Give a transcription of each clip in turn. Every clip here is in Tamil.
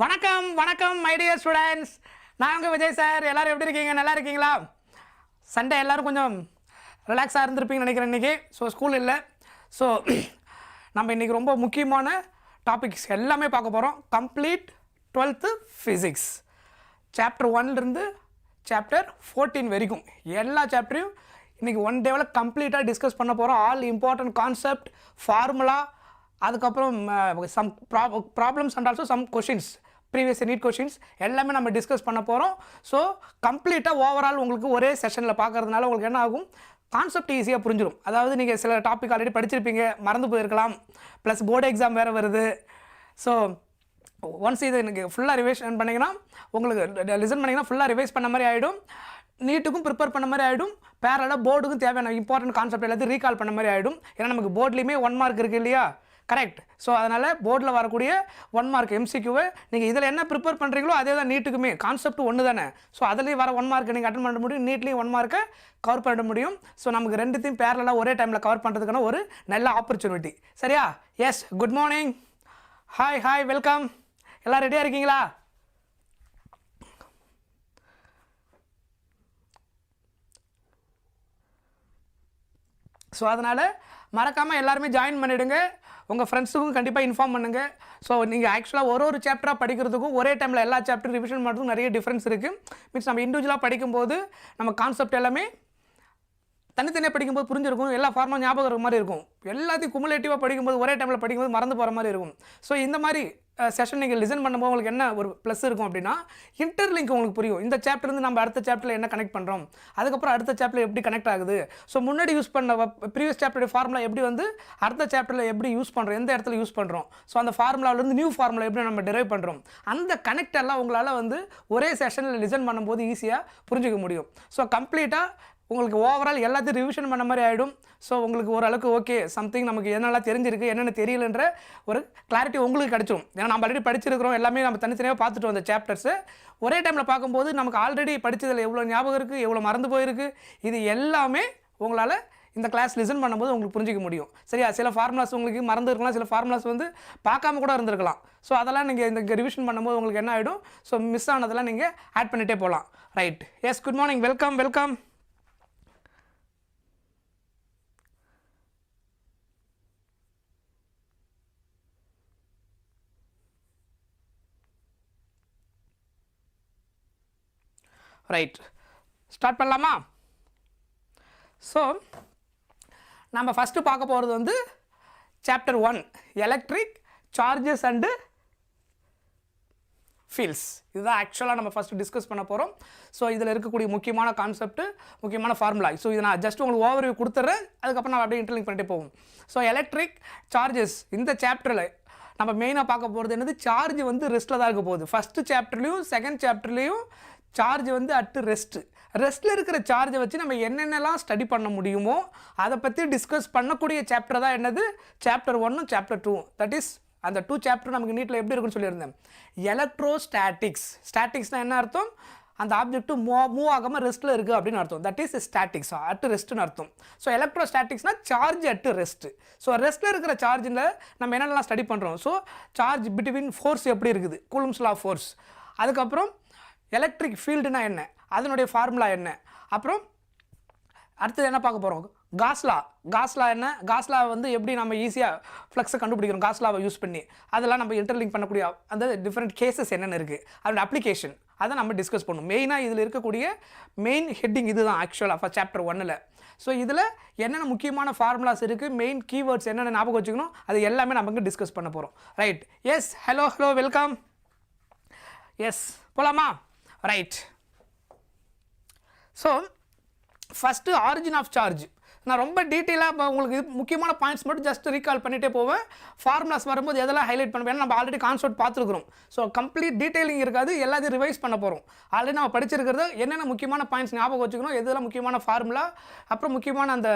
வணக்கம் வணக்கம் மை டியர் ஸ்டூடெண்ட்ஸ். நான் உங்கள் விஜய் சார். எல்லோரும் எப்படி இருக்கீங்க? நல்லா இருக்கீங்களா? சண்டே எல்லோரும் கொஞ்சம் ரிலாக்ஸாக இருந்திருப்பீங்கன்னு நினைக்கிறேன் இன்றைக்கி. ஸோ ஸ்கூல் இல்லை. ஸோ நம்ம இன்றைக்கி ரொம்ப முக்கியமான டாபிக்ஸ் எல்லாமே பார்க்க போகிறோம். கம்ப்ளீட் 12th ஃபிசிக்ஸ் சாப்டர் 1லேருந்து சாப்டர் 14 வரைக்கும் எல்லா சாப்டரையும் இன்றைக்கி ஒன் டேவில் கம்ப்ளீட்டாக டிஸ்கஸ் பண்ண போகிறோம். ஆல் இம்பார்ட்டன்ட் கான்செப்ட், ஃபார்முலா, அதுக்கப்புறம் some problems and also some questions, previous NEET questions எல்லாமே நம்ம டிஸ்கஸ் பண்ண போகிறோம். ஸோ கம்ப்ளீட்டாக ஓவரால் உங்களுக்கு ஒரே செஷனில் பார்க்குறதுனால உங்களுக்கு என்ன ஆகும், கான்செப்ட் ஈஸியாக புரிஞ்சிடும். அதாவது நீங்கள் சில டாபிக் ஆல்ரெடி படிச்சிருப்பீங்க, மறந்து போயிருக்கலாம், ப்ளஸ் போர்டு எக்ஸாம் வேறு வருது. ஸோ ஒன்ஸ் இது எனக்கு ஃபுல்லாக ரிவைஸ் பண்ணிங்கன்னா, உங்களுக்கு லிசன் பண்ணிங்கன்னா ஃபுல்லாக ரிவைஸ் பண்ண மாதிரி ஆகிடும். நீட்டுக்கும் ப்ரிப்பேர் பண்ண மாதிரி ஆகிடும். பேரலாக போர்டுக்கும் தேவையான இம்பார்ட்டன்ட் கான்செப்ட் எல்லாத்தையும் ரீகால் பண்ண மாதிரி ஆகிடும். ஏன்னா நமக்கு போர்ட்லேயுமே 1 மார்க் இருக்குது இல்லையா? கரெக்ட். ஸோ அதனால் போர்டில் வரக்கூடிய 1 மார்க் MCQவை நீங்கள் இதில் என்ன ப்ரிப்பேர் பண்ணுறீங்களோ அதே தான் நீட்டுக்குமே. கான்செப்ட் ஒன்று தானே. ஸோ அதுலேயும் வர 1 மார்க்கை நீங்கள் அட்டன் பண்ண முடியும், நீட்லேயும் 1 மார்க்கை கவர் பண்ண முடியும். ஸோ நமக்கு ரெண்டுத்தையும் பேரலாக ஒரே டைமில் கவர் பண்ணுறதுக்கான ஒரு நல்ல ஆப்பர்ச்சுனிட்டி. சரியா? Yes, good morning, hi, welcome. எல்லாம் ரெடியாக இருக்கீங்களா? ஸோ அதனால் மறக்காமல் எல்லாருமே ஜாயின் பண்ணிவிடுங்க. உங்கள் ஃப்ரெண்ட்ஸுக்கும் கண்டிப்பாக இன்ஃபார்ம் பண்ணுங்கள். ஸோ நீங்கள் ஆக்சுவலாக ஒரு சாப்டராக படிக்கிறதுக்கும் ஒரே டைமில் எல்லா சாப்டரும் ரிவிஷன் பண்ணுறதுக்கும் நிறைய டிஃப்ரென்ஸ் இருக்குது. மீன்ஸ் நம்ம இண்டிவிஜுவலாக படிக்கும்போது நம்ம கான்செப்ட் எல்லாமே தனித்தனியாக படிக்கும்போது புரிஞ்சிருக்கும், எல்லா ஃபார்மும் ஞாபகம் இருக்கிற மாதிரி இருக்கும். எல்லாத்தையும் குமுலேட்டிவாக படிக்கும்போது ஒரே டைமில் படிக்கும்போது மறந்து போகிற மாதிரி இருக்கும். ஸோ இந்த மாதிரி செஷன் நீங்கள் லிசன் பண்ணும்போது உங்களுக்கு என்ன ஒரு ப்ளஸ் இருக்கும் அப்படின்னா, இன்டர்லிங்க் உங்களுக்கு புரியும். இந்த சாப்டர்லேருந்து நம்ம அடுத்த சாப்டரில் என்ன கனெக்ட் பண்ணுறோம், அதுக்கப்புறம் அடுத்த சாப்டர் எப்படி கனெக்ட் ஆகுது. ஸோ முன்னாடி யூஸ் பண்ண ப்ரீவியஸ் சாப்டருடைய ஃபார்முலா எப்படி வந்து அடுத்த சாப்டரில் எப்படி யூஸ் பண்ணுறோம், எந்த இடத்துல யூஸ் பண்ணுறோம், ஸோ அந்த ஃபார்முலாவிலேருந்து நியூ ஃபார்முலா எப்படி நம்ம டெரைவ் பண்ணுறோம், அந்த கனெக்ட் எல்லாம் உங்களால் வந்து ஒரே செஷனில் லிசன் பண்ணும்போது ஈஸியாக புரிஞ்சிக்க முடியும். ஸோ கம்ப்ளீட்டாக உங்களுக்கு ஓவரால் எல்லாத்தையும் ரிவிஷன் பண்ண மாதிரி ஆகிடும். ஸோ உங்களுக்கு ஓரளவுக்கு ஓகே, சம்திங் நமக்கு என்னெல்லாம் தெரிஞ்சிருக்கு, என்னென்ன தெரியலன்ற ஒரு கிளாரிட்டி உங்களுக்கு கிடச்சிடும். ஏன்னா நம்ம ஆல்ரெடி படிச்சிருக்கிறோம், எல்லாமே நம்ம தனித்தனியாக பார்த்துட்டு வந்த சாப்டர்ஸு ஒரே டைமில் பார்க்கும்போது நமக்கு ஆல்ரெடி படித்ததில் எவ்வளோ ஞாபகம் இருக்குது, எவ்வளோ மறந்து போயிருக்கு, இது எல்லாமே உங்களால் இந்த கிளாஸ் லிசன் பண்ணும்போது உங்களுக்கு புரிஞ்சிக்க முடியும். சரியா? சில ஃபார்முலாஸ் உங்களுக்கு மறந்து இருக்கலாம், சில ஃபார்முலாஸ் வந்து பார்க்காம கூட இருந்திருக்கலாம். ஸோ அதெல்லாம் நீங்கள் இந்த ரிவிஷன் பண்ணும்போது உங்களுக்கு என்ன ஆகிடும், ஸோ மிஸ் ஆனதெல்லாம் நீங்கள் ஆட் பண்ணிகிட்டே போகலாம். Right. Yes, good morning, welcome. Right, start பண்ணலாமா? ஸோ நம்ம ஃபஸ்ட்டு பார்க்க போகிறது வந்து chapter 1 electric charges and fields. இதுதான் ஆக்சுவலாக நம்ம ஃபஸ்ட்டு டிஸ்கஸ் பண்ண போகிறோம். ஸோ இதில் இருக்கக்கூடிய முக்கியமான கான்செப்ட், முக்கியமான ஃபார்முலா. ஸோ இதை நான் ஜஸ்ட் உங்களுக்கு ஓவர்வியூ கொடுத்துட்றேன், அதுக்கப்புறம் நம்ம அப்படியே இன்டர்லிங்க் பண்ணிட்டு போவோம். ஸோ எலக்ட்ரிக் சார்ஜஸ் இந்த சாப்டரில் நம்ம மெயினாக பார்க்க போகிறது என்னது, சார்ஜ் வந்து ரெஸ்ட்டில் தான் இருக்க போகுது. ஃபஸ்ட்டு சாப்டர்லேயும் செகண்ட் சாப்டர்லேயும் சார்ஜ் வந்து அட்டு ரெஸ்ட்டில் இருக்கிற சார்ஜை வச்சு நம்ம என்னென்னலாம் ஸ்டடி பண்ண முடியுமோ அதை பற்றி டிஸ்கஸ் பண்ணக்கூடிய சாப்டர் தான் என்னது, சாப்டர் 1 சாப்டர் 2. தட் இஸ் அந்த 2 சாப்டர் நமக்கு நீட்டில் எப்படி இருக்குன்னு சொல்லியிருந்தேன். எலக்ட்ரோஸ்டாட்டிக்ஸ். ஸ்டாட்டிக்ஸ்னால் என்ன அர்த்தம், அந்த ஆப்ஜெக்ட் மூவ் ஆகாமல் ரெஸ்ட்டில் இருக்குது அப்படின்னு அர்த்தம். தட் இஸ் ஸ்டாட்டிக்ஸ், அட்டு ரெஸ்ட்டுன்னு அர்த்தம். ஸோ எலக்ட்ரோஸ்டாட்டிக்ஸ்னால் சார்ஜ் அட்டு ரெஸ்ட்டு. ஸோ ரெஸ்ட்டில் இருக்கிற சார்ஜில் நம்ம என்னென்னலாம் ஸ்டடி பண்ணுறோம். ஸோ சார்ஜ் பிட்வீன் ஃபோர்ஸ் எப்படி இருக்குது, கூலம்ஸ் லா ஆஃப் ஃபோர்ஸ், அதுக்கப்புறம் எலக்ட்ரிக் ஃபீல்டுனா என்ன, அதனுடைய ஃபார்முலா என்ன, அப்புறம் அடுத்தது என்ன பார்க்க போகிறோம், காஸ்லா என்ன, காஸ்லா வந்து எப்படி நம்ம ஈஸியாக ஃப்ளக்ஸை கண்டுபிடிக்கிறோம் காஸ்லாவை யூஸ் பண்ணி, அதெல்லாம் நம்ம இன்டர்லிங்க் பண்ணக்கூடிய அந்த டிஃப்ரெண்ட் கேசஸ் என்னென்ன இருக்குது, அதோட அப்ளிகேஷன், அதை நம்ம டிஸ்கஸ் பண்ணுவோம். மெயினாக இதில் இருக்கக்கூடிய மெயின் ஹெட்டிங் இது தான் ஆக்சுவலாக ஃபார் சாப்டர் 1ல். ஸோ இதில் என்னென்ன முக்கியமான ஃபார்முலாஸ் இருக்குது, மெயின் கீவேர்ட்ஸ் என்னென்ன ஞாபகம் வச்சுக்கணும், அது எல்லாமே நமக்கு டிஸ்கஸ் பண்ண போகிறோம். Right. Yes, hello, welcome. Yes, போகலாமா? Right. So first origin of charge. நான் ரொம்ப டீட்டெயிலாக உங்களுக்கு முக்கியமான பாயிண்ட்ஸ் மட்டும் ஜஸ்ட் ரீகால் பண்ணிகிட்டே போவேன். ஃபார்முலாஸ் வரும்போது எதெல்லாம் ஹைலைட் பண்ணுவேன், ஏன்னா நம்ம ஆல்ரெடி கான்செப்ட் பார்த்துருக்குறோம். ஸோ கம்ப்ளீட் டீட்டெயிலிங் இருக்காது, எல்லாத்தையும் ரிவைஸ் பண்ண போகிறோம். ஆல்ரெடி நம்ம படிச்சிருக்கிறது என்னென்ன முக்கியமான பாயிண்ட்ஸ் ஞாபகம் வச்சுக்கணும், எதெல்லாம் முக்கியமான ஃபார்முலா, அப்புறம் முக்கியமான அந்த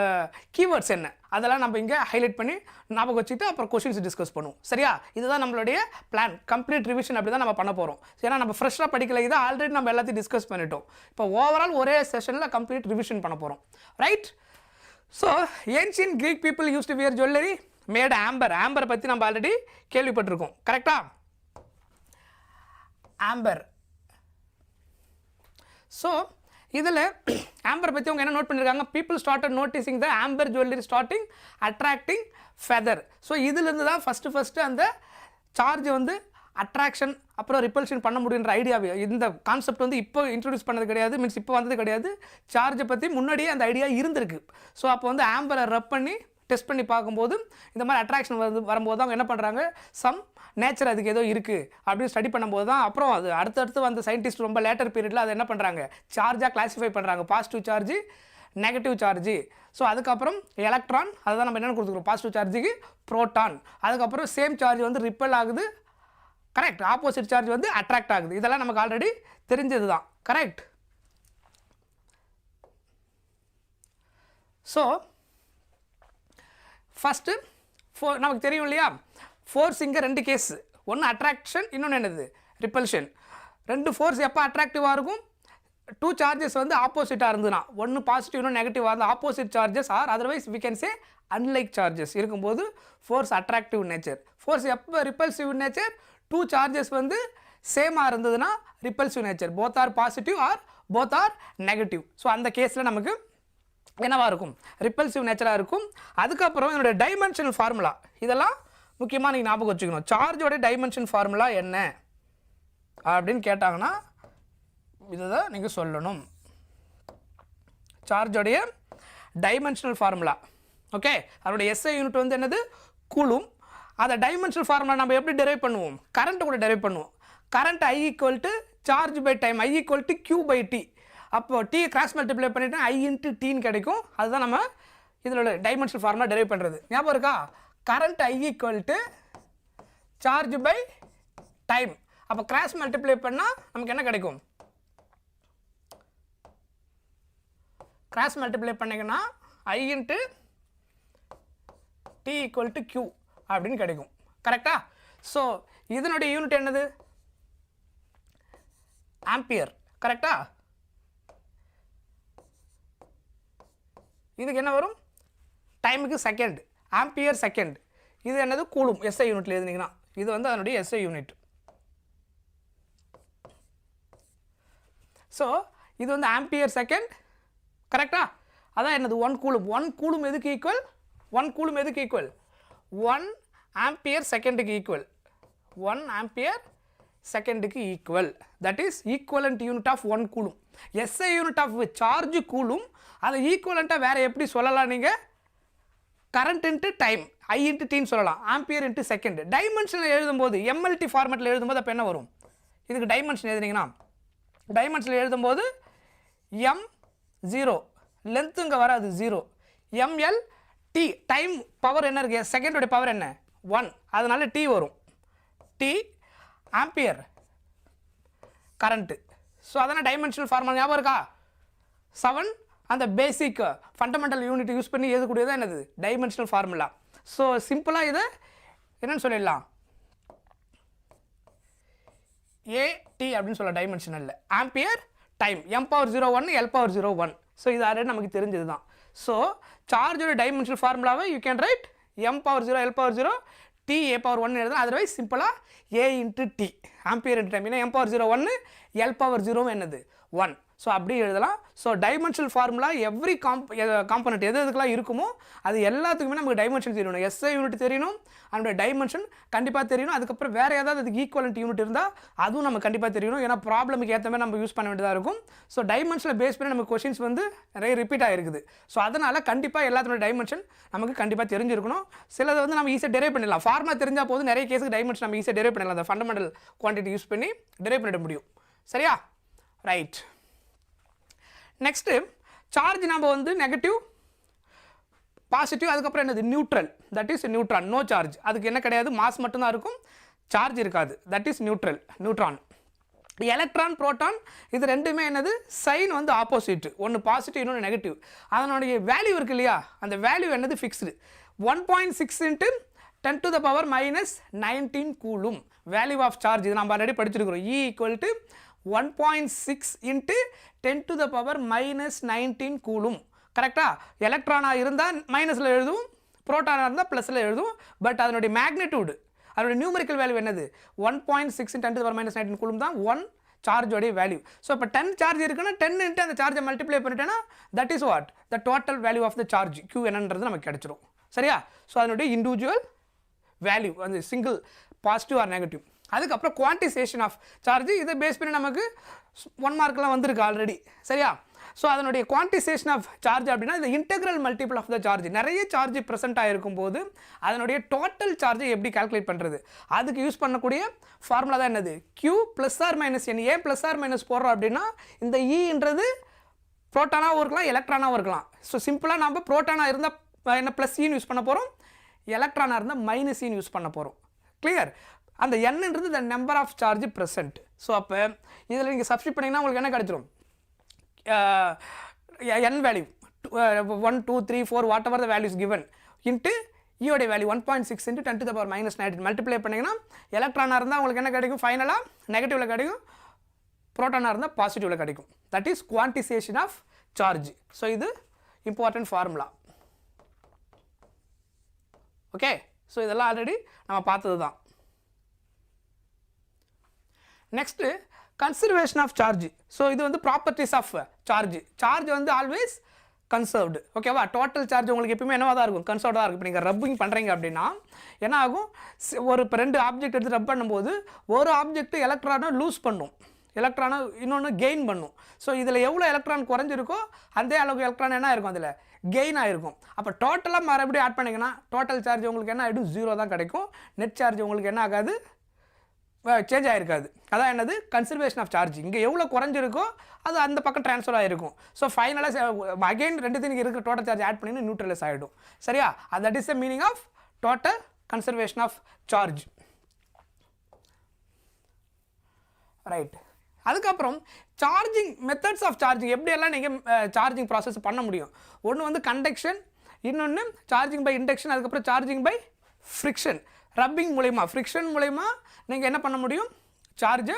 கீவேர்ட்ஸ் என்ன, அதெல்லாம் நம்ம இங்கே ஹைலைட் பண்ணி ஞாபகம் வச்சுட்டு அப்புறம் கொஷின்ஸ் டிஸ்கஸ் பண்ணுவோம். சரியா? இதுதான் நம்மளுடைய பிளான். கம்ப்ளீட் ரிவிஷன் அப்படி தான் நம்ம பண்ண போகிறோம். ஏன்னா நம்ம ஃப்ரெஷ்ஷாக படிக்கல, இதை ஆல்ரெடி நம்ம எல்லாத்தையும் டிஸ்கஸ் பண்ணிட்டோம். இப்போ ஓவரால் ஒரே செஷனில் கம்ப்ளீட் ரிவிஷன் பண்ண போகிறோம். Right. So, ancient Greek people used to wear jewelry made amber. Amber பற்றி நம்ம ஆல்ரெடி கேள்விப்பட்டிருக்கோம். கரெக்டா? ஆம்பர். ஸோ இதில் ஆம்பர் பற்றி அவங்க என்ன நோட் பண்ணியிருக்காங்க, people started noticing the amber jewellery starting attracting feather. So இதிலிருந்து தான் ஃபஸ்ட்டு அந்த சார்ஜ் வந்து அட்ராக்ஷன் அப்புறம் ரிப்பல்ஷன் பண்ண முடியுன்ற ஐடியாவே, இந்த கான்செப்ட் வந்து இப்போ இன்ட்ரடியூஸ் பண்ணது கிடையாது, மீன்ஸ் இப்போ வந்தது கிடையாது. சார்ஜை பற்றி முன்னாடியே அந்த ஐடியா இருந்திருக்கு. ஸோ அப்போ வந்து ஆம்பரை ரப் பண்ணி டெஸ்ட் பண்ணி பார்க்கும்போது இந்த மாதிரி அட்ராக்ஷன் வரும்போது அவங்க என்ன பண்ணுறாங்க, சம் நேச்சர் அதுக்கு ஏதோ இருக்குது அப்படின்னு ஸ்டடி பண்ணும்போது தான் அப்புறம் அது அடுத்தடுத்து வந்த சயின்டிஸ்ட் ரொம்ப லேட்டர் பீரியடில் அதை என்ன பண்ணுறாங்க, சார்ஜாக கிளாஸிஃபை பண்ணுறாங்க, positive charge negative charge. So அதுக்கப்புறம் எலக்ட்ரான், அதுதான் நம்ம என்னென்னு கொடுத்துருக்கோம், பாசிட்டிவ் சார்ஜுக்கு ப்ரோட்டான். அதுக்கப்புறம் சேம் சார்ஜ் வந்து ரிப்பல் ஆகுது, கரெக்ட், ஆப்போசிட் சார்ஜ் வந்து அட்ராக்ட் ஆகுது. இதெல்லாம் நமக்கு ஆல்ரெடி தெரிஞ்சது தான், கரெக்ட். ஸோ ஃபஸ்ட்டு நமக்கு தெரியும் இல்லையா, ஃபோர்ஸ் இங்கே 2 கேஸ், ஒன்று அட்ராக்ஷன், இன்னொன்று என்னது ரிப்பல்ஷன். 2 ஃபோர்ஸ் எப்போ அட்ராக்டிவாக இருக்கும், 2 சார்ஜஸ் வந்து ஆப்போசிட்டாக இருந்ததுன்னா, ஒன்று பாசிட்டிவ் இன்னும் நெகட்டிவாக இருந்தால் opposite charges or otherwise we can say unlike charges இருக்கும்போது ஃபோர்ஸ் அட்ராக்டிவ் நேச்சர். ஃபோர்ஸ் எப்போ ரிப்பல்சிவ் நேச்சர், 2 சார்ஜஸ் வந்து சேமாக இருந்ததுன்னா repulsive nature, both are positive or both are negative. So அந்த கேஸில் நமக்கு என்னவாக இருக்கும், ரிப்பல்சிவ் நேச்சராக இருக்கும். அதுக்கப்புறம் என்னுடைய டைமென்ஷனல் ஃபார்முலா, இதெல்லாம் முக்கியமாக நீங்கள் ஞாபகம் வச்சுக்கணும். சார்ஜோட டைமென்ஷன் ஃபார்முலா என்ன அப்படின்னு கேட்டாங்கன்னா இதுதான் நீங்கள் சொல்லணும், சார்ஜோடைய டைமென்ஷனல் ஃபார்முலா. ஓகே, அதோடைய எஸ்ஐ யூனிட் வந்து என்னது, கூலும். அதை டைமென்ஷனல் ஃபார்முலா நம்ம எப்படி டெரைவ் பண்ணுவோம், கரண்ட் கூட டெரைவ் பண்ணுவோம். Current I = charge by time, I = Q/T. அப்போ T கிராஸ் மல்டிப்ளை பண்ணிட்டு I × T கிடைக்கும். அதுதான் நம்ம இதில் டைமென்ஷனல் ஃபார்முலா டெரைவ் பண்ணுறது. ஞாபகம் இருக்கா, current I = charge by time. அப்போ கிராஸ் மல்டிப்ளை பண்ணால் நமக்கு என்ன கிடைக்கும், கிராஸ் மல்டிப்ளை பண்ணிங்கன்னா I × T = Q அப்படின்னு கிடைக்கும், கரெக்டா. ஸோ இதனுடைய யூனிட் என்னது, ஆம்பியர், கரெக்டா. இதுக்கு என்ன வரும், டைமுக்கு செகண்ட், ஆம்பியர் செகண்ட். இது என்னது, கூலும், எஸ்ஐ யூனிட்ல எழுதுனீங்கன்னா இது வந்து அதனுடைய எஸ்ஐ யூனிட். ஸோ இது வந்து ஆம்பியர் செகண்ட், கரெக்டா. அதான் என்னது, 1 கூலும். 1 கூலும் எதுக்கு ஈக்குவல், 1 கூலும் எதுக்கு ஈக்குவல், 1 ஆம்பியர் செகண்டுக்கு ஈக்குவல், 1 ஆம்பியர் செகண்டுக்கு equal. That is equivalent unit of 1 coulomb. SI unit of charge coulomb. அதை ஈக்குவலண்ட்டாக வேறு எப்படி சொல்லலாம், நீங்கள் current into time, I × T சொல்லலாம், ஆம்பியர் இன்ட்டு செகண்ட். டைமென்ஷனில் எழுதும்போது MLT ஃபார்மெட்டில் எழுதும்போது அப்போ என்ன வரும், இதுக்கு டைமென்ஷன் எழுதுனீங்கன்னா, டைமென்ஷனில் எழுதும்போது M0, லென்த்து இங்கே வராது 0, MLT, டைம் பவர் என்ன இருக்குது, செகண்டோடைய பவர் என்ன 1, அதனால T வரும், T ஆம்பியர் கரண்ட்டு. ஸோ அதனால் டைமென்ஷனல் ஃபார்முலா ஞாபகம் இருக்கா, 7 அந்த பேசிக் ஃபண்டமெண்டல் யூனிட் யூஸ் பண்ணி எழுதக்கூடியதான் என்னது, டைமென்ஷனல் ஃபார்முலா. ஸோ சிம்பிளாக இதை என்னன்னு சொல்லிடலாம், AT அப்படின்னு சொல்ல, டைமென்ஷனலில் ampere time, M⁻01 L⁻01. So இது ஆல்ரெடி நமக்கு தெரிஞ்சது தான். ஸோ சார்ஜோட டைமென்ஷனல் ஃபார்முலாவை you can write M⁻0 L⁻0 T A⁻1 எழுதலாம். அதர்வைஸ் சிம்பிளாக A × T, ampere into time. ஏன்னா M⁻01 L⁻0 என்னது 1. ஸோ அப்படி எழுதலாம். So dimensional formula every component எது எதுக்கெல்லாம் இருக்குமோ அது எல்லாத்துக்குமே நமக்கு டைமென்ஷன் தெரியணும். எஸ்ஐ யூனிட் தெரியணும், அதனுடைய டைமென்ஷன் கண்டிப்பாக தெரியணும். அதுக்கப்புறம் வேறு ஏதாவது அதுக்கு ஈக்குவலண்ட் யூனிட் இருந்தால் அதுவும் நம்ம கண்டிப்பாக தெரியணும். ஏன்னா ப்ராப்ளமுக்கு ஏற்ற மாதிரி நம்ம யூஸ் பண்ண வேண்டியதாக இருக்கும். ஸோ டைமென்ஷனை பேஸ் பண்ணி நமக்கு கொஷின்ஸ் வந்து நிறைய ரிப்பீட் ஆகிருக்குது. ஸோ அதனால் கண்டிப்பாக எல்லாத்தினுடைய டைமென்ஷன் நமக்கு கண்டிப்பாக தெரிஞ்சிருக்கணும். சிலதை வந்து நம்ம ஈஸியாக டெரைவ் பண்ணிடலாம். ஃபார்முலா தெரிஞ்சால் போது நிறைய கேஸுக்கு டைமென்ஷன் நம்ம ஈஸியாக டெரைவ் பண்ணிடலாம். அந்த ஃபண்டமெண்டல் குவான்டிட்டி யூஸ் பண்ணி டெரைவ் பண்ணிட முடியும். சரியா, ரைட். நெக்ஸ்ட்டு சார்ஜ் நம்ம வந்து நெகட்டிவ் பாசிட்டிவ், அதுக்கப்புறம் என்னது neutral, that is neutron, no charge. அதுக்கு என்ன கிடையாது, மாஸ் மட்டும்தான் இருக்கும், சார்ஜ் இருக்காது, that is neutral, neutron. Electron proton இது ரெண்டுமே என்னது, சைன் வந்து ஆப்போசிட், ஒன்று பாசிட்டிவ் இன்னொன்று நெகட்டிவ். அதனுடைய வேல்யூ இருக்கு இல்லையா, அந்த வேல்யூ என்னது fixed. 1.6 × 10⁻−19 coulomb value of charge. இது நம்ம ஆல்ரெடி படிச்சிருக்கிறோம். E = 1.6 × 10⁻−19 coulomb. கரெக்டாக, எலக்ட்ரானாக இருந்தால் மைனஸில் எழுதும், புரோட்டானாக இருந்தால் ப்ளஸில் எழுதும். பட் அதனுடைய மேக்னிடியூடு அதோட நியூமரிக்கல் வேல்யூ என்னது 1.6 × 10⁻⁹ கூலும் தான் 1 சார்ஜோடைய வேல்யூ. ஸோ இப்போ 10 சார்ஜ் இருக்குன்னா 10 இன்ட்டு அந்த சார்ஜை மல்டிப்ளை பண்ணிட்டேன்னா that is what the total value of the charge Q என்னன்றது நமக்கு கிடைச்சிரும். சரியா? ஸோ அதனுடைய இண்டிவிஜுவல் வேல்யூ அந்த சிங்கிள் பாசிட்டிவ் ஆர் நெகட்டிவ். அதுக்கப்புறம் குவான்டிசேஷன் ஆஃப் சார்ஜ் இதை பேஸ் பண்ணி நமக்கு 1 மார்க்லாம் வந்திருக்கு ஆல்ரெடி. சரியா? ஸோ அதனுடைய குவான்டிசேஷன் ஆஃப் சார்ஜ் அப்படின்னா இந்த integral multiple of the charge, நிறைய சார்ஜ் ப்ரெசென்ட் ஆகிருக்கும் போது அதனுடைய டோட்டல் சார்ஜை எப்படி கால்குலேட் பண்ணுறது, அதுக்கு யூஸ் பண்ணக்கூடிய ஃபார்முலா தான் என்னது Q +or-n. ஏன் +or- போடுறோம் அப்படின்னா இந்த ஈன்றது ப்ரோட்டானாகவும் இருக்கலாம் எலக்ட்ரானாகவும் இருக்கலாம். ஸோ சிம்பிளாக நம்ம ப்ரோட்டானாக இருந்தால் என்ன +E யூஸ் பண்ண போகிறோம், எலக்ட்ரானாக இருந்தால் -E யூஸ் பண்ண போகிறோம். கிளியர்? அந்த என்னன்றது the number of charge present. So அப்போ இதில் நீங்கள் சப்ஸ்டிட் பண்ணிங்கன்னா உங்களுக்கு என்ன கிடைச்சிரும், n value 1 2 3 4 whatever the value is given into ஈயோடைய வேல்யூ 1.6 × 10⁻⁹ மல்டிப்ளை பண்ணிங்கன்னா எலக்ட்ரானாக இருந்தால் உங்களுக்கு என்ன கிடைக்கும், ஃபைனலாக நெகட்டிவில் கிடைக்கும், ப்ரோட்டானாக இருந்தால் பாசிட்டிவில் கிடைக்கும். That is quantization of charge. So இது இம்பார்ட்டன்ட் ஃபார்முலா. ஓகே, ஸோ இதெல்லாம் ஆல்ரெடி நம்ம பார்த்தது தான். Next conservation of charge. So இது வந்து ப்ராப்பர்ட்டிஸ் ஆஃப் சார்ஜ். சார்ஜ் வந்து ஆல்வேஸ் கன்சர்வ்டு. ஓகேவா? டோட்டல் சார்ஜ் உங்களுக்கு எப்பவுமே என்னவாக தான் இருக்கும், கன்சர்வ்டாக தான் இருக்கும். இப்போ நீங்கள் ரப்பிங் பண்ணுறீங்க அப்படின்னா என்ன ஆகும், ஒரு இப்போ 2 ஆப்ஜெக்ட் எடுத்து ரப் பண்ணும்போது ஒரு ஆப்ஜெக்ட் எலக்ட்ரானை லூஸ் பண்ணும், எலக்ட்ரானை இன்னொன்று கெயின் பண்ணும். ஸோ இதில் எவ்வளோ எலக்ட்ரான் குறைஞ்சிருக்கோ அந்த அளவுக்கு எலக்ட்ரான் என்ன இருக்கும், அதில் கெயின் ஆகிருக்கும். அப்போ டோட்டலாக மறுபடியும் ஆட் பண்ணிங்கன்னா டோட்டல் சார்ஜ் உங்களுக்கு என்ன ஆகிடும், 0 தான் கிடைக்கும். நெட் சார்ஜ் உங்களுக்கு என்ன ஆகாது, சேஞ்ச் ஆகிருக்காது. அதான் என்னது கன்சர்வேஷன் ஆஃப் சார்ஜ். இங்கே எவ்வளோ குறைஞ்சிருக்கோ அது அந்த பக்கம் ட்ரான்ஸ்ஃபர் ஆகிருக்கும். ஸோ ஃபைனலாக அகெயின் ரெண்டுத்தையும் இருக்கிற டோட்டல் சார்ஜ் ஆட் பண்ணி நியூட்ரலைஸ் ஆகிடும். சரியா? That is the meaning of total conservation of charge. Right. அதுக்கப்புறம் சார்ஜிங் மெத்தட்ஸ் ஆஃப் சார்ஜிங் எப்படியெல்லாம் நீங்கள் சார்ஜிங் ப்ராசஸ் பண்ண முடியும். ஒன்று வந்து கண்டக்ஷன், இன்னொன்று சார்ஜிங் பை இண்டக்ஷன், அதுக்கப்புறம் சார்ஜிங் பை ஃப்ரிக்ஷன். ரப்பிங் மூலயமா ஃப்ரிக்ஷன் மூலயமா நீங்கள் என்ன பண்ண முடியும், சார்ஜை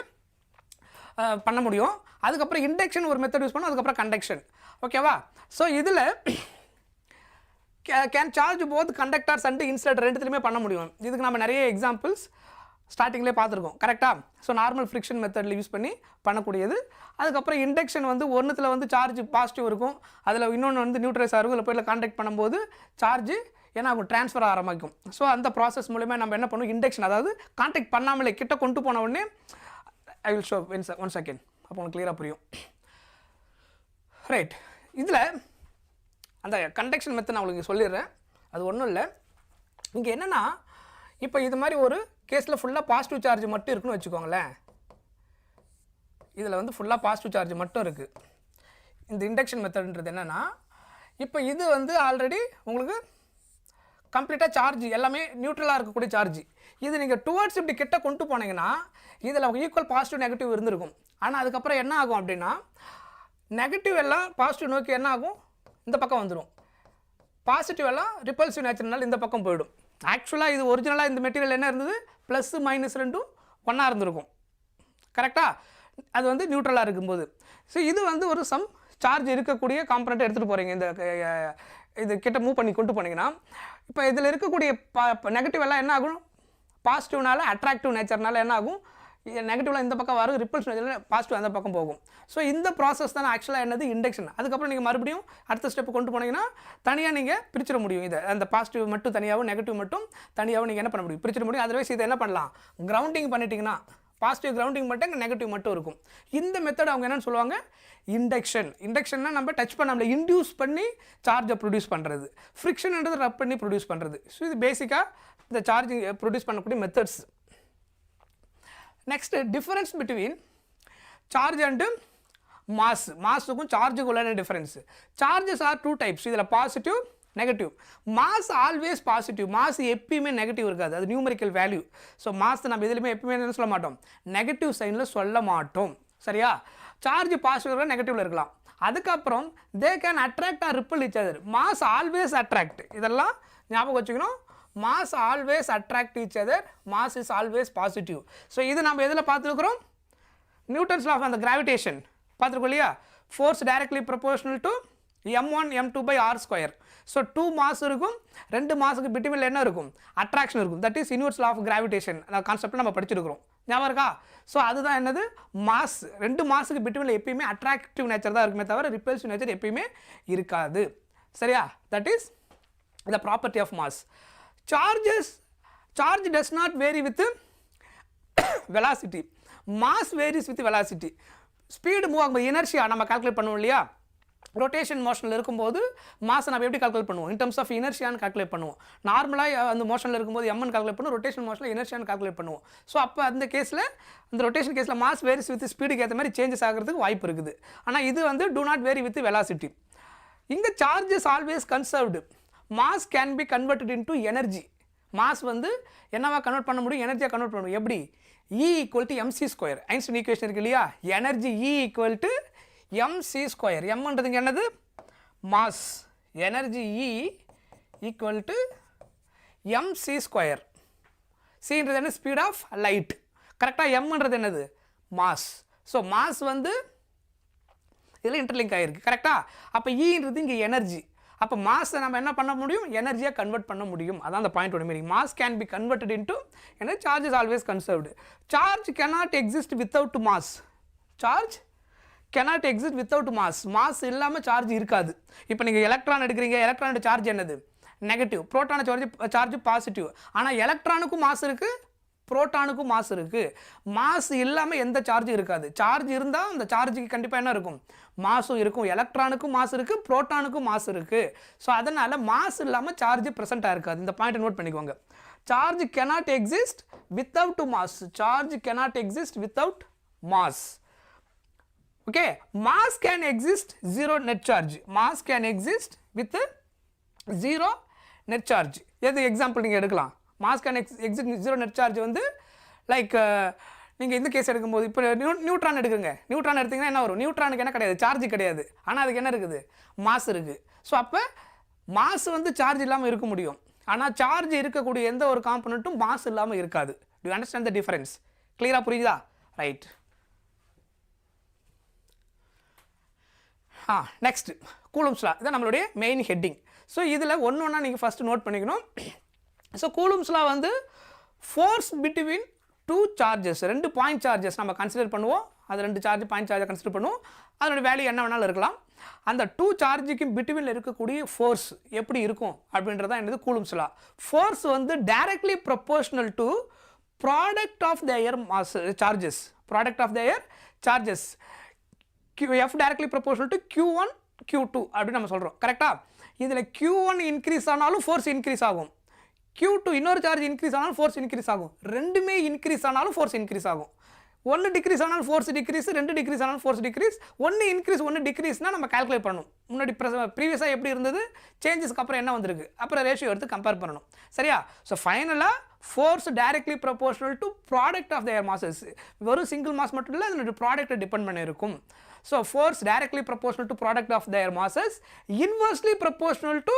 பண்ண முடியும். அதுக்கப்புறம் இண்டக்ஷன் ஒரு மெத்தட் யூஸ் பண்ணணும், அதுக்கப்புறம் கண்டக்ஷன். ஓகேவா? ஸோ இதில் can charge both conductors and insulator ரெண்டுத்துலையுமே பண்ண முடியும். இதுக்கு நம்ம நிறைய எக்ஸாம்பிள்ஸ் ஸ்டார்டிங்லேயே பார்த்துருக்கோம். கரெக்டாக? ஸோ நார்மல் ஃப்ரிக்ஷன் மெத்தடில் யூஸ் பண்ணி பண்ணக்கூடியது. அதுக்கப்புறம் இண்டக்ஷன் வந்து ஒன்றுத்தில் வந்து சார்ஜ் பாசிட்டிவ் இருக்கும், அதில் இன்னொன்று வந்து நியூட்ரலைஸ் ஆகும். இல்லை போய் கான்டாக்ட் பண்ணும்போது சார்ஜ் ஏன்னா அவங்க ட்ரான்ஸ்ஃபர் ஆரம்பிக்கும். ஸோ அந்த ப்ராசஸ் மூலமாக நம்ம என்ன பண்ணுவோம், இண்டக்ஷன், அதாவது கான்டாக்ட் பண்ணாமலே கிட்ட கொண்டு போன உடனே I will show one second, அப்போ உங்களுக்கு கிளியராக புரியும். ரைட். இதில் அந்த கண்டக்ஷன் மெத்தட் நான் உங்களுக்கு சொல்லிடுறேன். அது ஒன்றும் இல்லை, இங்கே என்னென்னா இப்போ இது மாதிரி ஒரு கேஸில் ஃபுல்லாக பாசிட்டிவ் சார்ஜ் மட்டும் இருக்குன்னு வச்சுக்கோங்களேன். இதில் வந்து ஃபுல்லாக பாசிட்டிவ் சார்ஜ் மட்டும் இருக்குது. இந்த இண்டக்ஷன் மெத்தட்ன்றது என்னென்னா, இப்போ இது வந்து ஆல்ரெடி உங்களுக்கு கம்ப்ளீட்டாக சார்ஜ் எல்லாமே நியூட்ரலாக இருக்கக்கூடிய சார்ஜ். இது நீங்கள் டுவர்ட்ஸ் இப்படி கிட்ட கொண்டு போனீங்கன்னா இதில் ஈக்குவல் பாசிட்டிவ் நெகட்டிவ் இருந்திருக்கும். ஆனால் அதுக்கப்புறம் என்ன ஆகும் அப்படின்னா நெகட்டிவ் எல்லாம் பாசிட்டிவ் நோக்கி என்ன ஆகும், இந்த பக்கம் வந்துடும். பாசிட்டிவ் எல்லாம் ரிப்பல்சிவ் நேச்சர்னால இந்த பக்கம் போயிடும். ஆக்சுவலாக இது ஒரிஜினலாக இந்த மெட்டீரியல் என்ன இருந்தது, ப்ளஸ் மைனஸ் ரெண்டும் ஒன்றா இருந்திருக்கும். கரெக்டாக? அது வந்து நியூட்ரலாக இருக்கும்போது. ஸோ இது வந்து ஒரு சம் சார்ஜ் இருக்கக்கூடிய காம்பனண்ட்டை எடுத்துகிட்டு போகிறீங்க, இந்த இது கிட்ட மூவ் பண்ணி கொண்டு போனீங்கன்னா இப்போ இதில் இருக்கக்கூடிய நெகட்டிவ் எல்லாம் என்ன ஆகும், பாசிட்டிவ்னால அட்ராக்டிவ் நேச்சர்னால என்ன ஆகும், நெகட்டிவ்லாம் இந்த பக்கம் வரும், ரிப்பல்ஸ் நேச்சரில் பாசிட்டிவ் அந்த பக்கம் போகும். ஸோ இந்த ப்ராசஸ் தான் ஆக்சுவலாக என்னது இண்டக்ஷன். அதுக்கப்புறம் நீங்கள் மறுபடியும் அடுத்த ஸ்டெப்பு கொண்டு போனீங்கன்னா தனியாக நீங்கள் பிரிச்சிட முடியும். இதை அந்த பாசிட்டிவ் மட்டும் தனியாகவும் நெகட்டிவ் மட்டும் தனியாகவும் நீங்கள் என்ன பண்ண முடியும், பிரிச்சிட முடியும். அதர்வைஸ் இதை என்ன பண்ணலாம், கிரவுண்டிங் பண்ணிட்டீங்கன்னா பாசிட்டிவ் கிரவுண்டிங் மட்டும் நெகட்டிவ் மட்டும் இருக்கும். இந்த மெத்தட் அவங்க என்னென்னு சொல்லுவாங்க, இண்டக்ஷன். இண்டக்ஷன்னா நம்ம டச் பண்ணாமல் இன்டியூஸ் பண்ணி சார்ஜை ப்ரொடியூஸ் பண்ணுறது. ஃப்ரிக்ஷன்ன்றது ரப் பண்ணி ப்ரொடியூஸ் பண்ணுறது. ஸோ இது பேசிக்காக இந்த சார்ஜிங் ப்ரொடியூஸ் பண்ணக்கூடிய methods. Next difference between charge and mass. மாஸுக்கும் சார்ஜுக்கு உள்ள டிஃபரன்ஸ். Charges are 2 types. இதில் positive negative. Mass always positive, mass எப்பயுமே நெகட்டிவ் இருக்காது, அது நியூமரிக்கல் வேல்யூ. ஸோ மாஸ் நம்ம எதுலையுமே எப்பயுமே என்ன சொல்ல மாட்டோம், நெகட்டிவ் சைனில் சொல்ல மாட்டோம். சரியா? சார்ஜ் பாசிட்டிவ் நெகட்டிவ்ல இருக்கலாம். அதுக்கப்புறம் they can attract or repel each other. Mass always attract, இதெல்லாம் ஞாபகம் வச்சுக்கணும். Mass always attract each other, mass is always positive. So இது நம்ம எதில் பார்த்துருக்குறோம், நியூட்டன்ஸ் லா ஆஃப் அந்த கிராவிடேஷன் பார்த்துருக்கோம் இல்லையா. Force directly proportional to m1 m2 by r square. So 2 mass இருக்கும், 2 மாஸுக்கு பிட்வீனில் என்ன இருக்கும், அட்ராக்ஷன் இருக்கும். That is inverse law of gravitation concept நம்ம படிச்சிருக்கிறோம், ஞாபகம் இருக்கா? ஸோ அதுதான் என்னது, மாஸ். 2 மாஸுக்கு பிட்வீனில் எப்பயுமே அட்ராக்டிவ் நேச்சர் தான் இருக்குமே தவிர ரிப்பல்சிவ் நேச்சர் எப்பயுமே இருக்காது. சரியா? That is the property of mass. Charge does not vary with velocity. Mass varies with velocity. Speed move ஆகும்போது இனர்ஷியா நம்ம கால்குலேட் பண்ணுவோம் இல்லையா, ரொட்டேஷன் மோஷனில் இருக்கும்போது மாஸை நம்ம எப்படி கால்குலேட் பண்ணுவோம், இன் டர்ம்ஸ் ஆஃப் இனர்ஷியான்னு கால்குலேட் பண்ணுவோம். நார்மலாக அந்த மோஷனில் இருக்கும்போது எம்னு கால்குலேட் பண்ணுவோம், ரொட்டேஷன் மோஷனில் இனர்ஷியான்னு கால்குலேட் பண்ணுவோம். ஸோ அப்போ அந்த கேஸில், அந்த ரொட்டேஷன் கேஸில் மாஸ் வேரிஸ் வித் ஸ்பீடுக்கு ஏற்ற மாதிரி சேஞ்சஸ் ஆகிறதுக்கு வாய்ப்பு இருக்குது. ஆனால் இது வந்து do not vary with velocity. இங்கே charge is always conserved. Mass can be converted into energy. Mass வந்து என்னவா கன்வெர்ட் பண்ண முடியும், எனர்ஜியாக கன்வெர்ட் பண்ண முடியும். எப்படி? E equal to mc square. Einstein equation இருக்கு இல்லையா, energy E equal to mc square. எம்ன்றதுங்க என்னது, mass. Energy E equal to mc square. சின்றது என்ன, ஸ்பீட் ஆஃப் லைட். கரெக்டாக? எம்ன்றது என்னது, மாஸ். ஸோ மாஸ் வந்து இதில் இன்டர்லிங்க் ஆகிருக்கு. கரெக்டாக? அப்போ ஈன்றது இங்கே எனர்ஜி. அப்போ மாஸை நம்ம என்ன பண்ண முடியும், எனர்ஜியாக கன்வெர்ட் பண்ண முடியும். அதான் அந்த பாயிண்டோட meaning. Mass can be converted into energy. Charge is always conserved. Charge cannot exist without mass. Charge cannot exist without mass. Mass இல்லாமல் சார்ஜ் இருக்காது. இப்போ நீங்கள் எலக்ட்ரான் எடுக்கிறீங்க, எலக்ட்ரானோட சார்ஜ் என்னது, நெகட்டிவ். புரோட்டான சார்ஜ் பாசிட்டிவ். ஆனால் எலக்ட்ரானுக்கும் மாஸ் இருக்குது, புரோட்டானுக்கும் மாஸ் இருக்குது. மாஸ் இல்லாமல் எந்த சார்ஜும் இருக்காது. சார்ஜ் இருந்தால் அந்த சார்ஜுக்கு கண்டிப்பாக என்ன இருக்கும், மாஸும் இருக்கும். எலக்ட்ரானுக்கும் மாஸ் இருக்குது, புரோட்டானுக்கும் மாஸ் இருக்குது. ஸோ அதனால் மாஸ் இல்லாமல் சார்ஜ் ப்ரெசென்ட்டாக இருக்காது. இந்த பாயிண்ட்டை நோட் பண்ணிக்கோங்க. Charge cannot exist without mass. Charge cannot exist without mass. Okay, mass can exist zero net charge. Mass can exist with zero net charge. எது எக்ஸாம்பிள் நீங்கள் எடுக்கலாம். Mass can exist zero net charge வந்து லைக் நீங்கள் இந்த கேஸ் எடுக்கும்போது இப்போ நியூட்ரான் எடுக்குங்க. நியூட்ரான் எடுத்திங்கன்னா என்ன வரும், நியூட்ரானுக்கு என்ன கிடையாது, சார்ஜ் கிடையாது. ஆனால் அதுக்கு என்ன இருக்குது, மாஸ் இருக்குது. ஸோ அப்போ மாஸ் வந்து சார்ஜ் இல்லாமல் இருக்க முடியும். ஆனால் சார்ஜ் இருக்கக்கூடிய எந்த ஒரு காம்பனண்ட்டும் மாஸ் இல்லாமல் இருக்காது. Do you understand the difference? கிளியராக புரியுதா? ரைட். Next Coulomb's law. இதான் நம்மளுடைய மெயின் ஹெட்டிங். ஸோ இதில் ஒன்று ஒன்றா நீங்கள் ஃபஸ்ட்டு நோட் பண்ணிக்கணும். ஸோ கூலும்ஸ் லா வந்து force between two charges, 2 point charges நம்ம கன்சிடர் பண்ணுவோம். அது 2 சார்ஜ் பாயிண்ட் சார்ஜை கன்சிடர் பண்ணுவோம். அதோட வேல்யூ என்ன வேணாலும் இருக்கலாம். அந்த 2 சார்ஜுக்கு பிட்வீனில் இருக்கக்கூடிய ஃபோர்ஸ் எப்படி இருக்கும் அப்படின்றதான் என்னது கூலும்ஸ் லா. ஃபோர்ஸ் வந்து directly proportional to product of their mass charges. Product of their charges. F directly proportional to Q1 Q2 அப்படின்னு நம்ம சொல்கிறோம். கரெக்டாக? இதில் Q1 இன்க்ரீஸ் ஆனாலும் ஃபோர்ஸ் இன்க்ரீஸ் ஆகும், Q2 இன்னொரு சார்ஜ் இன்க்ரீஸ் ஆனாலும் ஃபோர்ஸ் இன்க்ரீஸ் ஆகும். ரெண்டுமே இன்க்ரீஸ் ஆனாலும் ஃபோர்ஸ் இன்க்ரீஸ் ஆகும். 1 டிக்ரீஸ் ஆனாலும் ஃபோர்ஸ் டிக்ரீஸ், 2 டிக்ரீஸ் ஆனாலும் ஃபோர்ஸ் டிக்ரீஸ். 1 இன்க்ரீஸ் 1 டிக்ரீஸ்னால் நம்ம கால்குலேட் பண்ணணும். முன்னாடி ப்ரீவியஸாக எப்படி இருந்தது, சேஞ்சஸ்க்கு அப்புறம் என்ன வந்திருக்கு, அப்புறம் ரேஷியோ எடுத்து கம்பேர் பண்ணணும். சரியா? ஸோ ஃபைனலாக force directly proportional to product of their masses. வெறும் சிங்கிள் மாஸ் மட்டும் இல்லை, அதனுடைய ப்ராடக்ட்டை டிபெண்ட் பண்ணி இருக்கும். So force directly proportional to product of their masses, inversely proportional to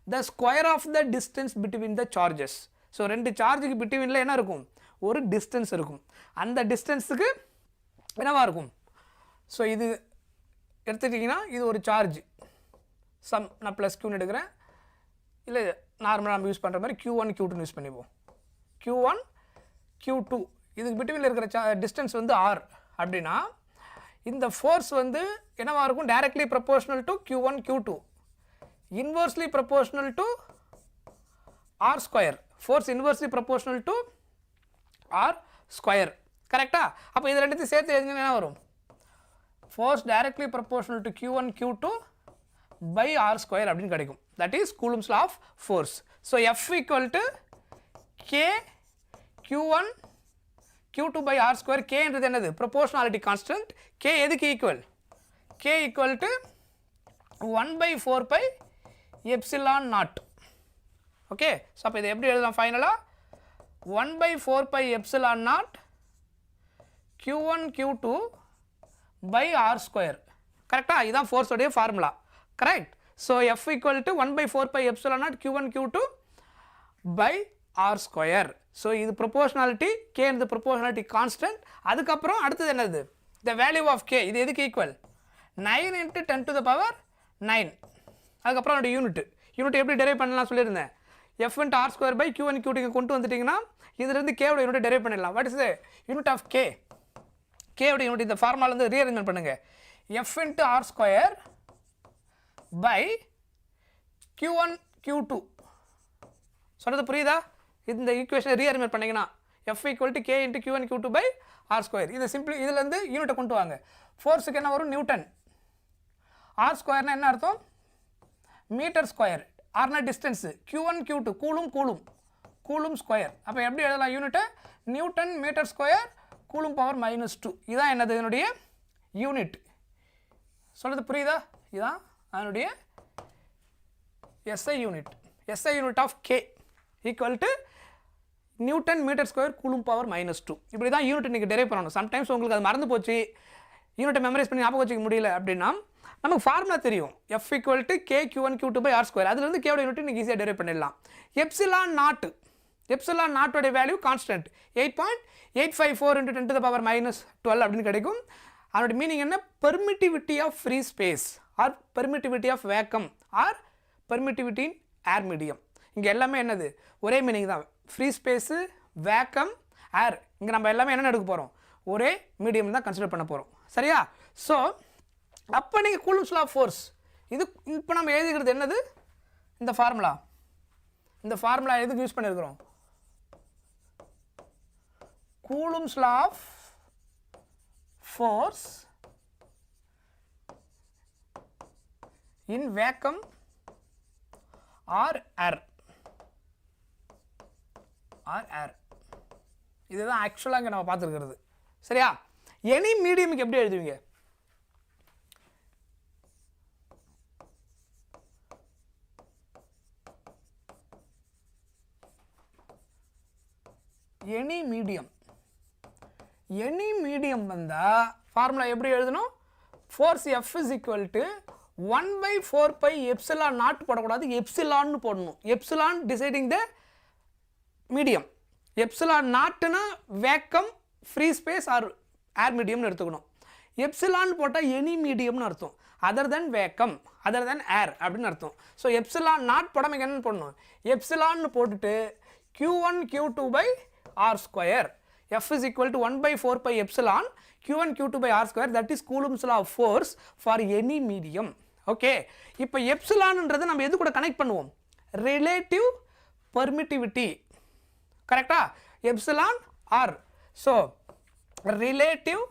the square of the distance between the charges. So 2 சார்ஜுக்கு பிட்வீனில் என்ன இருக்கும், ஒரு டிஸ்டன்ஸ் இருக்கும். அந்த டிஸ்டன்ஸுக்கு என்னவா இருக்கும். ஸோ இது எடுத்துட்டிங்கன்னா இது ஒரு சார்ஜ் சம், நான் ப்ளஸ் Qன்னு எடுக்கிறேன். இல்லை நார்மலாக நம்ம யூஸ் பண்ணுற மாதிரி Q1 Q2 யூஸ் பண்ணிப்போம். Q1 Q2 இதுக்கு பிட்வீனில் இருக்கிற டிஸ்டன்ஸ் வந்து R அப்படின்னா இந்த ஃபோர்ஸ் வந்து என்னவா இருக்கும், directly proportional to Q1 Q2, inversely proportional to R square. Force inversely proportional to R square. கரெக்டா? அப்போ இது ரெண்டுத்தையும் சேர்த்து எழுதினா என்ன வரும், force directly proportional to Q1 Q2 by R square அப்படின்னு கிடைக்கும். That is Coulomb's law of force. So F equal to K Q1 Q2 by R square. K என்றது என்னது, proportionality constant. K எதுக்கு equal, K equal to 1 by 4 pi epsilon naught. Okay, so அப்போ இதை எப்படி எழுதலாம் ஃபைனலாக, 1 by 4 pi epsilon naught Q1 Q2 by R square. கரெக்டாக? இதுதான் ஃபோர்ஸோடைய formula. Correct? So F equal to 1 by 4 pi epsilon naught Q1 Q2 by R square. So இது ப்ரொபோர்ஷனாலிட்டி, K இந்த ப்ரொபோர்ஷனாலிட்டி கான்ஸ்டன்ட். அதுக்கப்புறம் அடுத்தது என்னது, the value of K. இது எதுக்கு ஈக்குவல், 9 × 10⁻⁹ 9. அதுக்கப்புறம் அதோட யூனிட் எப்படி டெரைவ் பண்ணலாம் சொல்லியிருந்தேன். f into r square by q and q கொண்டு வந்துட்டிங்கன்னா இதிலிருந்து k ஓட யூனிட் டெரைவ் பண்ணிடலாம். What is the unit of k? k ஓட யூனிட் இந்த ஃபார்முலாலேருந்து ரீஅரேஞ்ச்மெண்ட் பண்ணுங்க. f into r square by q1 q2. சொல்கிறது புரியுதா? இந்த ஈக்குவேஷனை ரீஅரேஞ்ச்மெண்ட் பண்ணிங்கன்னா f equal to k into q1 q2 by r square. இதை சிம்பிளி இதிலேருந்து யூனிட்டை கொண்டு வாங்க. ஃபோர்ஸுக்கு என்ன வரும்? நியூட்டன். r ஸ்கொயர்னா என்ன அர்த்தம்? Metre square. ஆர்னா distance. q1 q2 coulomb square. அப்போ எப்படி எழுதலாம் யூனிட்டை? Newton metre square coulomb power -2. இதான் என்னது இதனுடைய யூனிட். சொல்கிறது புரியுதா? இதுதான் அதனுடைய SI unit. SI unit of k equal to newton metre square coulomb power -2. இப்படி தான் யூனிட் நீங்கள் டெரைவ் பண்ணணும். சம்டைம்ஸ் உங்களுக்கு அது மறந்து போச்சு, யூனிட்டை மெமரைஸ் பண்ணி ஞாபகம் வச்சுக்க முடியல அப்படின்னா நமக்கு ஃபார்முலா தெரியும். f equal to k q1 q2 by r square. அதுலேருந்து k ஓட யூனிட் நீங்கள் ஈஸியாக டெரைவ் பண்ணிடலாம். எப்சிலான் நாட்டோடைய value constant 8.854 into 10 to the power -12 அப்படின்னு கிடைக்கும். அதோட மீனிங் என்ன? Permittivity of free space or permittivity of vacuum or permittivity in air medium. இங்கே எல்லாமே என்னது? ஒரே மீனிங் தான். Free space, vacuum, air. இங்கே நம்ம எல்லாமே என்ன எடுக்க போகிறோம்? ஒரே மீடியம் தான் கன்சிடர் பண்ண போகிறோம். சரியா? ஸோ அப்போ நீங்கள் கூலும்ஸ் லா ஆஃப் ஃபோர்ஸ் இது இப்போ நம்ம எழுதிக்கிறது என்னது? இந்த ஃபார்முலா எதுக்கு யூஸ் பண்ணியிருக்கிறோம்? Coulomb's law of force in vacuum or air. இதுதான் ஆக்சுவலாக இங்கே நம்ம பார்த்துருக்கிறது. சரியா? எனி மீடியமுக்கு எப்படி எழுதுவீங்க? எனி மீடியம் வந்தால் ஃபார்முலா எப்படி எழுதணும்? Force F is equal to 1/4 pi epsilon naught போடக்கூடாது, எப்சிலான்னு போடணும். Epsilon deciding the medium. Epsilon நாட்டுனா vacuum, free space or air மீடியம்னு எடுத்துக்கணும். எப்சிலான் போட்டால் எனி மீடியம்னு அர்த்தம். Other than vacuum, other than air அப்படின்னு அர்த்தம். ஸோ எப்சிலான் நாட் போடாமல் என்னென்னு போடணும்? எப்சிலான்னு போட்டுட்டு q1 q2 by r square. F is equal to 1/4 pi epsilon q1 q2 by r square. That is Coulomb's law of force for any medium. Okay, இப்போ எப்சிலான்ன்றதை நம்ம எது கூட கனெக்ட் பண்ணுவோம்? Relative permittivity. கரெக்டா? Epsilon R. So relative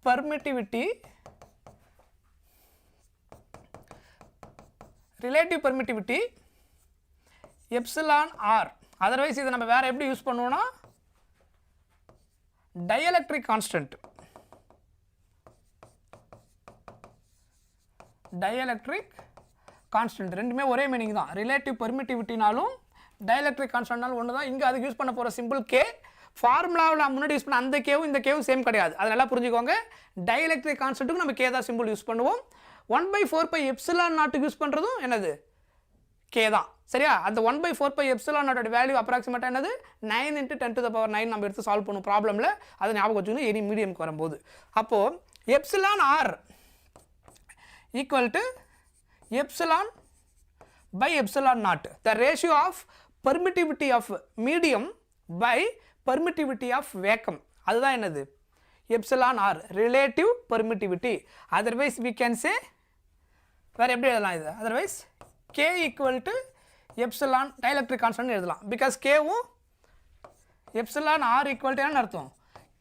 permittivity epsilon R. Otherwise இதை நம்ம வேறு எப்படி யூஸ் பண்ணுவோம்னா டயலெக்ட்ரிக் கான்ஸ்டன்ட். ரெண்டுமே ஒரே மீனிங் தான். ரிலேட்டிவ் பெர்மிட்டிவிட்டினாலும் டயலெக்ட்ரிக் கான்ஸ்டன்ட்னாலும் ஒன்று தான். இங்கே அதுக்கு யூஸ் பண்ண போகிற சிம்பிள் கே. ஃபார்முலாவில் முன்னாடி யூஸ் பண்ண அந்த கேவும் இந்த கேவும் சேம் கிடையாது. அதை நல்லா புரிஞ்சுக்கோங்க. டயலெக்ட்ரிக் கான்ஸ்டன்ட்டுக்கு நம்ம கே தான் சிம்பிள் யூஸ் பண்ணுவோம். 1/4 pi எப்சிலான் நாட்டுக்கு யூஸ் பண்ணுறதும் என்னது? கே தான். சரியா? அந்த 1/4 pi எப்சிலான் நாட்டோட வேல்யூ அப்ராக்சிமேட்டாக என்னது? 9 into 10 to the power 9 நம்ம எடுத்து சால்வ் பண்ணுவோம் ப்ராப்ளமில். அதை ஞாபகம் வச்சுக்கணும் எனி மீடியம்க்கு வரும்போது. அப்போது epsilon R equal to epsilon by epsilon naught. The ratio of permittivity of medium by permittivity of vacuum. அதுதான் என்னது? Epsilon R, relative permittivity. Otherwise we can say வேறு எப்படி எழுதலாம் இது? Otherwise k equal to epsilon dielectric constant எழுதலாம். பிகாஸ் கேவும் எப்சிலான் ஆர் ஈக்குவல் டு என்ன அர்த்தம்?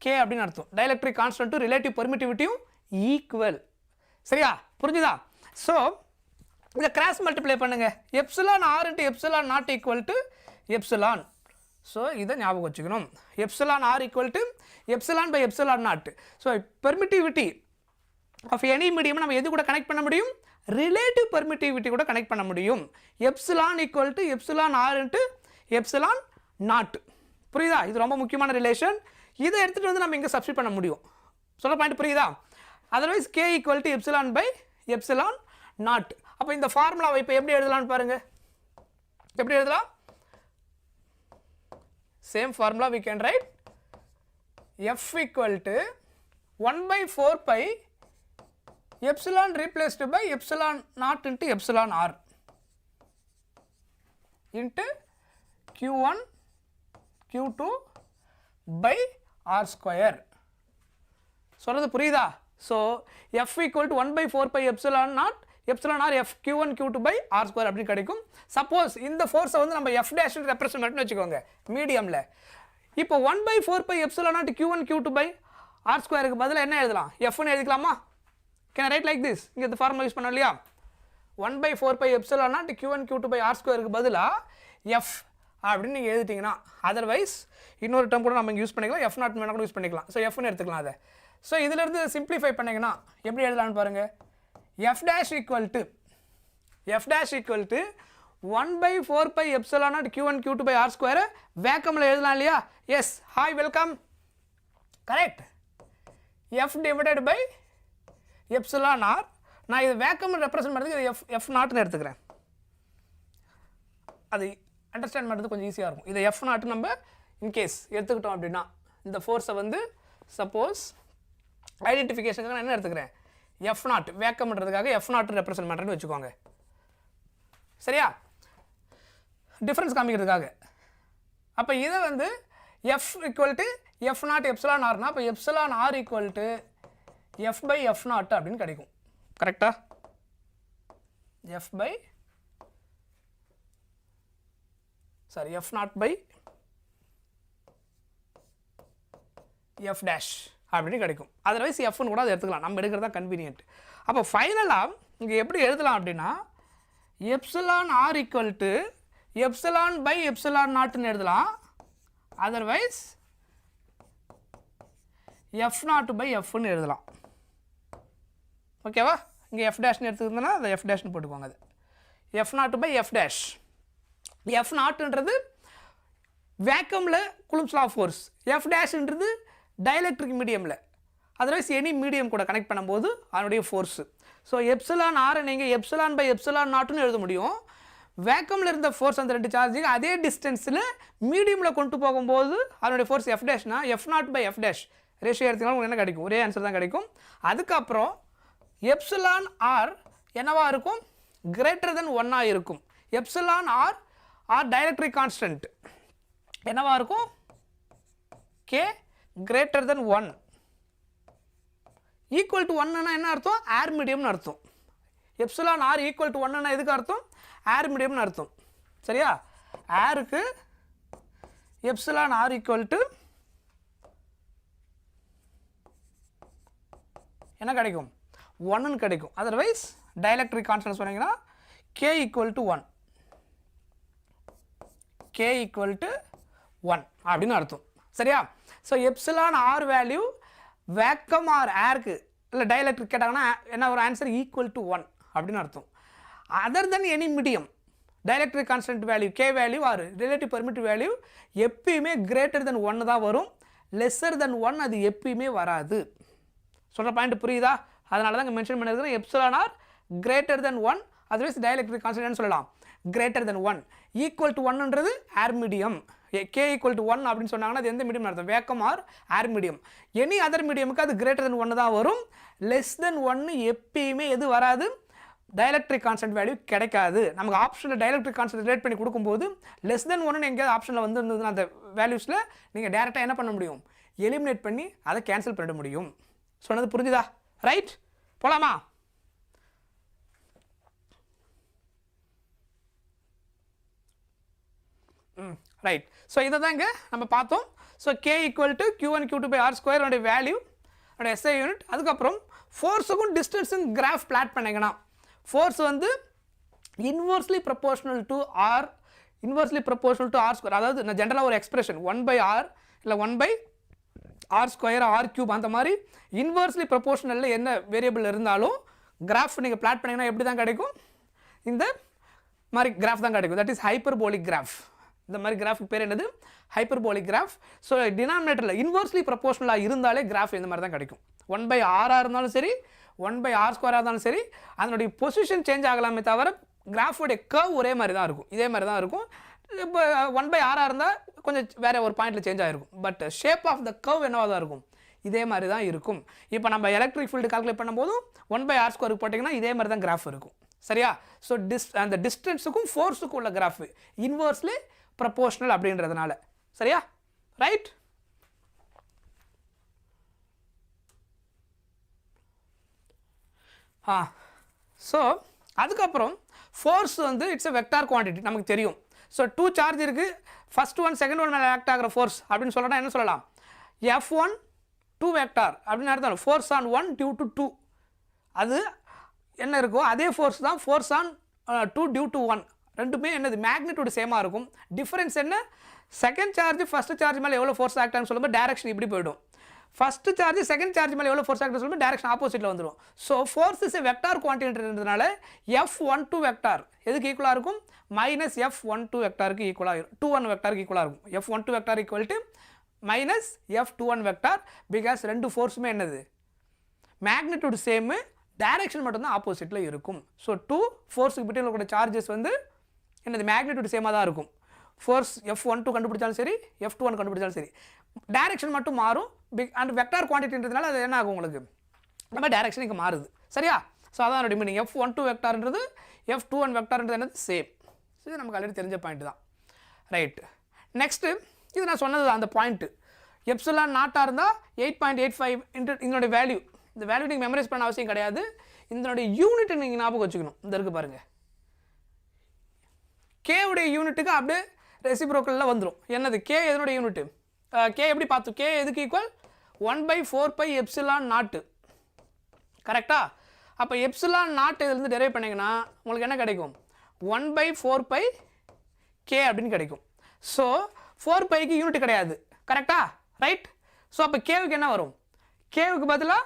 கே அப்படின்னு அர்த்தம். டைலெக்ட்ரிக் கான்ஸ்டன்ட்டும் ரிலேட்டிவ் பெர்மிட்டிவிட்டியும் ஈக்குவல். சரியா? புரிஞ்சுதா? ஸோ இதை கிராஸ் மல்டிப்ளை பண்ணுங்க. Epsilon R into epsilon not equal to epsilon. So இதை ஞாபகம் வச்சுக்கணும். Epsilon R equal to epsilon by epsilon not. So permittivity of any medium நம்ம எது கூட கனெக்ட் பண்ண முடியும்? ரிலேட்டிவ் பெர்மிட்டிவிட்டி கூட கனெக்ட் பண்ண முடியும். Epsilon equal to epsilon R into epsilon not. புரியுதா? இது ரொம்ப முக்கியமான ரிலேஷன். இதை எடுத்துகிட்டு வந்து நம்ம இங்கே சப்ஸ்டிட் பண்ண முடியும். சொல்ல பாயிண்ட் புரியுதா? Otherwise k equal to epsilon by epsilon not. அப்போ இந்த ஃபார்முலாவை இப்போ எப்படி எழுதலாம்னு பாருங்க. எப்படி எழுதலாம்? Same formula we can write f equal to 1/4 pi epsilon replaced by epsilon naught into epsilon r into q1 q2 by r square. சொல்றது புரியுதா? So f equal to 1 by 4 pi epsilon naught epsilon r f q1 q2 by r square அப்படி கிடைக்கும். சப்போஸ் இந்த ஃபோர்ஸை வந்து நம்ம f dash ரெப்ரசன்ட் பண்ணி வச்சுக்கோங்க மீடியம்ல. இப்போ 1 by 4 pi epsilon naught q1 q2 by r square க்கு பதிலா என்ன எழுதலாம்? f ன்னு எழுதிக்கலாமா? Can I write like this? இங்க இந்த ஃபார்முலா யூஸ் பண்ணோம் இல்லையா? 1 by 4 pi epsilon naught q1 q2 by r square க்கு பதிலா f அப்படின்னு நீங்க எழுதிட்டீங்கன்னா, அதர்வைஸ் இன்னொரு டேர்ம் கூட நம்ம யூஸ் பண்ணிக்கலாம், f நாட் வேணா கூட யூஸ் பண்ணிக்கலாம். ஸோ f ன்னு எடுத்துக்கலாம் அதை. ஸோ இதுல இருந்து சிம்பிளிஃபை பண்ணீங்கன்னா எப்படி எழுதலாம்னு பாருங்க. f dash equal to 1 by 4 pi epsilon naught q1 q2 by r square வேக்கம்ல எழுதலாம் இல்லையா? Yes, hi welcome, correct. f divided by epsilon r, நான் இது வேக்கம் ரெப்ரசன்ட் பண்ணுறதுக்கு f நாட்னு எடுத்துக்கிறேன். அது அண்டர்ஸ்டாண்ட் பண்ணுறது கொஞ்சம் ஈஸியாக இருக்கும். இதை f நாட் நம்ம இன்கேஸ் எடுத்துக்கிட்டோம் அப்படின்னா, இந்த ஃபோர்ஸை வந்து சப்போஸ் ஐடென்டிஃபிகேஷனுக்காக நான் என்ன எடுத்துக்கிறேன், f நாட் வேக்கம் பண்ணுறதுக்காக f நாட் ரெப்ரசன்ட் பண்ணுறேன்னு வச்சுக்கோங்க. சரியா? டிஃப்ரென்ஸ் காமிக்கிறதுக்காக. அப்போ இதை வந்து f equal to f naught epsilon ஆர்னா, அப்போ எப்சிலான் r equal to f by f naught அப்படின்னு கிடைக்கும். கரெக்டா? f naught by f dash அப்படின்னு கிடைக்கும். அதர்வைஸ் எஃப்னு கூட அதை எடுத்துக்கலாம், நம்ம எடுக்கிறது தான் கன்வீனியன்ட். அப்போ ஃபைனலாக இங்கே எப்படி எழுதலாம் அப்படின்னா, epsilon R equal to epsilon by epsilon நாட்னு எழுதலாம். அதர்வைஸ் எஃப் நாட் பை எஃப்னு எழுதலாம். ஓகேவா? இங்கே எஃப் டேஷ்னு எடுத்துக்கிட்டோம்னா அதை எஃப் டேஷ்னு போட்டுக்கோங்க. அது F naught by F dash. F நாட்ன்றது வேக்கமில் coulomb's law of force, F டேஷ்ன்றது டைஎலக்ட்ரிக் மீடியமில், அதர்வைஸ் எனி மீடியம் கூட கனெக்ட் பண்ணும்போது அதனுடைய ஃபோர்ஸு. ஸோ எப்சிலான் ஆரை நீங்கள் எப்சிலான் பை எப்சிலான் நாட்னு எழுத முடியும். வேக்கமில் இருந்த ஃபோர்ஸ் அந்த ரெண்டு சார்ஜுக்கு அதே டிஸ்டன்ஸில் மீடியமில் கொண்டு போகும்போது அதனுடைய ஃபோர்ஸ் எஃப் டேஷ்னா F naught by F dash ratio எடுத்துக்கலாம், உங்களுக்கு என்ன கிடைக்கும்? ஒரே ஆன்சர் தான் கிடைக்கும். அதுக்கப்புறம் எப்சிலான் ஆர் என்னவா இருக்கும்? கிரேட்டர் தென் 1 இருக்கும். எப்சிலான் ஆர் டைஎலக்ட்ரிக் கான்ஸ்டன்ட் என்னவா இருக்கும்? K greater than 1. Equal to 1னா என்ன அர்த்தம்? ஏர் மீடியம்னு அர்த்தம். எப்சிலான் ஆர் ஈக்குவல் டு 1னா எதுக்கு அர்த்தம்? ஏர் மீடியம்னு அர்த்தம். சரியா? ஏருக்கு எப்சிலான் ஆர் ஈக்குவல் டு என்ன கிடைக்கும்? 1ன்னு கிடைக்கும். அதர்வைஸ் டைஎலக்ட்ரிக் கான்ஸ்டன்ட் சொன்னீங்கன்னா k equal to 1, k equal to 1 அப்படின்னு அர்த்தம். சரியா? So epsilon R value vacuum or ஏருக்கு இல்லை டைஎலக்ட்ரிக் கேட்டாங்கன்னா என்ன ஒரு ஆன்சர்? ஈக்குவல் டு 1 அப்படின்னு அர்த்தம். Other than any medium dielectric constant value k value or relative permittive value எப்பயுமே கிரேட்டர் தென் 1 தான் வரும். லெஸ்ஸர் தென் 1 அது எப்பயுமே வராது. சொல்கிற பாயிண்ட் புரியுதா? அதனால தான் மென்ஷன் பண்ணியிருக்கிறேன் epsilon R greater than 1, otherwise dielectric constant சொல்லலாம் கிரேட்டர் தென் 1. ஈக்குவல் டு 1ன்றது air medium. k equal to 1 அப்படின்னு சொன்னாங்கன்னா அது எந்த மீடியம் அர்த்தம்? Vacuum or air medium. Any other மீடியமுக்கு அது கிரேட்டர் தென் 1 தான் வரும். லெஸ் தென் 1 எப்பயுமே எது வராது? டைஎலக்ட்ரிக் கான்ஸ்டன்ட் வேல்யூ கிடைக்காது. நமக்கு ஆப்ஷனில் டைஎலக்ட்ரிக் கான்ஸ்டன்ட் ரிலேட் பண்ணி கொடுக்கும்போது லெஸ் தென் 1 எங்கேயாவது ஆப்ஷனில் வந்துருந்ததுன்னா அந்த வேல்யூஸில் நீங்கள் டேரெக்டாக என்ன பண்ண முடியும்? எலிமினேட் பண்ணி அதை கேன்சல் பண்ணிட முடியும். சொன்னது புரிஞ்சுதா? ரைட், போலாமா? ரைட். ஸோ இதை தாங்க நம்ம பார்த்தோம். So k equal to q1 q2 by r square உடைய வேல்யூ உடைய SI யூனிட். அதுக்கப்புறம் ஃபோர்ஸுக்கும் டிஸ்டன்ஸும் கிராஃப் பிளாட் பண்ணிங்கன்னா ஃபோர்ஸ் வந்து inversely proportional to r, inversely proportional to r square. அதாவது நான் ஜென்ரலாக ஒரு எக்ஸ்பிரஷன் 1 by r இல்லை 1 by r square r cube அந்த மாதிரி இன்வர்ஸ்லி ப்ரப்போர்ஷனலில் என்ன வேரியபிள் இருந்தாலும் கிராஃப் நீங்கள் பிளாட் பண்ணிங்கன்னா எப்படி தான் கிடைக்கும்? இந்த மாதிரி கிராஃப் தான் கிடைக்கும். That is hyperbolic graph. இந்த மாதிரி கிராஃபுக்கு பேர் என்னது? Hyperbolic graph. ஸோ டினாமினேட்டரில் இன்வர்ஸ்லி ப்ரப்போர்ஷனலாக இருந்தாலே கிராஃப் இந்த மாதிரி தான் கிடைக்கும். 1 by r இருந்தாலும் சரி 1 by r ஸ்கொயராக இருந்தாலும் சரி அதனுடைய பொசிஷன் சேஞ்ச் ஆகலாமே தவிர கிராஃபோடைய கர்வ் ஒரே மாதிரி தான் இருக்கும், இதே மாதிரி தான் இருக்கும். இப்போ 1 by r இருந்தால் கொஞ்சம் வேறு ஒரு பாயிண்டில் சேஞ்ச் ஆகிருக்கும். But shape of the curve என்னவாக தான் இருக்கும்? இதே மாதிரி தான் இருக்கும். இப்போ நம்ம எலக்ட்ரிக் ஃபீல்டு கால்குலேட் பண்ணும்போதும் 1/r² போட்டிங்கன்னா இதே மாதிரி தான் கிராஃப் இருக்கும். சரியா? ஸோ அந்த டிஸ்டன்ஸுக்கும் ஃபோர்ஸுக்கும் உள்ள கிராஃப் இன்வர்ஸ்லி ப்ரப்போர்ஷனல் அப்படின்றதுனால. சரியா? ரைட்? ஸோ அதுக்கப்புறம் ஃபோர்ஸ் வந்து இட்ஸ் எ வெக்டார் குவான்டிட்டி நமக்கு தெரியும். ஸோ 2 சார்ஜ் இருக்குது, ஃபஸ்ட் ஒன் செகண்ட் ஒன் மேலே ஆக்ட் ஆகிற ஃபோர்ஸ் அப்படின்னு சொல்லலாம். என்ன சொல்லலாம்? F1 2 வெக்டார் அப்படின்னு அர்த்தம். ஃபோர்ஸ் ஆன் 1 டியூ டு 2 அது என்ன இருக்கோ அதே ஃபோர்ஸ் தான் ஃபோர்ஸ் ஆன் 2 டியூ டு 1. ரெண்டுமே என்னது மேக்னிடியூட் சேமாக இருக்கும். டிஃபரன்ஸ் என்ன? செகண்ட் சார்ஜ் ஃபஸ்ட் சார்ஜ் மேலே எவ்வளோ ஃபோர்ஸ் ஆக்ட் ஆகுன்னு சொல்லும்போது டேரக்ஷன் இப்படி போய்டும். ஃபர்ஸ்ட் சார்ஜ் செகண்ட் சார்ஜ் மேலே எவ்வளோ ஃபோர்ஸ் ஆக்ட் சொல்லும்போது டேரக்ஷன் ஆப்போசிட்டில் வந்துடும். So force is a vector குவான்டிட்டின்றதுனால F12 வெக்டார் எதுக்கு ஈக்குவலாக இருக்கும்? மைனஸ் F12 வெக்டாருக்கு ஈக்குவலாக இருக்கும். 21 வெக்டாருக்கு ஈக்குவலாக இருக்கும். F12 vector equal to minus F21 vector. Because ரெண்டு ஃபோர்ஸுமே என்னது மேக்னிடியூட் சேமு, டைரக்ஷன் மட்டும்தான் ஆப்போசிட்டில் இருக்கும். ஸோ 2 ஃபோர்ஸுக்கு பிட்டில் இருக்கிற சார்ஜஸ் வந்து என்னது மேக்னிடியூட் சேமாக தான் இருக்கும். ஃபோர்ஸ் F12 கண்டுபிடிச்சாலும் சரி, F21 கண்டுபிடிச்சாலும் சரி, டைரக்ஷன் மட்டும் மாறும். அண்ட் வெக்டார் குவான்டிட்டின்றதுனால அது என்ன ஆகும் உங்களுக்கு? நம்ம டைரக்ஷன் இங்கே மாறுது. சரியா? ஸோ அதான் என்னோட மீனிங். F12 வெக்டார்ன்றது F21 வெக்டார்ன்றது என்னது சேம். ஸோ இது நமக்கு ஆல்ரெடி தெரிஞ்ச பாயிண்ட் தான். ரைட். நெக்ஸ்ட்டு இது நான் சொன்னது அந்த பாயிண்ட்டு. எப்சிலான் நாட்டாக இருந்தால் 8.85 இதனுடைய வேல்யூ. இந்த வேல்யூ நீங்கள் மெமரைஸ் பண்ண அவசியம் கிடையாது. இதனுடைய யூனிட்டை நீங்கள் ஞாபகம் வச்சுக்கணும். இந்த இருக்குது பாருங்கள், கேவுடைய யூனிட்டுக்கு அப்படியே ரெசிப்ரோக்கலில் வந்துடும். என்னது கே எதனுடைய யூனிட்டு? கே எப்படி பார்த்தோம்? கே எதுக்கு ஈக்குவல்? 1/4π எப்சிலான் நாட்டு. கரெக்டா? அப்போ எப்சிலான் நாட்டு இதுலேருந்து டெரைவ் பண்ணிங்கன்னா உங்களுக்கு என்ன கிடைக்கும்? 1/4π கே அப்படின்னு கிடைக்கும். ஸோ 4πக்கு யூனிட் கிடையாது. கரெக்டா? ரைட். ஸோ அப்போ கேவுக்கு என்ன வரும்? கேவுக்கு பதிலாக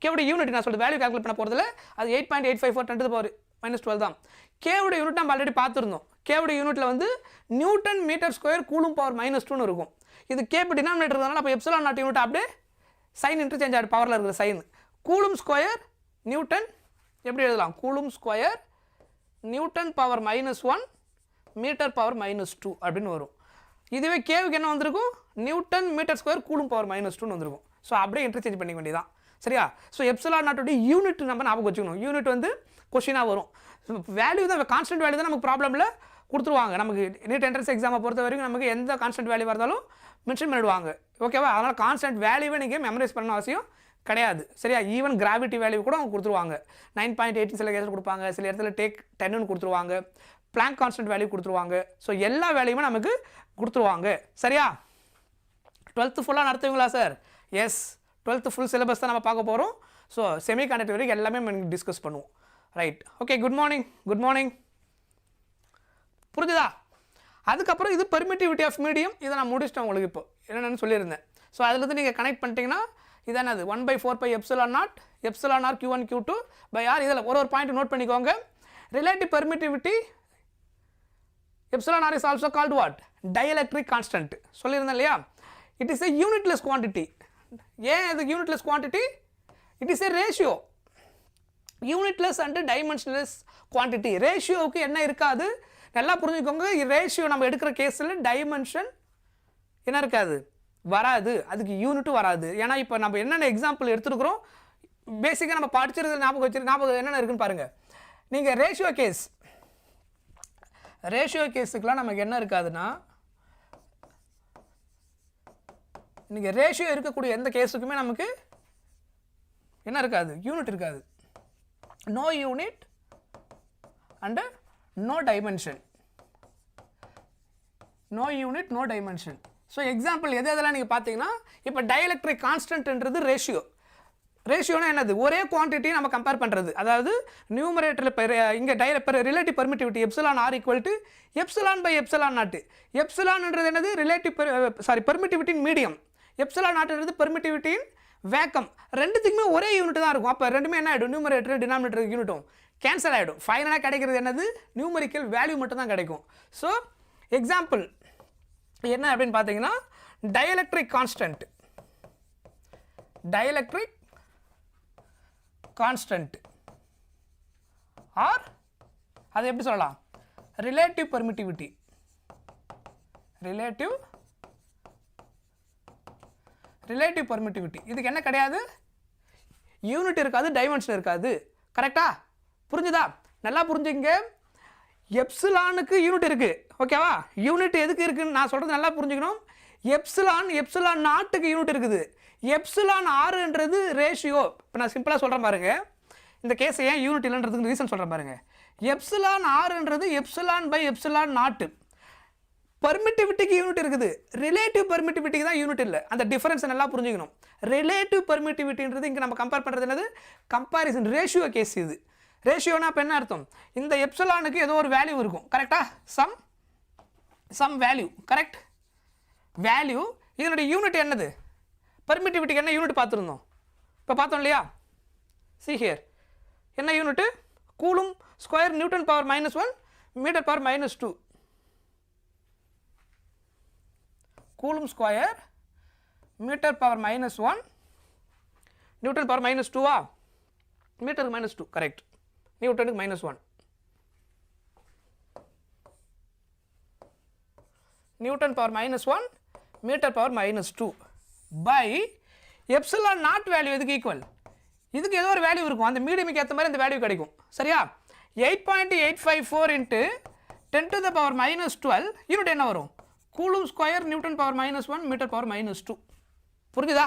கேவுடைய யூனிட் நான் சொல்கிறது வேல்யூ கால்குலேட் பண்ண போகிறதுல அது 8.854 10 - 12 தான். கேவுடைய யூனிட் நம்ம ஆல்ரெடி பார்த்துருந்தோம். கேவுடைய யூனிட்டில் வந்து newton metre square coulomb power -2 இருக்கும். இது கே இப்போ டினாமினேட்டர் இருக்கிறதுனால அப்போ எப்சிலான் நாட் யூனிட் அப்படியே சைன் இன்டர்சேஞ்ச் ஆகிடும். பவரில் இருக்கிற சைன் கூலும் ஸ்கொயர் நியூட்டன் எப்படி எழுதலாம்? Coulomb square newton power -1 metre power -2 அப்படின்னு வரும். இதுவே கேவுக்கு என்ன வந்திருக்கும்? Newton metre square coulomb power -2 வந்திருக்கும். ஸோ அப்படியே இன்டர்சேஞ்ச் பண்ணிக்க வேண்டியதான். சரியா? ஸோ எப்சிலான் நாட்டோடைய யூனிட் நம்ம ஞாபகம் வச்சுக்கணும். யூனிட் வந்து கொஸ்டினாக வரும். வேல்யூ தான் கான்ஸ்டன்ட் வேல்யூ தான் நமக்கு ப்ராப்ளமில் கொடுத்துருவாங்க. நமக்கு நீட் என்ட்ரன்ஸ் எக்ஸாமை பொறுத்த வரைக்கும் நமக்கு எந்த கான்ஸ்டன்ட் வேல்யூ இருந்தாலும் மென்ஷன் பண்ணிடுவாங்க. ஓகேவா? அதனால் கான்ஸ்டன்ட் வேல்யூவை நீங்கள் மெமரைஸ் பண்ண அவசியம் கிடையாது. சரியா? ஈவன் கிராவிட்டி வேல்யூ கூட அவங்க கொடுத்துருவாங்க. 9.8 சில இடத்துல கொடுப்பாங்க, சில இடத்துல டேக் 10ன்னு கொடுத்துருவாங்க, பிளாங்க் கான்ஸ்டன்ட் வேல்யூ கொடுத்துருவாங்க. ஸோ எல்லா வேல்யூமே நமக்கு கொடுத்துருவாங்க. சரியா? 12th ஃபுல்லாக நடத்துவீங்களா sir? Yes, 12th full syllabus தான் நம்ம பார்க்க போகிறோம். ஸோ செமிகண்டக்டர் வரைக்கும் எல்லாமே நம்ம டிஸ்கஸ் பண்ணுவோம். Right. Okay, good morning. Good morning. புரிஞ்சுதா? அதுக்கப்புறம் இது பெர்மிட்டிவிட்டி ஆஃப் மீடியம். இதை நான் முடிச்சிட்டேன் உங்களுக்கு இப்போ என்னென்னு சொல்லியிருந்தேன். ஸோ அதில் நீங்கள் கனெக்ட் பண்ணிட்டீங்கன்னா இதான அது 1/4π epsilon naught epsilon R Q1 Q2 by R. இதில் ஒரு பாயிண்ட் நோட் பண்ணிக்கோங்க. Relative permittivity epsilon R is also called what? Dielectric constant சொல்லியிருந்தேன் இல்லையா? It is a unitless quantity. ஏன் இது unitless quantity? It is a ratio. Unitless and dimensionless quantity. ரேஷியோவுக்கு என்ன இருக்காது? நல்லா புரிஞ்சுக்கோங்க. ரேஷியோ நம்ம எடுக்கிற கேஸில் டைமென்ஷன் என்ன இருக்காது? வராது. அதுக்கு யூனிட்டும் வராது. ஏன்னா இப்போ நம்ம என்னென்ன எக்ஸாம்பிள் எடுத்துருக்குறோம், பேசிக்காக நம்ம படிச்சிருக்கிறது ஞாபகம் என்னென்ன இருக்குன்னு பாருங்கள். நீங்கள் ரேஷியோ கேஸுக்கெலாம் நமக்கு என்ன இருக்காதுன்னா, நீங்கள் ரேஷியோ இருக்கக்கூடிய எந்த கேஸுக்குமே நமக்கு என்ன இருக்காது? யூனிட் இருக்காது. No unit and no dimension. No unit, no dimension. So example எதெல்லாம் நீங்கள் பார்த்தீங்கன்னா, இப்போ டைஎலக்ட்ரிக் கான்ஸ்டன்ட்ன்றது ரேஷியோ. ரேஷியோனா என்னது? ஒரே குவான்டிட்டி நம்ம கம்பேர் பண்ணுறது. அதாவது நியூமரேட்டரில் இங்கே relative permittivity epsilon R equal to epsilon by epsilon naught. எப்சிலான்ன்றது என்னது? பெர்மிட்டிவிட்டின் மீடியம். எப்சிலான் நாட்டுன்றது பெர்மிட்டிவிட்டின் வேக்கம். ரெண்டுத்துக்குமே ஒரே யூனிட் தான் இருக்கும். அப்போ ரெண்டுமே என்ன ஆகிடும்? நியூமரேட்டர் டினாமினேட்டர் யூனிட்டும் கேன்சல் ஆகிடும். ஃபைனலாக கிடைக்கிறது என்னது? நியூமரிக்கல் வேல்யூ மட்டும் தான் கிடைக்கும். ஸோ எக்ஸாம்பிள் என்ன அப்படின்னு பார்த்தீங்கன்னா, டைஎலக்ட்ரிக் கான்ஸ்டன்ட் ஆர் அது எப்படி சொல்லலாம்? Relative relative permittivity. இதுக்கு என்ன கிடையாது? யூனிட் இருக்காது, டைமென்ஷன் இருக்காது. கரெக்டா? புரிஞ்சுதா? நல்லா புரிஞ்சுங்க. எப்சிலானுக்கு யூனிட் இருக்குது, ஓகேவா? யூனிட் எதுக்கு இருக்குன்னு நான் சொல்கிறது நல்லா புரிஞ்சுக்கணும். எப்சிலான் நாட்டுக்கு யூனிட் இருக்குது. எப்சிலான் ஆறுன்றது ரேஷியோ. இப்போ நான் சிம்பிளாக சொல்கிறேன் பாருங்க, இந்த கேஸை ஏன் யூனிட் இல்லைன்றதுக்கு ரீசன் சொல்கிறேன் பாருங்க. எப்சிலான் ஆறுன்றது எப்சிலான் பை எப்சிலான் நாட்டு. பெர்மிட்டிவிட்டிக்கு யூனிட் இருக்குது, ரிலேட்டிவ் பெர்மிட்டிவிட்டிக்கு தான் யூனிட் இல்லை. அந்த டிஃபரன்ஸ் நல்லா புரிஞ்சுக்கணும். ரிலேட்டிவ் பெர்மிட்டிவிட்டின்றது இங்கே நம்ம கம்பேர் பண்ணுறது என்னது? Comparison ratio case. இது ரேஷியோனா இப்போ என்ன அர்த்தம்? இந்த எப்சிலானுக்கு ஏதோ ஒரு வேல்யூ இருக்கும், கரெக்டா? Some value, correct? வேல்யூ. இதனுடைய யூனிட் என்னது? பெர்மிட்டிவிட்டிக்கு என்ன யூனிட் பார்த்துருந்தோம், இப்போ பார்த்தோம் இல்லையா? see here, என்ன unit? Coulomb square newton power -1 metre power -2. Coulomb square metre power -1 newton power -2 மீட்டருக்கு -2, கரெக்ட். நியூட்டனுக்கு -1, newton power -1 metre power -2 by epsilon naught value எதுக்கு ஈக்குவல்? இதுக்கு ஏதோ ஒரு வேல்யூ இருக்கும், அந்த மீடியமுக்கு ஏற்ற மாதிரி இந்த வேல்யூ கிடைக்கும், சரியா? 8.854 இன்ட்டு 10⁻⁻12 யூனிட் என்ன வரும்? Coulomb square newton power -1 metre power -2. புரிஞ்சுதா?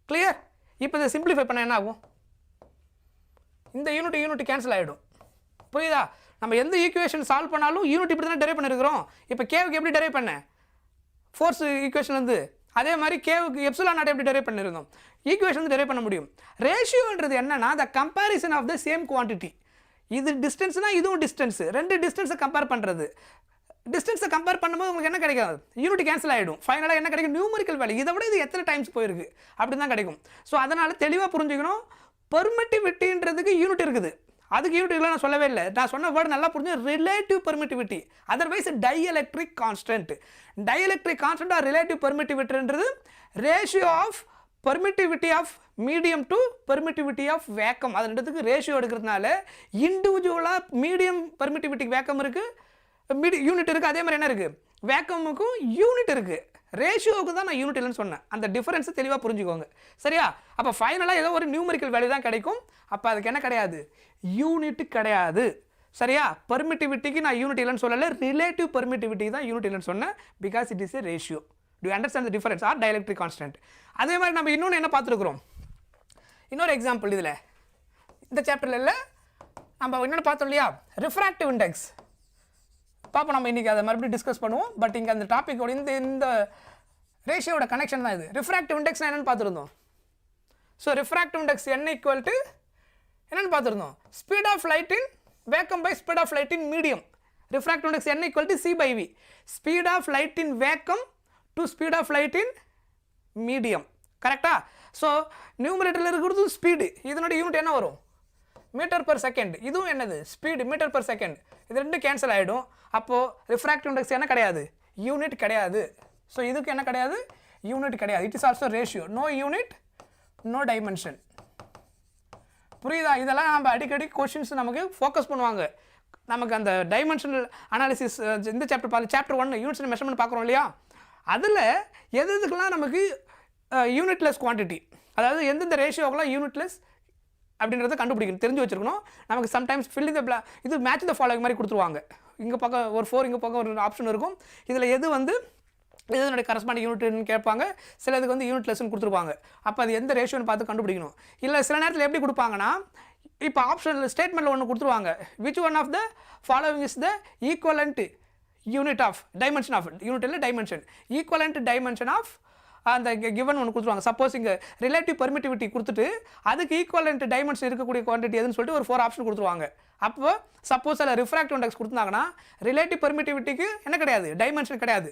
கிளியர்? இப்போ இதை சிம்பிளிஃபை பண்ண என்ன ஆகும்? இந்த யூனிட் கேன்சல் ஆகிடும். புரியுதா? நம்ம எந்த ஈக்குவேஷன் சால்வ் பண்ணாலும் யூனிட் இப்படி தான் டெரைவ் பண்ணியிருக்கிறோம். இப்போ கேவுக்கு எப்படி டெரைவ் பண்ண? ஃபோர்ஸ் ஈக்குவேஷன் வந்து அதே மாதிரி கேவுக்கு எப்சிலான் நாட் எப்படி டெரைவ் பண்ணியிருந்தோம், ஈக்குவேஷன் வந்து டெரைவ் பண்ண முடியும். ரேஷியோன்றது என்னன்னா the comparison of the same quantity. இது டிஸ்டன்ஸ்னா இதுவும் டிஸ்டன்ஸ், ரெண்டு டிஸ்டன்ஸை கம்பேர் பண்ணுறது. டிஸ்டன்ஸை கம்பேர் பண்ணும்போது உங்களுக்கு என்ன கிடைக்காது? யூனிட் கேன்சல் ஆகிடும். ஃபைனலாக என்ன கிடைக்கும்? Numerical value. இதை விட இது எத்தனை டைம்ஸ் போயிருக்கு அப்படி தான் கிடைக்கும். ஸோ அதனால் தெளிவாக புரிஞ்சுக்கணும், பெர்மிட்டிவிட்டின்றதுக்கு யூனிட் இருக்குது, அதுக்கு யூனிட் இல்லை நான் சொல்லவே இல்லை. நான் சொன்ன வேர்டு நல்லா புரிஞ்சு, relative permittivity, otherwise dielectric constant. Dielectric constant or relative பெர்மிட்டிவிட்டின்றது ratio of permittivity of medium to permittivity of vacuum. அது ரெண்டுத்துக்கு ரேஷியோ எடுக்கிறதுனால இண்டிவிஜுவலாக மீடியம் பெர்மிட்டிவிட்டிக்கு வேக்கம் இருக்குது, யூனிட் இருக்குது. அதே மாதிரி என்ன இருக்குது? வேக்கமுக்கும் யூனிட் இருக்குது. ரேஷியோவுக்கு தான் நான் யூனிட் இல்லைன்னு சொன்னேன். அந்த டிஃபரன்ஸை தெளிவாக புரிஞ்சுக்கோங்க, சரியா? அப்போ ஃபைனலாக ஏதோ ஒரு நியூமரிக்கல் வேல்யூ தான் கிடைக்கும். அப்போ அதுக்கு என்ன கிடையாது? யூனிட் கிடையாது, சரியா? பெர்மிட்டிவிட்டிக்கு நான் யூனிட் இல்லைன்னு சொல்லலை, ரிலேட்டிவ் பெர்மிட்டிவிட்டி தான் யூனிட் இல்லைன்னு சொன்னேன். Because it is a ratio. Do you understand the difference or dielectric constant? அதே மாதிரி நம்ம இன்னொன்று என்ன பார்த்துருக்குறோம்? இன்னொரு எக்ஸாம்பிள் இதில் இந்த சாப்டரில் நம்ம இன்னொன்று பார்த்தோம் இல்லையா? ரிஃப்ராக்டிவ் இண்டெக்ஸ் பார்ப்போம். நம்ம இன்றைக்கி அதை மறுபடியும் டிஸ்கஸ் பண்ணுவோம். பட் இங்கே அந்த டாப்பிக்கோட இந்த ரேஷியோட கனெக்ஷன் தான் இது. ரிஃப்ராக்டிவ் இண்டெக்ஸ்னா என்னென்னு பார்த்துருந்தோம். ஸோ ரிஃப்ராக்டிவ் இண்டெக்ஸ் என்ன ஈக்குவல் டு என்னென்னு பார்த்துருந்தோம்? Speed of light in vacuum by speed of light in medium. Refractive index என்ன equal to C/V. Speed of light in vacuum to speed of light in medium, கரெக்டா? ஸோ நியூமரேட்டரில் இருக்கிறது ஸ்பீடு, இதனோட யூனிட் என்ன வரும்? Metre per second. இதுவும் என்னது? Speed, metre per second. இது ரெண்டு கேன்சல் ஆகிடும். அப்போது ரிஃப்ராக்டிவ் இண்டெக்ஸ் என்ன கிடையாது? யூனிட் கிடையாது. ஸோ இதுக்கு என்ன கிடையாது? யூனிட் கிடையாது. It is also ratio. No unit, no dimension. புரியுதா? இதெல்லாம் நம்ம அடிக்கடி கொஷின்ஸ் நமக்கு ஃபோக்கஸ் பண்ணுவாங்க. நமக்கு அந்த டைமென்ஷனல் அனாலிசிஸ் இந்த சாப்டர் 1 யூனிட்ஸ் மெஷர்மெண்ட் பார்க்குறோம் இல்லையா? அதில் எதுக்கெல்லாம் நமக்கு யூனிட்லெஸ் குவான்டிட்டி, அதாவது எந்தெந்த ரேஷியோக்கெல்லாம் யூனிட்லெஸ் அப்படின்றத கண்டுபிடிக்கணும், தெரிஞ்சு வச்சுருக்கணும். நமக்கு சம்டைம்ஸ் ஃபில் இந்த இது மேட்ச் த ஃபாலோவிங் மாதிரி கொடுத்துருவாங்க. இங்கே பக்கம் ஒரு 4, இங்கே பக்கம் ஒரு ஆப்ஷன் இருக்கும். இதில் எது வந்து இதனுடைய கரஸ்பாண்டிங் யூனிட்னு கேட்பாங்க, சில இதுக்கு வந்து யூனிட்லெஸ்ன்னு கொடுத்துருப்பாங்க. அப்போ அது எந்த ரேஷியோன்னு பார்த்து கண்டுபிடிக்கணும். இல்லை சில நேரத்தில் எப்படி கொடுப்பாங்கன்னா, இப்போ ஆப்ஷனில் ஸ்டேட்மெண்ட்டில் ஒன்று கொடுத்துருவாங்க, which one of the following is the equivalent unit of dimension of unit இல்லை டைமென்ஷன், ஈக்குவலண்ட் டைமென்ஷன் ஆஃப் அந்த கிவன் ஒன்று கொடுத்துருவாங்க. சப்போஸ் இங்கே ரிலேட்டிவ் பெர்மிட்டிவிட்டி கொடுத்துட்டு அதுக்கு ஈக்குவலண்ட் டைமென்ஷன் இருக்கக்கூடிய குவான்டிட்டி எதுன்னு சொல்லிட்டு ஒரு 4 ஆப்ஷன் கொடுத்துருவாங்க. அப்போ சப்போஸ் அதில் ரிஃப்ராக்டிவ் இண்டெக்ஸ் கொடுத்தாங்கன்னா ரிலேட்டிவ் பெர்மிட்டிவிட்டிக்கு என்ன கிடையாது? டைமென்ஷன் கிடையாது.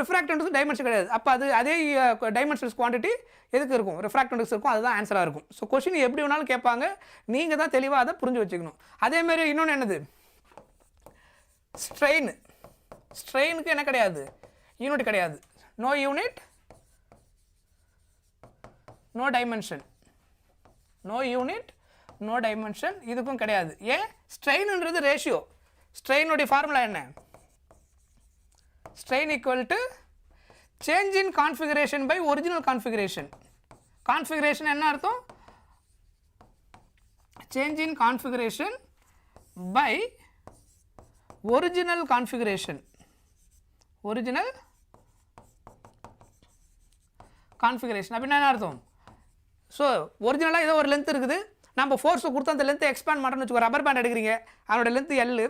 ரிஃப்ராக்டிவ் இண்டெக்ஸ் டைமென்ஷன் கிடையாது. அப்போ அது அதே டைமென்ஷன்ஸ் குவான்டிட்டி எதுக்கு இருக்கும்? ரிஃப்ராக்டிவ் இண்டெக்ஸ் இருக்கும். அதுதான் ஆன்சராக இருக்கும். ஸோ கொஸ்டின் எப்படி வேணாலும் கேட்பாங்க, நீங்கள் தான் தெளிவாக அதை புரிஞ்சு வச்சுக்கணும். அதேமாதிரி இன்னொன்று என்னது? ஸ்ட்ரெயின். ஸ்ட்ரெயினுக்கு என்ன கிடையாது? யூனிட் கிடையாது. No unit, no dimension. No unit, no dimension. இதுக்கும் கிடையாது. ஏன்? ஸ்ட்ரெயின்ன்றது ரேஷியோ. ஸ்ட்ரெயினுடைய ஃபார்முலா என்ன? Strain equal to change in configuration by original configuration. Configuration என்ன அர்த்தம்? Change in configuration by original configuration. Original configuration அப்படின்னா என்ன அர்த்தம்? ஸோ ஒரிஜினலாக ஏதோ ஒரு லென்த் இருக்குது, நம்ம ஃபோர்ஸை கொடுத்து அந்த லென்த்தை எக்ஸ்பேண்ட் பண்ணுறோன்னு வச்சுக்கோ. ரப்பர் பேண்ட் எடுக்கிறீங்க, அதனோட லென்த்து எல்,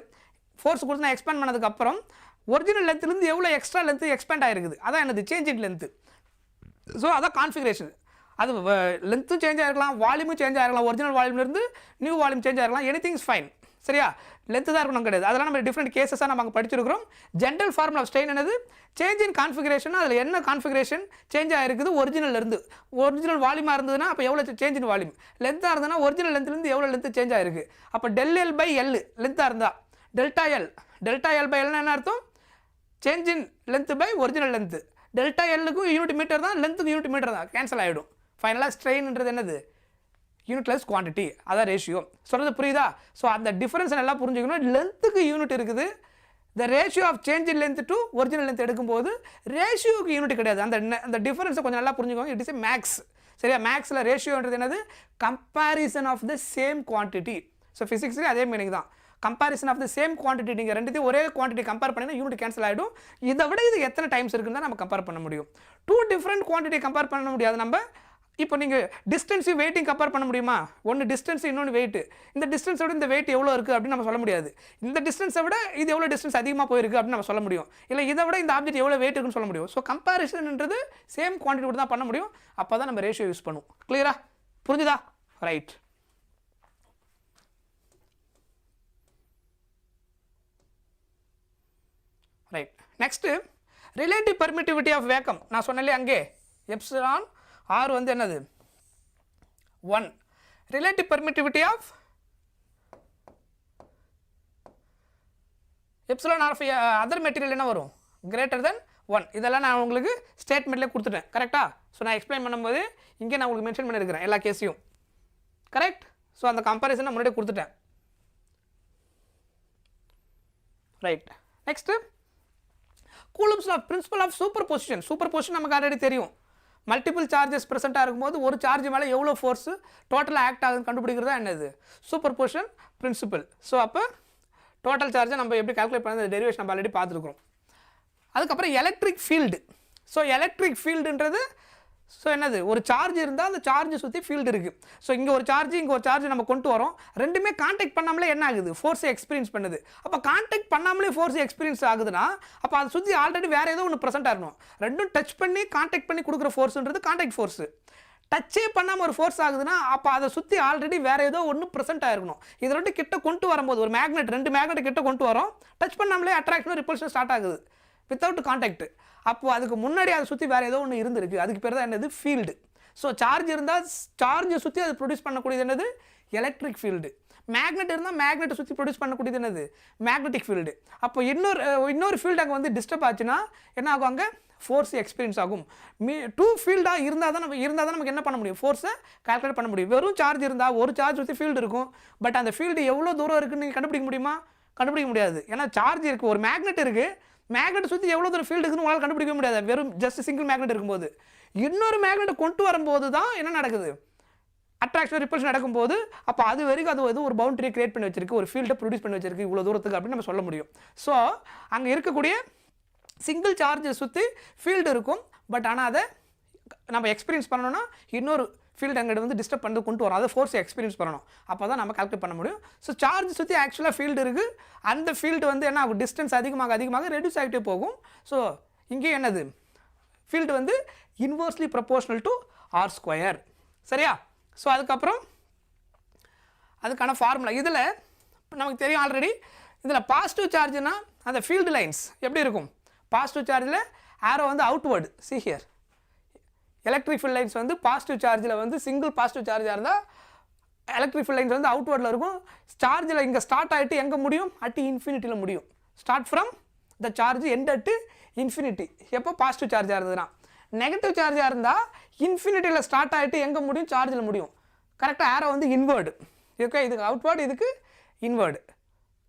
ஃபோர்ஸ் கொடுத்து நான் எக்ஸ்பேண்ட் பண்ணதுக்கப்புறம் ஒரிஜினல் லென்த்துலேருந்து எவ்வளோ எக்ஸ்ட்ரா லென்த்து எக்ஸ்பேண்ட் ஆகிருக்குது, அதான் என்னது சேஞ்ச் இன் லென்த்து. ஸோ அதான் கான்ஃபிகரேஷன். அது லென்த்தும் சேஞ்ச் ஆகிருக்கலாம், வால்யூமும் சேஞ்ச் ஆகிருக்கலாம், ஒரிஜினல் வால்யூம்லேருந்து நியூ வால்யூம் சேஞ்ச் ஆகிருக்கலாம், எனிதிங் இஸ் ஃபைன். சரியா? லென்த்து தான் இருக்கணும் கிடையாது. அதெல்லாம் நம்ம டிஃப்ரெண்ட் கேசஸாக நம்ம அங்கே படிச்சிருக்கிறோம். ஜென்ரல் ஃபார்முலா ஆஃப் ஸ்ட்ரெயின் என்னது? Change in configuration. அதில் என்ன கான்ஃபிகரேஷன் சேஞ்ச் ஆகிருக்குது? ஒரிஜினல்லேருந்து. ஒரிஜினல் வால்யூமாக இருந்ததுன்னா அப்போ எவ்வளோ சேஞ்ச் இன் வால்யூம். லென்த்தாக இருந்ததுன்னா ஒரிஜினல் லென்த்லேருந்து எவ்வளோ லென்த்து சேஞ்ச் ஆகிருக்கு. அப்போ டெல் எல் பை எல் லென்த்தாக இருந்தால் டெல்டா எல் பை எல்னா என்ன அர்த்தம்? Change in length by original length. Delta எல்லுக்கும் யூனிட் மீட்டர் தான், லென்த்துக்கு யூனிட் மீட்டர் தான், கேன்சல் ஆகிடும். ஃபைனலாக ஸ்ட்ரெயின்ன்றது என்னது? யூனிட்லெஸ் குவான்டிட்டி, அதான் ரேஷியோ. சொல்கிறது புரியுதா? ஸோ அந்த டிஃபரன்ஸ் நல்லா புரிஞ்சுக்கணும். லென்த்துக்கு யூனிட் இருக்குது, the ratio of change in length to original length எடுக்கும்போது ரேஷியோக்கு யூனிட் கிடையாது. அந்த டிஃபரன்ஸை கொஞ்சம் நல்லா புரிஞ்சுக்கோங்க. It is a maths. சரியா? மேக்ஸில் ரேஷியோன்றது என்னது? Comparison of the same quantity. So ஃபிசிக்ஸ்லேயும் அதே மீனிங் தான். Comparison of the same quantity. நீங்கள் ரெண்டுத்தையும் ஒரே குவான்டிட்டி கம்பேர் பண்ணிங்கன்னா யூனிட் கேன்சல் ஆகிடும். இதை விட இது எத்தனை டைம்ஸ் இருக்குன்னு தான் நம்ம கம்பேர் பண்ண முடியும். டூ டிஃப்ரெண்ட் குவான்டிட்டி கம்பேர் பண்ண முடியாது நம்ம. இப்போ நீங்கள் டிஸ்டன்ஸையும் வெயிட்டையும் கம்பேர் பண்ண முடியுமா? ஒன்று டிஸ்டன்ஸ், இன்னொன்று வெயிட். இந்த டிஸ்டன்ஸை விட இந்த வெயிட் எவ்வளோ இருக்குது அப்படின்னு நம்ம சொல்ல முடியாது. இந்த டிஸ்டன்ஸை விட இது எவ்வளோ டிஸ்டன்ஸ் அதிகமாக போயிருக்கு அப்படின்னு நம்ம சொல்ல முடியும். இல்லை இதை விட இந்த ஆப்ஜெக்ட் எவ்வளோ வெயிட் இருக்குன்னு சொல்ல முடியும். ஸோ கம்பேரிசன்ன்றது சேம் குவான்டிட்டி கூட தான் பண்ண முடியும். அப்போ தான் நம்ம ரேஷியோ யூஸ் பண்ணுவோம். கிளியரா? புரிஞ்சுதா? Right. Right. Next relative permittivity of vacuum. நான் சொன்னேன் அங்கே எப்சிலான் ஆர் வந்து என்னது? 1. Relative permittivity of epsilon r of other material என்ன வரும்? Greater than 1. இதெல்லாம் நான் உங்களுக்கு ஸ்டேட்மெண்ட்லேயே கொடுத்துட்டேன். கரெக்டாக? ஸோ நான் எக்ஸ்பிளைன் பண்ணும்போது இங்கே நான் உங்களுக்கு மென்ஷன் பண்ணியிருக்கிறேன் எல்லா கேஸையும். கரெக்ட்? ஸோ அந்த கம்பேரிசன் நான் முன்னாடியே கொடுத்துட்டேன். Right. Next Coulomb's of principle of superposition. Superposition நமக்கு ஆல்ரெடி தெரியும். மல்டிபிள் சார்ஜஸ் ப்ரெசென்ட்டாக இருக்கும்போது ஒரு சார்ஜ் மேலே எவ்வளோ ஃபோர்ஸு டோட்டலாக ஆக்ட் ஆகுதுன்னு கண்டுபிடிக்கிறதா என்னது? Superposition principle. ஸோ அப்போ டோட்டல் சார்ஜை நம்ம எப்படி கால்குலேட் பண்ணது டெரிவேஷன் நம்ம ஆல்ரெடி பார்த்துருக்கோம். அதுக்கப்புறம் எலக்ட்ரிக் ஃபீல்டு. ஸோ எலக்ட்ரிக் ஃபீல்டுன்றது ஸோ என்னது? ஒரு சார்ஜ் இருந்தால் அந்த சார்ஜை சுற்றி ஃபீல்டு இருக்குது. ஸோ இங்கே ஒரு சார்ஜ் நம்ம கொண்டு வரோம். ரெண்டுமே கான்டாக்ட் பண்ணாமலே என்ன ஆகுது? ஃபோர்ஸை எக்ஸ்பீரியன்ஸ் பண்ணுது. அப்போ கான்டாக்ட் பண்ணாமலே ஃபோர்ஸ் எக்ஸ்பீரியன்ஸ் ஆகுதுன்னா அப்போ அதை சுற்றி ஆல்ரெடி வேறு ஏதோ ஒன்று ப்ரெசென்ட் ஆகணும். ரெண்டும் டச் பண்ணி கான்டாக்ட் பண்ணி கொடுக்குற ஃபோர்ஸுன்றது கான்டாக்ட் ஃபோர்ஸு. டச்சே பண்ணாமல் ஒரு ஃபோர்ஸ் ஆகுதுன்னா அப்போ அதை சுற்றி ஆல்ரெடி வேறு ஏதோ ஒன்று ப்ரெசென்ட் ஆகிருக்கணும். இது ரெண்டு கிட்ட கொண்டு வரும்போது ஒரு மேக்னெட், ரெண்டு மேக்னெட் கிட்ட கொண்டு வரோம். டச் பண்ணாமலே அட்ராக்ஷனும் ரிப்பல்ஷன் ஸ்டார்ட் ஆகுது வித்தவுட் கான்டாக்ட். அப்போது அதுக்கு முன்னாடி அதை சுற்றி வேறு ஏதோ ஒன்று இருந்திருக்கு. அதுக்கு பேர் தான் என்னது? ஃபீல்டு. ஸோ சார்ஜ் இருந்தால் சார்ஜை சுற்றி அது ப்ரொடியூஸ் பண்ணக்கூடியது என்னது? Electric field. மேக்னெட் இருந்தால் மேக்னெட்டை சுற்றி ப்ரொடியூஸ் பண்ணக்கூடியது என்னது? Magnetic field. அப்போ இன்னொரு ஃபீல்டு அங்கே வந்து டிஸ்டர்ப் ஆச்சுன்னா என்ன ஆகும்? அங்கே ஃபோர்ஸ் எக்ஸ்பீரியன்ஸ் ஆகும். டூ ஃபீல்டாக இருந்தால் தான் நமக்கு என்ன பண்ண முடியும்? ஃபோர்ஸை கால்குலேட் பண்ண முடியும். வெறும் சார்ஜ் இருந்தால் ஒரு சார்ஜ் சுற்றி ஃபீல்டு இருக்கும். பட் அந்த ஃபீல்டு எவ்வளோ தூரம் இருக்குன்னு நீங்கள் கண்டுபிடிக்க முடியுமா? கண்டுபிடிக்க முடியாது. ஏன்னா சார்ஜ் இருக்குது, ஒரு மேக்னெட் இருக்குது, மேக்னெட் சுற்றி எவ்வளோ தூரம் ஃபீல்டு இருக்குன்னு உங்களால் கண்டுபிடிக்க முடியாது வெறும் ஜஸ்ட் சிங்கிள் மேக்னெட் இருக்கும்போது. இன்னொரு மேக்னெட்டை கொண்டு வரும்போது தான் என்ன நடக்குது? அட்ராக்ஷன் ரிப்பல்ஷன் நடக்கும்போது அப்போ அது வரைக்கும் அது வந்து ஒரு பவுண்டரியை கிரியேட் பண்ணி வச்சிருக்கு, ஒரு ஃபீல்டை ப்ரொடியூஸ் பண்ணி வச்சிருக்கு இவ்வளோ தூரத்துக்கு அப்படின்னு நம்ம சொல்ல முடியும். ஸோ அங்கே இருக்கக்கூடிய சிங்கிள் சார்ஜை சுற்றி ஃபீல்டு இருக்கும். பட் ஆனால் அதை நம்ம எக்ஸ்பீரியன்ஸ் பண்ணணும்னா இன்னொரு ஃபீல்டு அங்கே வந்து டிஸ்டர்ப் பண்ணி கொண்டு வரும். அதை ஃபோர்ஸை எக்ஸ்பீரியன்ஸ் பண்ணணும். அப்போ தான் நம்ம கால்குலேட் பண்ண முடியும். ஸோ சார்ஜ் சுற்றி ஆக்சுவலாக ஃபீல்டு இருக்குது. அந்த ஃபீல்டு வந்து என்ன ஆகும்? டிஸ்டன்ஸ் அதிகமாக ரெடியூஸ் ஆகிட்டே போகும். ஸோ இங்கே என்னது? ஃபீல்டு வந்து இன்வர்ஸ்லி ப்ரொபோர்ஷனல் டு r². சரியா? ஸோ அதுக்கப்புறம் அதுக்கான ஃபார்முலா இதில் நமக்கு தெரியும் ஆல்ரெடி. இதில் பாசிட்டிவ் சார்ஜ்னா அந்த ஃபீல்டு லைன்ஸ் எப்படி இருக்கும்? பாசிட்டிவ் சார்ஜில் ஆரோ வந்து outward. See here electric field lines வந்து பாசிட்டிவ் சார்ஜில் வந்து சிங்கிள் பாசிட்டிவ் சார்ஜாக இருந்தால் எலக்ட்ரிக் ஃபீல்ட் லைன்ஸ் வந்து அவுட்வர்டில் இருக்கும். சார்ஜில் இங்கே ஸ்டார்ட் ஆகிட்டு எங்கே முடியும்? அட் இன்ஃபினிட்டியில் முடியும். Start from the charge end at infinity. எப்போ? பாசிட்டிவ் சார்ஜாக இருந்ததுன்னா. நெகட்டிவ் சார்ஜாக இருந்தால் இன்ஃபினிட்டியில் ஸ்டார்ட் ஆகிட்டு எங்கே முடியும்? சார்ஜில் முடியும். கரெக்டாக ஆரோ வந்து இன்வேர்டு. ஓகே, இதுக்கு அவுட்வர்டு, இதுக்கு இன்வேர்டு.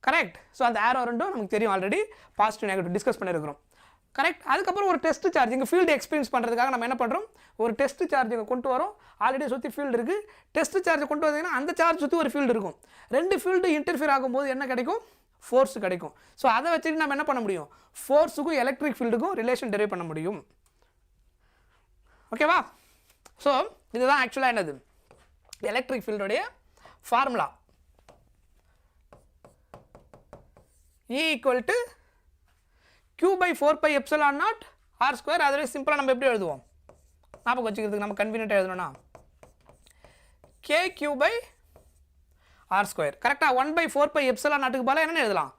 கரெக்ட். ஸோ அந்த ஆரோ ரெண்டும் நமக்கு தெரியும் ஆல்ரெடி. பாசிட்டிவ் நெகட்டிவ் டிஸ்கஸ் பண்ணியிருக்கிறோம். கரெக்ட். அதுக்கப்புறம் ஒரு டெஸ்ட் சார்ஜ் இங்கே ஃபீல்டு எக்ஸ்பீரியன்ஸ் பண்ணுறதுக்காக நம்ம என்ன பண்ணுறோம், ஒரு டெஸ்ட் சார்ஜ் இங்கே கொண்டு வரோம். ஆல்ரெடி சுற்றி ஃபீல்டு இருக்குது. டெஸ்ட் சார்ஜ் கொண்டு வந்தீங்கன்னா அந்த சார்ஜ் சுற்றி ஒரு ஃபீல்டு இருக்கும். ரெண்டு ஃபீல்டு இன்டர்ஃபியர் ஆகும்போது என்ன கிடைக்கும், ஃபோர்ஸ் கிடைக்கும். ஸோ அதை வச்சுட்டு நம்ம என்ன பண்ண முடியும், ஃபோர்ஸுக்கும் எலக்ட்ரிக் ஃபீல்டுக்கும் ரிலேஷன் டெரைவ் பண்ண முடியும். ஓகேவா? ஸோ இதுதான் ஆக்சுவலாக என்னது எலக்ட்ரிக் ஃபீல்டுடைய formula. E equal to Q by 4 pi epsilon naught R square. அதோட சிம்பிளாக நம்ம எப்படி எழுதுவோம், ஞாபகம் வச்சுக்கிறதுக்கு நம்ம கன்வீனியன்ட்டாக எழுதணும்னா KQ by R square. கரெக்டாக 1 by 4 pi epsilon நாட்டுக்கு பதிலாக என்னென்னு எழுதலாம்,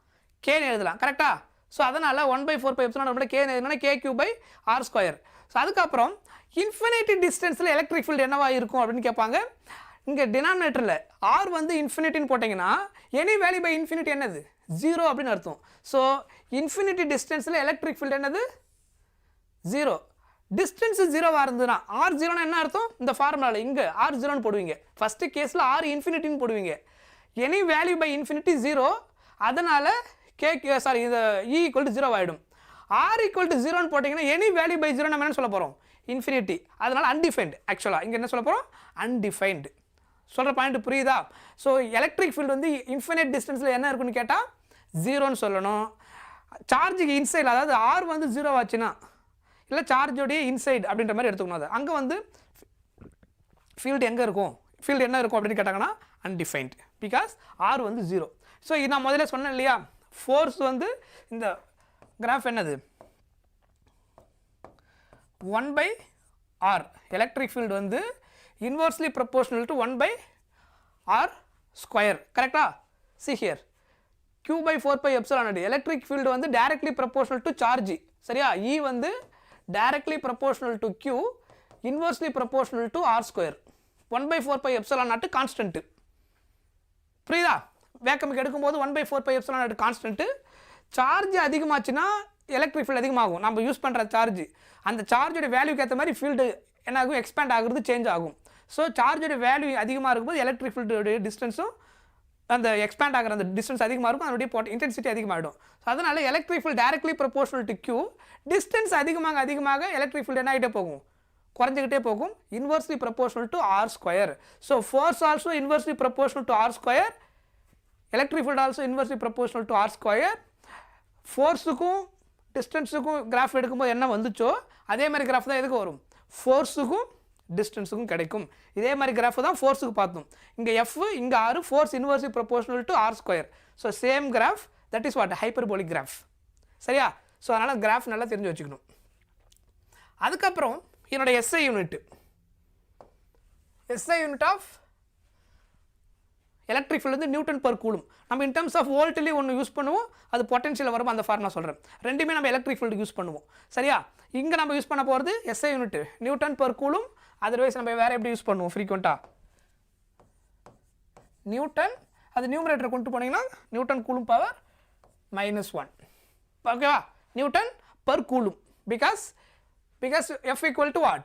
Kன்னு எழுதலாம். கரெக்டாக? ஸோ அதனால் 1 by 4 pi epsilon not K எழுதணும்னா KQ by R square. So அதுக்கப்புறம் இன்ஃபினிட்டி டிஸ்டன்ஸில் எலக்ட்ரிக் ஃபீல்டு என்னவா இருக்கும் அப்படின்னு கேட்பாங்க. இங்கே டினாமினேட்டரில் R வந்து இன்ஃபினிட்டின்னு போட்டிங்கன்னா எனி வேல்யூ பை இன்ஃபினிட்டி என்னது, 0 அப்படின்னு அர்த்தம். ஸோ இன்ஃபினிட்டி டிஸ்டன்ஸில் எலக்ட்ரிக் ஃபீல்டு என்னது, 0. டிஸ்டன்ஸ் 0வாக இருந்ததுன்னா R 0னா என்ன அர்த்தம், இந்த ஃபார்முலாவில் இங்கே R 0ன்னு போடுவீங்க. ஃபஸ்ட்டு கேஸில் R இன்ஃபினிட்டின்னு போடுவீங்க. எனி வேல்யூ பை இன்ஃபினிட்டி 0, அதனால் இது E equal to 0 ஆகிடும். R equal to 0ன்னு போட்டிங்கன்னா எனி வேல்யூ பை 0 நம்ம என்ன சொல்ல போகிறோம், இன்ஃபினிட்டி. அதனால் அன்டிஃபைன்டு. ஆக்சுவலாக இங்கே என்ன சொல்ல போகிறோம், அன்டிஃபைன்டு. சொல்கிற பாயிண்ட் புரியுதா? ஸோ எலக்ட்ரிக் ஃபீல்டு வந்து இன்ஃபினிட் டிஸ்டன்ஸில் என்ன இருக்குன்னு கேட்டால் 0ன்னு சொல்லணும். சார்ஜுக்கு இன்சைட், அதாவது R வந்து 0 ஆச்சுன்னா இல்லை சார்ஜோடைய இன்சைட் அப்படின்ற மாதிரி எடுத்துக்கணும். அது அங்கே வந்து ஃபீல்டு எங்கே இருக்கும், ஃபீல்டு என்ன இருக்கும் அப்படின்னு கேட்டாங்கன்னா அன்டிஃபைன்டு, பிகாஸ் R வந்து 0. ஸோ இது நான் முதல்ல சொன்னேன் இல்லையா, ஃபோர்ஸ் வந்து இந்த கிராஃப் என்னது 1 by R. எலக்ட்ரிக் ஃபீல்டு வந்து inversely proportional to 1 by R square. கரெக்டா? see here Q by 4 pi epsilon naught. Electric field வந்து directly proportional to charge. சரியா? E வந்து directly proportional to Q, inversely proportional to R square. 1 by 4 pi epsilon naught constant. புரியுதா? வேக்கமுக்கு எடுக்கும்போது 1 by 4 pi epsilon naught constant. Charge அதிகமாச்சுன்னா எலக்ட்ரிக் ஃபீல்டு அதிகமாகும். நம்ம யூஸ் பண்ணுற சார்ஜ், அந்த சார்ஜோட வேல்யூக்கு ஏற்ற மாதிரி ஃபீல்டு என்ன ஆகும், எக்ஸ்பேண்ட் ஆகுறது, சேஞ்ச் ஆகும். ஸோ சார்ஜோட வேல்யூ அதிகமாக இருக்கும்போது எலக்ட்ரிக் ஃபீல்டோடைய டிஸ்டன்ஸும் அந்த எக்ஸ்பேண்ட் ஆகிற அந்த டிஸ்டன்ஸ் அதிகமாக இருக்கும், அதனுடைய இன்டென்சிட்டி அதிகமாகிடும். ஸோ அதனால் electric field directly proportional to Q. Distance அதிகமாக எலக்ட்ரிக் ஃபீல்டு என்ன ஆகிட்டே போகும், குறைஞ்சிக்கிட்டே போகும். Inversely proportional to R square. So force also inversely proportional to R square. Electric field also inversely proportional to R square. ஃபோர்ஸுக்கும் டிஸ்டன்ஸுக்கும் கிராஃப் எடுக்கும்போது என்ன வந்துச்சோ அதே மாதிரி கிராஃப் தான் எதுக்கு வரும், ஃபோர்ஸுக்கும் டிஸ்டன்ஸுக்கும் கிடைக்கும். இதே மாதிரி கிராஃப் தான் ஃபோர்ஸுக்கு பார்த்தோம். இங்கே F, இங்கே R, force inversely proportional to R square. So same graph, that is what, hyperbolic graph. சரியா? ஸோ அதனால் கிராஃப் நல்லா தெரிஞ்சு வச்சுக்கணும். அதுக்கப்புறம் என்னோட SI unit, SI unit of electric field வந்து நியூட்டன் பர் கூலும். நம்ம இன் டர்ம்ஸ் ஆஃப் வோல்ட்லேயே ஒன்று யூஸ் பண்ணுவோம், அது பொட்டன்ஷியல் வரும், அந்த ஃபார்முலா சொல்கிறேன். ரெண்டுமே நம்ம எலக்ட்ரிக் ஃபீல்டு யூஸ் பண்ணுவோம். சரியா? இங்கே நம்ம யூஸ் பண்ண போகிறது SI unit Newton per coulomb. Otherwise நம்ம வேறு எப்படி யூஸ் பண்ணுவோம் ஃப்ரீக்வெண்ட்டாக, நியூட்டன், அது நியூமரேட்டரை கொண்டு போனீங்கன்னா நியூட்டன் கூலும் பவர் -1. ஓகேவா? Newton per coulomb. Because F equal to what,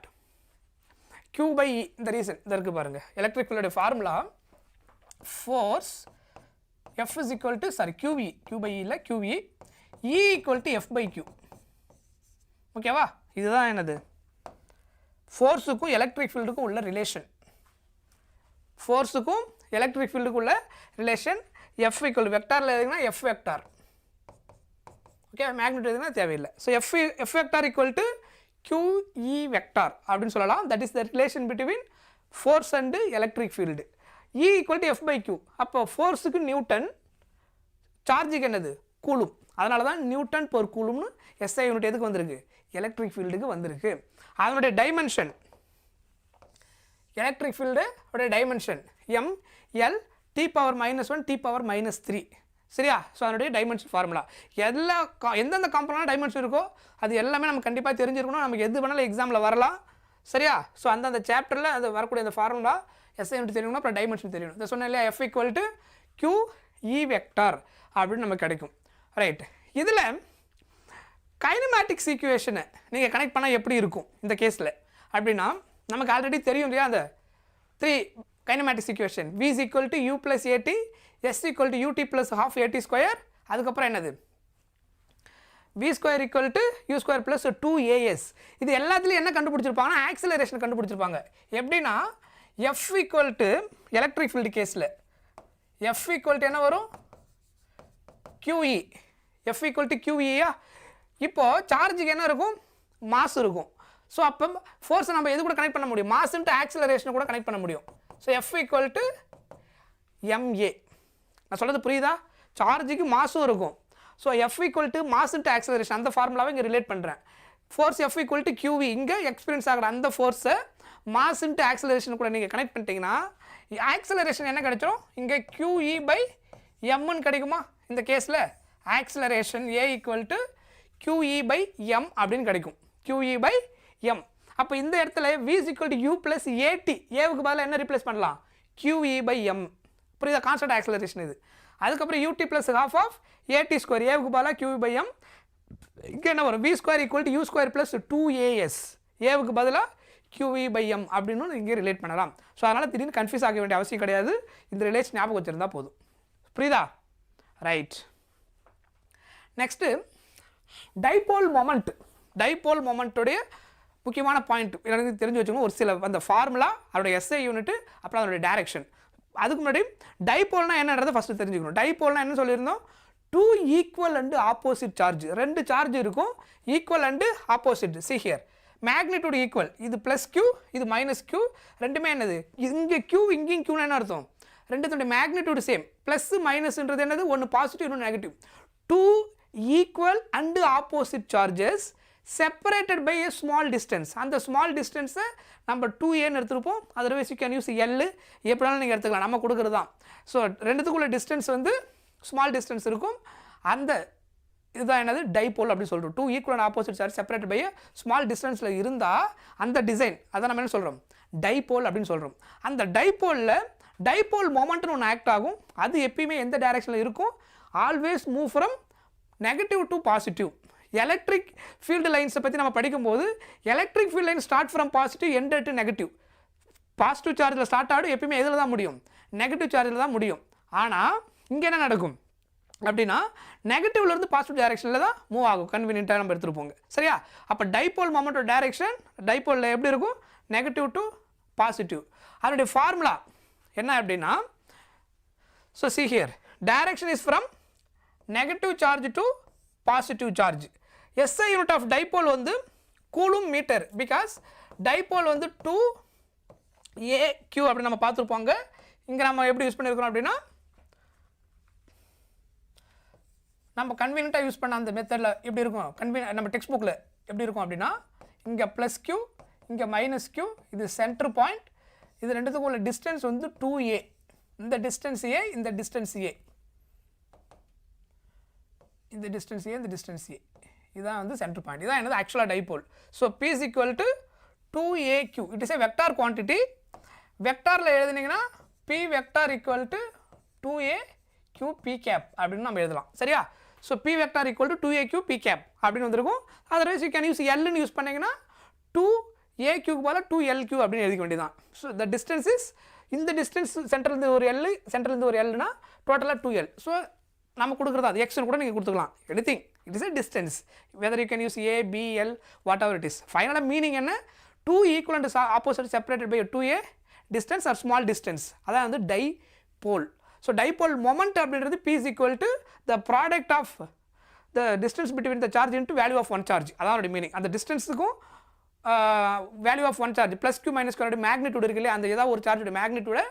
Q by E. இந்த ரீசன் இதை இருக்குது பாருங்கள். எலக்ட்ரிக் ஃபீல்டோட formula force F is equal to, sorry, QE, Q by E இல்லை, QE, E equal to F by Q. ஓகேவா? இதுதான் என்னது ஃபோர்ஸுக்கும் எலக்ட்ரிக் ஃபீல்டுக்கும் உள்ள ரிலேஷன். ஃபோர்ஸுக்கும் எலக்ட்ரிக் ஃபீல்டுக்கும் உள்ள ரிலேஷன். F equal to வெக்டாரில் எதுனா F வெக்டார். ஓகே, மேக்னெட் எதுனா தேவையில்லை. So F vector equal to QE vector அப்படின்னு சொல்லலாம். That is the relation between force and electric field. E equal to F by Q. அப்போ ஃபோர்ஸுக்கு நியூட்டன், சார்ஜுக்கு என்னது கூலும். அதனால தான் நியூட்டன் பர் கூலும்னு SI யூனிட் எதுக்கு வந்திருக்கு, எலக்ட்ரிக் ஃபீல்டுக்கு வந்திருக்கு. அதனுடைய dimension, electric field dimension M L T power -1 T power -3. சரியா? ஸோ அதனுடைய டைமென்ஷன் ஃபார்முலா எந்தெந்த காம்பனண்ட் டைமென்ஷன் இருக்கோ அது எல்லாமே நம்ம கண்டிப்பாக தெரிஞ்சிருக்கணும். நமக்கு எது வேணாலும் எக்ஸாமில் வரலாம். சரியா? ஸோ அந்தந்த சாப்டரில் அது வரக்கூடிய அந்த ஃபார்முலா SI யூனிட் தெரியணும்னா அப்புறம் டைமென்ஷன் தெரியணும். இதை சொன்னேன் இல்லையா, F equal to QE vector அப்படின்னு நமக்கு கிடைக்கும். ரைட். இதில் கைனமேட்டிக்ஸ் ஈக்குவேஷனை நீங்கள் கனெக்ட் பண்ணால் எப்படி இருக்கும் இந்த கேஸில் அப்படின்னா, நமக்கு ஆல்ரெடி தெரியும் இல்லையா அந்த 3 kinematics equation. V is equal to U plus AT, S equal to UT plus half AT square. அதுக்கப்புறம் என்னது, v square equal to u square plus 2as. இது எல்லாத்துலேயும் என்ன கண்டுபிடிச்சிருப்பாங்கன்னா ஆக்சிலரேஷன் கண்டுபிடிச்சிருப்பாங்க. எப்படின்னா f equal to electric field கேஸில் f equal to என்ன வரும் qe. f equal to qeயா. இப்போது சார்ஜுக்கு என்ன இருக்கும் மாஸ் இருக்கும். ஸோ அப்போ ஃபோர்ஸை நம்ம எது கூட கனெக்ட் பண்ண முடியும் மாஸ் இன்ட்டு ஆக்சிலரேஷனை கூட கனெக்ட் பண்ண முடியும். So f equal to ma. நான் சொல்கிறது புரியுதா சார்ஜுக்கு மாஸும் இருக்கும். So f equal to mass into acceleration அந்த ஃபார்முலாவை இங்கே ரிலேட் பண்ணுறேன். Force f equal to qv இங்கே எக்ஸ்பீரியன்ஸ் ஆகிற அந்த ஃபோர்ஸை மாஸ் இன்ட்டு ஆக்சிலரேஷன் கூட நீங்கள் கனெக்ட் பண்ணிட்டீங்கன்னா ஆக்சிலரேஷன் என்ன கிடைச்சிடும் இங்கே qe by mன்னு கிடைக்குமா இந்த கேஸில் acceleration a equal to qe by m அப்படின்னு கிடைக்கும். qe by m. அப்போ இந்த இடத்துல v is equal to u plus at ஏவுக்கு பதிலாக என்ன ரிப்ளேஸ் பண்ணலாம் qe by m. புரியுதா கான்ஸ்டன்ட் ஆக்சிலரேஷன் இது. அதுக்கப்புறம் ut plus half of at square ஏவுக்கு பதிலாக qe by m. இங்கே என்ன வரும் v square equal to u square plus 2as ஏவுக்கு பதிலாக qe by m அப்படின்னு இங்கே ரிலேட் பண்ணலாம். ஸோ அதனால் திடீர்னு கன்ஃபியூஸ் ஆக வேண்டிய அவசியம் கிடையாது. இந்த ரிலேஷன் ஞாபகம் வச்சுருந்தா போதும். புரியுதா right. Next dipole moment. Dipole மொமெண்ட்டுடைய முக்கியமான பாயிண்ட் எனக்கு தெரிஞ்சு வச்சுக்கணும். ஒரு சில அந்த ஃபார்முலா அதோடைய SI யூனிட்டு அப்புறம் அதோடைய டைரக்ஷன். அதுக்கு முன்னாடி டைபோல்னா என்னன்றதை ஃபஸ்ட்டு தெரிஞ்சுக்கணும். டைபோல்னா என்ன சொல்லியிருந்தோம் two equal and opposite charge. ரெண்டு சார்ஜ் இருக்கும் equal and opposite. See here magnitude equal. இது ப்ளஸ் q இது மைனஸ் q ரெண்டுமே என்னது இங்கே q இங்கேயும் q என்ன அர்த்தம் ரெண்டுத்துடைய மேக்னிடியூட் சேம். ப்ளஸ் மைனஸ்ன்றது என்னது ஒன்று பாசிட்டிவ் இன்னொன்று negative. Two equal and opposite charges separated by a small distance. அந்த ஸ்மால் டிஸ்டன்ஸை நம்ம 2aன்னு எடுத்துருப்போம். Otherwise you can use L எப்படினாலும் நீங்கள் எடுத்துக்கலாம் நம்ம கொடுக்குறது தான். ஸோ ரெண்டுத்துக்குள்ள டிஸ்டன்ஸ் வந்து ஸ்மால் டிஸ்டன்ஸ் இருக்கும். அந்த இதுதான் என்னது டைபோல் அப்படின்னு சொல்கிறோம். Two equal and opposite charge separate by small டிஸ்டன்ஸில் இருந்தால் அந்த டிசைன் அதை நம்ம என்ன சொல்கிறோம் டைபோல் அப்படின்னு சொல்கிறோம். அந்த டைபோலில் டைபோல் மொமெண்ட்னு ஒன்று ஆக்ட் ஆகும். அது எப்பயுமே எந்த டைரக்ஷனில் இருக்கும் always move from negative to positive. Electric field லைன்ஸை பற்றி நம்ம படிக்கும்போது electric field line start from positive end to negative. Positive சார்ஜில் ஸ்டார்ட் ஆகும் எப்பயுமே எதில் தான் முடியும் நெகட்டிவ் சார்ஜில் தான் முடியும். ஆனால் இங்கே என்ன நடக்கும் அப்படின்னா நெகட்டிவ்லேருந்து பாசிட்டிவ் டைரக்ஷனில் தான் மூவ் ஆகும். கன்வீனியன்ட்டாக நம்ம எடுத்துகிட்டு போங்க சரியா. அப்போ டைபோல் மொமெண்டோட டைரக்ஷன் டைபோலில் எப்படி இருக்கும் நெகட்டிவ் டு பாசிட்டிவ். அதனுடைய ஃபார்முலா என்ன அப்படின்னா so see here direction is from negative charge to positive charge. SI unit of dipole வந்து கூலும் மீட்டர். பிகாஸ் டைபோல் வந்து 2AQ அப்படி நம்ம பார்த்துருப்போங்க. இங்கே நம்ம எப்படி யூஸ் பண்ணியிருக்கிறோம் அப்படின்னா நம்ம கன்வீனியண்ட்டாக யூஸ் பண்ண அந்த மெத்தடில் எப்படி இருக்கும் நம்ம டெக்ஸ்ட் புக்கில் எப்படி இருக்கும் அப்படின்னா இங்கே ப்ளஸ் q இங்கே மைனஸ் q இது சென்டர் பாயிண்ட். இது ரெண்டுத்துக்கும் உள்ள டிஸ்டன்ஸ் வந்து 2a. இந்த டிஸ்டன்ஸ் a இந்த டிஸ்டன்ஸ் a இந்த டிஸ்டன்ஸ் a இந்த டிஸ்டன்ஸ் a இதுதான் வந்து சென்டர் பாயிண்ட். இதான் என்னது ஆக்சுவலாக dipole. So p is equal to 2aq. It is a vector quantity. வெக்டாரில் எழுதுனீங்கன்னா p vector equal to 2aq p cap அப்படின்னு நம்ம எழுதலாம் சரியா. So p vector equal to 2aq p cap அப்படின்னு வந்திருக்கும். அதர்வைஸ் யூ கேன் யூஸ் Lன்னு யூஸ் பண்ணிங்கன்னா 2aq போல 2lq அப்படின்னு எழுதிக்க வேண்டியதான். ஸோ த டிஸ்டன்ஸ் இஸ் இந்த டிஸ்டன்ஸ் சென்டர்லேருந்து ஒரு L சென்டர்லேருந்து ஒரு Lனா டோட்டலாக 2l. ஸோ நம்ம கொடுக்குறது அது எக்ஸ்னு கூட நீங்கள் கொடுத்துக்கலாம் anything. It is a distance whether you can use a b l whatever it is. ஃபைனலாக மீனிங் என்ன two equal and opposite separated by 2a distance or small distance அதான் வந்து டைபோல். ஸோ டைபோல் மொமெண்ட் அப்படின்றது p is equal to the product of the distance between the charge into value of one charge. அதான் அதோட மீனிங். அந்த டிஸ்டன்ஸுக்கும் value of one charge plus q minus q magnitude இருக்கு இல்லையா அந்த ஏதாவது ஒரு சார்ஜோட மேக்னிடியூட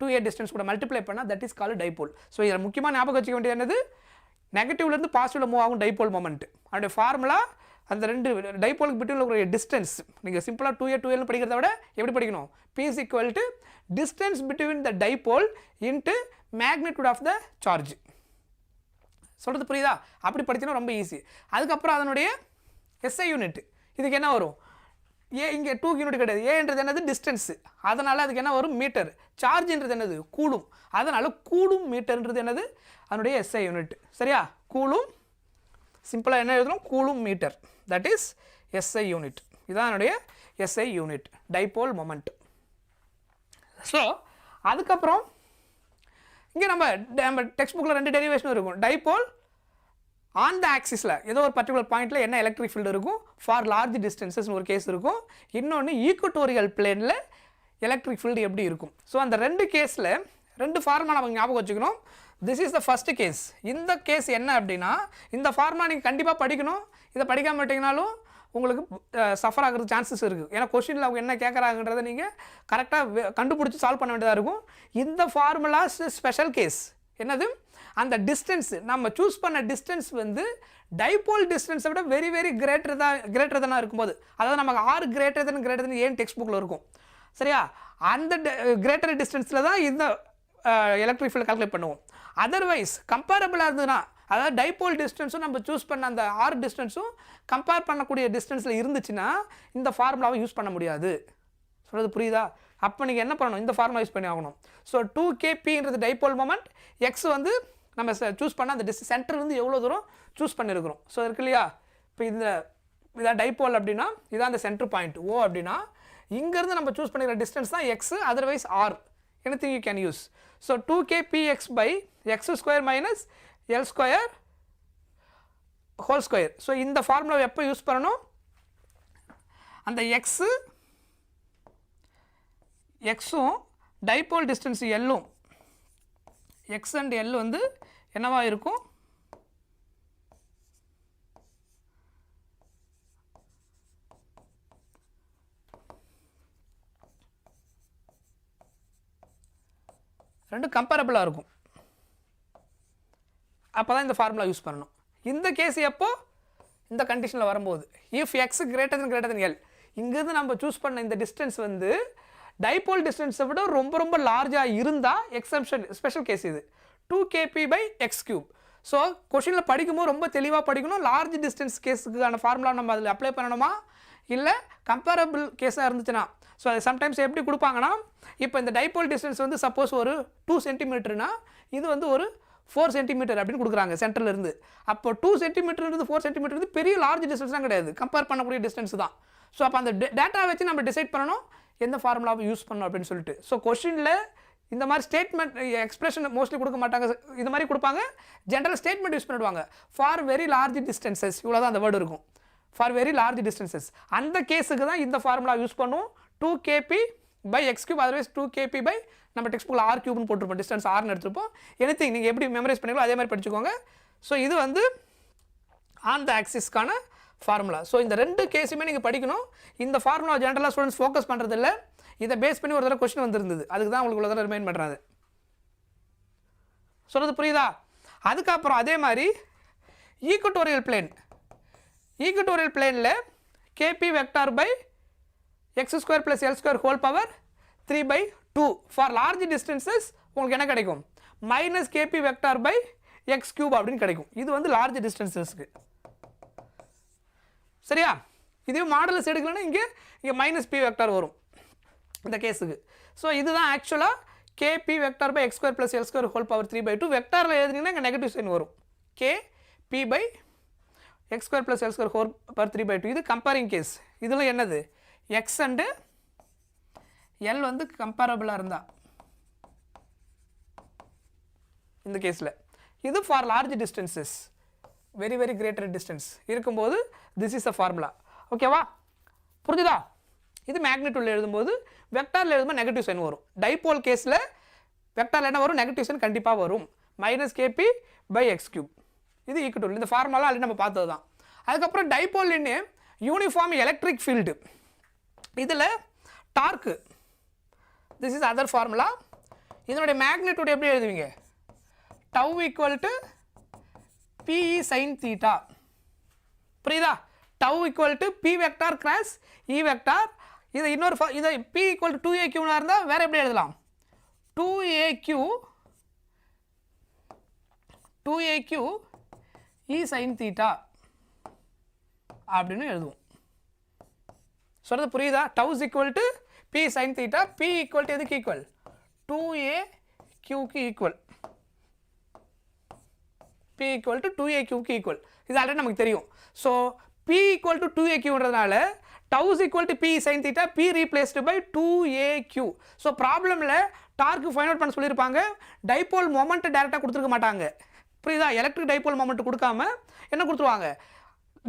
2a டிஸ்டன்ஸ் கூட மல்டிப்ளை பண்ணால் that is called dipole. So இதில் முக்கியமாக ஞாபகம் வச்சுக்க வேண்டியது என்னது நெகட்டிவ்லேருந்து பாசிட்டிவில் மூவ் ஆகும் டைபோல் மொமெண்ட். அதோடைய ஃபார்முலா அந்த ரெண்டு டைபோலுக்கு பிட்வீன் இருக்கிற டிஸ்டன்ஸ் நீங்கள் சிம்பிளாக 2a 2l படிக்கிறத விட எப்படி படிக்கணும் p is equal to distance between the dipole into magnitude of the charge. சொல்கிறது புரியுதா அப்படி படிச்சினா ரொம்ப ஈஸி. அதுக்கப்புறம் அதனுடைய SI யூனிட் இதுக்கு என்ன வரும் ஏ இங்கே 2 யூனிட் கிடையாது. ஏன்றது என்னது டிஸ்டன்ஸு அதனால் அதுக்கு என்ன வரும் மீட்டர். சார்ஜ்ன்றது என்னது கூலும் அதனால் கூலும் மீட்டர்ன்றது என்னது அதனுடைய SI யூனிட் சரியா. கூலும் சிம்பிளாக என்ன எழுதணும் coulomb metre that is SI unit. இதுதான் என்னுடைய SI unit dipole moment. So அதுக்கப்புறம் இங்கே நம்ம டெக்ஸ்ட் புக்கில் ரெண்டு டெரிவேஷன் இருக்கும் டைபோல் ஆன் த ஆக்சிஸில் ஏதோ ஒரு பர்டிகுலர் பாயிண்ட்டில் என்ன எலக்ட்ரிக் ஃபீல்டு இருக்கும் ஃபார் லார்ஜ் டிஸ்டன்சஸ்னு ஒரு கேஸ் இருக்கும். இன்னொன்று ஈக்குவட்டோரியல் பிளேனில் எலக்ட்ரிக் ஃபீல்டு எப்படி இருக்கும். ஸோ அந்த ரெண்டு கேஸில் ரெண்டு ஃபார்முலா நம்ம ஞாபகம் வச்சுக்கணும். This is the first case. இந்த கேஸ் என்ன அப்படின்னா இந்த ஃபார்முலா நீங்கள் கண்டிப்பாக படிக்கணும். இதை படிக்காம விட்டிங்கனாலும் உங்களுக்கு சஃபர் ஆகிறது சான்சஸ் இருக்குது. ஏன்னா கொஸ்டினில் அவங்க என்ன கேட்குறாங்கன்றதை நீங்கள் கரெக்டாக கண்டுபிடிச்சி சால்வ் பண்ண வேண்டியதாக இருக்கும். இந்த ஃபார்முலாஸ் ஸ்பெஷல் கேஸ். என்னது, அந்த டிஸ்டன்ஸ் நம்ம சூஸ் பண்ண டிஸ்டன்ஸ் வந்து டைபோல் டிஸ்டன்ஸை விட வெரி வெரி கிரேட்டர் தானாக இருக்கும்போது, அதாவது நமக்கு ஆர் கிரேட்டர் தன் ஏன் டெக்ஸ்ட் புக்கில் இருக்கும். சரியா, அந்த கிரேட்டர் டிஸ்டன்ஸில் தான் இந்த எலக்ட்ரிக் ஃபீல்டு கால்குலேட் பண்ணுவோம். அதர்வைஸ் கம்பேரபிளாக இருந்ததுன்னா, அதாவது டைபோல் டிஸ்டன்ஸும் நம்ம சூஸ் பண்ண அந்த ஆர் டிஸ்டன்ஸும் கம்பேர் பண்ணக்கூடிய டிஸ்டன்ஸில் இருந்துச்சுன்னா இந்த ஃபார்முலாவை யூஸ் பண்ண முடியாது. சொல்கிறது புரியுதா? அப்போ நீங்கள் என்ன பண்ணணும், இந்த ஃபார்முலா யூஸ் பண்ணி ஆகணும். ஸோ 2kpன்றது டைபோல் மொமெண்ட், எக்ஸ் வந்து நம்ம சூஸ் பண்ண அந்த சென்டர் வந்து எவ்வளோ தூரம் சூஸ் பண்ணியிருக்கிறோம். ஸோ இருக்கு இல்லையா, இப்போ இதான் டைபோல் அப்படின்னா இதான் அந்த சென்டர் பாயிண்ட் ஓ அப்படின்னா இங்கேருந்து நம்ம சூஸ் பண்ணிக்கிற டிஸ்டன்ஸ் தான் x, otherwise r, anything you can use. So 2kpx by x square minus l square whole square. So இந்த ஃபார்முலா எப்போ யூஸ் பண்ணணும், அந்த எக்ஸும் டைபோல் டிஸ்டன்ஸ் எல்லும் எக்ஸ் அண்ட் எல் வந்து என்னவா இருக்கும், ரெண்டு கம்பேரபிளாக இருக்கும். அப்போ தான் இந்த ஃபார்முலா யூஸ் பண்ணணும். இந்த கேஸ் எப்போ, இந்த கண்டிஷனில் வரும்போது if x greater than L, இங்கேருந்து நம்ம சூஸ் பண்ண இந்த டிஸ்டன்ஸ் வந்து டைபோல் டிஸ்டன்ஸை விட ரொம்ப ரொம்ப லார்ஜாக இருந்தால் எக்ஸம்ஷன் ஸ்பெஷல் கேஸ் இது 2kp/x³. ஸோ கொஷினில் படிக்கும்போது ரொம்ப தெளிவாக படிக்கணும். லார்ஜ் டிஸ்டன்ஸ் கேஸுக்கான ஃபார்முலா நம்ம அதில் அப்ளை பண்ணணுமா, இல்லை கம்பேரபிள் கேஸாக இருந்துச்சுன்னா. ஸோ அது சம்டைம்ஸ் எப்படி கொடுப்பாங்கன்னா, இப்போ இந்த டைபோல் டிஸ்டன்ஸ் வந்து சப்போஸ் ஒரு 2 சென்டிமீட்டர்னா இது வந்து ஒரு 4 சென்டிமீட்டர் அப்படின்னு கொடுக்குறாங்க சென்டர்லேருந்து. அப்போ 2 சென்டிமீட்டர்லேருந்து 4 சென்டிமீட்டர் வந்து பெரிய லார்ஜ் டிஸ்டன்ஸ்லாம் கிடையாது, கம்பேர் பண்ணக்கூடிய டிஸ்டன்ஸ் தான். ஸோ அப்போ அந்த டேட்டா வச்சு நம்ம டிசைட் பண்ணணும் எந்த ஃபார்முலாவை யூஸ் பண்ணணும் அப்படின்னு சொல்லிட்டு. ஸோ கொஷினில் இந்த மாதிரி ஸ்டேட்மெண்ட் எக்ஸ்பிரஷன் மோஸ்ட்லி கொடுக்க மாட்டாங்க, இது மாதிரி கொடுப்பாங்க. ஜென்ரல் ஸ்டேட்மெண்ட் யூஸ் பண்ணிடுவாங்க. ஃபார் வெரி லார்ஜ் டிஸ்டன்சஸ், இவ்வளோ தான் அந்த வேர்டு இருக்கும், ஃபார் வெரி லார்ஜ் டிஸ்டன்சஸ். அந்த கேஸுக்கு தான் இந்த ஃபார்முலா யூஸ் பண்ணுவோம், 2kp/x³. அதர்வைஸ் 2kp நம்ம டெக்ஸ்ட் புக்கில் r³ போட்டிருப்போம், டிஸ்டன்ஸ் ஆர்னு எடுத்துருப்போம். எனிதிங் நீங்கள் எப்படி மெமரைஸ் பண்ணிங்களோ அதே மாதிரி படிச்சுக்கோங்க. ஸோ இது வந்து ஆன் த ஆக்சிஸ்க்கான ஃபார்முலா. ஸோ இந்த ரெண்டு கேஸுமே நீங்கள் படிக்கணும். இந்த ஃபார்முலா ஜென்ரலாக ஸ்டூடெண்ட்ஸ் ஃபோக்கஸ் பண்ணுறது இல்லை, இதை பேஸ் பண்ணி ஒரு தடவை கொஸ்டின் வந்திருந்தது, அதுக்கு தான் உங்களுக்கு இவ்வளோ தடவை ரிமைண்ட் பண்ணுறாது. சொல்கிறது புரியுதா? அதுக்கப்புறம் அதே மாதிரி ஈக்குவட்டோரியல் பிளேனில் kp/x² + l² whole power 3/2 for large distances உங்களுக்கு என்ன கிடைக்கும், -kp/x³ அப்படின்னு கிடைக்கும். இது வந்து லார்ஜ் டிஸ்டன்சஸ்க்கு. சரியா, இதே மாடலஸ் எடுக்கலன்னா இங்கே -p வெக்டார் வரும் இந்த கேஸுக்கு. ஸோ இதுதான் ஆக்சுவலாக kp/x² + l² ஹோல் பவர் 3/2. வெக்டாரில் எழுதுனீங்கன்னா இங்கே நெகட்டிவ் சைன் வரும், kp/x² + l² ஹோல் பவர் 3/2. இது கம்பேரிங் கேஸ். இதில் என்னது, எக்ஸ் அண்டு எல் வந்து கம்பேரபிளாக இருந்தால் இந்த கேஸில். இது for large distances, very very greater distance இருக்கும்போது திஸ் இஸ் அ ஃபார்முலா. ஓகேவா, புரிஞ்சுதா? இது மேக்னிட்யூடில் எழுதும்போது, வெக்டாரில் எழுதும்போது நெகட்டிவ் சைன் வரும். டைபோல் கேஸில் வெக்டாரில் என்ன வரும், நெகட்டிவ் சைன் கண்டிப்பாக வரும், -kp/x³. இது ஈக்குவல். இந்த ஃபார்முலா ஆல்ரெடி நம்ம பார்த்தது தான். அதுக்கப்புறம் dipole in uniform electric field, இதில் torque, this is other formula. இதனுடைய மேக்னிட்யூட் எப்படி எழுதுவீங்க, τ = P sin θ. புரியுதா, τ = P vector cross E vector. இது இன்னொரு இதை P = 2aq இருந்தால் வேறு எப்படி எழுதலாம், 2aq E sin θ அப்படின்னு எழுதுவோம். சொல்கிறது புரியுதா? τ = P sin θ, P = எதுக்கு ஈக்குவல், 2aqக்கு ஈக்குவல், P = 2aqக்கு ஈக்குவல். இது ஆல்ரெடி நமக்கு தெரியும். ஸோ P = 2aqன்றதுனால τ = P sin θ, P replaced by 2aq. So ப்ராப்ளமில் டார்க்கு ஃபைண்ட் அவுட் பண்ண சொல்லியிருப்பாங்க, டைபோல் மொமெண்ட் டேரெக்டாக கொடுத்துருக்க மாட்டாங்க, புரியுதா? எலக்ட்ரிக் டைபோல் மொமெண்ட் கொடுக்காம என்ன கொடுத்துருவாங்க,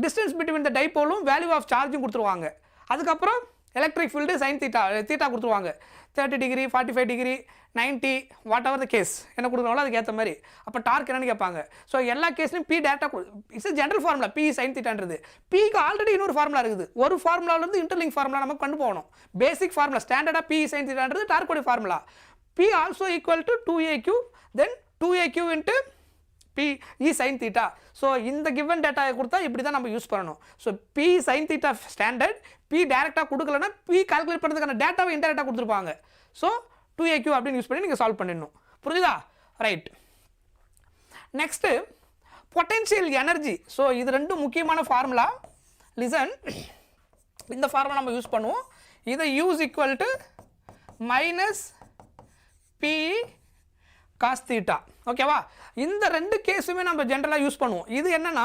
டிஸ்டன்ஸ் பிட்வீன் த டைபோலும் வேல்யூ ஆஃப் சார்ஜும் கொடுத்துருவாங்க. அதுக்கப்புறம் எலக்ட்ரிக் ஃபீல்டு சைன் தீட்டா கொடுத்துருவாங்க. 30 degree 45 degree 90 whatever the case என்ன கொடுக்குறாங்களோ அதுக்கு ஏற்ற மாதிரி. அப்போ டார்க் என்னன்னு கேட்பாங்க. ஸோ எல்லா கேஸ்லையும் p data it's general formula p sine தீட்டான்றது. பிக்கு ஆல்ரெடி இன்னொரு ஃபார்முலா இருக்குது. ஒரு ஃபார்முலாவிலேருந்து இன்டர்லிங்க் ஃபார்முலா நம்ம கொண்டு போகணும். பேசிக் ஃபார்முலா ஸ்டாண்டர்டாக பி சைன் தீட்டான்றது டார்க்கோட formula. P also equal to 2aq then 2aq into p e sine theta. So இந்த கிவன் டேட்டாவை கொடுத்தா இப்படி தான் நம்ம யூஸ் பண்ணணும். So p sine theta standard, p டேரெக்டாக கொடுக்கலன்னா பி கால்குலேட் பண்ணுறதுக்கான டேட்டாவை இன்டெரக்டாக கொடுத்துருப்பாங்க. ஸோ 2aq அப்படின்னு யூஸ் பண்ணி நீங்கள் சால்வ் பண்ணிடணும். புரியுதா? Right. Next potential energy. So இது ரெண்டும் முக்கியமான ஃபார்முலா. லிசன், இந்த ஃபார்முலா நம்ம யூஸ் பண்ணுவோம். இதை use equal to minus B cos theta. ஓகேவா? இந்த ரெண்டு கேஸுமே நம்ம ஜென்ரலாக யூஸ் பண்ணுவோம். இது என்னன்னா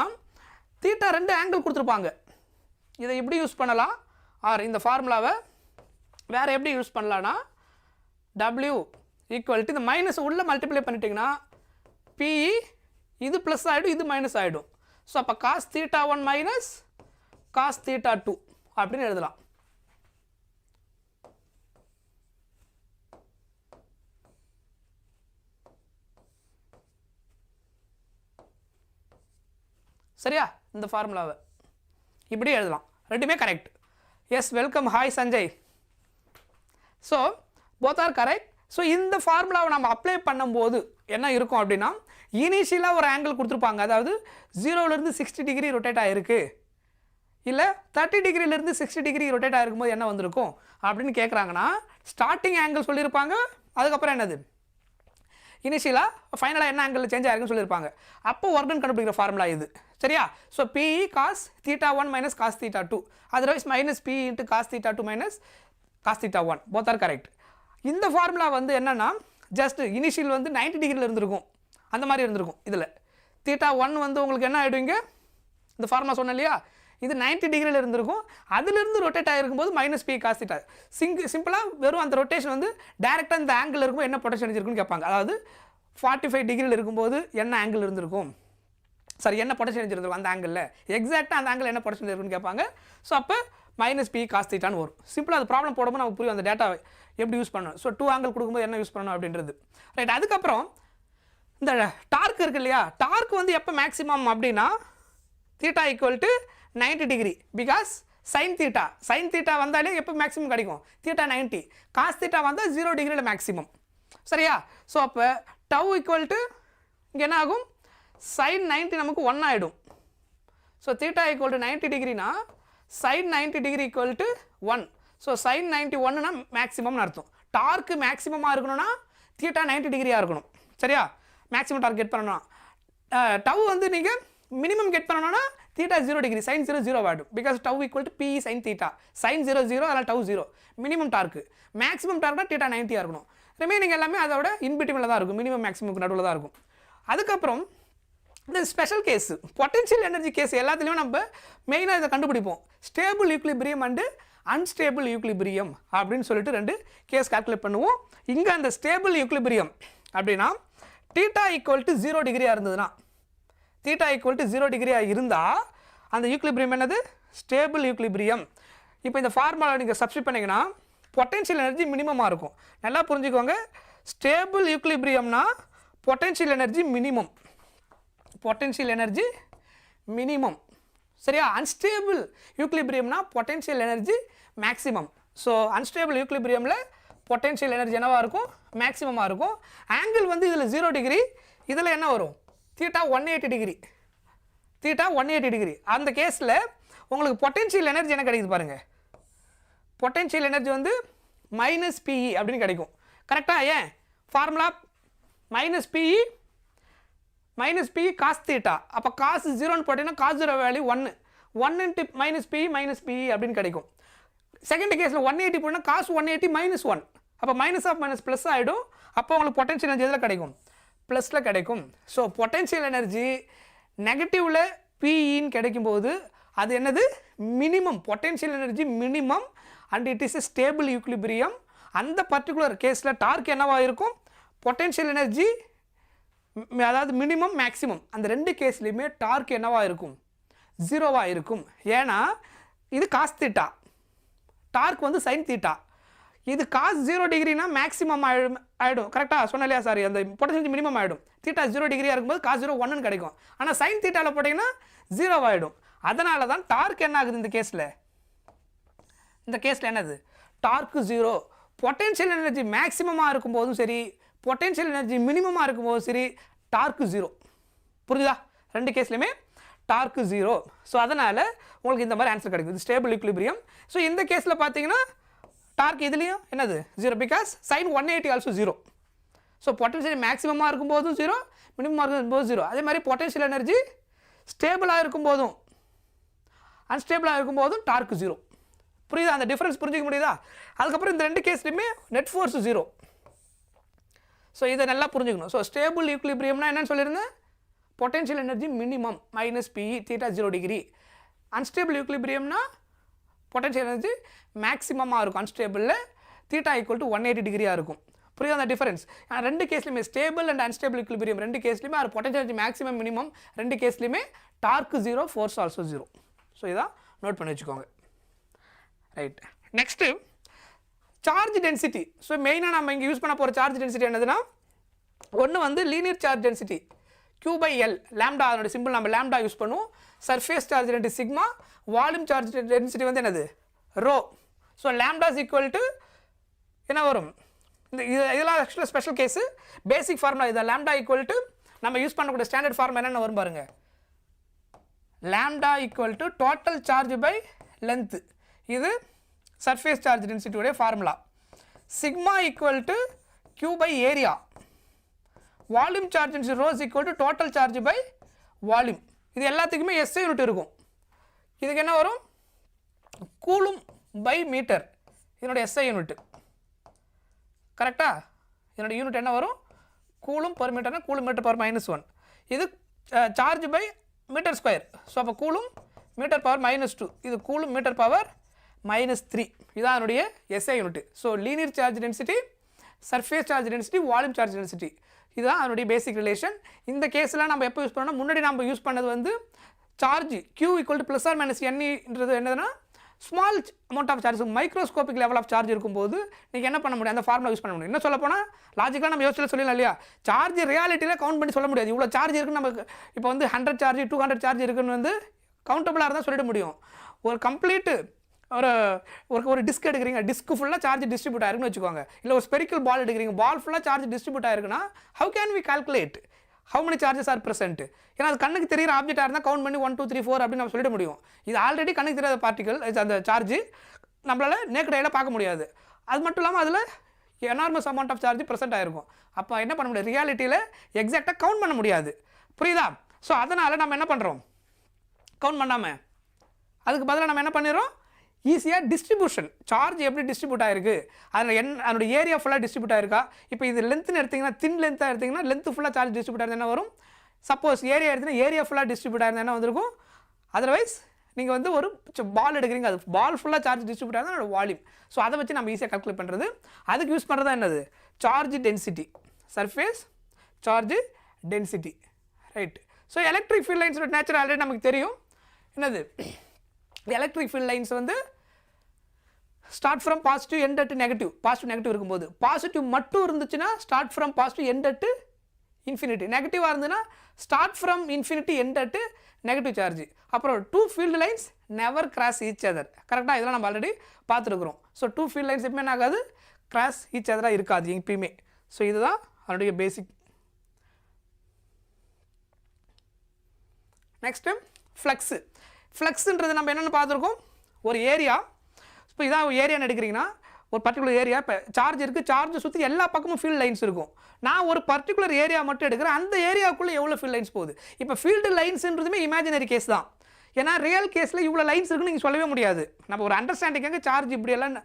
தீட்டா ரெண்டு ஆங்கிள் கொடுத்துருப்பாங்க. இதை எப்படி யூஸ் பண்ணலாம், ஆர் இந்த ஃபார்முலாவை வேறு எப்படி யூஸ் பண்ணலான்னா W ஈக்குவல் டு இந்த மைனஸ் உள்ளே மல்டிப்ளை பண்ணிட்டீங்கன்னா PE இது ப்ளஸ் ஆகிடும், இது மைனஸ் ஆகிடும். ஸோ அப்போ cos theta 1 minus cos theta 2 அப்படின்னு எழுதலாம். சரியா? இந்த ஃபார்முலாவை இப்படி எழுதலாம். ரெண்டுமே correct. Yes, welcome. Hi Sanjay. So both are correct. So இந்த ஃபார்முலாவை நம்ம அப்ளை பண்ணும்போது என்ன இருக்கும் அப்படின்னா, இனிஷியலாக ஒரு ஆங்கிள் கொடுத்துருப்பாங்க. அதாவது 0லேருந்து 60 டிகிரி ரொட்டேட் ஆகிருக்கு, இல்லை 30 டிகிரிலேருந்து 60 டிகிரி ரொட்டேட் ஆகிருக்கும் போது என்ன வந்திருக்கும் அப்படின்னு கேட்குறாங்கன்னா, ஸ்டார்டிங் ஆங்கிள் சொல்லியிருப்பாங்க. அதுக்கப்புறம் என்னது இனிஷியலாக ஃபைனலாக என்ன ஆங்கிள் சேஞ்ச் ஆகிருக்குன்னு சொல்லியிருப்பாங்க. அப்போ ஒர்க் கண்டுபிடிக்கிற ஃபார்முலா இது. சரியா? So PE cos theta 1 minus cos theta 2, otherwise minus PE into cos theta 2 minus cos theta 1, both are correct. இந்த ஃபார்முலா வந்து என்னன்னா, ஜஸ்ட் இனிஷியல் வந்து 90 டிகிரியில் இருந்திருக்கும், அந்த மாதிரி இருந்திருக்கும். இதில் தீட்டா 1 வந்து உங்களுக்கு என்ன ஆகிடுவீங்க, இந்த ஃபார்முலா சொன்னேன் இல்லையா, இது 90 டிகிரியில் இருந்திருக்கும். அதிலிருந்து ரொட்டேட் ஆகிருக்கும் போது மைனஸ் பி காஸ் தீட்டா. சிம்பிளாக வெறும் அந்த ரொட்டேஷன் வந்து டேரெக்டாக இந்த ஆங்கிள் இருக்கும்போது என்ன பொட்டன்ஷியல் இருக்குன்னு கேட்பாங்க. அதாவது 45 டிகிரியில் இருக்கும்போது என்ன ஆங்கிள் இருந்திருக்கும், சரி என்ன பொட்டன்ஷியல் இருந்திருக்கும் அந்த ஆங்கிளில், எக்ஸாக்டாக அந்த ஆங்கிள் என்ன பொட்டன்ஷியல் இருக்குன்னு கேட்பாங்க. ஸோ அப்போ மைனஸ் பி காஸ் தீட்டான்னு வரும். சிம்பிளாக அது ப்ராப்ளம் போடும்போது நமக்கு புரியும் அந்த டேட்டாவை எப்படி யூஸ் பண்ணணும். ஸோ 2 ஆங்கிள் கொடுக்கும்போது என்ன யூஸ் பண்ணணும் அப்படின்றது. ரைட். அதுக்கப்புறம் இந்த டார்க் இருக்கு இல்லையா, டார்க் வந்து எப்போ மேக்ஸிமம் அப்படின்னா theta equal to 90 degree, because sine theta வந்தாலே எப்போ மேக்ஸிமம் கிடைக்கும், தீட்டா 90, காஸ் தீட்டா வந்தால் 0 டிகிரியில் மேக்ஸிமம். சரியா? ஸோ அப்போ டவ் ஈக்குவல் டு இங்கே என்ன ஆகும், சைன் 90 நமக்கு 1 ஆகிடும். ஸோ தீட்டா ஈக்குவல் டு 90 டிகிரினா sine 90 degree equal to 1. So sine 91னா மேக்ஸிமம்னு அர்த்தம். டார்க்கு மேக்ஸிமமாக இருக்கணும்னா தீட்டா 90 டிகிரியாக இருக்கணும். சரியா? மேக்ஸிமம் டார்க் கெட் பண்ணணும்னா. டவ் வந்து நீங்கள் மினிமம் கெட் பண்ணணும்னா தீட்டா 0 டிகிரி, சைன் 0 ஆகிடும். Because tau equal to PE sine theta, sine 0 அதனால் டவ் 0. மினிமம் டார்க்கு, மேக்ஸிமம் டார்க்னா தீட்டா 90 இருக்கணும். ரிமைனிங் எல்லாமே அதோட இன்பிட்வீனில் தான் இருக்கும், மினிமம் மேக்ஸிமுக்கு நடுவில் தான் இருக்கும். அதுக்கப்புறம் இந்த special case potential energy case எல்லாத்துலேயும் நம்ம மெயினாக இதை கண்டுபிடிப்போம். Stable equilibrium and unstable equilibrium அப்படின்னு சொல்லிட்டு 2 கேஸ் கால்குலேட் பண்ணுவோம். இங்கே அந்த ஸ்டேபிள் ஈக்லிபிரியம் அப்படின்னா தீட்டா ஈக்குவல் டு 0 டிகிரியாக இருந்ததுன்னா, தீட்டா ஈக்குவல் டு 0 டிகிரியாக இருந்தால் அந்த ஈக்லிபிரியம் என்னது, ஸ்டேபிள் ஈக்லிபிரியம். இப்போ இந்த ஃபார்முலா நீங்கள் சப்ஸ்டிட் பண்ணிங்கன்னா பொட்டென்ஷியல் எனர்ஜி மினிமமாக இருக்கும். நல்லா புரிஞ்சுக்கோங்க, ஸ்டேபிள் ஈக்லிபிரியம்னா potential energy minimum, potential energy minimum. சரியா? அன்ஸ்டேபிள் ஈக்லிபிரியம்னா potential energy maximum. So unstable ஈக்லிபிரியமில் பொட்டென்ஷியல் எனர்ஜி என்னவாக இருக்கும், மேக்ஸிமமாக இருக்கும். ஆங்கிள் வந்து இதில் 0 டிகிரி, இதில் என்ன வரும், தீட்டா 180 டிகிரி, தீட்டா 180 டிகிரி. அந்த கேஸில் உங்களுக்கு பொட்டென்ஷியல் எனர்ஜி என்ன கிடைக்குது பாருங்கள், பொட்டென்ஷியல் எனர்ஜி வந்து மைனஸ் PE அப்படின்னு கிடைக்கும். கரெக்டாக? ஏன் formula minus PE cos theta. அப்போ காசு 0ன்னு போட்டிங்கன்னா cos 0 value 1 into minus PE அப்படின்னு கிடைக்கும். செகண்ட் கேஸில் 180 போட்டால் காசு 180 மைனஸ் 1, அப்போ மைனஸ் ஆஃப் மைனஸ் ப்ளஸ் ஆகிடும். அப்போ உங்களுக்கு பொட்டென்ஷியல் எனர்ஜி எதில் கிடைக்கும், ப்ளஸில் கிடைக்கும். ஸோ பொட்டென்ஷியல் எனர்ஜி நெகட்டிவில் PEன்னு கிடைக்கும்போது அது என்னது, minimum, potential energy minimum and it is a stable equilibrium. அந்த பர்டிகுலர் கேஸில் டார்க் என்னவாக இருக்கும், பொட்டென்ஷியல் எனர்ஜி அதாவது மினிமம் மேக்ஸிமம் அந்த ரெண்டு கேஸ்லையுமே டார்க் என்னவாக இருக்கும், ஜீரோவாக இருக்கும். ஏன்னா இது காஸ் தீட்டா, டார்க் வந்து சைன் தீட்டா. இது காஸ் 0 டிகிரினா மேக்ஸிமம் ஆகிடும். கரெக்டாக சொன்ன இல்லையா சார், அந்த பொட்டன்ஷியல் மினிமம் ஆகிடும். தீட்டா 0 டிகிரியாக இருக்கும்போது காஸ் 0 1ன்னு கிடைக்கும். ஆனால் சைன் தீட்டாவில் போட்டிங்கன்னா 0 ஆகிடும். அதனால தான் டார்க் என்ன ஆகுது இந்த கேஸில், இந்த கேஸில் என்னது, டார்க்கு 0. பொட்டென்ஷியல் எனர்ஜி மேக்ஸிமமாக இருக்கும்போதும் சரி, பொட்டென்ஷியல் எனர்ஜி மினிமமாக இருக்கும்போதும் சரி, டார்க்கு 0. புரியுதா? ரெண்டு கேஸ்லையுமே டார்க்கு 0. ஸோ அதனால் உங்களுக்கு இந்த மாதிரி ஆன்சர் கிடைக்கும். இது ஸ்டேபிள் ஈக்விலிபிரியம். ஸோ இந்த கேஸில் பார்த்தீங்கன்னா டார்க் இதுலேயும் என்னது 0, because sine 180 also 0. So potential மேக்ஸிமமாக இருக்கும்போதும் 0, மினிமமாக இருக்கும்போது 0. அதே மாதிரி பொட்டன்ஷியல் எனர்ஜி ஸ்டேபிளாக இருக்கும்போதும் அன்ஸ்டேபிளாக இருக்கும்போதும் டார்க் 0. புரியுதா? அந்த டிஃப்ரென்ஸ் புரிஞ்சிக்க முடியுதா? அதுக்கப்புறம் இந்த ரெண்டு கேஸ்லையுமே நெட் ஃபோர்ஸ் 0. ஸோ இதை நல்லா புரிஞ்சுக்கணும். ஸோ ஸ்டேபிள் ஈக்விலிபிரியம்னா என்னன்னு சொல்லியிருந்தேன், potential energy minimum minus PE theta 0 degree. Unstable ஈக்விலிபிரியம்னா பொட்டன்ஷியல் எனர்ஜி மேக்ஸிமமாக இருக்கும், அன்ஸ்டேபிளில் தீட்டா ஈக்குவல் டு 180 டிகிரியாக இருக்கும். புரியுதா அந்த டிஃபரன்ஸ்? ரெண்டு கேஸ்லையுமே ஸ்டேபிள் அண்ட் அன்ஸ்டேபிள் ஈக்விலிபிரியம் ரெண்டு கேஸ்லையுமே அது பொட்டன்ஷியல் எனர்ஜி மேக்ஸிமம் மினிமம் ரெண்டு கேஸ்லையுமே டார்க்கு 0, ஃபோர்ஸ் ஆல்சோ 0. ஸோ இதான் நோட் பண்ணி வச்சுக்கோங்க. Right, next charge density. So மெயினாக நம்ம இங்கே யூஸ் பண்ண போகிற சார்ஜ் டென்சிட்டி என்னதுன்னா, ஒன்று வந்து linear charge density Q/L, lambda, அதோட சிம்பிள் நம்ம லாம்டா யூஸ் பண்ணுவோம். Surface charge density sigma, volume charge density வந்து என்னது rho. So lambda is equal to என்ன வரும், இந்த இதெல்லாம் ஆக்சுவலாக ஸ்பெஷல் கேஸு. பேசிக் ஃபார்முலா இதை லாம்டா ஈக்குவல் டு நம்ம யூஸ் பண்ணக்கூடிய ஸ்டாண்டர்ட் ஃபார்முலா என்னென்ன வரும் பாருங்க, lambda equal to total charge by length. இது சர்ஃபேஸ் சார்ஜ் டென்சிட்டியோடைய ஃபார்முலா. சிக்மா ஈக்குவல் டு Q/ஏரியா. Volume charge density row is equal to total charge by volume. இது எல்லாத்துக்குமே SI யூனிட் இருக்கும். இதுக்கு என்ன வரும், கூலும் பை மீட்டர். இதனுடைய SI யூனிட் கரெக்டா, இதனுடைய யூனிட் என்ன வரும், கூலும் பர் மீட்டர்னா கூலும் மீட்டர் பவர் -1. இது charge by metre square. So அப்போ கூலும் மீட்டர் பவர் -2, இது கூலும் மீட்டர் பவர் -3. இதுதான் அதனுடைய SI unit. So linear charge density, surface charge density, volume charge density, இதுதான் அதனுடைய பேசிக் ரிலேஷன். இந்த கேஸில் நம்ம எப்போ யூஸ் பண்ணோம்னா, முன்னாடி நம்ம யூஸ் பண்ணது வந்து charge Q equal to plus or minus NEன்றது என்னதுன்னா small amount of charge, microscopic level of charge இருக்கும்போது நீங்கள் என்ன பண்ண முடியும், அந்த ஃபார்முலா யூஸ் பண்ண முடியும். என்ன சொல்ல போனால் லாஜிக்காக நம்ம யோசிச்சு சொல்லலாம் இல்லையா, சார்ஜ் ரியாலிட்டியில் கவுண்ட் பண்ணி சொல்ல முடியாது. இவ்வளோ சார்ஜ் இருக்குன்னு நமக்கு இப்போ வந்து 100 சார்ஜ் 200 சார்ஜ் இருக்குன்னு வந்து கவுண்டபுளாக இருந்தால் சொல்லிட முடியும். ஒரு கம்ப்ளீட்டு ஒரு டிஸ்க் எடுக்கிறீங்க, டிஸ்க் ஃபுல்லாக சார்ஜ் டிஸ்ட்ரிபியூட் ஆயிருக்குன்னு வச்சுக்கோங்க. இல்லை ஒரு ஸ்பெரிக்கல் பால் எடுக்கிறீங்க, பால் ஃபுல்லாக சார்ஜ் டிஸ்ட்ரிபியூட் ஆயிருக்குன்னா how can we calculate how many charges are present? ஏன்னா அது கண்ணுக்கு தெரிகிற ஆப்ஜெக்டாக இருந்தால் கவுண்ட் பண்ணி 1 2 3 4 அப்படின்னு நம்ம சொல்லிட முடியும். இது ஆல்ரெடி கண்ணுக்கு தெரியாத பார்ட்டிகல், அந்த சார்ஜ் நம்மளால் நேக்கட் ஐயில் பார்க்க முடியாது. அது மட்டும் இல்லாமல் அதில் enormous amount of charge present ஆகிருக்கும். அப்போ என்ன பண்ண முடியாது, ரியாலிட்டியில் எக்ஸாக்டாக கவுண்ட் பண்ண முடியாது. புரியுதா? ஸோ அதனால் நம்ம என்ன பண்ணுறோம், கவுண்ட் பண்ணாமல் அதுக்கு பதிலாக நம்ம என்ன பண்ணிடுறோம், ஈஸியாக டிஸ்ட்ரிபியூஷன், சார்ஜ் எப்படி டிஸ்ட்ரிபியூட் ஆகிருக்கு, அதில் அதனுடைய ஏரியா ஃபுல்லாக டிஸ்ட்ரிபியூட் ஆகிருக்கா. இப்போ இது லென்த்னு எடுத்திங்கன்னா, தின் லென்த்தாக எடுத்திங்கன்னா லென்த்து ஃபுல்லாக சார்ஜ் டிஸ்ட்ரிபியூட் ஆகிறது என்ன வரும், சப்போஸ் ஏரியா எடுத்திங்கன்னா ஏரியா ஃபுல்லாக டிஸ்ட்ரிபியூட் ஆகிறது என்ன வந்திருக்கும். அதர்வைஸ் நீங்கள் வந்து ஒரு பால் எடுக்கிறீங்க, அது பால் ஃபுல்லாக சார்ஜ் டிஸ்ட்ரிபியூட் ஆகிறது அதோட வால்யூம். ஸோ அதை வச்சு நம்ம ஈஸியாக கால்குலேட் பண்ணுறது. அதுக்கு யூஸ் பண்ணுறது என்னது, charge density, surface charge density. Right. So electric field லைன்ஸோட நேச்சர் ஆல்ரெடி நமக்கு தெரியும். என்னது, எலக்ட்ரிக் ஃபீல்ட் லைன்ஸ் வந்து start from positive end at negative, positive negative இருக்கும்போது, பாசிட்டிவ் மட்டும் இருந்துச்சுன்னா start from positive end at infinity, நெகட்டிவாக இருந்ததுன்னா start from infinity end at negative charge. அப்புறம் 2 field lines never cross each other. கரெக்டாக இதெல்லாம் நம்ம ஆல்ரெடி பார்த்துருக்குறோம். ஸோ 2 ஃபீல்டு லைன்ஸ் எப்பவுமே என்ன ஆகாது, கிராஸ் ஈச் அதராக இருக்காது எப்பயுமே. ஸோ இதுதான் அதனுடைய பேசிக். Next flux. ஃப்ளக்ஸுன்றது நம்ம என்னென்னு பார்த்துருக்கோம், ஒரு ஏரியா. இப்போ இதான் ஏரியான்னு எடுக்கிறீங்கன்னா, ஒரு பர்டிகுலர் ஏரியா, இப்போ சார்ஜ் இருக்குது, சார்ஜை சுற்றி எல்லா பக்கமும் ஃபீல்டு லைன்ஸ் இருக்கும். நான் ஒரு பர்டிகுலர் ஏரியா மட்டும் எடுக்கிறேன், அந்த ஏரியாவுக்குள்ளே எவ்வளோ ஃபீல்டு லைன்ஸ் போகுது. இப்போ ஃபீல்டு லைன்ஸுன்றதுமே இமேஜினரி கேஸ் தான். ஏன்னா ரியல் கேஸில் இவ்வளோ லைன்ஸ் இருக்குன்னு நீங்கள் சொல்லவே முடியாது. நம்ம ஒரு அண்டர்ஸ்டாண்டிங்காக சார்ஜ் இப்படியெல்லாம்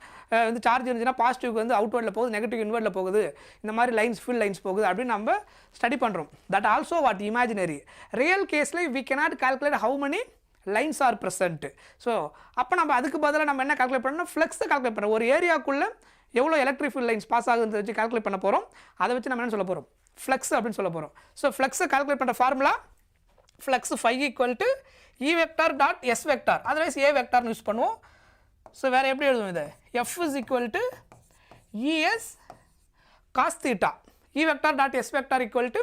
வந்து சார்ஜ் இருந்துச்சுன்னா பாசிட்டிவ்க்கு வந்து அவுட்வர்டில் போகுது, நெகட்டிவ் இன்வர்டில் போகுது, இந்த மாதிரி லைன்ஸ் ஃபீல்டு லைன்ஸ் போகுது அப்படின்னு நம்ம ஸ்டடி பண்ணுறோம். That also what imaginary. Real கேஸில் we cannot calculate how many lines are present. So அப்போ நம்ம அதுக்கு பதிலாக நம்ம என்ன கால்குலேட் பண்ணோம்னா ஃப்ளக்ஸை கால்குலேட் பண்ணுறோம். ஒரு ஏரியாக்குள்ளே எவ்வளோ எலக்ட்ரிக் ஃபீல்ட் லைன்ஸ் பாஸ் ஆகுதுன்னு வச்சு கால்குலேட் பண்ண போகிறோம். அதை வச்சு நம்ம என்ன சொல்ல போகிறோம், ஃப்ளக்ஸ் அப்படின்னு சொல்ல போகிறோம். ஸோ ஃப்ளக்ஸை கால்குலேட் பண்ணுற formula flux phi equal to E vector dot S vector, otherwise A வெக்டார்னு யூஸ் பண்ணுவோம். ஸோ வேறு எப்படி எழுதுவோம் இதை? F is equal to ES cos theta, E vector dot S vector equal to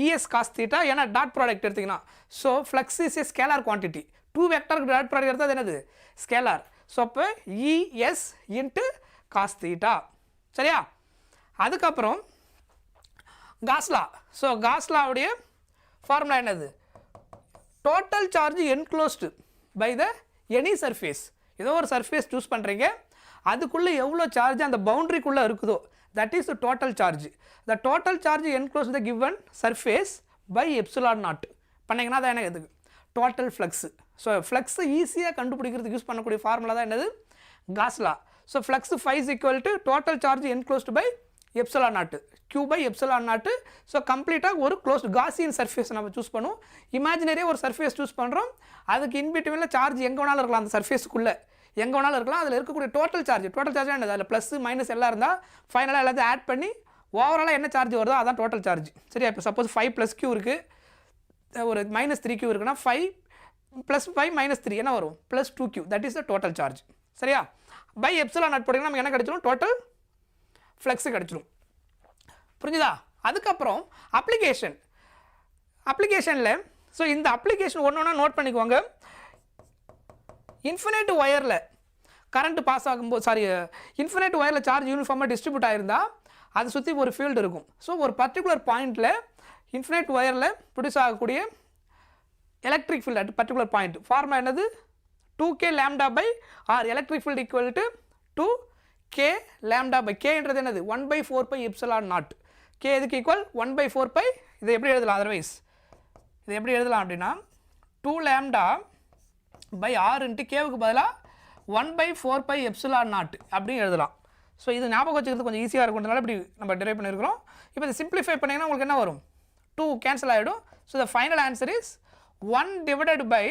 ES cos theta, ஏன்னா டாட் ப்ராடக்ட் எடுத்திங்கன்னா. So flux is a scalar quantity, 2 வெக்டாருக்கு டாட் ப்ராடக்ட் எடுத்தால் அது என்னது? ஸ்கேலார். ஸோ அப்போ ES இன்ட்டு cos theta. சரியா? அதுக்கப்புறம் காஸ்லா. ஸோ காஸ்லாவுடைய ஃபார்முலா என்னது? Total charge enclosed by the any surface. ஏதோ ஒரு சர்ஃபேஸ் சூஸ் பண்ணுறீங்க, அதுக்குள்ளே எவ்வளோ சார்ஜ் அந்த பவுண்ட்ரிக்குள்ளே இருக்குதோ that is the total charge. The total charge enclose the given surface by epsilon naught பண்ணிங்கன்னா தான் என்ன எதுக்கு? Total flux. ஸோ ஃப்ளக்ஸை ஈஸியாக கண்டுபிடிக்கிறதுக்கு யூஸ் பண்ணக்கூடிய ஃபார்முலா தான் என்னது? Gauss law. So flux phi is equal to total charge enclosed by epsilon naught, Q by epsilon not. So கம்ப்ளீட்டாக ஒரு க்ளோஸ்டு காசியன் சர்ஃபேஸ் நம்ம சூஸ் பண்ணுவோம். இமேஜினரியாக ஒரு சர்ஃபேஸ் சூஸ் பண்ணுறோம், அதுக்கு இன்பிட்வீனில் சார்ஜ் எங்கே வேணாலும் இருக்கலாம், அந்த சர்ஃபேஸுக்குள்ளே எங்கே வேணாலும் இருக்கலாம். அதில் இருக்கக்கூடிய டோட்டல் சார்ஜ் என்னது? அதில் ப்ளஸ் மைனஸ் எல்லாம் இருந்தால் ஃபைனலாக எல்லாத்தையும் ஆட் பண்ணி ஓவராலாக என்ன சார்ஜ் வருதோ அதான் டோட்டல் சார்ஜ். சரியா? இப்போ சப்போஸ் 5 + Q இருக்குது, ஒரு -3Q இருக்குன்னா 5 + 5 - 3 என்ன வரும்? +2Q, that is the total charge. சரியா? பை எப்சிலான் நாட் போட்டிங்கன்னா நமக்கு என்ன கிடைச்சிடும்? டோட்டல் ஃப்ளக்ஸு கிடச்சிடும். புரிஞ்சுதா? அதுக்கப்புறம் அப்ளிகேஷனில் ஸோ இந்த அப்ளிகேஷன் ஒன்று ஒன்றா நோட் பண்ணிக்குவாங்க. இன்ஃபினைட் ஒயரில் கரண்ட் பாஸ் ஆகும்போது இன்ஃபினைட் ஒயரில் சார்ஜ் யூனிஃபார்மாக டிஸ்ட்ரிபியூட் ஆகிருந்தால் அதை சுற்றி ஒரு ஃபீல்டு இருக்கும். ஸோ ஒரு பர்டிகுலர் பாயிண்டில் இன்ஃபினைட் ஒயரில் ப்ரொடியூஸ் ஆகக்கூடிய electric field at particular point formula என்னது? 2K lambda by R. Electric field equal to 2K lambda by Kன்றது என்னது? 1/4 pi epsilon naught. K எதுக்கு ஈக்குவல்? 1/4 pi. இதை எப்படி எழுதலாம்? அதர்வைஸ் இதை எப்படி எழுதலாம் அப்படின்னா 2 lambda by R இன்ட்டு கேவுக்கு பதிலாக 1/4 pi epsilon naught அப்படின்னு எழுதலாம். ஸோ இது ஞாபகம் வச்சுக்கிறது கொஞ்சம் ஈஸியாக இருக்குன்றதுனால இப்படி நம்ம டிரைவ் பண்ணியிருக்கிறோம். இப்போ இதை சிம்பிளிஃபை பண்ணிங்கன்னா உங்களுக்கு என்ன வரும்? 2 கேன்சல் ஆகிடும். So the final answer is 1 divided by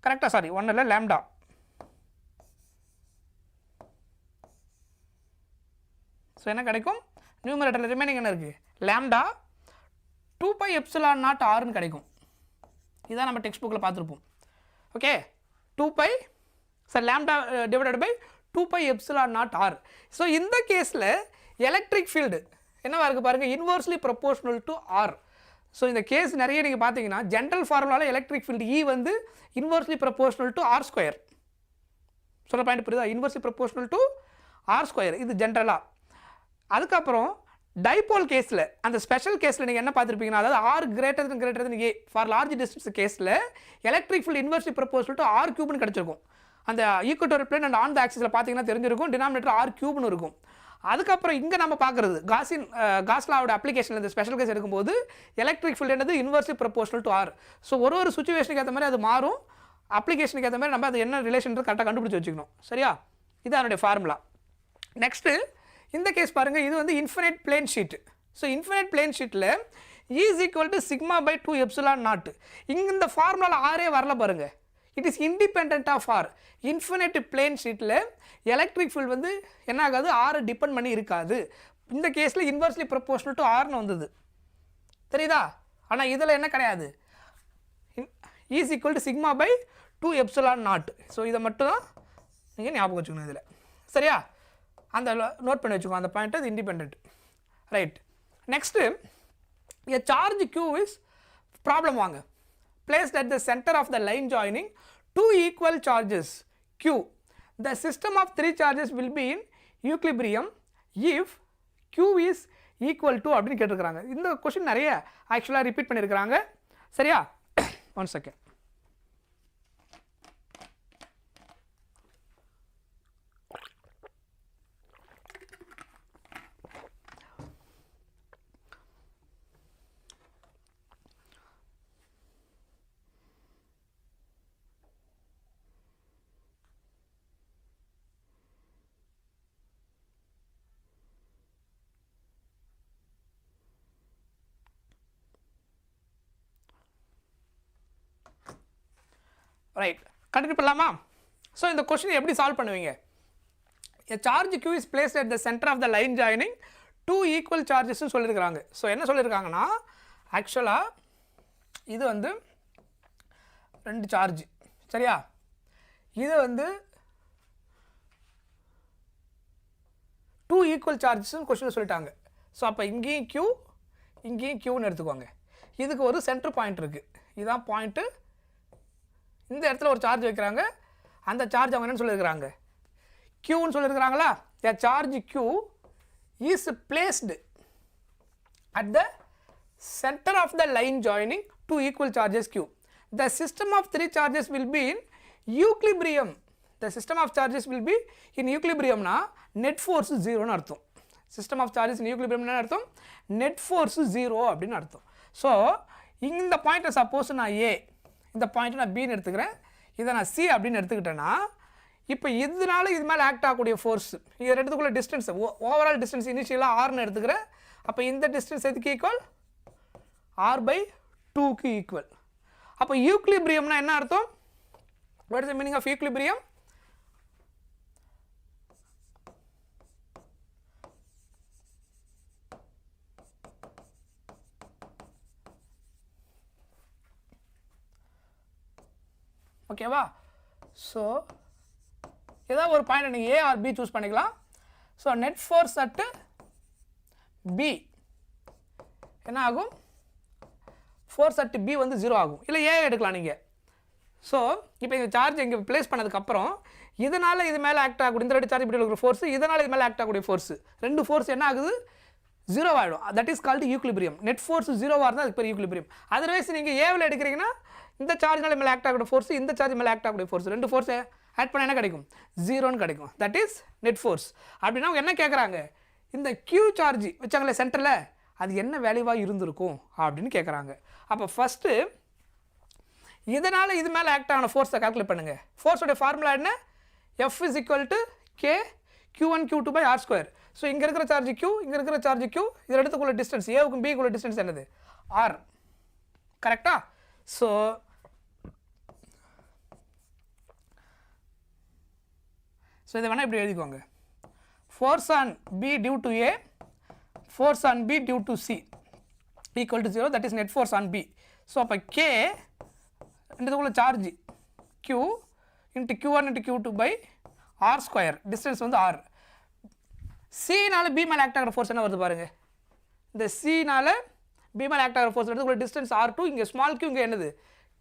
கரெக்டாக 1 இல்லை லேம்டா. ஸோ என்ன கிடைக்கும்? நியூமரேட்டரில் ரிமைனிங் என்ன இருக்குது? லேம்டா 2 pi epsilon naught Rன்னு கிடைக்கும். இதான் நம்ம டெக்ஸ்ட் புக்கில் பார்த்துருப்போம். Okay, 2 pi lambda divided by 2 pi epsilon naught R. So இந்த கேஸில் எலக்ட்ரிக் ஃபீல்டு என்னவா இருக்குது பாருங்கள்? Inversely proportional to R. So இந்த கேஸ் நிறைய நீங்கள் பார்த்தீங்கன்னா ஜென்ரல் ஃபார்முலாவில் எலக்ட்ரிக் ஃபீல்டு E வந்து இன்வர்ஸ்லி ப்ரொபோர்ஷனல் டு R². சொல்ல பாயிண்ட் புரியுதா? இன்வர்ஸ்லி ப்ரொபோர்ஷனல் டு R², இது ஜென்ரலாக. அதுக்கப்புறம் டைபோல் கேஸில் அந்த ஸ்பெஷல் கேஸில் நீங்கள் என்ன பார்த்துருப்பீங்கன்னா, அதாவது R greater than A for large distance கேஸில் electric field inversely proportional to R³ கிடச்சிருக்கும். அந்த equatorial plane and on the ஆக்சிஸில் பார்த்தீங்கன்னா தெரிஞ்சிருக்கும், டினாமினேட்டர் R³ இருக்கும். அதுக்கப்புறம் இங்கே நம்ம பார்க்குறது காஸ்லாவோட அப்ளிகேஷன் இந்த ஸ்பெஷல் கேஸ் எடுக்கும்போது எலக்ட்ரிக் ஃபீல்டு என்னது? Inversely proportional to R. So ஒரு சுச்சுவேஷனுக்கு ஏற்ற மாதிரி அது மாறும், அப்ளிகேஷனுக்கு ஏற்ற மாதிரி நம்ம அது என்ன ரிலேஷன் கரெக்டாக கண்டுபிடிச்சி வச்சுக்கணும். சரியா? இது அதனுடைய ஃபார்முலா. நெக்ஸ்ட்டு இந்த கேஸ் பாருங்கள், இது வந்து infinite plane sheet. So infinite plane ஷீட்டில் E is equal to sigma by 2 epsilon naught. இங்கே இந்த ஃபார்முலாவில் ஆரே வரல பாருங்கள். It is independent of R. Infinite plane ஷீட்டில் எலக்ட்ரிக் ஃபீல்டு வந்து என்ன ஆகாது? R டிபெண்ட் பண்ணி இருக்காது. இந்த கேஸில் இன்வர்ஸ்லி ப்ரொபோர்ஷனல் டு Rன்னு வந்தது, தெரியுதா? ஆனால் இதில் என்ன கிடையாது? E is equal to sigma by 2 epsilon naught. So இதை மட்டும் தான் நீங்கள் ஞாபகம் வச்சுக்கணும் இதில். சரியா? அந்த நோட் பண்ணி வச்சுக்கோங்க அந்த பாயிண்ட். அது independent. Right. Next a charge Q is problem வாங்க. Placed at the center of the line joining 2 equal charges Q. The system of 3 charges will be in equilibrium if Q is equal to அப்படின்னு கேட்டிருக்கிறாங்க. இந்த கொஸ்டின் நிறைய ஆக்சுவலாக ரிப்பீட் பண்ணியிருக்கிறாங்க. சரியா? 1 செகண்ட். ரைட், கண்டினியூ பண்ணலாமா? ஸோ இந்த கொஸ்டின் எப்படி சால்வ் பண்ணுவீங்க? A charge Q is placed at the center of the line joining 2 equal சார்ஜஸ்ன்னு சொல்லியிருக்கிறாங்க. ஸோ என்ன சொல்லியிருக்காங்கன்னா ஆக்சுவலாக இது வந்து 2 சார்ஜ் சரியா, இது வந்து 2 ஈக்குவல் சார்ஜஸ்ன்னு கொஸ்டின் சொல்லிட்டாங்க. ஸோ அப்போ இங்கேயும் Q இங்கேயும் Qன்னு எடுத்துக்கோங்க. இதுக்கு ஒரு சென்டர் பாயிண்ட் இருக்குது, இதுதான் பாயிண்ட்டு. இந்த இடத்துல ஒரு சார்ஜ் வைக்கிறாங்க, அந்த சார்ஜ் அவங்க என்னன்னு சொல்லியிருக்கிறாங்க Qன்னு சொல்லியிருக்கிறாங்களா. a charge Q is placed at the center of the line joining two equal charges Q. The system of 3 charges will be in equilibrium. The system of charges will be in equilibrium na net force 0 nu artham. System of charges in equilibrium na artham net force 0 அப்படினு அர்த்தம். So இந்த பாயிண்ட் சப்போஸ் நான் A, இந்த பாயிண்ட் நான் B ன்னு எடுத்துக்கிறேன், இதை நான் C அப்படின்னு எடுத்துக்கிட்டேன்னா இப்போ இதனால இது மேலே ஆக்ட் ஆகக்கூடிய ஃபோர்ஸ், இது ரெண்டுக்குள்ள டிஸ்டன்ஸ் ஓவரால் டிஸ்டன்ஸ் இனிஷியலாக ஆர்னு எடுத்துக்கிறேன். அப்போ இந்த டிஸ்டன்ஸ் எதுக்கு ஈக்குவல் R/2க்கு ஈக்குவல். அப்போ ஈக்குலிபிரியம்னா என்ன அர்த்தம்? What is the meaning of equilibrium? ஓகேவா? ஸோ ஏதாவது ஒரு பாயிண்ட் நீங்கள் A ஆர் B சூஸ் பண்ணிக்கலாம். So net force at B என்ன ஆகும்? ஃபோர்ஸ் அட் B வந்து 0 ஆகும். இல்லை A எடுக்கலாம் நீங்கள். ஸோ இப்போ இந்த சார்ஜ் இங்கே பிளேஸ் பண்ணதுக்கப்புறம் இதனால் இது மேலே ஆக்ட் ஆகக்கூடிய இந்த 2 சார்ஜ் இப்படி இருக்கிற ஃபோர்ஸ், இதனால் இது மேலே ஆக்ட் ஆகக்கூடிய ஃபோர்ஸ், 2 ஃபோர்ஸ் என்ன ஆகுது? 0 ஆகிடும். That is called equilibrium. Net force 0 இருந்தால் அதுக்கு பேர் ஈக்குலிபிரியம். அதர்வைஸ் நீங்கள் ஏவில் எடுக்கிறீங்கன்னா இந்த சார்ஜ்னால மேலே ஆக்ட் ஆகக்கூடிய ஃபோர்ஸ், இந்த சார்ஜ் மேலே ஆக்ட் ஆகக்கூடிய ஃபோர்ஸ், 2 ஃபோர்ஸை ஆட் பண்ண என்ன கிடைக்கும்? 0ன்னு கிடைக்கும். That is net force. அப்படின்னா அவங்க என்ன கேட்குறாங்க? இந்த Q சார்ஜ் வச்சாங்களே சென்டரில், அது என்ன வேல்யூவாக இருந்திருக்கும் அப்படின்னு கேட்குறாங்க. அப்போ ஃபஸ்ட்டு இதனால் இது மேலே ஆக்ட் ஆன ஃபோர்ஸை கால்குலேட் பண்ணுங்கள். ஃபோர்ஸோடைய ஃபார்முலா என்ன? F is equal to K Q1 Q2 by R². So இங்கே இருக்கிற சார்ஜ் Q, இங்கே இருக்கிற சார்ஜ் Q, இதில் எடுத்துக்குள்ள டிஸ்டன்ஸ் ஏவுக்கும் பிக்குள்ள டிஸ்டன்ஸ் என்னது? R. கரெக்டா? ஸோ இதை வேணால் இப்படி எழுதிக்கோங்க. Force on B due to A, force on B due to C equal to 0, that is net force on B. So அப்போ K இதுக்குள்ள charge Q into Q1 into Q2 by R², distance வந்து R. Cனால B மேலே ஆக்ட் ஆகிற ஃபோர்ஸ் என்ன வருது பாருங்கள். இந்த Cனால B மேலே ஆக்ட் ஆகிற ஃபோர்ஸ் எடுத்துக்குள்ள டிஸ்டன்ஸ் R2, இங்கே ஸ்மால் Q, இங்கே என்னது?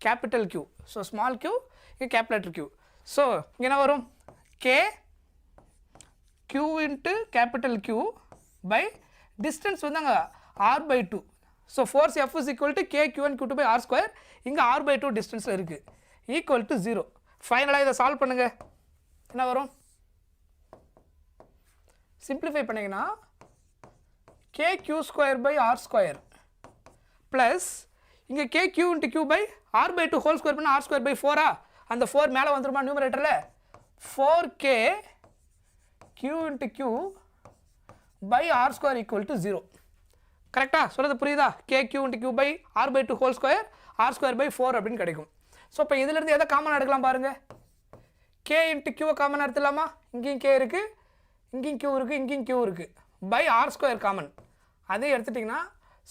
Capital Q. So small Q, இங்கே கேபிட்டல் Q. ஸோ இங்கே என்ன வரும்? K Q into capital Q by distance வந்து அங்கே R/2. So force F is equal to K Q1 Q2 by R². இங்கே R/2 டிஸ்டன்ஸில் இருக்குது, ஈக்குவல் டு 0. ஃபைனலாக இதை சால்வ் பண்ணுங்கள். என்ன வரும்? சிம்பிளிஃபை பண்ணிங்கன்னா KQ² by R² ப்ளஸ் இங்கே KQ into Q by R/2 whole square பண்ணால் R² by 4. அந்த 4 மேலே வந்துருமா நியூமரேட்டரில்? 4K Q into Q by R² equal to 0. கரெக்டா? சொல்கிறது புரியுதா? KQ into Q by R/2 whole square R² by 4 அப்படின்னு கிடைக்கும். ஸோ இப்போ இதிலிருந்து எதை காமன் எடுக்கலாம் பாருங்கள். K into Q காமன் எடுத்துலாமா? இங்கேயும் K இருக்குது, இங்கேயும் Q இருக்குது, இங்கேயும் Q இருக்குது, by R² காமன். அதே எடுத்துட்டிங்கன்னா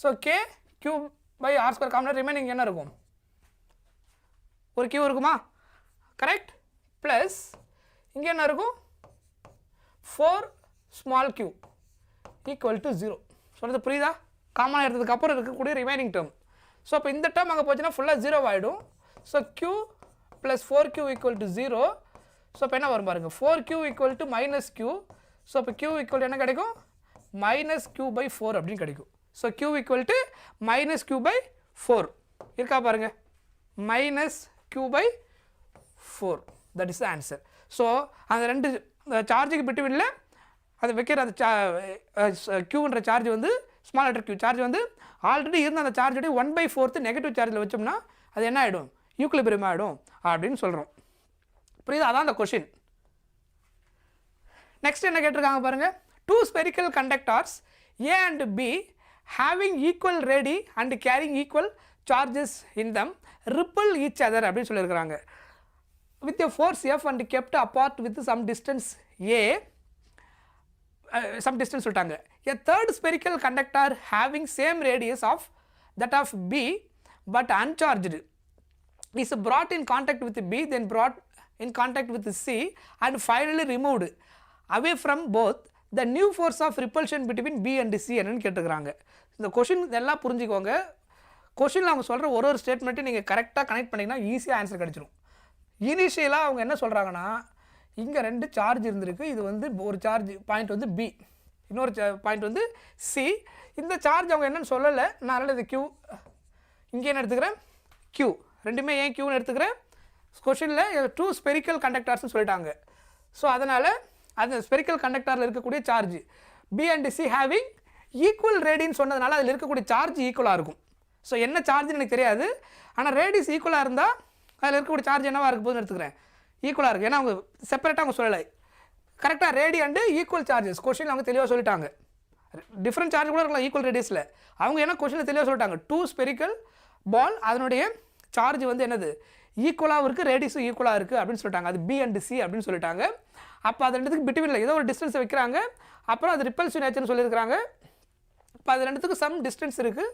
so K Q by R² common, remaining என்ன இருக்கும்? ஒரு Q இருக்குமா? கரெக்ட். ப்ளஸ் இங்கே என்ன இருக்கும்? 4 small q equal to 0. சொல்கிறது புரியுதா? காமனாக எடுத்ததுக்கு அப்புறம் இருக்கக்கூடிய ரிமைனிங் டேர்ம். ஸோ அப்போ இந்த டேர்ம் அங்கே போச்சுன்னா ஃபுல்லாக 0 ஆகிடும். So q plus 4q equal to 0. So இப்போ என்ன வரும் பாருங்கள்? 4q equal to minus q. So அப்போ q equal to என்ன கிடைக்கும்? minus q by 4 அப்படின்னு கிடைக்கும். So q equal to minus q by 4 இருக்கா பாருங்கள்? minus q by 4. that is the answer. So அந்த 2 சார்ஜுக்கு பிட்வீனில் அது வைக்கிற அந்த க்யூன்ற சார்ஜ் வந்து ஸ்மால் லெட்டர் க்யூ சார்ஜ் வந்து ஆல்ரெடி இருந்த அந்த சார்ஜோடைய 1/4 நெகட்டிவ் சார்ஜில் வச்சோம்னா அது என்ன ஆகிடும்? ஈக்குலிபிரியம் ஆகிடும் அப்படின்னு சொல்கிறோம். புரியுது? அதான் அந்த கொஷின். நெக்ஸ்ட் என்ன கேட்டிருக்காங்க பாருங்கள். 2 spherical conductors A and B having equal radii and carrying equal charges in them ripple each other அப்படின்னு சொல்லியிருக்கிறாங்க. with a force F and kept apart with some distance A, some distance சொல்லிட்டாங்க. A third spherical conductor having same radius of that of B but uncharged is brought in contact with B, then brought in contact with C and finally removed away from both. The new force of repulsion between B and C என்னன்னு கேட்டுக்கிறாங்க. இந்த கொஷின் எல்லாம் புரிஞ்சுக்கோங்க. கொஷினில் அவங்க சொல்கிற ஒரு ஸ்டேட்மெண்ட்டு நீங்கள் கரெக்டாக கனெக்ட் பண்ணிங்கன்னா ஈஸியாக ஆன்சர் கிடச்சிரும். இனிஷியலாக அவங்க என்ன சொல்கிறாங்கன்னா, இங்கே 2 சார்ஜ் இருந்திருக்கு. இது வந்து ஒரு சார்ஜ் பாயிண்ட் வந்து B, இன்னொரு பாயிண்ட் வந்து C. இந்த சார்ஜ் அவங்க என்னென்னு சொல்லலை. நான் அதனால் இது Q, இங்கே என்ன எடுத்துக்கிறேன் Q, ரெண்டுமே ஏன் Qன்னு எடுத்துக்கிறேன். கொஷினில் 2 ஸ்பெரிக்கல் கண்டக்டர்ஸ்னு சொல்லிட்டாங்க. ஸோ அதனால் அந்த ஸ்பெரிக்கல் கண்டக்டரில் இருக்கக்கூடிய charge B and C having equal ரேடின்னு சொன்னதுனால அதில் இருக்கக்கூடிய சார்ஜ் ஈக்குவலாக இருக்கும். ஸோ என்ன சார்ஜ்னு எனக்கு தெரியாது, ஆனால் ரேடியஸ் ஈக்குவலாக இருந்தால் அதில் இருக்கக்கூடிய சார்ஜ் என்னவாக இருக்க போதுன்னு எடுத்துக்கிறேன், ஈக்குவலாக இருக்குது. ஏன்னா அவங்க செப்பரேட்டாக அவங்க சொல்லலை, கரெக்டாக ரேடி அண்டு ஈக்குவல் சார்ஜஸ் கொஷினில் அவங்க தெளிவாக சொல்லிட்டாங்க. டிஃப்ரெண்ட் சார்ஜ் கூட இருக்கலாம் ஈக்குவல் ரேடியஸில். அவங்க என்ன கொஷினில் தெளிவாக சொல்லிட்டாங்க, 2 ஸ்பெரிக்கல் பால் அதனுடைய சார்ஜ் வந்து என்னது ஈக்குவலாகவும் இருக்குது, ரேடியஸும் ஈக்குவலாக இருக்குது அப்படின்னு சொல்லிட்டாங்க. அது B and C அப்படின்னு சொல்லிட்டாங்க. அப்போ அது ரெண்டுத்துக்கு பிட்வீனில் ஏதோ ஒரு டிஸ்டன்ஸை வைக்கிறாங்க. அப்புறம் அது ரிப்பல்சிவ் நேச்சர்னு சொல்லியிருக்கிறாங்க. இப்போ அது ரெண்டுத்துக்கு சம் டிஸ்டன்ஸ் இருக்குது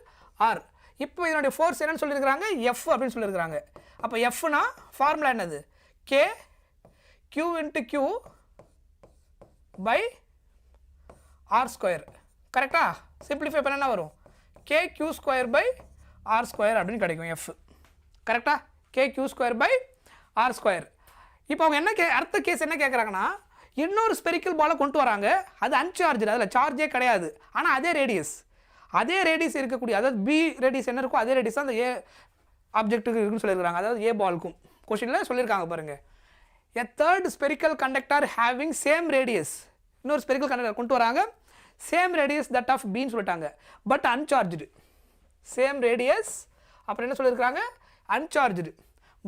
R. இப்போ இதனுடைய ஃபோர்ஸ் என்னன்னு சொல்லியிருக்கிறாங்க, F அப்படின்னு சொல்லியிருக்கிறாங்க. அப்போ Fனா ஃபார்முலா என்னது, K Q into Q by R square. கரெக்டாக சிம்பிளிஃபை பண்ண என்ன வரும், KQ square by R square அப்படின்னு கிடைக்கும் F. கரெக்டாக KQ square by R square. இப்போ அவங்க என்ன அடுத்த கேஸ் என்ன கேட்குறாங்கன்னா, இன்னொரு ஸ்பெரிக்கல் பாலை கொண்டு வராங்க. அது அன்சார்ஜ், அதில் சார்ஜே கிடையாது, ஆனால் அதே ரேடியஸ் இருக்கக்கூடிய, அதாவது B ரேடியஸ் என்ன இருக்கோ அதே ரேடியஸ் தான் அந்த A ஆப்ஜெக்ட்டுக்கு இருக்குன்னு சொல்லியிருக்காங்க, அதாவது A பாலுக்கும் கொஷினில் சொல்லியிருக்காங்க பாருங்கள். A third spherical conductor having same radius, இன்னொரு ஸ்பெரிக்கல் கண்டக்டர் கொண்டு வராங்க, சேம் ரேடியஸ் தட் ஆஃப் Bன்னு சொல்லிட்டாங்க, பட் அன்சார்ஜ்டு. சேம் ரேடியஸ் அப்புறம் என்ன சொல்லியிருக்காங்க, uncharged.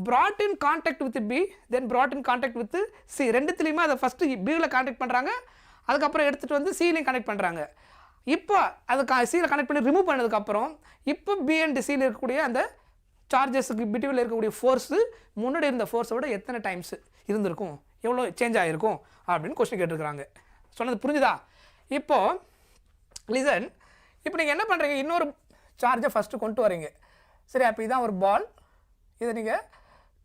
brought in contact with B, then brought in contact with C. ரெண்டுத்துலேயுமே அதை ஃபஸ்ட்டு Bயில் கான்டாக்ட் பண்ணுறாங்க, அதுக்கப்புறம் எடுத்துகிட்டு வந்து Cலையும் கனெக்ட் பண்ணுறாங்க. இப்போ அது Cயில் கனெக்ட் பண்ணி ரிமூவ் பண்ணதுக்கப்புறம் இப்போ B and Cயில் இருக்கக்கூடிய அந்த சார்ஜஸுக்கு பிட்வீனில் இருக்கக்கூடிய ஃபோர்ஸு முன்னாடி இருந்த ஃபோர்ஸை விட எத்தனை டைம்ஸ் இருந்திருக்கும், எவ்வளோ சேஞ்ச் ஆகிருக்கும் அப்படின்னு கொஸ்டின் கேட்டிருக்கிறாங்க. சொன்னது புரிஞ்சுதா? இப்போது லிசன், இப்போ நீங்கள் என்ன பண்ணுறீங்க, இன்னொரு சார்ஜை ஃபஸ்ட்டு கொண்டு வரீங்க. சரி, அப்போ இதான் ஒரு பால், இதை நீங்கள்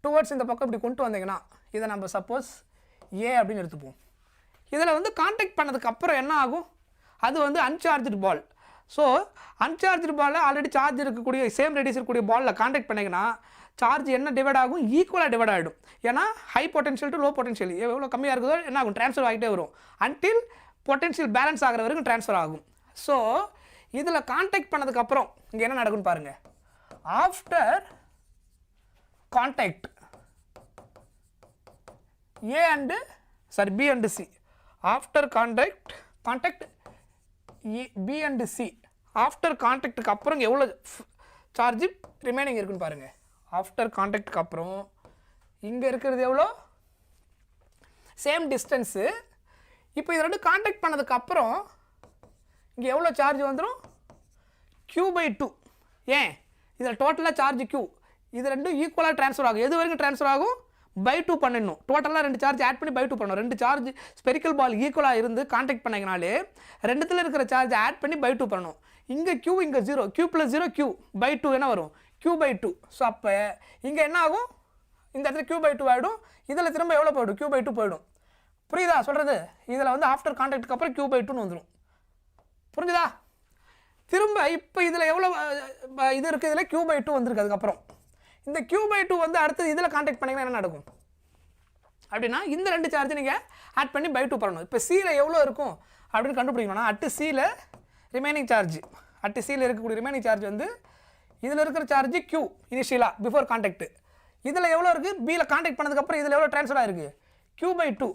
டுவர்ட்ஸ் இந்த பக்கம் இப்படி கொண்டு வந்தீங்கன்னா இதை நம்ம சப்போஸ் A அப்படின்னு எடுத்துப்போம். இதில் வந்து கான்டாக்ட் பண்ணதுக்கப்புறம் என்ன ஆகும், அது வந்து அன்சார்ஜ்டு பால். ஸோ அன்சார்ஜ்டு பாலில் ஆல்ரெடி சார்ஜ் இருக்கக்கூடிய சேம் ரேடியஸ் இருக்கக்கூடிய பாலில் கான்டாக்ட் பண்ணிங்கன்னா சார்ஜ் என்ன டிவைட் ஆகும், ஈக்குவலாக டிவைட் ஆகிடும். ஏன்னா high potential to low potential எவ்வளோ கம்மியாக இருக்குதோ என்ன ஆகும், ட்ரான்ஸ்ஃபர் ஆகிட்டே வரும் அன்டில் பொட்டன்ஷியல் பேலன்ஸ் ஆகிற வரைக்கும் ட்ரான்ஸ்ஃபர் ஆகும். ஸோ இதில் கான்டாக்ட் பண்ணதுக்கப்புறம் இங்கே என்ன நடக்குன்னு பாருங்கள். After contact B and C, after contact B and C, after கான்டாக்டுக்கு அப்புறம் எவ்வளோ சார்ஜ் ரிமைனிங் இருக்குன்னு பாருங்கள். ஆஃப்டர் கான்டாக்டுக்கு அப்புறம் இங்கே இருக்கிறது எவ்வளோ, சேம் டிஸ்டன்ஸு. இப்போ இது ரெண்டு கான்டாக்ட் பண்ணதுக்கப்புறம் இங்கே எவ்வளோ சார்ஜ் வந்துடும், Q/2. ஏன் இதில் டோட்டலாக சார்ஜ் Q, இது ரெண்டும் ஈக்குவலாக ட்ரான்ஸ்ஃபர் ஆகும். எது வரைக்கும் ட்ரான்ஸ்ஃபர் ஆகும், by2 பண்ணிடணும். டோட்டலாக 2 சார்ஜ் ஆட் பண்ணி by2 பண்ணணும். 2 சார்ஜ் ஸ்பெரிக்கல் பால் ஈக்குவலாக இருந்து கான்டாக்ட் பண்ணிங்கனாலே ரெண்டுத்தில் இருக்கிற சார்ஜ் ஆட் பண்ணி by2 பண்ணணும். இங்கே Q, இங்கே 0, Q + 0 Q by2 என்ன வரும், Q/2. ஸோ அப்போ இங்கே என்ன ஆகும், இந்த இடத்துல Q/2 ஆகிடும், இதில் திரும்ப எவ்வளோ போய்டும், Q/2 போய்டும். புரியுதா சொல்கிறது? இதில் வந்து ஆஃப்டர் கான்டாக்டுக்கு அப்புறம் Q/2ன்னு வந்துடும். புரிஞ்சுதா? திரும்ப இப்போ இதில் எவ்வளோ இது இருக்குது, இதில் Q/2 வந்திருக்கு. அதுக்கப்புறம் இந்த Q/2 வந்து அடுத்து இதில் கான்டாக்ட் பண்ணிங்கன்னா என்ன நடக்கும் அப்படின்னா, இந்த 2 சார்ஜ் நீங்கள் ஆட் பண்ணி by2 பண்ணணும். இப்போ Cயில் எவ்வளோ இருக்கும் அப்படின்னு கண்டுபிடிக்கணும்னா, Cயில் ரிமைனிங் சார்ஜ், Cயில் இருக்கக்கூடிய ரிமைனிங் சார்ஜ் வந்து இதில் இருக்கிற சார்ஜ் Q இனிஷியலாக பிஃபோர் கான்டாக்ட். இதில் எவ்வளோ இருக்குது, Bயில் கான்டாக்ட் பண்ணதுக்கப்புறம் இதில் எவ்வளோ ட்ரான்ஸ்ஃபர் ஆகிருக்கு, Q/2.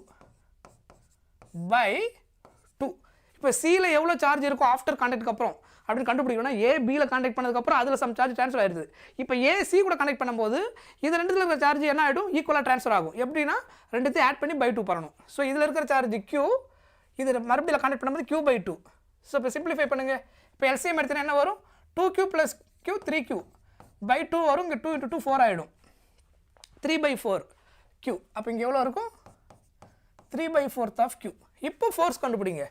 இப்போ Cயில் எவ்வளோ சார்ஜ் இருக்கும் ஆஃப்டர் கான்டாக்டுக்கு அப்புறம் அப்படின்னு கண்டுபிடிக்கணும்னா, Bயில் கான்டாக்ட் பண்ணதுக்கப்புறம் அதில் சம் சார்ஜ் ட்ரான்ஸ்ஃபர் ஆகிடுது. இப்போ AC கூட கனெக்ட் பண்ணும்போது இது ரெண்டுத்தில் இருக்கிற சார்ஜ் என்ன ஆகிடும், ஈக்குவலாக ட்ரான்ஸ்ஃபர் ஆகும். எப்படின்னா ரெண்டுத்தையும் ஆட் பண்ணி by2 பண்ணணும். ஸோ இதில் இருக்கிற சார்ஜ் Q, இது மறுபடியும் கான்டாக்ட் பண்ணும்போது Q/2. ஸோ இப்போ சிம்பிளிஃபை பண்ணுங்கள். இப்போ LCM எடுத்தீங்கன்னா என்ன வரும், 2Q + Q 3Q by2 வரும். இங்கே 2 × 2 4 ஆகிடும், 3/4 Q. அப்போ இங்கே எவ்வளோ இருக்கும், 3/4 of Q. இப்போ ஃபோர்ஸ் கண்டுபிடிங்க.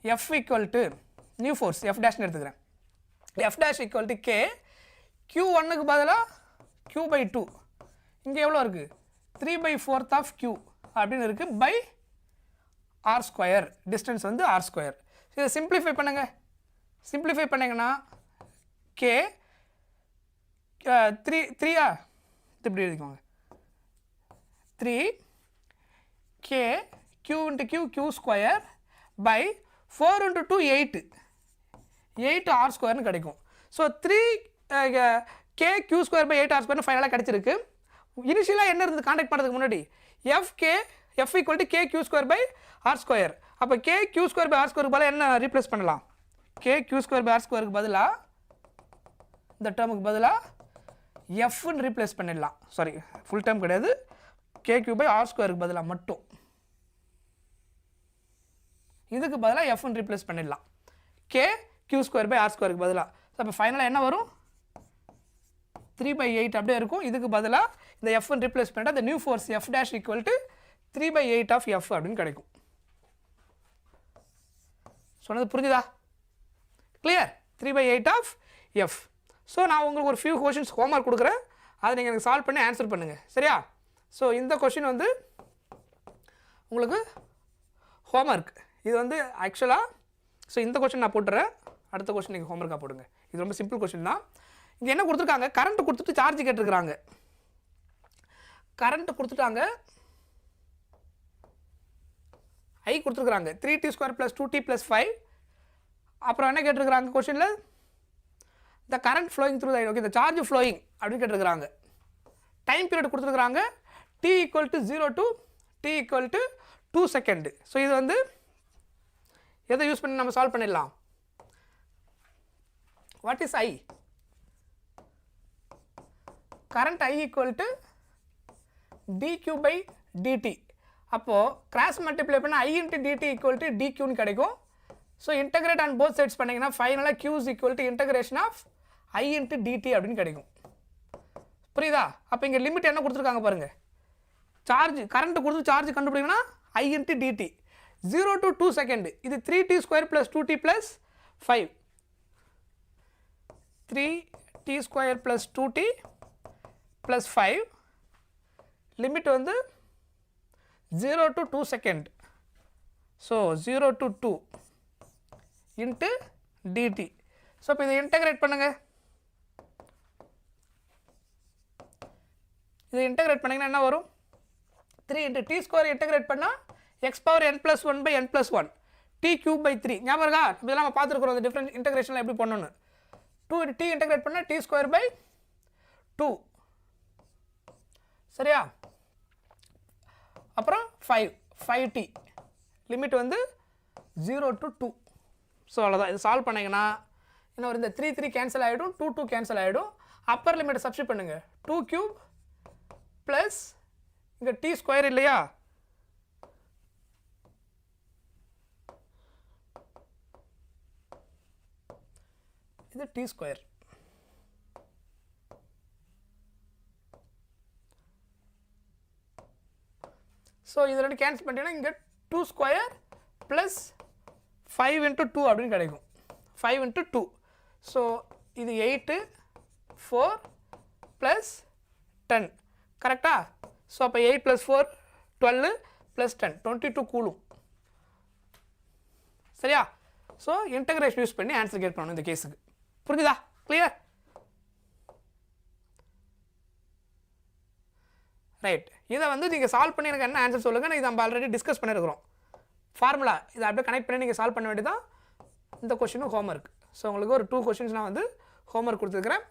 F equal to new force F dash எடுத்துக்கிறேன். F dash equal to K Q1க்கு பதிலா Q by 2 இங்கே எவ்வளோ இருக்குது 3/4 of Q அப்படின்னு இருக்குது by R square distance வந்து R square. இதை சிம்பிளிஃபை பண்ணுங்க. சிம்பிளிஃபை பண்ணிங்கன்னா K 3 இப்படி எழுதிக்கோங்க 3 K Q into Q square by 4 into 2 8 R square கிடைக்கும். So 3 K Q square by 8 R square ஃபைனலாக கிடச்சிருக்கு. இனிஷியலாக என்ன இருந்தது கான்டாக்ட் பண்ணுறதுக்கு முன்னாடி F equal to K Q square by R square. அப்போ K Q square by R square பதிலாக என்ன ரீப்ளேஸ் பண்ணலாம் K Q square by R square பதிலாக இந்த டேர்முக்கு பதிலாக Fன்னு ரீப்ளேஸ் பண்ணிடலாம். சாரி ஃபுல் டேர்ம் கிடையாது K Q by R square பதிலாக மட்டும் இதுக்கு பதிலாக Fன்னு ரீப்ளேஸ் பண்ணிடலாம் K Q square by R square பதிலாக. அப்போ ஃபைனலாக என்ன வரும் 3/8 அப்படியே இருக்கும். இதுக்கு பதிலாக இந்த Fன்னு ரீப்ளேஸ் பண்ணிட்டா இந்த new force F dash equal to 3/8 of F அப்படின்னு கிடைக்கும். சொன்னது புரிஞ்சுதா கிளியர் 3/8 of F. ஸோ நான் உங்களுக்கு ஒரு ஃபியூ கொஷின்ஸ் ஹோம்ஒர்க் கொடுக்குறேன் அதை நீங்கள் எனக்கு சால்வ் பண்ணி ஆன்சர் பண்ணுங்கள் சரியா. ஸோ இந்த கொஷின் வந்து உங்களுக்கு ஹோம்ஒர்க் இது வந்து ஆக்சுவலாக ஸோ இந்த கொஷின் நான் போட்டுறேன் அடுத்த கொஷின் நீங்கள் ஹோம்ஒர்க்காக போடுங்க. இது ரொம்ப சிம்பிள் கொஷின் தான். இங்கே என்ன கொடுத்துருக்காங்க கரண்ட் கொடுத்துட்டு சார்ஜ் கேட்டிருக்கிறாங்க. கரண்ட் கொடுத்துட்டாங்க I கொடுத்துருக்குறாங்க 3t² + 2t + 5. அப்புறம் என்ன கேட்டிருக்கிறாங்க கொஷினில் the current flowing through the okay the charge flowing அப்படின்னு கேட்டிருக்கிறாங்க. டைம் பீரியட் கொடுத்துருக்குறாங்க t equal to 0 to t equal to 2 second. So இது வந்து எதை யூஸ் பண்ணி நம்ம சால்வ் பண்ணிடலாம். What is I? current I equal to dq by dt. அப்போது கிராஸ் மல்டிப்ளை பண்ணால் I into dt equal to dqன்னு கிடைக்கும். So integrate on both sides பண்ணிங்கன்னா ஃபைனலாக q is equal to integration of I into dt அப்படின்னு கிடைக்கும். புரியுதா? அப்போ இங்கே லிமிட் என்ன கொடுத்துருக்காங்க பாருங்கள் சார்ஜ் கரண்ட் கொடுத்து சார்ஜ் கண்டுபிடிங்கன்னா I into dt 0 to 2 second. இது 3t² + 2t + 5 3t² + 2t + 5 limit வந்து 0 to 2 second. So 0 to 2 into dt. So இப்போ இதை இன்டகிரேட் பண்ணுங்கள். இது இன்டகிரேட் பண்ணிங்கன்னா என்ன வரும் 3 into t² இன்டகிரேட் பண்ணால் x power n + 1 by n + 1 t³/3 ஞாபகம் இருக்கா. இதெல்லாம் நம்ம பார்த்துருக்குறோம் அந்த டிஃப்ரெண்ட் இன்டகிரேஷனில் எப்படி பண்ணணும்னு. 2 t இன்டகிரேட் பண்ணால் t²/2 சரியா. அப்புறம் 5t லிமிட் வந்து 0 to 2. ஸோ அவ்வளோதான். இது சால்வ் பண்ணிங்கன்னா என்ன ஒரு இந்த 3 கேன்சல் ஆகிடும் 2 கேன்சல் ஆகிடும். அப்பர் லிமிட்டை சப்ஸ்டிட் பண்ணுங்கள் 2³ ப்ளஸ் இங்கே t² இல்லையா இது t². ஸோ இது ரெண்டு கேன்சல் பண்ணிட்டீங்கன்னா இங்கே 2² ப்ளஸ் 5 into 2 அப்படின்னு கிடைக்கும் 5 into 2. ஸோ இது 8 4 ப்ளஸ் 10 கரெக்டா. ஸோ அப்போ 8 + 4 12 + 10 22 கூலும் சரியா. ஸோ இன்டகிரேஷன் யூஸ் பண்ணி ஆன்சர் கேட் பண்ணணும் இந்த கேஸுக்கு. புரிஞ்சுதா கிளியர் ரைட். இதை வந்து நீங்கள் சால்வ் பண்ணி எனக்கு என்ன ஆன்சர் சொல்லுங்கள். இது நம்ம ஆல்ரெடி டிஸ்கஸ் பண்ணியிருக்கிறோம் ஃபார்முலா. இதை அப்படியே கனெக்ட் பண்ணி நீங்கள் சால்வ் பண்ண வேண்டியதான் இந்த கொஷினும் ஹோம்ஒர்க். ஸோ உங்களுக்கு ஒரு 2 கொஷின்ஸ் நான் வந்து ஹோம்ஒர்க் கொடுத்துருக்கிறேன்.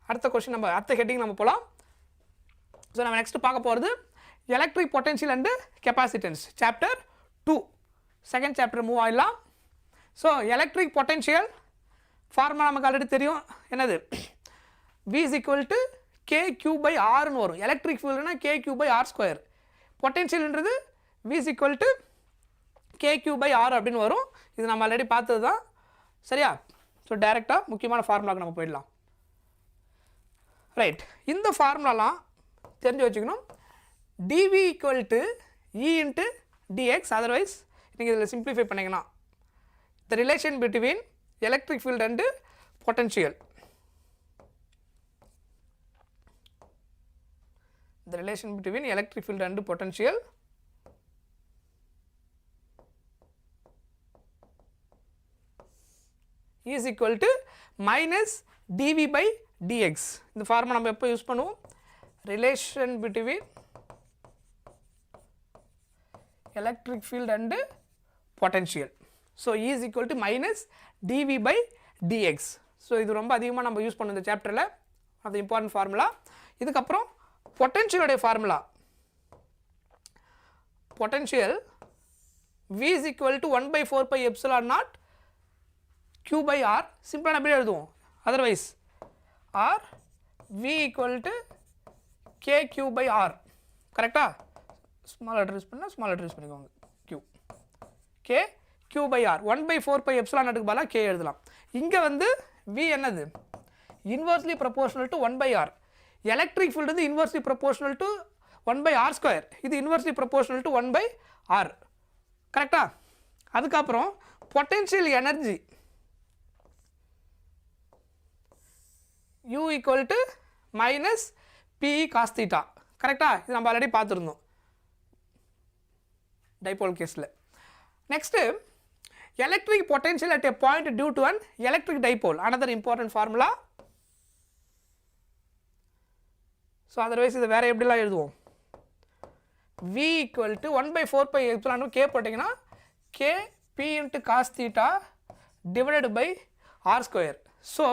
அடுத்த கொஷின் நம்ம அடுத்த ஹெட்டிங் நம்ம போகலாம். ஸோ நம்ம நெக்ஸ்ட் பார்க்க போகிறது electric potential and capacitance chapter 2 second chapter move ஆகிடலாம். ஸோ எலக்ட்ரிக் பொட்டென்ஷியல் ஃபார்முலா நமக்கு ஆல்ரெடி தெரியும் என்னது V is equal to KQ/Rன்னு வரும். எலக்ட்ரிக் ஃபீல்டுனா KQ/R². பொட்டென்ஷியல்ன்றது V is equal to KQ/R அப்படின்னு வரும். இது நம்ம ஆல்ரெடி பார்த்தது தான் சரியா. ஸோ டைரெக்டாக முக்கியமான ஃபார்முலாவுக்கு நம்ம போயிடலாம். ரைட். இந்த ஃபார்முலாலாம் தெரிஞ்சு வச்சுக்கணும். dV = E × dx. அதர்வைஸ் நீங்கள் இதில் சிம்பிளிஃபை பண்ணிங்கன்னா the relation between electric field and potential. The relation between electric field and potential is equal to minus dV by dx. இந்த ஃபார்முலா நம்ம எப்போ யூஸ் பண்ணுவோம்? relation between electric field and potential. So E is equal to minus dV by dx. So இது ரொம்ப அதிகமாக நம்ம யூஸ் பண்ணோம் இந்த சாப்டரில். அது இம்பார்ட்டன்ட் ஃபார்முலா. இதுக்கப்புறம் பொட்டென்ஷியலுடைய formula. Potential V is equal to 1 by 4 pi epsilon naught Q by R. சிம்பிளாக நம்ம எழுதுவோம். Otherwise R V equal to KQ by R. கரெக்டா? ஸ்மால் லெட்டர் யூஸ் பண்ணால் ஸ்மால் லெட்டர் யூஸ் பண்ணிக்கோங்க. Q K Q by R 1 by 4 pi epsilon நாட்டுக்கு பதிலாக K எழுதலாம். இங்கே வந்து V என்னது? Inversely proportional to 1 by R. Electric field வந்து inversely proportional to 1 by R square. இது inversely proportional to 1 by R. கரெக்டா? அதுக்கப்புறம் potential energy U equal to minus PE cos theta. கரெக்டா? இது நம்ம ஆல்ரெடி பார்த்துருந்தோம் டைபோல் கேஸில். Next electric potential at a point due to an electric dipole. Another important formula. So otherwise இது வேறு எப்படிலாம் எழுதுவோம்? V equal to 1 by 4 pi epsilon K போட்டிங்கன்னா K P into cos theta divided by R square. So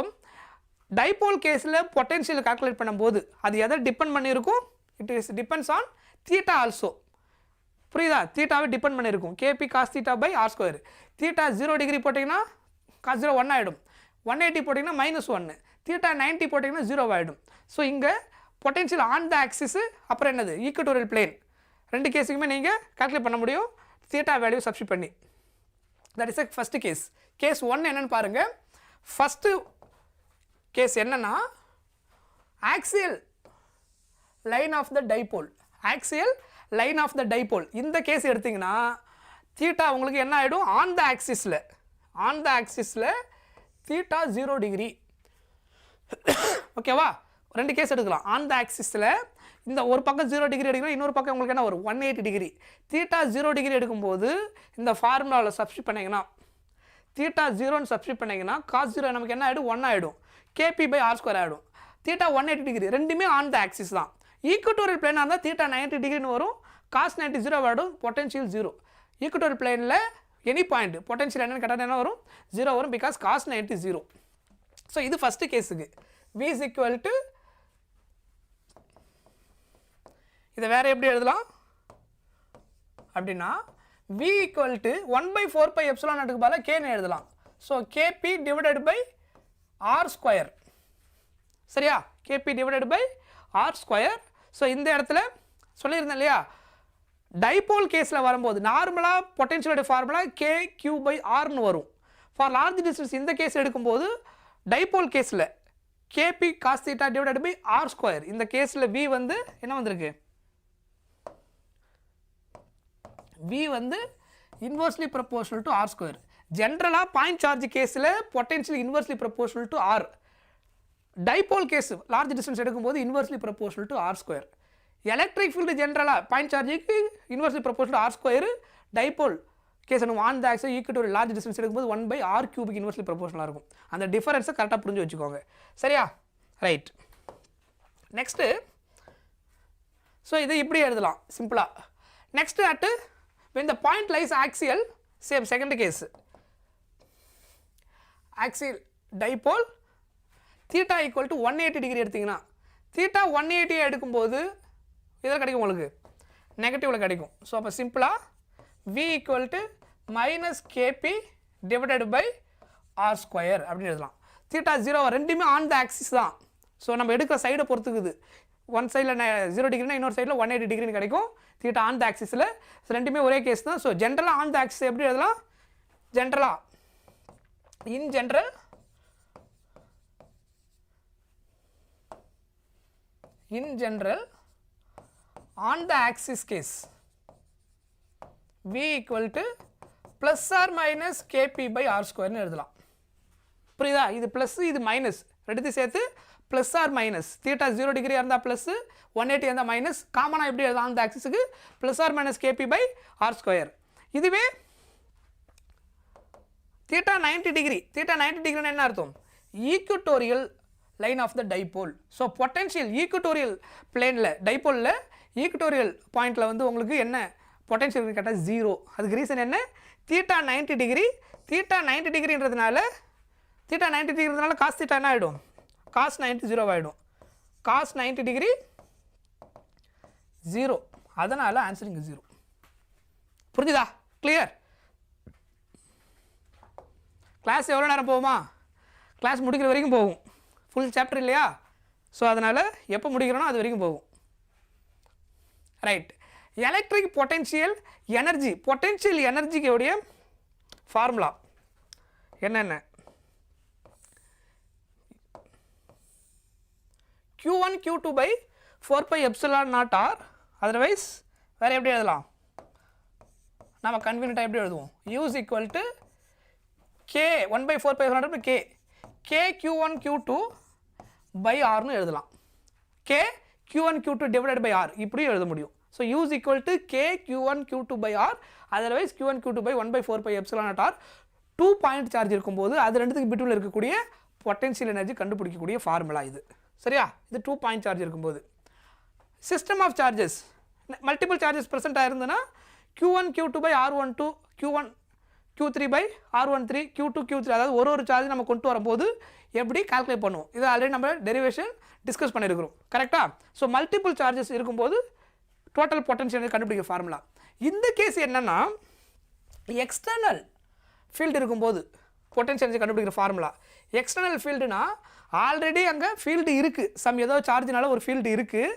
dipole கேஸில் பொட்டென்ஷியல் கால்குலேட் பண்ணும்போது அது எதை டிபெண்ட் பண்ணியிருக்கும்? It is depends on theta also. புரியுதா? தீட்டாவை டிபெண்ட் பண்ணியிருக்கும். K P cos theta by R square. Theta 0 degree போட்டிங்கன்னா காஸ் 0 1 ஆகிடும். 180 போட்டிங்கன்னா -1. தீட்டா 90 போட்டிங்கன்னா 0 ஆகிடும். ஸோ இங்கே பொட்டென்ஷியல் ஆன் த ஆக்சிஸ் அப்புறம் என்னது? Equatorial plane. ரெண்டு கேஸுக்குமே நீங்கள் கால்குலேட் பண்ண முடியும் தீட்டா வேல்யூ சப்ஸ்டிட் பண்ணி. That is first case. Case 1 என்னென்னு பாருங்கள். ஃபஸ்ட்டு கேஸ் என்னன்னா axial line of the dipole. Axial line of the dipole. இந்த கேஸ் எடுத்திங்கன்னா தீட்டா உங்களுக்கு என்ன ஆகிடும்? ஆன் த ஆக்சிஸில் தீட்டா 0 டிகிரி. ஓகேவா? ரெண்டு கேஸ் எடுக்கலாம். ஆன் த ஆக்சிஸில் இந்த ஒரு பக்கம் 0 டிகிரி எடுக்கணும், இன்னொரு பக்கம் உங்களுக்கு என்ன வரும்? 180 டிகிரி. தீட்டா 0 டிகிரி எடுக்கும்போது இந்த ஃபார்முலாவில் சப்ஸ்டிட் பண்ணிங்கன்னா தீட்டா 0ன்னு சப்ஸ்டிட் பண்ணிங்கன்னா காஸ் 0 நமக்கு என்ன ஆகிடும்? 1 ஆகிடும். கேபி பை ஆர் ஸ்கொயர் ஆகிடும். Theta 180 degree. ரெண்டுமே ஆன் த ஆக்சிஸ் தான். ஈக்குவட்டோரியல் பிளேனாக இருந்தால் தீட்டா 90 டிகிரின்னு வரும். காஸ் 90 0 ஆகிடும். பொட்டென்ஷியல் 0. ஈக்குவட்டோரியல் பிளேனில் எனி பாயிண்ட் பொட்டென்ஷியல் என்னென்னு கேட்டால் என்ன வரும்? 0 வரும். Because cos 90 0. ஸோ இது ஃபஸ்ட்டு கேஸுக்கு. V is equal to இதை வேறு எப்படி எழுதலாம் அப்படின்னா V equal to 1 by 4 pi epsilon நாட்டுக்கு பதிலாக Kன்னு எழுதலாம். So KP divided by R square. சரியா? KP divided by R square. So இந்த இடத்துல சொல்லியிருந்தேன் இல்லையா, டைபோல் கேஸில் வரும்போது நார்மலாக பொட்டென்ஷியலுடைய ஃபார்முலா KQ by Rன்னு வரும். ஃபார் லார்ஜ் டிஸ்டன்ஸ் இந்த கேஸ் எடுக்கும்போது டைபோல் கேஸில் KP cos theta divided by R square. இந்த கேஸில் V வந்து என்ன வந்திருக்கு? V வந்து inversely proportional to R square. ஜென்ரலாக பாயிண்ட் சார்ஜ் கேஸில் potential inversely proportional to R. Dipole case large distance எடுக்கும்போது inversely proportional to R square. Electric field ஜென்ரலாக பாயிண்ட் சார்ஜுக்கு inversely proportional R square. Dipole case நம்ம on the axis equal large distance எடுக்கும்போது 1 by R கியூபுக்கு இன்வர்ஸ்லி ப்ரொபோர்ஷனலாக இருக்கும். அந்த டிஃபரன்ஸை கரெக்டாக புரிஞ்சு வச்சுக்கோங்க. சரியா? ரைட். நெக்ஸ்ட்டு ஸோ இதை இப்படி எழுதலாம் சிம்பிளாக. Next at when the point lies axial, same second case, axial dipole theta equal to 180 degree எடுத்தீங்கன்னா theta 180 எடுக்கும்போது இதில் கிடைக்கும் உங்களுக்கு நெகட்டிவில் கிடைக்கும். ஸோ அப்போ சிம்பிளாக V equal to minus KP divided by R square அப்படின்னு எழுதலாம். theta 0 ரெண்டுமே ஆன் த ஆக்சிஸ் தான். ஸோ நம்ம எடுக்கிற சைடை பொறுத்துக்குது. ஒன் சைடில் 0 டிகிரினா இன்னொரு சைடில் 180 டிகிரின்னு கிடைக்கும். தீட்டா ஆன் த ஆக்சிஸில். ஸோ ரெண்டுமே ஒரே கேஸ் தான். ஸோ ஜென்ரலாக ஆன் த ஆக்சிஸ் எப்படி எழுதலாம்? ஜென்ரலாக in general on the axis case V equal to plus or minus K P by R ஸ்கொயர்னு எழுதலாம். புரியுதா? இது ப்ளஸ் இது மைனஸ் ரெண்டுத்தையும் சேர்த்து ப்ளஸ் ஆர் மைனஸ் தீட்டா 0 டிகிரியாக இருந்தால் ப்ளஸ் 180 இருந்தால் மைனஸ் காமனாக எப்படி எழுதலாம் அந்த ஆக்சிஸுக்கு plus or minus K P by R square. இதுவே தீட்டா 90 டிகிரி என்ன அர்த்தம்? Equatorial line of the dipole. So potential ஈக்குட்டோரியல் பிளேனில் டைபோலில் ஈக்குட்டோரியல் பாயிண்டில் வந்து உங்களுக்கு என்ன பொட்டென்ஷியல் கேட்டால் 0. அதுக்கு ரீசன் என்ன? தீட்டா 90 டிகிரின்றதுனால காஸ் தீட்டா என்ன ஆகிடும்? காஸ் 90 0 ஆகிடும். Cos 90 degree 0. அதனால் ஆன்சர் இங்கே 0. புரிஞ்சுதா? கிளியர்? கிளாஸ் எவ்வளோ நேரம் போகுமா? கிளாஸ் முடிக்கிற வரைக்கும் போகும். ஃபுல் சாப்டர் இல்லையா? ஸோ அதனால் எப்போ முடிக்கிறோனோ அது வரைக்கும் போகும். ரைட். எலக்ட்ரிக் பொட்டென்ஷியல் எனர்ஜியோடைய ஃபார்முலா என்னென்ன? Q1 Q2 by 4 pi epsilon naught r. Otherwise வேறு எப்படி எழுதலாம்? நம்ம கன்வீனியன்ட்டாக எப்படி எழுதுவோம்? U is equal to K 1 by 4 pi epsilon naught K Q1 Q2 by r னு எழுதலாம். K Q1 Q2 divided by r இப்படி எழுத முடியும். So U is equal to K Q1 Q2 by r. Otherwise Q1 Q2 by 1 by 4 pi epsilon naught r. 2 point charge இருக்கும்போது அது ரெண்டுத்துக்கு பிட்வீனில் இருக்கக்கூடிய பொட்டென்ஷியல் எனர்ஜி கண்டுபிடிக்கக்கூடிய ஃபார்முலா இது. சரியா? இது 2 பாயிண்ட் சார்ஜ் இருக்கும்போது. System of charges multiple charges present ஆயிருந்ததுன்னா Q1 Q2 by R12 Q1 Q3 by R13 Q2 Q3 அதாவது ஒரு சார்ஜ் நம்ம கொண்டு வரும்போது எப்படி கால்குலேட் பண்ணுவோம்? இது ஆல்ரெடி நம்ம டெரிவேஷன் டிஸ்கஸ் பண்ணியிருக்கிறோம். கரெக்டாக? ஸோ மல்டிபிள் சார்ஜஸ் இருக்கும்போது டோட்டல் பொட்டன்ஷியல் கண்டுபிடிக்க ஃபார்முலா. இந்த கேஸ் என்னென்னா எக்ஸ்டர்னல் ஃபீல்டு இருக்கும்போது பொட்டன்ஷியல் கண்டுபிடிக்கிற ஃபார்முலா. எக்ஸ்டர்னல் ஃபீல்டுனா ஆல்ரெடி அங்கே ஃபீல்டு இருக்குது. ஏதோ சார்ஜினால ஒரு ஃபீல்டு இருக்குது.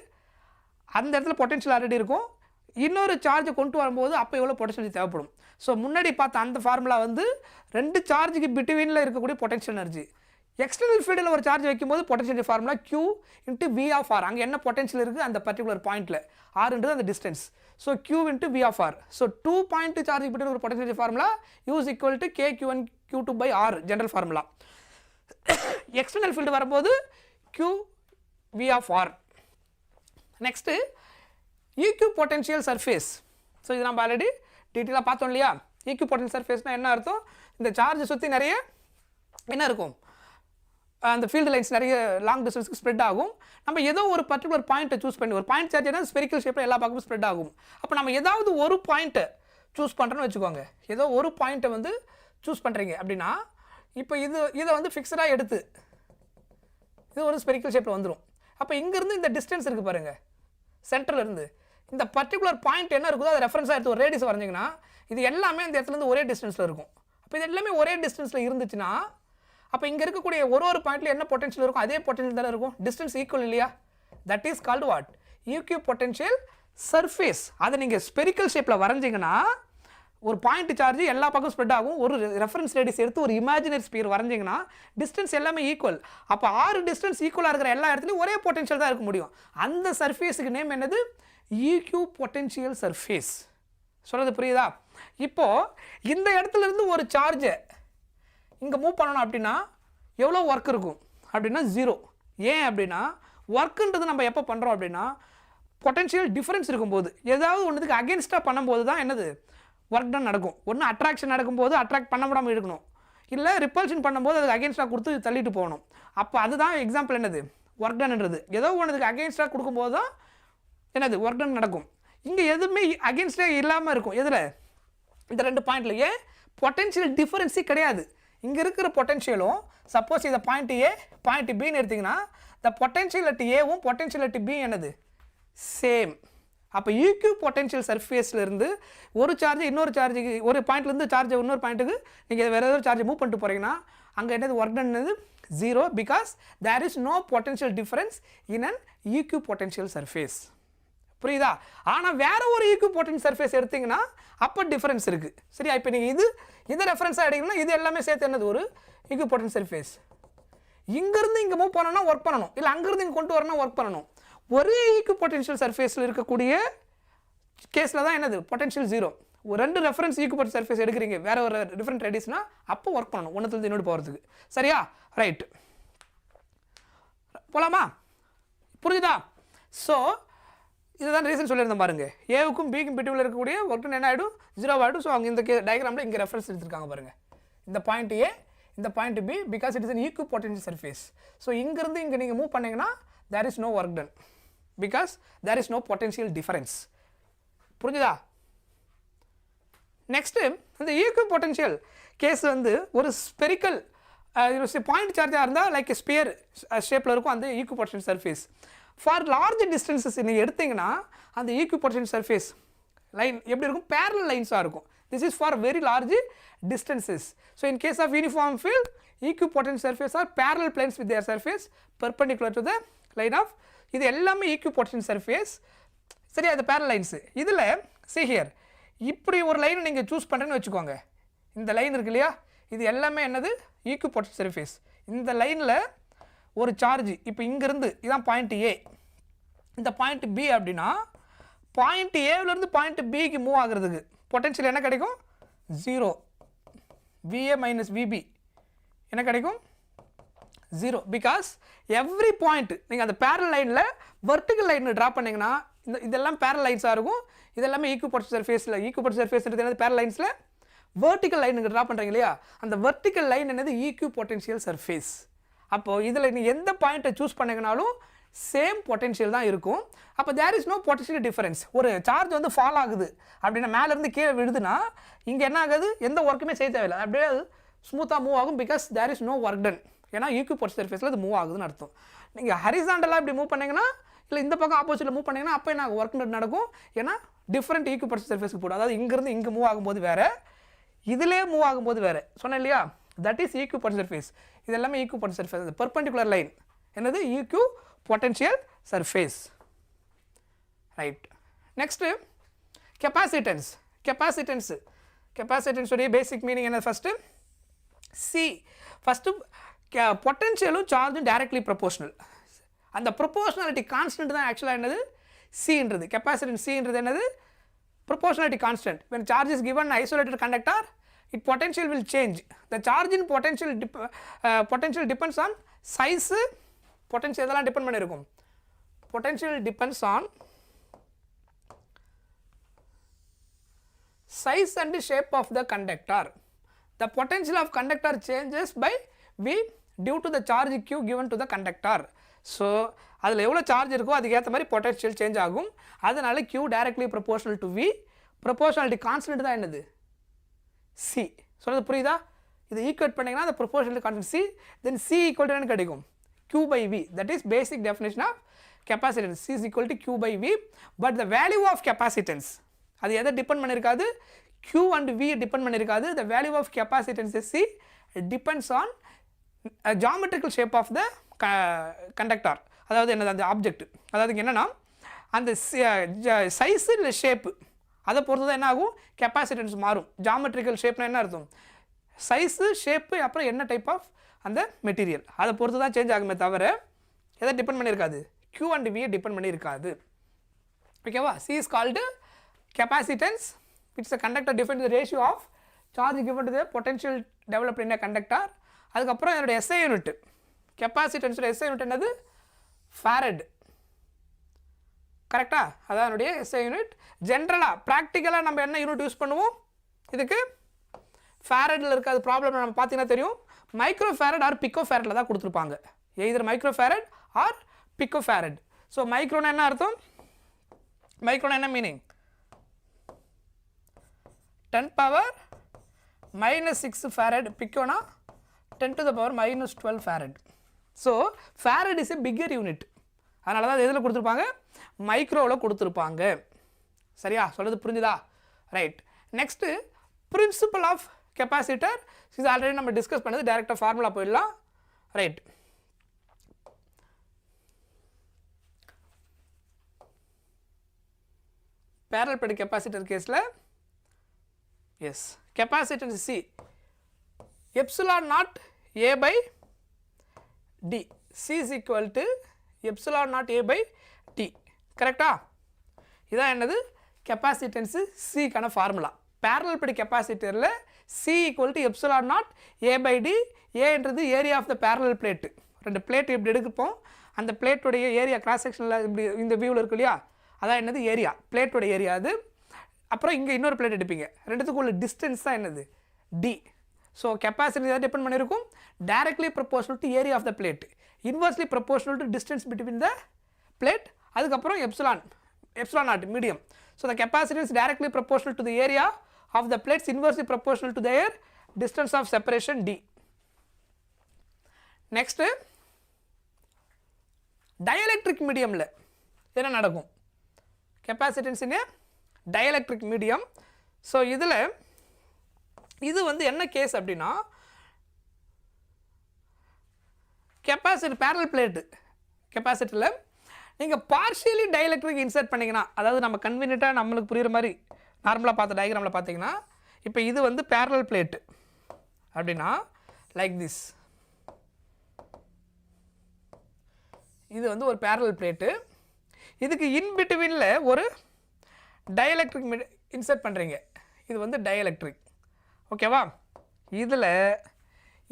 அந்த இடத்துல பொட்டன்ஷியல் ஆல்ரெடி இருக்கும். இன்னொரு சார்ஜை கொண்டு வரும்போது அப்போ எவ்வளோ பொட்டன்ஷியல் தேவைப்படும்? ஸோ முன்னாடி பார்த்த அந்த ஃபார்முலா வந்து 2 சார்ஜுக்கு பிட்வீனில் இருக்கக்கூடிய பொட்டன்ஷியல் எனர்ஜி. எக்ஸ்டர்னல் ஃபீல்டில் ஒரு சார்ஜ் வைக்கும்போது potential formula Q into V of R. அங்கே என்ன பொட்டன்ஷியல் இருக்குது அந்த பர்டிகுலர் பாயிண்ட்டில் ஆர்ன்றது அந்த distance. So Q into V of R. So 2 point charge between ஒரு potential formula U is equal to K Q1 Q2 by R general formula. External field வரும்போது Q V of R. Next equipotential surface. So இது நம்ம ஆல்ரெடி டீட்டெயிலாக பார்த்தோம் இல்லையா? ஈக்விபொட்டென்ஷியல் சர்ஃபேஸ்னால் என்ன அர்த்தம்? இந்த சார்ஜை சுற்றி நிறைய என்ன இருக்கும்? அந்த ஃபீல்டு லைன்ஸ் நிறைய லாங் டிஸ்டன்ஸுக்கு ஸ்ப்ரெட் ஆகும். நம்ம ஏதோ ஒரு பர்டிகுலர் பாயிண்ட்டை சூஸ் பண்ணி ஒரு பாயிண்ட் சார்ஜ் என்ன ஸ்பெரிக்கல் ஷேப்பில் எல்லா பக்கமும் ஸ்ப்ரெட் ஆகும். அப்போ நம்ம ஏதாவது ஒரு பாயிண்ட்டை சூஸ் பண்ணுறோன்னு வச்சுக்கோங்க. ஏதோ ஒரு பாயிண்ட்டை வந்து சூஸ் பண்ணுறீங்க அப்படின்னா இப்போ இதை வந்து ஃபிக்ஸடாக எடுத்து இது ஒரு ஸ்பெரிக்கல் ஷேப்பில் வந்துடும். அப்போ இங்கேருந்து இந்த டிஸ்டன்ஸ் இருக்குது பாருங்கள், சென்டர்லேருந்து இந்த பர்டிகுலர் பாயிண்ட் என்ன இருக்குதோ அதை ரெஃபரன்ஸாக எடுத்து ஒரு ரேடியஸ் வரைஞ்சிங்கன்னா இது எல்லாமே இந்த இடத்துலேருந்து ஒரே டிஸ்டன்ஸில் இருக்கும். அப்போ இது எல்லாமே ஒரே டிஸ்டன்ஸில் இருந்துச்சுன்னா அப்போ இங்கே இருக்கக்கூடிய ஒரு பாயிண்ட்டில் என்ன பொட்டன்ஷியல் இருக்கும் அதே பொட்டன்ஷியல் தானே இருக்கும். டிஸ்டன்ஸ் ஈக்குவல் இல்லையா? That is called what? Equipotential surface. அதை நீங்கள் ஸ்பெரிக்கல் ஷேப்பில் வரைஞ்சிங்கன்னா ஒரு பாயிண்ட் சார்ஜ் எல்லா பக்கம் ஸ்ப்ரெட் ஆகும். ஒரு ரெஃபரன்ஸ் ரேடியஸ் எடுத்து ஒரு இமேஜினரி ஸ்பியர் வரைஞ்சிங்கன்னா டிஸ்டன்ஸ் எல்லாமே ஈக்குவல். அப்போ 6 டிஸ்டன்ஸ் ஈக்குவலாக இருக்கிற எல்லா இடத்துலையும் ஒரே பொட்டன்ஷியல் தான் இருக்க முடியும். அந்த சர்ஃபேஸுக்கு நேம் என்னது? ஈக்விபொட்டென்ஷியல் சர்ஃபேஸ். சொல்கிறது புரியுதா? இப்போது இந்த இடத்துல இருந்து ஒரு சார்ஜை இங்கே மூவ் பண்ணணும் அப்படின்னா எவ்வளோ ஒர்க் இருக்கும் அப்படின்னா 0. ஏன் அப்படின்னா ஒர்க்குன்றது நம்ம எப்போ பண்ணுறோம் அப்படின்னா பொட்டன்ஷியல் டிஃப்ரென்ஸ் இருக்கும்போது ஏதாவது ஒன்றுக்கு அகேன்ஸ்டாக பண்ணும்போது தான் என்னது ஒர்க் டன் நடக்கும். ஒன்று அட்ராக்ஷன் நடக்கும்போது அட்ராக்ட் பண்ண விடாமல் இருக்கணும், இல்லை ரிப்பல்ஷன் பண்ணும்போது அதுக்கு அகேன்ஸ்டாக கொடுத்து தள்ளிட்டு போகணும். அப்போ அதுதான் எக்ஸாம்பிள் என்னது ஒர்க் டன்ன்றது. ஏதோ ஒன்றுக்கு அகேன்ஸ்டாக கொடுக்கும்போது தான் என்னது ஒர்க் டன் நடக்கும். இங்கே எதுவுமே அகேன்ஸ்டாக இல்லாமல் இருக்கும். எதில்? இந்த 2 பாயிண்டில். ஏன்? பொட்டன்ஷியல் டிஃபரன்ஸே கிடையாது. இங்கே இருக்கிற பொட்டன்ஷியலும் சப்போஸ் இதை பாயிண்ட் ஏ பாயிண்ட் பின்னு எடுத்திங்கன்னா த பொட்டன்ஷியல் அட் ஏவும் பொட்டன்ஷியல் அட் பி என்னது சேம். அப்போ ஈக்விபொட்டென்ஷியல் சர்ஃபேஸ்லேருந்து ஒரு சார்ஜ் இன்னொரு சார்ஜுக்கு ஒரு பாயிண்ட்லேருந்து சார்ஜ் இன்னொரு பாயிண்ட்டுக்கு நீங்கள் வேறு ஏதாவது சார்ஜை மூவ் பண்ணிட்டு போகிறீங்கன்னா அங்கே என்னது ஒர்க் டன் என்னது 0 because there is no potential difference in an equipotential surface. புரியுதா? ஆனால் வேறு ஒரு ஈக்விபொட்டென்ஷியல் சர்ஃபேஸ் எடுத்திங்கன்னா அப்போ டிஃபரன்ஸ் இருக்குது. சரியா? இப்போ நீங்கள் இதை ரெஃபரன்ஸாக எடுக்கணும்னா இது எல்லாமே சேர்த்து என்னது ஒரு ஈக்விபொட்டென்ஷியல் சர்ஃபேஸ். இங்கேருந்து இங்கே மூவ் பண்ணணும்னா ஒர்க் பண்ணணும், இல்லை அங்கேருந்து இங்கே கொண்டு வரணும்னா ஒர்க் பண்ணணும். ஒரே ஈக்விபொட்டென்ஷியல் சர்ஃபேஸில் இருக்கக்கூடிய கேஸில் தான் என்னது பொட்டன்ஷியல் 0. ஒரு ரெண்டு ரெஃபரன்ஸ் ஈக்குவல் சர்ஃபேஸ் எடுக்கிறீங்க வேறு ஒரு டிஃப்ரெண்ட் ரெடிஸ்னால் அப்போ ஒர்க் பண்ணணும் ஒன்றுத்துலேருந்து இன்னொரு போகிறதுக்கு சரியா ரைட் போகலாமா புரிஞ்சுதா ஸோ இதுதான் ரீசன் சொல்லியிருந்தேன் பாருங்கள் ஏவுக்கும் பிக்கும் பிடிவில் இருக்கக்கூடிய ஒர்க் என்ன ஆகிடும் 0 ஆகிடும் ஸோ அங்கே இந்த டயக்ராமில் இங்கே ரெஃபரன்ஸ் எடுத்துருக்காங்க பாருங்கள் இந்த பாயிண்ட் ஏ இந்த point B because it is an equipotential surface so இங்கேருந்து இங்கே நீங்கள் மூவ் பண்ணிங்கன்னா there is no work done because there is no potential difference புரிஞ்சுதா நெக்ஸ்ட்டு இந்த ஈக்குவபொட்டன்ஷியல் கேஸ் வந்து ஒரு ஸ்பெரிக்கல் பாயிண்ட் சார்ஜாக இருந்தால் லைக் ஸ்பியர் ஷேப்பில் இருக்கும் அந்த ஈக்குவபொட்டன்ஷியல் சர்ஃபேஸ் ஃபார் லார்ஜ் டிஸ்டன்சஸ் நீங்கள் எடுத்திங்கன்னா அந்த ஈக்குவபொட்டன்ஷியல் சர்ஃபேஸ் லைன் எப்படி இருக்கும் parallel லைன்ஸாக இருக்கும் this is for very large distances so in case of uniform field equipotential surface are parallel planes with their surface perpendicular to the line of இது எல்லாமே equipotential surface சரியா இது parallel lines இதில் see here இப்படி ஒரு லைன் நீங்கள் சூஸ் பண்ணுறேன்னு வச்சுக்கோங்க இந்த லைன் இருக்கு இல்லையா இது எல்லாமே என்னது equipotential surface இந்த லைனில் ஒரு சார்ஜ் இப்போ இங்கேருந்து இதான் பாயிண்ட் ஏ இந்த பாயிண்ட் பி அப்படின்னா பாயிண்ட் ஏவிலேருந்து பாயிண்ட் பிக்கு மூவ் ஆகுறதுக்கு பொட்டன்ஷியல் என்ன கிடைக்கும் 0 VA minus VB என்ன கிடைக்கும் 0 பிகாஸ் எவ்ரி பாயிண்ட் நீங்கள் அந்த பேரல் லைனில் வெர்டிக்கல் லைன் ட்ரா பண்ணிங்கன்னா இதெல்லாம் பேரல் லைன்ஸாக இருக்கும் இதெல்லாமே ஈக்குவபொட்டன்ஷியல் சர்ஃபேஸில் ஈக்குவபொட்டன்ஷியல் சர்ஃபேஸ்ன்றது என்னது பேரல் லைன்ஸில் வெர்டிக்கல் லைன் நீங்கள் ட்ரா பண்ணுறீங்க இல்லையா அந்த வெர்டிக்கல் லைன் என்னது ஈக்குவபொட்டன்ஷியல் சர்ஃபேஸ் அப்போது இதில் நீங்கள் எந்த பாயிண்ட்டை சூஸ் பண்ணிங்கனாலும் சேம் பொட்டன்ஷியல் தான் இருக்கும் அப்போ there is no potential difference ஒரு சார்ஜ் வந்து ஃபால் ஆகுது அப்படின்னா மேலேருந்து கீழே விடுதுன்னா இங்கே என்ன ஆகுது எந்த ஒர்க்குமே செய்ய தேவையில்லை அப்படியே அது ஸ்மூத்தாக மூவ் ஆகும் because there is no work done ஏன்னா ஈக்குவபொட்டன்ஷியல் சர்ஃபேஸில் அது மூவ் ஆகுதுன்னு அர்த்தம் நீங்கள் ஹரிசாண்டலாக இப்படி மூவ் பண்ணிங்கன்னா இல்லை இந்த பக்கம் ஆப்போசிட்டில் மூவ் பண்ணிங்கன்னா அப்போ என்ன ஒர்க் நடக்கும் ஏன்னா டிஃப்ரெண்ட் ஈக்குவபொட்டன்ஷியல் சர்ஃபேஸ்க்கு போடும் அதாவது இங்கேருந்து இங்கே மூவ் ஆகும்போது வேறு இதிலே மூவ் ஆகும்போது வேறு சொன்னேன் இல்லையா தட் இஸ் ஈக்குவபொட்டன்ஷியல் சர்ஃபேஸ் இது எல்லாமே ஈக்குவபொட்டன்ஷியல் சர்ஃபேஸ் பெர்பெண்டிகுலர் லைன் என்னது ஈக்குவபொட்டன்ஷியல் சர்ஃபேஸ் ரைட் நெக்ஸ்ட்டு கெப்பாசிட்டன்ஸ் உடைய பேசிக் மீனிங் என்ன ஃபஸ்ட்டு ஃபஸ்ட்டு பொட்டன்ஷியலும் சார்ஜும் டைரக்ட்லி ப்ரொபோஷனல் அந்த ப்ரொபோஷனாலிட்டி கான்ஸ்டன்ட் தான் ஆக்சுவலாக என்னது சின்றது கெப்பாசிட்டன்ஸ் சின்றது என்னது proportionality constant when charge is given isolated conductor its potential will change the charge in potential depends on size potential edala depend பண்ணிருக்கும் potential depends on size and shape of the conductor the potential of conductor changes by V due to the charge Q given to the conductor so அதில் எவ்வளோ சார்ஜ் இருக்கோ அதுக்கு ஏற்ற மாதிரி பொட்டன்ஷியல் சேஞ்ச் ஆகும் அதனால Q directly proportional to V proportionality constant தான் என்னது C சொல்கிறது புரியுதா இது ஈக்குவேட் பண்ணிங்கன்னா அந்த proportionality constant C then C equal to என்ன கிடைக்கும் Q by V that is basic definition of capacitance C is equal to Q by V but the value of capacitance அது எதை டிபெண்ட் பண்ணியிருக்காது Q and V டிபெண்ட் பண்ணியிருக்காது the value of capacitance is C depends on a geometrical shape of the conductor அதாவது என்னது அந்த ஆப்ஜெக்ட் அதாவது என்னென்னா அந்த சைஸு இல்லை ஷேப்பு அதை பொறுத்து தான் என்ன ஆகும் கெப்பாசிட்டன்ஸ் மாறும் ஜாமெட்ரிக்கல் ஷேப்னா என்ன அர்த்தம் சைஸு ஷேப்பு அப்புறம் என்ன டைப் ஆஃப் அந்த மெட்டீரியல் அதை பொறுத்து தான் சேஞ்ச் ஆகுமே தவிர எதை டிபெண்ட் பண்ணியிருக்காது Q and V டிபெண்ட் பண்ணியிருக்காது ஓகேவா C is called capacitance it's a conductor defined the ratio of charge given to the potential developed in a conductor அதுக்கப்புறம் என்னோட SI யூனிட் கெப்பாசிட்டன்ஸோட SI யூனிட் என்னது Farad கரெக்டா அதான் என்னுடைய SI யூனிட் ஜென்ரலாக ப்ராக்டிக்கலாக நம்ம என்ன யூனிட் யூஸ் பண்ணுவோம் இதுக்கு ஃபேரடில் இருக்காது ப்ராப்ளம் நம்ம பார்த்தீங்கன்னா தெரியும் மைக்ரோ ஃபேரட் ஆர் பிக்கோ ஃபேரடில் தான் கொடுத்துருப்பாங்க either micro farad or pico farad so மைக்ரோனா என்ன அர்த்தம் மைக்ரோனா என்ன மீனிங் 10 பவர் -6 ஃபேரட் பிக்கோனா 10 to the power -12 farad so farad is a bigger unit அதனால தான் எதில் கொடுத்துருப்பாங்க மைக்ரோவில் கொடுத்துருப்பாங்க சரியா சொல்கிறது புரிஞ்சுதா right next principle of capacitor இது ஆல்ரெடி நம்ம டிஸ்கஸ் பண்ணது டைரெக்டாக ஃபார்முலா போயிடலாம் ரைட் parallel plate capacitor கேஸில் yes capacitance C epsilon naught A by D C is equal to epsilon naught A by D கரெக்டா இதான் என்னது கெப்பாசிட்டன்ஸு C கான formula parallel plate capacitorல C equal to epsilon naught A by D. A என்றது area of the parallel plate. ரெண்டு plate இப்படி எடுக்கப்போம், அந்த plate உடைய area cross sectionல இப்படி இந்த viewல இருக்கு இல்லையா, அதான் என்னது area, plate உடைய area அது. அப்புறம் இங்கே இன்னொரு plate எடுப்பீங்க, ரெண்டுத்துக்கு உள்ள distance தான் என்னது D. So capacitance எதை depend பண்ணியிருக்கும், directly proportional to area of the plate, inversely proportional to distance between the plate, அதுக்கப்புறம் epsilon naught medium. So the capacitance directly proportional to the area of the plates, inversely proportional to their distance of separation D. Next, dielectric medium la என்ன நடக்கும், capacitance in a dielectric medium. So இது வந்து என்ன கேஸ் அப்படின்னா, capacitor parallel plate capacitorல நீங்க partially dielectric insert பண்ணீங்கன்னா, அதாவது நம்ம கன்வீனியன்ட்டா நம்மளுக்கு புரியுற மாதிரி நார்மலா பார்த்த டயகிராம்ல பார்த்தீங்கன்னா, இப்போ இது வந்து parallel plate அப்படின்னா like this, இது வந்து ஒரு parallel plate, இதுக்கு in betweenல ஒரு dielectric insert பண்றீங்க, இது வந்து dielectric. ஓகேவா,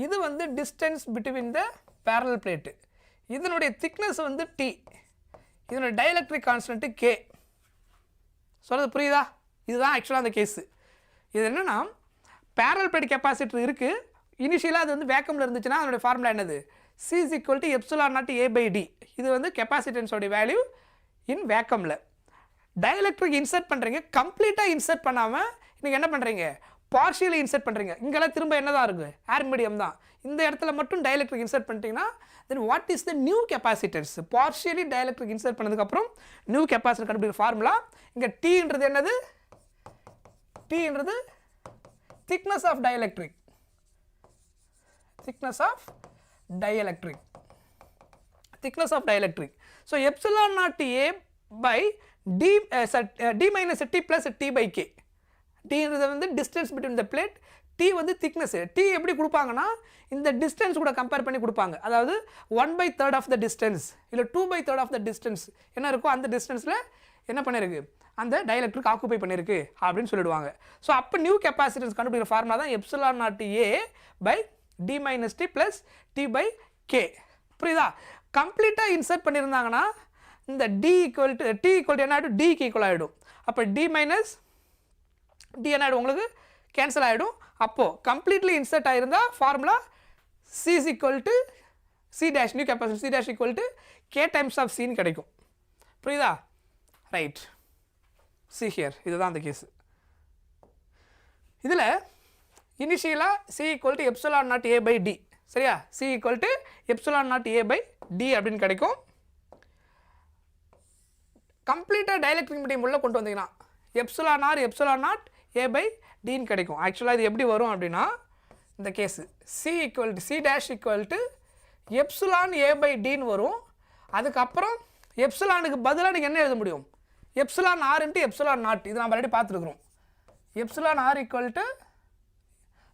இது வந்து distance between the parallel plate, இதனுடைய thickness வந்து T, இதனுடைய dielectric constant K. சொல்றது புரியுதா, இதுதான் ஆக்சுவலாக அந்த கேஸு. இது என்னன்னா, parallel plate capacitor இருக்கு, இனிஷியலாக அது வந்து வேக்கமில் இருந்துச்சுன்னா அதனுடைய ஃபார்முலா என்னது, C is equal to epsilon naught A by D. இது வந்து capacitance உடைய வேல்யூ இன் வேக்கமில். dielectric இன்சர்ட் பண்ணுறீங்க, கம்ப்ளீட்டாக இன்சர்ட் பண்ணாமல் நீங்கள் என்ன பண்ணுறீங்க, பார்ஷியலி இன்சர்ட் பண்ணுறீங்க. இங்கெல்லாம் திரும்ப என்ன தான் இருக்குது, ஏர் மீடியம் தான். இந்த இடத்துல மட்டும் dielectric இன்சர்ட் பண்ணிட்டீங்கன்னா then what is the new capacitance, partially dielectric insert பண்ணதுக்கப்புறம் நியூ கெப்பாசிட்டர் கண்டுபிடிக்கிற ஃபார்முலா. இங்கே Tன்றது என்னது, Tன்றது thickness of dielectric, thickness of dielectric, thickness of dielectric. So epsilon naught A by D minus T plus T by K. T ன்றது வந்து distance between the plate, T வந்து thickness. T எப்படி கொடுப்பாங்கன்னா இந்த distance கூட கம்பேர் பண்ணி கொடுப்பாங்க, அதாவது 1/3 of the distance இல்லை 2/3 of the distance என்ன இருக்கோ அந்த டிஸ்டன்ஸில் என்ன பண்ணிருக்கு, அந்த dielectric ஆக்குபை பண்ணிருக்கு அப்படின்னு சொல்லிடுவாங்க. ஸோ அப்போ நியூ கெப்பாசிட்டன்ஸ் கண்டுபிடிக்கிற ஃபார்முலா தான் epsilon naught A by D minus T plus T by K. புரியுதா, கம்ப்ளீட்டாக இன்சர்ட் பண்ணியிருந்தாங்கன்னா இந்த D equal to T equal to என்ன ஆகிடும், Dக்கு ஈக்குவல் ஆகிடும். அப்போ D minus D என்ன ஆகிடும், உங்களுக்கு கேன்சல் ஆகிடும். அப்போது கம்ப்ளீட்லி இன்சர்ட் ஆகிருந்தால் formula C is equal to C dash, new capacitance C dash equal to K times of Cன்னு கிடைக்கும். புரியுதா, ரைட். See here, இதுதான் அந்த கேஸு. இதில் இனிஷியலாக C equal to epsilon naught A by D, சரியா, C equal to epsilon naught A by D அப்படின்னு கிடைக்கும். கம்ப்ளீட்டாக dielectric மீடியம் உள்ள கொண்டு வந்தீங்கன்னா epsilon r epsilon naught A by Dன்னு கிடைக்கும். ஆக்சுவலாக இது எப்படி வரும் அப்படின்னா, இந்த case C equal to C dash equal to epsilon A by Dன்னு வரும். அதுக்கப்புறம் எப்சிலானுக்கு பதிலாக நீங்கள் என்ன எழுத முடியும், epsilon r into epsilon naught. இது நம்ம ஆல்ரெடி பார்த்துருக்குறோம். epsilon r equal to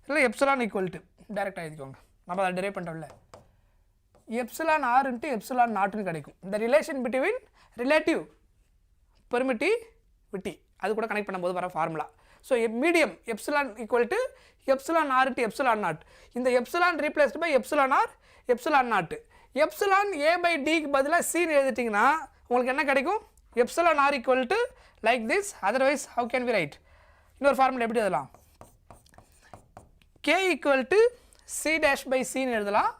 இல்லை epsilon equal to டைரெக்டாக எழுதிக்கோங்க, நம்ம அதை டெரைவ் பண்ணுறோம்ல, epsilon r into epsilon naughtன்னு கிடைக்கும். இந்த ரிலேஷன் பிட்வீன் ரிலேட்டிவ் பெர்மிட்டிவிட்டி அது கூட கனெக்ட் பண்ணும்போது வர formula. So medium epsilon equal to epsilon r into epsilon naught. இந்த epsilon replaced by epsilon r epsilon naught. epsilon A by Dக்கு பதிலாக Cன்னு எழுதிட்டிங்கன்னா உங்களுக்கு என்ன கிடைக்கும், epsilon r equal to like this. Otherwise how can we write, இன்னொரு ஃபார்முலா எப்படி எழுதலாம், K equal to C dash by Cன்னு எழுதலாம்.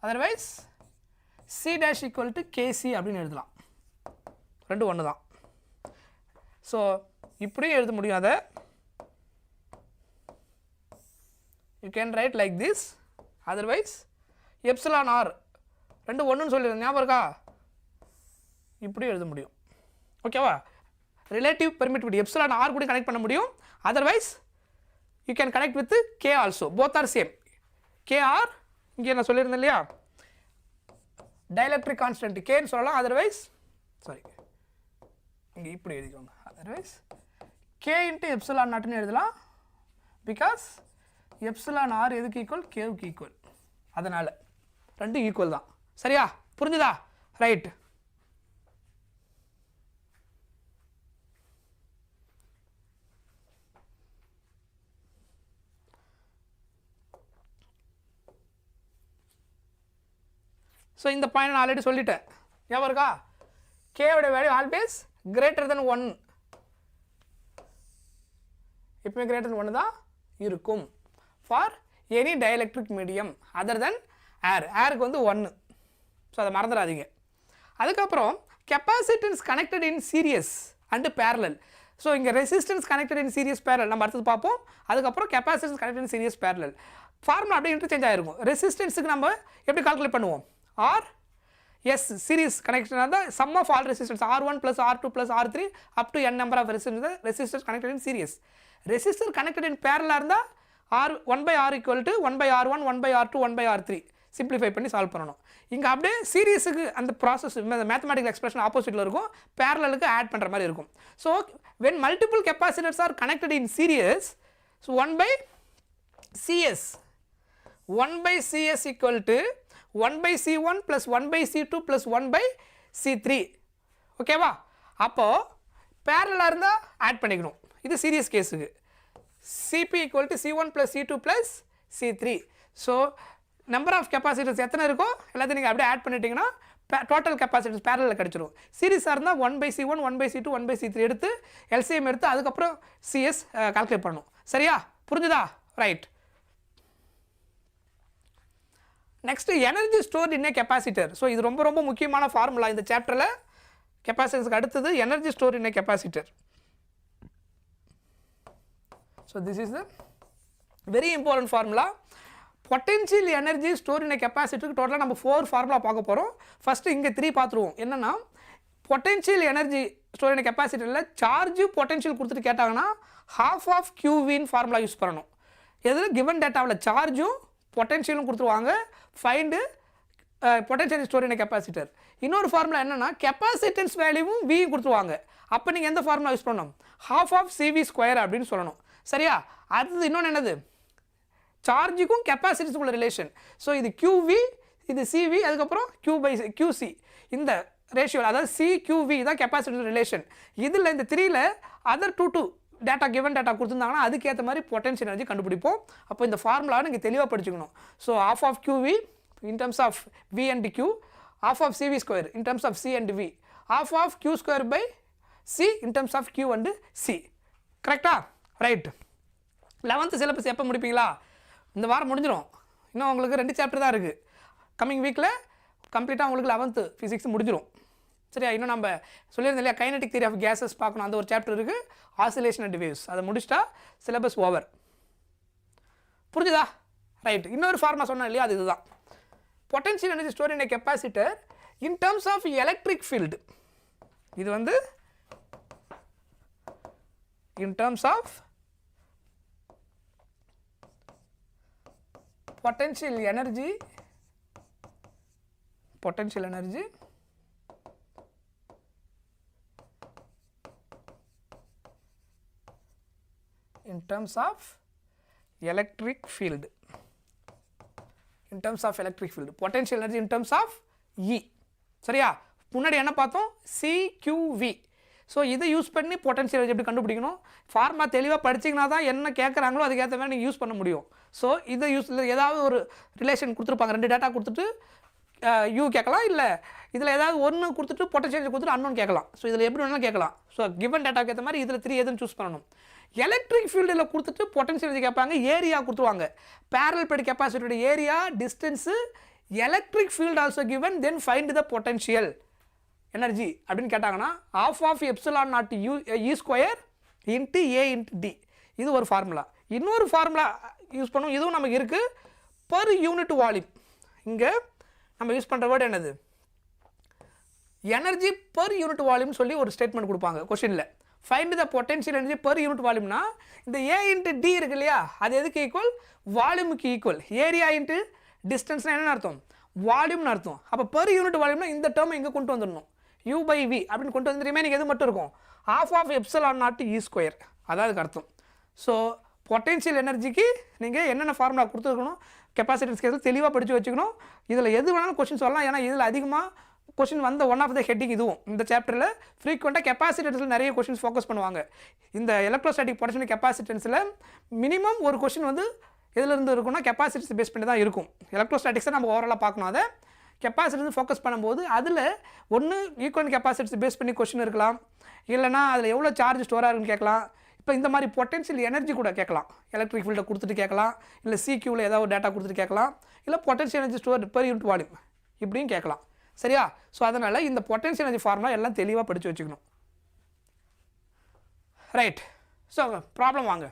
Otherwise C dash equal to KC அப்படின்னு எழுதலாம், ரெண்டு ஒன்று தான். ஸோ இப்படியும் எழுத முடியும், அதை you can write like this. Otherwise epsilon r ரெண்டு ஒன்றுன்னு சொல்லிடுறேன், ஞாபகம் இருக்கா, இப்படி எழுத முடியும். ஓகேவா, ரிலேட்டிவ் பெர்மிட்டிவிட்டி epsilon r கூட கனெக்ட் பண்ண முடியும். Otherwise you can connect with K also, both are same. KR இங்கே நான் சொல்லியிருந்தேன் இல்லையா, dielectric constant Kன்னு சொல்லலாம். அதர்வைஸ் சாரி இங்கே இப்படி எழுதிக்கோங்க, அதர்வைஸ் K into epsilon நாட்னு எழுதலாம். பிகாஸ் epsilon r எதுக்கு ஈக்குவல், Kவுக்கு ஈக்குவல், அதனால் ரெண்டு ஈக்குவல் தான். சரியா, புரிஞ்சுதா, ரைட். ஸோ இந்த பாயிண்ட் நான் ஆல்ரெடி சொல்லிட்டேன், ஞாபகம் இருக்கா? கேவோட வேல்யூ ஆல்வேஸ் கிரேட்டர் தென் 1, எப்பவுமே கிரேட்டர் தென் 1 தான் இருக்கும் for any dielectric medium other than air. ஏருக்கு வந்து 1, ஸோ அதை மறந்துடாதீங்க. அதுக்கப்புறம் capacitance connected in series and parallel. So இங்கே resistance connected in series parallel நம்ம அடுத்தது பார்ப்போம். அதுக்கப்புறம் capacitance connected in series parallel. Formula அப்படியே இன்டர்சேஞ்ச் ஆகிருக்கும். ரெசிஸ்டன்ஸுக்கு நம்ம எப்படி கால்குலேட் பண்ணுவோம்? ஆர் எஸ் சீரிஸ் கனெக்ஷன் இருந்தால் sum of all resistance R1 + R2 + R3 up to n number of resistance connected in series. Resistor connected in பேரலாக இருந்தால் R1/R = 1/R1 1/R2 1/R3 simplify பண்ணி சால்வ் பண்ணணும். இங்கே அப்படியே சீரியஸுக்கு அந்த ப்ராசஸ் மேத்தமெட்டிக்கல் எக்ஸ்பிரஷன் ஆப்போசிட்டில் இருக்கும், பேரலுக்கு ஆட் பண்ணுற மாதிரி இருக்கும். So when multiple capacitors are connected in series, so 1/CS = 1/C1 + 1/C2 + 1/C3. ஓகேவா? அப்போது பேரலாக இருந்தால் ஆட் பண்ணிக்கணும். இது சீரியஸ் கேஸுக்கு. CP = C1 + C2 + C3. So number of capacitors எத்தனை இருக்கோ எல்லாத்தையும் நீங்கள் அப்படியே ஆட் பண்ணிட்டீங்கன்னா டோட்டல் கெப்பாசிட்டர்ஸ் பேரலில் கிடச்சிரும். சீரியஸாக இருந்தால் 1/C1 1/C2 1/C3 எடுத்து LCM எடுத்து அதுக்கப்புறம் CS கால்குலேட் பண்ணணும். சரியா? புரிஞ்சுதா? Right. Next energy stored in a capacitor. So இது ரொம்ப ரொம்ப முக்கியமான ஃபார்முலா இந்த சாப்டரில். கெப்பாசிட்டர்ஸ்க்கு அடுத்தது energy store in a capacitor. So this is the very important formula. Potential energy store in a கெப்பாசிட்டருக்கு டோட்டலாக நம்ம 4 ஃபார்முலா பார்க்க போகிறோம். ஃபஸ்ட்டு இங்கே 3 பார்த்துருவோம். என்னென்னா potential energy store in a கெப்பாசிட்டரில் சார்ஜு பொட்டென்ஷியல் கொடுத்துட்டு கேட்டாங்கன்னா ½ ஆஃப் QVன்னு ஃபார்முலா யூஸ் பண்ணணும். எதில் கிவன் டேட்டாவில் சார்ஜும் பொட்டென்ஷியலும் கொடுத்துருவாங்க. Find potential store in a capacitor. இன்னொரு ஃபார்முலா என்னென்னா கெப்பாசிட்டன்ஸ் வேல்யூவும் வியும் கொடுத்துருவாங்க. அப்போ நீங்கள் எந்த ஃபார்முலா யூஸ் பண்ணணும்? ½ ஆஃப் CV² அப்படின்னு சொல்லணும். சரியா? அடுத்தது இன்னொன்று என்னது? சார்ஜுக்கும் கெப்பாசிட்டன்ஸுக்குள்ள ரிலேஷன். ஸோ இது QV, இது CV, அதுக்கப்புறம் Q/QC. இந்த ரேஷியோ அதாவது CQV தான் கெப்பாசிட்டன்ஸ் ரிலேஷன். இதில் இந்த 3ல் அதர் 2 டேட்டா கிவன் டேட்டா கொடுத்துருந்தாங்கன்னா அதுக்கேற்ற மாதிரி பொட்டென்ஷியல் எனர்ஜி கண்டுபிடிப்போம். அப்போ இந்த ஃபார்முலாவை நீங்கள் தெளிவாக படிச்சுக்கணும். So ½ of QV in terms of V and Q, ½ of CV² in terms of C and V, ½ of Q²/C in terms of Q and C. கரெக்டா? ரைட். 11th சிலபஸ் எப்போ முடிப்பீங்களா? இந்த வாரம் முடிஞ்சிடும். இன்னும் உங்களுக்கு 2 சாப்டர் தான் இருக்குது. கம்மிங் வீக்கில் கம்ப்ளீட்டாக உங்களுக்கு 11th ஃபிசிக்ஸ் முடிஞ்சிடும். சரியா? இன்னும் நம்ம சொல்லியிருந்தோம் இல்லையா, கைனடிக் தியரி ஆஃப் கேஸஸ் பார்க்கணும். அந்த ஒரு சாப்டர் இருக்குது, ஆசிலேஷன் அண்ட் வேவ்ஸ். அதை முடிச்சிட்டா சிலபஸ் ஓவர். புரிஞ்சுதா? ரைட். இன்னொரு ஃபார்முலா சொன்னேன் இல்லையா, அது இதுதான். Potential energy store in a capacitor in terms of electric field. இது வந்து in terms of potential energy in terms of electric field. Potential energy in terms of E. சரியா? முன்னாடி என்ன பார்த்தோம்? CQV. ஸோ இதை யூஸ் பண்ணி பொட்டென்ஷியல் எனர்ஜி எப்படி கண்டுபிடிக்கணும்? ஃபார்முலா தெளிவாக படிச்சிங்கன்னா தான் என்ன கேட்குறாங்களோ அதுக்கேற்ற மாதிரி நீங்கள் யூஸ் பண்ண முடியும். ஸோ இதை ஏதாவது ஒரு ரிலேஷன் கொடுத்துருப்பாங்க, 2 டேட்டா கொடுத்துட்டு U கேட்கலாம், இல்லை இதில் ஏதாவது 1 கொடுத்துட்டு பொட்டென்ஷியல் எனர்ஜி கொடுத்துட்டு அன்னோன் கேட்கலாம். ஸோ இதில் எப்படி வேணாலும் கேட்கலாம். ஸோ கிவன் டேட்டாக்கு ஏற்ற மாதிரி இதில் 3 எதுன்னு சூஸ் பண்ணணும். எலக்ட்ரிக் ஃபீல்டில் கொடுத்துட்டு பொட்டென்ஷியல் எனர்ஜி கேட்பாங்க, ஏரியா கொடுத்துருவாங்க. பேரல் பிளேட் கெப்பாசிட்டரோட area, distance, electric field also given, then find the potential energy அப்படின்னு கேட்டாங்கன்னா ½ of ε0 E² into A into D. இது ஒரு ஃபார்முலா. இன்னொரு ஃபார்முலா யூஸ் பண்ணுவோம், இதுவும் நமக்கு இருக்குது, பர் யூனிட் வால்யூம். இங்கே நம்ம யூஸ் பண்ணுற வேர்டு என்னது? எனர்ஜி பர் யூனிட் வால்யூம்னு சொல்லி ஒரு ஸ்டேட்மெண்ட் கொடுப்பாங்க கொஸ்டினில். Find the potential energy per unit வால்யூம்னா இந்த A இன்ட்டு D இருக்கு இல்லையா, அது எதுக்கு ஈக்குவல்? வால்யூமுக்கு ஈக்குவல். ஏரியா இன்ட்டு டிஸ்டன்ஸ்னால் என்னென்னு அர்த்தம்? வால்யூம்னு அர்த்தம். அப்போ பர் யூனிட் வால்யூம்னா இந்த டேர்மை இங்கே கொண்டு வந்துடணும், U/V அப்படின்னு கொண்டு வந்து ரிமைனிங் எது மட்டும் இருக்கும்? ½ ஆஃப் ε0 E². அதாவது அர்த்தம். ஸோ பொட்டென்ஷியல் எனர்ஜிக்கு நீங்கள் என்னென்ன ஃபார்முலா கொடுத்துருக்கணும், கெப்பாசிட்டன்ஸ் கேஸில் தெளிவாக படித்து வச்சுக்கணும். இதில் எது வேணாலும் கொஸ்டின் சொல்லலாம். ஏன்னா இதில் அதிகமாக கொஸ்டின் வந்த ஒன் ஆஃப் த ஹெட்டிங் இதுவும். இந்த சாப்டரில் ஃப்ரீக்வெண்ட்டாக கெப்பாசிட்டன்ஸில் நிறைய கொஸ்டின்ஸ் ஃபோக்கஸ் பண்ணுவாங்க. இந்த எலக்ட்ரோஸ்டாட்டிக் பொட்டென்ஷியல் கெப்பாசிட்டன்ஸில் மினிமம் ஒரு கொஸ்டின் வந்து எதிலிருந்து இருக்குன்னா கெப்பாசிட்டன்ஸ் பேஸ் பண்ணி தான் இருக்கும். எலக்ட்ரோஸ்டாட்டிக்ஸை நம்ம ஓவராலாக பார்க்கணும். அதை கெப்பாசிட்டன்ஸ் ஃபோக்கஸ் பண்ணும்போது அதில் ஒன்று ஈக்குவலன்ட் கெப்பாசிட்டன்ஸ் பேஸ் பண்ணி கொஸ்டின் இருக்கலாம், இல்லைனா அதில் எவ்வளோ சார்ஜ் ஸ்டோர் ஆகுன்னு கேட்கலாம். இப்போ இந்த மாதிரி பொட்டென்ஷியல் எனர்ஜி கூட கேட்கலாம், எலக்ட்ரிக் ஃபீல்டை கொடுத்துட்டு கேட்கலாம், இல்லை சிக்யூவில் ஏதாவது டேட்டா கொடுத்துட்டு கேட்கலாம், இல்லை potential energy store per unit volume இப்படியும் கேட்கலாம். சரியா? ஸோ அதனால் இந்த பொட்டென்ஷியல் எனர்ஜி ஃபார்முலா எல்லாம் தெளிவாக படித்து வச்சுக்கணும். ரைட். ஸோ ப்ராப்ளம் வாங்க.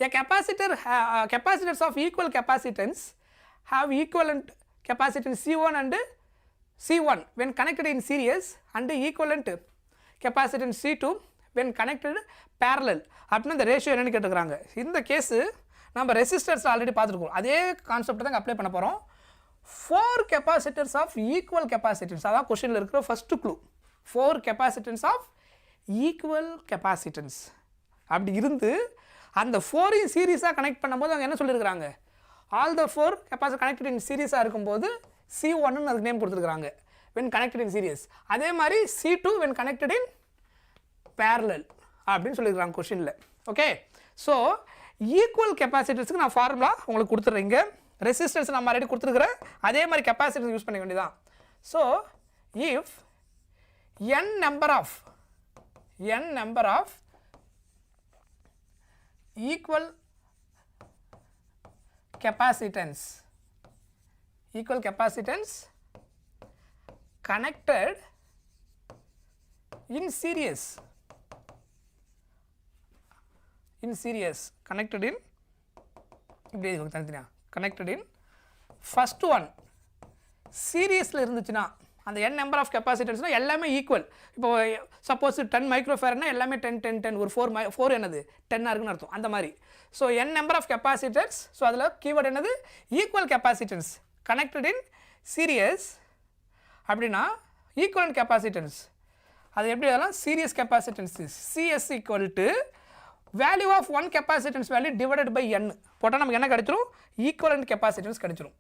A capacitor, capacitors of equal capacitance have equivalent capacitance C1 and C1 when connected in series and equivalent capacitance C2 when connected parallel. அப்படின்னா இந்த ரேஷியோ என்னன்னு கேட்டுக்கிறாங்க. இந்த கேஸு நம்ம ரெசிஸ்டர்ஸ் ஆல்ரெடி பார்த்துருக்கோம், அதே கான்செப்ட் தான் அப்ளை பண்ண போகிறோம். 4 capacitors of equal capacitance, அதான் கொஸ்டினில் இருக்கிற first clue. 4 capacitors of equal capacitance அப்படி இருந்து அந்த 4 சீரீஸாக கனெக்ட் பண்ணும்போது அவங்க என்ன சொல்லியிருக்கிறாங்க, all the 4 capacitor connected in சீரீஸாக இருக்கும்போது C1ன்னு அதுக்கு நேம் கொடுத்துருக்குறாங்க வென் கனெக்டட் இன் சீரியஸ். அதே மாதிரி C2 when connected in parallel அப்படின்னு சொல்லியிருக்கிறாங்க கொஸ்டினில். ஓகே, ஸோ ஈக்குவல் கெப்பாசிட்டர்ஸுக்கு நான் ஃபார்முலா உங்களுக்கு கொடுத்துட்றேன். இங்கே ரெசிஸ்டன்ஸ் நம்ம ஆல்ரெடி கொடுத்துருக்குறேன், அதே மாதிரி கெப்பாசிட்டர்ஸ் யூஸ் பண்ண வேண்டியதான். So if n number of equal capacitance connected in series connected in இப்படி தனித்தனியா connected in first one சீரியஸில் இருந்துச்சுன்னா அந்த n நம்பர் ஆஃப் கெப்பாசிட்டன்ஸ்னால் எல்லாமே ஈக்குவல். இப்போ சப்போஸ் 10 மைக்ரோஃபேரட்னா எல்லாமே 10 ஒரு 4 என்னது 10 இருக்குன்னு அர்த்தம். அந்த மாதிரி so n number of capacitors, so அதில் கீவேர்டு என்னது equal capacitance connected in series அப்படின்னா ஈக்குவலன்ட் கெப்பாசிட்டன்ஸ் அது எப்படி அதெல்லாம் series capacitance CS equal to value of one capacitance value divided by n போட்டால் நமக்கு என்ன கிடைச்சிரும், ஈக்குவலன்ட் கெப்பாசிட்டன்ஸ் கிடைச்சிரும்.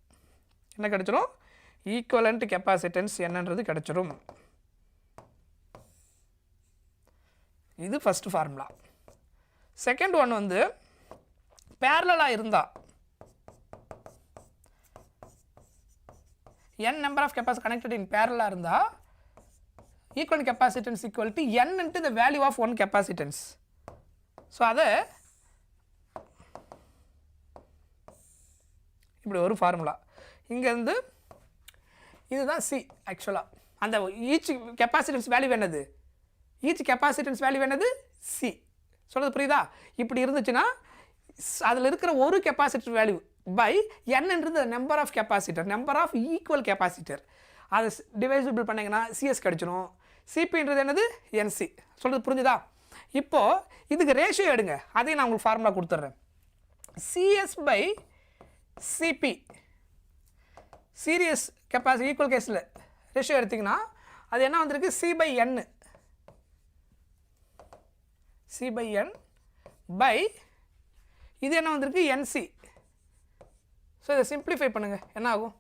என்ன கிடைச்சிரும், ஈக்குவலன்ட் கெப்பாசிட்டன்ஸ் என்னன்றது கிடைச்சிரும். இது ஃபர்ஸ்ட் ஃபார்முலா. செகண்ட் ஒன் வந்து பேரலலாக இருந்தால் n number of capacitor connected in பேரலாக இருந்தால் equivalent capacitance equal to n into the value of one capacitance. So அதை இப்படி ஒரு ஃபார்முலா. இங்கேருந்து இதுதான் சி. ஆக்சுவலாக அந்த ஈச் கெப்பாசிட்டன்ஸ் வேல்யூ என்னது, சி. சொல்கிறது புரியுதா? இப்படி இருந்துச்சுன்னா அதில் இருக்கிற ஒரு கெப்பாசிட்டர் வேல்யூ பை என்னன்றது number of capacitor, number of equal capacitor, அதை டிவைசிபிள் பண்ணிங்கன்னா சிஎஸ் கிடச்சிரும். சிபின்றது என்னது என்சி. சொல்கிறது புரிஞ்சுதா? இப்போது இதுக்கு ரேஷியோ எடுங்க, அதையும் நான் உங்களுக்கு ஃபார்முலா கொடுத்துட்றேன். C S by C P series capacity equal கேஸில் ரேஷியோ எடுத்திங்கன்னா அது என்ன வந்திருக்கு, சி பை என் பை இது என்ன வந்திருக்கு என்சி. ஸோ இதை சிம்பிளிஃபை பண்ணுங்கள், என்ன ஆகும்,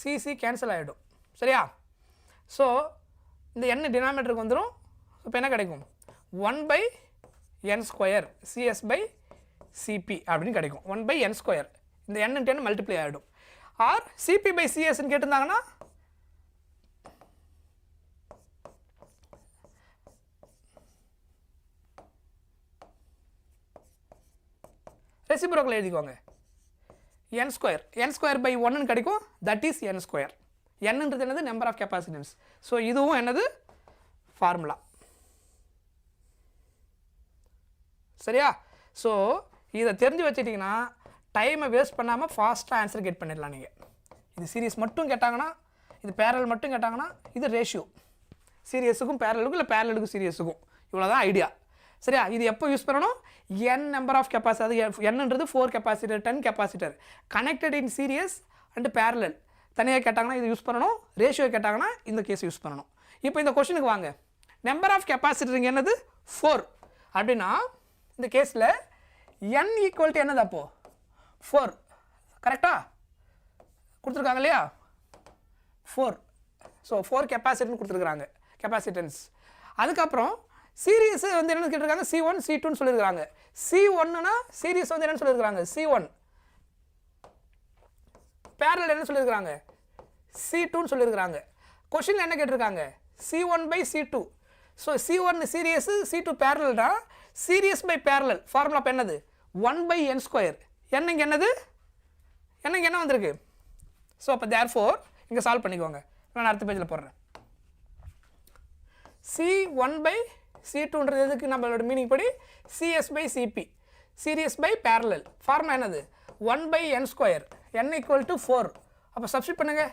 சிசி கேன்சல் ஆகிடும். சரியா? ஸோ இந்த n டினாமினேட்டருக்கு வந்துடும். இப்போ என்ன கிடைக்கும், 1/n², சிஎஸ் பை சிபி அப்படின்னு கிடைக்கும். 1/n², இந்த n × n மல்டிப்ளை ஆகிடும். ஆர் சிபி பை சிஎஸ்ன்னு கேட்டிருந்தாங்கன்னா ரெசிப்ரோக்கல் எழுதிக்கோங்க, n² பை 1ன்னு கிடைக்கும். That is n². என்னன்றது என்னது, நம்பர் ஆஃப் கெப்பாசிட்டன்ஸ். ஸோ இதுவும் என்னது ஃபார்முலா. சரியா? ஸோ இதை தெரிஞ்சு வச்சுட்டிங்கன்னா டைமை வேஸ்ட் பண்ணாமல் ஃபாஸ்ட்டாக ஆன்சர் கெட் பண்ணிடலாம். நீங்கள் இது சீரியஸ் மட்டும் கேட்டாங்கன்னா, இது பேரல் மட்டும் கேட்டாங்கன்னா, இது ரேஷியோ சீரியஸுக்கும் பேரலுக்கும், இல்லை பேரலுக்கும் சீரியஸுக்கும், இவ்வளோ தான் ஐடியா. சரியா? இது எப்போ யூஸ் பண்ணணும், n நம்பர் ஆஃப் கெப்பாசிட்டி, அது என்னன்றது 4 capacitor 10 capacitor connected in series and parallel தனியாக கேட்டாங்கன்னா இது யூஸ் பண்ணணும், ரேஷியோ கேட்டாங்கன்னா இந்த கேஸ் யூஸ் பண்ணணும். இப்போ இந்த கொஸ்டினுக்கு வாங்க. நம்பர் ஆஃப் கெப்பாசிட்டர் என்னது 4 அப்படின்னா இந்த கேஸில் n ஈக்குவல் டு என்னது அப்போது 4. கரெக்டாக கொடுத்துருக்காங்க இல்லையா, 4. ஸோ 4 கெப்பாசிட்டர்னு கொடுத்துருக்குறாங்க, கெப்பாசிட்டன்ஸ். அதுக்கப்புறம் சீரியஸ் வந்து என்னென்னு கேட்டிருக்காங்க, C1 C2ன்னு சொல்லியிருக்காங்க. C1னா சீரியஸ் வந்து என்னென்னு சொல்லியிருக்காங்க, C1. பேரலல் என்ன சொல்லியிருக்காங்க, C2ன்னு சொல்லியிருக்கிறாங்க. கொஷினில் என்ன கேட்டிருக்காங்க? C1 by C2. So C1 series, C2 parallel தான். சீரியஸ் பை பேரலல் ஃபார்முலா இப்போ என்னது? 1 by n ஸ்கொயர். n இங்கே என்னது? n இங்கே என்ன வந்திருக்கு? ஸோ அப்போ தேர்ஃபோர் இங்கே சால்வ் பண்ணிக்கோங்க. நான் அடுத்த பேஜில் போடுறேன். C1 by C2ன்றது எதுக்கு நம்மளோட மீனிங் படி CS by CP, series by parallel. Formula என்னது? 1 by n square, n equal to 4. அப்போ சப்ஸ்டிட் பண்ணுங்க.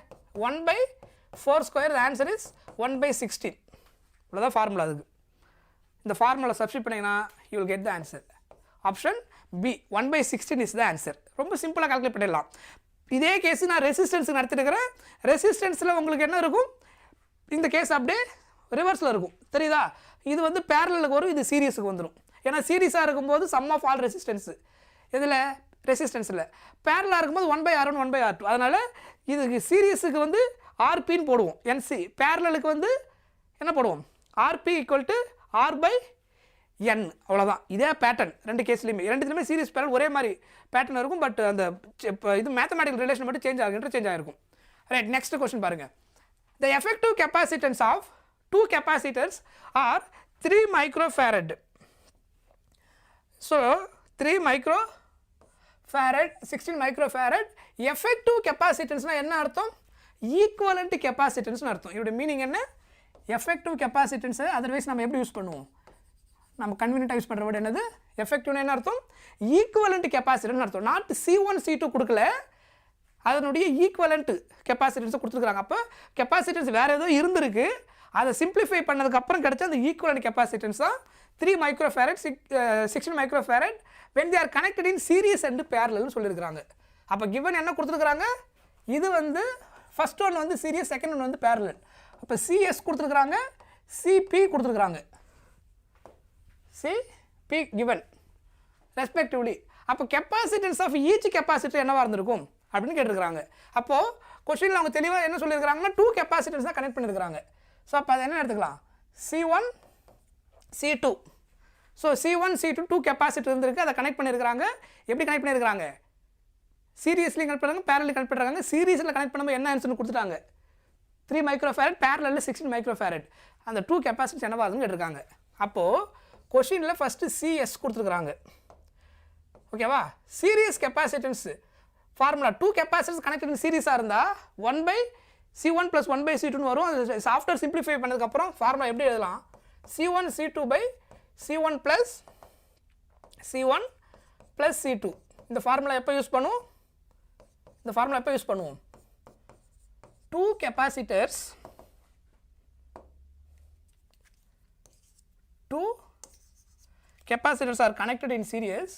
1 by 4 square, the answer is 1 by 16. இவ்வளோதான் ஃபார்முலா. அதுக்கு இந்த ஃபார்முலா சப்ஸ்டிட் பண்ணிங்கன்னா you will get the answer. Option B 1 by 16 is the answer. ரொம்ப சிம்பிளாக கால்குலேட் பண்ணிடலாம். இதே கேஸ் நான் ரெசிஸ்டன்ஸுக்கு நடத்திருக்கிறேன். ரெசிஸ்டன்ஸில் உங்களுக்கு என்ன இருக்கும்? இந்த கேஸ் அப்படியே ரிவர்ஸில் இருக்கும். தெரியுதா? இது வந்து பேரலுக்கு வரும், இது சீரியஸுக்கு வந்துடும். ஏன்னா சீரியஸாக இருக்கும்போது சம் ஆஃப் ஆல் ரெசிஸ்டன்ஸு இதில் ரெசிஸ்டன்ஸில், பேரலாக இருக்கும்போது 1 by R1 1 by R2. அதனால் இதுக்கு சீரியஸுக்கு வந்து RPன்னு போடுவோம். NC பேரலுக்கு வந்து என்ன போடுவோம்? RP equal to R by N. அவ்வளோதான். இதே பேட்டர்ன் ரெண்டு கேஸ்லையுமே. ரெண்டுத்துலையுமே சீரியஸ் பேரல் ஒரே மாதிரி பேட்டர்ன் இருக்கும். பட் அந்த இது மேத்தமேட்டிக்கல் ரிலேஷன் மட்டும் சேஞ்ச் ஆகும், இன்டர்சேஞ்ச் ஆகிருக்கும். ரைட், நெக்ஸ்ட் கொஸ்டின் பாருங்கள். The effective capacitance of two capacitors are 3 microfarad. So 3 microfarad, 16 microfarad. Effective capacitance என்ன அர்த்தம்? Equivalent capacitance அர்த்தம். இதோட மீனிங் என்ன? Effective capacitance அதர்வைஸ் நம்ம எப்படி யூஸ் பண்ணுவோம்? நம்ம கன்வீனியன்ட்டாக யூஸ் பண்ணுற வேர்டு என்னது? எஃபெக்டிவ்னு என்ன அர்த்தம்? ஈக்குவலண்ட் கெப்பாசிட்டர்னு அர்த்தம். நாட் C1 C2 கொடுக்கல, அதனுடைய ஈக்குவலண்ட் கெப்பாசிட்டன்ஸை கொடுத்துருக்குறாங்க. அப்போ கெப்பாசிட்டன்ஸ் வேறு ஏதோ இருந்திருக்கு, அதை சிம்பிளிஃபை பண்ணதுக்கப்புறம் கிடைச்ச அந்த ஈக்குவலண்ட் கெப்பாசிட்டன்ஸ் தான் 3 microfarad, 16 microfarad when they are connected in series and parallel சொல்லியிருக்கிறாங்க. அப்போ கிவன் என்ன கொடுத்துருக்குறாங்க? இது வந்து ஃபர்ஸ்ட் ஒன் வந்து சீரியஸ், செகண்ட் ஒன் வந்து பேரலல். அப்போ CS கொடுத்துருக்குறாங்க, CP கொடுத்துருக்குறாங்க. CP given respectively. அப்போ கெப்பாசிட்டன்ஸ் ஆஃப் ஈச் கெப்பாசிட்டர் என்னவாக இருந்திருக்கும் அப்படின்னு கேட்டிருக்கிறாங்க. அப்போது கொஸ்டினில் அவங்க தெளிவாக என்ன சொல்லியிருக்கிறாங்கன்னா 2 கெப்பாசிட்டர்ஸ் தான் கனெக்ட் பண்ணியிருக்கிறாங்க. ஸோ அப்போ அதை என்ன எடுத்துக்கலாம்? C1 C2. So C1 C2 2 capacitor இருந்திருக்கு, அதை கனெக்ட் பண்ணியிருக்கிறாங்க. எப்படி கனெக்ட் பண்ணியிருக்கிறாங்க? சீரியஸ்லி கனெக்ட் பண்ணுறாங்க, பேரலில் கனெக்ட் பண்ணுறாங்க. சீரியஸில் கனெக்ட் பண்ணும்போது என்ன ஆன்சர்னு கொடுத்துட்டாங்க? 3 microfarad, பேரலில் 16 microfarad. அந்த 2 கெப்பாசிட்டர்ஸ் என்னவாகுதுன்னு கேட்டிருக்காங்க. அப்போது கொஷினில் ஃபஸ்ட்டு CS கொடுத்துருக்குறாங்க. ஓகேவா? Series capacitance formula 2 capacitance connected சீரியஸாக இருந்தால் 1 by C1 + 1 by C2ன்னு வரும். அது ஆஃப்டர் சிம்பிளிஃபை பண்ணதுக்கப்புறம் ஃபார்முலா எப்படி எழுதலாம்? C1 C2 by C1 + C1 + C2. இந்த ஃபார்முலா எப்போ யூஸ் பண்ணுவோம்? 2 capacitors, 2 capacitors are connected in series.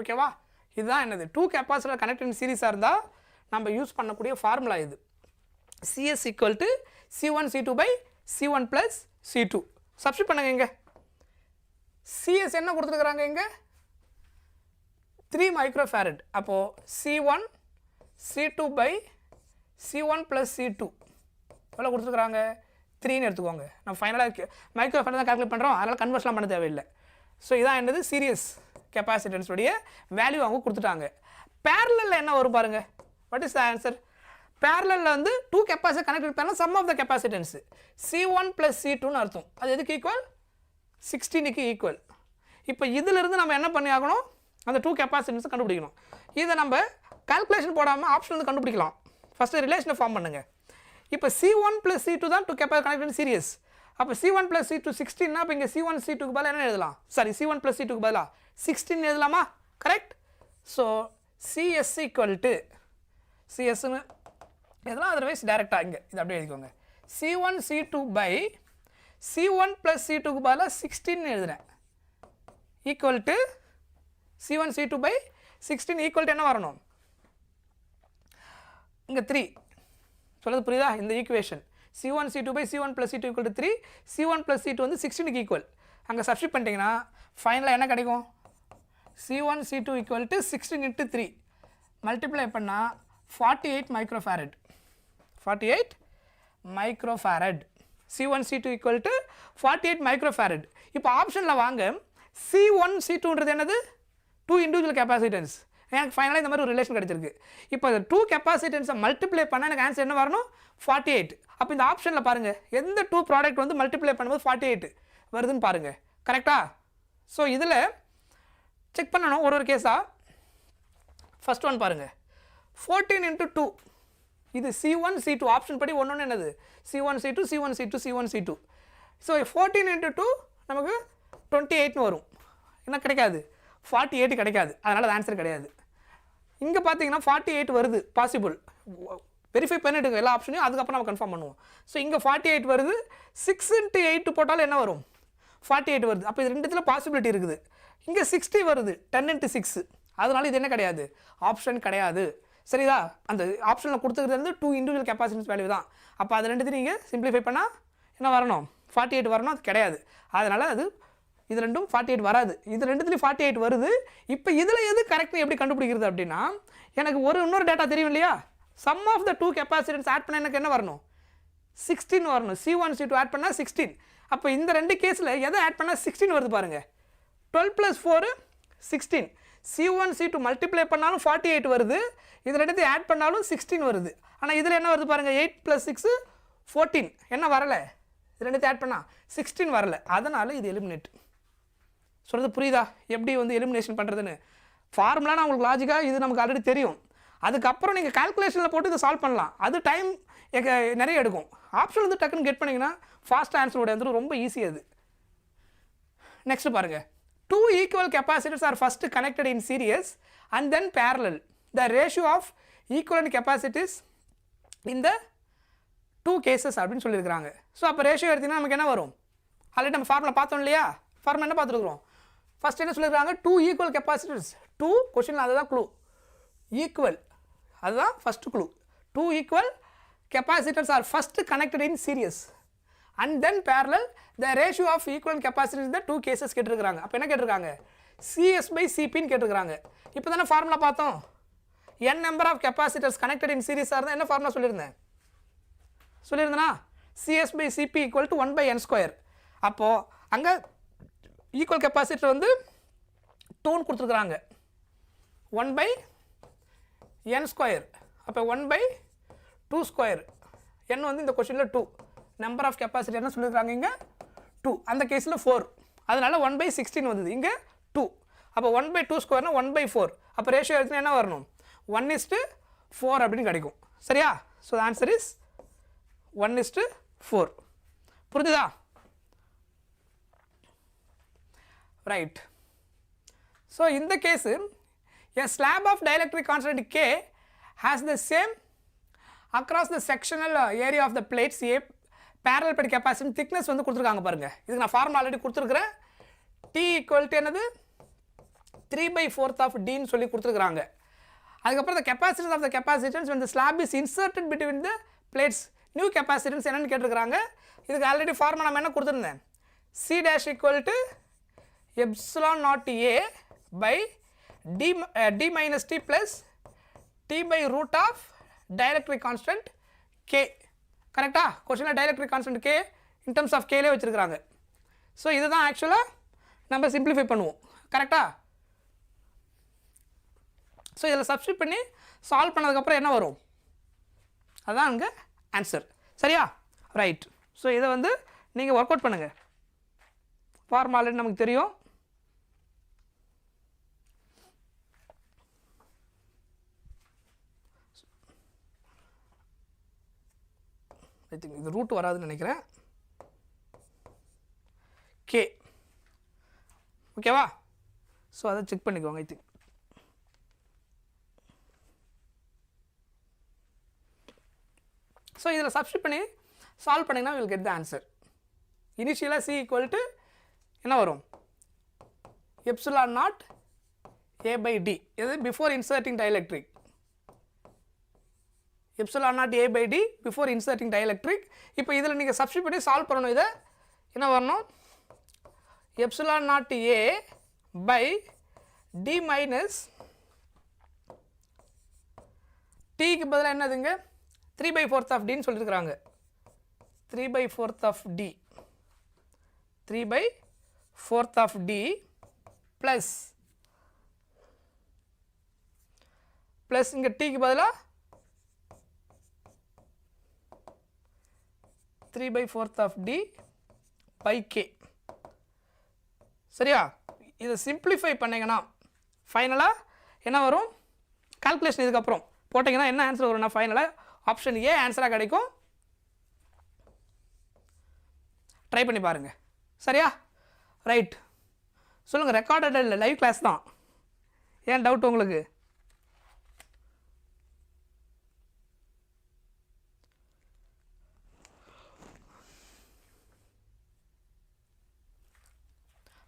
ஓகேவா? இதுதான் என்னது? 2 கெப்பாசிட்டர் கனெக்ட் இன் சீரிஸாக இருந்தால் நம்ம யூஸ் பண்ணக்கூடிய ஃபார்முலா இது. CS equal to C1 C2 by C1 + C2. Substitute பண்ணுங்க. இங்கே CS என்ன கொடுத்துருக்குறாங்க? இங்கே 3 microfarad. அப்போது C1 C2 by C1 + C2 எவ்வளோ கொடுத்துருக்குறாங்க? 3ன்னு எடுத்துக்கோங்க. நம்ம ஃபைனலாக மைக்ரோஃபேரட் தான் கால்குலேட் பண்ணுறோம், அதனால் கன்வர்ஷன்லாம் பண்ண தேவையில்லை. ஸோ இதான் என்னது? சீரியஸ் கெப்பாசிட்டன்ஸுடைய வேல்யூ அவங்க கொடுத்துட்டாங்க. பேரலில் என்ன வரும் பாருங்க. What is the answer? பேரலில் வந்து 2 கெப்பாசிட்டர் கனெக்ட் பண்ணால் sum of the capacitance C1 + C2ன்னு அர்த்தம். அது எதுக்கு ஈக்குவல்? 16க்கு ஈக்குவல். இப்போ இதிலிருந்து நம்ம என்ன பண்ணி ஆகணும்? அந்த 2 கெப்பாசிட்டன்ஸை கண்டுபிடிக்கணும். இதை நம்ம கால்குலேஷன் போடாமல் ஆப்ஷன் வந்து கண்டுபிடிக்கலாம். ஃபஸ்ட்டு ரிலேஷனை ஃபார்ம் பண்ணுங்கள். இப்போ C1 + C2 தான் 2 கெப்பாசிட்டர் கனெக்ட் சீரியஸ். அப்போ C1 + C2 16னா இப்போ இங்கே C1 C2க்கு பதிலாக என்ன எழுதலாம்? சாரி, C1 + C2க்கு பதிலாக 16 எழுதலாமா? Correct. So CS equal to சிஎஸ்ன்னு எதெல்லாம் அதர்வைஸ் டேரெக்டாக இங்கே இது அப்படியே எழுதிக்கோங்க. C1 C2 by C1 plus C2 க்கு பதிலாக 16 எழுதுறேன் equal to C1 C2 by 16 equal to என்ன வரணும் இங்கே 3 சொல்கிறது புரியுதா இந்த equation C1 C2 by C1 plus C2 equal to 3 C1 plus C2 வந்து 16 ஈக்குவல் அங்கே சப்ஸ்டிட் பண்ணிட்டீங்கன்னா ஃபைனலாக என்ன கிடைக்கும் C1 C2 equal to 16 into 3 multiply பண்ணால் 48 microfarad 48 microfarad C1 C2 equal to 48 microfarad இப்போ ஆப்ஷனில் வாங்க C1 C2ன்றது என்னது 2 இண்டிவிஜுவல் கெப்பாசிட்டன்ஸ் எனக்கு ஃபைனலாக இந்த மாதிரி ஒரு ரிலேஷன் கிடச்சிருக்கு இப்போ அந்த 2 கெப்பாசிட்டன்ஸை மல்டிப்ளை பண்ணால் எனக்கு ஆன்சர் என்ன வரணும் 48 அப்போ இந்த ஆப்ஷனில் பாருங்கள் எந்த 2 ப்ராடக்ட் வந்து மல்டிப்ளை பண்ணும்போது 48 வருதுன்னு பாருங்கள் கரெக்டாக ஸோ இதில் செக் பண்ணணும் ஒரு கேஸாக ஃபஸ்ட் ஒன் பாருங்கள் 14 into 2 இது C1 C2 ஆப்ஷன் படி ஒன்று என்னது C1 C2 C1 C2 C1 C2 so 14 into 2 நமக்கு 28 வரும் என்ன கிடைக்காது 48 கிடைக்காது அதனால் அது ஆன்சர் கிடையாது இங்கே பார்த்தீங்கன்னா 48 வருது பாசிபிள் வெரிஃபை பண்ணிட்டு எல்லா ஆப்ஷனையும் அதுக்கப்புறம் நம்ம கன்ஃபார்ம் பண்ணுவோம் ஸோ இங்கே 48 வருது 6 into 8 போட்டாலும் என்ன வரும் 48 வருது அப்போ இது ரெண்டுத்தில் பாசிபிலிட்டி இருக்குது இங்கே 60 வருது 10 into 6 அதனால இது என்ன கிடையாது ஆப்ஷன் கிடையாது சரிதா அந்த ஆப்ஷனில் கொடுத்துக்கிறது வந்து 2 இண்டிவிஜுவல் கெப்பாசிட்டன்ஸ் வேல்யூ தான் அப்போ அது ரெண்டுத்தையும் நீங்கள் சிம்பிளிஃபை பண்ணால் என்ன வரணும் 48 வரணும் அது கிடையாது அதனால் அது இது ரெண்டும் 48 வராது இது ரெண்டுத்துலேயும் 48 வருது இப்போ இதில் எது கரெக்ட்னு எப்படி கண்டுபிடிக்கிறது அப்படின்னா எனக்கு இன்னொரு டேட்டா தெரியும் இல்லையா sum of the 2 capacitance add பண்ண எனக்கு என்ன வரணும் 16 வரணும் C1 C2 ஆட் பண்ணால் 16 அப்போ இந்த ரெண்டு கேஸில் எதை ஆட் பண்ணால் 16 வருது பாருங்கள் 12 plus 4 16 C1 C2 மல்டிப்ளை பண்ணாலும் 48 வருது இது ரெண்டுத்தையும் ஆட் பண்ணாலும் 16 வருது ஆனால் இதில் என்ன வருது பாருங்கள் 8 plus 6 14 என்ன வரலை இது ரெண்டுத்தையும் ஆட் பண்ணால் 16 வரலை அதனால் இது எலிமினேட் சொல்கிறது புரியுதா எப்படி வந்து எலிமினேஷன் பண்ணுறதுன்னு ஃபார்முலானா உங்களுக்கு லாஜிக்காக இது நமக்கு ஆல்ரெடி தெரியும் அதுக்கப்புறம் நீங்கள் கால்குலேஷனில் போட்டு இதை சால்வ் பண்ணலாம் அது டைம் நிறைய எடுக்கும் ஆப்ஷன் வந்து டக்குன்னு கெட் பண்ணிங்கன்னா ஃபாஸ்ட் ஆன்சரோட வந்து ரொம்ப ஈஸி அது நெக்ஸ்ட் பாருங்கள் 2 equal capacitors are first connected in series and then parallel. The ratio of equivalent capacities in the 2 cases அப்படின்னு சொல்லியிருக்கிறாங்க ஸோ அப்போ ரேஷியோ எடுத்திங்கன்னா நமக்கு என்ன வரும் ஆல்ரெடி நம்ம ஃபார்முலா பார்த்தோம் இல்லையா ஃபார்முலா என்ன பார்த்துருக்குறோம் ஃபஸ்ட் என்ன சொல்லியிருக்காங்க 2 equal capacitors 2 கொஷினில் அதுதான் க்ளூ ஈக்குவல் அதுதான் first clue 2 equal capacitors are first connected in series and then parallel the ratio of equivalent capacitors in the 2 cases கேட்டிருக்காங்க அப்போ என்ன கேட்டிருக்காங்க CS by CP ன்னு கேட்டிருக்காங்க இப்போ தானே ஃபார்முலா பார்த்தோம் n number of capacitors connected in series இருந்தால் என்ன formula சொல்லியிருந்தேனா CS by CP equal to 1 by n square அப்போது அங்கே ஈக்குவல் கெப்பாசிட்டர் வந்து 2 கொடுத்துருக்குறாங்க 1 by n square அப்போ 1 by 2 square n வந்து இந்த கொஷனில் 2 நம்பர் ஆஃப் கெப்பாசிட்டி என்ன சொல்லியிருக்காங்க இங்கே 2 அந்த கேஸில் 4 அதனால் 1 by 16 வந்தது இங்கே 2 அப்போ 1 by 2 ஸ்கொயர்னா 1 by 4 அப்போ ரேஷியோ எடுத்துனா என்ன வரணும் 1:4 அப்படின்னு கிடைக்கும் சரியா ஸோ ஆன்சர் இஸ் 1:4 புரிஞ்சுதா ரைட் ஸோ இந்த case a slab of dielectric constant K has the same across the sectional area of the plates A parallel plate capacitance thickness வந்து கொடுத்துருக்காங்க பாருங்க இதுக்கு நான் ஃபார்முலா ஆல்ரெடி கொடுத்துருக்குறேன் T equal to என்னது 3/4 of D ன்னு சொல்லி கொடுத்துருக்குறாங்க அதுக்கப்புறம் the capacitance of the capacitance when the slab is inserted between the plates new capacitance என்னன்னு கேட்டிருக்காங்க இதுக்கு ஆல்ரெடி ஃபார்முலா நம்ம என்ன கொடுத்துருந்தேன் C dash equal to epsilon naught A by D minus T plus T by root of dielectric constant K கரெக்டா கொஸ்டினில் dielectric constant K in terms of Kலே வச்சுருக்காங்க ஸோ இதுதான் ஆக்சுவலாக நம்ம சிம்பிளிஃபை பண்ணுவோம் கரெக்டா ஸோ இதில் சப்ஸ்டிட் பண்ணி சால்வ் பண்ணதுக்கப்புறம் என்ன வரும் அதுதான் அங்கே ஆன்சர் சரியா ரைட் ஸோ இதை வந்து நீங்கள் ஒர்க் அவுட் பண்ணுங்கள் ஃபார்முலா ஆல்ரெடி நமக்கு தெரியும் ஐ திங்க் இது ரூட் வராதுன்னு நினைக்கிறேன் கே ஓகேவா ஸோ அதை செக் பண்ணிக்குவாங்க ஐ திங்க் ஸோ இதில் சப்ஸ்டிட் பண்ணி சால்வ் பண்ணிங்கன்னா வில் கெட் த ஆன்சர் இனிஷியலாக C equal to என்ன வரும் epsilon naught A by D. இது before inserting dielectric. epsilon naught A by D before inserting dielectric. இப்போ இதில் நீங்கள் சப்ஸ்டிட் பண்ணி சால்வ் பண்ணணும். இதை என்ன வரணும் epsilon naught A by D minus Tக்கு பதிலாக என்னதுங்க 3/4 of D ன்னு சொல்லியிருக்கிறாங்க. 3/4 of D 3/4 of D plus இங்கே Tக்கு பதிலாக 3/4 of D by K. சரியா? இதை சிம்பிளிஃபை பண்ணிங்கன்னா ஃபைனலாக என்ன வரும் கால்குலேஷன் இதுக்கப்புறம் போட்டிங்கன்னா என்ன ஆன்சர் வரும்னா ஃபைனலாக ஆப்ஷன் ஏ ஆன்சராக கிடைக்கும். ட்ரை பண்ணி பாருங்கள். சரியா? ரைட். சொல்லுங்கள். ரெக்கார்டட் இல்லை, லைவ் கிளாஸ் தான். ஏன் டவுட் உங்களுக்கு?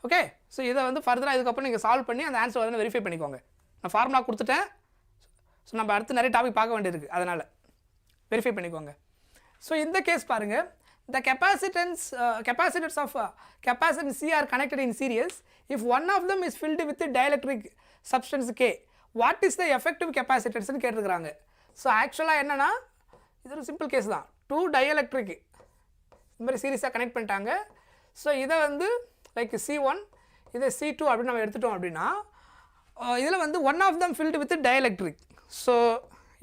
ஓகே. ஸோ இதை வந்து ஃபர்தராக இதுக்கப்புறம் நீங்கள் சால்வ் பண்ணி அந்த ஆன்சர் வந்து வெரிஃபை பண்ணிக்கோங்க. நான் ஃபார்முலா கொடுத்துட்டேன். ஸோ நம்ம அடுத்து நிறைய டாபிக் பார்க்க வேண்டியிருக்கு, அதனால் வெரிஃபை பண்ணிக்கோங்க. ஸோ இந்த கேஸ் பாருங்கள். The capacitors of capacitance C are connected in series. If one of them is filled with the dielectric substance K, what is the effective capacitance ன்னு கேட்டிருக்கிறாங்க. ஸோ ஆக்சுவலாக என்னென்னா இது ஒரு சிம்பிள் கேஸ் தான். 2 dielectric இந்த மாதிரி சீரியஸாக கனெக்ட் பண்ணிட்டாங்க. ஸோ இதை வந்து லைக் C1 இதை C2 அப்படின்னு நம்ம எடுத்துட்டோம் அப்படின்னா இதில் வந்து one of them filled with dielectric. So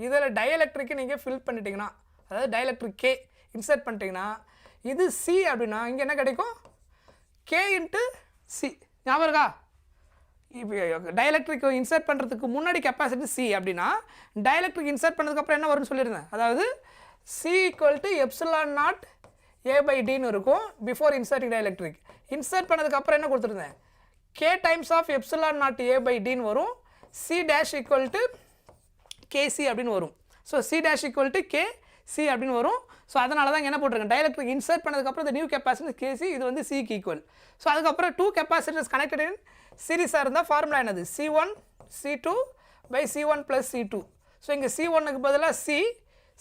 இதில் டயலெக்ட்ரிக்கு நீங்கள் ஃபில் பண்ணிட்டீங்கன்னா, அதாவது டயலெக்ட்ரிக் கே இன்சர்ட் பண்ணிட்டீங்கன்னா, இது சி அப்படின்னா இங்கே என்ன கிடைக்கும் கே இன்ட்டு சி. ஞாபகம் இருக்கா? இப்போ டயலெக்ட்ரிக் இன்சர்ட் பண்ணுறதுக்கு முன்னாடி கெப்பாசிட்டி சி அப்படின்னா டயலெக்ட்ரிக் இன்சர்ட் பண்ணதுக்கப்புறம் என்ன வரும்னு சொல்லியிருந்தேன். அதாவது C equal to epsilon naught A by டின்னு இருக்கும் பிஃபோர் இன்சர்ட்டிங் டயலெக்ட்ரிக். இன்சர்ட் பண்ணதுக்கப்புறம் என்ன கொடுத்துருந்தேன் k times of epsilon naught a by d ன்னு வரும். c dash equal to kc அப்படின்னு வரும். So c dash equal to kc அப்படின்னு வரும். ஸோ அதனால தான் என்ன போட்டிருக்கேன் டயலெக்ட்ரிக் இன்சர்ட் பண்ணதுக்கப்புறம் இந்த நியூ கெப்பாசிட்டன்ஸ் kc இது வந்து c ஈக்குவல். ஸோ அதுக்கப்புறம் 2 கெப்பாசிட்டர்ஸ் கனெக்டட் இன் சீரிஸாக இருந்தால் ஃபார்முலா என்னது c1 c2 by c1 plus c2. So இங்கே c1க்கு பதிலாக c,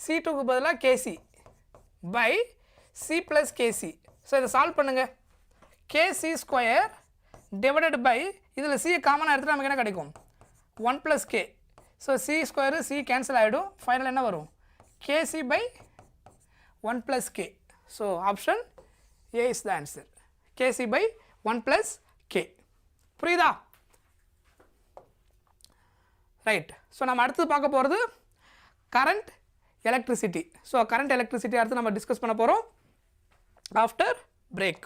c2க்கு பதிலாக kc by c plus kc. So இதை சால்வ் பண்ணுங்கள். kc ஸ்கொயர் divided by இதில் c காமனாக எடுத்துகிட்டு நமக்கு என்ன கிடைக்கும் 1 plus k. So c square c cancel ஆகிடும். ஃபைனல் என்ன வரும் kc by 1 plus k. So option A is the answer. kc by 1 plus k. புரியுதா? ரைட். ஸோ நம்ம அடுத்து பார்க்க போகிறது current electricity. So current electricity அடுத்து நம்ம டிஸ்கஸ் பண்ண போகிறோம் ஆஃப்டர் பிரேக்.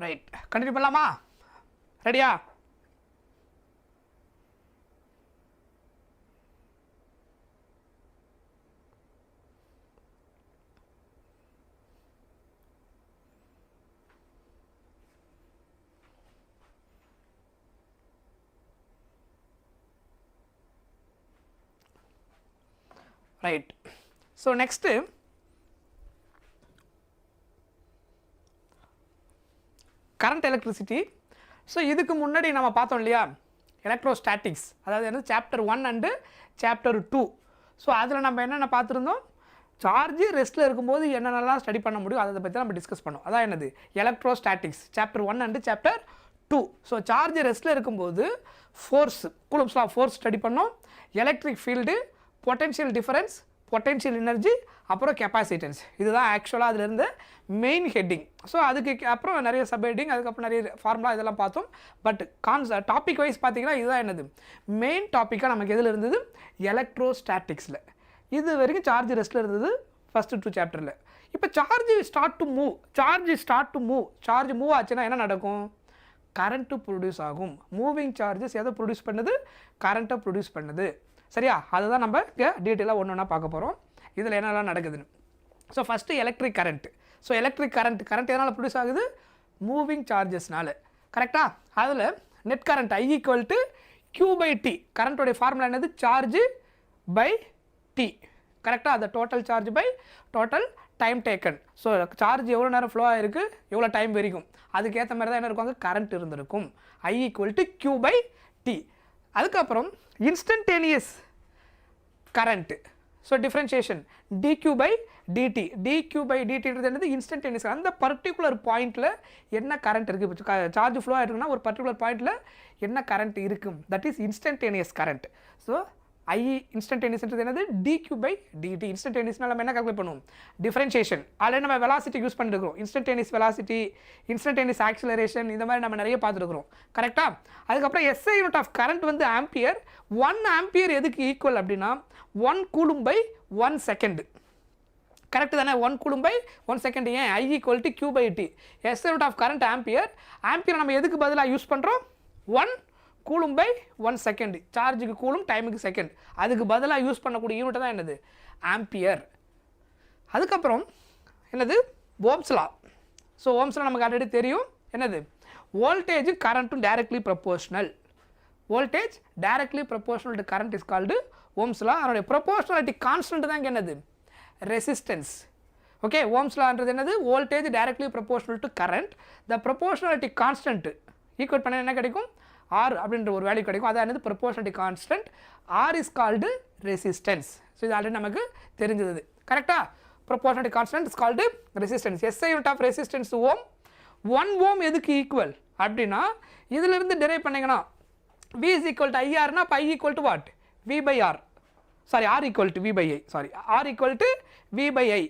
ரைட், கண்டினியூ பண்ணலாமா? ரெடியா? Right. So next current electricity. So இதுக்கு முன்னாடி நம்ம பார்த்தோம் இல்லையா எலக்ட்ரோஸ்டாட்டிக்ஸ், அதாவது என்ன சாப்டர் 1 அண்டு சாப்டர் 2. ஸோ அதில் நம்ம என்னென்ன பார்த்துருந்தோம், சார்ஜ் ரெஸ்ட்டில் இருக்கும்போது என்னென்னலாம் ஸ்டடி பண்ண முடியும் அதை பற்றி நம்ம டிஸ்கஸ் பண்ணோம். அதான் என்னது electrostatics chapter 1 and chapter 2. So charge ரெஸ்ட்டில் இருக்கும்போது force, Coulomb's law of force study பண்ணோம், electric field, potential difference, potential energy, அப்புறம் கெப்பாசிட்டன்ஸ். இதுதான் ஆக்சுவலாக அதில் இருந்த மெயின் ஹெட்டிங். ஸோ அதுக்கு அப்புறம் நிறைய சப் ஹெட்டிங், அதுக்கப்புறம் நிறைய ஃபார்முலா இதெல்லாம் பார்த்தோம். பட் டாபிக் வைஸ் பார்த்தீங்கன்னா இதுதான் என்னது மெயின் டாப்பிக்காக நமக்கு எதில் இருந்தது, எலக்ட்ரோஸ்டாட்டிக்ஸில். இது வரைக்கும் சார்ஜ் ரெஸ்ட்டில் இருந்தது ஃபஸ்ட்டு 2 சாப்டரில். இப்போ charge start to move, charge move ஆச்சுன்னா என்ன நடக்கும், கரண்ட்டு ப்ரொடியூஸ் ஆகும். மூவிங் சார்ஜஸ் எதை ப்ரொடியூஸ் பண்ணுது, கரண்ட்டை ப்ரொடியூஸ் பண்ணுது. சரியா? அதுதான் நம்ம இங்கே டீட்டெயிலாக ஒன்று ஒன்றா பார்க்க போகிறோம், இதில் என்னெல்லாம் நடக்குதுன்னு. So first electric current. So electric current எதனால் ப்ரொடியூஸ் ஆகுது, மூவிங் சார்ஜஸ்னால. கரெக்டாக? அதில் நெட் கரண்ட் I = Q/T. கரண்ட்டோடைய ஃபார்முலா என்னது, சார்ஜ் பை T. கரெக்டாக? அது total charge by total time taken. So charge எவ்வளோ நேரம் ஃப்ளோ ஆகிருக்கு, எவ்வளோ டைம் வரைக்கும், அதுக்கேற்ற மாதிரி தான் என்ன இருக்கும், அங்கே கரண்ட் இருந்திருக்கும். I = Q/T. அதுக்கப்புறம் instantaneous current. So differentiation dQ/dt. dQ/dtன்றது என்னது, இன்ஸ்டன்டேனியஸ். அந்த பர்டிகுலர் பாயிண்டில் என்ன கரண்ட் இருக்குது, இப்போ சார்ஜ் ஃப்ளோ ஆகிருக்குன்னா ஒரு பர்டிகுலர் பாயிண்டில் என்ன கரண்ட் இருக்கும், that is instantaneous current. So இன்ஸ்டன்டேனியஸ்ன்றது என்னது, dQ/dt. இன்ஸ்டன்டேனியஸ்னால் நம்ம என்ன கால்குலேட் பண்ணுவோம், டிஃப்ரென்ஷியேஷன். அதில் நம்ம வெலாசிட்டி யூஸ் பண்ணிருக்கிறோம், இன்ஸ்டன்டேனியஸ் வெலாசிட்டி, இன்ஸ்டன்டேனியஸ் ஆக்சிலரேஷன், இந்த மாதிரி நம்ம நிறைய பார்த்துருக்குறோம். கரெக்டாக? அதுக்கப்புறம் SI யூனிட் ஆஃப் கரண்ட் வந்து ஆம்பியர். 1 ஆம்பியர் எதுக்கு ஈக்குவல் அப்படின்னா 1 Coulomb/1 செகண்ட். கரெக்டு தானே? 1 Coulomb/1 செகண்ட். ஏன் I = Q/T. SI unit of current ampere. Ampere நம்ம எதுக்கு பதிலாக யூஸ் பண்ணுறோம், 1 Coulomb/1 செகண்ட். சார்ஜுக்கு கூலும், டைமுக்கு செகண்ட். அதுக்கு பதிலாக யூஸ் பண்ணக்கூடிய யூனிட் தான் என்னது, ஆம்பியர். அதுக்கப்புறம் என்னது, Ohm's law. So Ohm's law நமக்கு ஆல்ரெடி தெரியும், என்னது, வோல்டேஜ் கரண்ட்டும் directly proportional. Voltage directly proportional to current is called Ohm's law. அதனுடைய ப்ரொபோஷனாலிட்டி கான்ஸ்டன்ட் தான் இங்கே என்னது, ரெசிஸ்டன்ஸ். ஓகே, ஓம்ஸ் லான்றது என்னது, voltage directly proportional to current, the proportionality constant equate பண்ண என்ன கிடைக்கும், R அப்படின்ற ஒரு வேல்யூ கிடைக்கும். அதான் என்னது, proportionality constant. R is called resistance. So இது ஆல்ரெடி நமக்கு தெரிஞ்சது. கரெக்டாக? Proportionality constant is called resistance. SI unit of resistance ohm. 1 ohm எதுக்கு ஈக்குவல் அப்படின்னா இதிலிருந்து டெரைவ் பண்ணிங்கன்னா V is equal to IR னா அப்போ I equal to what, V/R. Sorry, R equal to V/I. Sorry, R equal to V/I.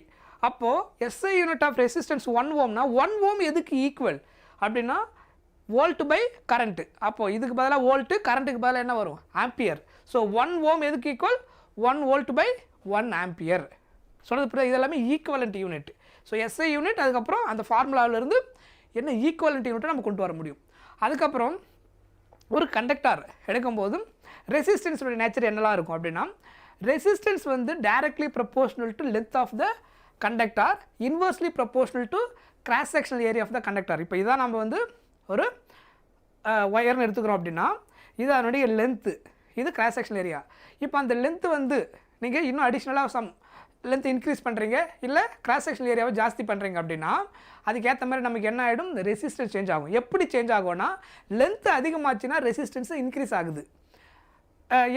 அப்போது SI unit of resistance 1 ஓம்னா 1 ohm எதுக்கு ஈக்குவல் அப்படின்னா வோல்ட் பை கரண்ட்டு. அப்போது இதுக்கு பதிலாக வோல்ட்டு, கரண்ட்டுக்கு பதிலாக என்ன வரும், ஆம்பியர். ஸோ 1 ஓம் எதுக்கு ஈக்குவல், 1 வோல்ட் பை 1 ஆம்பியர். சொன்னது புரியுது? இது எல்லாமே equivalent unit. So SI unit, அதுக்கப்புறம் அந்த ஃபார்முலாவிலேருந்து என்ன ஈக்குவலண்ட் யூனிட்டை நம்ம கொண்டு வர முடியும். அதுக்கப்புறம் ஒரு கண்டக்டர் எடுக்கும்போது ரெசிஸ்டன்ஸோட நேச்சர் என்னெல்லாம் இருக்கும் அப்படின்னா, ரெசிஸ்டன்ஸ் வந்து directly proportional to length of the conductor, inversely proportional to cross sectional area of the conductor. இப்போ இதான் நம்ம வந்து ஒரு ஒயர்னு எடுத்துக்கிறோம் அப்படின்னா இது அதனுடைய லென்த்து, இது கிராஸ் செக்ஷனல் ஏரியா. இப்போ அந்த லென்த்து வந்து நீங்கள் இன்னும் அடிஷ்னலாக சம் லென்த் இன்க்ரீஸ் பண்ணுறீங்க, இல்லை கிராஸ் செக்ஷனல் ஏரியாவை ஜாஸ்தி பண்ணுறீங்க அப்படின்னா அதுக்கேற்ற மாதிரி நமக்கு என்ன ஆகிடும், ரெசிஸ்டன்ஸ் சேஞ்ச் ஆகும். எப்படி சேஞ்ச் ஆகும்னா, லென்த்து அதிகமாச்சுன்னா ரெசிஸ்டன்ஸு இன்க்ரீஸ் ஆகுது,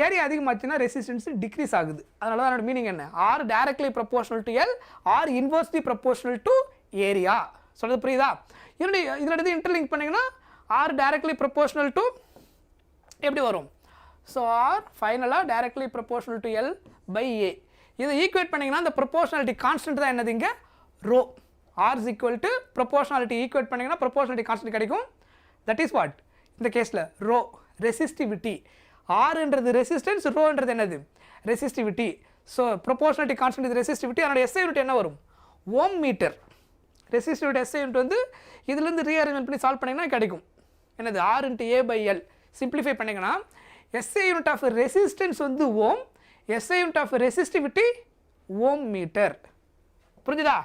ஏரியா அதிகமாச்சுன்னா ரெசிஸ்டன்ஸ் டிக்ரீஸ் ஆகுது. அதனால தான் அதோட மீனிங் என்ன, R directly proportional to L, R inversely proportional to area. சொல்கிறது புரியுதா? இதோட இன்டர்லிங்க் பண்ணிங்கன்னா ஆர் டைரக்ட்லி ப்ரொபோஷனல் டு எப்படி வரும், ஸோ ஆர் ஃபைனலாக டைரக்ட்லி ப்ரொபோஷனல் டு L/A. இதை ஈக்குவேட் பண்ணிங்கன்னா அந்த ப்ரொபோஷனாலிட்டி கான்ஸ்டன்ட் தான் என்னது இங்கே, rho. R is equal to proportionality equate பண்ணிங்கன்னா ப்ரொபோஷனாலிட்டி கான்ஸ்டன்ட் கிடைக்கும். தட் இஸ் வாட் இந்த கேஸில் ரோ. ரெசிஸ்டிவிட்டி, ஆர்ன்றது ரெசிஸ்டன்ஸ், ரோன்றது என்னது, ரெசிஸ்டிவிட்டி. ஸோ ப்ரொபோஷனாலிட்டி கான்ஸ்டன்ட் இது ரெசிஸ்டிவிட்டி. அதனோட SI யூனிட் என்ன வரும், ohm metre. Resistivity SI unit வந்து இதுலேருந்து ரீஅரேஞ்ச்மெண்ட் பண்ணி சால்வ் பண்ணிங்கன்னா கிடைக்கும் என்னது R × A/L சிம்பிளிஃபை பண்ணிங்கன்னா எஸ்ஐ யூனிட் ஆஃப் ரெசிஸ்டன்ஸ் வந்து ohm, SI unit of resistivity ohm metre. புரிஞ்சுதா?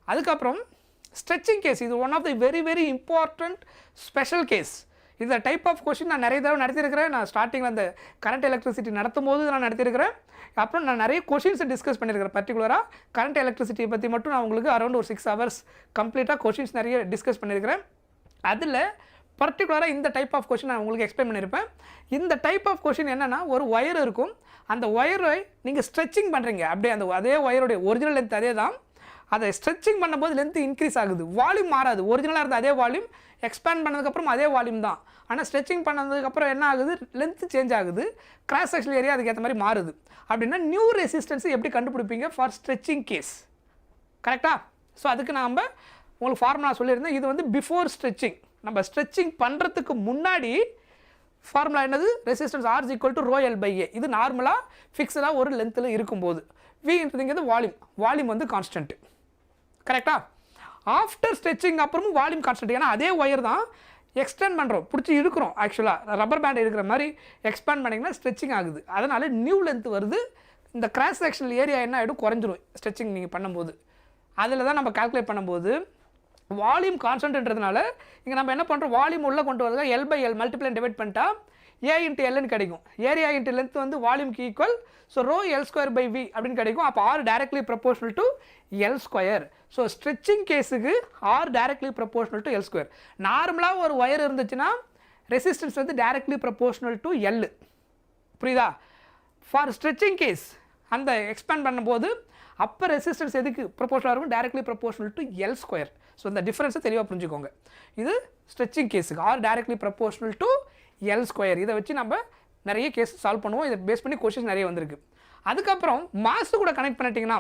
அதுக்கப்புறம் ஸ்ட்ரெச்சிங் கேஸ், இது one of the very very important special case. இந்த டைப் ஆஃப் கொஷின் நான் நிறைய தடவை நடத்தியிருக்கிறேன். நான் ஸ்டார்டிங்கில் அந்த கரண்ட் எலக்ட்ரிசிட்டி நடத்தும் போது நான் நடத்தியிருக்கிறேன். அப்புறம் நான் நிறைய கொஷின்ஸை டிஸ்கஸ் பண்ணியிருக்கிறேன். பர்டிகுலராக கரண்ட் எலக்ட்ரிசிட்டியை பற்றி மட்டும் நான் உங்களுக்கு அரௌண்ட் ஒரு 6 hours கம்ப்ளீட்டாக கொஷின்ஸ் நிறைய டிஸ்கஸ் பண்ணியிருக்கிறேன். அதில் பர்டிகுலராக இந்த டைப் ஆஃப் கொஷின் நான் உங்களுக்கு எக்ஸ்பிளைன் பண்ணியிருப்பேன். இந்த டைப் ஆஃப் கொஷின் என்னென்னா, ஒரு ஒயர் இருக்கும், அந்த ஒயரை நீங்கள் ஸ்ட்ரெச்சிங் பண்ணுறீங்க, அப்படியே அந்த அதே ஒயருடைய ஒரிஜினல் லென்த் அதே தான், அதை ஸ்ட்ரெச்சிங் பண்ணும்போது லென்த் இன்க்ரீஸ் ஆகுது, வால்யூம் மாறாது. ஒரிஜினலாக இருந்த அதே வால்யூம் எக்ஸ்பேண்ட் பண்ணதுக்கப்புறம் அதே வால்யூம் தான், ஆனால் ஸ்ட்ரெச்சிங் பண்ணதுக்கப்புறம் என்ன ஆகுது, லென்த் சேஞ்ச் ஆகுது, கிராஸ் செக்ஷனல் ஏரியா அதுக்கேற்ற மாதிரி மாறுது. அப்படின்னா நியூ ரெசிஸ்டன்ஸை எப்படி கண்டுபிடிப்பீங்க ஃபார் ஸ்ட்ரெச்சிங் கேஸ்? கரெக்டாக? ஸோ அதுக்கு நாம் உங்களுக்கு ஃபார்முலா சொல்லியிருந்தேன். இது வந்து பிஃபோர் ஸ்ட்ரெச்சிங், நம்ம ஸ்ட்ரெச்சிங் பண்ணுறதுக்கு முன்னாடி ஃபார்முலா என்னது, ரெசிஸ்டன்ஸ் R = ρl/A. இது நார்மலாக ஃபிக்ஸடாக ஒரு லென்த்தில் இருக்கும்போது Vங்கிறது வால்யூம் வந்து கான்ஸ்டன்ட். கரெக்டாக? ஆஃப்டர் ஸ்ட்ரெச்சிங் அப்புறமும் வால்யூம் கான்ஸ்டன்ட், ஏன்னா அதே ஒயர் தான் எக்ஸ்டெண்ட் பண்ணுறோம், பிடிச்சி இழுக்கிறோம். ஆக்சுவலாக ரப்பர் பேண்ட் எடுக்கிற மாதிரி எக்ஸ்பேண்ட் பண்ணிங்கன்னா ஸ்ட்ரெச்சிங் ஆகுது, அதனால் நியூ லென்த் வருது. இந்த கிராஸ் செக்ஷனல் ஏரியா என்ன ஆகிடும், குறைஞ்சிரும் ஸ்ட்ரெச்சிங் நீங்கள் பண்ணும்போது. அதில் தான் நம்ம கால்குலேட் பண்ணும்போது வால்யூம் கான்ஸ்டன்ட்ன்றதுனால இங்கே நம்ம என்ன பண்ணுறோம், வால்யூம் உள்ளே கொண்டு வரது L/L மல்டிப்ளை டிவைட் பண்ணிட்டா A × Lன்னு கிடைக்கும். ஏரியா × லென்த் வந்து வால்யூம்க்கு ஈக்குவல். ஸோ ρl²/V அப்படின்னு கிடைக்கும். அப்போ R directly proportional to L². So stretching கேஸுக்கு R directly proportional to L². நார்மலாக ஒரு ஒயர் இருந்துச்சுன்னா ரெசிஸ்டன்ஸ் வந்து டைரக்ட்லி ப்ரொபோர்ஷனல் டு L. புரியுதா? ஃபார் ஸ்ட்ரெச்சிங் கேஸ் அந்த எக்ஸ்பேண்ட் பண்ணும்போது அப்போ ரெசிஸ்டன்ஸ் எதுக்கு ப்ரொபோர்ஷனலாக இருக்கும், directly proportional to L². So இந்த டிஃப்ரென்ஸை தெளிவாக புரிஞ்சுக்கோங்க. இது ஸ்ட்ரெச்சிங் கேஸுக்கு R directly proportional to L². இதை வச்சு நம்ம நிறைய கேஸ் சால்வ் பண்ணுவோம். இதை பேஸ் பண்ணி கொஸ்டின்ஸ் நிறைய வந்திருக்கு. அதுக்கப்புறம் மாஸ் கூட கனெக்ட் பண்ணிட்டீங்கன்னா,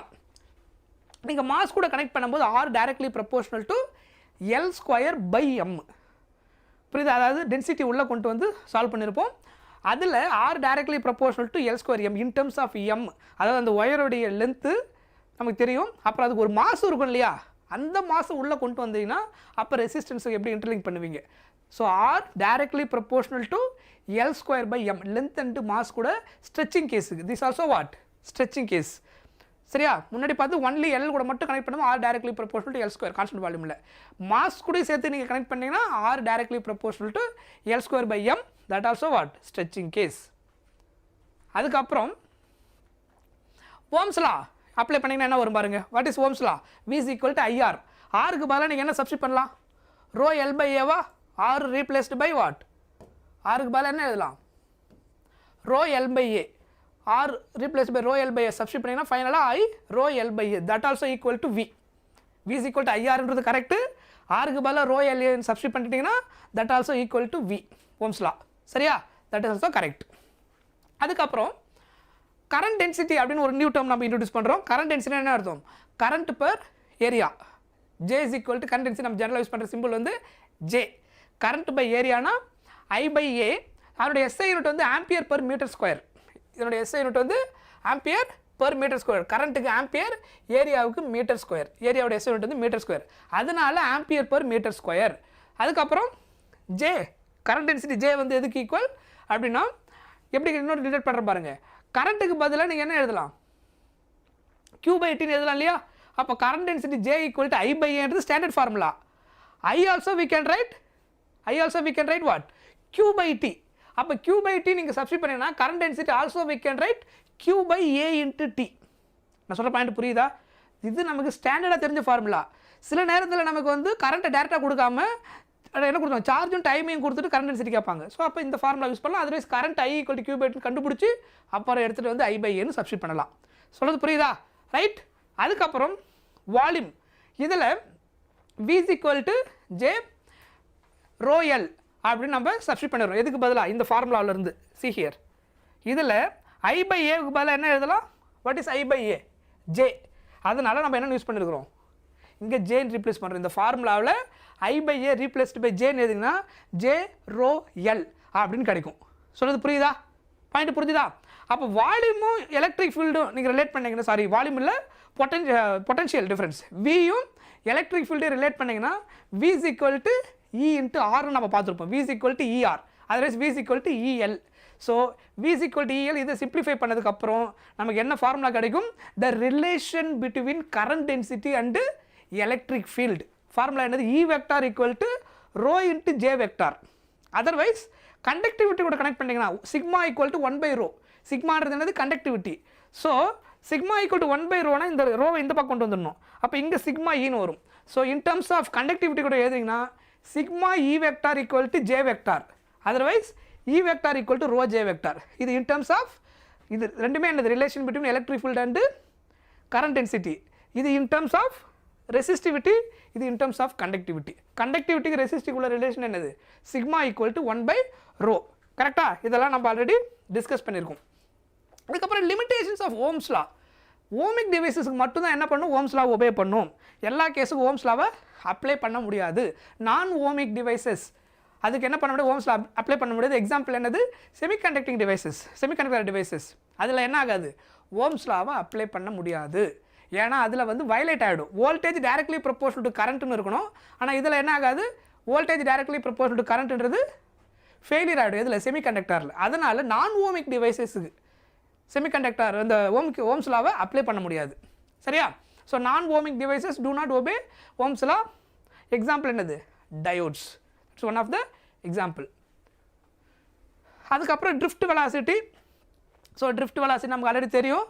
நீங்கள் மாஸ் கூட கனெக்ட் பண்ணும்போது R directly proportional to L²/m. புரியுது? அதாவது டென்சிட்டி உள்ளே கொண்டு வந்து சால்வ் பண்ணியிருப்போம். அதில் R directly proportional to L²m in terms of m. அதாவது அந்த ஒயருடைய லென்த்து நமக்கு தெரியும். அப்புறம் அதுக்கு ஒரு மாஸ் இருக்கும் இல்லையா, அந்த மாசு உள்ளே கொண்டு வந்தீங்கன்னா அப்போ ரெசிஸ்டன்ஸை எப்படி இன்டர்லிங்க் பண்ணுவீங்க. So R directly proportional to L²/m, length and mass கூட ஸ்ட்ரெச்சிங் கேஸுக்கு. This also what, stretching case. சரியா? முன்னாடி பார்த்து ஒன்லி L கூட மட்டும் கனெக்ட் பண்ணுவோம், R directly proportional to L², constant வால்யூமில். மாஸ் கூட சேர்த்து நீங்கள் கனெக்ட் பண்ணிங்கன்னா R directly proportional to L²/m, that also what, stretching case. அதுக்கப்புறம் ஓம்ஸ் லா அப்ளை பண்ணிங்கன்னா என்ன வரும் பாருங்க. What is Ohm's law? V = IR. ஆருக்கு பதிலாக நீங்கள் என்ன சப்ஸ்டிட் பண்ணலாம், ρl/A. R replaced by what, ஆருக்கு பதிலாக என்ன எழுதலாம், ρl/A. R replaced by ρl/A substitute பண்ணிங்கன்னா ஃபைனலாக I ρl/A. That also equal to V. V = IRன்றது கரெக்டு. ஆருக்கு பதிலாக ρl/A சப்ஸ்டிட் பண்ணிட்டீங்கன்னா that also equal to V. Ohm's law. சரியா? That is also correct. அதுக்கப்புறம் கரண்ட் டென்சிட்டி அப்படின்னு ஒரு நியூ டேர்ம் நம்ம இன்ட்ரோடியூஸ் பண்ணுறோம். கரண்ட் டென்சிட்டி என்ன அர்த்தம், current per area. J = current density, நம்ம ஜெனரலாக யூஸ் பண்ணுற சிம்பிள் வந்து J. Current by ஏரியானா I/A. அதனுடைய SI யூனிட் வந்து ஆம்பியர் பர் மீட்டர் ஸ்கொயர். இதனுடைய SI யூனிட் வந்து ஆம்பியர் பர் மீட்டர் ஸ்கொயர். கரண்ட்டுக்கு ஆம்பியர், ஏரியாவுக்கு மீட்டர் ஸ்கொயர். ஏரியாவோட SI யூனிட் வந்து மீட்டர் ஸ்கொயர், அதனால ஆம்பியர் பர் மீட்டர் ஸ்கொயர். அதுக்கப்புறம் J, கரண்ட் டென்சிட்டி J வந்து எதுக்கு ஈக்குவல் அப்படின்னா, எப்படி இன்னொரு டிடெக்ட் பண்ணுற பாருங்க, கரண்ட்டுக்கு பதிலாக நீங்கள் என்ன எழுதலாம், Q/T எழுதலாம் இல்லையா. அப்போ current density J = I/A standard formula. I also we can write what, Q/T. அப்போ Q/T நீங்கள் சப்ஸ்டிட் பண்ணிங்கன்னா current density also we can write Q/A × T. நான் சொல்கிற பாயிண்ட் புரியுதா? இது நமக்கு ஸ்டாண்டர்டாக தெரிஞ்ச ஃபார்முலா. சில நேரத்தில் நமக்கு வந்து கரண்ட்டை டேரெக்டாக கொடுக்காம என்ன கொடுத்தோம், சார்ஜும் டைமையும் கொடுத்துட்டு கரண்ட் டென்சிட்டி கேட்பாங்க. ஸோ அப்போ இந்த ஃபார்முலா யூஸ் பண்ணலாம். அதர்வைஸ் கரண்ட் I = Q/T கண்டுபிடிச்சி அப்புறம் எடுத்துகிட்டு வந்து I/A சப்ஸ்டிட் பண்ணலாம். சொல்கிறது புரியுதா? ரைட். அதுக்கப்புறம் வால்யூம், இதில் V = J ρl அப்படின்னு நம்ம சப்ஸ்டிட் பண்ணிடுறோம். எதுக்கு பதிலாக, இந்த ஃபார்முலாவிலேருந்து. சி ஹியர், இதில் I/A பதிலாக என்ன எழுதலாம், வாட் இஸ் I/A, J. அதனால் நம்ம என்ன யூஸ் பண்ணியிருக்கிறோம், இங்கே Jன்னு ரீப்ளேஸ் பண்ணுறோம். இந்த ஃபார்முலாவில் I/A ரீப்ளேஸ்டு பை Jன்னு எழுதிங்கன்னா J ρl அப்படின்னு கிடைக்கும். சொல்கிறது புரியுதா? பாயிண்ட் புரிஞ்சுதா? அப்போ வால்யூமும் எலக்ட்ரிக் ஃபீல்டும் நீங்கள் ரிலேட் பண்ணிங்கன்னா, சாரி வால்யூம் இல்லை, பொட்டன்ஷியல் டிஃப்ரென்ஸ் வியும் எலக்ட்ரிக் ஃபீல்டையும் ரிலேட் பண்ணிங்கன்னா V is equal to E into R நம்ம பார்த்துருப்போம். V is equal to ER, otherwise V is equal to EL. So V is equal to EL இதை சிம்பிளிஃபை பண்ணதுக்கப்புறம் நமக்கு என்ன ஃபார்முலா கிடைக்கும்? The relation between current density and electric field. Formula என்னது? E vector equal to rho into J vector. Otherwise conductivity கூட கனெக்ட் பண்ணிங்கன்னா சிக்மா ஈக்குவல் டு 1/ρ. சிக்மான்றது என்னது? Conductivity. So sigma equal to 1/ρனா இந்த ரோவை இந்த பக்கம் கொண்டு வந்துடணும். அப்போ இங்கே சிக்மா ஈன்னு வரும். So in terms of conductivity கூட எழுதிங்கன்னா sigma E vector equal to J vector. Otherwise E vector equal to rho J vector. இது இன் டர்ம்ஸ் ஆஃப் இது ரெண்டுமே என்னது? Relation between electric field and current density. இது இன் டர்ம்ஸ் ஆஃப் ரெசிஸ்டிவிட்டி, இது இன் டர்ம்ஸ் ஆஃப் கண்டக்டிவிட்டி. கண்டக்டிவிட்டிக்கு ரெசிஸ்டிவ் உள்ள ரிலேஷன் என்னது? Sigma equal to 1/ρ. கரெக்டாக? இதெல்லாம் நம்ம ஆல்ரெடி டிஸ்கஸ் பண்ணியிருக்கோம். அதுக்கப்புறம் limitations of Ohm's law. Ohmic டிவைசஸ்க்கு மட்டும்தான் என்ன பண்ணும்? ஓம்ஸ் லா ஒபே பண்ணும். எல்லா கேஸுக்கும் ஓம்ஸ் லாவை அப்ளை பண்ண முடியாது. நான் ஓமிக் டிவைசஸ் அதுக்கு என்ன பண்ண முடியாது? ஓம்ஸ் லா அப்ளை பண்ண முடியாது. எக்ஸாம்பிள் என்னது? Semiconducting devices, semiconductor devices. அதில் என்ன ஆகாது? ஓம்ஸ் லாவை அப்ளை பண்ண முடியாது. ஏன்னா அதில் வந்து வயலேட் ஆகிடும். வோல்டேஜ் டைரக்ட்லி ப்ரொபோர்ஷனல் டு கரண்ட்னு இருக்கணும். ஆனால் இதில் என்ன ஆகாது? வோல்டேஜ் டைரக்ட்லி ப்ரொபோர்ஷனல் டு கரண்ட்ன்றது ஃபெயிலியர் ஆகிடும். இதில் செமிகண்டக்டரில். அதனால் நான் ஓமிக் டிவைசஸுக்கு செமிகண்டக்டர் இந்த ஓம்ஸ் லாவை அப்ளை பண்ண முடியாது. சரியா? So non ohmic devices do not obey Ohm's law. Example என்னது? Diodes. It's one of the example. அதுக்கப்புறம் drift velocity. So drift velocity நமக்கு ஆல்ரெடி தெரியும்.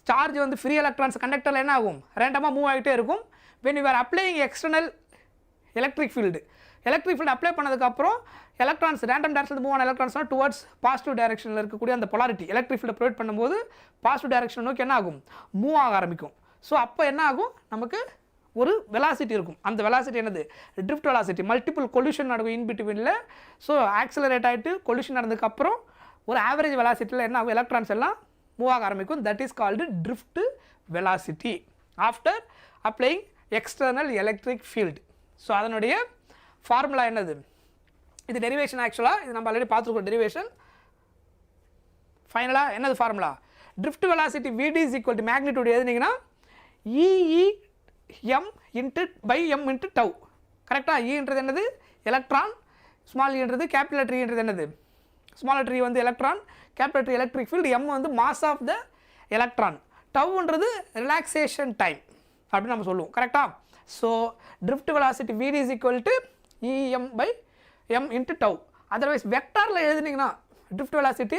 சார்ஜ் வந்து ஃப்ரீ எலக்ட்ரான்ஸ் கண்டக்டரில் என்ன ஆகும்? ரேண்டமாக மூவ் ஆகிட்டே இருக்கும். When you are applying external electric field, electric field apply பண்ணதுக்கப்புறம் எலக்ட்ரான்ஸ் ரேண்டம் டைரக்ஷன் மூவ் ஆன எலக்ட்ரான்ஸ்னால் டுவர்ட்ஸ் பாசிட்டிவ் டைரக்ஷனில் இருக்கக்கூடிய அந்த பொலாரிட்டி எலக்ட்ரிக் ஃபீல்டை ப்ரொவைட் பண்ணும்போது பாசிட்டிவ் டைரக்ஷன் நோக்கி என்ன ஆகும்? மூவ் ஆக ஆரம்பிக்கும். ஸோ அப்போ என்ன ஆகும்? நமக்கு ஒரு வெலாசிட்டி இருக்கும். அந்த வெலாசிட்டி என்னது? Drift velocity. மல்டிபிள் கொல்யூஷன் நடக்கும் இன் பிட்வீனில். ஸோ ஆக்சிலரேட் ஆகிட்டு கொல்யூஷன் நடந்ததுக்கப்புறம் ஒரு ஆவரேஜ் வெலாசிட்டியில் என்ன ஆகும்? எலக்ட்ரான்ஸ் எல்லாம் மூவ் ஆக ஆரம்பிக்கும். That is called drift velocity after applying external electric field. So அதனுடைய ஃபார்முலா என்னது? இது டெரிவேஷன். ஆக்சுவலாக இது நம்ம ஆல்ரெடி பார்த்துருக்கோம் டெரிவேஷன். ஃபைனலாக என்னது formula? Drift velocity VD is equal to magnitude எழுதினீங்கன்னா EM by M into tau. கரெக்டாக? ஈன்றது என்னது? எலக்ட்ரான். ஸ்மால் ஈன்றது கேபிட்டல் லெட்டர். ஈன்றது என்னது? ஸ்மால் லெட்டர் E வந்து electron, capital letter electric field, M வந்து மாஸ் ஆஃப் த எலக்ட்ரான், டவ்ன்றது ரிலாக்ஸேஷன் டைம் அப்படின்னு நம்ம சொல்லுவோம். கரெக்டாக? So drift velocity VD is equal to EM by M into tau. Otherwise வெக்டாரில் எழுதினீங்கன்னா ட்ரிஃப்ட் வெலாசிட்டி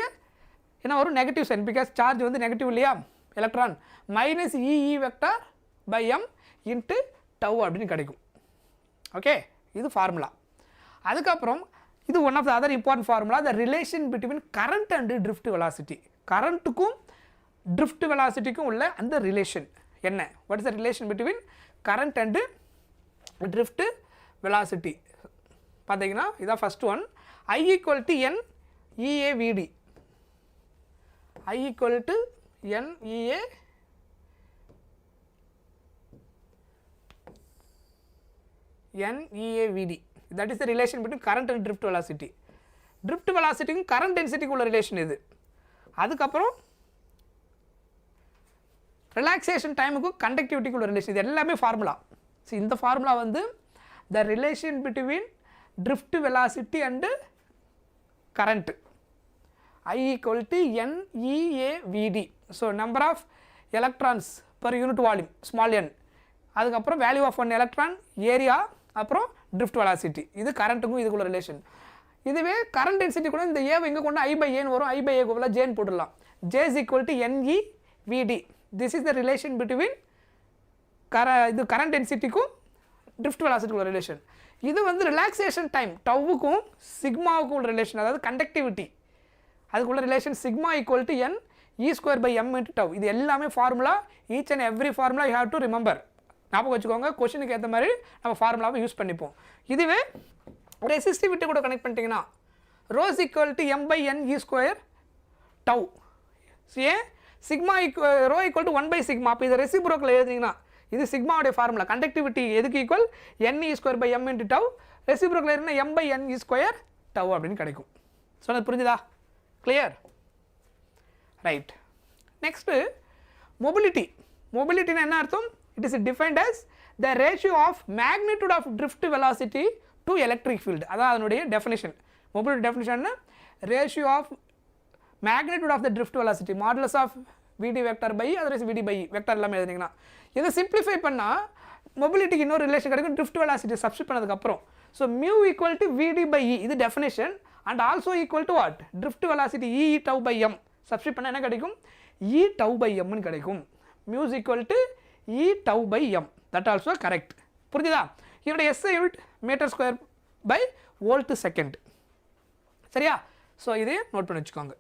என்ன வரும்? Negative sign. பிகாஸ் சார்ஜ் வந்து நெகட்டிவ் இல்லையா? Electron minus EE vector by M into tau அப்படின்னு கிடைக்கும். ஓகே, இது ஃபார்முலா. அதுக்கப்புறம் இது one of the other important formula, the relation between current and drift velocity. கரண்ட்டுக்கும் ட்ரிஃப்ட் வெலாசிட்டிக்கும் உள்ள அந்த ரிலேஷன் என்ன? What is the relation between current and drift velocity? பார்த்தீங்கன்னா இதான் first one. I equal to N EA VD. I equal to N EA VD. That is the relation between current and drift velocity. Drift velocity க்கும் current density உள்ள ரிலேஷன் இது. அதுக்கப்புறம் ரிலாக்ஸேஷன் டைமுக்கும் கண்டக்டிவிட்டிக்கு உள்ள ரிலேஷன். இது எல்லாமே ஃபார்முலா. ஸோ இந்த ஃபார்முலா வந்து த relation between drift velocity and current. I equal to NEA VD. So number of electrons per unit volume, small n. அதுக்கப்புறம் value of one electron, area, அப்புறம் drift velocity. இது கரண்ட்டுக்கும் இதுக்குள்ள ரிலேஷன். இதுவே கரண்ட் டென்சிட்டி கூட இந்த ஏவை இங்கே கொண்டு I/Aன்னு வரும். I/A க்கு பதிலாக Jன்னு போட்டுடலாம். J is equal to NE VD. This is the relation between இது கரண்ட் டென்சிட்டிக்கும் drift velocity உள்ள ரிலேஷன். இது வந்து ரிலாக்ஸேஷன் டைம் டவ்வுக்கும் சிக்மாவுக்கும் உள்ள ரிலேஷன், அதாவது கண்டக்டிவிட்டி அதுக்குள்ள relation. Sigma equal to N E² by M into tau. இது எல்லாமே formula. Each and every formula you have to remember. ஞாபகம் வச்சுக்கோங்க. கொஷனுக்கு ஏற்ற மாதிரி நம்ம ஃபார்முலாவை யூஸ் பண்ணிப்போம். இதுவே ரெசிஸ்டிவிட்டி கூட கனெக்ட் பண்ணிட்டீங்கன்னா rho's equal to M by N E² tau. ஏன்? Sigma rho equal to 1 by sigma. அப்போ இதை ரெசிப்ரோக்கில் எழுதிங்கன்னா இது சிக்மாவுடைய ஃபார்முலா. கண்டக்டிவிட்டி எதுக்கு equal? NE² by M into tau. ரெசிப்ரோக்கில் இருந்தால் M by N E² tau அப்படின்னு கிடைக்கும். சொன்னது புரிஞ்சுதா? கிளியர்? ரைட். Next mobility. மொபிலிட்டின்னு என்ன அர்த்தம்? It is defined as the ratio of magnitude of drift velocity to electric field. அதான் அதனுடைய definition. Mobility definition ratio of magnitude of the drift velocity modulus of vd vector by otherwise vd by vector எல்லாமே எழுதினீங்கன்னா இதை சிம்பிளிஃபை பண்ணால் மொபிலிட்டிக்கு இன்னொரு ரிலேஷன் கிடைக்கும் drift velocity சப்ஸ்டிட் பண்ணதுக்கப்புறம். So mu equal to vd by e இது definition and also equal to what drift velocity e tau by m substitute பண்ணால் என்ன கிடைக்கும் e tau by m ன்னு கிடைக்கும். mu is equal to e tau by m that also correct. புரிஞ்சுதா? இதோட SI unit metre square by volt second. சரியா? ஸோ இதையும் நோட் பண்ணி வச்சுக்கோங்க.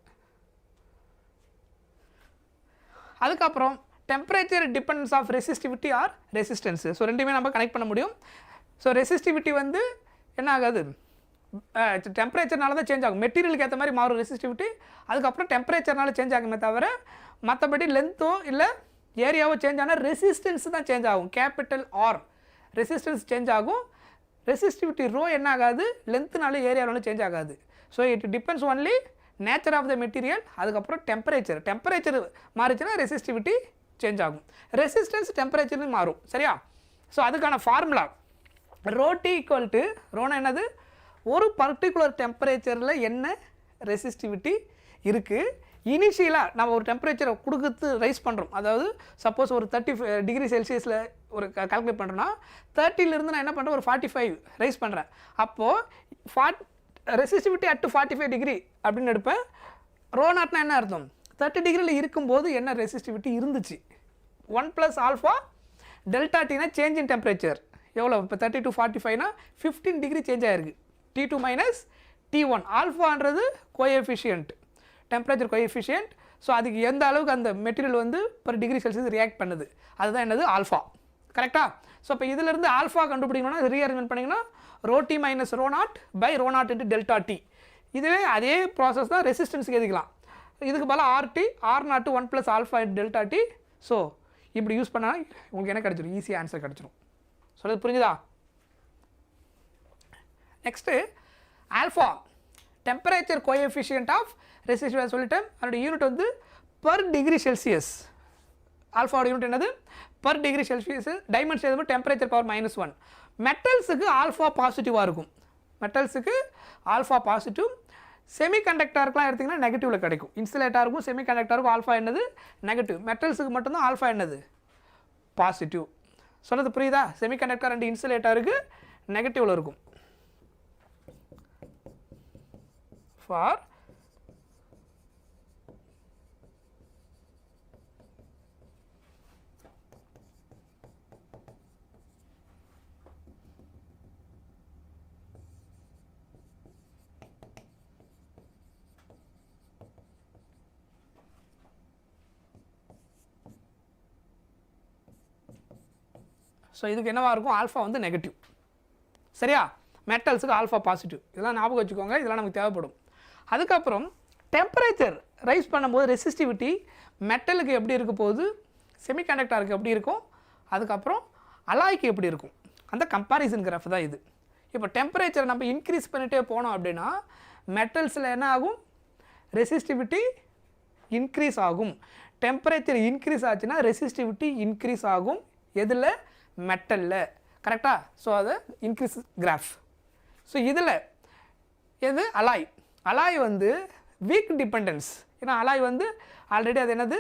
அதுக்கப்புறம் temperature dependence of resistivity or resistance. So ரெண்டுமே நம்ம கனெக்ட் பண்ண முடியும். ஸோ ரெசிஸ்டிவிட்டி வந்து என்ன ஆகாது, டெம்பரேச்சர்னால தான் சேஞ்ச் ஆகும். மெட்டீரியலுக்கு ஏற்ற மாதிரி மாறும் ரெசிஸ்டிவிட்டி. அதுக்கப்புறம் டெம்பரேச்சர்னால சேஞ்ச் ஆகுமே தவிர மற்றபடி லென்த்தோ இல்லை ஏரியாவோ சேஞ்ச் ஆனால் ரெசிஸ்டன்ஸ் தான் சேஞ்ச் ஆகும். கேபிட்டல் ஆர் ரெசிஸ்டன்ஸ் சேஞ்ச் ஆகும். ரெசிஸ்டிவிட்டி ரோ என்ன ஆகாது, லென்த்துனால ஏரியாவில் சேஞ்ச் ஆகாது. So it depends only nature of the material. அதுக்கப்புறம் டெம்பரேச்சர் மாறிச்சுன்னா ரெசிஸ்டிவிட்டி சேஞ்ச் ஆகும். ரெசிஸ்டன்ஸ் டெம்பரேச்சர்னு மாறும். சரியா? ஸோ அதுக்கான formula rho T equal to ரோனா என்னது, ஒரு பர்டிகுலர் டெம்பரேச்சரில் என்ன ரெசிஸ்டிவிட்டி இருக்குது. இனிஷியலாக நம்ம ஒரு டெம்பரேச்சரை கொடுத்து ரைஸ் பண்ணுறோம். அதாவது சப்போஸ் ஒரு 30 டிகிரி செல்சியஸில் ஒரு கால்குலேட் பண்ணுறோன்னா 30லேருந்து நான் என்ன பண்ணுறேன் ஒரு 45 ரைஸ் பண்ணுறேன். அப்போது ரெசிஸ்டிவிட்டி அட் 45 டிகிரி அப்படின்னு எடுப்பேன். ரோ நாட்னா என்ன அர்த்தம், 30 டிகிரியில் இருக்கும்போது என்ன ரெசிஸ்டிவிட்டி இருந்துச்சு. 1 + ஆல்ஃபா டெல்டா டினா சேஞ்ச் இன் டெம்பரேச்சர் எவ்வளோ, இப்போ 30 to 45னா 15 டிகிரி சேஞ்ச் ஆகிருக்கு. T2 - T1 ஆல்ஃபான்றது கோஎஃபிஷியன்ட், டெம்பரேச்சர் கோஎஃபிஷியன்ட். ஸோ அதுக்கு எந்த அளவுக்கு அந்த மெட்டீரியல் வந்து per டிகிரி செல்சியஸ் ரியாக்ட் பண்ணுது அதுதான் என்னது ஆல்ஃபா. கரெக்டாக? ஸோ இப்போ இதிலிருந்து ஆல்ஃபா கண்டுபிடிக்கணும்னா ரீஅரேஞ்ச்மெண்ட் பண்ணிங்கன்னா rho T minus rho naught by rho naught into delta T. இதுவே அதே ப்ராசஸ் தான் ரெசிஸ்டன்ஸுக்கு எழுதிக்கலாம். இதுக்கு பதில் R T R naught 1 + alpha into delta T. So இப்படி யூஸ் பண்ணால் உங்களுக்கு என்ன கிடச்சிடும், ஈஸியாக ஆன்சர் கிடச்சிடும். சொல்கிறது புரிஞ்சுதா? Next alpha temperature coefficient of resistivity சொல்லிட்டேன். அதோட யூனிட் வந்து பர் டிகிரி செல்சியஸ். ஆல்ஃபாவோட யூனிட் என்னது, பர் டிகிரி செல்சியஸ். டைமென்ஷன் எதுவும் டெம்பரேச்சர் பவர் -1. மெட்டல்ஸுக்கு ஆல்ஃபா பாசிட்டிவாக இருக்கும். மெட்டல்ஸுக்கு ஆல்ஃபா பாசிட்டிவ். செமிகண்டக்டருக்குலாம் எடுத்திங்கன்னா நெகட்டிவில் கிடைக்கும். இன்சுலேட்டருக்கும் செமிகண்டக்டருக்கும் ஆல்ஃபா என்னது நெகட்டிவ். மெட்டல்ஸுக்கு மட்டும்தான் ஆல்ஃபா என்னது பாசிட்டிவ். சொல்கிறது புரியுதா? செமிகண்டக்டர் அண்ட் இன்சுலேட்டருக்கு நெகட்டிவில் இருக்கும். ஃபார் ஸோ இதுக்கு என்னவாக இருக்கும், ஆல்ஃபா வந்து நெகட்டிவ். சரியா? மெட்டல்ஸுக்கு ஆல்ஃபா பாசிட்டிவ். இதெல்லாம் ஞாபகம் வச்சுக்கோங்க, இதெல்லாம் நமக்கு தேவைப்படும். அதுக்கப்புறம் டெம்பரேச்சர் ரைஸ் பண்ணும்போது ரெசிஸ்டிவிட்டி மெட்டலுக்கு எப்படி இருக்க போகுது, செமிகண்டக்டருக்கு எப்படி இருக்கும், அதுக்கப்புறம் அலாய்க்கு எப்படி இருக்கும், அந்த கம்பேரிசன் கிராஃப் தான் இது. இப்போ டெம்பரேச்சரை நம்ம இன்க்ரீஸ் பண்ணிகிட்டே போனோம் அப்படின்னா மெட்டல்ஸில் என்ன ஆகும், ரெசிஸ்டிவிட்டி இன்க்ரீஸ் ஆகும். டெம்பரேச்சர் இன்க்ரீஸ் ஆச்சுன்னா ரெசிஸ்டிவிட்டி இன்க்ரீஸ் ஆகும். எதில், மெட்டலில். கரெக்டாக? ஸோ அது இன்க்ரீஸ் கிராஃப். ஸோ இதில் எது அலாய். அலாய் வந்து வீக் டிபெண்டன்ஸ். ஏன்னா அலாய் வந்து ஆல்ரெடி அது என்னது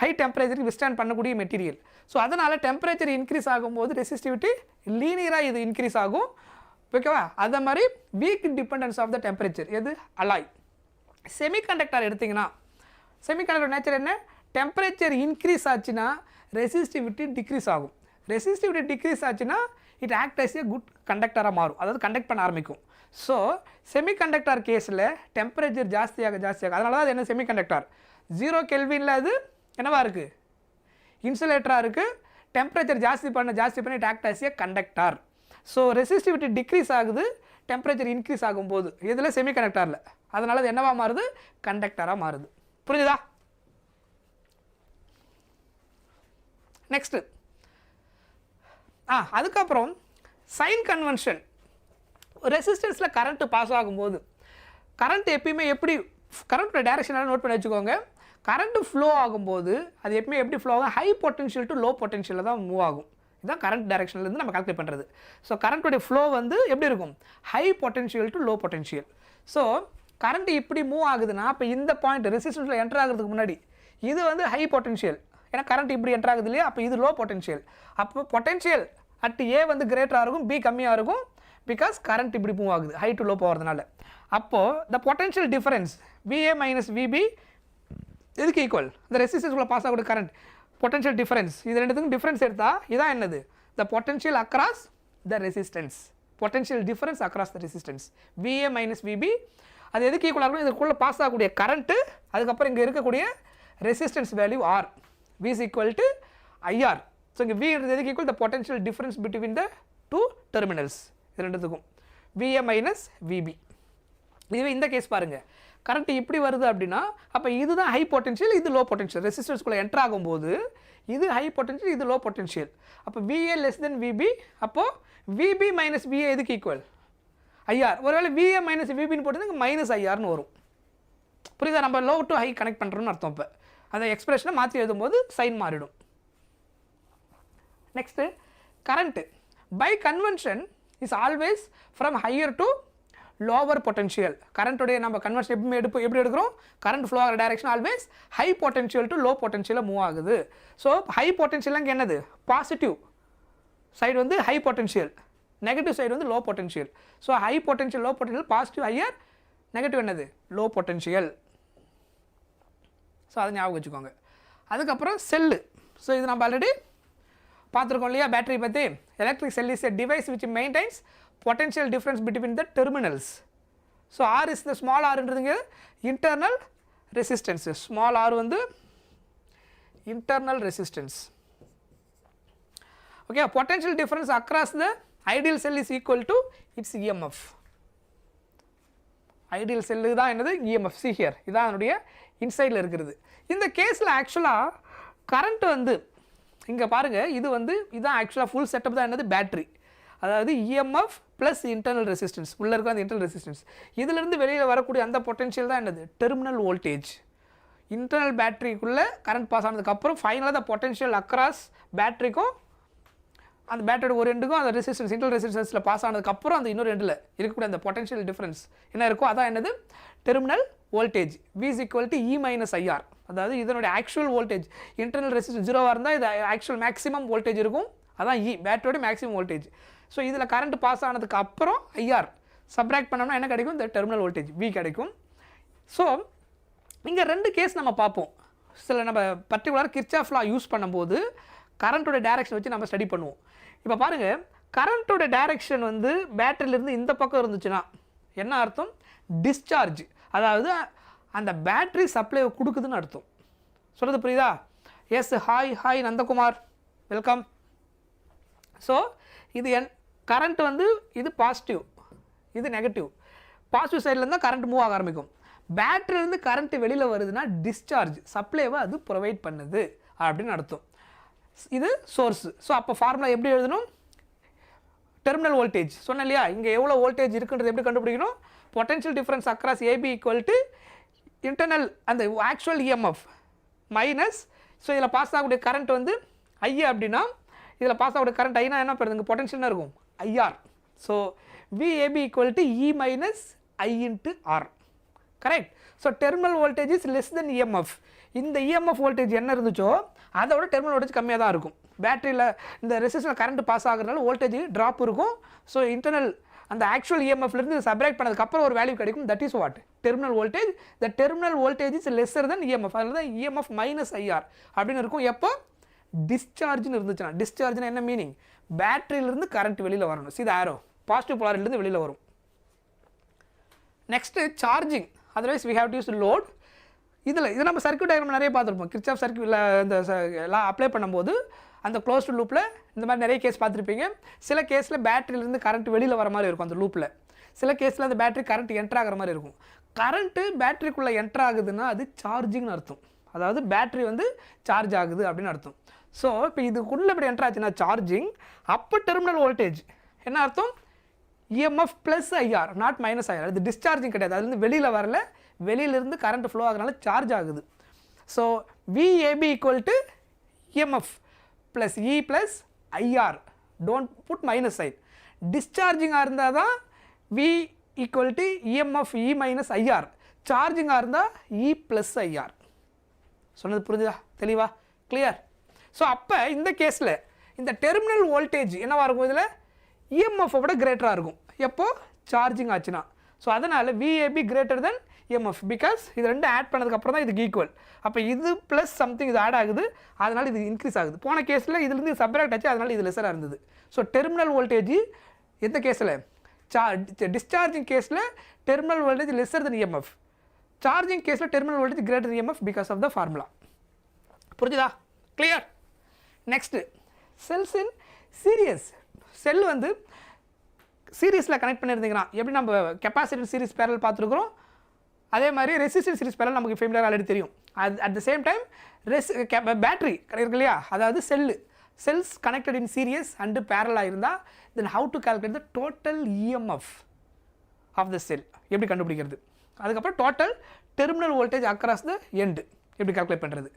ஹை டெம்பரேச்சருக்கு விஸ்டாண்ட் பண்ணக்கூடிய மெட்டீரியல். ஸோ அதனால் டெம்பரேச்சர் இன்க்ரீஸ் ஆகும்போது ரெசிஸ்டிவிட்டி லீனியராக இது இன்க்ரீஸ் ஆகும். ஓகேவா? அதே மாதிரி weak dependence of the temperature எது அலாய். செமிகண்டக்டர் எடுத்திங்கன்னா செமிகண்டக்டர் நேச்சர் என்ன, டெம்பரேச்சர் இன்க்ரீஸ் ஆச்சுன்னா ரெசிஸ்டிவிட்டி டிக்ரீஸ் ஆகும். ரெசிஸ்டிவிட்டி டிக்ரீஸ் ஆச்சுன்னா it act as a good கண்டக்டராக மாறும், அதாவது கண்டக்ட் பண்ண ஆரம்பிக்கும். ஸோ செமிகண்டக்டர் கேஸில் டெம்பரேச்சர் ஜாஸ்தியாக அதனால தான் அது என்ன செமிகண்டக்டர் 0 கெல்வினில் அது என்னவா இருக்குது, இன்சுலேட்டராக இருக்குது. டெம்பரேச்சர் ஜாஸ்தி பண்ணி it act as a conductor. So resistivity decrease ஆகுது டெம்பரேச்சர் இன்க்ரீஸ் ஆகும்போது இதில் செமிகண்டக்டரில். அதனால அது என்னவா மாறுது, கண்டக்டராக மாறுது. புரிஞ்சுதா? நெக்ஸ்ட்டு அதுக்கப்புறம் சைன் கன்வென்ஷன். ரெசிஸ்டன்ஸில் கரண்ட்டு பாஸ் ஆகும்போது கரண்ட் எப்பயுமே எப்படி, கரண்ட்டோட டைரக்ஷனால நோட் பண்ணி வச்சுக்கோங்க. கரண்ட் ஃப்ளோ ஆகும்போது அது எப்பவுமே எப்படி ஃப்ளோ ஆகும், ஹை பொட்டன்ஷியல் டு லோ பொட்டன்ஷியலில் தான் மூவ் ஆகும். இதுதான் கரண்ட் டைரக்ஷன்லேருந்து நம்ம கால்குலேட் பண்ணுறது. ஸோ கரண்ட்டுடைய ஃப்ளோ வந்து எப்படி இருக்கும், high potential to low potential. So current இப்படி மூவ் ஆகுதுன்னா அப்போ இந்த பாயிண்ட் ரெசிஸ்டன்ஸில் என்டர் ஆகிறதுக்கு முன்னாடி இது வந்து ஹை பொட்டன்ஷியல், ஏன்னா கரண்ட் இப்படி என்டர் ஆகுது இல்லையா, அப்போ இது லோ பொட்டன்ஷியல். அப்போ பொட்டன்ஷியல் அட் ஏ வந்து கிரேட்டராக இருக்கும், பி கம்மியாக இருக்கும், பிகாஸ் கரண்ட் இப்படி மூவ் ஆகுது ஹை டு லோ போகிறதுனால. அப்போது த potential difference VA minus VB எதுக்கு ஈக்குவல், இந்த ரெசிஸ்டன்ஸ்குள்ளே பாஸ் ஆகக்கூடிய கரண்ட் பொட்டன்ஷியல் டிஃபரன்ஸ், இது ரெண்டுத்துக்கும் டிஃபரன்ஸ் எடுத்தால் இதான் என்னது, the potential across the resistance, potential difference across the resistance VA minus VB. அது எதுக்கு ஈக்குவல் ஆகணும், இதுக்குள்ளே பாஸ் ஆகக்கூடிய கரண்ட்டு, அதுக்கப்புறம் இங்கே இருக்கக்கூடிய resistance value R, V is equal to IR. So இங்கே V எதுக்கு equal, the potential difference between the two terminals, இது ரெண்டுத்துக்கும் VA மைனஸ் VB. இதுவே இந்த கேஸ் பாருங்கள், கரண்ட் இப்படி வருது அப்படின்னா அப்போ இதுதான் ஹை பொட்டன்ஷியல், இது லோ பொட்டன்ஷியல். ரெசிஸ்டன்ஸ்குள்ளே என்டர் ஆகும்போது இது ஹை பொட்டன்ஷியல், இது லோ பொட்டன்ஷியல். அப்போ VA லெஸ் தென் VB, அப்போது VB மைனஸ் VA எதுக்கு ஈக்குவல், IR. ஒருவேளை VA மைனஸ் VBன்னு போட்டு இங்கே மைனஸ் IRனு வரும். புரியுதா, நம்ம லோ டு ஹை கனெக்ட் பண்ணுறோம்னு அர்த்தம். இப்போ அந்த எக்ஸ்பிரஷனை மாற்றி எழுதும்போது சைன் மாறிடும். Next current by convention is always from higher to lower potential. கரண்ட்டுடைய நம்ம கன்வென்ஷன் எப்படி எடுக்கிறோம், கரண்ட் ஃப்ளோ ஆகிற direction always high potential to low பொட்டன்ஷியலில் மூவ் ஆகுது. ஸோ ஹை பொட்டன்ஷியல் அங்கே என்னது, பாசிட்டிவ் சைடு வந்து ஹை பொட்டன்ஷியல், நெகட்டிவ் சைடு வந்து low potential. So high potential low potential, positive higher, negative என்னது லோ பொட்டன்ஷியல். ஸோ அதை ஞாபகம் வச்சுக்கோங்க. அதுக்கப்புறம் செல்லு, ஸோ இது நம்ம ஆல்ரெடி பார்த்துருக்கோம் இல்லையா பேட்டரி பற்றி. Electric cell is a device which maintains potential difference between the terminals. So R is the small ஆர்ன்றதுங்க இன்டர்னல் ரெசிஸ்டன்ஸ், ஸ்மால் ஆர் வந்து internal resistance. Okay, potential difference across the ideal cell is equal to its EMF. Ideal cell தான் என்னது EMF. சி ஹியர், இதான் அதனுடைய இன்சைடில் இருக்கிறது. இந்த கேஸில் ஆக்சுவலாக கரண்ட் வந்து இங்கே பாருங்கள், இது வந்து இதுதான் ஆக்சுவலாக ஃபுல் செட்டப் தான் என்னது பேட்ரி. அதாவது EMF ப்ளஸ் இன்டர்னல் ரெசிஸ்டன்ஸ், உள்ளே இருக்கிற அந்த இன்டர்னல் ரெசிஸ்டன்ஸ், இதிலிருந்து வெளியில் வரக்கூடிய அந்த பொட்டன்ஷியல் தான் என்னது டெர்மினல் வோல்டேஜ். இன்டர்னல் பேட்டரிக்குள்ளே கரண்ட் பாஸ் ஆனதுக்கப்புறம் ஃபைனலாக த பொட்டன்ஷியல் அக்ராஸ் பேட்டரிக்கும் அந்த பேட்டரியோட ஒரு எண்டுக்கும் அந்த ரெசிஸ்டன்ஸ் இன்டர்னல் ரெசிஸ்டன்ஸில் பாஸ் ஆனதுக்கப்புறம் அந்த இன்னொரு எண்டில் இருக்கக்கூடிய அந்த பொட்டன்ஷியல் டிஃப்ரென்ஸ் என்ன இருக்கோ அதான் என்னது terminal voltage. V is equal to E minus IR. அதாவது இதனுடைய ஆக்சுவல் வோல்டேஜ் இன்டர்னல் ரெசிஸ்டன்ஸ் 0வாக இருந்தால் இது ஆக்சுவல் மேக்ஸிமம் வோல்டேஜ் இருக்கும், அதான் E பேட்டரியோட மேக்ஸிமம் வோல்டேஜ். ஸோ இதில் கரண்ட் பாஸ் ஆனதுக்கு அப்புறம் IR சப்ராக்ட் பண்ணோம்னா என்ன கிடைக்கும், இந்த டெர்மினல் வோல்டேஜ் V கிடைக்கும். ஸோ இங்கே ரெண்டு கேஸ் நம்ம பார்ப்போம். சில நம்ம பர்டிகுலர் கிர்ச்சாஃப் லா யூஸ் பண்ணும்போது கரண்ட்டோட டைரக்ஷன் வச்சு நம்ம ஸ்டடி பண்ணுவோம். இப்போ பாருங்கள், கரண்ட்டோட டைரக்ஷன் வந்து பேட்டரியிலேருந்து இந்த பக்கம் இருந்துச்சுன்னா என்ன அர்த்தம், டிஸ்சார்ஜ், அதாவது அந்த பேட்டரி சப்ளை கொடுக்குதுன்னு அர்த்தம். சொல்கிறது புரியுதா? Yes, hi Nandakumar, welcome. So இது கரண்ட் வந்து இது பாசிட்டிவ், இது நெகட்டிவ். பாசிட்டிவ் சைட்லேருந்து தான் கரண்ட் மூவ் ஆக ஆரம்பிக்கும். பேட்டரியிலேருந்து கரண்ட் வெளியில் வருதுன்னா டிஸ்சார்ஜ், சப்ளைவை அது ப்ரொவைட் பண்ணுது அப்படின்னு அர்த்தம். இது சோர்ஸ். ஸோ அப்போ ஃபார்முலா எப்படி எழுதணும், டெர்மினல் வோல்டேஜ் சொன்னேன் இல்லையா, இங்கே எவ்வளோ வோல்டேஜ் இருக்குன்றது எப்படி கண்டுபிடிக்கணும், potential difference across AB equal to internal அந்த ஆக்சுவல் EMF மைனஸ், ஸோ இதில் பாஸ் ஆகக்கூடிய கரண்ட் வந்து I அப்படின்னா இதில் பாஸ் ஆகக்கூடிய கரண்ட் ஐனா என்ன பண்ணுறது, இங்கே பொட்டன்ஷியல் இருக்கும் IR. So VAB equal to E minus I into R. Correct. So terminal voltage is less than EMF. இந்த EMF வோல்டேஜ் என்ன இருந்துச்சோ அதோட டெர்மினல் வோல்டேஜ் கம்மியாக தான் இருக்கும். பேட்டரியில் இந்த ரெசிஸ்டன்ஸில் கரண்ட் பாஸ் ஆகிறதுனால வோல்டேஜ் ட்ராப் இருக்கும். ஸோ இன்டர்னல் அந்த ஆக்சுவல் EMFலேருந்து சப்ராக்ட் பண்ணதுக்கப்புறம் ஒரு வேல்யூ கிடைக்கும், that is what terminal voltage. The terminal voltage is lesser then EMF, அதில் தான் EMF மைனஸ் IR அப்படின்னு இருக்கும். எப்போ டிஸ்சார்ஜ்னு இருந்துச்சுன்னா, டிஸ்சார்ஜ்னா என்ன மீனிங், பேட்டரியிலிருந்து கரண்ட் வெளியில் வரணும். சி த ஆரோ பாசிட்டிவ் போலாரிட்டிலேருந்து வெளியில் வரும். Next charging, otherwise we have to use load. இது நம்ம சர்க்யூட் டயக்ராம் நிறைய பார்த்துருப்போம். கிர்ச்சாஃப் சர்க்யூட்டில் இந்த எல்லாம் அப்ளை பண்ணும்போது அந்த க்ளோஸ்டு லூப்பில் இந்த மாதிரி நிறைய கேஸ் பார்த்துருப்பீங்க. சில கேஸில் பேட்டரியிலேருந்து கரண்ட் வெளியில் வர மாதிரி இருக்கும் அந்த லூப்பில், சில கேஸில் அந்த பேட்டரி கரண்ட் என்ட்ரு ஆகிற மாதிரி இருக்கும். கரண்ட்டு பேட்டரிக்குள்ளே என்ட்ரு ஆகுதுன்னா அது சார்ஜிங்னு அர்த்தம், அதாவது பேட்டரி வந்து சார்ஜ் ஆகுது அப்படின்னு அர்த்தம். ஸோ இப்போ இதுக்குள்ளே இப்படி என்ட்ரு ஆச்சுன்னா சார்ஜிங், அப்போ டெர்மினல் வோல்டேஜ் என்ன அர்த்தம், EMF plus IR naught minus IR. அது டிஸ்சார்ஜிங் கிடையாது, அதுலேருந்து வெளியில் வரல, வெளியிலேருந்து கரண்ட் ஃப்ளோ ஆகிறனால சார்ஜ் ஆகுது. So VAB equal to EMF plus E plus IR. Don't put minus sign. டிஸ்சார்ஜிங்காக இருந்தால் தான் V equal to EMF E minus IR. சார்ஜிங்காக இருந்தால் E plus IR. சொன்னது புரிஞ்சுதா? தெளிவா? கிளியர்? ஸோ அப்போ இந்த கேஸில் இந்த டெர்மினல் வோல்டேஜ் என்னவாக இருக்கும்? இதில் EMF விட கிரேட்டராக இருக்கும். எப்போ சார்ஜிங் ஆச்சுன்னா. ஸோ அதனால் VAB greater than EMF because இது ரெண்டு ஆட் பண்ணதுக்கப்புறம் தான் இதுக்கு ஈக்குவல். அப்போ இது ப்ளஸ் சம்திங் இது ஆட் ஆகுது, அதனால் இது இன்க்ரீஸ் ஆகுது. போன கேஸில் இதுலேருந்து சப்ராக்ட் ஆச்சு, அதனால் இது லெஸராக இருந்தது. ஸோ டெர்மினல் வோல்டேஜ் எந்த கேஸில்? டிஸ்சார்ஜிங் கேஸில் terminal voltage lesser than EMF. Charging கேஸில் terminal voltage greater than EMF because of the formula. புரிஞ்சுதா? Clear? Next cells in series. Cell வந்து சீரீஸில் கனெக்ட் பண்ணியிருந்தீங்கன்னா எப்படி நம்ம கெப்பாசிட்டர் சீரிஸ் பேரல் பார்த்துருக்குறோம், அதே மாதிரி ரெசிஸ்டன்ஸ் சீரிஸ் பேரல் நமக்கு ஃபெமிலியர் ஆல்ரெடி தெரியும். At the same time battery இருக்கு இல்லையா, அதாவது cells connected in series and பேரலாக இருந்தால் then how to calculate the total EMF of the cell எப்படி கண்டுபிடிக்கிறது, அதுக்கப்புறம் total terminal voltage across the end எப்படி கால்குலேட் பண்ணுறது,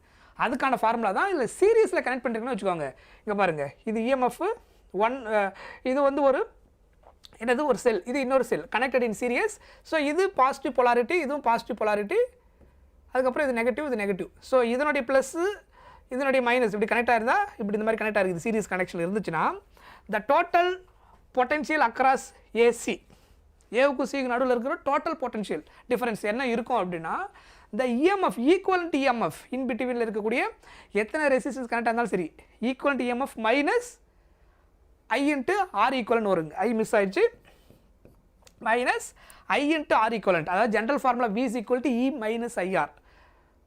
அதுக்கான ஃபார்முலா தான். இல்லை சீரீஸில் கனெக்ட் பண்ணுறீங்கன்னு வச்சுக்கோங்க. இங்கே பாருங்கள், இது EMF 1, இது வந்து ஒரு என்னது ஒரு செல், இது இன்னொரு cell connected in series. So இது பாசிட்டிவ் பொலாரிட்டி, இதுவும் பாசிட்டிவ் பொலாரிட்டி, அதுக்கப்புறம் இது நெகட்டிவ், இது நெகட்டிவ். ஸோ இதனுடைய ப்ளஸ்ஸு இதனுடைய மைனஸ் இப்படி கனெக்ட் ஆயிருந்தால் இப்படி இந்த மாதிரி கனெக்ட் ஆகிருக்குது சீரியஸ் கனெக்ஷன் இருந்துச்சுன்னா the total potential across AC, ஏவுக்கு சிக்கு நடுவில் இருக்கிற டோட்டல் பொட்டன்ஷியல் டிஃபரன்ஸ் என்ன இருக்கும் அப்படின்னா the EMF equivalent EMF in பிட்வீனில் இருக்கக்கூடிய எத்தனை ரெசிஸ்டன்ஸ் கனெக்ட் இருந்தாலும் சரி equivalent EMF minus I into R equivalent வருங்க. I மிஸ் ஆயிடுச்சு. Minus I into R equivalent, அதாவது general formula V is equal to E minus IR.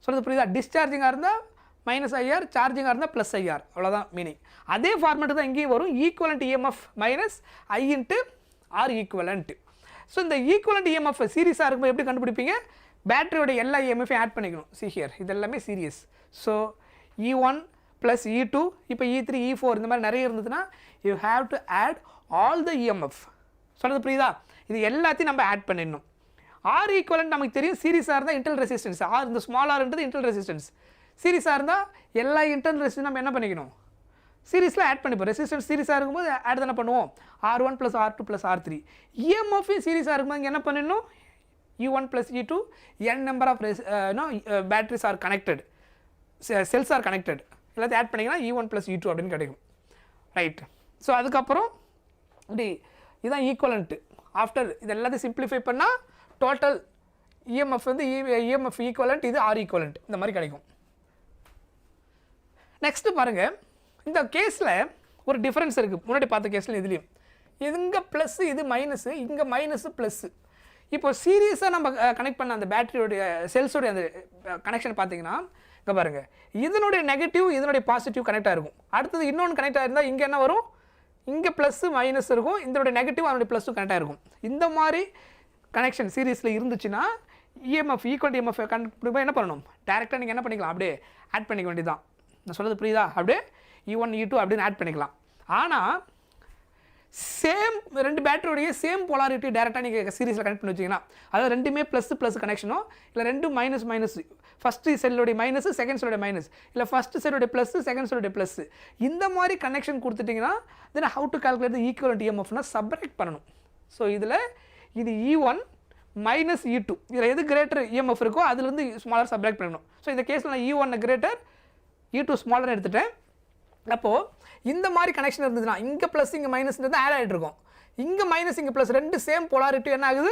சொல்கிறது புரியுதா? டிஸ்சார்ஜிங்காக இருந்தால் மைனஸ் IR, சார்ஜிங்காக இருந்தால் ப்ளஸ் IR, அவ்வளோதான் மீனிங். அதே ஃபார்மேட்டு தான் இங்கேயும் வரும், equivalent EMF minus I into R equivalent. So இந்த ஈக்குவலண்ட் EMF சீரியஸாக இருக்கும்போது எப்படி கண்டுபிடிப்பீங்க? பேட்டரியோட எல்லா EMF ஆட் பண்ணிக்கணும். சி ஹியர் இது எல்லாமே serious. So E1 plus E2, இப்போ E3 E4 இந்த மாதிரி நிறைய இருந்ததுன்னா you have to add all the EMF. சொல்கிறது புரியுதா? இது எல்லாத்தையும் நம்ம ஆட் பண்ணிடணும். R ஈக்குவலண்ட் நமக்கு தெரியும், சீரிஸாக இருந்தால் இன்டர்னல் ரெசிஸ்டன்ஸ், ஆர் இந்த ஸ்மால் ஆர்ன்றது இன்டர்னல் ரெசிஸ்டன்ஸ். சீரிஸாக இருந்தால் எல்லா இன்டர்னல் ரெசிஸ்டன்ஸ் நம்ம என்ன பண்ணிக்கணும்? சீரிஸில் ஆட் பண்ணிப்போம். ரெசிஸ்டன்ஸ் சீரிஸாக இருக்கும்போது ஆட் தானே பண்ணுவோம், R1 plus R2 plus R3. EMF சீரிஸாக இருக்கும்போது இங்கே என்ன பண்ணிடணும்? E1 plus E2 n number of batteries are connected, cells are connected, எல்லாத்தையும் ஆட் பண்ணிங்கன்னா E1 ப்ளஸ் E2 அப்படின்னு கிடைக்கும். ரைட். ஸோ அதுக்கப்புறம் இப்படி இதுதான் ஈக்குவலண்ட்டு. ஆஃப்டர் இது எல்லாத்தையும் சிம்பிளிஃபை பண்ணால் டோட்டல் EMF வந்து EMF ஈக்குவலண்ட், இது R ஈக்குவலண்ட், இந்த மாதிரி கிடைக்கும். நெக்ஸ்ட்டு பாருங்கள், இந்த கேஸில் ஒரு டிஃப்ரென்ஸ் இருக்குது முன்னாடி பார்த்த கேஸில் இதுலேயும். இங்கே ப்ளஸ்ஸு, இது மைனஸு, இங்கே மைனஸு ப்ளஸ்ஸு. இப்போ சீரியஸாக நம்ம கனெக்ட் பண்ண அந்த பேட்டரியோடைய செல்ஸோடைய அந்த கனெக்ஷன் பார்த்தீங்கன்னா இங்கே பாருங்கள், இதனுடைய நெகட்டிவ் இதனுடைய பாசிட்டிவ் கனெக்டாக இருக்கும். அடுத்தது இன்னொன்று கனெக்டாக இருந்தால் இங்கே என்ன வரும்? இங்கே ப்ளஸ்ஸு மைனஸ் இருக்கும், இதனுடைய நெகட்டிவ் அதனுடைய ப்ளஸ்ஸும் கனெக்டாக இருக்கும். இந்த மாதிரி கனெக்ஷன் சீரீஸில் இருந்துச்சுன்னா EMF ஈக்குவல் EMF கண்டுபிடிப்பா என்ன பண்ணணும்? டேரெக்டாக நீங்கள் என்ன பண்ணிக்கலாம்? அப்படியே ஆட் பண்ணிக்க வேண்டியதான். நான் சொல்கிறது புரியுதா? அப்படியே E1 E2 அப்படின்னு ஆட் பண்ணிக்கலாம். ஆனால் சேம் ரெண்டு பேட்டரியோடைய சேம் பொலாரிட்டி டேரெக்டாக நீங்கள் சீரீஸில் கனெக்ட் பண்ணி வச்சிங்கன்னா, அதாவது ரெண்டுமே ப்ளஸ் கனெக்ஷனோ இல்லை ரெண்டும் மைனஸ் ஃபஸ்ட்டு செல்லுடைய மைனஸ் செகண்ட் செல்லுடைய மைனஸ், இல்லை ஃபஸ்ட்டு செல்லுடைய ப்ளஸ் செகண்ட் செல்லுடைய ப்ளஸ், இந்த மாதிரி கனெக்ஷன் கொடுத்துட்டிங்கன்னா then how to calculate the equivalent EMFனா சப்ராக்ட் பண்ணணும். ஸோ இதில் இது E1 மைனஸ் E2, இதில் எது கிரேட்டர் EMF இருக்கோ அதுலேருந்து ஸ்மாலர் சப்ராக்ட் பண்ணணும். ஸோ இந்த கேஸில் நான் E1 கிரேட்டர் E2 ஸ்மாலர் எடுத்துட்டேன். அப்போது இந்த மாதிரி கனெக்ஷன் இருந்ததுன்னா இங்கே ப்ளஸ் இங்கே மைனஸ்ன்றது ஆட் ஆகிட்டு இருக்கும், இங்கே மைனஸ் இங்கே ப்ளஸ் ரெண்டு சேம் பொலாரிட்டி என்ன ஆகுது?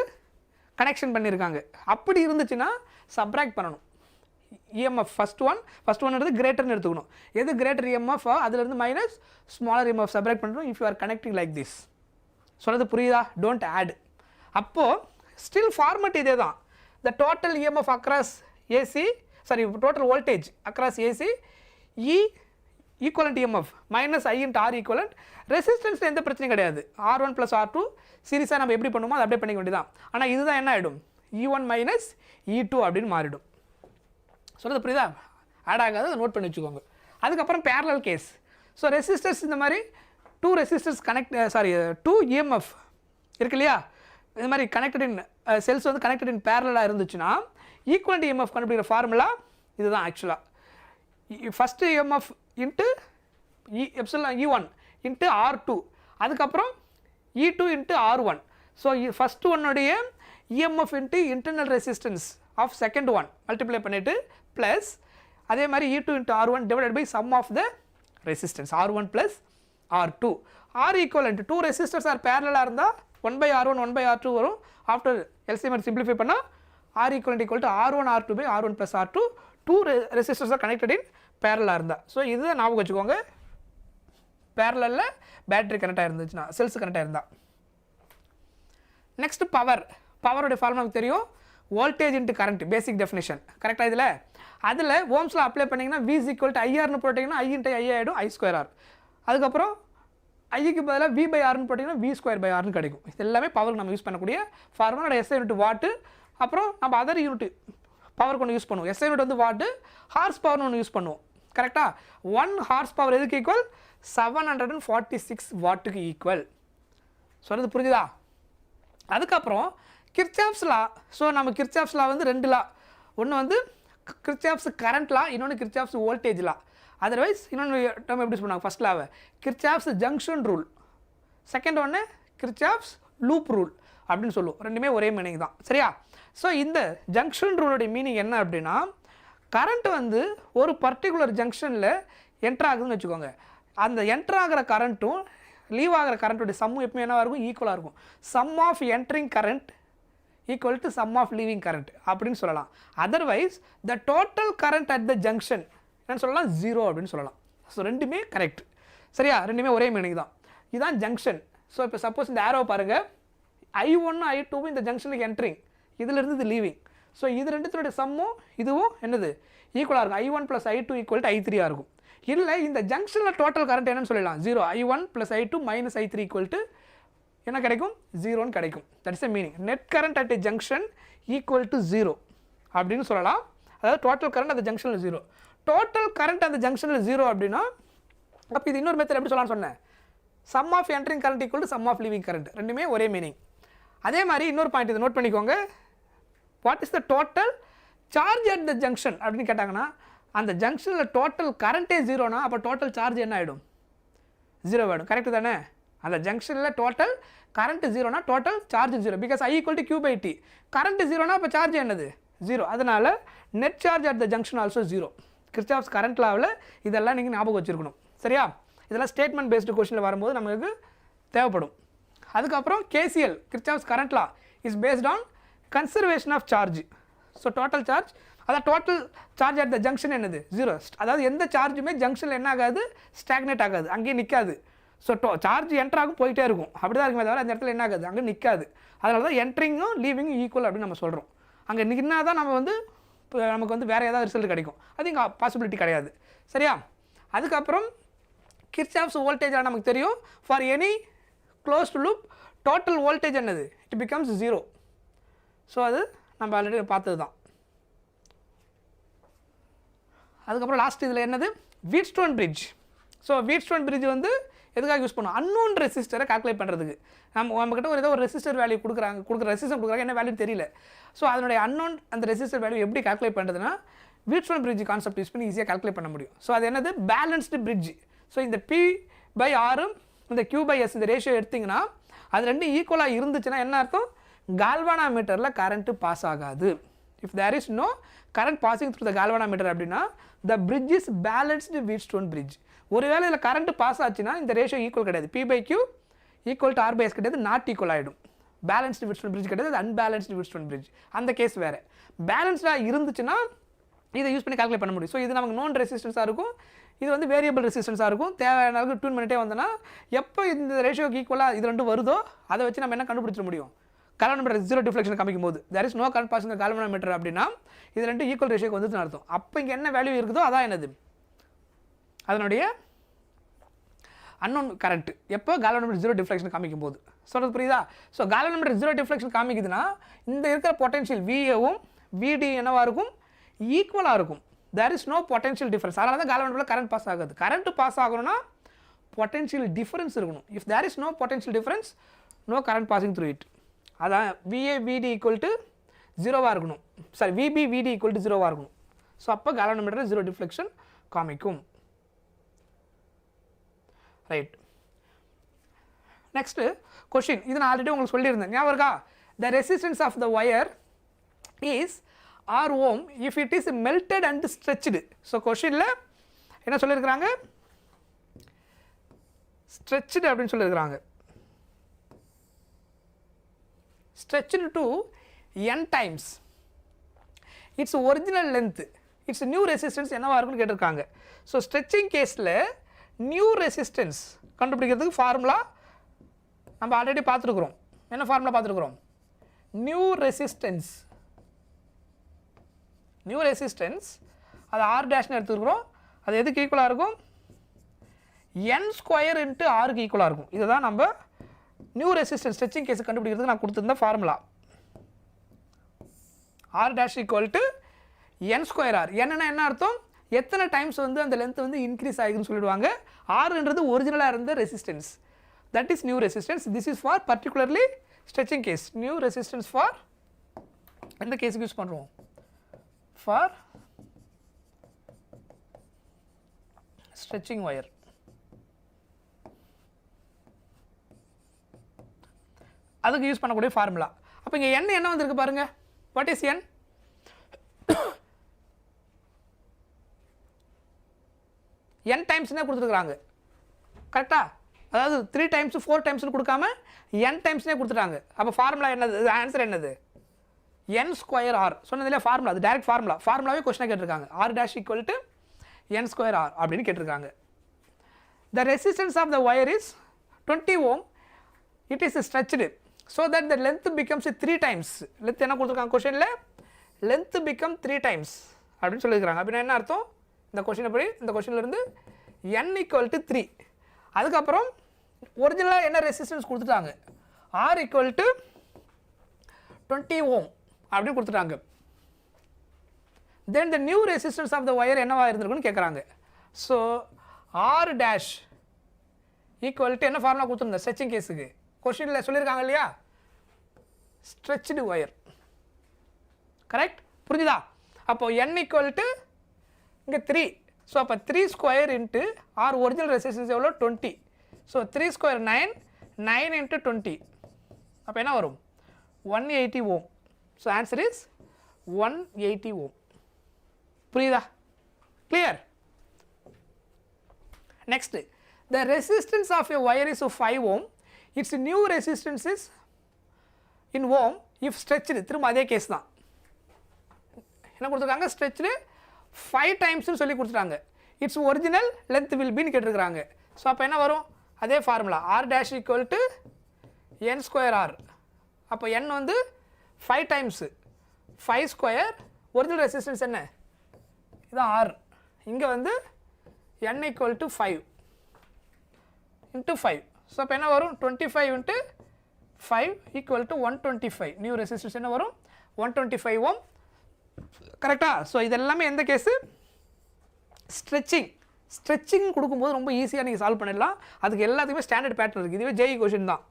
கனெக்ஷன் பண்ணியிருக்காங்க. அப்படி இருந்துச்சுன்னா சப்ராக்ட் பண்ணணும். EMF ஃபஸ்ட் ஒன் எடுத்து கிரேட்டர்னு எடுத்துக்கணும். எது கிரேட்டர் EMF அதுலேருந்து மைனஸ் ஸ்மாலர் EMF சப்ராக்ட் பண்ணணும். If you are connecting like this. சொல்கிறது புரியுதா? Don't add. அப்போது ஸ்டில் ஃபார்மட் இதே தான். The total EMF across AC, sorry total voltage across AC equivalent EMF minus I into R equivalent. ரெசிஸ்டன்ஸில் எந்த பிரச்சனையும் கிடையாது. R1 ப்ளஸ் R2 சீரிஸாக நம்ம எப்படி பண்ணுமோ அதை அப்படியே பண்ணிக்க வேண்டியதான். ஆனால் இதுதான் என்ன ஆகிடும்? E1 மைனஸ் E2 அப்படின்னு மாறிடும். சொல்கிறது புரியுதா? ஆட் ஆகாது, அதை நோட் பண்ணி வச்சுக்கோங்க. அதுக்கப்புறம் பேரலல் கேஸ். ஸோ ரெசிஸ்டர்ஸ் இந்த மாதிரி டூ ரெசிஸ்டர்ஸ் டூ EMF இருக்கு இல்லையா, இந்த மாதிரி கனெக்டட் இன் செல்ஸ் வந்து கனெக்டட் இன் பேரலாக இருந்துச்சுன்னா ஈக்குவலண்ட் EMF கண்டுபிடிக்கிற ஃபார்முலா இதுதான் ஆக்சுவலாக first EMF into epsilon E1 into R2 அதுக்கப்புறம் E2 into R1. So first ஒன்னுடைய EMF into internal resistance of second one multiply பண்ணிவிட்டு ப்ளஸ் அதே மாதிரி E2 into R1 divided by sum of the resistance R1 plus R2. R equivalent two resistors are பேரலாக இருந்தால் 1/R1 1/R2 வரும். ஆஃப்டர் எல்சிஎம் சிம்பிளிஃபை பண்ணால் R equivalent equal to R1 R2 by R1 plus R2. Two resistors are connected in parallel இருந்தால். ஸோ இது ஞாபகம் வச்சுக்கோங்க. பேரலில் பேட்டரி கனெக்டாக இருந்துச்சுன்னா செல்ஸ் கனெக்டாக இருந்தால். நெக்ஸ்ட் பவரோட ஃபார்முலா நமக்கு தெரியும். வோல்டேஜ் இன்ட்டு கரண்ட் பேசிக் டெஃபினேஷன் கரெக்டாக இதில் அதில் ஓம்ஸில் அப்ளை பண்ணிங்கன்னா V is equal to IRனு போட்டிங்கன்னா I இன்ட்டு I ஆகிடும் I²R. அதுக்கப்புறம் ஐக்கு பதிலாக V/Rனு போட்டிங்கன்னா V²/Rனு கிடைக்கும். இது எல்லாமே பவருக்கு நம்ம யூஸ் பண்ணக்கூடிய ஃபார்முலா. SI யூனிட் வாட்டு, அப்புறம் நம்ம அதர் யூனிட் பவருக்கு ஒன்று யூஸ் பண்ணுவோம். SI யூனிட் வந்து வாட்டு, ஹார்ஸ் பவர்னு ஒன்று யூஸ் பண்ணுவோம். கரெக்டாக 1 ஹார்ஸ் பவர் எதுக்கு ஈக்குவல் 746 வாட்டுக்கு ஈக்குவல். சொல்கிறது புரிஞ்சுதா? அதுக்கப்புறம் கிர்ச்சாஃப்ஸ் லா. ஸோ நம்ம கிர்ச்சாஃப்ஸ் லா வந்து 2 லா. ஒன்று வந்து கிர்ச்சாஃப்ஸ் கரண்ட் லா, இன்னொன்று கிர்ச்சாஃப்ஸ் வோல்டேஜ் லா. அதர்வைஸ் இன்னொன்று நம்ம எப்படி சொன்னாங்க ஃபஸ்ட் லாவை கிர்ச்சாஃப்ஸ் ஜங்ஷன் ரூல், செகண்ட் ஒன்று கிர்ச்சாஃப்ஸ் லூப் ரூல் அப்படின்னு சொல்லுவோம். ரெண்டுமே ஒரே மீனிங் தான். சரியா? ஸோ இந்த ஜங்ஷன் ரூலோடைய மீனிங் என்ன அப்படின்னா, கரண்ட் வந்து ஒரு பர்டிகுலர் ஜங்ஷனில் என்ட்ரு ஆகுதுன்னு வச்சுக்கோங்க. அந்த என்ட்ரு ஆகிற கரண்ட்டும் லீவ் ஆகிற கரண்ட்டோடைய சம்மும் எப்பவுமே என்னவாக இருக்கும்? ஈக்குவலாக இருக்கும். Sum of entering current equal to sum of leaving current அப்படின்னு சொல்லலாம். Otherwise the total current at the junction என்னன்னு சொல்லலாம்? 0 அப்படின்னு சொல்லலாம். ஸோ ரெண்டுமே கரெக்ட். சரியா? ரெண்டுமே ஒரே மீனிங் தான். இதுதான் ஜங்ஷன். ஸோ இப்போ சப்போஸ் இந்த ஆரோ பாருங்கள், I1 I2 இந்த ஜங்ஷனுக்கு என்ட்ரிங், இதிலிருந்து இது லீவிங். ஸோ இது ரெண்டுத்தினுடைய சம்மும் இதுவும் என்னது? ஈக்குவலாக இருக்கும். I1 + I2 equal to I3 இருக்கும். இல்லை இந்த ஜங்ஷனில் டோட்டல் கரண்ட் என்னன்னு சொல்லலாம்? 0. I1 + I2 - I3 equal to என்ன கிடைக்கும்? 0ன்னு கிடைக்கும். That is the meaning. Net current at a junction equal to 0 அப்படின்னு சொல்லலாம். அதாவது டோட்டல் கரண்ட் அந்த ஜங்ஷனில் 0. டோட்டல் கரண்ட் அந்த ஜங்ஷனில் 0 அப்படின்னா அப்போ இது இன்னொரு மெத்தட் எப்படி சொல்லலாம்னு சொன்னேன்? Sum of entering current equal to sum of leaving current. ரெண்டுமே ஒரே மீனிங். அதே மாதிரி இன்னொரு பாயிண்ட் இதை நோட் பண்ணிக்கோங்க. What is the total charge at the junction அப்படின்னு கேட்டாங்கன்னா, அந்த ஜங்ஷனில் டோட்டல் கரண்ட்டே 0னா அப்போ டோட்டல் சார்ஜ் என்ன ஆகிடும்? 0 ஆகிடும். கரெக்டு தானே? அந்த ஜங்ஷனில் டோட்டல் கரண்ட் 0னா total charge 0. Because I equal to Q/T. கரண்ட் 0னா அப்போ சார்ஜ் என்னது? 0. அதனால் net charge at the junction also 0. Kirchhoff's current லாவில் இதெல்லாம் நீங்கள் ஞாபகம் வச்சுருக்கணும். சரியா? இதெல்லாம் ஸ்டேட்மெண்ட் பேஸ்டு கொஸ்டினில் வரும்போது நமக்கு தேவைப்படும். அதுக்கப்புறம் KCL Kirchhoff's current law is based on conservation of charge. So total charge, அதாவது total charge at the junction என்னது? 0. அதாவது எந்த சார்ஜுமே ஜங்ஷனில் என்ன ஆகாது? ஸ்டாக்னேட் ஆகாது, அங்கேயே நிற்காது. ஸோ சார்ஜ் என்ட்ராகும் போயிட்டே இருக்கும். அப்படி தான் இருக்குமே தவிர அந்த இடத்துல என்ன ஆகாது? அங்கே நிற்காது. அதனால தான் என்ட்ரிங்கும் லீவிங்கும் ஈக்குவல் அப்படின்னு நம்ம சொல்கிறோம். அங்கே நின்னா தான் நம்ம வந்து நமக்கு வந்து வேறு ஏதாவது ரிசல்ட் கிடைக்கும். அது இங்கே பாசிபிலிட்டி கிடையாது. சரியா? அதுக்கப்புறம் கிர்ச்சாஃப்ஸ் வோல்டேஜ் நமக்கு தெரியும். For any closed loop total voltage என்னது? It becomes 0. ஸோ அது நம்ம ஆல்ரெடி பார்த்தது தான். அதுக்கப்புறம் லாஸ்ட் இதில் என்னது? Wheatstone bridge. So Wheatstone bridge வந்து எதுக்காக யூஸ் பண்ணுவோம்? அன்னோன் ரெசிஸ்டரை கால்குலேட் பண்ணுறதுக்கு. நம்மக்கிட்ட ஒரு ஏதோ ஒரு ரெசிஸ்டர் வேல்யூ கொடுக்குற ரெசிஸ்டர் கொடுக்குறாங்க, என்ன வேல்யூ தெரியல. ஸோ அதனுடைய அன்னோன் அந்த ரெசிஸ்டர் வேல்யூ எப்படி கால்குலேட் பண்ணுறதுன்னா, வீட்ஸ்டோன் பிரிட்ஜ் கான்செப்ட் யூஸ் பண்ணி ஈஸியாக கால்குலேட் பண்ண முடியும். ஸோ அது என்னது? Balanced bridge. ஸோ இந்த P/R இந்த Q/S இந்த ரேஷியோ எடுத்திங்கன்னா அது ரெண்டும் ஈக்குவலாக இருந்துச்சுன்னா என்ன அர்த்தம்? கால்வானாமீட்டரில் கரண்ட்டு பாஸ் ஆகாது. If there is no current passing through the galvanometer அப்படின்னா the bridge is balanced Wheatstone bridge. ஒருவேளை இதில் கரண்ட் பாஸ் ஆச்சுன்னா இந்த ரேஷியோ ஈக்குவல் கிடையாது. P/Q ஈக்குவல் டு R/S கிடையாது, நாட் ஈக்குவல் ஆகிடும். பேலன்ஸ்டு வீட்ஸ்டோன் பிரிட்ஜ் கிடையாது, அன்பேலன்ஸ்டு வீட்ஸ்டோன் பிரிட்ஜ். அந்த கேஸ் வேறு. பேலன்ஸ்டாக இருந்துச்சுன்னா இதை யூஸ் பண்ணி கால்குலேட் பண்ண முடியும். ஸோ இது நமக்கு நோன் ரெசிஸ்டன்ஸாக இருக்கும், இது வந்து வேரியபிள் ரெசிஸ்டன்ஸாக இருக்கும். தேவையான அளவுக்கு டியூன் பண்ணிட்டே வந்தோன்னா எப்போ இந்த ரேஷியோக்கு ஈக்குவலாக இது ரெண்டும் வருதோ அதை வச்சு நம்ம என்ன கண்டுபிடிச்சிட முடியும்? கால்வானோமீட்டர் 0 டிஃப்ளெக்ஷன் காமிக்கும் போது there is no current passing galvanometer அப்படின்னா இது ரெண்டும் ஈக்குவல் ரேஷியோக்கு வந்துச்சுன்னு அர்த்தம். அப்போ இங்கே என்ன வேல்யூ இருக்குதோ அதான் என்னது? அதனுடைய அன்னோன் கரண்ட். எப்போ கால்வானோமீட்டர் 0 டிஃப்ளெக்ஷன் காமிக்கும் போது. சொல்கிறது புரியுதா? ஸோ கால்வானோமீட்டர் 0 டிஃப்ளெக்ஷன் காமிக்குதுன்னா இந்த இருக்கிற பொட்டன்ஷியல் VAவும் VD என்னவாக இருக்கும்? ஈக்குவலாக இருக்கும். There is no potential difference. அதனால தான் கால்வானோமீட்டரில் கரண்ட் பாஸ் ஆகுது. கரண்ட் பாஸ் ஆகணும்னா பொட்டன்ஷியல் டிஃபரன்ஸ் இருக்கணும். If there is no potential difference no current passing through it. அதான் VA VD ஈக்குவல் டு 0வாக இருக்கணும். Sorry VB VD equal to 0வாக இருக்கணும். ஸோ அப்போ galvanometer ஜீரோ டிஃப்ளெக்ஷன் காமிக்கும். Right, next question. இது நான் ஆல்ரெடி உங்களுக்கு சொல்லியிருந்தேன், ஞாபகம் இருக்கா? The resistance of the wire is R Om if it is melted and stretched. So கொஷினில் என்ன சொல்லியிருக்கிறாங்க? ஸ்ட்ரெச்டு அப்படின்னு சொல்லியிருக்கிறாங்க. stretched to n times its original length, its new resistance என்னவா இருக்குன்னு கேட்டிருக்காங்க. ஸோ ஸ்ட்ரெச்சிங் கேஸில் நியூ ரெசிஸ்டன்ஸ் கண்டுபிடிக்கிறதுக்கு ஃபார்முலா நம்ம ஆல்ரெடி பார்த்துருக்குறோம். என்ன ஃபார்முலா பார்த்துருக்குறோம்? நியூ ரெசிஸ்டன்ஸ் அது ஆர் டேஷ்னு எடுத்துருக்குறோம். அது எதுக்கு ஈக்குவலாக இருக்கும்? n ஸ்கொயர் இன்ட்டு ஆருக்கு ஈக்குவலாக இருக்கும். இதை தான் நம்ம நியூ ரெசிஸ்டன்ஸ் ஸ்ட்ரெச்சிங் கேஸ் கண்டுபிடிக்கிறதுக்கு நான் கொடுத்துருந்த formula. R dash equal to n square R. என்னன்னா என்ன அர்த்தம்? எத்தனை டைம்ஸ் வந்து அந்த லென்த் வந்து இன்க்ரீஸ் ஆகுதுன்னு சொல்லிடுவாங்க. ஆர்ன்றது ஒரிஜினலாக இருந்த resistance, that is new resistance. This is for particularly stretching case. New resistance for எந்த கேஸுக்கு யூஸ் பண்ணுறோம்? For stretching wire. அதுக்கு யூஸ் பண்ணக்கூடிய ஃபார்முலா. அப்போ இங்கே என்ன வந்திருக்கு பாருங்க. What is n? n டைம்ஸ்னே கொடுத்துருக்குறாங்க. கரெக்டாக? அதாவது 3 டைம்ஸ் 4 டைம்ஸ்னு கொடுக்காம n டைம்ஸ்னே கொடுத்துட்டாங்க. அப்போ ஃபார்முலா என்னது? ஆன்சர் என்னது? n square R. சொன்னதில்ல ஃபார்முலா, அது டைரக்ட் ஃபார்முலாவே கொஸ்டினாக கேட்டிருக்காங்க. R dash equal to n square R அப்படின்னு கேட்டிருக்காங்க. The resistance of the wire is 20 ohm. It is stretched so that the length becomes 3 times. length என்ன கொடுத்துருக்காங்க கொஷனில்? length become 3 times அப்படின்னு சொல்லியிருக்காங்க. அப்படின்னா என்ன அர்த்தம்? இந்த கொஷின் எப்படி? இந்த கொஷின்லேருந்து n ஈக்குவல் டு 3. அதுக்கப்புறம் ஒரிஜினலாக என்ன ரெசிஸ்டன்ஸ் கொடுத்துட்டாங்க? r ஈக்குவல் டு 20 ஓம் அப்படின்னு கொடுத்துட்டாங்க. Then the new resistance of the wire என்னவா இருந்திருக்குன்னு கேட்குறாங்க. So R dash equal to என்ன ஃபார்முலா கொடுத்துருந்தேன் ஸ்ட்ரெச்சிங் கேஸுக்கு? கொஷினில் சொல்லியிருக்காங்க இல்லையா? Stretched wire. கரெக்ட்? புரிஞ்சுதா? அப்போ n ஈக்குவல் டு இங்கே 3. ஸோ அப்போ 3 square into R original resistance எவ்வளோ? 20. So 3 square 9, 9 into 20. அப்போ என்ன வரும்? 180 ohm. So answer is 180 ohm. புரியுதா? Clear? Next, the resistance of a wire is 5 ohm. It's new resistance is in ohm if stretched. திரும்ப அதே கேஸ் தான். என்ன கொடுத்துருக்காங்க? ஸ்ட்ரெச்டு 5 டைம்ஸ்னு சொல்லி கொடுத்துட்டாங்க. இட்ஸ் ஒரிஜினல் லென்த் வில் பின்னு கேட்டிருக்கிறாங்க. ஸோ அப்போ என்ன வரும்? அதே formula R dash equal to n square R. அப்போ n வந்து 5 டைம்ஸு 5 ஸ்கொயர். ஒரிஜினல் ரெசிஸ்டன்ஸ் என்ன? இதுதான் ஆர். இங்கே வந்து n equal to 5 into 5. So அப்போ என்ன வரும்? 25 into 5 equal to 125. New resistance என்ன வரும்? 125 ஓம். கரெக்டாக? ஸோ இதெல்லாமே எந்த கேஸு? ஸ்ட்ரெச்சிங் கொடுக்கும்போது ரொம்ப ஈஸியாக நீங்கள் சால்வ் பண்ணிடலாம். அதுக்கு எல்லாத்துக்குமே ஸ்டாண்டர்ட் பேட்டர்ன் இருக்குது. இதுவே ஜேஇ கொஷின் தான்.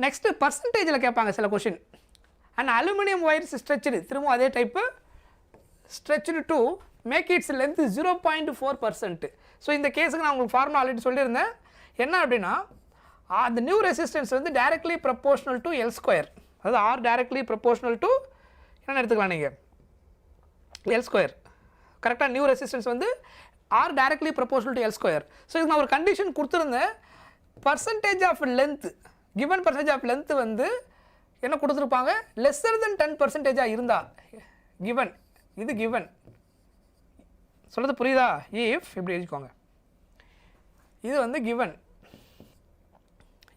நெக்ஸ்ட்டு பர்சன்டேஜில் கேட்பாங்க சில question. And aluminium wires stretched. திரும்ப அதே type stretched to make its length 0.4%. So இந்த கேஸுக்கு நான் உங்களுக்கு ஃபார்முலா ஆல்ரெடி சொல்லியிருந்தேன். என்ன அப்படின்னா அந்த நியூ ரெசிஸ்டன்ஸ் வந்து directly proportional to L square. அதாவது ஆர் டைரக்ட்லி ப்ரப்போர்ஷனல் டு என்ன எடுத்துக்கலாம் நீங்கள்? L square. கரெக்டாக? நியூ ரெசிஸ்டன்ஸ் வந்து R directly proportional to L square. So இதுக்கு நான் ஒரு கண்டிஷன் கொடுத்துருந்தேன். Percentage of length, given percentage of length வந்து என்ன கொடுத்துருப்பாங்க? லெஸ்ஸர் தென் 10% இருந்தா கிவன். இது கிவன். சொல்கிறது புரியுதா? இஃப் இப்படி எழுதிக்கோங்க. இது வந்து கிவன்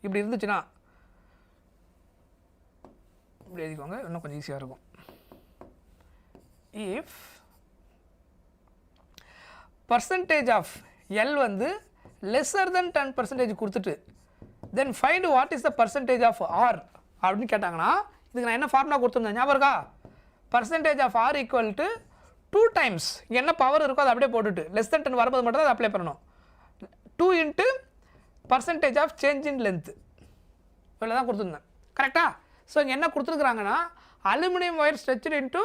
இப்படி இருந்துச்சுன்னா இப்படி எழுதிக்கோங்க, இன்னும் கொஞ்சம் ஈஸியாக இருக்கும். இஃப் பர்சன்டேஜ் ஆஃப் எல் வந்து லெஸ்ஸர் தென் 10% கொடுத்துட்டு then find what is the percentage of R அப்படின்னு கேட்டாங்கன்னா இதுக்கு நான் என்ன ஃபார்முலா கொடுத்துருந்தேன் ஞாபகம் இருக்கா? Percentage of R equal to 2 times என்ன பவர் இருக்கோ அதை அப்படியே போட்டுட்டு லெஸ் தென் 10 வரும்போது மட்டும் தான் அதை அப்ளை பண்ணணும். 2 into percentage of change in length இவ்வளோ தான் கொடுத்துருந்தேன். கரெக்டாக? ஸோ இங்கே என்ன கொடுத்துருக்குறாங்கன்னா அலுமினியம் ஒயர் ஸ்ட்ரெச்டு இன்ட்டு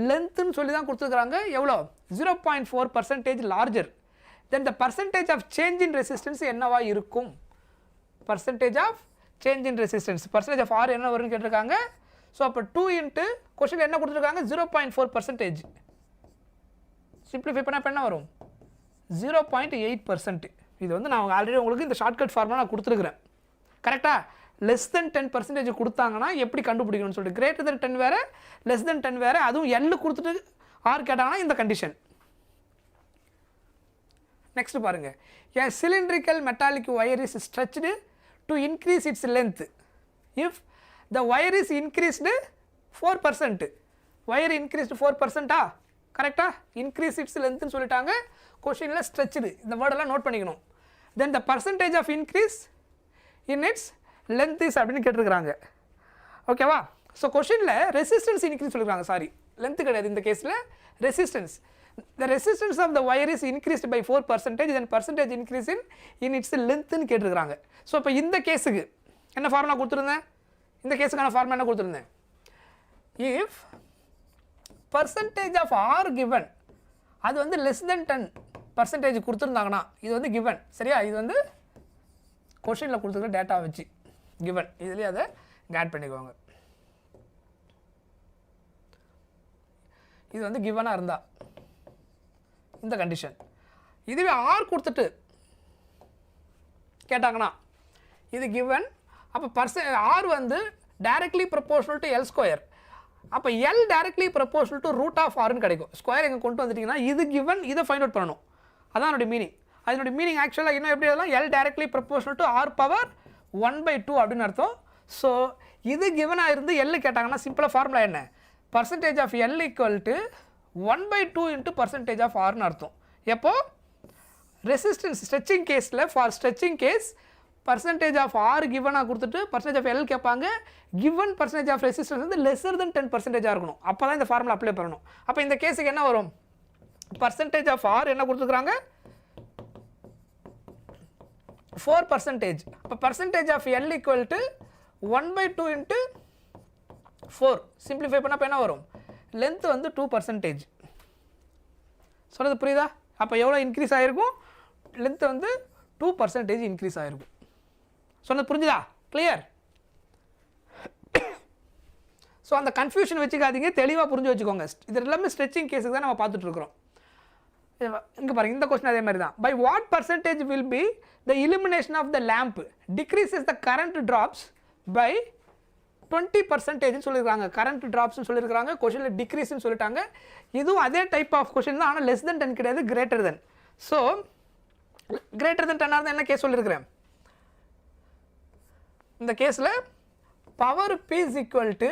லென்த்துன்னு சொல்லி தான் கொடுத்துருக்குறாங்க. எவ்வளோ 0.4% larger. Then the percentage of change in resistance என்னவா இருக்கும்? Percentage of change in resistance, percentage of R என்ன வரும்னு கேட்டிருக்காங்க. ஸோ அப்போ 2 இன்ட்டு கொஸ்டின் என்ன கொடுத்துருக்காங்க 0.4%. சிம்பிளிஃபை பண்ணால் இப்போ என்ன வரும் 0.8%. இது வந்து நான் ஆல்ரெடி உங்களுக்கு இந்த ஷார்ட்கட் ஃபார்முலா நான் கொடுத்துருக்குறேன். கரெக்டாக லெஸ் தென் 10% கொடுத்தாங்கன்னா எப்படி கண்டுபிடிக்கணும்னு சொல்லிட்டு கிரேட்டர் தென் 10 வேறு, லெஸ் தென் 10 வேறு, அதுவும் எல் கொடுத்துட்டு ஆர் கேட்டாங்கன்னா இந்த கண்டிஷன். நெக்ஸ்ட் பாருங்கள், a cylindrical metallic wire is stretched to increase its length if the wire is increased 4%. wire increased 4%, கரெக்டா? increase its length ன்னு சொல்லிட்டாங்க. கொஸ்டினில் ஸ்ட்ரெச்சுடு இந்த வேர்டெல்லாம் நோட் பண்ணிக்கணும். Then the percentage of increase in its length is அப்படின்னு கேட்டிருக்கிறாங்க. ஓகேவா? ஸோ கொஸ்டினில் ரெசிஸ்டன்ஸ் இன்க்ரீஸ் சொல்லியிருக்காங்க. சாரி, லென்த் கிடையாது இந்த கேஸில், resistance. the resistance of the wire is increased by 4%, then percentage increase in its length ன்னு கேட்டிருக்கிறாங்க. ஸோ இப்போ இந்த கேஸுக்கு என்ன ஃபார்முலா கொடுத்துருந்தேன்? இந்த கேஸுக்கான ஃபார்முலா என்ன கொடுத்துருந்தேன்? if percentage of r given, அது வந்து less than 10% கொடுத்துருந்தாங்கன்னா இது வந்து given, சரியா? இது வந்து கொஸ்டினில் கொடுத்துருக்க டேட்டா வச்சு given, இதுலேயே அதை ஆட் பண்ணிக்குவாங்க. இது வந்து கிவனாக இருந்தால் இந்த கண்டிஷன். இதுவே ஆர் கொடுத்துட்டு கேட்டாங்கன்னா இது கிவன். அப்போ ஆர் வந்து directly proportional to L square. அப்போ L directly proportional to root of ஆர்னு கிடைக்கும். ஸ்கொயர் எங்கே கொண்டு வந்துட்டிங்கன்னா இது கிவன், இதை ஃபைண்ட் அவுட் பண்ணணும். அதான் என்னுடைய மீனிங். அதனுடைய மீனிங் ஆக்சுவலாக இன்னும் எப்படி எழுதலாம்? L directly proportional to R power 1/2 அப்படின்னு அர்த்தம். ஸோ இது கிவனாக இருந்து எல் கேட்டாங்கன்னா சிம்பிளாக ஃபார்முலா என்ன? Percentage of L equal to 1/2 into percentage of ஆர்னு அர்த்தம். எப்போ ரெசிஸ்டன்ஸ் ஸ்ட்ரெச்சிங் கேஸில், for stretching case percentage of R கிவனாக கொடுத்துட்டு பர்சன்டேஜ் ஆஃப் எல் கேட்பாங்க. கிவன் பர்சன்டேஜ் ஆஃப் ரெசிஸ்டன்ஸ் வந்து லெஸர் தென் 10% இருக்கணும். அப்போ தான் இந்த ஃபார்முலா அப்ளை பண்ணணும். அப்போ இந்த கேஸுக்கு என்ன வரும்? பர்சன்டேஜ் ஆஃப் ஆர் என்ன கொடுத்துருக்குறாங்க 4%. அப்போ percentage of L equal to 1/2 into 4. Simplify பண்ணால் இப்போ என்ன வரும்? லென்த் வந்து 2%. சொல்கிறது புரியுதா? அப்போ எவ்வளோ இன்க்ரீஸ் ஆகிருக்கும்? லென்த் வந்து 2% இன்க்ரீஸ் ஆகிருக்கும். சொன்னது புரிஞ்சுதா? கிளியர்? ஸோ அந்த கன்ஃபியூஷன் வச்சுக்காதீங்க, தெளிவாக புரிஞ்சு வச்சுக்கோங்க. இது எல்லாமே ஸ்ட்ரெச்சிங் கேஸுக்கு தான் நம்ம பார்த்துட்ருக்குறோம். இங்கே பாருங்கள், இந்த கொஸ்டின் அதே மாதிரி தான். By what percentage will be the illumination of the lamp decreases the current drops by 20% சொல்லியிருக்காங்க. கரண்ட் ட்ராப்ஸ்னு சொல்லியிருக்காங்க. கொஸ்டினில் டிக்ரீஸ்ன்னு சொல்லிட்டாங்க. இதுவும் அதே டைப் ஆஃப் கொஸ்டின் தான், ஆனால் லெஸ் தென் 10 கிடையாது, greater than. So greater than 10 தான் என்ன கேஸ் சொல்லியிருக்கிறேன்? இந்த கேஸில் power P is equal to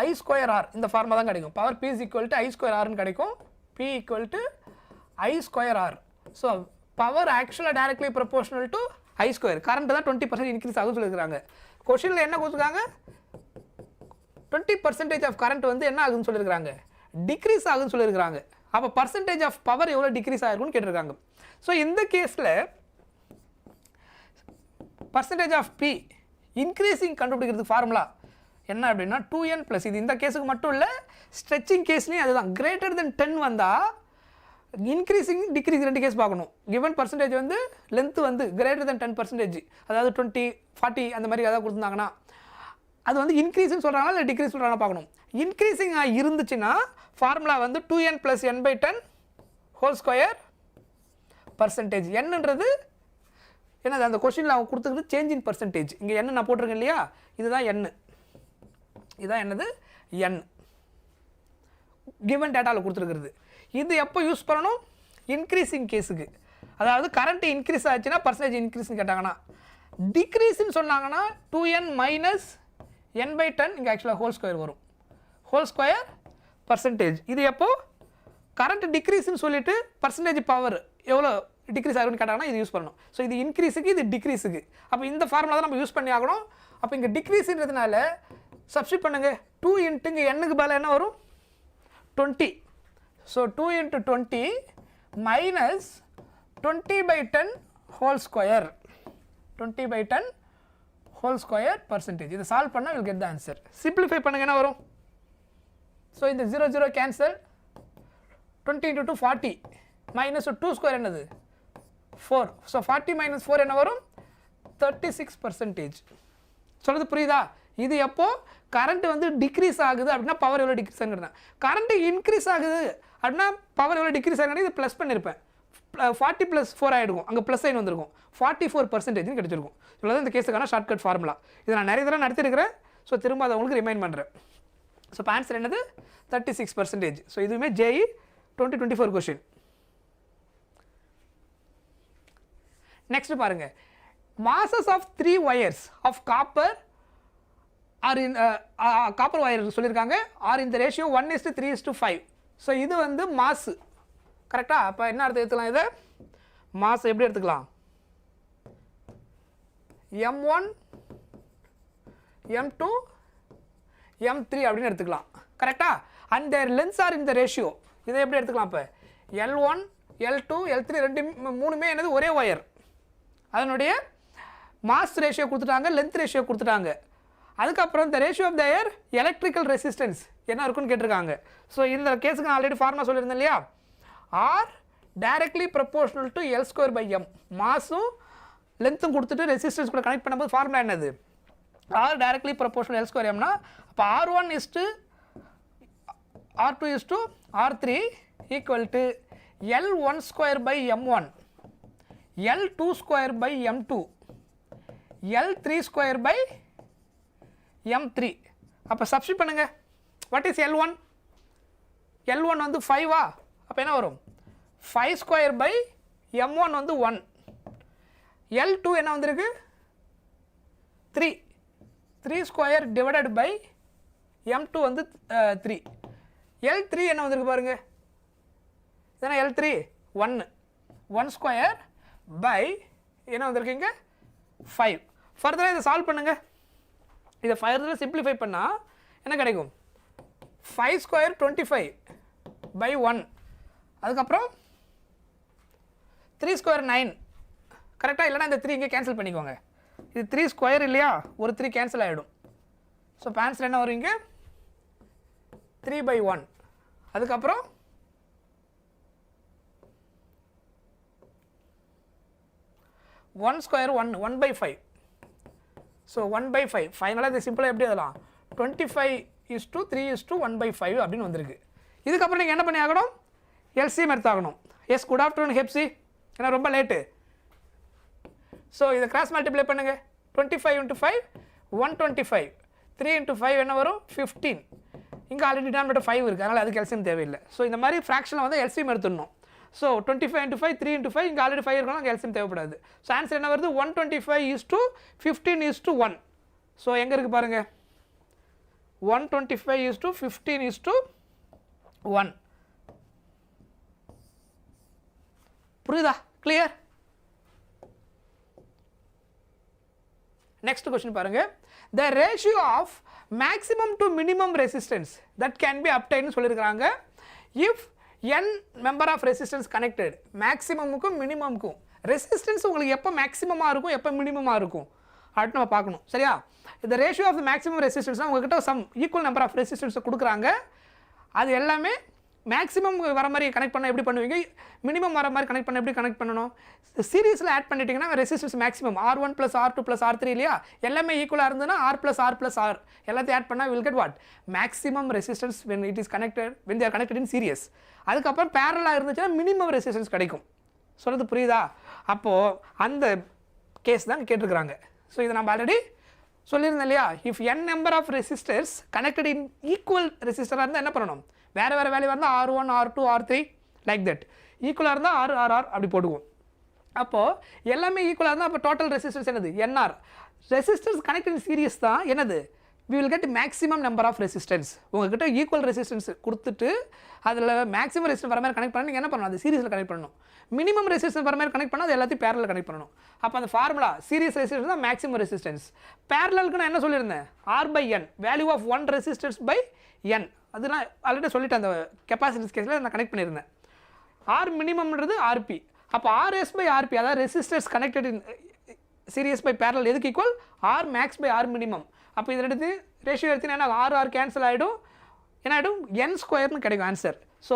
I square R, இந்த ஃபார்முலா தான் கிடைக்கும். Power P is equal to I square Rன்னு கிடைக்கும். P equal to I square R. So power ஆக்சுவலாக directly proportional to I square. Current தான் 20% இன்க்ரீஸ் ஆகும்னு சொல்லியிருக்காங்க. கொஸ்டினில் என்ன கொடுத்துருக்காங்க? 20% ஆஃப் கரண்ட் வந்து என்ன ஆகுதுன்னு சொல்லியிருக்காங்க? டிக்ரீஸ் ஆகுதுன்னு சொல்லியிருக்காங்க. அப்போ பர்சன்டேஜ் ஆஃப் பவர் எவ்வளோ டிக்ரீஸ் ஆகிருக்குன்னு கேட்டிருக்காங்க. ஸோ இந்த கேஸில் பர்சன்டேஜ் ஆஃப் P இன்க்ரீஸிங் கண்டுபிடிக்கிறதுக்கு ஃபார்முலா என்ன அப்படின்னா 2n +. இது இந்த கேஸுக்கு மட்டும் இல்லை, ஸ்ட்ரெச்சிங் கேஸ்லேயும் அதுதான். கிரேட்டர் தென் 10 வந்தால் இன்க்ரீஸிங் டிக்ரீஸ் ரெண்டு கேஸ் பார்க்கணும். கிவன் பர்சன்டேஜ் வந்து லென்த்து வந்து கிரேட்டர் தென் 10%, அதாவது 20, 40 அந்த மாதிரி ஏதாவது கொடுத்துருந்தாங்கன்னா அது வந்து இன்க்ரீஸ்ன்னு சொல்கிறாங்களா இல்லை டிக்ரீஸ் சொல்கிறாங்க பார்க்கணும். இன்க்ரீஸிங்காக இருந்துச்சுன்னா ஃபார்முலா வந்து 2n + n/10 whole square percentage. என்னன்றது என்னது? அந்த கொஸ்டினில் அவங்க கொடுத்துக்கிறது சேஞ்ச் இன் பர்சன்டேஜ். இங்கே என்ன நான் போட்டிருக்கேன் இல்லையா? இதுதான் n. இதுதான் என்னது? n. கிவன் டேட்டாவில் கொடுத்துருக்கிறது. இது எப்போ யூஸ் பண்ணணும்? இன்க்ரீஸிங் கேஸுக்கு. அதாவது கரண்ட் இன்க்ரீஸ் ஆச்சுன்னா பர்சன்டேஜ் இன்க்ரீஸ்னு கேட்டாங்கன்னா, டிக்ரீஸ்ன்னு சொன்னாங்கன்னா 2n - n/10 இங்கே ஆக்சுவலாக ஹோல் ஸ்கொயர் வரும். Whole square percentage. இது எப்போ கரண்ட் டிக்ரீஸ்ன்னு சொல்லிட்டு பர்சன்டேஜ் பவர் எவ்வளோ டிக்ரீஸ் ஆகுன்னு கேட்டாங்கன்னா இது யூஸ் பண்ணணும். ஸோ இது இன்க்ரீஸுக்கு, இது டிக்ரீஸுக்கு. அப்போ இந்த ஃபார்முலா தான் நம்ம யூஸ் பண்ணி ஆகணும். அப்போ இங்கே டிக்ரீஸ்ன்றதுனால சப்ஸ்டிட் பண்ணுங்க. 2 இன்ட்டு இங்கே n-க்கு பதிலாக என்ன வரும்? 20. So 2 × 20 minus 20/10 whole square. 20/10 whole square percentage. இதை சால்வ் பண்ணால் will get the answer. Simplify பண்ணுங்க, என்ன வரும்? ஸோ இந்த 0 0 கேன்சல் 20 into 2 40 minus 2 square என்னது 4 ஸோ 40 minus 4 என்ன வரும் 36%. சொல்கிறது புரியுதா? இது எப்போ கரண்ட் வந்து டிக்ரீஸ் ஆகுது அப்படின்னா பவர் எவ்வளோ டிக்ரீஸ் ஆகுதுன்னா, கரண்ட் இன்க்ரீஸ் ஆகுது அப்படின்னா பவர் எவ்வளோ டிக்ரீஸ் ஆகுதுன்னா இது ப்ளஸ் பண்ணியிருப்பேன் 40 + 4 ஆகிடுக்கும், அங்கே ப்ளஸ் சைன் வந்திருக்கும் 44% கிடச்சிருக்கும். இவ்வளோ இந்த கேஸுக்கான ஷார்ட்கட் ஃபார்முலா. இதை நான் நிறைய தடவை நடத்திருக்கிறேன். ஸோ திரும்ப அதை உங்களுக்கு ரிமைண்ட் பண்ணுறேன். ஸோ இப்போ ஆன்சர் என்னது 36%. ஸோ இதுவுமே JEE 2024 கொஷின். நெக்ஸ்ட் பாருங்க, masses of 3 wires of copper are in copper wire சொல்லியிருக்காங்க are in the ratio 1:3:5. So இது வந்து மாஸ் கரெக்டா? அப்போ என்ன அர்த்தம் எடுத்துக்கலாம்? இதை மாஸ் எப்படி எடுத்துக்கலாம்? M1 M2 M3 அப்படின்னு எடுத்துக்கலாம் கரெக்டா? And their lengths are in the ratio. இதை எப்படி எடுத்துக்கலாம்? இப்போ L1 L2 L3 ரெண்டு மூணுமே என்னது ஒரே ஒயர், அதனுடைய மாஸ் ரேஷியோ கொடுத்துட்டாங்க, லென்த் ரேஷியோ கொடுத்துட்டாங்க. அதுக்கப்புறம் இந்த ratio of their electrical resistance என்ன இருக்குன்னு கேட்டிருக்காங்க. ஸோ இந்த கேஸுக்கு நான் ஆல்ரெடி ஃபார்முலா சொல்லியிருந்தேன் இல்லையா, R directly proportional to L²/M. மாஸும் லென்த்தும் கொடுத்துட்டு ரெசிஸ்டன்ஸ் கூட கனெக்ட் பண்ணும்போது ஃபார்முலா என்னது? ஆர் டைரக்ட்லி ப்ரொபோர்ஷனல் L²/Mனா அப்போ R1 R2 R3 equal to L1²/M1 L2²/M2 L3²/M3. அப்போ சப்ஸ்டிட் பண்ணுங்க. What is L1? L1 வந்து 5 அப்போ என்ன வரும் 5²/M1 வந்து 1. L2 என்ன வந்திருக்கு 3 3² / M2 வந்து 3. L3 என்ன வந்திருக்கு பாருங்க, இதனா L3 1² என்ன வந்திருக்கீங்க 5. ஃபர்தராக இதை சால்வ் பண்ணுங்க. இதை ஃபர்தராக சிம்பிளிஃபை பண்ணால் என்ன கிடைக்கும் 5² 25/1. அதுக்கப்புறம் 3² 9 கரெக்டாக? இல்லைனா இந்த 3 இங்கே கேன்சல் பண்ணிக்கோங்க. இது 3² இல்லையா, ஒரு 3 கேன்சல் ஆகிடும். ஸோ ஆன்சர் என்ன வரும் இங்கே 3/1. அதுக்கப்புறம் 1² 1/5. ஸோ 1/5 ஃபைனலாக இது சிம்பிளாக எப்படி எழுதலாம் 25:3:1/5 அப்படின்னு வந்திருக்கு. இதுக்கப்புறம் நீங்கள் என்ன பண்ணி ஆகணும் எல்சிஎம் எடுத்தாகணும். எஸ் குட் ஆஃப்டர்நூன் ஹெப்சி, ஏன்னா ரொம்ப லேட்டு. ஸோ இதை கிராஸ் மல்டிப்ளை பண்ணுங்க. 25 × 5 125, 3 × 5 என்ன வரும் 15. இங்கே ஆல்ரெடி டினாமினேட்டர் 5 இருக்குது, அதனால் அதுக்கு எல்சிஎம் தேவையில்லை. ஸோ இந்த மாதிரி ஃப்ராக்ஷனில் வந்து எல்சிஎம் எடுத்துடணும். ஸோ 25 × 5 3 × 5 இங்கே ஆல்ரெடி 5 இருக்கணும், அங்கே எல்சிஎம் தேவைப்படாது. ஸோ ஆன்சர் என்ன வருது 125:15:1. ஸோ எங்கே இருக்குது பாருங்கள் 125:15:1. புரியுதா? கிளியர்? நெக்ஸ்ட் கொஸ்டின் பாருங்க, the ratio of maximum to minimum resistance that can be obtained சொல்லியிருக்காங்க if n member of resistance connected. மேக்ஸிமமுக்கும் மினிமமுக்கும் ரெசிஸ்டன்ஸ் உங்களுக்கு எப்போ மேக்ஸிமமாக இருக்கும் எப்போ மினிமமாக இருக்கும் அப்படின்னு நம்ம பார்க்கணும். சரியா? இந்த ரேஷியோ ஆஃப் த மேக்ஸிமம் ரெசிஸ்டன்ஸ்னால் உங்கள்கிட்ட சம் ஈக்குவல் நம்பர் ஆஃப் ரெசிஸ்டன்ஸை கொடுக்குறாங்க. அது எல்லாமே மேக்ஸிமம் வர மாதிரி கனெக்ட் பண்ண எப்படி பண்ணுவீங்க, மினிமம் வர மாதிரி கனெக்ட் பண்ண எப்படி கனெக்ட் பண்ணணும். சீரீஸில் ஆட் பண்ணிட்டீங்கன்னா resistance maximum R1 + R2 + R3 இல்லையா, எல்லாமே ஈக்குவலாக இருந்ததுன்னா R + R + R எல்லாத்தையும் ஆட் பண்ணால் will get what maximum resistance when it is connected when they are connected in series. அதுக்கப்புறம் பேரலாக இருந்துச்சுன்னா மினிமம் ரெசிஸ்டன்ஸ் கிடைக்கும். சொல்கிறது புரியுதா? அப்போது அந்த கேஸ் தான் கேட்டிருக்கிறாங்க. ஸோ இதை நம்ம ஆல்ரெடி சொல்லியிருந்தேன் இல்லையா, if n number of resistors connected in equal ரெசிஸ்டராக இருந்தால் என்ன பண்ணணும், வேறு வேறு வேல்யூ இருந்தால் R1 R2 R3 like that, ஈக்குவலாக இருந்தால் RR அப்படி போடுவோம். அப்போது எல்லாமே ஈக்குவலாக இருந்தால் அப்போ டோட்டல் ரெசிஸ்டன்ஸ் என்னது NR. ரெசிஸ்டன்ஸ் கனெக்டட் சீரியஸ் தான் என்னது we will get maximum number of resistance. உங்ககிட்ட ஈக்குவல் ரெசிஸ்டன்ஸ் கொடுத்துட்டு அதில் மேக்ஸிமம் ரெசிஸ்டன்ஸ் வர மாதிரி கனெக்ட் பண்ண நீங்கள் என்ன பண்ணணும், அது சீரிஸில் கனெக்ட் பண்ணணும். மினிமம் ரெசிஸ்டன்ஸ் வர மாதிரி கனெக்ட் பண்ணால் அது எல்லாத்தையும் பேரலில் கனெக்ட் பண்ணணும். அப்போ அந்த ஃபார்முலா சீரிஸ் ரெசிஸ்டன்ஸ் தான் மேக்ஸிமம் ரெசிஸ்டன்ஸ். பேரலுக்கு நான் என்ன சொல்லியிருந்தேன் R/N value of 1 resistance by N. அது நான் ஆல்ரெடி சொல்லிட்டேன், அந்த கெப்பாசிட்டன்ஸ் கேஸில் நான் கனெக்ட் பண்ணியிருந்தேன். R மினிமம்ன்றது RP. அப்போ RS/RP அதாவது resistance connected in series by parallel எதுக்கு ஈக்குவல் R max/R minimum. அப்போ இதில் எடுத்து ரேஷியோ எடுத்தீங்கன்னா RR கேன்சல் ஆகிடும், என்ன ஆகிடும் என் ஸ்கொயர்னு கிடைக்கும் answer. So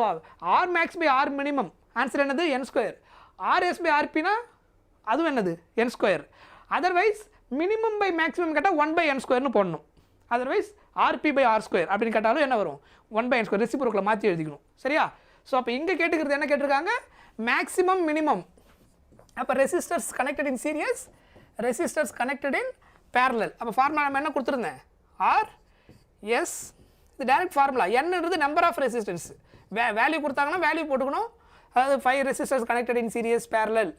R max by R minimum answer என்னது என் ஸ்கொயர். ஆர்எஸ் பை ஆர்பினா அதுவும் என்னது n square. Otherwise minimum by maximum கேட்டால் 1/n ஸ்கொயர்னு போடணும். Otherwise RP by R square அப்படின்னு கேட்டாலும் என்ன வரும் 1/n ஸ்கொயர் ரெசிப்ரோக்கலை மாற்றி எழுதிக்கணும். சரியா? ஸோ அப்போ இங்கே கேட்டுக்கிறது என்ன கேட்டிருக்காங்க மேக்ஸிமம் மினிமம். அப்போ resistors connected in series, resistors connected in parallel. அப்போ ஃபார்முலா நம்ம என்ன கொடுத்துருந்தேன் ஆர் எஸ், இது டைரக்ட் ஃபார்முலா. என்னன்றது நம்பர் ஆஃப் ரெசிஸ்டன்ஸ். வேல்யூ கொடுத்தாங்கன்னா வேல்யூ போட்டுக்கணும். அதாவது 5 resistors connected in series parallel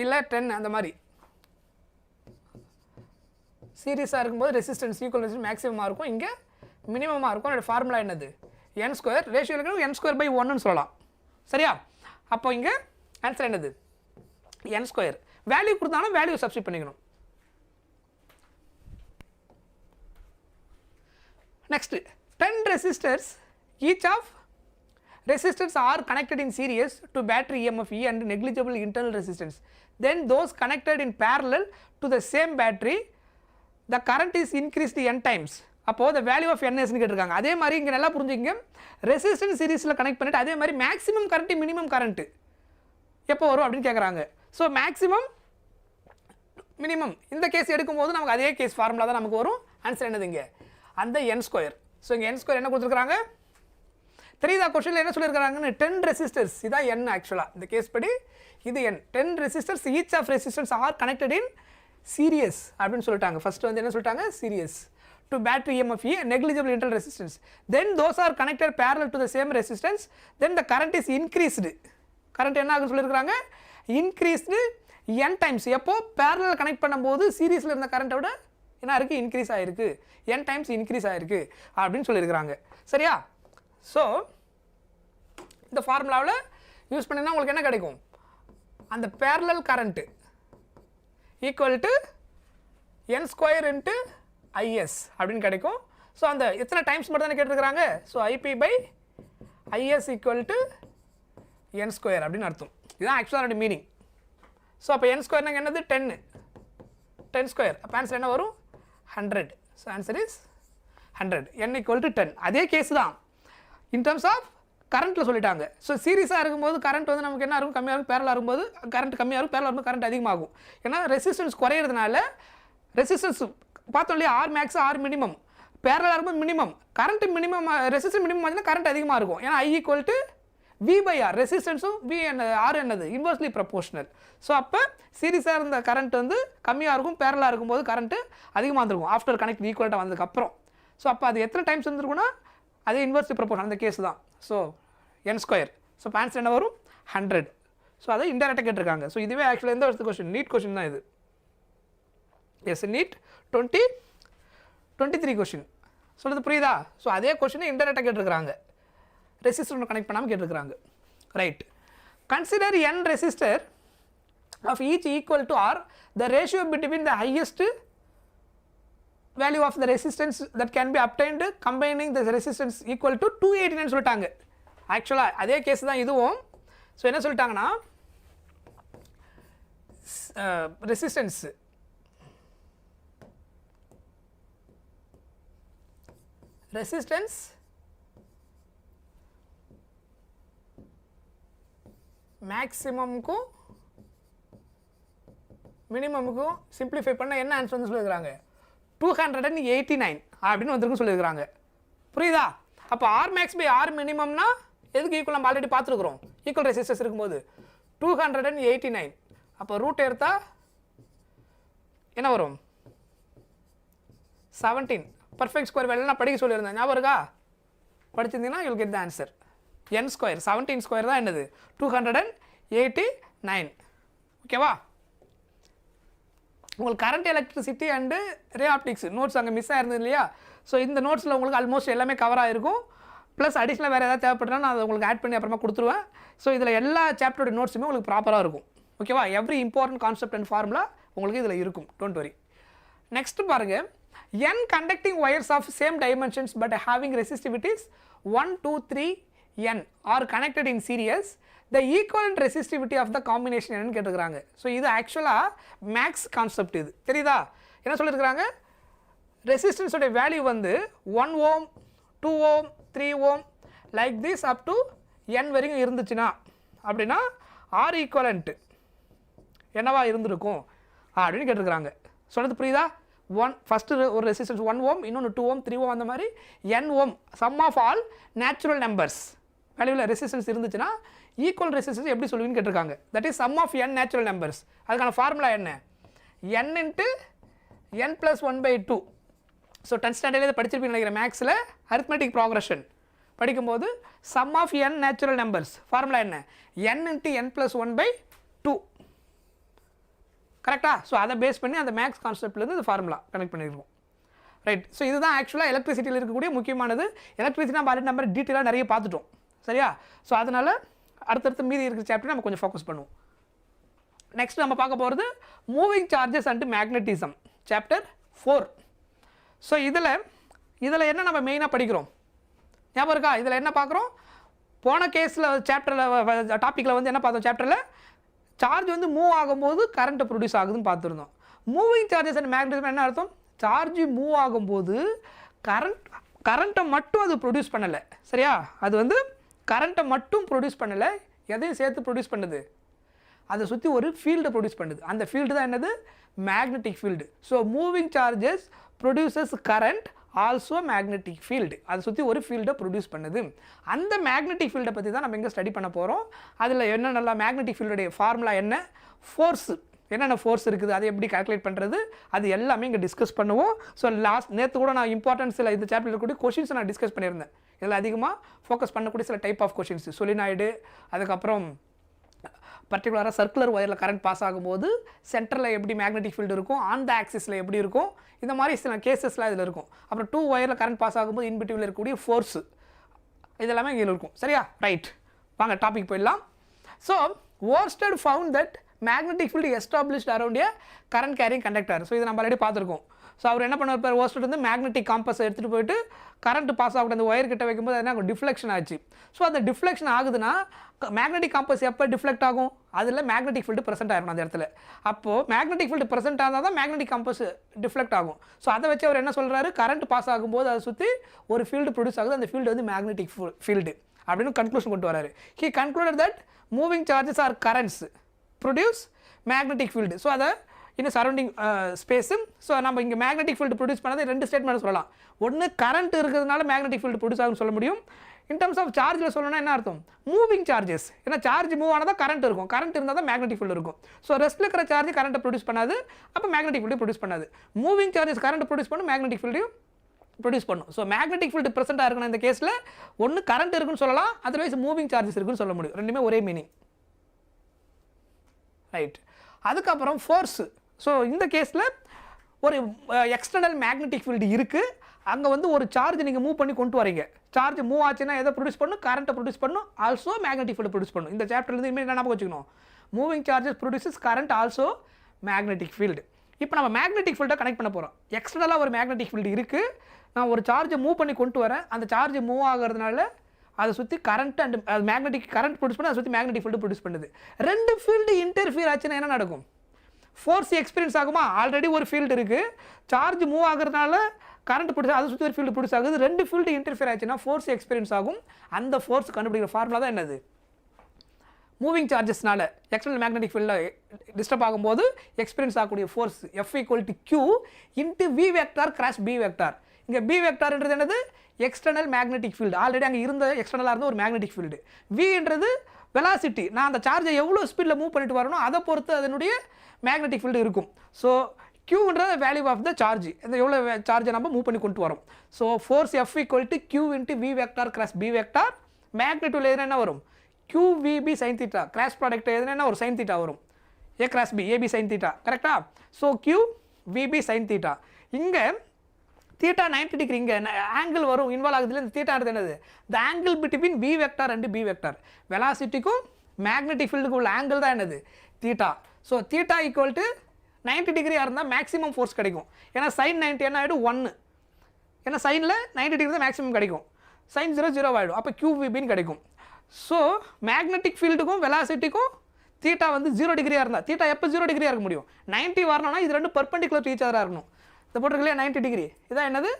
இல்லை 10 அந்த மாதிரி. சீரியஸாக இருக்கும்போது ரெசிஸ்டன்ஸ் ஈக்குவல் ரெசிஸ்டன்ஸ் மேக்ஸிமமாக இருக்கும், இங்கே மினிமமாக இருக்கும். அதோட ஃபார்முலா என்னது என் ஸ்கொயர். ரேஷியோ இருக்கிறது என் ஸ்கொயர் பை 1ன்னு சொல்லலாம். சரியா? அப்போ இங்கே ஆன்சர் என்னது என் ஸ்கொயர். வேல்யூ கொடுத்தாலும் வேல்யூ சப்ஸ்டிட் பண்ணிக்கணும். Next, 10 resistors, each of resistors are connected in series to battery EMF E and negligible internal resistance. Then those connected in parallel to the same battery, the current is increased n times. அப்போ the value of n ன்னு கேட்டிருக்காங்க. அதே மாதிரி இங்கே நல்லா புரிஞ்சுங்க, ரெசிஸ்டன்ஸ் சீரீஸில் கனெக்ட் பண்ணிட்டு அதே மாதிரி மேக்ஸிமம் கரண்ட் மினிமம் கரண்ட் எப்போ வரும் அப்படின்னு கேட்குறாங்க. ஸோ மேக்ஸிமம் மினிமம் இந்த கேஸ் எடுக்கும்போது நமக்கு அதே கேஸ் ஃபார்முலா தான் நமக்கு வரும். ஆன்சர் என்னது இங்கே அந்த என் ஸ்கொயர். ஸோ இங்கே என் ஸ்கொயர் என்ன கொடுத்துருக்காங்க தெரியுதா? கொஸ்டினில் என்ன சொல்லியிருக்காங்கன்னு 10 ரெசிஸ்டர்ஸ், இதான் என் ஆக்சுவலாக இந்த கேஸ் படி இது N. 10 resistors each of resistance are connected in series அப்படின்னு சொல்லிட்டாங்க. ஃபர்ஸ்ட் வந்து என்ன சொல்லிட்டாங்க series to battery EMF E negligible internal resistance. Then those are connected parallel to the same resistance. Then the current is increased. Current என்ன ஆகுன்னு சொல்லியிருக்காங்க இன்க்ரீஸ்டு n டைம்ஸ். எப்போ பேரலல் கனெக்ட் பண்ணும்போது சீரீஸில் இருந்த கரண்ட்டை விட என்ன இருக்குது இன்க்ரீஸ் ஆகிருக்கு, n டைம்ஸ் இன்க்ரீஸ் ஆகிருக்கு அப்படின்னு சொல்லியிருக்கிறாங்க. சரியா? ஸோ இந்த ஃபார்முலாவில் யூஸ் பண்ணினா உங்களுக்கு என்ன கிடைக்கும் அந்த parallel current equal to N square into IS அப்படின்னு கிடைக்கும். ஸோ அந்த எத்தனை டைம்ஸ் மட்டும் தானே கேட்டிருக்கிறாங்க. So IP by IS equal to N square அப்படின்னு அர்த்தம். இதுதான் ஆக்சுவலாக மீனிங். ஸோ அப்போ என் ஸ்கொயர்னா என்னது 10 ஸ்கொயர். அப்போ ஆன்சர் என்ன வரும் 100. So answer is 100. n equal to 10. அதே கேஸ் தான் இன் டர்ம்ஸ் ஆஃப் கரண்ட்டில் சொல்லிட்டாங்க. ஸோ சீரியஸாக இருக்கும்போது கரண்ட் வந்து நமக்கு என்ன இருக்கும் கம்மியாக இருக்கும், பேரலாக இருக்கும்போது கரண்ட் கம்மியாக இருக்கும், பேரலாக இருக்கும்போது கரண்ட் அதிகமாகும். ஏன்னா ரெசிஸ்டன்ஸ் குறையிறதுனால ரெசிஸ்டன்ஸ் பார்த்தோம் இல்லையா ஆர் மேக்ஸ் ஆர் மினிமம், பேரலாக இருக்கும்போது minimum current minimum resistance minimum பார்த்தீங்கன்னா கரண்ட் அதிகமாக இருக்கும். ஏன்னா I equal to V by R, ரெசிஸ்டன்ஸும் V ஆர் என்னது இன்வெர்ஸ்லி ப்ரொபோர்ஷனல். ஸோ அப்போ சீரியஸாக இருந்த கரண்ட் வந்து கம்மியாக இருக்கும், பேரலாக இருக்கும்போது கரண்ட்டு அதிகமாக இருந்திருக்கும் ஆஃப்டர் கனெக்ட் ஈக்குவல்ட்டாக வந்ததுக்கப்புறம். ஸோ அப்போ அது எத்தனை டைம்ஸ் இருந்திருக்குன்னா அதே இன்வெர்ஸ்லி ப்ரொபோர்ஷனல் அந்த கேஸ் தான். So n square. So answer என்ன வரும் 100. ஸோ அதை இன்டெரக்டாக கேட்டிருக்காங்க. ஸோ இதுவே ஆக்சுவலாக எந்த வருஷத்து கொஸ்டின் நீட் கொஸ்டின் தான் இது. Yes NEET 2023 question. சொல்கிறது புரியுதா? ஸோ அதே கொஸ்டினை இன்டெரக்டாக கேட்டிருக்கிறாங்க, ரெசிஸ்டர் கனெக்ட் பண்ணாமல் கேட்டிருக்கிறாங்க. Right. Consider n resistor of each equal to R, the ratio between the highest value of the resistance that can be obtained combining the resistance equal to 289 சொல்லிட்டாங்க. ஆக்சுவலாக அதே கேஸ் தான் இதுவும். ஸோ என்ன சொல்லிட்டாங்கன்னா ரெசிஸ்டன்ஸ் மேக்ஸிமமுக்கும் மினிமமுக்கும் சிம்பிளிஃபை பண்ண என்ன ஆன்சர் வந்து சொல்லியிருக்கிறாங்க 289 அப்படின்னு வந்துருக்குன்னு சொல்லியிருக்கிறாங்க. புரியுதா? அப்போ ஆர் மேக்ஸ் பை ஆர் மினிமம்னா எதுக்கு ஈக்குவல் நம்ம ஆல்ரெடி பார்த்துருக்குறோம் ஈக்குவல் ரெசிஸ்டன்ஸ் இருக்கும்போது 289. அப்போ ரூட் எடுத்தா என்ன வரும் 17. பர்ஃபெக்ட் ஸ்கொயர் வேல்யூ நான் படிக்க சொல்லியிருந்தேன், ஞாபகம் இருக்கா? படிச்சிருந்தீங்கன்னா you'll get the answer. N square 17 square தான் என்னது 289. ஓகேவா? உங்களுக்கு current electricity and ray optics notes அங்கே மிஸ் ஆயிருந்தது இல்லையா? ஸோ இந்த நோட்ஸில் உங்களுக்கு ஆல்மோஸ்ட் எல்லாமே கவர் ஆகிருக்கும். ப்ளஸ் அடிஷ்னலாக வேறு ஏதாவது தேவைப்படுறா நான் அதை உங்களுக்கு ஆட் பண்ணி அப்புறமா கொடுத்துருவேன். ஸோ இதில் எல்லா சாப்டரோட நோட்ஸுமே உங்களுக்கு ப்ராப்பராக இருக்கும். ஓகேவா? Every important concept and formula உங்களுக்கு இதில் இருக்கும், டோன்ட் வரி. நெக்ஸ்ட் பாருங்கள், n conducting wires of same dimensions but having resistivities 1, 2, 3 n are connected in series, the equivalent resistivity of the combination என்னன்னு கேட்டிருக்கிறாங்க. ஸோ இது ஆக்சுவலாக மேக்ஸ் கான்செப்ட். இது தெரியுதா? என்ன சொல்லியிருக்கிறாங்க ரெசிஸ்டன்ஸோடைய வேல்யூ வந்து 1 ohm 2 ohm 3 ohm like this up to n வரைக்கும் இருந்துச்சுன்னா அப்படின்னா R equivalent என்னவா இருந்திருக்கும் அப்படின்னு கேட்டிருக்கிறாங்க. சொன்னது புரியுதா? ஃபஸ்ட்டு ஒரு ரெசிஸ்டன்ஸ் 1 ohm, இன்னொன்று 2 ohm, 3 ohm, அந்த மாதிரி n ohm sum of all natural numbers வேல்யூவில் ரெசிஸ்டன்ஸ் இருந்துச்சுன்னா ஈக்குவல் ரெசிஸ்டன்ஸ் எப்படி சொல்லுவீங்கன்னு கேட்டிருக்காங்க. That is sum of n natural numbers. அதுக்கான ஃபார்முலா என்ன? n into n + 1/2. So 10th ஸ்டாண்டர்டில் இதை படிச்சிருப்பீங்க நினைக்கிறேன். மேக்ஸில் அரித்மெட்டிக் ப்ராக்ரஷன் படிக்கும்போது sum of n natural numbers formula என்ன? n into n + 1/2. கரெக்டா? ஸோ அதை பேஸ் பண்ணி அந்த மேக்ஸ் கான்செப்ட்லேருந்து இந்த ஃபார்முலா கனெக்ட் பண்ணியிருக்கோம். ரைட். ஸோ இதுதான் ஆக்சுவலாக எலக்ட்ரிசிட்டியில் இருக்கக்கூடிய முக்கியமானது. எலக்ட்ரிசிட்டி நம்ம ஆல்ரெடி நம்பர் டீட்டெயிலாக நிறைய பார்த்துட்டோம். சரியா? ஸோ அதனால் அடுத்தடுத்து மீதி இருக்கிற சாப்டர் நம்ம கொஞ்சம் ஃபோக்கஸ் பண்ணுவோம். நெக்ஸ்ட் நம்ம பார்க்க போகிறது moving charges and magnetism chapter 4. So இதில் என்ன நம்ம மெயினாக படிக்கிறோம் ஞாபகம் இருக்கா? இதில் என்ன பார்க்குறோம்? போன கேஸில் சாப்டரில் டாப்பிக்கில் வந்து என்ன பார்த்தோம்? சாப்டரில் சார்ஜ் வந்து மூவ் ஆகும்போது கரண்ட்டை ப்ரொடியூஸ் ஆகுதுன்னு பார்த்துருந்தோம். மூவிங் சார்ஜஸ் அண்ட் மேக்னட்டிசம் என்ன அர்த்தம்? சார்ஜ் மூவ் ஆகும்போது கரண்ட்டை மட்டும் அது ப்ரொடியூஸ் பண்ணலை. சரியா? அது வந்து கரண்ட்டை மட்டும் ப்ரொடியூஸ் பண்ணலை, எதையும் சேர்த்து ப்ரொடியூஸ் பண்ணுது. அதை சுற்றி ஒரு ஃபீல்டை ப்ரொடியூஸ் பண்ணுது. அந்த ஃபீல்டு தான் என்னது? Magnetic field. So moving charges produces current also magnetic field. அதை சுற்றி ஒரு ஃபீல்டை ப்ரொடியூஸ் பண்ணுது. அந்த மேக்னெட்டிக் ஃபீல்டை பற்றி தான் நம்ம இங்கே ஸ்டடி பண்ண போகிறோம். அதில் என்னென்ன மேக்னெட்டிக் ஃபீல்டுடைய ஃபார்முலா என்ன, ஃபோர்ஸு என்னென்ன ஃபோர்ஸ் இருக்குது, அதை எப்படி கால்குலேட் பண்ணுறது, அது எல்லாமே இங்கே டிஸ்கஸ் பண்ணுவோம். ஸோ நேற்று கூட நான் இம்பார்ட்டன்ஸில் இந்த சாப்டரில் இருக்கக்கூடிய கொஷின்ஸை நான் டிஸ்கஸ் பண்ணியிருந்தேன். இதில் அதிகமாக ஃபோக்கஸ் பண்ணக்கூடிய சில டைப் ஆஃப் கொஷின்ஸ், சொலினாய்டு, அதுக்கப்புறம் பர்டிகுலராக சர்க்குலர் ஒயரில் கரண்ட் பாஸ் ஆகும்போது சென்டரில் எப்படி மேக்னெட்டிக் ஃபீல்டு இருக்கும், ஆன் த ஆக்சிஸில் எப்படி இருக்கும், இந்த மாதிரி சில கேசஸ்லாம் இதில் இருக்கும். அப்புறம் 2 ஒயரில் கரண்ட் பாஸ் ஆகும்போது இன்பிட்வீனில் இருக்கக்கூடிய ஃபோர்ஸு இதெல்லாமே இதில் இருக்கும். சரியா? ரைட், வாங்க டாபிக் போயிடலாம். So Oersted found that magnetic field established around a current carrying conductor. So இதை நம்ம ஆல்ரெடி பார்த்துருக்கோம். ஸோ அவர் என்ன பண்ணுவார்? ஓர்ஸ்டட் வந்து மேக்னெட்டிக் காம்பஸை எடுத்துகிட்டு போயிட்டு கரண்ட் பாஸ் ஆகக்கூடிய அந்த ஒயர் கிட்ட வைக்கும்போது அது என்ன டிஃப்ளெக்ஷன் ஆச்சு. ஸோ அந்த டிஃப்ளெக்ஷன் ஆகுதுன்னா மேக்னெட்டிக் காம்பஸ் எப்போ டிஃப்ளெக்ட் ஆகும்? அதில் மேக்னெட்டிக் ஃபீல்டு ப்ரெசென்ட் ஆகிருக்கும் அந்த இடத்துல. அப்போது மேக்னெட்டிக் ஃபீல்டு ப்ரெசென்ட் ஆனால் தான் மேக்னெட்டிக் காம்பஸ் டிஃப்ளெக்ட் ஆகும். ஸோ அதை வச்சு அவர் என்ன சொல்கிறாரு? கரண்ட் பாஸ் ஆகும்போது அதை சுற்றி ஒரு ஃபீல்டு ப்ரொடியூஸ் ஆகுது, அந்த ஃபீல்டு வந்து மேக்னெட்டிக் ஃபீல்டு அப்படின்னு கன்க்ளூஷன் கொண்டு வராரு. He concluded that moving charges are currents produce magnetic field. So அதை இன்னும் சரௌண்டிங் ஸ்பேஸும். ஸோ நம்ம இங்கே மேக்னெட்டிக் ஃபீல்டு ப்ரொடியூஸ் பண்ணது 2 ஸ்டேட்மெண்ட் சொல்லலாம். ஒன்று கரண்ட் இருக்கிறதுனால மேக்னெட்டிக் ஃபீல்டு ப்ரொடியூஸ் ஆகும்னு சொல்ல முடியும். இன் டர்ம்ஸ் ஆஃப் சார்ஜில் சொல்லணும்னா என்ன அர்த்தம்? Moving charges. ஏன்னா சார்ஜ் மூவ் ஆனால் தான் கரண்ட் இருக்கும், கரண்ட் இருந்தால் தான் மேக்னெட்டிக் ஃபீல்டு இருக்கும். ஸோ ரெஸ்ட்டில் இருக்கிற சார்ஜ் கரண்ட்டை ப்ரொடியூஸ் பண்ணாது, அப்போ மேக்னெட்டிக் ஃபீல்டு ப்ரொடியூஸ் பண்ணாது. மூவிங் சார்ஜஸ் கரண்ட் ப்ரொடியூஸ் பண்ணும், மேக்னெட்டிக் ஃபீல்டையும் ப்ரொடியூஸ் பண்ணும். ஸோ மேக்னெட்டிக் ஃபீல்டு ப்ரெசென்ட்டாக இருக்கணும் இந்த கேஸில். ஒன்று கரண்ட் இருக்குன்னு சொல்லலாம், அதர்வைஸ் மூவிங் சார்ஜஸ் இருக்குன்னு சொல்ல முடியும். ரெண்டுமே ஒரே மீனிங். ரைட். அதுக்கப்புறம் ஃபோர்ஸு. ஸோ இந்த கேஸில் ஒரு எக்ஸ்டர்னல் மேக்னெட்டிக் ஃபீல்டு இருக்குது. அங்கே வந்து ஒரு சார்ஜ் நீங்கள் மூவ் பண்ணி கொண்டு வரீங்க. சார்ஜ் மூவ் ஆச்சுன்னா எதை ப்ரொடியூஸ் பண்ணும்? கரண்ட்டை ப்ரொடியூஸ் பண்ணும், ஆல்சோ மேக்னெட்டிக் ஃபீல்டு ப்ரொடியூஸ் பண்ணும். இந்த சாப்டர்லேருந்து இனிமேல் என்ன ஞாபகம் வச்சுக்கணும்? Moving charges produces current also magnetic field. இப்போ நம்ம மேக்னெட்டிக் ஃபீல்டை கனெக்ட் பண்ண போகிறோம். எக்ஸ்டர்னலாக ஒரு மேக்னெட்டிக் ஃபீல்டு இருக்குது, நான் ஒரு சார்ஜை மூவ் பண்ணி கொண்டு வரேன். அந்த சார்ஜ் மூவ் ஆகிறதுனால அதை சுற்றி current and magnetic current produce பண்ணி அதை சுற்றி மேக்னெட்டிக் ஃபீல்டு ப்ரொடியூஸ் பண்ணுது. 2 ஃபீல்டு இன்டர்ஃபியர் ஆச்சுன்னா என்ன நடக்கும்? ஃபோர்ஸ் எக்ஸ்பீரியன்ஸ் ஆகுமா? ஆல்ரெடி ஒரு ஃபீல்டு இருக்குது, சார்ஜ் மூவ் ஆகிறதுனால கரண்ட் ப்ரொடியூஸ், அதை சுற்றி ஒரு ஃபீல்டு ப்ரொடியூஸ் ஆகுது. 2 ஃபீல்டு இன்டர்ஃபியர் ஆச்சுன்னா ஃபோர்ஸ் எக்ஸ்பீரியன்ஸ் ஆகும். அந்த ஃபோர்ஸ் கண்டுபிடிக்கிற ஃபார்முலா தான் என்னது? மூவிங் சார்ஜஸ்னால எக்ஸ்டர்னல் மேக்னெட்டிக் ஃபீல்டில் டிஸ்டர்ப் ஆகும்போது எக்ஸ்பீரியன்ஸ் ஆகக்கூடிய force F = Q into V vector cross B vector. இங்கே B வெக்டார்ன்றது என்னது? External magnetic field. ஆல்ரெடி அங்கே இருந்த எக்ஸ்டர்னலாக இருந்த ஒரு மேக்னெட்டிக் ஃபீல்டு. Vன்றது வெலாசிட்டி, நான் அந்த சார்ஜை எவ்வளோ ஸ்பீடில் மூவ் பண்ணிட்டு வரணும் அதை பொறுத்து அதனுடைய மேக்னெட்டிக் ஃபீல்டு இருக்கும். ஸோ Qன்றது வேல்யூ ஆஃப் த சார்ஜ், இந்த எவ்வளோ சார்ஜை நம்ம மூவ் பண்ணி கொண்டு வரோம். So force F = Q into V vector cross B vector. மேக்னெட்டியூடில் எதுனா என்ன வரும்? QVB sin θ. கிராஸ் ப்ராடக்ட் எதுனா என்ன ஒரு sin θ வரும். A cross B, AB sin θ. கரெக்டா? So QVB sin θ. இங்கே θ 90 டிகிரி, இங்கே ஆங்கிள் வரும் இன்வால்வ் ஆகுதுல. இந்த θன்றது என்னது? The angle between V vector and B vector. வெலாசிட்டிக்கும் மேக்னெட்டிக் ஃபீல்டுக்கும் உள்ள ஆங்கிள் தான் என்னது? θ. ஸோ θ = 90 டிகிரியாக இருந்தால் மேக்ஸிமம் ஃபோர்ஸ் கிடைக்கும். ஏன்னா sin 90 என்ன ஆகிடும்? 1. ஏன்னா சைனில் 90 டிகிரி தான் மேக்ஸிமம் கிடைக்கும், sin 0 0 ஆகிடும். அப்போ QVBன்னு கிடைக்கும். ஸோ மேக்னெட்டிக் ஃபீல்டுக்கும் வெலாசிட்டிக்கும் θ வந்து 0 டிகிரியாக இருந்தால், θ எப்போ 0 டிகிரியாக இருக்க முடியும்? 90 வரணும்னா இது 2 பர்பெண்டிகுலர் டு ஈச் அதராக இருக்கணும். இதை போட்டிருக்கலையா 90 டிகிரி, இதான் என்னது?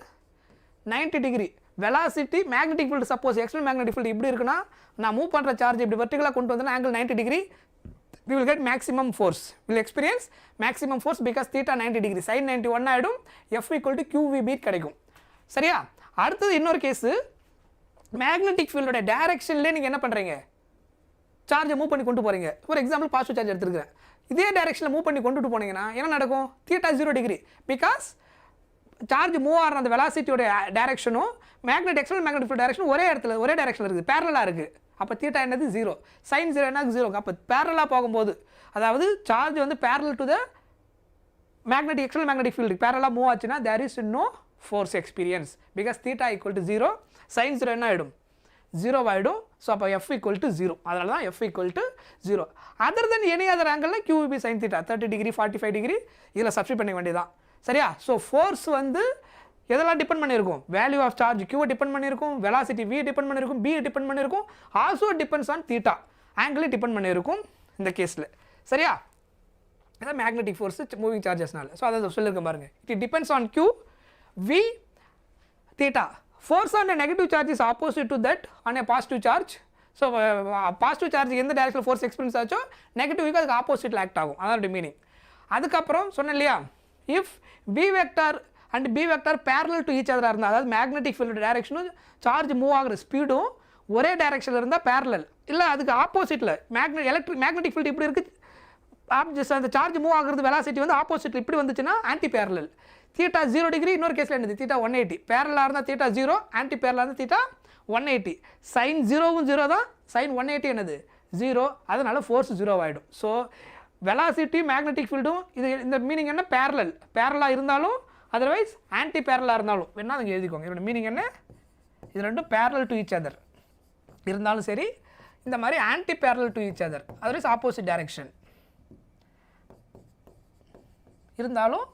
90 degree velocity magnetic field suppose external magnetic field இப்படி இருக்குன்னா நான் மூவ் பண்ணுற சார்ஜ் இப்படி வெர்டிகலாக கொண்டு வந்தேன்னா angle 90 degree we will get maximum force, we will experience maximum force because theta 90 degree sin 91 ஆயிடும் f equal to qvb கிடைக்கும். சரியா? அடுத்தது இன்னொரு கேஸ் மேக்னெட்டிக் ஃபீல்டோட டைரக்ஷன்ல நீங்க என்ன பண்றீங்க, சார்ஜை மூவ் பண்ணி கொண்டு போறீங்க. ஃபார் எக்ஸாம்பிள் பாசிட்டிவ் சார்ஜ் எடுத்துக்கிறேன், இதே டைரக்ஷனில் மூவ் பண்ணி கொண்டுட்டு போனீங்கன்னா என்ன நடக்கும், theta 0 degree because charge move ஆகிற அந்த வெலாசிட்டியோட டைரக்ஷனும் எக்ஸ்டர்னல் மேக்னெட்டிக் ஃபீல்ட் டைரக்ஷனும் ஒரே இடத்துல ஒரே டைரக்ஷனில் இருக்குது, பேரலாக இருக்குது. அப்போ தீட்டா என்னது 0, சைன் 0 என்ன 0. அப்போ பேரலாக போகும்போது அதாவது சார்ஜ் வந்து parallel to the external magnetic field பேரலாக மூவ் ஆச்சுன்னா there is no force experience because theta equal to 0, sine 0 என்ன ஆகிடும் 0 ஆகிடும். ஸோ அப்போ f ஈக்குவல் டு 0, அதனால தான் f equal to 0. Other than any other ஆங்கிளில் QVB sine theta 30 degree 45 degree இதில் சப்ஸ்டிட் பண்ண வேண்டியதான். சரியா? ஸோ ஃபோர்ஸ் வந்து எதெல்லாம் டிபெண்ட் பண்ணியிருக்கும், value of charge Q depend பண்ணியிருக்கும், வெலாசிட்டி V டிபெண்ட் பண்ணியிருக்கும், B டிபெண்ட் பண்ணியிருக்கும், also depends on theta angle depend பண்ணியிருக்கும் இந்த கேஸில். சரியா? இதான் மேக்னெட்டிக் ஃபோர்ஸ் மூவிங் சார்ஜஸ்னால. ஸோ அதை சொல்லியிருக்கேன் பாருங்கள், it depends on Q, V, theta. Force on a negative charge is opposite to that on a positive charge. So positive charge எந்த டைரக்ஷனில் ஃபோர்ஸ் எக்ஸ்பீரியன்ஸ் ஆச்சோ நெகட்டிவ்க்கு அதுக்கு ஆப்போசிட்டில் ஆக்ட் ஆகும், அதோட மீனிங். அதுக்கப்புறம் சொன்னேன் இல்லையா, if B vector and B vector parallel to each அதராக இருந்தால், அதாவது மேக்னெட்டிக் ஃபீல்டு டைரக்ஷனும் சார்ஜ் மூவ் ஆகிற ஸ்பீடும் ஒரே டைரக்ஷனில் இருந்தால் பேரலல், இல்லை அதுக்கு ஆப்போசிட்டில் மேக்னெட்டிக் ஃபீல்டு இப்படி இருக்குது, அந்த சார்ஜ் மூவ் ஆகுறது வெலாசிட்டி வந்து ஆப்போசிட்டில் இப்படி வந்துச்சுன்னா ஆன்டி பேரலல். தீட்டா 0 டிகிரி இன்னொரு கேஸில் என்னது தீட்டா 180, பேரலாக இருந்தால் தீட்டா 0, ஆன்டி பேரலாக இருந்தால் தீட்டா 180. சைன் 0வும் 0 தான், சைன் 180 என்னது 0, அதனால ஃபோர்ஸ் 0 ஆகிடும். ஸோ வெலாசிட்டி மேக்னெட்டிக் ஃபீல்டும் இது இந்த மீனிங் என்ன, பேரலாக இருந்தாலும் அதர்வைஸ் ஆன்டி பேரலாக இருந்தாலும் வேணா நீங்கள் எழுதிக்கோங்க. இதோட மீனிங் என்ன, இது ரெண்டும் பேரலல் டு ஈச் அதர் இருந்தாலும் சரி, இந்த மாதிரி anti parallel to each other otherwise opposite direction இருந்தாலும்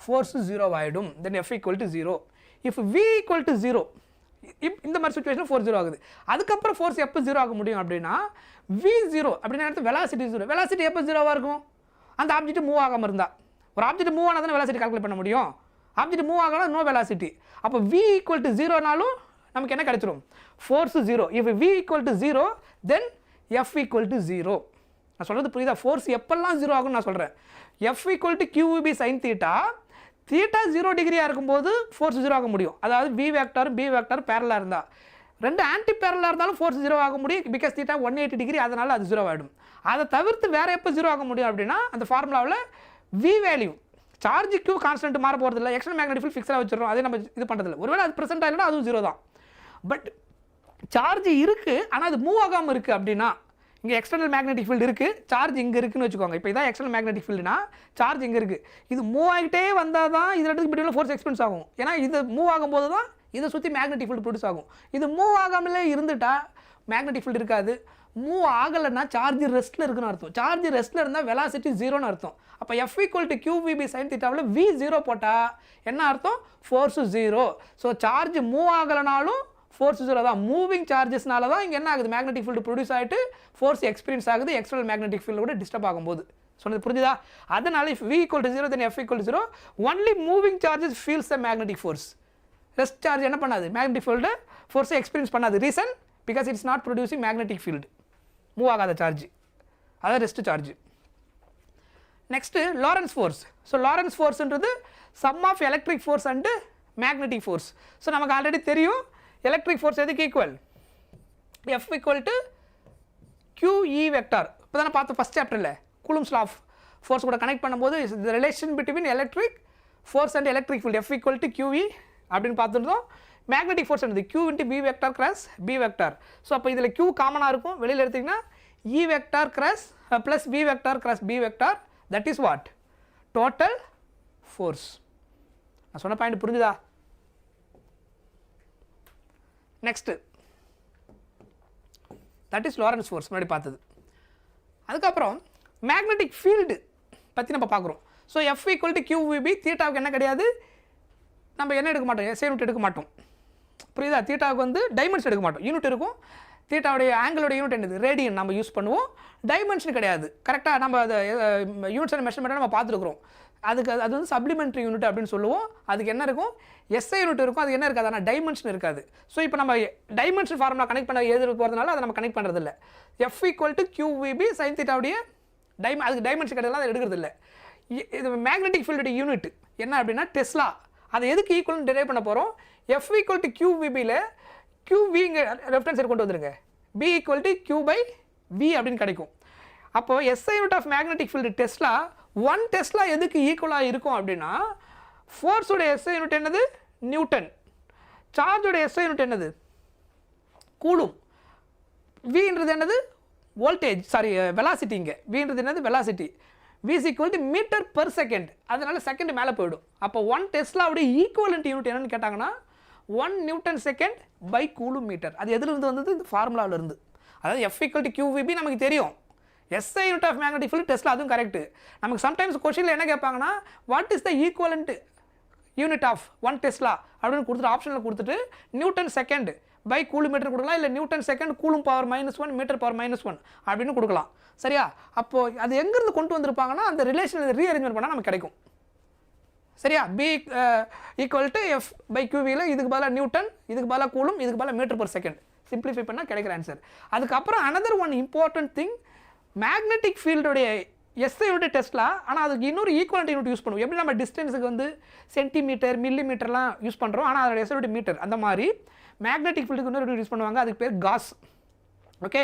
ஃபோர்ஸ் 0 ஆகிடும். தென் f equal to 0. If v equal to 0, இந்த மாதிரி சுச்சுவேஷன் ஃபோர்ஸ் 0 ஆகுது. அதுக்கப்புறம் ஃபோர்ஸ் எப்போ 0 ஆக முடியும் அப்படின்னா v 0 அப்படின்னா எடுத்து வெலாசிட்டி 0. வெலாசிட்டி எப்போ 0வாக இருக்கும், அந்த ஆப்ஜெக்ட் மூவ் ஆகாமல் இருந்தால். ஒரு ஆப்ஜெக்ட் மூவ் ஆனால் தானே வெலாசிட்டி கால்குலேட் பண்ண முடியும், ஆப்ஜெக்ட் மூவ் ஆகலாம் நோ வெலாசிட்டி. அப்போ v ஈக்குவல் டு 0நாலும் நமக்கு என்ன கிடைச்சிரும், force 0. If v equal to 0 then f equal to 0. நான் சொல்கிறது புரியுதா, ஃபோர்ஸ் எப்பெல்லாம் 0 ஆகும்னு நான் சொல்கிறேன். f equal to QVB sine theta, theta 0 டிகிரியாக இருக்கும்போது ஃபோர்ஸ் 0 ஆக முடியும், அதாவது V வெக்டார் B வெக்டார் பேரலாக இருந்தால். ரெண்டு ஆன்டி பேரலாக இருந்தாலும் ஃபோர்ஸ் 0 ஆக முடியும் பிகாஸ் தீட்டா 180 டிகிரி, அதனால் அது 0 ஆகிடும். அதை தவிர்த்து வேறு எப்போ 0 ஆக முடியும் அப்படின்னா அந்த ஃபார்முலாவில் V value charge Q constant மாற போகிறது இல்லை, எக்ஸ்டர்னல் மேக்னெட்டிக் ஃபீல்ட் ஃபிக்ஸாக வச்சிடறோம், அதே நம்ம இது பண்ணுறதில்ல. ஒருவேளை அது ப்ரெசென்ட் ஆகிடும்னா அதுவும் 0 தான். பட் சார்ஜ் இருக்குது ஆனால் அது மூவ் ஆகாமல் இருக்குது அப்படின்னா, இங்கே எக்ஸ்டர்னல் மேக்னெட்டிக் ஃபீல்டு இருக்குது, சார்ஜ் இங்கே இருக்குன்னு வச்சுக்கோங்க. இப்போ இதான் எக்ஸ்டர்னல் மேக்னெட்டிக் ஃபீல்டுனா சார்ஜ் இங்கே இருக்குது, இது மூவ் ஆகிட்டே வந்தால் தான் இது ரெண்டுக்கு பிட்வீனில் ஃபோர்ஸ் எக்ஸ்பீரியன்ஸ் ஆகும். ஏன்னா இது மூவ் ஆகும்போது தான் இதை சுற்றி மேக்னெட்டிக் ஃபீல்டு ப்ரொடியூஸ் ஆகும். இது மூவ் ஆகாமலே இருந்துட்டா மேக்னெட்டிக் ஃபீல்டு இருக்காது. மூவ் ஆகலைன்னா சார்ஜ் ரெஸ்ட்டில் இருக்குன்னு அர்த்தம். சார்ஜ் ரெஸ்ட்டில் இருந்தால் வெலாசிட்டி 0ன்னு அர்த்தம். அப்போ f equal to QVB sine தீட்டாவில் v 0 போட்டால் என்ன அர்த்தம், ஃபோர்ஸு 0. ஸோ சார்ஜ் மூவ் ஆகலைனாலும் ஃபோர்ஸ் 0 தான். மூவிங் சார்ஜஸ்னால தான் இங்கே என்ன ஆகுது, மேக்னெட்டிக் ஃபீல்டு ப்ரொடியூஸ் ஆகிட்டு ஃபோர்ஸ் எக்ஸ்பீரியன்ஸ் ஆகுது எக்ஸ்டர்னல் மேக்னெட்டிக் ஃபீல்டோட டிஸ்டர்ப் ஆகும்போது. சொன்னது புரிஞ்சுதா? அதனால if v equal to 0 then f equal to 0, only moving charges feels the magnetic force. Rest charge என்ன பண்ணாது, மேக்னெட்டிக் ஃபீல்டு ஃபோர்ஸை எக்ஸ்பீரியன்ஸ் பண்ணாது. Reason because it's not producing magnetic field, move ஆகாத சார்ஜ், அதான் rest charge. Next Lorentz force. So Lorentz ஃபோர்ஸ்ன்றது sum of electric force and magnetic force. So நமக்கு ஆல்ரெடி தெரியும் எலக்ட்ரிக் ஃபோர்ஸ் எதுக்கு equal, f equal to QE vector. இப்போ தானே பார்த்தோம் ஃபஸ்ட் சாப்டரில் கூலம்ஸ் லா ஆஃப் ஃபோர்ஸ் கூட கனெக்ட் பண்ணும்போது the relation between electric force and electric field f equal to QE அப்படின்னு பார்த்துருந்தோம். மேக்னெட்டிக் ஃபோர்ஸ் என்னது, Q into B vector cross B vector. So அப்போ இதில் Q காமனாக இருக்கும், வெளியில் எடுத்திங்கன்னா E vector cross plus V vector cross B vector, that is what, total force. நான் சொன்ன பாயிண்ட் புரிஞ்சுதா? Next that is Lawrence force முன்னாடி பார்த்தது. அதுக்கப்புறம் மேக்னெட்டிக் ஃபீல்டு பற்றி நம்ம பார்க்குறோம். So f equal to QVB, தீட்டாவுக்கு என்ன கிடையாது, நம்ம என்ன எடுக்க மாட்டோம், எஸ்ஐ யூனிட் எடுக்க மாட்டோம். புரியுதா? தீட்டாவுக்கு வந்து டைமென்ஷன் எடுக்க மாட்டோம், யூனிட் இருக்கும். தீட்டாவுடைய ஆங்கிளோட யூனிட் என்னது, ரேடியன் நம்ம யூஸ் பண்ணுவோம், டைமென்ஷன் கிடையாது. கரெக்டாக நம்ம அதை யூனிட்ஸ் அண்ட் மெஷர்மெண்ட்டை நம்ம பார்த்துருக்குறோம். அதுக்கு அது வந்து சப்ளிமெண்ட்ரி யூனிட் அப்படின்னு சொல்லுவோம். அதுக்கு என்ன இருக்கும், எஸ்ஐ யூனிட் இருக்கும், அது என்ன இருக்காது, ஆனால் டைமென்ஷன் இருக்காது. ஸோ இப்போ நம்ம டைமென்ஷன் ஃபார்முலா கனெக்ட் பண்ண எழுதி போகிறதுனால அதை நம்ம கனெக்ட் பண்ணுறது இல்லை. F equal to QVB sine தீட்டாவுடைய அதுக்கு டைமென்ஷன் கிடையாது, அதை எடுக்கிறது இல்லை. இது மேக்னெட்டிக் ஃபீல்டு யூனிட் என்ன அப்படின்னா டெஸ்லா. அதை எதுக்கு ஈக்குவல்னு டிரைவ் பண்ண போகிறோம். எஃப் ஈக்குவல் டு கியூவிபியில் கியூவி இங்கே லெஃப்ட் ஹேண்ட் சைடு கொண்டு வந்துருங்க, B equal to Q by V அப்படின்னு கிடைக்கும். அப்போது SI unit of magnetic field tesla, 1 tesla எதுக்கு ஈக்குவலாக இருக்கும் அப்படின்னா ஃபோர்ஸோட எஸ்ஐ யூனிட் என்னது, நியூட்டன். சார்ஜோட எஸ்ஐ யூனிட் என்னது, கூலும். வின்றது என்னது, வோல்டேஜ், சாரி வெலாசிட்டிங்க. வின்றது என்னது, velocity. V is equal to metre per second, அதனால செகண்ட் மேலே போயிடும். அப்போ 1 டெஸ்லாவுடைய ஈக்குவலண்ட் யூனிட் என்னன்னு கேட்டாங்கன்னா 1 newton second by coulomb metre. அது எதுலேருந்து வந்தது, இந்த ஃபார்முலாவிலேருந்து. அதாவது F equal to QVB நமக்கு தெரியும். SI unit of magnetic field tesla, அதுவும் கரெக்ட். நமக்கு சம்டைம்ஸ் கொஸ்டினில் என்ன கேட்பாங்கன்னா what is the equivalent unit of 1 tesla அப்படின்னு கொடுத்துட்டு ஆப்ஷனில் கொடுத்துட்டு Newton second by coulomb metre கொடுக்கலாம், இல்லை Newton second coulomb power -1 metre power -1 அப்படின்னு கொடுக்கலாம். சரியா? அப்போது அது எங்கேருந்து கொண்டு வந்திருப்பாங்கன்னா அந்த ரிலேஷன் ரீஅரேஞ்ச்மெண்ட் பண்ணால் நமக்கு கிடைக்கும். சரியா? B equal to F by கியூவியில் இதுக்கு பதிலாக நியூட்டன், இதுக்கு பதிலாக கூலும், இதுக்கு பதிலாக மீட்டர் பர் செகண்ட் சிம்பிளிஃபை பண்ணால் கிடைக்கிற ஆன்சர். அதுக்கப்புறம் another one important thing, magnetic ஃபீல்டுடைய எஸ்ஐ யூனிட் டெஸ்ட்லா, ஆனால் அதுக்கு இன்னொரு ஈக்குவலண்ட் யூனிட் யூஸ் பண்ணுவோம். எப்படி நம்ம டிஸ்டன்ஸுக்கு வந்து சென்டிமீட்டர் மில்லிமீட்டர்லாம் யூஸ் பண்ணுறோம், ஆனால் அதோட எஸ்ஐ யூனிட் மீட்டர். அந்த மாதிரி மேக்னெட்டிக் ஃபீல்டுக்கு இன்னொரு யூஸ் பண்ணுவாங்க, அதுக்கு பேர் காஸ். ஓகே,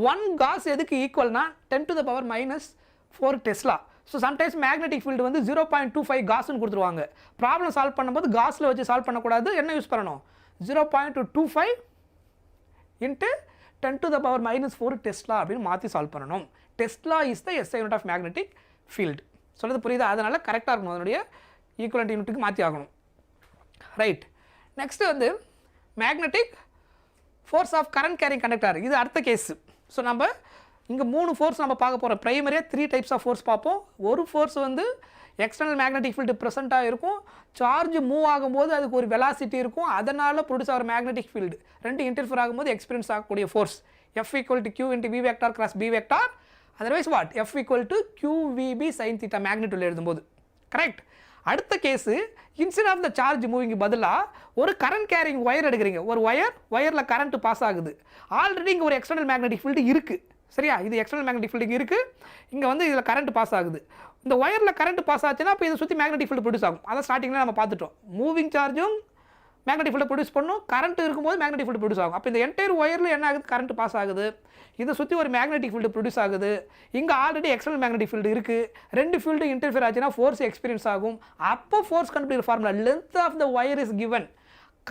1 காஸ் எதுக்கு ஈக்குவல்னா 10 to the power -4 Tesla. So sometimes magnetic field வந்து 0.25 காஸ்ன்னு கொடுத்துருவாங்க. ப்ராப்ளம் சால்வ் பண்ணும்போது காஸில் வச்சு சால்வ் பண்ணக்கூடாது, என்ன யூஸ் பண்ணணும், 0.25 into 10 to the power -4 tesla அப்படின்னு மாற்றி சால்வ் பண்ணணும். Tesla is the SI unit of magnetic field. சொல்கிறது புரியுதா? அதனால் கரெக்டாக இருக்கணும், அதனுடைய ஈக்குவலண்ட் யூனிட்டுக்கு மாற்றி ஆகணும். ரைட், நெக்ஸ்ட்டு வந்து magnetic force of current carrying conductor. இது அடுத்த கேஸு. ஸோ நம்ம இங்கே 3 ஃபோர்ஸ் நம்ம பார்க்க போகிறோம். ப்ரைமரியாக 3 டைப்ஸ் ஆஃப் ஃபோர்ஸ் பார்ப்போம். ஒரு ஃபோர்ஸ் வந்து எக்ஸ்டர்னல் மேக்னெட்டிக் ஃபீல்டு ப்ரெசென்ட்டாக இருக்கும், சார்ஜ் மூவ் ஆகும்போது அதுக்கு ஒரு வெலாசிட்டி இருக்கும், அதனால் ப்ரொடியூஸ் ஆகிற மேக்னெட்டிக் ஃபீல்டு ரெண்டு இன்டர்ஃபியர் ஆகும்போது எக்ஸ்பீரியன்ஸ் ஆகக்கூடிய force F equal to Q into V vector cross B vector. Otherwise what? F equal to QVB sin theta magnitude எழுதும்போது. கரெக்ட். அடுத்த case, instead of the charge moving பதிலாக ஒரு கரண்ட் கேரிங் ஒயர் எடுக்கிறீங்க. ஒரு ஒயரில் கரண்ட் பாஸ் ஆகுது. ஆல்ரெடி இங்கே ஒரு எக்ஸ்டர்னல் மேக்னெட்டிக் ஃபீல்டு இருக்குது. சரியா? இது எக்ஸ்டர்னல் மேக்னெட்டிக் ஃபீல்டு இருக்குது. இங்கே வந்து இதில் கரண்ட் பாஸ் ஆகுது. இந்த ஒயரில் கரண்ட் பாஸ் ஆச்சுன்னா இப்போ இதை சுற்றி மேக்னெட்டிக் ஃபீல்டு ப்ரொடியூஸ் ஆகும். அதை ஸ்டார்டிங்கில் நம்ம பார்த்துட்டோம். மூவிங் சார்ஜும் மேக்னெட்டிக் ஃபீல்டு ப்ரொடியூஸ் பண்ணும், கரண்ட் இருக்கும்போது மேக்னெட்டிக் ஃபீல்டு ப்ரொடியூஸ் ஆகும். அப்போ இந்த என்டையர் ஒயரில் என்ன ஆகுது, கரண்ட் பாஸ் ஆகுது. இதை சுற்றி ஒரு மேக்னெட்டிக் ஃபீல்டு ப்ரொடியூஸ் ஆகுது. இங்கே ஆல்ரெடி எக்ஸ்டர்னல் மேக்னெட்டிக் ஃபீல்டு இருக்குது. ரெண்டு ஃபீல்டு இன்டர்ஃபியர் ஆச்சுன்னா ஃபோர்ஸ் எக்ஸ்பீரியன்ஸ் ஆகும். அப்போ ஃபோர்ஸ் கண்டுபிடிக்கிற formula length of the wire is given,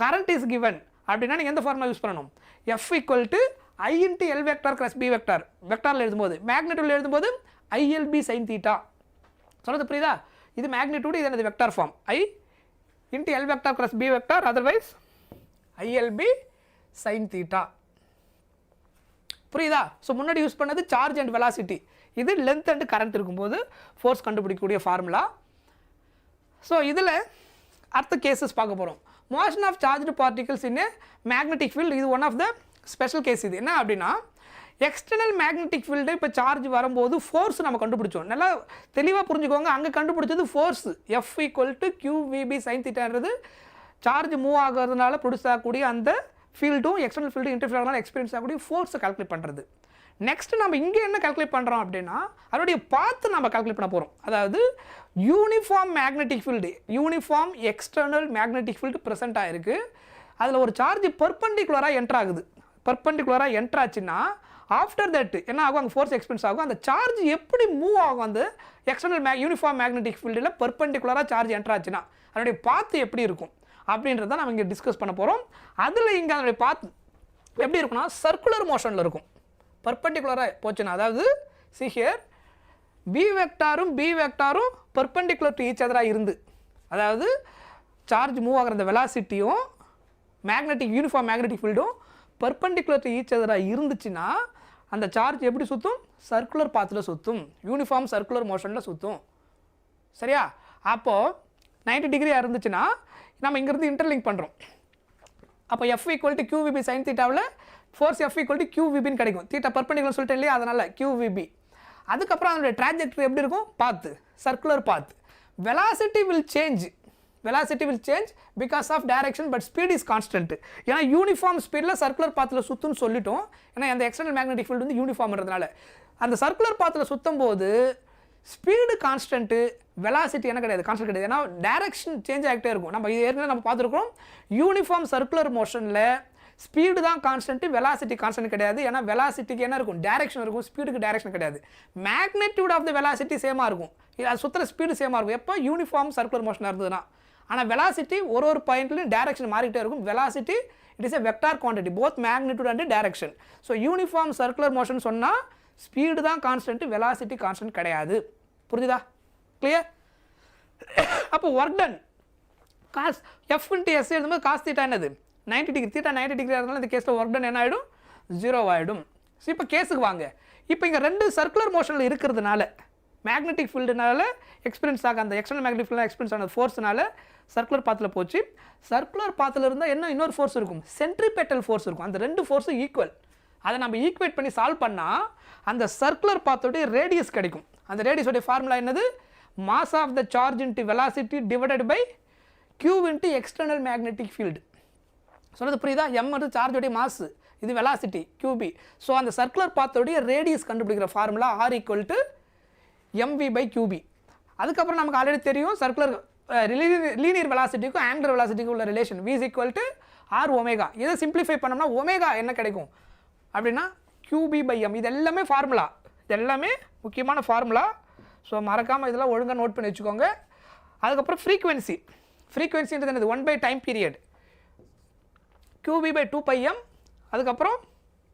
current is given அப்படின்னா நீங்கள் எந்த ஃபார்முலா யூஸ் பண்ணணும்? F equal to I into L vector cross B vector. வெக்டாரில் எழுதும்போது மேக்னெட்டியூடில் எழுதும்போது ILB sin theta. சொல்கிறது புரியுதா? இது மேக்னெட்டியூடு, இது என்னது vector form. I into L vector cross B vector, otherwise ILB sin theta. புரியுதா? ஸோ முன்னாடி யூஸ் பண்ணது சார்ஜ் அண்ட் வெலாசிட்டி, இது லென்த் அண்ட் கரண்ட் இருக்கும்போது ஃபோர்ஸ் கண்டுபிடிக்கக்கூடிய ஃபார்முலா. ஸோ இதில் அடுத்த கேசஸ் பார்க்க போகிறோம். Motion of charged particles in a magnetic field. இது one of the special case. இது என்ன அப்படின்னா, எக்ஸ்டர்னல் மேக்னெட்டிக் ஃபீல்டு இப்போ சார்ஜ் வரும்போது ஃபோர்ஸ் நம்ம கண்டுபிடிச்சோம். நல்லா தெளிவாக புரிஞ்சுக்கோங்க. அங்கே கண்டுபிடிச்சது force F equal to QVB sin thetaன்றது சார்ஜ் மூவ் ஆகிறதுனால ப்ரொடியூஸ் ஆகக்கூடிய அந்த ஃபீல்டும் எக்ஸ்டர்னல் ஃபீல்டு இன்டர்ஃபியர் ஆகிறதுனால எக்ஸ்பீரியன்ஸ் ஆகக்கூடிய ஃபோர்ஸை கால்குலேட் பண்ணுறது. நெக்ஸ்ட் நம்ம இங்கே என்ன கால்குலேட் பண்ணுறோம் அப்படின்னா, அதோடைய பாத்து நம்ம கால்குலேட் பண்ண போகிறோம். அதாவது uniform magnetic field, uniform external magnetic field present ஆகிருக்கு. அதில் ஒரு சார்ஜ் பெர்பெண்டிகுலராக என்ட்ரு ஆகுது. பெர்பெண்டிகுலராக என்ட்ரு ஆச்சுன்னா ஆஃப்டர் தட் என்ன ஆகும், அங்கே ஃபோர்ஸ் எக்ஸ்பீரியன்ஸ் ஆகும். அந்த சார்ஜ் எப்படி மூவ் ஆகும், அந்த எக்ஸ்டர்னல் யூனிஃபார்ம் மேக்னெட்டிக் ஃபீல்டில் பெர்பெண்டிகுலராக சார்ஜ் என்ட்ரு ஆச்சுன்னா அதனுடைய பாத்து எப்படி இருக்கும் அப்படின்றத நம்ம இங்கே டிஸ்கஸ் பண்ண போகிறோம். அதில் இங்கே அதனுடைய பாத்து எப்படி இருக்குன்னா சர்க்குலர் மோஷனில் இருக்கும். பெர்பெண்டிகுலராக போச்சுன்னா, அதாவது see here B வெக்டாரும் B வெக்டாரும் பெர்பெண்டிகுலர் டு ஈச் அதராக இருந்து, அதாவது சார்ஜ் மூவ் ஆகிற அந்த வெலாசிட்டியும் மேக்னெட்டிக் யூனிஃபார்ம் மேக்னெட்டிக் ஃபீல்டும் பெர்பெண்டிகுலர் டு ஈச் அதராக இருந்துச்சுன்னா அந்த சார்ஜ் எப்படி சுற்றும், சர்க்குலர் பாத்தில் சுற்றும், யூனிஃபார்ம் சர்க்குலர் மோஷனில் சுற்றும். சரியா? அப்போது 90 டிகிரியாக இருந்துச்சுன்னா நம்ம இங்கேருந்து இன்டர்லிங்க் பண்ணுறோம். அப்போ F equal to QVB sin thetaவில் ஃபோர்ஸ் F equal to QVBன்னு கிடைக்கும். தீட்டா பெர்பெண்டிகுலர் சொல்லிட்டு இல்லையா, அதனால் QVB. அதுக்கப்புறம் அதனுடைய ட்ராஜெக்டரி எப்படி இருக்கும், path, circular path. velocity will change because of direction, but speed is constant. ஏன்னா யூனிஃபார்ம் ஸ்பீடில் சர்க்குலர் பாத்தில் சுற்றுன்னு சொல்லிட்டோம். ஏன்னா அந்த எக்ஸ்டர்னல் மேக்னெட்டிக் ஃபீல்டு வந்து யூனிஃபார்ம்ன்றதுனால அந்த சர்க்குலர் பாத்தில் சுற்றும் போது ஸ்பீடு கான்ஸ்டன்ட்டு, வெலாசிட்டி என்ன கிடையாது, கான்ஸ்டன்ட் கிடையாது. ஏன்னா டைரக்ஷன் சேஞ்ச் ஆகிட்டே இருக்கும். நம்ம இது ஏற்கனவே நம்ம பார்த்துருக்கோம். யூனிஃபார்ம் சர்க்குலர் மோஷனில் ஸ்பீடு தான் கான்ஸ்டன்ட்டு, வெலாசிட்டி கான்ஸ்டன்ட் கிடையாது. ஏன்னா வெலாசிட்டிக்கு என்ன இருக்கும், டைரக்ஷன் இருக்கும், ஸ்பீடுக்கு டைரக்ஷன் கிடையாது. மேக்னெட்யூட் ஆஃப் த வெலாசிட்டி சேமாக இருக்கும், அது சுற்றுற ஸ்பீடு சேமாக இருக்கும் எப்போ யூனிஃபார்ம் சர்க்குலர் மோஷனாக இருந்ததுன்னா. ஆனால் வெலாசிட்டி ஒரு பாயிண்ட்லையும் டைரக்ஷன் மாறிக்கிட்டே இருக்கும். Velocity it is a vector quantity, both magnitude and direction. So uniform circular motion சொன்னால் ஸ்பீடு தான் கான்ஸ்டன்ட், வெலாசிட்டி கான்ஸ்டன்ட் கிடையாது. புரிஞ்சுதா? கிளியர்? அப்போ work done cos F into S எழுதும்போது காஸ் தீட்டா என்னது 90 டிகிரி, தீட்டா 90 டிகிரி இருந்தாலும் இந்த கேஸில் ஒர்க் டன் என்ன ஆகிடும், 0 ஆகிடும். ஸோ இப்போ கேஸுக்கு வாங்க. இப்போ இங்கே ரெண்டு சர்க்குலர் மோஷனில் இருக்கிறதுனால மேக்னெட்டிக் ஃபீல்டுனால எக்ஸ்பீரியன்ஸ் ஆக அந்த எக்ஸ்டர்னல் மேக்னெட்டிக் ஃபீல்டு எக்ஸ்பீரியன்ஸ் ஆன ஃபோர்ஸ்னால சர்க்குலர் பாத்தில் போச்சு. சர்க்குலர் பாத்தில் இருந்தால் என்ன இன்னொரு ஃபோர்ஸ் இருக்கும், சென்ட்ரிபெட்டல் ஃபோர்ஸ் இருக்கும். அந்த ரெண்டு ஃபோர்ஸும் ஈக்குவல். அதை நம்ம ஈக்குவேட் பண்ணி சால்வ் பண்ணால் அந்த சர்க்குலர் பாத்தோடைய ரேடியஸ் கிடைக்கும். அந்த ரேடியஸோடைய ஃபார்முலா என்னது, mass of the charge into velocity divided by Q into external magnetic field. சொன்னது புரியுதா? எம் வந்து சார்ஜோடைய மாஸ், இது வெலாசிட்டி கியூபி. ஸோ அந்த சர்க்குலர் பாத்தோடைய ரேடியஸ் கண்டுபிடிக்கிற formula R equal to MV by QB. அதுக்கப்புறம் நமக்கு ஆல்ரெடி தெரியும் சர்க்குலர் லீனியர் வெலாசிட்டிக்கும் ஆங்குலர் வெலாசிட்டிக்கும் உள்ள relation v is equal to r omega. இதை சிம்பிளிஃபை பண்ணோம்னா ஒமேகா என்ன கிடைக்கும் அப்படின்னா QB by m. இது எல்லாமே ஃபார்முலா, இது எல்லாமே முக்கியமான ஃபார்முலா. ஸோ மறக்காமல் இதெல்லாம் ஒழுங்காக நோட் பண்ணி வச்சுக்கோங்க. அதுக்கப்புறம் ஃப்ரீக்வன்சின்றது என்னது 1 by time period, QB by 2πm. அதுக்கப்புறம்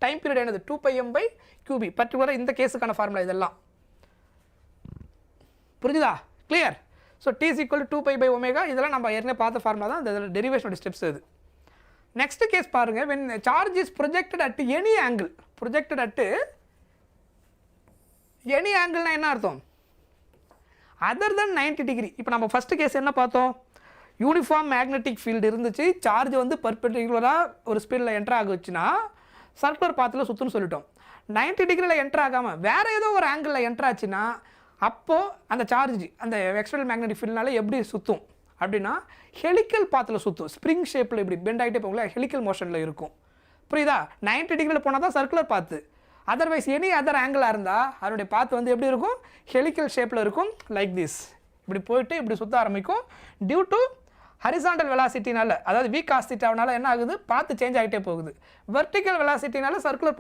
டைம் பீரியட் என்னது 2πm by QB. பர்டிகுலராக இந்த கேஸுக்கான ஃபார்முலா இதெல்லாம் புரிஞ்சுதா? Clear? So t is equal to 2π by omega. இதெல்லாம் நம்ம ஏற்கனவே பார்த்த ஃபார்முலா தான், இந்த டெரிவேஷனோட ஸ்டெப்ஸ் இது. நெக்ஸ்ட் கேஸ் பாருங்கள். when charge is projected at any angle, projected at any angle என்ன அர்த்தம், அதர் than 90 டிகிரி. இப்போ நம்ம ஃபஸ்ட்டு கேஸ் என்ன பார்த்தோம், யூனிஃபார்ம் மேக்னெட்டிக் ஃபீல்டு இருந்துச்சு, சார்ஜ் வந்து பர்பெண்டிகுலராக ஒரு ஸ்பீடில் என்ட்ரு ஆகுச்சுன்னா சர்க்குலர் பாத்தில் சுற்றுன்னு சொல்லிட்டோம். 90 டிகிரியில் என்ட்ரு ஆகாமல் வேறு ஏதோ ஒரு ஆங்கிளில் என்ட்ரு ஆச்சுன்னா அப்போது அந்த சார்ஜ் அந்த எக்ஸ்டர்னல் மேக்னெட்டிக் ஃபீல்டுனால எப்படி சுற்றும் அப்படின்னா ஹெலிக்கல் பாத்தில் சுற்றும். ஸ்ப்ரிங் ஷேப்பில் இப்படி பெண்ட் ஆகிட்டே போகல, ஹெலிக்கல் மோஷனில் இருக்கும். புரியுதா? 90 டிகிரியில் போனால் தான் சர்க்குலர் பாத்து. அதர்வைஸ் எனி அதர் ஆங்கிளாக இருந்தால் அதனுடைய பாத்து வந்து எப்படி இருக்கும், ஹெலிக்கல் ஷேப்பில் இருக்கும், லைக் திஸ். இப்படி போயிட்டு இப்படி சுற்ற ஆரம்பிக்கும். டியூ டு ஹரிசாண்டல் வெலாசிட்டினால, அதாவது v cos θனால என்ன ஆகுது, பாத்து சேஞ்ச் ஆகிட்டே போகுது. வெர்டிக்கல் வெலாசிட்டினால சர்க்குலர்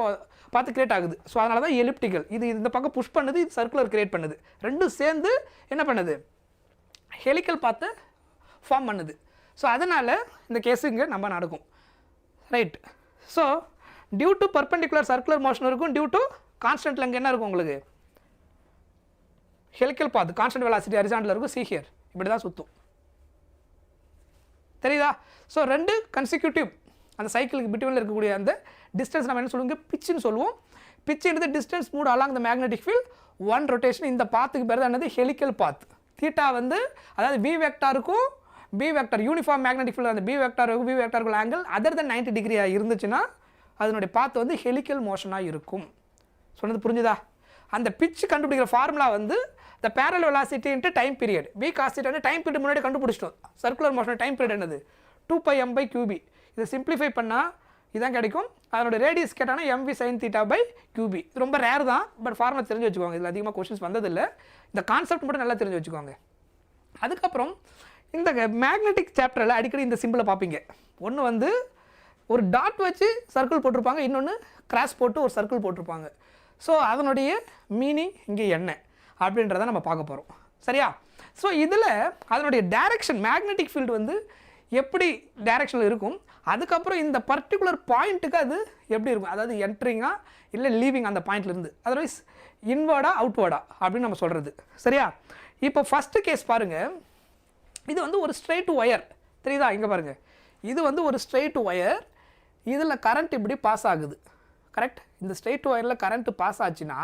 பாத்து கிரியேட் ஆகுது. ஸோ அதனால தான் எலிப்டிக்கல், இது இந்த பக்கம் புஷ் பண்ணுது, இது சர்க்குலர் கிரியேட் பண்ணுது. ரெண்டும் சேர்ந்து என்ன பண்ணுது, ஹெலிக்கல் பாத்து ஃபார்ம் பண்ணுது. ஸோ அதனால் இந்த கேஸு இங்கே நம்ம நடக்கும். Right. So due to perpendicular circular motion இருக்கும், டியூ டு கான்ஸ்டன்ட்ல இங்கே என்ன இருக்கும் உங்களுக்கு, helical path, constant velocity horizontal இருக்கும், சி ஹியர் இப்படி தான் சுற்றும். தெரியுதா? ஸோ ரெண்டு கன்சிக்யூட்டிவ் அந்த சைக்கிளுக்கு பிட்வீனில் இருக்கக்கூடிய அந்த டிஸ்டன்ஸ் நம்ம என்ன சொல்லுவோங்க, பிச்சுன்னு சொல்லுவோம். பிச்சுன்றது distance moved along the magnetic field, one rotation. இந்த பாத்துக்கு பேர் தான் என்னது, ஹெலிக்கல் பாத். தீட்டா வந்து அதாவது பி வெக்டாருக்கும் B vector uniform magnetic field அந்த பி வெக்டாருக்கும் பி வெக்டாருக்குள்ள ஆங்கிள் அதர் தென் 90 டிகிரியாக இருந்துச்சுன்னா அதனுடைய பாத்து வந்து ஹெலிக்கல் மோஷனாக இருக்கும். சொன்னது புரிஞ்சுதா? அந்த பிச்சு கண்டுபிடிக்கிற ஃபார்முலா வந்து the parallel velocity into time period. v cos θ time period முன்னாடி கண்டுபிடிச்சிட்டோம். சர்க்குலர் மோஷன் டைம் பீரியட் என்னது 2πm by qb. இதை சிம்பிளிஃபை பண்ணால் இதான் கிடைக்கும். அதனோட ரேடியஸ் கேட்டானா mv sin θ by qb. இது ரொம்ப ரேர் தான், பட் ஃபார்முலா தெரிஞ்சு வச்சுக்கோங்க. இதில் அதிகமாக கொஸ்டின்ஸ் வந்ததில்லை. இந்த கான்செப்ட் மட்டும் நல்லா தெரிஞ்சு வச்சுக்கோங்க. அதுக்கப்புறம் இந்த மேக்னெட்டிக் சாப்டரில் அடிக்கடி இந்த சிம்பிளை பார்ப்பீங்க. ஒன்று வந்து ஒரு டாட் வச்சு சர்க்கிள் போட்டிருப்பாங்க, இன்னொன்று கிராஸ் போட்டு ஒரு சர்க்கிள் போட்டிருப்பாங்க. ஸோ அதனுடைய மீனிங் இங்கே என்ன அப்படின்றத நம்ம பார்க்க போகிறோம். சரியா? ஸோ இதில் அதனுடைய டைரக்ஷன் மேக்னெட்டிக் ஃபீல்டு வந்து எப்படி டைரக்ஷனில் இருக்கும், அதுக்கப்புறம் இந்த பர்டிகுலர் பாயிண்ட்டுக்கு அது எப்படி இருக்கும், அதாவது என்ட்ரிங்காக இல்லை லீவிங் அந்த பாயிண்ட்லேருந்து, அதர்வைஸ் இன்வர்டா அவுட்வர்டா அப்படின்னு நம்ம சொல்கிறது. சரியா? இப்போ ஃபஸ்ட்டு கேஸ் பாருங்கள். இது வந்து ஒரு ஸ்ட்ரெயிட் ஒயர், தெரியுதா? இங்கே பாருங்கள், இது வந்து ஒரு ஸ்ட்ரெயிட் ஒயர். இதில் கரண்ட் இப்படி பாஸ் ஆகுது. கரெக்ட்? இந்த ஸ்ட்ரெயிட் ஒயரில் கரண்ட்டு பாஸ் ஆச்சுன்னா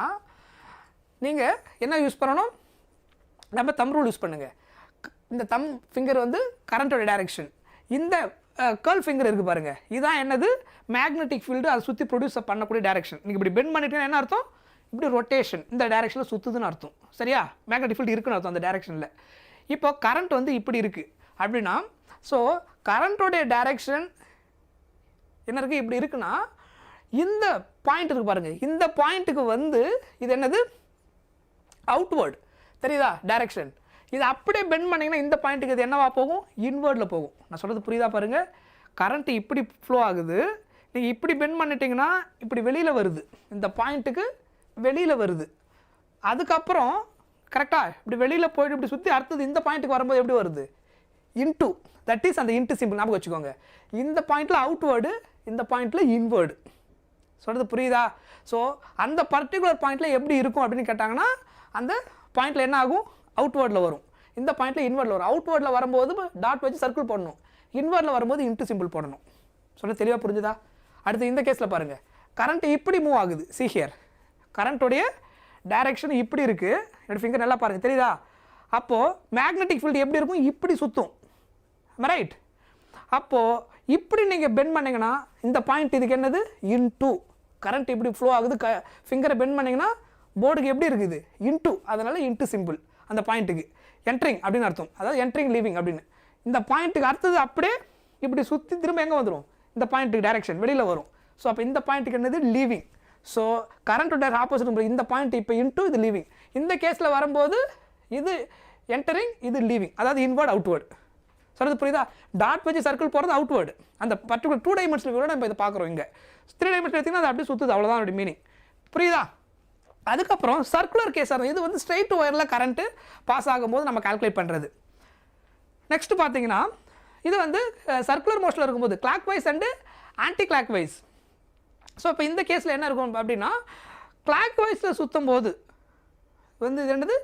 நீங்கள் என்ன யூஸ் பண்ணணும், நம்ம தம் ரூல் யூஸ் பண்ணுங்கள். இந்த தம் ஃபிங்கர் வந்து கரண்ட்டோட டைரெக்ஷன், இந்த கேர்ள் ஃபிங்கர் இருக்குது பாருங்கள், இதுதான் என்னது மேக்னெட்டிக் ஃபீல்டு, அதை சுற்றி ப்ரொடியூஸ் பண்ணக்கூடிய டைரெக்ஷன். நீங்கள் இப்படி பெண்ட் பண்ணிட்டீங்கன்னா என்ன அர்த்தம், இப்படி ரொட்டேஷன் இந்த டைரெக்ஷனில் சுற்றுதுன்னு அர்த்தம். சரியா? மேக்னெட்டிக் ஃபீல்டு இருக்குன்னு அர்த்தம் அந்த டைரெக்ஷனில். இப்போ கரண்ட் வந்து இப்படி இருக்குது அப்படின்னா ஸோ கரண்ட்டோடைய டைரக்ஷன் என்ன இருக்குது இப்படி இருக்குன்னா இந்த பாயிண்ட் இருக்குது பாருங்கள், இந்த பாயிண்ட்டுக்கு வந்து இது என்னது அவுட்வேர்டு தெரியுதா டைரக்ஷன். இது அப்படியே பெண்ட் பண்ணிங்கன்னா இந்த பாயிண்ட்டுக்கு இது என்னவா போகும் இன்வேர்டில் போகும். நான் சொல்கிறது புரியுதா பாருங்கள், கரண்ட்டு இப்படி ஃப்ளோ ஆகுது, நீங்கள் இப்படி பெண்ட் பண்ணிட்டீங்கன்னா இப்படி வெளியில் வருது, இந்த பாயிண்ட்டுக்கு வெளியில் வருது, அதுக்கப்புறம் கரெக்டாக இப்படி வெளியில் போய்ட்டு இப்படி சுற்றி அடுத்தது இந்த பாயிண்ட்டுக்கு வரும்போது எப்படி வருது இன்டூ, தட் இஸ் அந்த இன்ட்டு சிம்பிள் ஞாபகம் வச்சுக்கோங்க. இந்த பாயிண்ட்டில் அவுட்வேர்டு, இந்த பாயிண்ட்டில் இன்வேர்டு. சொல்கிறது புரியுதா? ஸோ அந்த பர்டிகுலர் பாயிண்ட்டில் எப்படி இருக்கும் அப்படின்னு கேட்டாங்கன்னா அந்த பாயிண்ட்டில் என்ன ஆகும் அவுட்வேர்டில் வரும், இந்த பாயிண்ட்டில் இன்வேர்டில் வரும். அவுட்வேர்டில் வரும்போது டாட் வச்சு சர்க்கிள் போடணும், இன்வேர்டில் வரும்போது இன்ட்டு சிம்பிள் போடணும். சொல்ல தெளிவாக புரிஞ்சுதா? அடுத்து இந்த கேஸில் பாருங்கள், கரண்ட் இப்படி மூவ் ஆகுது, சி ஹியர் கரண்ட்டோடைய டைரக்ஷன் இப்படி இருக்குது, என்னோடய ஃபிங்கர் நல்லா பாருங்கள் தெரியுதா? அப்போது மேக்னெட்டிக் ஃபீல்டு எப்படி இருக்கும் இப்படி சுற்றும், ரைட்? அப்போது இப்படி நீங்கள் பெண்ட் பண்ணிங்கன்னா இந்த பாயிண்ட் இதுக்கு என்னது இன்டூ, கரண்ட் இப்படி ஃப்ளோ ஆகுது, ஃபிங்கரை பெண்ட் பண்ணிங்கன்னா போர்டுக்கு எப்படி இருக்குது இன்டூ, அதனால் இன்ட்டு சிம்பிள் அந்த பாயிண்ட்டுக்கு என்ட்ரிங் அப்படின்னு அர்த்தம், அதாவது என்ட்ரிங் லீவிங் அப்படின்னு. இந்த பாயிண்ட்டுக்கு அடுத்தது அப்படியே இப்படி சுற்றி திரும்ப எங்கே வந்துடும் இந்த பாயிண்ட்டுக்கு டைரக்ஷன் வெளியில் வரும். ஸோ அப்போ இந்த பாயிண்ட்டுக்கு என்னது லீவிங். ஸோ கரண்ட்டோட ஆப்போசிட் இந்த பாயிண்ட் இப்போ இன்டூ இது லீவிங். இந்த கேஸில் வரும்போது இது என்டரிங் இது லீவிங், அதாவது இன்வர்ட் அவுட்வேர்டு. சொல்கிறது புரியுதா? டாட் வச்சு சர்க்கிள் போகிறது அவுட்வேர்டு, அந்த பர்டிகுலர் 2 டைமென்ஷனல் வியூவில் நம்ம இதை பார்க்குறோம். இங்கே 3 டைமென்ஷனல் எடுத்திங்கன்னா அது அப்படியே சுற்றுது, அவ்வளோதான் அதோட மீனிங். புரியுதா? அதுக்கப்புறம் சர்க்குலர் கேஸ் ஆகும், இது வந்து ஸ்ட்ரெயிட் ஒயரில் கரண்ட்டு பாஸ் ஆகும்போது நம்ம கால்குலேட் பண்ணுறது. நெக்ஸ்ட் பார்த்தீங்கன்னா இது வந்து சர்க்குலர் மோஷனில் இருக்கும்போது clockwise and anticlockwise. So இப்போ இந்த கேஸில் என்ன இருக்கும் அப்படின்னா கிளாக் வைஸில் சுற்றும் போது வந்து இது என்னது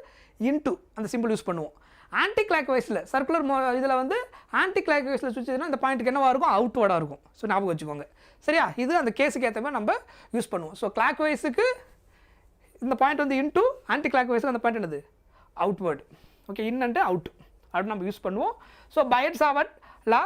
இன்டூ அந்த சிம்பிள் யூஸ் பண்ணுவோம். ஆன்டி கிளாக் வைஸில் சர்க்குலர் இதில் வந்து ஆன்டி கிளாக் வைஸில் சுவிச்சுன்னா இந்த பாயிண்ட்டுக்கு என்னவாக இருக்கும் அவுட்வேர்டாக இருக்கும். ஸோ ஞாபகம் வச்சுக்கோங்க சரியா? இது அந்த கேஸுக்கு ஏற்ற மாதிரி நம்ம யூஸ் பண்ணுவோம். ஸோ கிளாக் வைஸுக்கு இந்த பாயிண்ட் வந்து இன்டூ, ஆன்டி கிளாக் வைஸுக்கு அந்த பாயிண்ட் என்னது outward. Okay, in and out அப்படின்னு நம்ம யூஸ் பண்ணுவோம். ஸோ Biot-Savart லா,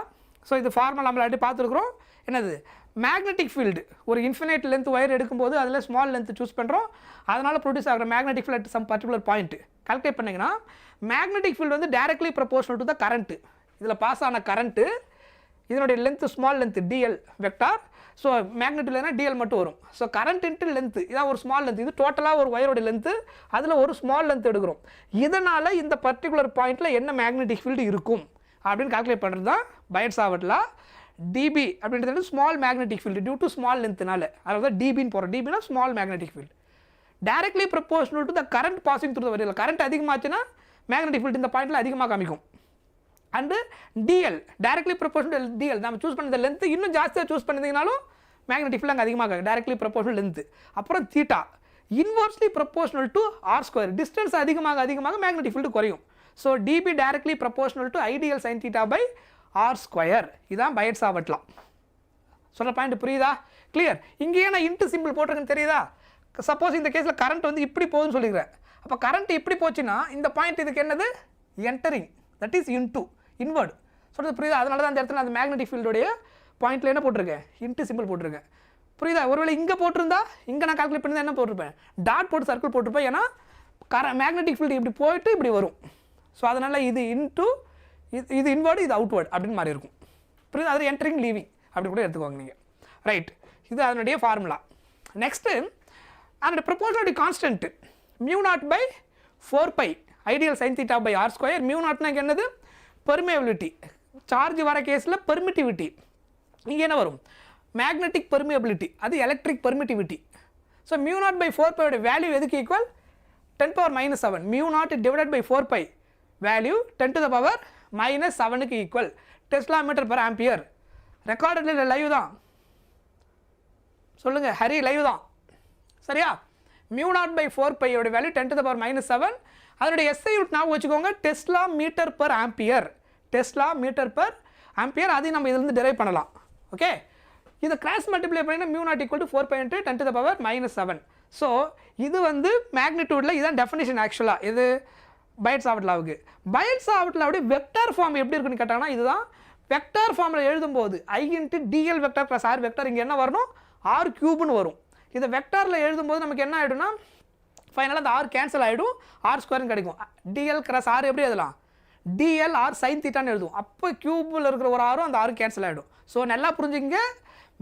ஸோ இது ஃபார்முலா நம்ம ஆல்ரெடி பார்த்துருக்குறோம். என்னது மேக்னெட்டிக் ஃபீல்டு ஒரு இன்ஃபினைட் லென்த் ஒயர் எடுக்கும்போது அதில் ஸ்மால் லென்த் சூஸ் பண்ணுறோம், அதனால் ப்ரொடியூஸ் ஆகிற magnetic field at some particular point calculate பண்ணிங்கன்னா மேக்னெட்டிக் ஃபீல்டு வந்து directly proportional to the current. இதில் பாஸ் ஆன கரண்ட்டு இதனுடைய length small length DL vector. So magnet இல்லைன்னா டிஎல் மட்டும் வரும். ஸோ கரண்ட் இன்ட்டு லென்த்து இதான் ஒரு ஸ்மால் லென்த், இது டோட்டலாக ஒரு ஒயரோட லென்த்து, அதில் ஒரு ஸ்மால் லென்த் எடுக்கிறோம். இதனால் இந்த பர்டிகுலர் பாயிண்ட்டில் என்ன மேக்னெட்டிக் ஃபீல்டு இருக்கும் அப்படின்னு கால்குலேட் பண்ணுறது தான் Biot-Savart லா. டிபி அப்படின்றது small magnetic field due to small லென்த்னால, அதாவது டிபின்னு போகிறோம். டிபினா small magnetic field directly proportional to the current passing through the wire. Current அதிகமாச்சுன்னா மேக்னெட்டிக் ஃபீல்டு இந்த பாயிண்ட்டில் அதிகமாக காமிக்கும். And d l directly proportional d l நம்ம சூஸ் பண்ண லென்த்து இன்னும் ஜாஸ்தியாக சூஸ் பண்ணிங்கனாலும் மேக்னெட்டிக் ஃபீல்டு அங்கே அதிகமாக டைரக்ட்லி ப்ரொபோர்ஷனல் லென்த்து. அப்புறம் theta inversely proportional to r square, distance அதிகமாக அதிகமாக மேக்னெட்டிக் ஃபீல்டு குறையும். So DB directly proportional to IDL sine theta by R square. இதுதான் Biot-Savart லா. சொல்கிற பாயிண்ட் புரியுதா? கிளியர்? இங்கேயே நான் இன்ட்டு சிம்பிள் போட்டிருக்கேன்னு தெரியுதா? சப்போஸ் இந்த கேஸில் கரண்ட் வந்து இப்படி போகுதுன்னு சொல்லிக்கிறேன், அப்போ கரண்ட் இப்படி போச்சுன்னா இந்த பாயிண்ட் இதுக்கு என்னது entering, that is into inward. சொல்கிறது புரியுதா? அதனால தான் அந்த இடத்துல அந்த மேக்னெட்டிக் ஃபீல்டுடைய பாயிண்ட்டில் என்ன போட்டிருக்கேன் இன்ட்டு சிம்பிள் போட்டிருக்கேன். புரியுதா? ஒருவேளை இங்கே போட்டிருந்தா இங்கே நான் கால்குலேட் பண்ணி என்ன போட்டிருப்பேன் டாட் போட்டு சர்க்கிள் போட்டிருப்பேன், ஏன்னா மேக்னெட்டிக் ஃபீல்டு இப்படி போயிட்டு இப்படி வரும். ஸோ அதனால் இது இன்டூ இது இன்வர்டு இது அவுட்வேர்டு அப்படின்னு மாதிரி இருக்கும். புரியுது? அது என்ட்ரிங் லீவிங் அப்படி கூட எடுத்துக்கோங்க நீங்கள். ரைட், இது அதனுடைய ஃபார்முலா. நெக்ஸ்ட்டு அதனுடைய proportionality constant μ0/4π I d l sine theta by R square. μ0னா என்னது பெர்மியபிலிட்டி, சார்ஜ் வர கேஸில் பெர்மிட்டிவிட்டி. இங்கே என்ன வரும் மேக்னெட்டிக் பெர்மியபிலிட்டி, அது எலக்ட்ரிக் பெர்மிட்டிவிட்டி. ஸோ μ0/4π வேல்யூ எதுக்கு ஈக்குவல் 10⁻⁻7. μ0 டிவைடட் பை 4π வேல்யூ 10⁻⁻7க்கு equal. Tesla metre per ampere. ரெக்கார்டில் லைவ் தான், சொல்லுங்கள் ஹரி லைவ் தான் சரியா? μ0/4π வேல்யூ 10⁻⁻7. அதனுடைய எஸ்ஐ யூனிட் ஞாபகம் வச்சுக்கோங்க tesla metre per ampere. Tesla metre per ampere அதையும் நம்ம இதிலிருந்து டெரைவ் பண்ணலாம். ஓகே, இதை கிராஸ் மல்டிப்ளை பண்ணிங்கன்னா μ0 = 4π × 10⁻⁻7. ஸோ இது வந்து மேக்னிடியூடில் இதுதான் டெஃபினிஷன் ஆக்சுவலாக இது Biot-Savart லாவுக்கு. Biot-Savart லாவுடைய வெக்டார் ஃபார்ம் எப்படி இருக்குன்னு கேட்டாங்கன்னா இதுதான் வெக்டார் ஃபார்மில் எழுதும்போது I × DL vector + R vector இங்கே என்ன வரணும் R³ வரும். இதை வெக்டாரில் எழுதும்போது நமக்கு என்ன ஆகிடும்னா ஃபைனலாக அந்த R கேன்சல் ஆகிடும், R² கிடைக்கும். DL × R எப்படி எழுதலாம் dl r sin தீட்டான்னு எழுதுவோம். அப்போ கியூபில் இருக்கிற ஒரு ஆரும் அந்த ஆரும் கேன்சல் ஆகிடும். ஸோ நல்லா புரிஞ்சுங்க,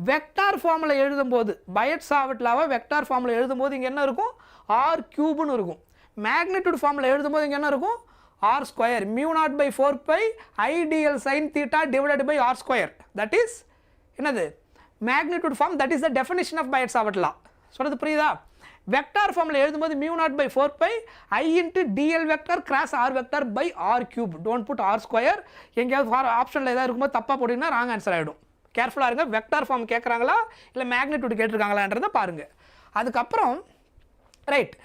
வெக்டார் ஃபார்மில் எழுதும்போது Biot-Savart லாவை வெக்டார் ஃபார்மில் எழுதும்போது இங்கே என்ன இருக்கும், ஆர் கியூப்னு இருக்கும். மேக்னிடியூட் ஃபார்மில் எழுதும்போது இங்கே என்ன இருக்கும், r square mu naught by 4 pi I dl sin theta divided by r square. That is என்னது magnitude form, that is the definition of Biot-Savart law. சொல்றது புரியுதா? வெக்டார் ஃபார்மில் எழுதும்போது mu naught by 4 pi I into dl vector cross r vector by r cube. Don't put r square. எங்கேயாவது ஆப்ஷனில் ஏதாவது இருக்கும்போது தப்பாக போட்டிங்கன்னா ராங் ஆன்சர் ஆகிடும். கேர்ஃபுல்லாக இருங்க. வெக்டார் ஃபார்ம் கேட்குறாங்களா இல்லை மேக்னிடியூட் கேட்டிருக்காங்களான்றதை பாருங்கள். அதுக்கப்புறம் ரைட்,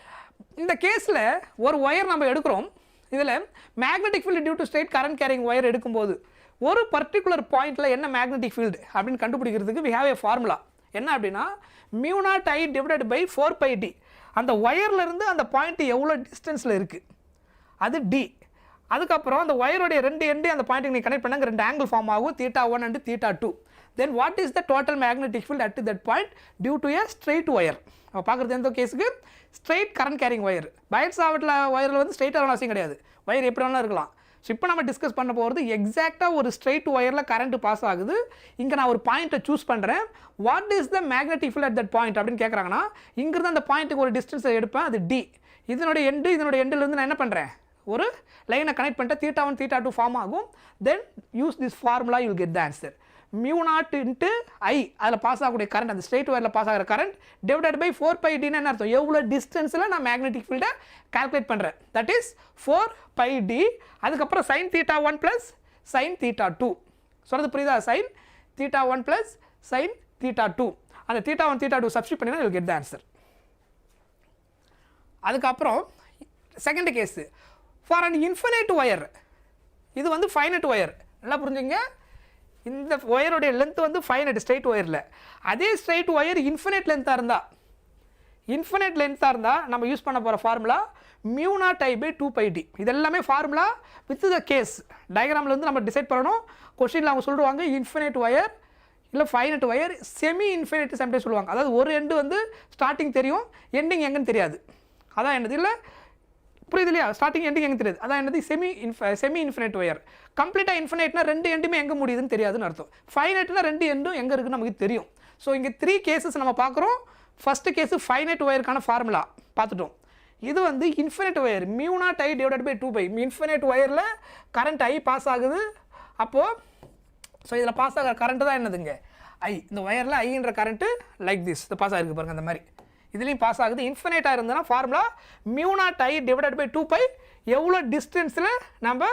இந்த கேஸில் ஒரு ஒயர் நம்ம எடுக்கிறோம். இதில் magnetic field due to straight current carrying wire எடுக்கும்போது ஒரு பர்டிகுலர் பாயிண்டில் என்ன மேக்னெட்டிக் ஃபீல்டு அப்படின்னு கண்டுபிடிக்கிறதுக்கு we have a ஃபார்முலா. என்ன அப்படின்னா mu naught I divided by 4 pi d. அந்த ஒயர்லேருந்து அந்த பாயிண்ட் எவ்வளோ டிஸ்டன்ஸில் இருக்குது அது d. அதுக்கப்புறம் அந்த ஒயருடைய ரெண்டு எண்டு அந்த பாயிண்ட்டுக்கு நீ கனெக்ட் பண்ணாங்க, ரெண்டு ஆங்கிள் ஃபார்ம் ஆகும், θ1 and θ2. Then what is the total magnetic field at that point due to a straight wire. நம்ம பார்க்குறது எந்த கேஸுக்கு, straight current carrying wire. Biot-Savart ஒயரில் வந்து ஸ்ட்ரெயிட்டாக அவசியம் கிடையாது, ஒயர் எப்படி வேணாலும் இருக்கலாம். ஸோ இப்போ நம்ம டிஸ்கஸ் பண்ண போகிறது எக்ஸாக்டாக ஒரு ஸ்ட்ரெயிட் ஒயரில் கரண்ட் பாஸ் ஆகுது. இங்கே நான் ஒரு பாயிண்ட்டை சூஸ் பண்ணுறேன். What is the magnetic field at that point அப்படின்னு கேட்குறாங்கன்னா, இங்கிருந்து அந்த பாயிண்ட்டுக்கு ஒரு டிஸ்டன்ஸை எடுப்பேன், அது d. இதனுடைய எண்டுலேருந்து நான் என்ன பண்ணுறேன், ஒரு லைனை கனெக்ட் பண்ணிட்டு θ1 θ2 ஃபார்ம் ஆகும். Then use this formula you will get the answer. mu naught into I, அதில் பாஸ் ஆகக்கூடிய கரண்ட், அந்த ஸ்ட்ரெயிட் ஒயரில் பாஸ் ஆகிற current divided by 4 pi d என்ன அர்த்தம், எவ்வளோ டிஸ்டன்ஸில் நான் மேக்னெட்டிக் ஃபீல்டை கால்குலேட் பண்ணுறேன். That is 4 pi d. அதுக்கப்புறம் sin θ1 ப்ளஸ் sin θ2. சொல்கிறது புரியுதா? sin θ1 plus sin θ2. அந்த θ1 θ2 சப்ஸ்டிட் பண்ணினா யூ கெட் த ஆன்சர். அதுக்கப்புறம் second case for an infinite wire. இது வந்து ஃபைனட் ஒயர். நல்லா புரிஞ்சுங்க, இந்த ஒயருடைய லென்த் வந்து ஃபைனட் ஸ்ட்ரெயிட் ஒயரில். அதே ஸ்ட்ரெயிட் ஒயர் இன்ஃபினைட் லென்த்தாக இருந்தால் நம்ம யூஸ் பண்ண போகிற formula mu naught I by 2 pi d. இது எல்லாமே ஃபார்முலா வித் த கேஸ் டயக்ராமில் வந்து நம்ம டிசைட் பண்ணணும். கொஸ்டினில் அவங்க சொல்லுவாங்க இன்ஃபினைட் ஒயர் இல்லை finite wire, semi infinite sometimes சொல்லுவாங்க. அதாவது ஒரு எண்டு வந்து ஸ்டார்டிங் தெரியும், எண்டிங் எங்கன்னு தெரியாது. அதான் என்னது, இல்லை புரியுது இல்லையா, ஸ்டார்டிங் எண்டிங் எங்கே தெரியாது. அதான் என்னது செமி இன்ஃபினைட் ஒயர். கம்ப்ளீட்டாக இன்ஃபினைட்னா ரெண்டு எண்டுமே எங்கே முடியுதுன்னு தெரியாதுன்னு அர்த்தம். ஃபைனட்னா ரெண்டு எண்டும் எங்கே இருக்குன்னு நமக்கு தெரியும். ஸோ இங்கே 3 கேசஸ் நம்ம பார்க்குறோம். ஃபஸ்ட்டு கேஸு ஃபைனட் ஒயருக்கான ஃபார்முலா பார்த்துட்டோம். இது வந்து infinite wire mu naught I divided by 2 pi. Infinite ஒயரில் கரண்ட் I பாஸ் ஆகுது. அப்போது ஸோ இதில் பாஸ் ஆகிற கரண்ட்டு தான் என்னதுங்க I. இந்த ஒயரில் ஐன்ற கரண்ட்டு லைக் திஸ் இது பாஸ் ஆகிருக்கு பாருங்கள், அந்த மாதிரி இதுலேயும் பாஸ் ஆகுது. இன்ஃபினைட்டாக இருந்ததுன்னா formula mu naught I divided by 2 pi. எவ்வளோ டிஸ்டன்ஸில் நம்ம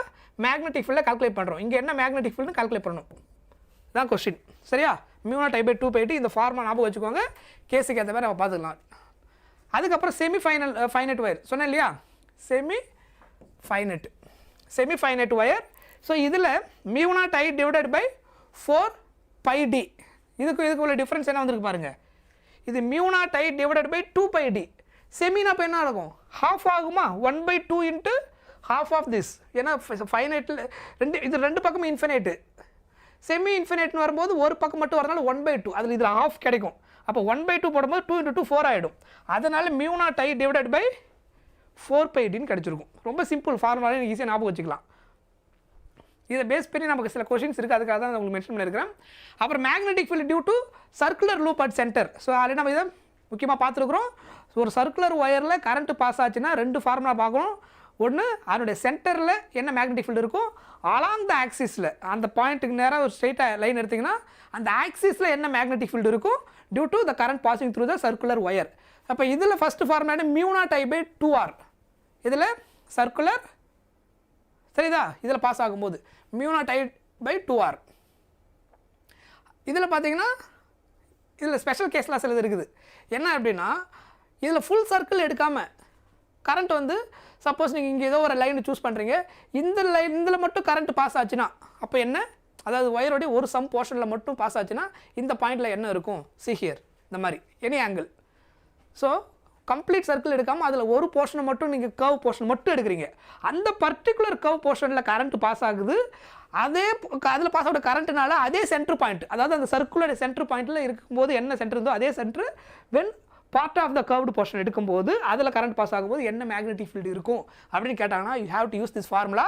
மேக்னெட்டிக் ஃபீல்டை கால்குலேட் பண்ணுறோம். இங்கே என்ன மேக்னெட்டிக் ஃபீல்டு கால்குலேட் பண்ணணும் தான் கொஸ்டின். சரியா? mu naught I by 2 pi இந்த ஃபார்முலா ஞாபகம் வச்சுக்கோங்க. கேஸுக்கு ஏற்ற மாதிரி நம்ம பார்த்துக்கலாம். அதுக்கப்புறம் ஃபைனட் ஒயர் சொன்னேன் இல்லையா, செமி ஃபைனட் ஒயர். ஸோ இதில் mu naught I divided by 4 pi d. இதுக்கு உள்ள டிஃப்ரென்ஸ் என்ன வந்துருக்கு பாருங்கள். இது mu naught I divided by 2 pi d. Seminar இப்போ என்ன ஆகும், ஹாஃப் ஆகுமா, 1/2 இன்ட்டு ஹாஃப் ஆஃப் திஸ். ஏன்னா ஃபைனைட்டில் இது ரெண்டு பக்கமும் இன்ஃபினைட்டு. செமி இன்ஃபினைட்னு வரும்போது ஒரு பக்கம் மட்டும் வரனால 1/2, அதில் இதில் ஹாஃப் கிடைக்கும். அப்போ 1/2 போடும்போது 2 × 2 4 ஆகிடும். அதனால் mu naught I divided by 4 pi d கிடச்சிருக்கும். ரொம்ப சிம்பிள் ஃபார்முலா, ஈஸியாக ஞாபகம் வச்சுக்கலாம். இதை பேஸ் பண்ணி நமக்கு சில கொஷின்ஸ் இருக்குது, அதுக்காக தான் உங்களுக்கு மென்ஷன் பண்ணியிருக்கிறேன். அப்புறம் magnetic field due to circular loop at centre. So already நம்ம இதை முக்கியமாக பார்த்துருக்குறோம். ஸோ ஒரு சர்க்குலர் ஒயரில் கரண்ட் பாஸ் ஆச்சுன்னா ரெண்டு ஃபார்முலா பார்க்கணும். ஒன்று அதனுடைய சென்டரில் என்ன மேக்னெட்டிக் ஃபீல்டு இருக்கும், அலாங் த ஆக்சிஸில் அந்த பாயிண்ட்டுக்கு நேராக ஒரு ஸ்ட்ரெயிட்டாக லைன் எடுத்திங்கன்னா அந்த ஆக்சிஸில் என்ன மேக்னெட்டிக் ஃபீல்டு இருக்கும் due to the current passing through the circular wire. அப்போ இதில் first formula mu naught I by 2r. இதில் சர்க்குலர் சரிதா, இதில் பாஸ் ஆகும்போது mu naught I by 2r. இதில் பார்த்தீங்கன்னா இதில் ஸ்பெஷல் கேஸ்லாம் சிலது இருக்குது. என்ன அப்படின்னா இதில் ஃபுல் சர்க்கிள் எடுக்காமல் கரண்ட் வந்து சப்போஸ் நீங்கள் இங்கே ஏதோ ஒரு லைன் சூஸ் பண்ணுறீங்க, இதில் மட்டும் கரண்ட் பாஸ் ஆச்சுன்னா அப்போ என்ன, அதாவது ஒயரோடைய ஒரு சம் போர்ஷனில் மட்டும் பாஸ் ஆச்சுன்னா இந்த பாயிண்டில் என்ன இருக்கும், see here இந்த மாதிரி any angle. So complete circle எடுக்காமல் அதில் ஒரு போர்ஷனை மட்டும் நீங்கள் கர்வ் போர்ஷன் மட்டும் எடுக்கிறீங்க. அந்த பர்டிகுலர் கர்வ் போர்ஷனில் கரண்ட் பாஸ் ஆகுது. அதில் பாஸ் ஆகிற கரண்ட்னால அதே சென்டர் பாயிண்ட், அதாவது அந்த சர்க்குலர் சென்டர் பாயிண்ட்டில் இருக்கும்போது என்ன சென்டர் இருந்தோ அதே centre when part of the curved portion எடுக்கும்போது அதில் கரண்ட் பாஸ் ஆகும்போது என்ன மேக்னெட்டிக் ஃபீல்டு இருக்கும் அப்படின்னு கேட்டாங்கன்னா you have to use this formula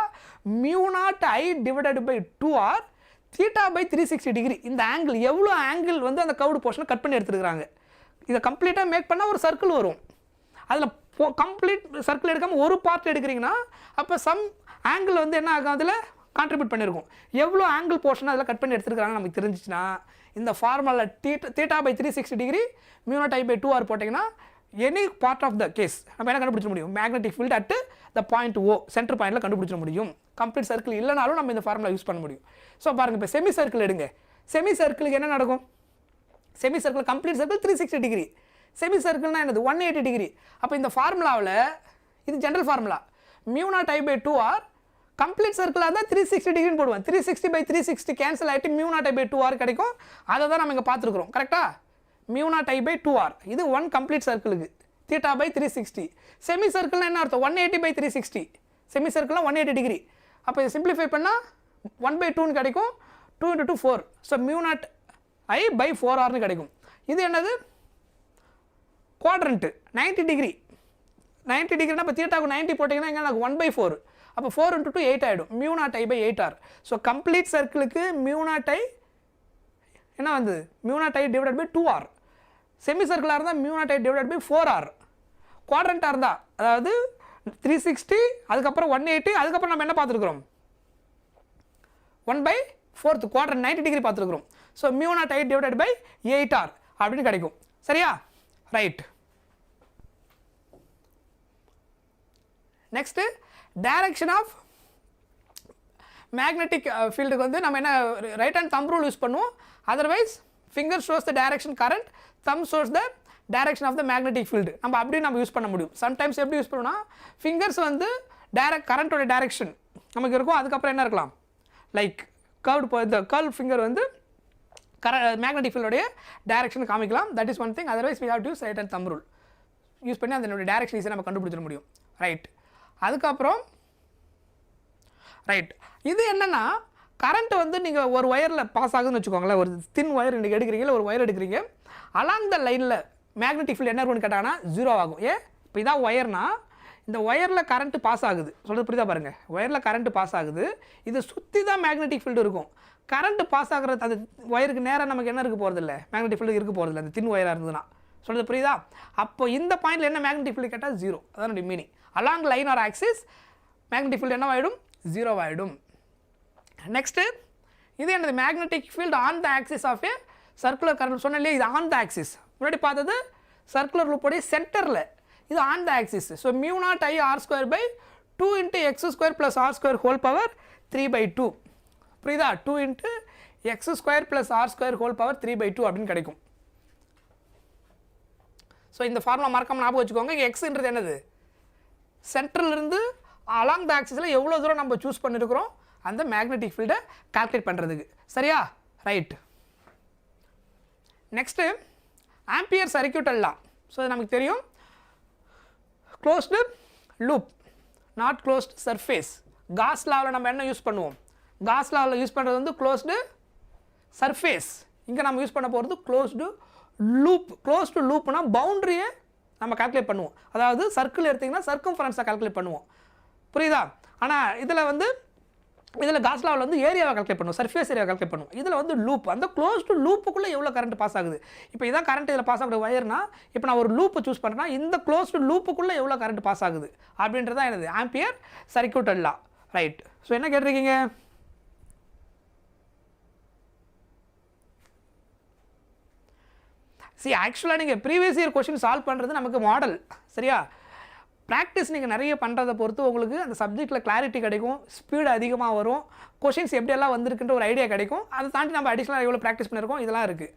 μ0I divided by 2R theta by 360 degree. இந்த ஆங்கிள் எவ்வளோ ஆங்கிள் வந்து அந்த கர்வ்டு போர்ஷனை கட் பண்ணி எடுத்துருக்காங்க. இதை கம்ப்ளீட்டாக மேக் பண்ணால் ஒரு சர்க்கிள் வரும். அதில் கம்ப்ளீட் சர்க்கிள் எடுக்காமல் ஒரு பார்ட் எடுக்கிறீங்கன்னா அப்போ சம் ஆங்கிள் வந்து என்ன ஆகும், அதில் கான்ட்ரிபியூட் பண்ணியிருக்கும். எவ்வளோ ஆங்கிள் போர்ஷன் அதில் கட் பண்ணி எடுத்துருக்காங்க நமக்கு தெரிஞ்சிச்சுன்னா இந்த formula theta by 360 degree μ0I by 2R போட்டிங்கன்னா any part of the case நம்ம என்ன கண்டுபிடிச்ச முடியும், magnetic field at the point O centre பாயிண்டில் கண்டுபிடிச்ச முடியும். கம்ப்ளீட் சர்க்கிள் இல்லைனாலும் நம்ம இந்த ஃபார்முலா யூஸ் பண்ண முடியும். ஸோ பாருங்கள், இப்போ செமி சர்க்கிள் எடுங்க. செமி சர்க்கிளுக்கு என்ன நடக்கும், semi circle complete circle 360 degree, semi சர்க்கிள்னா என்னது 180 டிகிரி. அப்போ இந்த ஃபார்முலாவில் இது general formula μ0I by 2R complete சர்க்கிளாக தான் 360 டிகிரின்னு போடுவோம். 360 பை 360 கேன்சல் ஆகிட்டு μ0I பை 2R கிடைக்கும். அதை தான் நம்ம இங்கே பார்த்துருக்குறோம். கரெக்டாக μ0I பை 2R இது 1 கம்ப்ளீட் சர்க்கிளுக்கு தீட்டா பை 360. செமி சர்க்கிள்னா என்ன அர்த்தம், 180 பை 360. Semi சர்க்கிள்னா 180 degree. அப்போ இதை சிம்பிளிஃபை பண்ணால் 1/2 கிடைக்கும். 2 × 2 4. ஸோ μ0I பை 4Rன்னு கிடைக்கும். இது என்னது குவாட்ரண்ட்டு 90 டிகிரி. 90 டிகிரினா இப்போ தீட்டாவுக்கு 90 போட்டிங்கன்னா எங்கே எனக்கு 1/4. அப்போ 4 × 2 8 ஆகிடும். μ0I by 8R. So complete சர்க்கிளுக்கு μ0I என்ன வந்து μ0I divided by 2R. Semi சர்க்கிளாக இருந்தால் μ0I டிவைடட் பை 4R. குவாட்ரண்ட்டாக இருந்தால் அதாவது 360 அதுக்கப்புறம் 180 அதுக்கப்புறம் நம்ம என்ன பார்த்துருக்குறோம் 1/4 குவாட்ரண்ட் 90 டிகிரி பார்த்துருக்குறோம். So μ0I divided by 8R அப்படின்னு கிடைக்கும். சரியா, right. Next direction of magnetic ஃபீல்டுக்கு வந்து நம்ம என்ன right hand thumb rule use பண்ணுவோம். Otherwise finger shows the direction current, thumb shows the direction of the magnetic field. நம்ம அப்படியே நம்ம யூஸ் பண்ண முடியும். சம்டைம்ஸ் எப்படி யூஸ் பண்ணுவோம்னா ஃபிங்கர்ஸ் வந்து கரண்ட்டோட டைரக்ஷன் நமக்கு இருக்கும். அதுக்கப்புறம் என்ன இருக்கலாம் லைக் கர்வ்டு இந்த கர்வ் ஃபிங்கர் வந்து மேக்னெட்டிக் ஃபீல்டோடைய டைரக்ஷன் காமிக்கலாம். That is one thing. Otherwise we have to use right hand thumb rule use பண்ணி அதனுடைய டைரக்ஷன் ஈஸியாக நம்ம கண்டுபிடிச்சிட முடியும். ரைட். அதுக்கப்புறம் ரைட் இது என்னென்னா கரண்ட் வந்து நீங்கள் ஒரு ஒயரில் பாஸ் ஆகுதுன்னு வச்சுக்கோங்களேன். ஒரு தின் ஒயர் இன்றைக்கி எடுக்கிறீங்களா, ஒரு ஒயர் எடுக்கிறீங்க. அலாங் த லைனில் மேக்னெட்டிக் ஃபீல்டு என்ன இருக்குன்னு கேட்டாங்கன்னா 0 ஆகும். இப்போ இதான் ஒயர்னா இந்த ஒயரில் கரண்ட்டு பாஸ் ஆகுது. சொல்கிறது புரியுதா பாருங்கள், ஒயரில் கரண்ட்டு பாஸ் ஆகுது. இது சுற்றி தான் மேக்னெட்டிக் ஃபீல்டு இருக்கும். கரண்ட்டு பாஸ் ஆகிறது அது ஒயருக்கு நேராக நமக்கு என்ன இருக்க போகிறதில்ல, மேக்னெட்டிக் ஃபீல்டு இருக்க போகிறதில்ல அந்த தின் ஒயராக இருந்ததுன்னா. சொல்கிறது புரியுதா? அப்போ இந்த பாயிண்டில் என்ன மேக்னெட்டிக் ஃபீல்டு கேட்டால் 0. அதான் meaning. Along line or axis magnetic field என்ன ஆகிடும் 0 ஆகிடும். நெக்ஸ்ட்டு இது என்னது magnetic field on the axis of a circular current சொன்னேன் இல்லையா, இது ஆன் த ஆக்சிஸ். முன்னாடி பார்த்தது சர்க்குலர் லூப்போடைய சென்டரில், இது on the axis. So μ0I r² பை 2 × x² + r² ஹோல் பவர் 3/2. புரியுதா? 2 × x² + r² ஹோல் பவர் 3/2 அப்படின்னு கிடைக்கும். ஸோ இந்த ஃபார்முலா மறக்காம ஞாபகம் வச்சுக்கோங்க. எக்ஸ்ன்றது என்னது சென்டர்லேருந்து அலாங் த ஆக்சிஸில் எவ்வளோ தூரம் நம்ம சூஸ் பண்ணியிருக்கிறோம் அந்த மேக்னெட்டிக் ஃபீல்டை கால்குலேட் பண்ணுறதுக்கு. சரியா, right. Next ampere circuital law. So இது நமக்கு தெரியும். Closed loop not closed surface. Gauss லாவில் நம்ம என்ன யூஸ் பண்ணுவோம், காஸ் லாவில் யூஸ் பண்ணுறது வந்து க்ளோஸ்டு சர்ஃபேஸ். இங்கே நம்ம யூஸ் பண்ண போகிறது க்ளோஸ்டு லூப். க்ளோஸ்டு லூப்னா பவுண்ட்ரியை நம்ம கால்குலேட் பண்ணுவோம். அதாவது சர்க்கிள் எடுத்திங்கன்னா சர்க்கம்ஃபரன்ஸை கால்குலேட் பண்ணுவோம். புரியுதா? ஆனால் இதில் காஸ் லாவில் வந்து ஏரியாவை கால்குலேட் பண்ணுவோம், சர்ஃபேஸ் ஏரியாவை கால்குலேட் பண்ணுவோம். இதில் வந்து லூப், அந்த க்ளோஸ்டு லூப்புக்குள்ளே எவ்வளோ கரண்ட் பாஸ் ஆகுது. இப்போ இதான் கரண்ட் இதில் பாஸ் ஆகிற ஒயர்னா, இப்போ நான் ஒரு லூப்பை சூஸ் பண்ணுறேன்னா இந்த க்ளோஸ்டு லூப்புக்குள்ளே எவ்வளோ கரண்ட் பாஸ் ஆகுது அப்படின்றதான் என்னது ஆம்பியர் சர்க்யூட்டல் லா. ரைட். ஸோ என்ன கேட்டிருக்கீங்க, ஆக்சுவலாக நீங்கள் ப்ரீவியஸ் இயர் கொஷின் சால்வ் பண்ணுறது நமக்கு மாடல். சரியா, ப்ராக்டிஸ் நீங்கள் நிறைய பண்ணுறதை பொறுத்து உங்களுக்கு அந்த சப்ஜெக்ட்டில் கிளாரிட்டி கிடைக்கும், ஸ்பீடு அதிகமாக வரும், கொஷின்ஸ் எப்படியெல்லாம் வந்திருக்குன்ற ஒரு ஐடியா கிடைக்கும். அதை தாண்டி நம்ம அடிஷ்னலாக எவ்வளோ ப்ராக்டிஸ் பண்ணியிருக்கோம் இதெல்லாம் இருக்குது.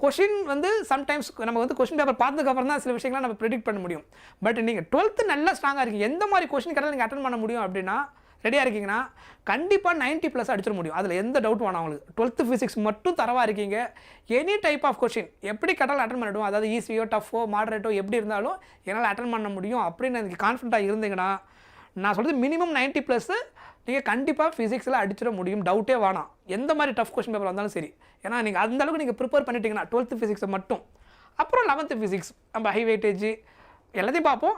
கொஷின் வந்து சம்டைம்ஸ் நம்ம வந்து கொஷின் பேப்பர் பார்த்ததுக்கப்புறம் தான் சில விஷயங்கள்லாம் நம்ம ப்ரெடிக்ட் பண்ண முடியும். பட் நீங்கள் 12th நல்லா ஸ்ட்ராங்காக இருக்கீங்க, எந்த மாதிரி கொஷின் கேட்டாலும் நீங்கள் அட்டன் பண்ண முடியும் அப்படின்னா ரெடியாக இருக்கீங்கன்னா கண்டிப்பாக 90+ அடிச்சிட முடியும். அதில் எந்த டவுட் வேணாம் உங்களுக்கு. 12th ஃபிசிக்ஸ் மட்டும் தரவாக இருக்கீங்க, எனி டைப் ஆஃப் கொஷின் எப்படி கேட்டாலும் அட்டன் பண்ணிவிடுவோம். அதாவது ஈஸியோ டஃப்போ மாடரேட்டோ எப்படி இருந்தாலும் என்னால் அட்டன் பண்ண முடியும் அப்படின்னு எனக்கு கான்ஃபிடண்ட்டாக இருந்தீங்கன்னா நான் சொல்கிறது மினிமம் 90+ நீங்கள் கண்டிப்பாக ஃபிசிக்ஸில் அடிச்சிட முடியும். டவுட்டே வேணாம். எந்த மாதிரி டஃப் கொஷின் பேப்பர் வந்தாலும் சரி. ஏன்னா நீங்கள் அந்தளவுக்கு நீங்கள் ப்ரிப்பேர் பண்ணிட்டீங்கன்னா 12th ஃபிசிக்ஸை மட்டும் அப்புறம் 11th ஃபிசிக்ஸ் நம்ம ஹை வெயிட்டேஜ் எல்லாத்தையும் பார்ப்போம்.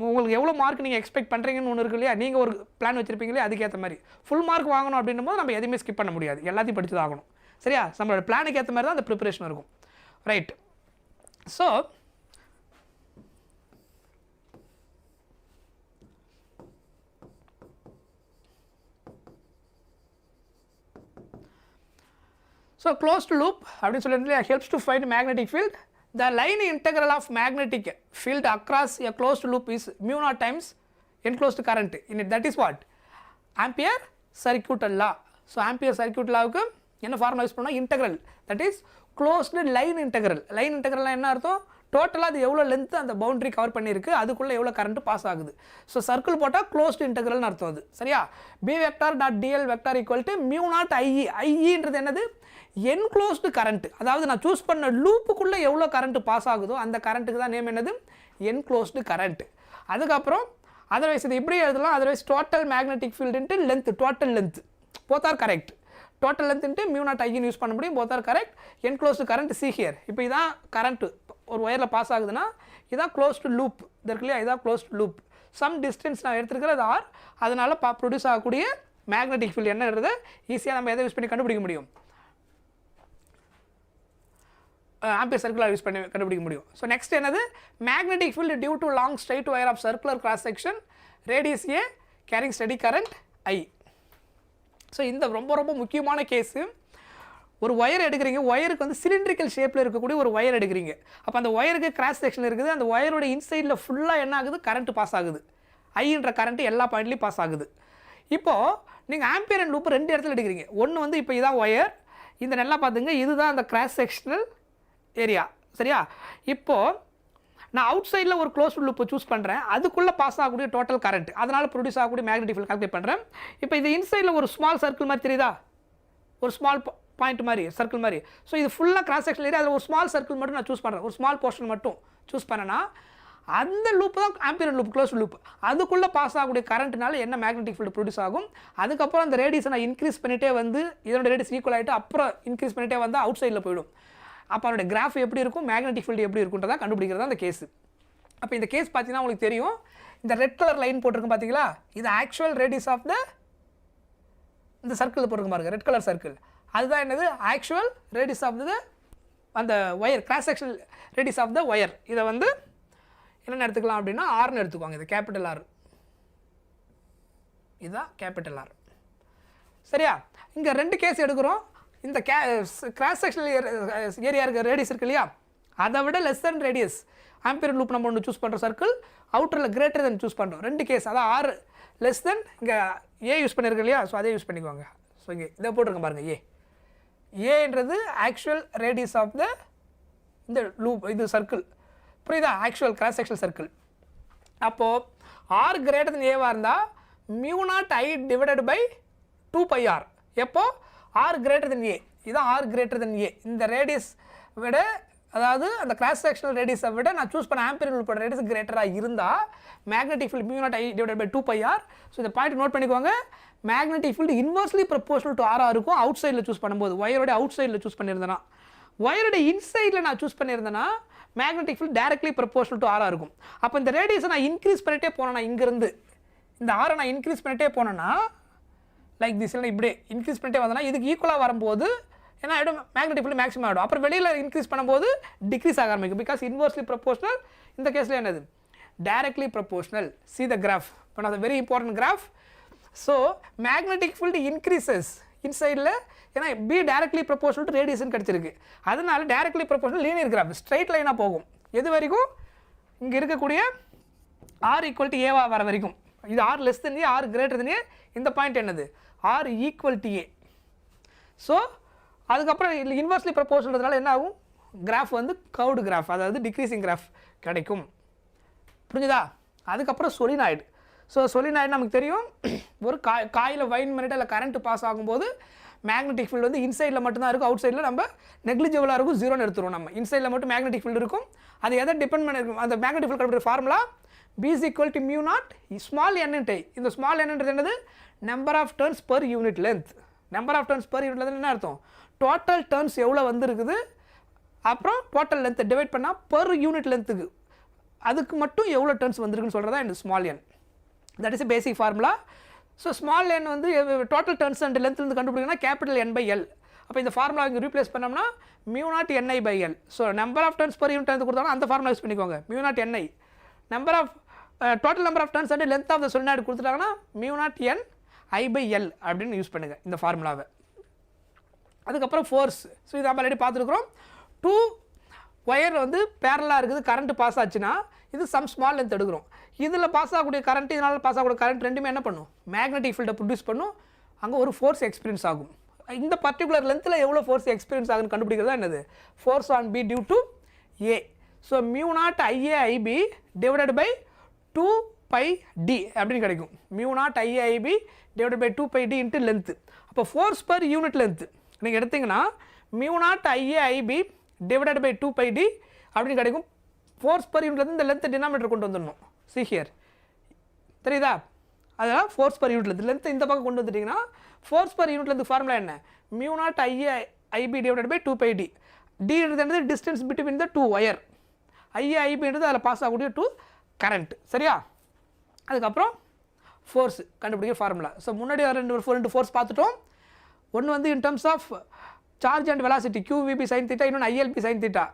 உங்களுக்கு எவ்வளோ மார்க் நீங்கள் எக்ஸ்பெக்ட் பண்ணுறீங்கன்னு ஒன்று இருக்கு இல்லையா, நீங்கள் ஒரு பிளான் வச்சுருப்பீங்களே, அதுக்கேற்ற மாதிரி ஃபுல் மார்க் வாங்கணும் அப்படின்னும் போது நம்ம எதுவுமே ஸ்கிப் பண்ண முடியாது, எல்லாத்தையும் படிச்சு தான் ஆகணும். சரியா? நம்மளோட பிளானுக்கு ஏற்ற மாதிரி தான் அந்த ப்ரிப்பரேஷன் இருக்கும். ரைட். ஸோ closed loop அப்படின்னு சொல்லிட்டு helps to find magnetic field. The line integral of magnetic field across a closed loop is mu naught times enclosed current in it. That is what? Ampere circuit law. So Ampere circuit lawக்கு என்ன ஃபார்முலா யூஸ் பண்ணோம்? Integral. That is closed line integral. Line இன்டெக்ரல்னா என்ன அர்த்தம்? டோட்டலாக அது எவ்வளோ லென்த்து அந்த பவுண்டரி கவர் பண்ணியிருக்கு, அதுக்குள்ளே எவ்வளோ கரண்ட் பாஸ் ஆகுது. ஸோ சர்க்கிள் போட்டால் க்ளோஸ்டு இன்டெக்ரல்னு அர்த்தம் அது. சரியா? B vector dot d l vector equal to mu naught I e. ஐஇன்றது என்னது? Enclosed current. அதாவது நான் சூஸ் பண்ண லூப்புக்குள்ளே எவ்வளோ கரண்ட் பாஸ் ஆகுதோ அந்த கரண்ட்டுக்கு தான் நேம் என்னது? Enclosed current. அதுக்கப்புறம் அதர்வைஸ் இது இப்படி எழுதலாம். அதர்வைஸ் டோட்டல் மேக்னெட்டிக் ஃபீல்டுன்ட்டு length, total length both are correct. Total லென்த்ன்ட்டு மியூ நாட் ஐன்னு யூஸ் பண்ண முடியும், both are correct. Enclosed current see here. இப்போ இதான் கரண்ட்டு ஒரு ஒயரில் பாஸ் ஆகுதுன்னா இதான் க்ளோஸ்டு லூப். இது இருக்கு இல்லையா, இதான் க்ளோஸ்டு லூப். சம் டிஸ்டன்ஸ் நான் எடுத்துருக்கிறது ஆர், அதனால் ப்ரொடியூஸ் ஆகக்கூடிய மேக்னெட்டிக் ஃபீல்டு என்னன்றது ஈஸியாக நம்ம எதை யூஸ் பண்ணி கண்டுபிடிக்க முடியும்? ஆம்பியர் சர்க்குலர் யூஸ் பண்ணி கண்டுபிடிக்க முடியும். ஸோ நெக்ஸ்ட் என்னது? Magnetic field due to long straight wire of circular cross section radius a carrying steady current I. So இந்த ரொம்ப ரொம்ப முக்கியமான கேஸு. ஒரு ஒயர் எடுக்கிறீங்க, ஒயருக்கு வந்து சிலிண்ட்ரிக்கல் ஷேப்பில் இருக்கக்கூடிய ஒரு ஒயர் எடுக்கிறீங்க. அப்போ அந்த ஒயருக்கு கிராஸ் செக்ஷன் இருக்குது, அந்த ஒயரோட இன்சைடில் ஃபுல்லாக என்ன ஆகுது? கரண்ட் பாஸ் ஆகுது. ஐன்ற கரண்ட் எல்லா பாயிண்ட்லேயும் பாஸ் ஆகுது. இப்போது நீங்கள் ஆம்பியர் அண்ட் லூப் ரெண்டு இடத்துல எடுக்கிறீங்க. ஒன்று வந்து இப்போ இதான் ஒயர், இந்த நல்லா பார்த்துங்க, இதுதான் அந்த கிராஸ் செக்ஷனல் ஏரியா. சரியா? இப்போது நான் அவுட் சைடில் ஒரு க்ளோஸ்டு லூப்பை சூஸ் பண்ணுறேன், அதுக்குள்ளே பாஸ் ஆகக்கூடிய டோட்டல் கரண்ட், அதனால் ப்ரொடியூஸ் ஆகக்கூடிய மேக்னெட்டிக் ஃபீல்ட் கால்குலேட் பண்ணுறேன். இப்போ இது இன்சைடில் ஒரு ஸ்மால் சர்க்கிள் மாதிரி தெரியுதா? ஒரு ஸ்மால் பாயிண்ட் மாதிரி, சர்க்கிள் மாதிரி. ஸோ இது ஃபுல்லாக கிராஸ் செக்ஷன் ஏரியா, அதில் ஒரு ஸ்மால் சர்க்கிள் மட்டும் நான் சூஸ் பண்ணுறேன், ஒரு ஸ்மால் போர்ஷன் மட்டும் சூஸ் பண்ணேன்னா அந்த லூப் தான் ஆம்பியர் லூப், க்ளோஸ்டு லூப். அதுக்குள்ளே பாஸ் ஆகக்கூடிய கரண்ட்னால என்ன மேக்னெட்டிக் ஃபீல்டு ப்ரொடியூஸ் ஆகும். அதுக்கப்புறம் அந்த ரேடியஸை நான் இன்க்ரீஸ் பண்ணிகிட்டே வந்து இதோட ரேடியஸ் ஈக்குவல் ஆகிட்டு அப்புறம் இன்க்ரீஸ் பண்ணிகிட்டே வந்து அவுட் சைடில் போயிடும். அப்போ அதோட கிராஃப் எப்படி இருக்கும், மேக்னெட்டிக் ஃபீல்டு எப்படி இருக்குன்றதா கண்டுபிடிக்கிறது அந்த கேஸு. அப்போ இந்த கேஸ் பார்த்தீங்கன்னா உங்களுக்கு தெரியும், இந்த ரெட் கலர் லைன் போட்டிருக்கும் பார்த்தீங்களா, இது ஆக்சுவல் ரேடியஸ் ஆஃப் த இந்த சர்க்கிள் போட்டிருக்கும் பாருங்கள், ரெட் கலர் சர்க்கிள். அதுதான் என்னது? ஆக்சுவல் ரேடியஸ் ஆஃப் த அந்த wire, cross section radius of the wire. இதை வந்து என்னென்ன எடுத்துக்கலாம் அப்படின்னா ஆர்னு எடுத்துக்குவாங்க. இது கேபிட்டல் ஆர், இதுதான் கேபிட்டல் ஆர். சரியா? இங்கே ரெண்டு கேஸ் எடுக்கிறோம். இந்த கிராஸ் செக்ஷனல் ஏரியா இருக்க ரேடியஸ் இருக்கு இல்லையா, அதை விட less than radius ampere loop நம்ம ஒன்று சூஸ் பண்ணுற சர்க்கிள், அவுட்டரில் கிரேட்டர் தென் சூஸ் பண்ணுறோம். ரெண்டு கேஸ், அதான் ஆர் லெஸ் தென் இங்கே ஏ யூஸ் பண்ணியிருக்கு இல்லையா, ஸோ அதே யூஸ் பண்ணிக்குவாங்க. ஸோ இங்கே இதை போட்டிருக்கேன் பாருங்கள், ஏன்றது ஆக்சுவல் ரேடியஸ் ஆஃப் த இந்த லூப், இது சர்க்கிள். புரியுதா? Actual cross sectional circle. அப்போது ஆர் கிரேட்டர் தென் ஏவாக இருந்தால் mu naught I divided by 2πr. எப்போ ஆர் கிரேட்டர் தென் ஏ, இதுதான் ஆர் கிரேட்டர் தென் ஏ. இந்த ரேடியஸ் விட, அதாவது அந்த கிராஸ் செக்ஷனல் ரேடியஸை விட நான் சூஸ் பண்ண ஆம்பியர் லூப்போட ரேடியஸ் கிரேட்டராக இருந்தால் magnetic field mu naught I divided by 2πr. So இந்த பாயிண்ட் நோட் பண்ணிக்கோங்க. Magnetic field inversely proportional to ஆராக இருக்கும் அவுட் சைடில் சூஸ் பண்ணும்போது. ஒயரோட அவுட் சைடில் சூஸ் பண்ணியிருந்தேன்னா, ஒயரோட இன்சைடில் நான் சூஸ் பண்ணியிருந்தேன்னா magnetic field directly proportional to ஆராக இருக்கும். அப்போ இந்த ரேடியஸை நான் இன்க்ரீஸ் பண்ணிட்டே போனேன்னா, இங்கேருந்து இந்த ஆரை நான் இன்க்ரீஸ் பண்ணிட்டே போனேன்னா லைக் திஸ், இல்லை இப்படியே இன்க்ரீஸ் பண்ணிட்டே வந்தேன்னா இதுக்கு ஈக்குவலாக வரும்போது என்ன ஆகிடும்? மேக்னெட்டிக் ஃபீல்டு மேக்ஸிமம் ஆகிடும். அப்புறம் வெளியில் இன்க்ரீஸ் பண்ணும்போது டிக்ரீஸ் ஆக ஆரம்பிக்கும். Because inversely proportional. இந்த கேஸில் என்னது? Directly proportional. See the graph. One of the very important graph. So magnetic field increases இன்சைடில், ஏன்னா பி டைரக்ட்லி ப்ரொபோஷனல் டு ரேடியஸ்னு கிடச்சிருக்கு. அதனால directly proportional linear graph straight லைனாக போகும். எது வரைக்கும்? இங்கே இருக்கக்கூடிய ஆர் ஈக்குவல் டு ஏவா வர வரைக்கும். இது r less than a, r greater than a. இந்த பாயிண்ட் என்னது? R equal to A. So அதுக்கப்புறம் இன்வர்ஸ்லி ப்ரொபோஷனல்னால என்ன ஆகும்? கிராஃப் வந்து கர்வ்டு கிராஃப், அதாவது டிக்ரீசிங் கிராஃப் கிடைக்கும். புரிஞ்சுதா? அதுக்கப்புறம் சொலினாய்டு. ஸோ சொலினாய்டு நமக்கு தெரியும், ஒரு காயில் வைன் பண்ணிட்டு அதில் கரண்ட் பாஸ் ஆகும்போது மேக்னெட்டிக் ஃபீல்டு வந்து இன்சைடில் மட்டும்தான் இருக்கும், அவுட் சைடில் நம்ம நெக்லிஜிபிளாக இருக்கும், ஜீரோன்னு எடுத்துருவோம். நம்ம இன்சைடில் மட்டும் மேக்னெட்டிக் ஃபீல்டு இருக்கும். அது எதை டிபெண்ட் பண்ணிருக்கும்? அந்த மேக்னெட்டிக் ஃபீல்டு கண்டுபிடிக்கிற formula B is equal to mu naught small n into I. இந்த small n என்றது என்னது? Number of turns per unit length. Number of turns per unit length என்ன அர்த்தம்? Total turns எவ்வளோ வந்திருக்குது அப்புறம் டோட்டல் லென்த்தை டிவைட் பண்ணால் பெர் யூனிட் லென்த்துக்கு அதுக்கு மட்டும் எவ்வளோ டர்ன்ஸ் வந்திருக்குன்னு சொல்கிறதா இந்த small n. That is basic formula. So small n வந்து டோட்டல் டர்ன்ஸ் அண்ட் லென்த்லேருந்து கண்டுபிடிக்கணும்னா கேபிட்டல் என் பை எல். அப்போ இந்த ஃபார்முலா இங்கே ரீப்ளேஸ் பண்ணோம்னா μ0 ni by l. So number of turns per unit length கொடுத்தாலும் அந்த ஃபார்முலா யூஸ் பண்ணிக்கோங்க. μ0 ni number of total number of turns and length of the solenoid கொடுத்துட்டாங்கன்னா μ0 n i பை எல் அப்படின்னு யூஸ் பண்ணுங்கள் இந்த ஃபார்முலாவை. அதுக்கப்புறம் ஃபோர்ஸ். ஸோ இது நம்ம ஆல்ரெடி பார்த்துருக்குறோம். 2 ஒயர் வந்து பேரலாக இருக்குது, கரண்ட் பாஸ் ஆச்சுன்னா இது சம் ஸ்மால் லென்த் எடுக்கிறோம். இதில் பாஸ் ஆகக்கூடிய கரண்ட் இதனால் பாஸ் ஆகக்கூடிய கரண்ட் ரெண்டுமே என்ன பண்ணும், மேக்னெட்டிக் ஃபீல்டை ப்ரொடியூஸ் பண்ணும். அங்கே ஒரு ஃபோர்ஸ் எக்ஸ்பீரியன்ஸ் ஆகும். இந்த பர்டிகுலர் லென்த்தில் எவ்வளோ ஃபோர்ஸ் எக்ஸ்பீரியன்ஸ் ஆகுன்னு கண்டுபிடிக்கிறதா என்னது force on B due to A. So μ0 IA IB divided by 2πd அப்படின்னு கிடைக்கும். μ0 IA IB divided by 2πd into length. அப்போ ஃபோர்ஸ் பர் யூனிட் லென்த்து நீங்கள் எடுத்திங்கன்னா μ0 IA IB divided by 2πd அப்படின்னு கிடைக்கும். ஃபோர்ஸ் பர் யூனிட்லேருந்து இந்த லென்த்தை டினாமினேட்டர் கொண்டு வந்துடணும். சி ஹியர் தெரியுதா, அதனால் ஃபோர்ஸ் பர் யூனிட் லென்த் இந்த பக்கம் கொண்டு வந்துட்டிங்கன்னா ஃபோர்ஸ் பர் யூனிட்லேருந்து ஃபார்முலா என்ன μ0 IA IB divided by 2πd. டின்றது distance between the 2 wire, IA IBன்றது அதில் பாஸ் ஆகக்கூடிய 2 கரண்ட். சரியா, அதுக்கப்புறம் ஃபோர்ஸ் கண்டுபிடிக்கிற ஃபார்முலா. ஸோ முன்னாடி ரெண்டு ஃபோர்ஸ் பார்த்துட்டோம். ஒன்று வந்து in terms of charge and velocity QVB sin θ, இன்னொன்று ILP sin θ,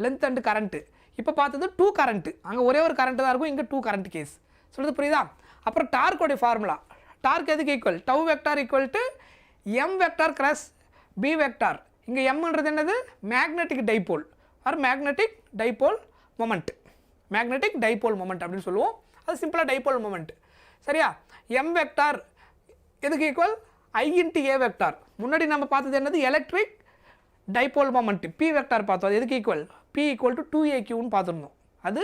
length and current. இப்போ பார்த்தது 2 கரண்ட்டு, அங்கே ஒரே ஒரு கரண்ட்டு தான் இருக்கும், இங்கே 2 கரண்ட் கேஸ். சொல்கிறது புரியுதா. அப்புறம் டார்க்கோடைய ஃபார்முலா. டார்க் எதுக்கு equal, tau vector equal to m vector cross B vector. இங்கே எம்ன்றது என்னது magnetic dipole or magnetic dipole moment. Magnetic dipole moment அப்படின்னு சொல்லுவோம். அது சிம்பிளாக டைபோல் மொமெண்ட். சரியா, எம் வெக்டார் எதுக்கு equal I into A vector. முன்னாடி நம்ம பார்த்தது என்னது electric dipole moment p vector பார்த்தோம். அது எதுக்கு ஈக்குவல் P ஈக்குவல் டு 2AQன்னு பார்த்துருந்தோம். அது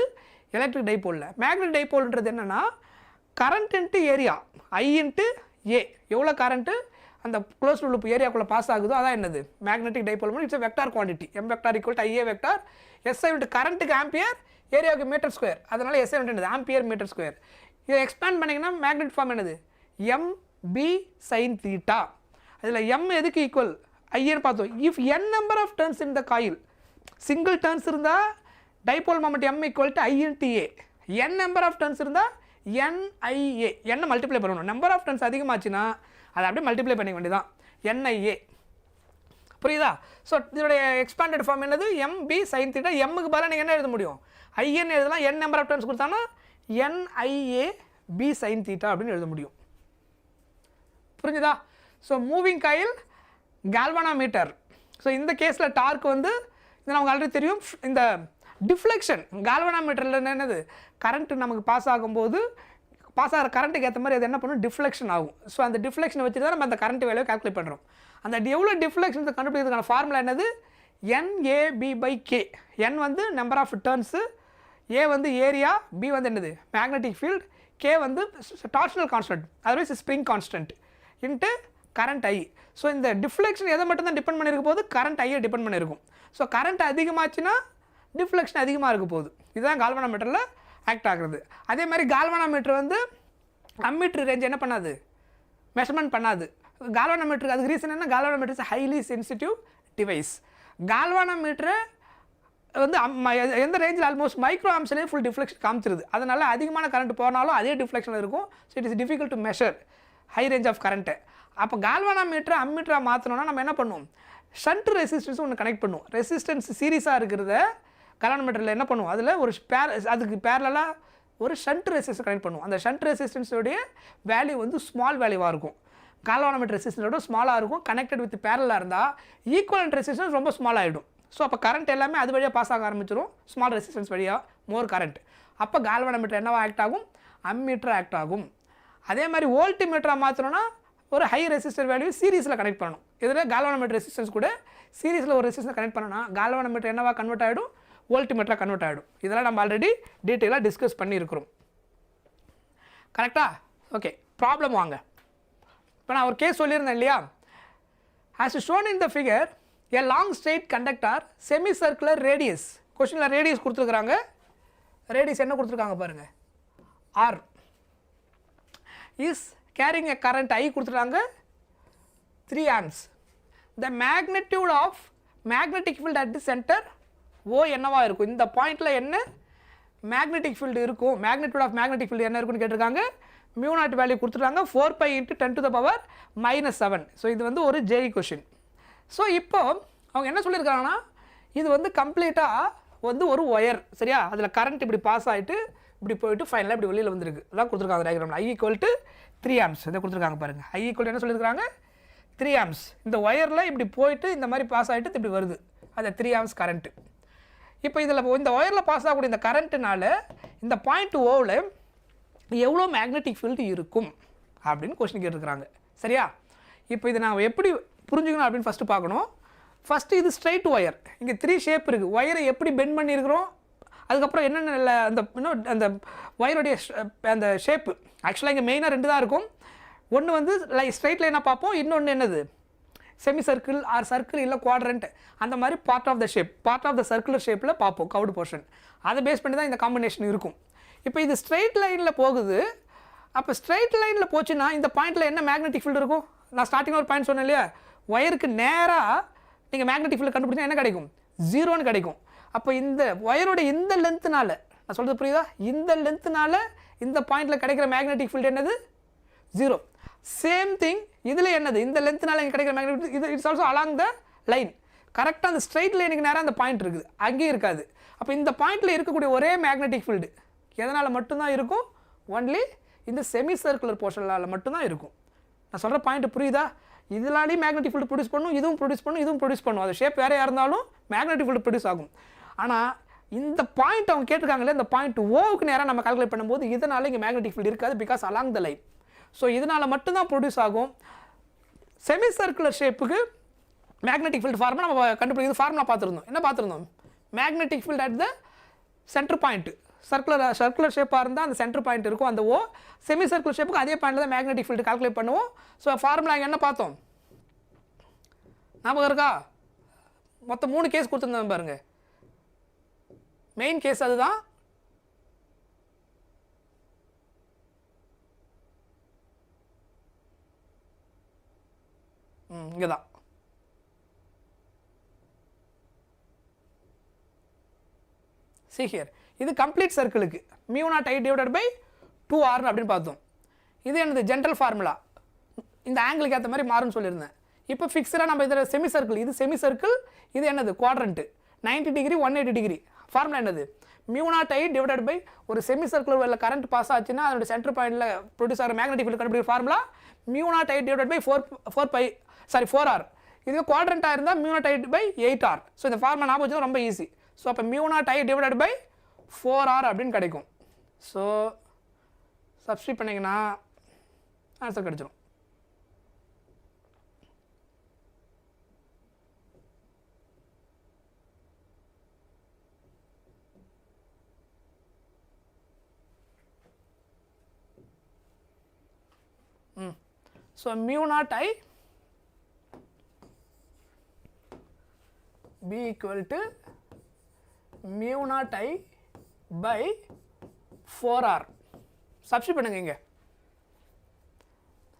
எலக்ட்ரிக் டைபோலில். மேக்னெட்டிக் டைபோல்ன்றது என்னென்னா current into area I into ஏ, எவ்வளோ கரண்ட்டு அந்த க்ளோஸ் லூப் ஏரியாக்குள்ளே பாஸ் ஆகுதோ அதான் என்னது magnetic dipole moment. It's vector quantity. M vector equal to IA vector. SI into கரண்ட்டுக்கு ஆம்பியர், ஏரியாவுக்கு மீட்டர் ஸ்கொயர், அதனால் SI என்னது ஆம்பியர் மீட்டர் ஸ்கொயர். இதை எக்ஸ்பேண்ட் பண்ணிங்கன்னா மேக்னெட் ஃபார்ம் என்னது MB sin θ. அதில் M எதுக்கு ஈக்குவல் ஐன்னு பார்த்தோம். If n number of turns in the coil, single turns இருந்தால் dipole moment M equal to I into A. n number of turns இருந்தால் NIA. என்ன மல்டிப்ளை பண்ணணும், நம்பர் ஆஃப் டர்ன்ஸ் அதிகமாச்சுன்னா அதை அப்படியே மல்டிப்ளை பண்ணிக்க வேண்டியதான் NIA. புரியுதா. ஸோ இதோடைய எக்ஸ்பாண்டட் ஃபார்ம் என்னது MB sin θ. எம்முக்கு பதிலாக நீங்கள் என்ன எழுத முடியும் IN எழுதலாம். n நம்பர் ஆஃப் டர்ன்ஸ் கொடுத்தாங்கன்னா NIA B sin θ அப்படின்னு எழுத முடியும். புரிஞ்சுதா. So moving coil galvanometer. So இந்த கேஸில் டார்க் வந்து இது நமக்கு ஆல்ரெடி தெரியும். இந்த டிஃப்ளெக்ஷன் கால்வனாமீட்டரில் என்னது கரண்ட்டு நமக்கு பாஸ் ஆகும்போது பாஸ் ஆகிற கரண்ட்டுக்கு ஏற்ற மாதிரி அது என்ன பண்ணும் டிஃப்ளெக்ஷன் ஆகும். ஸோ அந்த டிஃப்ளெக்ஷனை வச்சு தான் நம்ம அந்த கரண்ட் வேலையை கால்குலேட் பண்ணுறோம். அந்த எவ்வளோ டிஃப்ளெக்ஷன் கண்டுபிடிக்கிறதுக்கான ஃபார்முலா என்னது NAB/K. N வந்து நம்பர் ஆஃப் டர்ன்ஸு, ஏ வந்து ஏரியா, பி வந்து என்னது மேக்னெட்டிக் ஃபீல்ட், கே வந்து torsional constant otherwise spring constant into current I. So இந்த டிஃப்ளெக்ஷன் எதை மட்டும் தான் டிபெண்ட் பண்ணியிருக்க போது கரண்ட் ஐயை டிபெண்ட் பண்ணியிருக்கும். ஸோ கரண்ட் அதிகமாச்சுன்னா டிஃப்ளெக்ஷன் அதிகமாக இருக்க போகுது. இதுதான் கால்வனாமீட்டரில் ஆக்ட் ஆகுறது. அதே மாதிரி கால்வனாமீட்டர் வந்து அம்மீட்டர் ரேஞ்ச் என்ன பண்ணாது மெஷர்மெண்ட் பண்ணாது. கால்வனாமீட்டருக்கு அதுக்கு ரீசன் என்ன, galvanometer is highly sensitive device. கால்வனாமீட்டரை வந்து எந்த ரேஞ்சில் ஆல்மோஸ்ட் மைக்ரோ ஆம்ஸ்லேயே ஃபுல் டிஃப்ளெக்ஷன் காமிச்சிருது. அதனால் அதிகமான கரண்ட் போனாலும் அதே டிஃப்ளெக்ஷன் இருக்கும். So it is difficult to measure high range of current. அப்போ கால்வனாமீட்டரை அம்மீட்டராக மாற்றணும்னா நம்ம என்ன பண்ணுவோம், ஷண்ட் ரெசிஸ்டன்ஸ் ஒன்று கனெக்ட் பண்ணுவோம். ரெசிஸ்டன்ஸ் சீரிஸாக இருக்கிறத கால்வனாமீட்டரில் என்ன பண்ணுவோம், அதில் ஒரு அதுக்கு பேரலாக ஒரு ஷண்ட் ரெசிஸ்டன்ஸ் கனெக்ட் பண்ணுவோம். அந்த ஷண்ட் ரெசிஸ்டன்ஸோடைய வேல்யூ வந்து ஸ்மால் வேல்யூவாக இருக்கும். கால்வனாமீட்டர் ரெசிஸ்டன்ஸோட ஸ்மாலாக இருக்கும். கனெக்டட் வித் பேரலாக இருந்தால் ஈக்குவலன்ட் ரெசிஸ்டன்ஸ் ரொம்ப ஸ்மால் ஆகிடும். ஸோ அப்போ கரண்ட் எல்லாமே அது வழியாக பாஸ் ஆக ஆரம்பிச்சிடும், ஸ்மால் ரெசிஸ்டன்ஸ் வழியாக மோர் கரண்ட். அப்போ கால்வனாமீட்டர் என்னவா ஆக்ட் ஆகும், அம்மீட்டர் ஆக்ட் ஆகும். அதே மாதிரி வோல்ட் மீட்டராக மாற்றணும்னா ஒரு ஹை ரெசிஸ்டர் வேல்யூ சீரிஸில் கனெக்ட் பண்ணணும். இதில் கால்வனாமீட்டர் ரெசிஸ்டன்ஸ் கூட சீரிஸில் ஒரு ரெசிஸ்டன்ஸ் கனெக்ட் பண்ணணும்னா கால்வனாமீட்டர் என்னவா கன்வெர்ட் ஆகிடும், வோல்ட் மீட்டராக கன்வெர்ட் ஆகிடும். இதெல்லாம் நம்ம ஆல்ரெடி டீட்டெயிலாக டிஸ்கஸ் பண்ணியிருக்கிறோம். கரெக்டாக. ஓகே, ப்ராப்ளம் வாங்க. இப்போ நான் ஒரு கேஸ் சொல்லியிருந்தேன் இல்லையா, as shown in the figure a long straight conductor semicircular radius. கொஸ்டினில் ரேடியஸ் கொடுத்துருக்குறாங்க. ரேடியஸ் என்ன கொடுத்துருக்காங்க பாருங்கள், R is carrying a current I கொடுத்துருக்காங்க 3 amps. The magnitude of magnetic field at the center ஓ என்னவா இருக்கும், இந்த பாயிண்டில் என்ன மேக்னெட்டிக் ஃபீல்டு இருக்கும், மேக்னிடியூட் ஆஃப் மேக்னெட்டிக் ஃபீல்டு என்ன இருக்குன்னு கேட்டிருக்காங்க. மியூ நாட் வேல்யூ கொடுத்துருக்காங்க 4π × 10⁻⁻⁷. ஸோ இது வந்து ஒரு ஜேஇ கொஷின். ஸோ இப்போ அவங்க என்ன சொல்லியிருக்காங்கன்னா, இது வந்து கம்ப்ளீட்டாக வந்து ஒரு ஒயர், சரியா, அதில் கரண்ட் இப்படி பாஸ் ஆகிட்டு இப்படி போயிட்டு ஃபைனலாக இப்படி வெளியில் வந்துருக்கு. அதான் கொடுத்துருக்காங்க டயக்ராமில். I = 3 amps இதை கொடுத்துருக்காங்க பாருங்கள். I = என்ன சொல்லியிருக்காங்க, 3 amps. இந்த ஒயரில் இப்படி போயிட்டு இந்த மாதிரி பாஸ் ஆகிட்டு இப்படி வருது, அது 3 amps கரண்ட்டு. இப்போ இதில் இந்த ஒயரில் பாஸ் ஆகக்கூடிய இந்த கரண்ட்டுனால இந்த பாயிண்ட் ஓவில் எவ்வளோ மேக்னெட்டிக் ஃபீல்டு இருக்கும் அப்படின்னு கொஸ்டின் கேட்டுருக்குறாங்க, சரியா. இப்போ இதை நான் எப்படி புரிஞ்சுக்கணும் அப்படின்னு ஃபஸ்ட்டு பார்க்கணும். ஃபஸ்ட்டு இது ஸ்ட்ரைட் ஒயர், இங்கே 3 ஷேப் இருக்குது. ஒயரை எப்படி பெண்ட் பண்ணியிருக்கிறோம், அதுக்கப்புறம் என்னென்ன அந்த இன்னும் அந்த ஒயருடைய அந்த ஷேப்பு. ஆக்சுவலாக இங்கே மெயினாக 2 தான் இருக்கும். ஒன்று வந்து ஸ்ட்ரைட் லைனாக பார்ப்போம், இன்னொன்று என்னது செமி சர்க்கிள் ஆர் சர்க்கிள் இல்லை குவாட்ரண்ட், அந்த மாதிரி part of the shape, part of the circular ஷேப்பில் பார்ப்போம் கவுடு போர்ஷன். அதை பேஸ் பண்ணி தான் இந்த காம்பினேஷன் இருக்கும். இப்போ இது ஸ்ட்ரைட் லைனில் போகுது. அப்போ ஸ்ட்ரைட் லைனில் போச்சுன்னா இந்த பாயிண்டில் என்ன மேக்னெட்டிக் ஃபீல்டு இருக்கும், நான் ஸ்டார்டிங் ஒரு பாயிண்ட் சொன்னேன் இல்லையா, ஒயருக்கு நேராக நீங்கள் மேக்னெட்டிக் ஃபீல்டு கண்டுபிடிச்சா என்ன கிடைக்கும், 0ன்னு கிடைக்கும். அப்போ இந்த ஒயரோட இந்த லென்த்துனால, நான் சொல்கிறது புரியுதா, இந்த லென்த்துனால இந்த பாயிண்டில் கிடைக்கிற மேக்னெட்டிக் ஃபீல்டு என்னது, 0. சேம் திங் இதில் என்னது, இந்த லென்த்துனால இங்கே கிடைக்கிற மேக்னெட்டிக் இது it's also along the line. கரெக்டாக அந்த ஸ்ட்ரைட் லைனுக்கு நேராக அந்த பாயிண்ட் இருக்குது, அங்கேயும் இருக்காது. அப்போ இந்த பாயிண்டில் இருக்கக்கூடிய ஒரே மேக்னெட்டிக் ஃபீல்டு எதனால் மட்டும்தான் இருக்கும், ஒன்லி இந்த செமி சர்க்குலர் போர்ஷனால் மட்டும்தான் இருக்கும். நான் சொல்கிற பாயிண்ட் புரியுதா, இதனாலேயும் மேக்னெட்டிக் ஃபீல்டு ப்ரொடியூஸ் பண்ணும், இதுவும் ப்ரொடியூஸ் பண்ணும், இதுவும் ப்ரொடியூஸ் பண்ணும். அது ஷேப் வேறையாக இருந்தாலும் மேக்னெட்டிக் ஃபீல்டு ப்ரொடியூஸ் ஆகும். ஆனால் இந்த பாயிண்ட் அவங்க கேட்டிருக்காங்களே, இந்த பாயிண்ட் ஓவுக்கு நேராக நம்ம கால்குலேட் பண்ணும்போது இதனால் இங்கே மேக்னெட்டிக் ஃபீல்டு இருக்காது, because along the line. So இதனால் மட்டும்தான் ப்ரொடியூஸ் ஆகும். செமி சர்க்குலர் ஷேப்புக்கு மேக்னெட்டிக் ஃபீல்டு ஃபார்முலா நம்ம கண்டுபிடிக்கிறது ஃபார்முலா பார்த்துருந்தோம். என்ன பார்த்துருந்தோம், magnetic field at the centre point. Circular ஷேப்பாக இருந்தால் அந்த சென்டர் பாயிண்ட் இருக்கும், அந்த ஓ. செமி சர்க்குலர் ஷேப்புக்கு அதே பாயிண்டில் தான் மேக்னெட்டிக் ஃபீல்டு கால்குலேட் பண்ணுவோம். ஸோ ஃபார்முலா இங்கே என்ன பார்த்தோம், ஞாபகம் இருக்கா, மொத்தம் 3 கேஸ் கொடுத்துருந்தோம் பாருங்க. மெயின் கேஸ் அதுதான், இங்கே தான். See here, இது கம்ப்ளீட் சர்க்கிளுக்கு μ0I / 2r அப்படின்னு பார்த்தோம். இது என்னது ஜென்ரல் ஃபார்முலா, இந்த ஆங்கிளுக்கு ஏற்ற மாதிரி மாறும்னு சொல்லியிருந்தேன். இப்போ ஃபிக்ஸடாக நம்ம இதில் செமி சர்க்கிள், இது செமி சர்க்கிள், இது என்னது குவாட்ரண்ட்டு, 90 டிகிரி 180 டிகிரி. ஃபார்முலா என்னது, μ0I / ஒரு செமி சர்க்குலர் உள்ள கரண்ட் பாஸ் ஆச்சுன்னா அதோட சென்டர் பாயிண்டில் ப்ரொடியூஸ் ஆகிற மேக்னெட்டிக் ஃபீல்டு கண்டுபிடிக்கிற ஃபார்முலா μ0I / 4r. இதுவே குவாட்ரண்ட்டாக இருந்தால் μ0I / 8r. ஸோ இந்த ஃபார்முலா ஞாபகம் வச்சுன்னா ரொம்ப ஈஸி. ஸோ அப்போ μ0I / 4r அப்படின்னு கிடைக்கும். ஸோ சப்ஸ்டிட் பண்ணிங்கன்னா ஆன்சர் கிடைச்சிடும். So μ0I be equal to μ0I / 4r. Substitute பண்ணுங்க.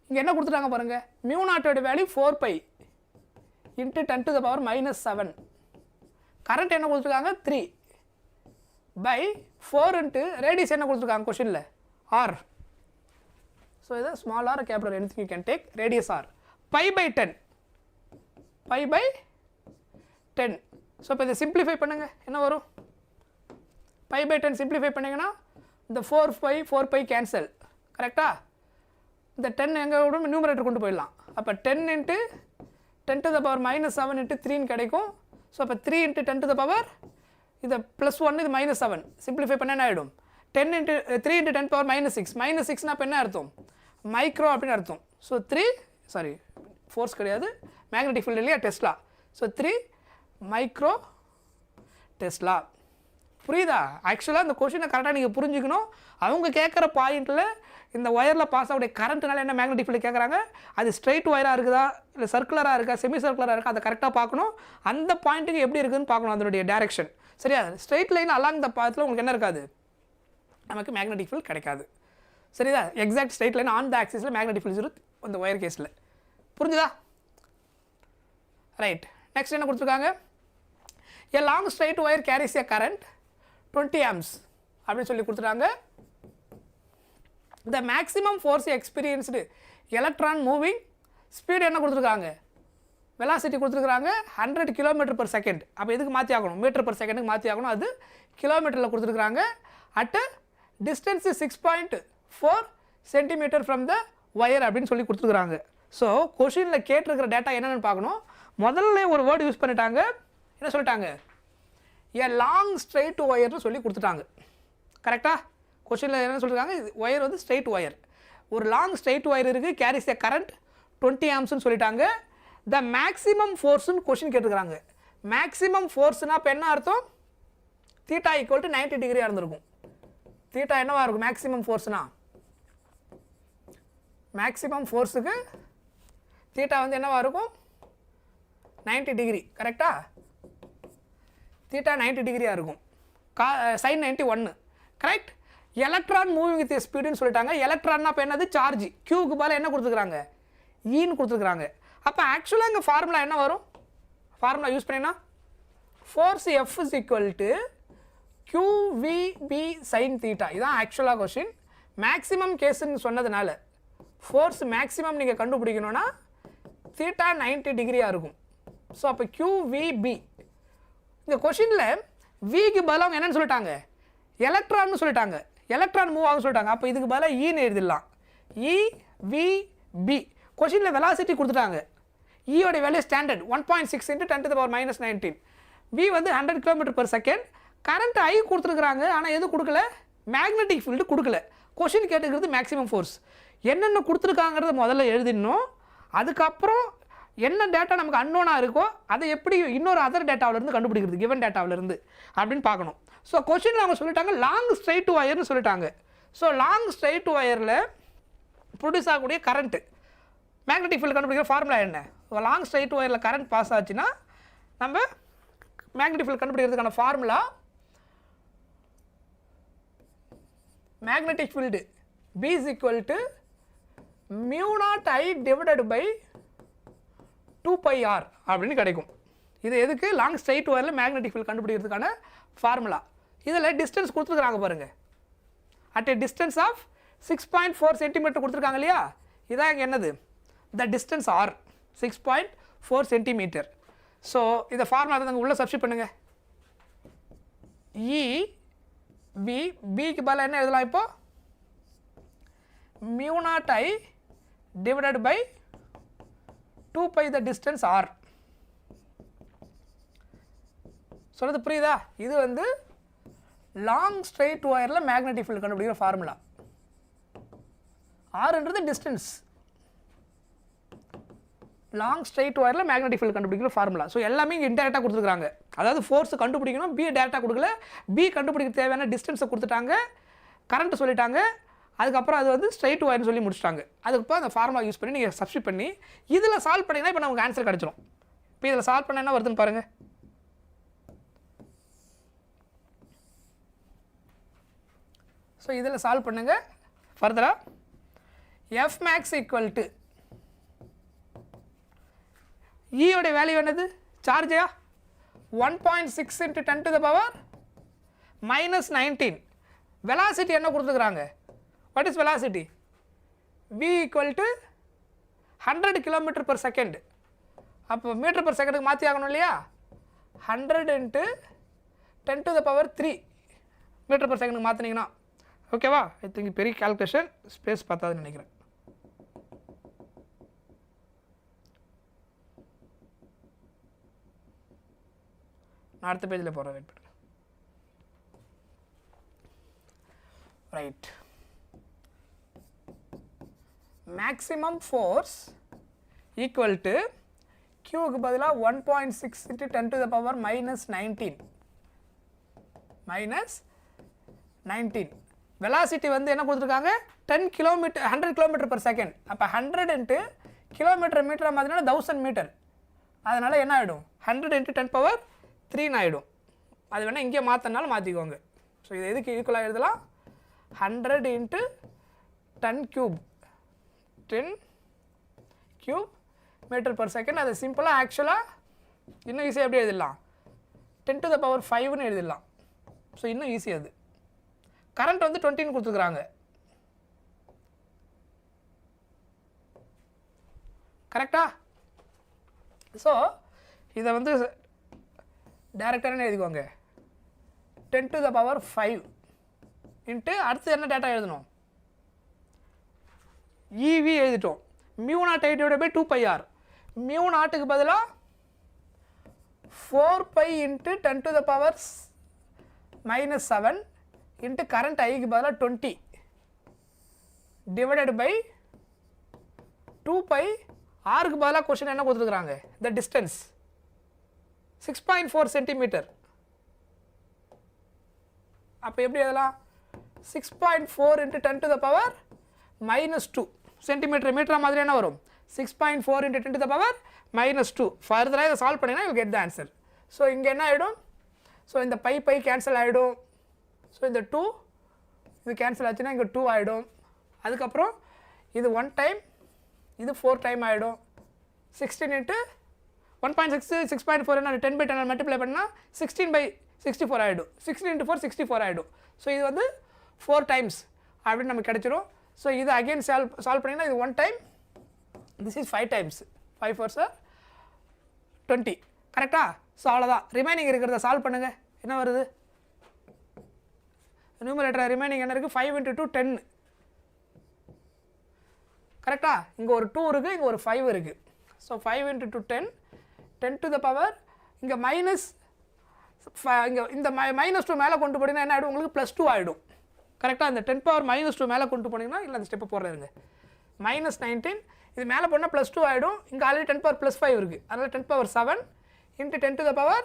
இங்கே என்ன கொடுத்துட்டாங்க பாருங்க, μ0 வேல்யூ 4π × 10⁻⁻⁷. கரண்ட் என்ன கொடுத்துருக்காங்க 3/4 × ரேடியஸ் என்ன கொடுத்துருக்காங்க கொஸ்டினில் r. ஸோ இதை small r capital anything you can take, radius r π/10. So இப்போ இதை சிம்பிளிஃபை பண்ணுங்க, என்ன வரும், π/10 சிம்பிளிஃபை பண்ணிங்கன்னா இந்த 4π கேன்சல், கரெக்டாக. இந்த 10 எங்கே விட நியூமரேட்டர் கொண்டு போயிடலாம். அப்போ 10 × 10⁻⁻7 × 3 கிடைக்கும். ஸோ அப்போ 3 × 10⁻, இது +1, இது -7. சிம்பிளிஃபை பண்ண என்ன ஆகிடும், 3 × 10⁻⁻6. -6னா இப்போ என்ன அர்த்தம், மைக்ரோ அப்படின்னு அர்த்தம். ஸோ 3 ஃபோர்ஸ் கிடையாது, மேக்னெட்டிக் ஃபீல்டு இல்லையா, டெஸ்லா. So 3 micro Tesla. புரியுதா, ஆக்சுவலாக இந்த கொஷினை கரெக்டாக நீங்கள் புரிஞ்சுக்கணும். அவங்க கேட்குற பாயிண்டில் இந்த ஒயரில் பாஸ் ஆகக்கூடிய கரண்ட்னால என்ன மேக்னெட்டிக் ஃபீல்டு கேட்குறாங்க, அது ஸ்ட்ரைட் ஒயராக இருக்குதா இல்லை சர்க்குலராக இருக்கா செமி சர்க்குலராக இருக்கா, அதை கரெக்டாக பார்க்கணும். அந்த பாயிண்ட்டுக்கு எப்படி இருக்குதுன்னு பார்க்கணும், அதனுடைய டேரெக்ஷன். சரியா, ஸ்ட்ரைட் லைன் அலாங் த பாத்தில் உங்களுக்கு என்ன இருக்காது, நமக்கு மேக்னெட்டிக் ஃபீல்டு கிடைக்காது. சரிதா, exact straight line on the ஆக்சிஸில் மேக்னெட்டிக் ஃபீல்டு இருக்கும் அந்த ஒயர் கேஸில். புரிஞ்சுதா, ரைட். நெக்ஸ்ட் என்ன கொடுத்துருக்காங்க, a long straight wire carries a current 20 amps அப்படின்னு சொல்லி கொடுத்துட்டாங்க. the maximum force experienced electron moving speed என்ன கொடுத்துருக்காங்க, velocity கொடுத்துருக்காங்க 100 km/s. அப்போ எதுக்கு மாற்றி ஆகணும், மீட்டர் பர் செகண்டுக்கு மாற்றி ஆகணும், அது கிலோமீட்டரில் கொடுத்துருக்காங்க. At distance 6.4 cm from the wire அப்படின்னு சொல்லி கொடுத்துருக்காங்க. ஸோ கொஷினில் கேட்டிருக்கிற டேட்டா என்னென்னு பார்க்கணும். முதல்ல ஒரு வேர்டு யூஸ் பண்ணிட்டாங்க, என்ன சொல்லிட்டாங்க, ஏ லாங் ஸ்ட்ரெயிட் ஒயர்னு சொல்லி கொடுத்துட்டாங்க. கரெக்டாக கொஷினில் என்ன சொல்லியிருக்காங்க, ஒயர் வந்து ஸ்ட்ரெயிட் ஒயர், ஒரு லாங் ஸ்ட்ரெயிட் ஒயர் இருக்குது, கேரிஸ் ஏ கரண்ட் 20 amps சொல்லிட்டாங்க. த மேக்ஸிமம் ஃபோர்ஸ்னு கொஷின் கேட்டுக்கிறாங்க. மேக்ஸிமம் ஃபோர்ஸ்னால் இப்போ என்ன அர்த்தம், தீட்டா ஈக்குவல் டு 90 டிகிரியாக இருந்திருக்கும். தீட்டா என்னவாக இருக்கும், மேக்ஸிமம் ஃபோர்ஸ்னா, மேக்ஸிமம் ஃபோர்ஸுக்கு தீட்டா வந்து என்னவாக இருக்கும் 90 டிகிரி. கரெக்டாக தீட்டா 90 டிகிரியாக இருக்கும். Sine 91 correct. Electron moving with ஸ்பீடுன்னு சொல்லிட்டாங்க. எலக்ட்ரான்னா இப்போ என்னது, சார்ஜ். கியூக்கு பதில் என்ன கொடுத்துருக்குறாங்க, ஈன்னு கொடுத்துருக்குறாங்க. அப்போ ஆக்சுவலாக இங்கே ஃபார்முலா என்ன வரும், ஃபார்முலா யூஸ் பண்ணினா force F is equal to QVB sin theta. இதுதான் ஆக்சுவலாக கொஷின். மேக்ஸிமம் கேஸுன்னு சொன்னதுனால ஃபோர்ஸ் மேக்ஸிமம் நீங்கள் கண்டுபிடிக்கணும்னா தீட்டா 90 டிகிரியாக இருக்கும். ஸோ அப்போ QVB இந்த கொஷினில் விக்கு பதிலாக என்னென்னு சொல்லிட்டாங்க, எலக்ட்ரான்னு சொல்லிட்டாங்க, எலக்ட்ரான் மூவ் ஆகும் சொல்லிட்டாங்க. அப்போ இதுக்கு பதிலாக ஈன்னு எழுதிடலாம், EVB. கொஷினில் வெலாசிட்டி கொடுத்துட்டாங்க, ஈயோடைய வேல்யூ ஸ்டாண்டர்ட் 1.6 × 10⁻−19, வி வந்து 100 km/s. கரண்ட் ஐ கொடுத்துருக்குறாங்க, ஆனால் எது கொடுக்கல, மேக்னெட்டிக் ஃபீல்டு கொடுக்கல. கொஷின் கேட்டுக்கிறது மேக்ஸிமம் ஃபோர்ஸ். என்னென்ன கொடுத்துருக்காங்கிறத முதல்ல எழுதிடணும். அதுக்கப்புறம் என்ன டேட்டா நமக்கு அன்னோனாக இருக்கோ அதை எப்படி இன்னொரு அதர் டேட்டாவிலேருந்து கண்டுபிடிக்கிறது, கிவன் டேட்டாவிலேருந்து அப்படின்னு பார்க்கணும். ஸோ கொஷினில் அவங்க சொல்லிட்டாங்க லாங் ஸ்ட்ரைட் ஒயர்னு சொல்லிட்டாங்க. ஸோ லாங் ஸ்ட்ரைட் ஒயரில் ப்ரொடியூஸ் ஆகக்கூடிய கரண்ட்டு, மேக்னெட்டிக் ஃபீல்டு கண்டுபிடிக்கிற ஃபார்முலா என்ன, லாங் ஸ்ட்ரைட் ஒயரில் கரண்ட் பாஸ் ஆச்சுன்னா நம்ம மேக்னெட்டிக் ஃபீல்டு கண்டுபிடிக்கிறதுக்கான formula, magnetic field B is equal to μ0I divided by 2πr அப்படின்னு கிடைக்கும். இது எதுக்கு, லாங் ஸ்ட்ரைட் ஒயரில் மேக்னெட்டிக் ஃபீல்டு கண்டுபிடிக்கிறதுக்கான ஃபார்முலா. இதில் டிஸ்டன்ஸ் கொடுத்துருக்குறாங்க பாருங்கள், at a distance of 6.4 cm கொடுத்துருக்காங்க இல்லையா, இதான் இங்கே என்னது, the distance r 6.4 cm. So இந்த ஃபார்முலா தான் உள்ளே சப்ஸ்டிட் பண்ணுங்கள். பிக்கு பதிலாக என்ன எழுதலாம், இப்போ μ0I divided by 2π the distance r. சொல்கிறது புரியுதா, இது வந்து லாங் ஸ்ட்ரெயிட் ஒயரில் மேக்னெட்டிக் ஃபீல்டு கண்டுபிடிக்கிற ஃபார்முலா. ஆர்ன்றது டிஸ்டன்ஸ், லாங் ஸ்ட்ரெயிட் ஒயரில் மேக்னெட்டிக் ஃபீல்டு கண்டுபிடிக்கிற ஃபார்முலா. ஸோ எல்லாமே இங்கே இன்டெரக்டாக கொடுத்துருக்காங்க. அதாவது ஃபோர்ஸ் கண்டுபிடிக்கணும், பி டேரெக்டாக கொடுக்கல, பி கண்டுபிடிக்க தேவையான டிஸ்டன்ஸை கொடுத்துட்டாங்க, கரண்ட்டு சொல்லிட்டாங்க, அதுக்கப்புறம் அது வந்து ஸ்ட்ரைட் ஒயர்னு சொல்லி முடிச்சிட்டாங்க. அதுக்கப்புறம் அந்த ஃபார்முலா யூஸ் பண்ணி நீங்கள் சப்ஸ்டிட் பண்ணி இதில் சால்வ் பண்ணிங்கன்னா இப்போ நமக்கு ஆன்சர் கிடச்சிரும். இப்போ இதில் சால்வ் பண்ண என்ன வருதுன்னு பாருங்கள். ஸோ இதில் சால்வ் பண்ணுங்கள் ஃபர்தராக. எஃப் மேக்ஸ் ஈக்குவல் டு ஈயோடைய வேல்யூ என்னது, சார்ஜா 1.6 × 10⁻−19. வெலாசிட்டி என்ன கொடுத்துருக்குறாங்க, what is velocity, v equal to 100 km/s. அப்போ மீட்டர் பர் செகண்டுக்கு மாற்றி ஆகணும் இல்லையா, 100 × 10⁻³ மீட்டர் பர் செகண்டுக்கு மாற்றினீங்கன்னா ஓகேவா. ஐ திங்க் பெரிய கால்குலேஷன், ஸ்பேஸ் பார்த்தாதுன்னு நினைக்கிறேன். நான் அடுத்த பேஜில் போகிறேன், வெயிட் பண்ணுறேன். Right, maximum force equal to க்யூக்கு பதிலாக 1.6 × 10⁻−19. வெலாசிட்டி வந்து என்ன கொடுத்துருக்காங்க, 100 km/s. அப்போ 100 × கிலோமீட்டர் மீட்டராக மாதிரினா 1000 மீட்டர். அதனால் என்ன ஆகிடும், 100 × 10⁻³ ஆகிடும். அது வேணால் இங்கே மாற்றினாலும் மாற்றிக்கோங்க. ஸோ இது எதுக்கு ஈக்குவலாக எழுதலாம், 100 × 10³ மீட்டர் பர் செகண்ட். அது சிம்பிளாக ஆக்சுவலாக இன்னும் ஈஸியாக எப்படி எழுதலாம், 10 to the power 5னு எழுதிடலாம். ஸோ இன்னும் ஈஸி அது. கரண்ட் வந்து 20ன்னு கொடுத்துருக்குறாங்க. கரெக்டா? ஸோ இதை வந்து டேரெக்டாக எழுதிக்கோங்க. 10 to the power 5 இன்ட்டு அடுத்து என்ன டேட்டா எழுதணும்? EV எழுதிட்டோம். μ0 divided by 2πr. μ0க்கு பதிலாக 4π into 10 to the power -7 into current ஐக்கு பதிலாக 20 டிவைடட் பை 2π. ஆருக்கு பதிலாக கொஸ்டின் என்ன கொடுத்துருக்குறாங்க? The distance 6.4 centimetre. அப்போ எப்படி எழுதலாம்? 6.4 into 10 to the power -2 centimetre. Metre மாதிரி என்ன வரும்? 6.4 இன்ட்டு 10 to the power -2. ஃபர்தராக இதை சால்வ் பண்ணிங்கன்னா you get the answer. So இங்கே என்ன ஆகிடும்? ஸோ இந்த பை கேன்சல் ஆகிடும். ஸோ இந்த 2 இது கேன்சல் ஆச்சுன்னா இங்கே 2 ஆகிடும். அதுக்கப்புறம் இது 1 டைம், இது 4 டைம் ஆகிடும். 16 இன்ட்டு 1.6 6.4 என்ன 10 by 10 மல்டிப்ளை பண்ணால் 16/64 ஆகிடும். 16 இன்ட்டு 4 64 ஆகிடும். ஸோ இது வந்து 4 டைம்ஸ் அப்படின்னு நமக்கு கிடச்சிரும். ஸோ இது அகெயின் சால்வ் பண்ணிங்கன்னா இது 1 time, this is 5 times. 5 4 sir 20. கரெக்டா? ஸோ அவ்வளோதான். ரிமைனிங் இருக்கிறத சால்வ் பண்ணுங்கள். என்ன வருது? நியூமரேட்டர் ரிமைனிங் என்ன இருக்குது? 5 இன்ட்டு 2 10. கரெக்டா? இங்கே ஒரு 2 இருக்குது, இங்கே ஒரு 5 இருக்குது. So 5 into 2 10. 10 to the power இங்கே மைனஸ் இங்கே இந்த -2 மேலே கொண்டு போனீங்கன்னா என்ன ஆகிடும்? உங்களுக்கு +2 ஆகிடும். கரெக்டாக? இந்த 10 power -2 மேலே கொண்டு போனீங்கன்னா இல்லை அந்த ஸ்டெப்பை போடுறதுங்க. -19 இது மேலே போனால் +2 ஆகிடும். இங்கே ஆல்ரெடி 10 power +5 இருக்குது. அதனால் 10 power 7 into 10 to the power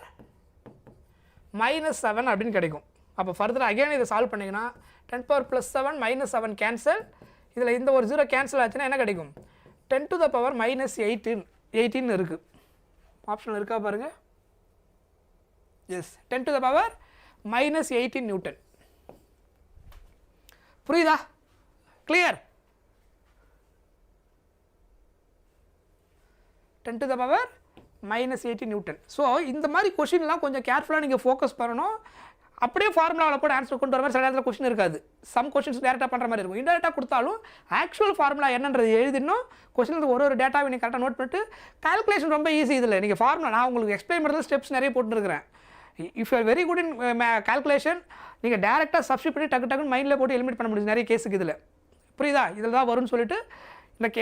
-7 அப்படின்னு கிடைக்கும். அப்போ ஃபர்தர் அகைன் இதை சால்வ் பண்ணிங்கன்னா 10 power +7 -7 கேன்சல். இதில் இந்த ஒரு 0 கேன்சல் ஆச்சுன்னா என்ன கிடைக்கும்? 10 to the power -18 இருக்குது. ஆப்ஷன் இருக்கா பாருங்கள். Yes, 10 to the power -18 newton. புரியுதா? Clear? 10 to the power -18 newton. So இந்த மாதிரி கொஷின்லாம் கொஞ்சம் கேர்ஃபுல்லாக நீங்கள் ஃபோக்கஸ் பண்ணணும். அப்படியே ஃபார்முலாவில் போட்டு ஆன்சர் கொண்டு வர மாதிரி சில நேரத்தில் கொஸ்டின் இருக்காது. சம் கொஸ்டின்ஸ் டேரெக்டாக பண்ணுற மாதிரி இருக்கும். இன்டெரக்டாக கொடுத்தாலும் ஆக்சுவல் ஃபார்முலா என்னன்றது எழுதிடணும். கொஸ்டினுக்கு ஒரு டேட்டாவை நீங்கள் கரெக்டாக நோட் பண்ணிட்டு கால்குலேஷன் ரொம்ப ஈஸி. இதில் நீங்கள் ஃபார்முலா நான் உங்களுக்கு எக்ஸ்பிளைன் பண்ணுறது ஸ்டெப்ஸ் நிறைய போட்டுருக்கிறேன். If you are very good in calculation நீங்கள் டேரெக்டாக சப்ஸ்டிட் பண்ணி டக்குன்னு மைண்டில் போட்டு எலிமினேட் பண்ண முடியும் நிறைய கேஸுக்கு. இதில் புரியுதா? இதில் தான் வரும்னு சொல்லிட்டு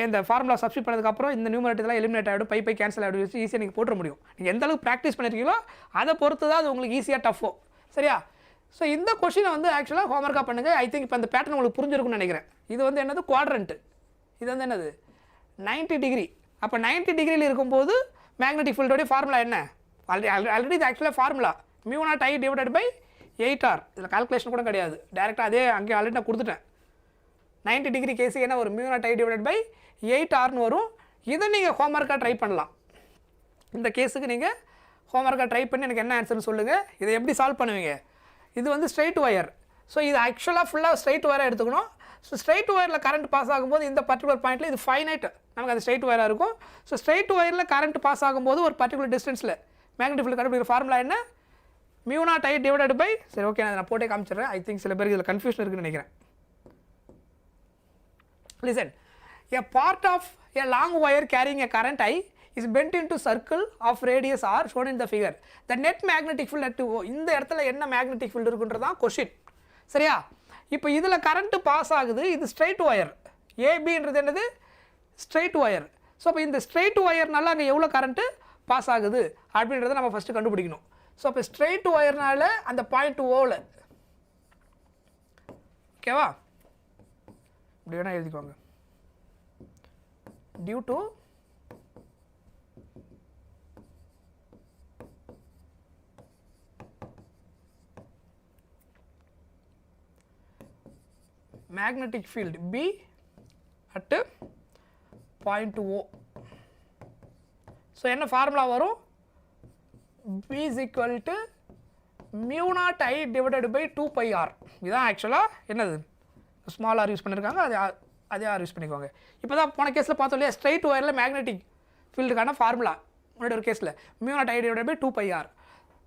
இந்த ஃபார்முலா சப்ஸ்டிட் பண்ணதுக்கப்புறம் இந்த நியூமரேட்டர் இதெல்லாம் எலிமினேட் ஆகிடும். பை கேன்சல் ஆகிடும். ஈஸியாக நீங்கள் போட்டுற முடியும். நீங்கள் எந்த அளவுக்கு ப்ராக்டிஸ் பண்ணியிருக்கீங்களோ அதை பொறுத்து தான் அது உங்களுக்கு ஈஸியாக டஃபோ. சரியா? ஸோ இந்த கொஷினை வந்து ஆக்சுவலாக ஹோம்ஒர்க்காக பண்ணுங்கள். ஐ திங்க் இப்போ அந்த பேட்டர்ன் உங்களுக்கு புரிஞ்சிருக்குன்னு நினைக்கிறேன். இது வந்து என்னது? குவாட்ரண்ட். இது வந்து என்னது? 90 டிகிரி. அப்போ 90 டிகிரியில் இருக்கும்போது மேக்னெட்டிக் ஃபீல்டோடைய ஃபார்முலா என்ன? ஆல்ரெடி இது ஆக்சுவலாக formula μ0I divided by 8R. இதில் கால்குலேஷன் கூட கிடையாது. டேரெக்டாக அதே அங்கே ஆல்ரெடி நான் கொடுத்துட்டேன். 90 டிகிரி கேஸுக்கு என்ன வரும்? μ0I டிவைடட் பை 8Rன்னு வரும். இதை நீங்கள் ஹோம்ஒர்க்காக ட்ரை பண்ணலாம். இந்த கேஸுக்கு நீங்கள் ஹோம்ஒர்க்காக ட்ரை பண்ணி எனக்கு என்ன ஆன்சர்னு சொல்லுங்கள். இதை எப்படி சால்வ் பண்ணுவீங்க? இது வந்து ஸ்ட்ரைட் ஒயர். ஸோ இது ஆக்சுவலாக ஃபுல்லாக ஸ்ட்ரைட் ஒயராக எடுத்துக்கணும். ஸோ ஸ்ட்ரைட் ஒயரில் கரண்ட் பாஸ் ஆகும்போது இந்த பர்டிகுலர் பாயிண்ட்டில் இது ஃபைனைட் நமக்கு அது ஸ்ட்ரைட் ஒயராக இருக்கும். ஸோ ஸ்ட்ரைட் ஒயரில் கரண்ட் பாஸ் ஆகும்போது ஒரு பர்டிகுலர் டிஸ்டன்ஸில் மேக்னெட்டிக் ஃபீல்டு கண்டுபிடிக்கிற ஃபார்முலா என்ன? μ0I டிவைடட் பை, சரி ஓகே நான் போட்டே காமிச்சிடுறேன். ஐ திங்க் சில பேருக்கு இதில் கன்ஃபியூஷன் இருக்குன்னு நினைக்கிறேன். Listen, a part of a long wire carrying a current I is bent into circle of radius R shown in the figure. The net magnetic field at இந்த இடத்துல என்ன மேக்னெட்டிக் ஃபீல்டு இருக்குன்றதான் கொஷின். சரியா? இப்போ இதில் கரண்ட் பாஸ் ஆகுது. இது ஸ்ட்ரைட் ஒயர். ஏபின்றது என்னது? Straight wire. ஸோ இப்போ இந்த ஸ்ட்ரைட் ஒயர்னால அங்கே எவ்வளோ கரண்ட்டு பாஸ் ஆகுது அப்படின்றத நம்ம ஃபஸ்ட்டு கண்டுபிடிக்கணும். ஸோ இப்போ ஸ்ட்ரைட் ஒயர்னால அந்த பாயிண்ட் ஓவில், ஓகேவா? இப்படி வேணால் எழுதிக்கோங்க. Due to magnetic field B at point O. So என்ன ஃபார்முலா வரும்? B is equal to μ0I divided by 2πr. இதுதான் ஆக்சுவலாக என்னது? ஸ்மால் ஆர் யூஸ் பண்ணியிருக்காங்க. அதே ஆர் யூஸ் பண்ணிக்கோங்க. இப்போ தான் போன கேஸில் பார்த்தோம் இல்லையா? ஸ்ட்ரைட் ஒயரில் மேக்னெட்டிக் ஃபீல்டுக்கான ஃபார்முலா முன்னாடி ஒரு கேஸில் μ0I divided by 2πr.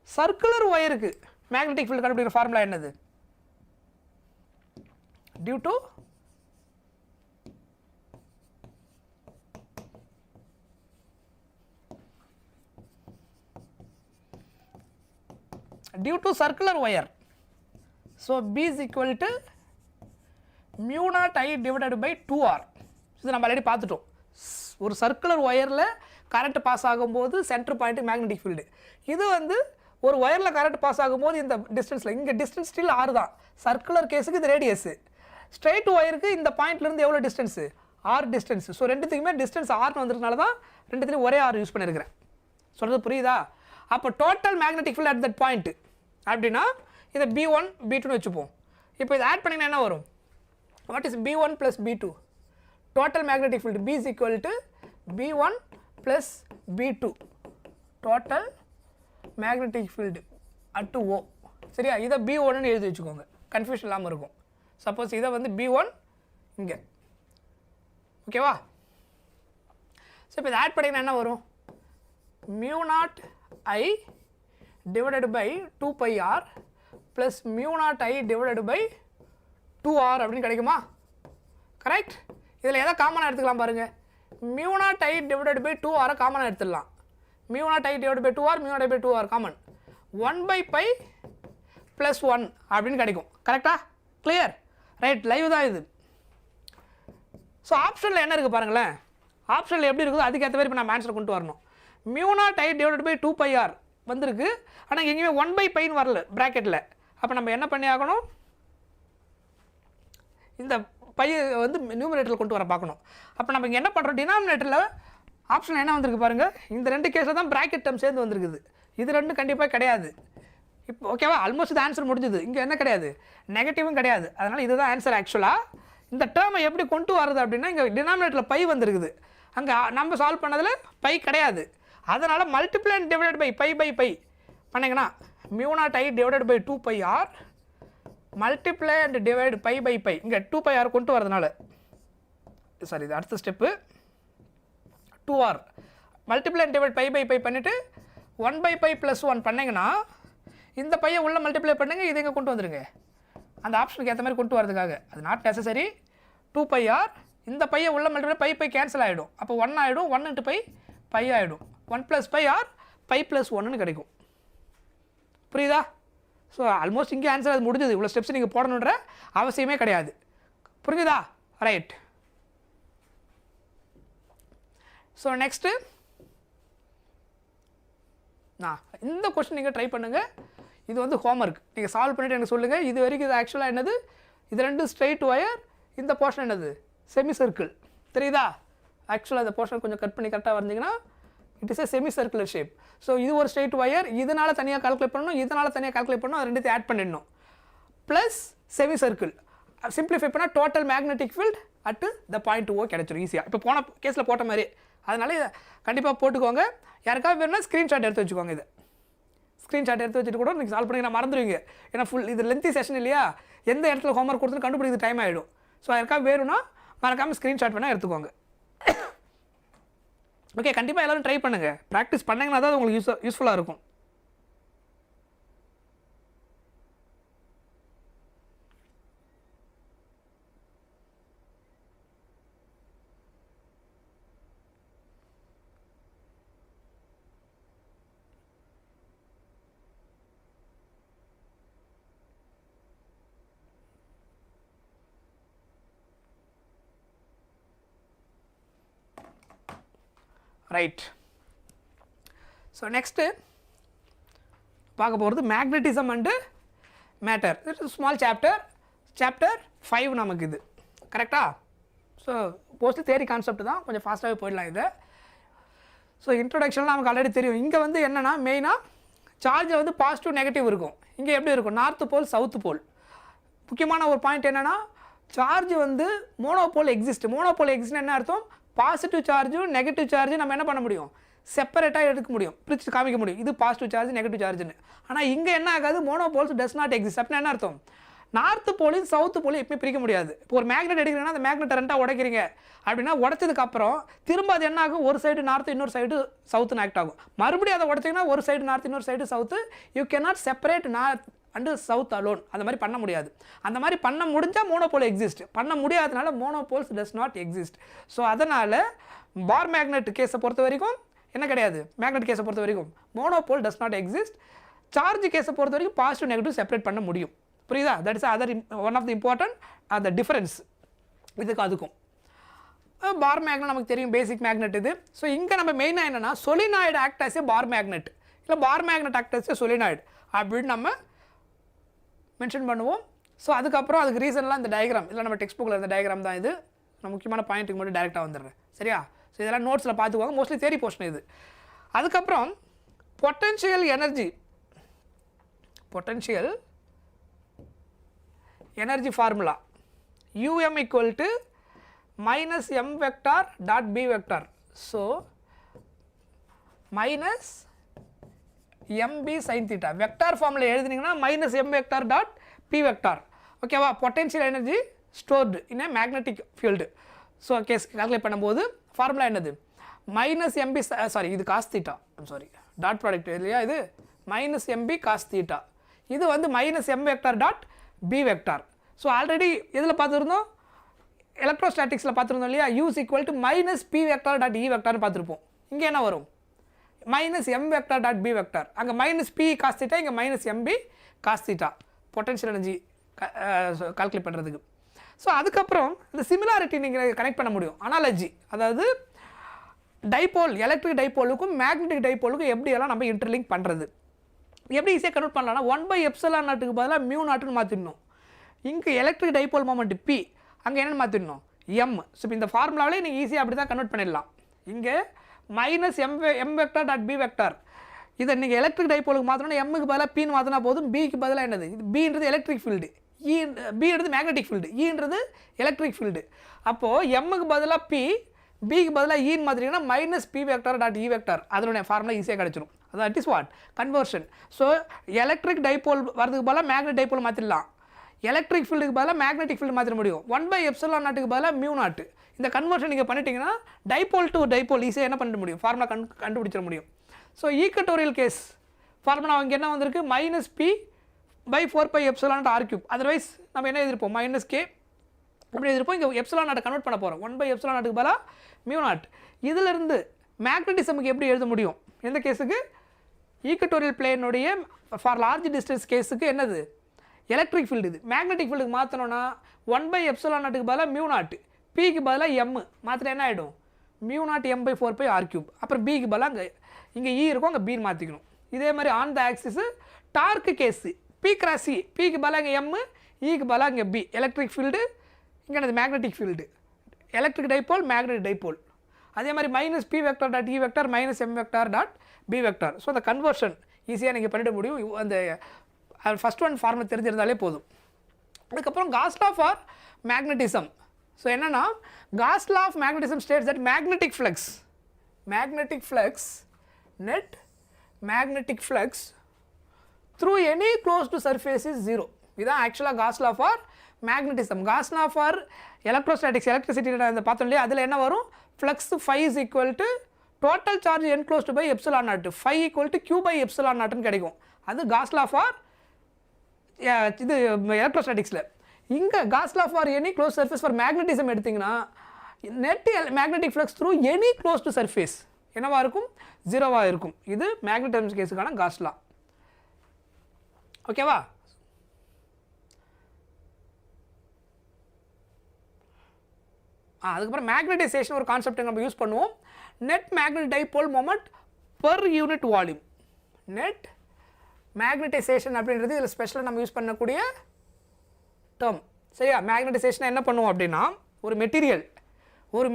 Circular ஒயருக்கு மேக்னெட்டிக் ஃபீல்டு கண்டுபிடிக்கிற ஃபார்முலா என்னது? Due to circular wire. So B is equal to mu naught I divided by 2R. இது நம்ம ஆல்ரெடி பார்த்துட்டோம். ஒரு சர்க்குலர் ஒயரில் கரண்ட் பாஸ் ஆகும்போது சென்டர் பாயிண்ட் மேக்னெட்டிக் ஃபீல்டு. இது வந்து ஒரு ஒயரில் கரண்ட் பாஸ் ஆகும்போது இந்த டிஸ்டன்ஸில், இங்கே டிஸ்டன்ஸ் ஸ்டில் R தான். சர்க்குலர் கேஸுக்கு இது ரேடியஸு. ஸ்ட்ரைட் ஒயருக்கு இந்த பாயிண்ட்லேருந்து எவ்வளோ டிஸ்டன்ஸு? R distance. ஸோ ரெண்டுத்துக்குமே டிஸ்டன்ஸ் Rன்னு வந்ததுனால தான் ரெண்டுத்துலேயும் ஒரே R யூஸ் பண்ணியிருக்கிறேன். சொல்கிறது புரியுதா? அப்போ total magnetic field at that point அப்படின்னா இதை B1 B2ன்னு வச்சுப்போம். இப்போ இதை ஆட் பண்ணிங்கன்னா என்ன வரும்? What is B1 + B2? Total magnetic field B is equal to B1 + B2 total magnetic field at O. சரியா? இதை B1ன்னு எழுதி வச்சுக்கோங்க, கன்ஃபியூஷன் இல்லாமல் இருக்கும். சப்போஸ் இதை வந்து B1 இங்கே, ஓகேவா? ஸோ இப்போ இதை ஆட் பண்ணிங்கன்னா என்ன வரும்? mu naught I divided by 2 pi R plus mu naught I divided by 2R அப்படின்னு கிடைக்குமா? கரெக்ட்? இதில் எதை காமனாக எடுத்துக்கலாம் பாருங்கள். mu naught I divided by 2R காமனாக எடுத்துடலாம். mu naught I divided by 2R, mu naught I by 2R common. 1 by pi plus 1 அப்படின்னு கிடைக்கும். கரெக்டா? கிளியர்? ரைட், லைவ் தான் இது. ஸோ ஆப்ஷனில் என்ன இருக்குது பாருங்களேன். ஆப்ஷனில் எப்படி இருக்குதோ அதுக்கேற்ற மாதிரி இப்போ நம்ம ஆன்சர் கொண்டு வரணும். mu naught I divided by 2 pi R வந்திருக்கு, ஆனால் எங்கேயுமே 1 by piன்னு வரல ப்ராக்கெட்டில். அப்போ நம்ம என்ன பண்ணி ஆகணும்? இந்த பையை வந்து நியூமரேட்டரில் கொண்டு வர பார்க்கணும். அப்போ நம்ம இங்கே என்ன பண்ணுறோம்? டினாமினேட்டரில் ஆப்ஷன் என்ன வந்திருக்கு பாருங்கள். இந்த ரெண்டு கேஸில் தான் ப்ராக்கெட் டேர்ம் சேர்ந்து வந்திருக்குது. இது ரெண்டும் கண்டிப்பாக கிடையாது. இப்போ ஓகேவா? ஆல்மோஸ்ட் இது ஆன்சர் முடிஞ்சுது. இங்கே என்ன கிடையாது? நெகட்டிவும் கிடையாது. அதனால் இதுதான் ஆன்சர். ஆக்சுவலாக இந்த டேர்மை எப்படி கொண்டு வரது அப்படின்னா, இங்கே டினாமினேட்டரில் பை வந்திருக்குது, அங்கே நம்ம சால்வ் பண்ணதில் பை கிடையாது. அதனால் multiply and divided by by by pi பண்ணிங்கன்னா mu naught I divided by 2 pi R multiply and divide by by pi. இங்கே 2 pi R கொண்டு வரதுனால, சாரி இது அடுத்த step, 2R multiply and divide by by pi பண்ணிவிட்டு 1 by pi + 1 பண்ணிங்கன்னா இந்த பையை உள்ளே மல்டிப்ளை பண்ணுங்கள், இது இங்கே கொண்டு வந்துடுங்க. அந்த ஆப்ஷனுக்கு ஏற்ற மாதிரி கொண்டு வரதுக்காக. அது நாட் நெசசரி. 2 pi R இந்த பையை உள்ள மல்டிப்ளை பை பை கேன்சல் ஆகிடும். அப்போ 1 ஆகிடும். 1 × பை பை ஆகிடும். 1 + pi R பை + 1ன்னு கிடைக்கும். புரியுதா? ஸோ ஆல்மோஸ்ட் இங்கே ஆன்சர் அது முடிஞ்சது. இவ்வளோ ஸ்டெப்ஸ் நீங்கள் போடணுன்ற அவசியமே கிடையாது. புரிஞ்சுதா? ரைட். ஸோ நெக்ஸ்ட்டு இந்த கொஸ்டின் நீங்கள் ட்ரை பண்ணுங்கள். இது வந்து ஹோம்ஒர்க். நீங்கள் சால்வ் பண்ணிவிட்டு எனக்கு சொல்லுங்கள். இது வரைக்கும் இது ஆக்சுவலாக என்னது? இது ரெண்டு ஸ்ட்ரைட் ஒயர், இந்த போர்ஷன் என்னது? Semi circle. தெரியுதா? ஆக்சுவலாக இந்த போர்ஷன் கொஞ்சம் கட் பண்ணி கரெக்டாக வந்தீங்கன்னா it is a semi circular shape. So இது ஒரு ஸ்ட்ரைட் ஒயர், இதனால் தனியாக கால்குலேட் பண்ணணும், இதனால் தனியாக கால்குலேட் பண்ணணும், அது ரெண்டுத்தையும் ஆட் பண்ணிடணும். ப்ளஸ் செமி சர்க்கிள் சிம்பிளிஃபை பண்ணால் total magnetic field at the point O கிடச்சிரும் ஈஸியாக. இப்போ போன கேஸில் போட்ட மாதிரி. அதனால் இதை கண்டிப்பாக போட்டுக்கோங்க. யாருக்காவது வேணும்னா ஸ்க்ரீன்ஷாட் எடுத்து வச்சுக்கோங்க. இதை ஸ்க்ரீன்ஷாட் எடுத்து வச்சுட்டு கூட நீங்கள் சால்வ் பண்ணி நான் மறந்துடுவீங்க. ஏன்னா ஃபுல் இது லென்த்தி செஷன் இல்லையா? எந்த இடத்துல ஹோம்ஒர்க் கொடுத்து கண்டுபிடிக்கிறது டைம் ஆகிடும். ஸோ யாருக்காவது வேணும்னா மறக்காமல் ஸ்க்ரீன்ஷாட் வேணால் எடுத்துக்கோங்க. ஓகே, கண்டிப்பாக எல்லோரும் ட்ரை பண்ணுங்கள். ப்ராக்டிஸ் பண்ணிங்கன்னா தான் உங்களுக்கு யூஸ்ஃபுல்லாக இருக்கும். ரைட். ஸோ நெக்ஸ்ட்டு பார்க்க போகிறது magnetism and matter. It's small chapter 5 நமக்கு இது. கரெக்டாக? ஸோ மோஸ்ட்லி தியரி கான்செப்ட் தான், கொஞ்சம் ஃபாஸ்ட்டாகவே போயிடலாம் இதை. ஸோ இன்ட்ரொடக்ஷனில் நமக்கு ஆல்ரெடி தெரியும். இங்கே வந்து என்னென்னா மெயினாக சார்ஜில் வந்து பாசிட்டிவ் நெகட்டிவ் இருக்கும். இங்கே எப்படி இருக்கும்? North pole south pole. முக்கியமான ஒரு பாயிண்ட் என்னென்னா, சார்ஜ் வந்து மோனோபோல் எக்ஸிஸ்ட் என்ன அர்த்தம்? பாசிட்டிவ் சார்ஜும் நெகட்டிவ் சார்ஜும் நம்ம என்ன பண்ண முடியும்? செப்பரேட்டாக எடுக்க முடியும், பிரித்து காமிக்க முடியும். இது பாசிட்டிவ் சார்ஜ் நெகட்டிவ் சார்ஜ்னு. ஆனால் இங்கே என்ன ஆகாது? மோனோபோல்ஸ் டஸ் நாட் எக்ஸிஸ்ட். அப்படின்னா என்ன அர்த்தம்? நார்த்து போலையும் சவுத்து போலையும் எப்பவுமே பிரிக்க முடியாது. இப்போ ஒரு மேக்னெட் எடுக்கிறீங்கன்னா அந்த மேக்னெட்டை ரெண்டாக உடைக்கிறீங்க அப்படின்னா உடைச்சதுக்கப்புறம் திரும்ப அது என்ன ஆகும், ஒரு சைடு நார்த்து இன்னொரு சைடு சவுத்துன்னு ஆக்ட் ஆகும். மறுபடியும் அதை உடைச்சிங்கன்னா ஒரு சைடு நார்த்து இன்னொரு side south. You cannot separate north and south alone. அந்த மாதிரி பண்ண முடியாது. அந்த மாதிரி பண்ண முடிஞ்சால் மோனோபோல் எக்ஸிஸ்ட், பண்ண முடியாதனால மோனோபோல்ஸ் டஸ் நாட் எக்ஸிஸ்ட். ஸோ அதனால் பார் மேக்னெட் கேஸை பொறுத்த வரைக்கும் என்ன கிடையாது, மேக்னெட் கேஸை பொறுத்த வரைக்கும் monopole does not exist. Charge கேஸை பொறுத்த வரைக்கும் பாசிட்டிவ் நெகட்டிவ் செப்பரேட் பண்ண முடியும். புரியுதா? That is other one of the important அந்த டிஃபரன்ஸ் இதுக்கு அதுக்கும். பார் மேக்னெட் நமக்கு தெரியும், பேசிக் மேக்னெட் இது. ஸோ இங்கே நம்ம மெயினாக என்னென்னா solenoid act as a bar magnet, இல்லை bar magnet act as a solenoid அப்படின்னு நம்ம மென்ஷன் பண்ணுவோம். ஸோ அதுக்கப்புறம் அதுக்கு ரீசன்லாம் இந்த டயக்ராம் இல்லை நம்ம டெக்ஸ்ட் புக்கில் இந்த டயக்ராம் தான் இது. நான் முக்கியமான பாயிண்ட்டுக்கு மட்டும் டேரெக்டாக வந்துடுறேன். சரியா? ஸோ இதெல்லாம் நோட்ஸில் பார்த்துக்குவாங்க, மோஸ்ட்லி தேரி போர்ஷன் இது. அதுக்கப்புறம் potential energy formula um equal to minus m vector dot b vector. So minus mb sin theta vector formula எழுதுனீங்கன்னா minus m vector dot p vector. ஓகேவா? Potential energy stored in a magnetic field. So case calculate பண்ணும்போது ஃபார்முலா என்னது, மைனஸ் எம்பி சாரி இது cos theta, sorry dot product இல்லையா, இது மைனஸ் எம்பி காஸ் தீட்டா, இது வந்து minus M vector dot B vector. So already இதில் பார்த்துருந்தோம், எலக்ட்ரோஸ்டாட்டிக்ஸில் பார்த்துருந்தோம் இல்லையா, U's equal to minus B vector dot E வெக்டார்னு பார்த்துருப்போம். இங்கே என்ன வரும், minus M vector dot B vector. அங்கே மைனஸ் பி காஸ் தீட்டா, இங்கே minus MP cos theta potential energy calculate பண்ணுறதுக்கு. ஸோ அதுக்கப்புறம் இந்த சிமிலாரிட்டி நீங்கள் கனெக்ட் பண்ண முடியும், அனாலஜி. அதாவது டைபோல், எலக்ட்ரிக் டைபோலுக்கும் மேக்னெட்டிக் டைபோலுக்கும் எப்படியெல்லாம் நம்ம இன்டர்லிங்க் பண்ணுறது, எப்படி ஈஸியாக கன்வெர்ட் பண்ணலாம்னா 1/ε0 நாட்டுக்கு பதிலாக மியூ நாட்டுன்னு மாற்றிடணும். இங்கே எலக்ட்ரிக் டைபோல் மொமெண்ட் பி, அங்கே என்னென்னு மாற்றிடணும் எம். ஸோ இப்போ இந்த ஃபார்முலாவிலே நீங்கள் ஈஸியாக அப்படி தான் கன்வெர்ட் பண்ணிடலாம். இங்கே minus M vector dot B vector, இதை நீங்கள் எலக்ட்ரிக் டைபோலுக்கு மாற்றணும்னா எம்முக்கு பதிலாக பின்னு மாற்றினா போதும். பிக்கு பதிலாக என்னது, இது பின்றது எலக்ட்ரிக் ஃபீல்டு, பின்றது மேக்னெட்டிக் ஃபீல்டு, ஈன்றது எலக்ட்ரிக் ஃபீல்டு. அப்போது எம்முக்கு பதிலாக பி, பிக்கு பதிலாக ஈன்னு மாற்றிங்கன்னா minus B vector dot E vector. அதனுடைய ஃபார்முலா ஈஸியாக கிடச்சிடும். அதான் it is what conversion. So electric dipole வரதுக்கு பதிலாக மேக்னெட் டைபோல் மாற்றிடலாம், எலக்ட்ரிக் ஃபீல்டுக்கு பதிலாக மேக்னெட்டிக் ஃபீல்டு மாற்ற முடியும். 1/ε0 பதிலாக மியூ நாட்டு. இந்த கன்வர்ஷன் நீங்கள் பண்ணிட்டீங்கன்னா டைபோல் டு டைபோல் ஈஸியாக என்ன பண்ண முடியும், ஃபார்முலா கண்டுபிடிச்சிட முடியும். ஸோ ஈக்குவட்டோரியல் கேஸ் ஃபார்முலா அவங்க என்ன வந்திருக்கு, minus P by 4πε R cube. Otherwise நம்ம என்ன எழுதிருப்போம், மைனஸ் கே அப்படி எழுதிருப்போம். இங்கே எப்சிலான் நாட்டை கன்வெர்ட் பண்ண போகிறோம், 1/ε0 பதிலாக மியூ நாட். இதிலிருந்து மேக்னட்டிசமுக்கு எப்படி எழுத முடியும், எந்த கேஸுக்கு, ஈக்குவட்டோரியல் பிளேனுடைய ஃபார் லார்ஜ் டிஸ்டன்ஸ் கேஸுக்கு என்னது எலக்ட்ரிக் ஃபீல்டு. இது மேக்னெட்டிக் ஃபீல்டுக்கு மாற்றணும்னா 1/ε0 பதிலாக மியூ நாட், பிக்கு பதிலாக எம் மாத்திர என்ன ஆகிடும், mu naught M by 4π R cube. அப்புறம் பிக்கு பதிலாக இங்கே இ இருக்கும், அங்கே பின்னு மாற்றிக்கணும். இதே மாதிரி on the axis torque case p cross c, பிக்கு பதிலாக இங்கே எம், இக்கு பதிலாக இங்கே பி, எலக்ட்ரிக் ஃபீல்டு, இங்கே என்னது magnetic field, electric dipole magnetic dipole. அதே மாதிரி minus B vector dot E vector minus M vector dot B vector. So அந்த கன்வர்ஷன் ஈஸியாக நீங்கள் பண்ணிட முடியும். அந்த ஃபஸ்ட் ஒன் ஃபார்முலா தெரிஞ்சிருந்தாலே போதும். அதுக்கப்புறம் Gauss law for magnetism. So என்னென்னா Gauss law of magnetism states that magnetic flux net magnetic flux through any closed surface is 0. இதுதான் ஆக்சுவலாக Gauss law for magnetism. Gauss law for எலக்ட்ரோஸ்டாட்டிக்ஸ், எலக்ட்ரிசிட்டி இந்த பார்த்தோம் இல்லையா, அதில் என்ன வரும், flux phi is equal to total charge enclosed by epsilon naught, phi equal to Q by epsilon நாட்னு கிடைக்கும். அது காஸ் லா ஃபார் இது எலக்ட்ரோஸ்டாட்டிக்ஸில். இங்கே cos law for any close surface for magnetism எடுத்திங்கன்னா net magnetic flux through any closed surface என்னவாக இருக்கும், 0வாக இருக்கும். இது மேக்னட்டிசம் கேஸுக்கான காஸ் லா. ஓகேவா? அதுக்கப்புறம் மேக்னடைசேஷன் ஒரு கான்செப்ட் நம்ம யூஸ் பண்ணுவோம். Net magnet dipole moment per unit volume. Net magnetisation அப்படின்றது இதில் ஸ்பெஷலாக நம்ம யூஸ் பண்ணக்கூடிய டேர்ம். சரியா? மேக்னடைசேஷன் என்ன பண்ணுவோம் அப்படின்னா, ஒரு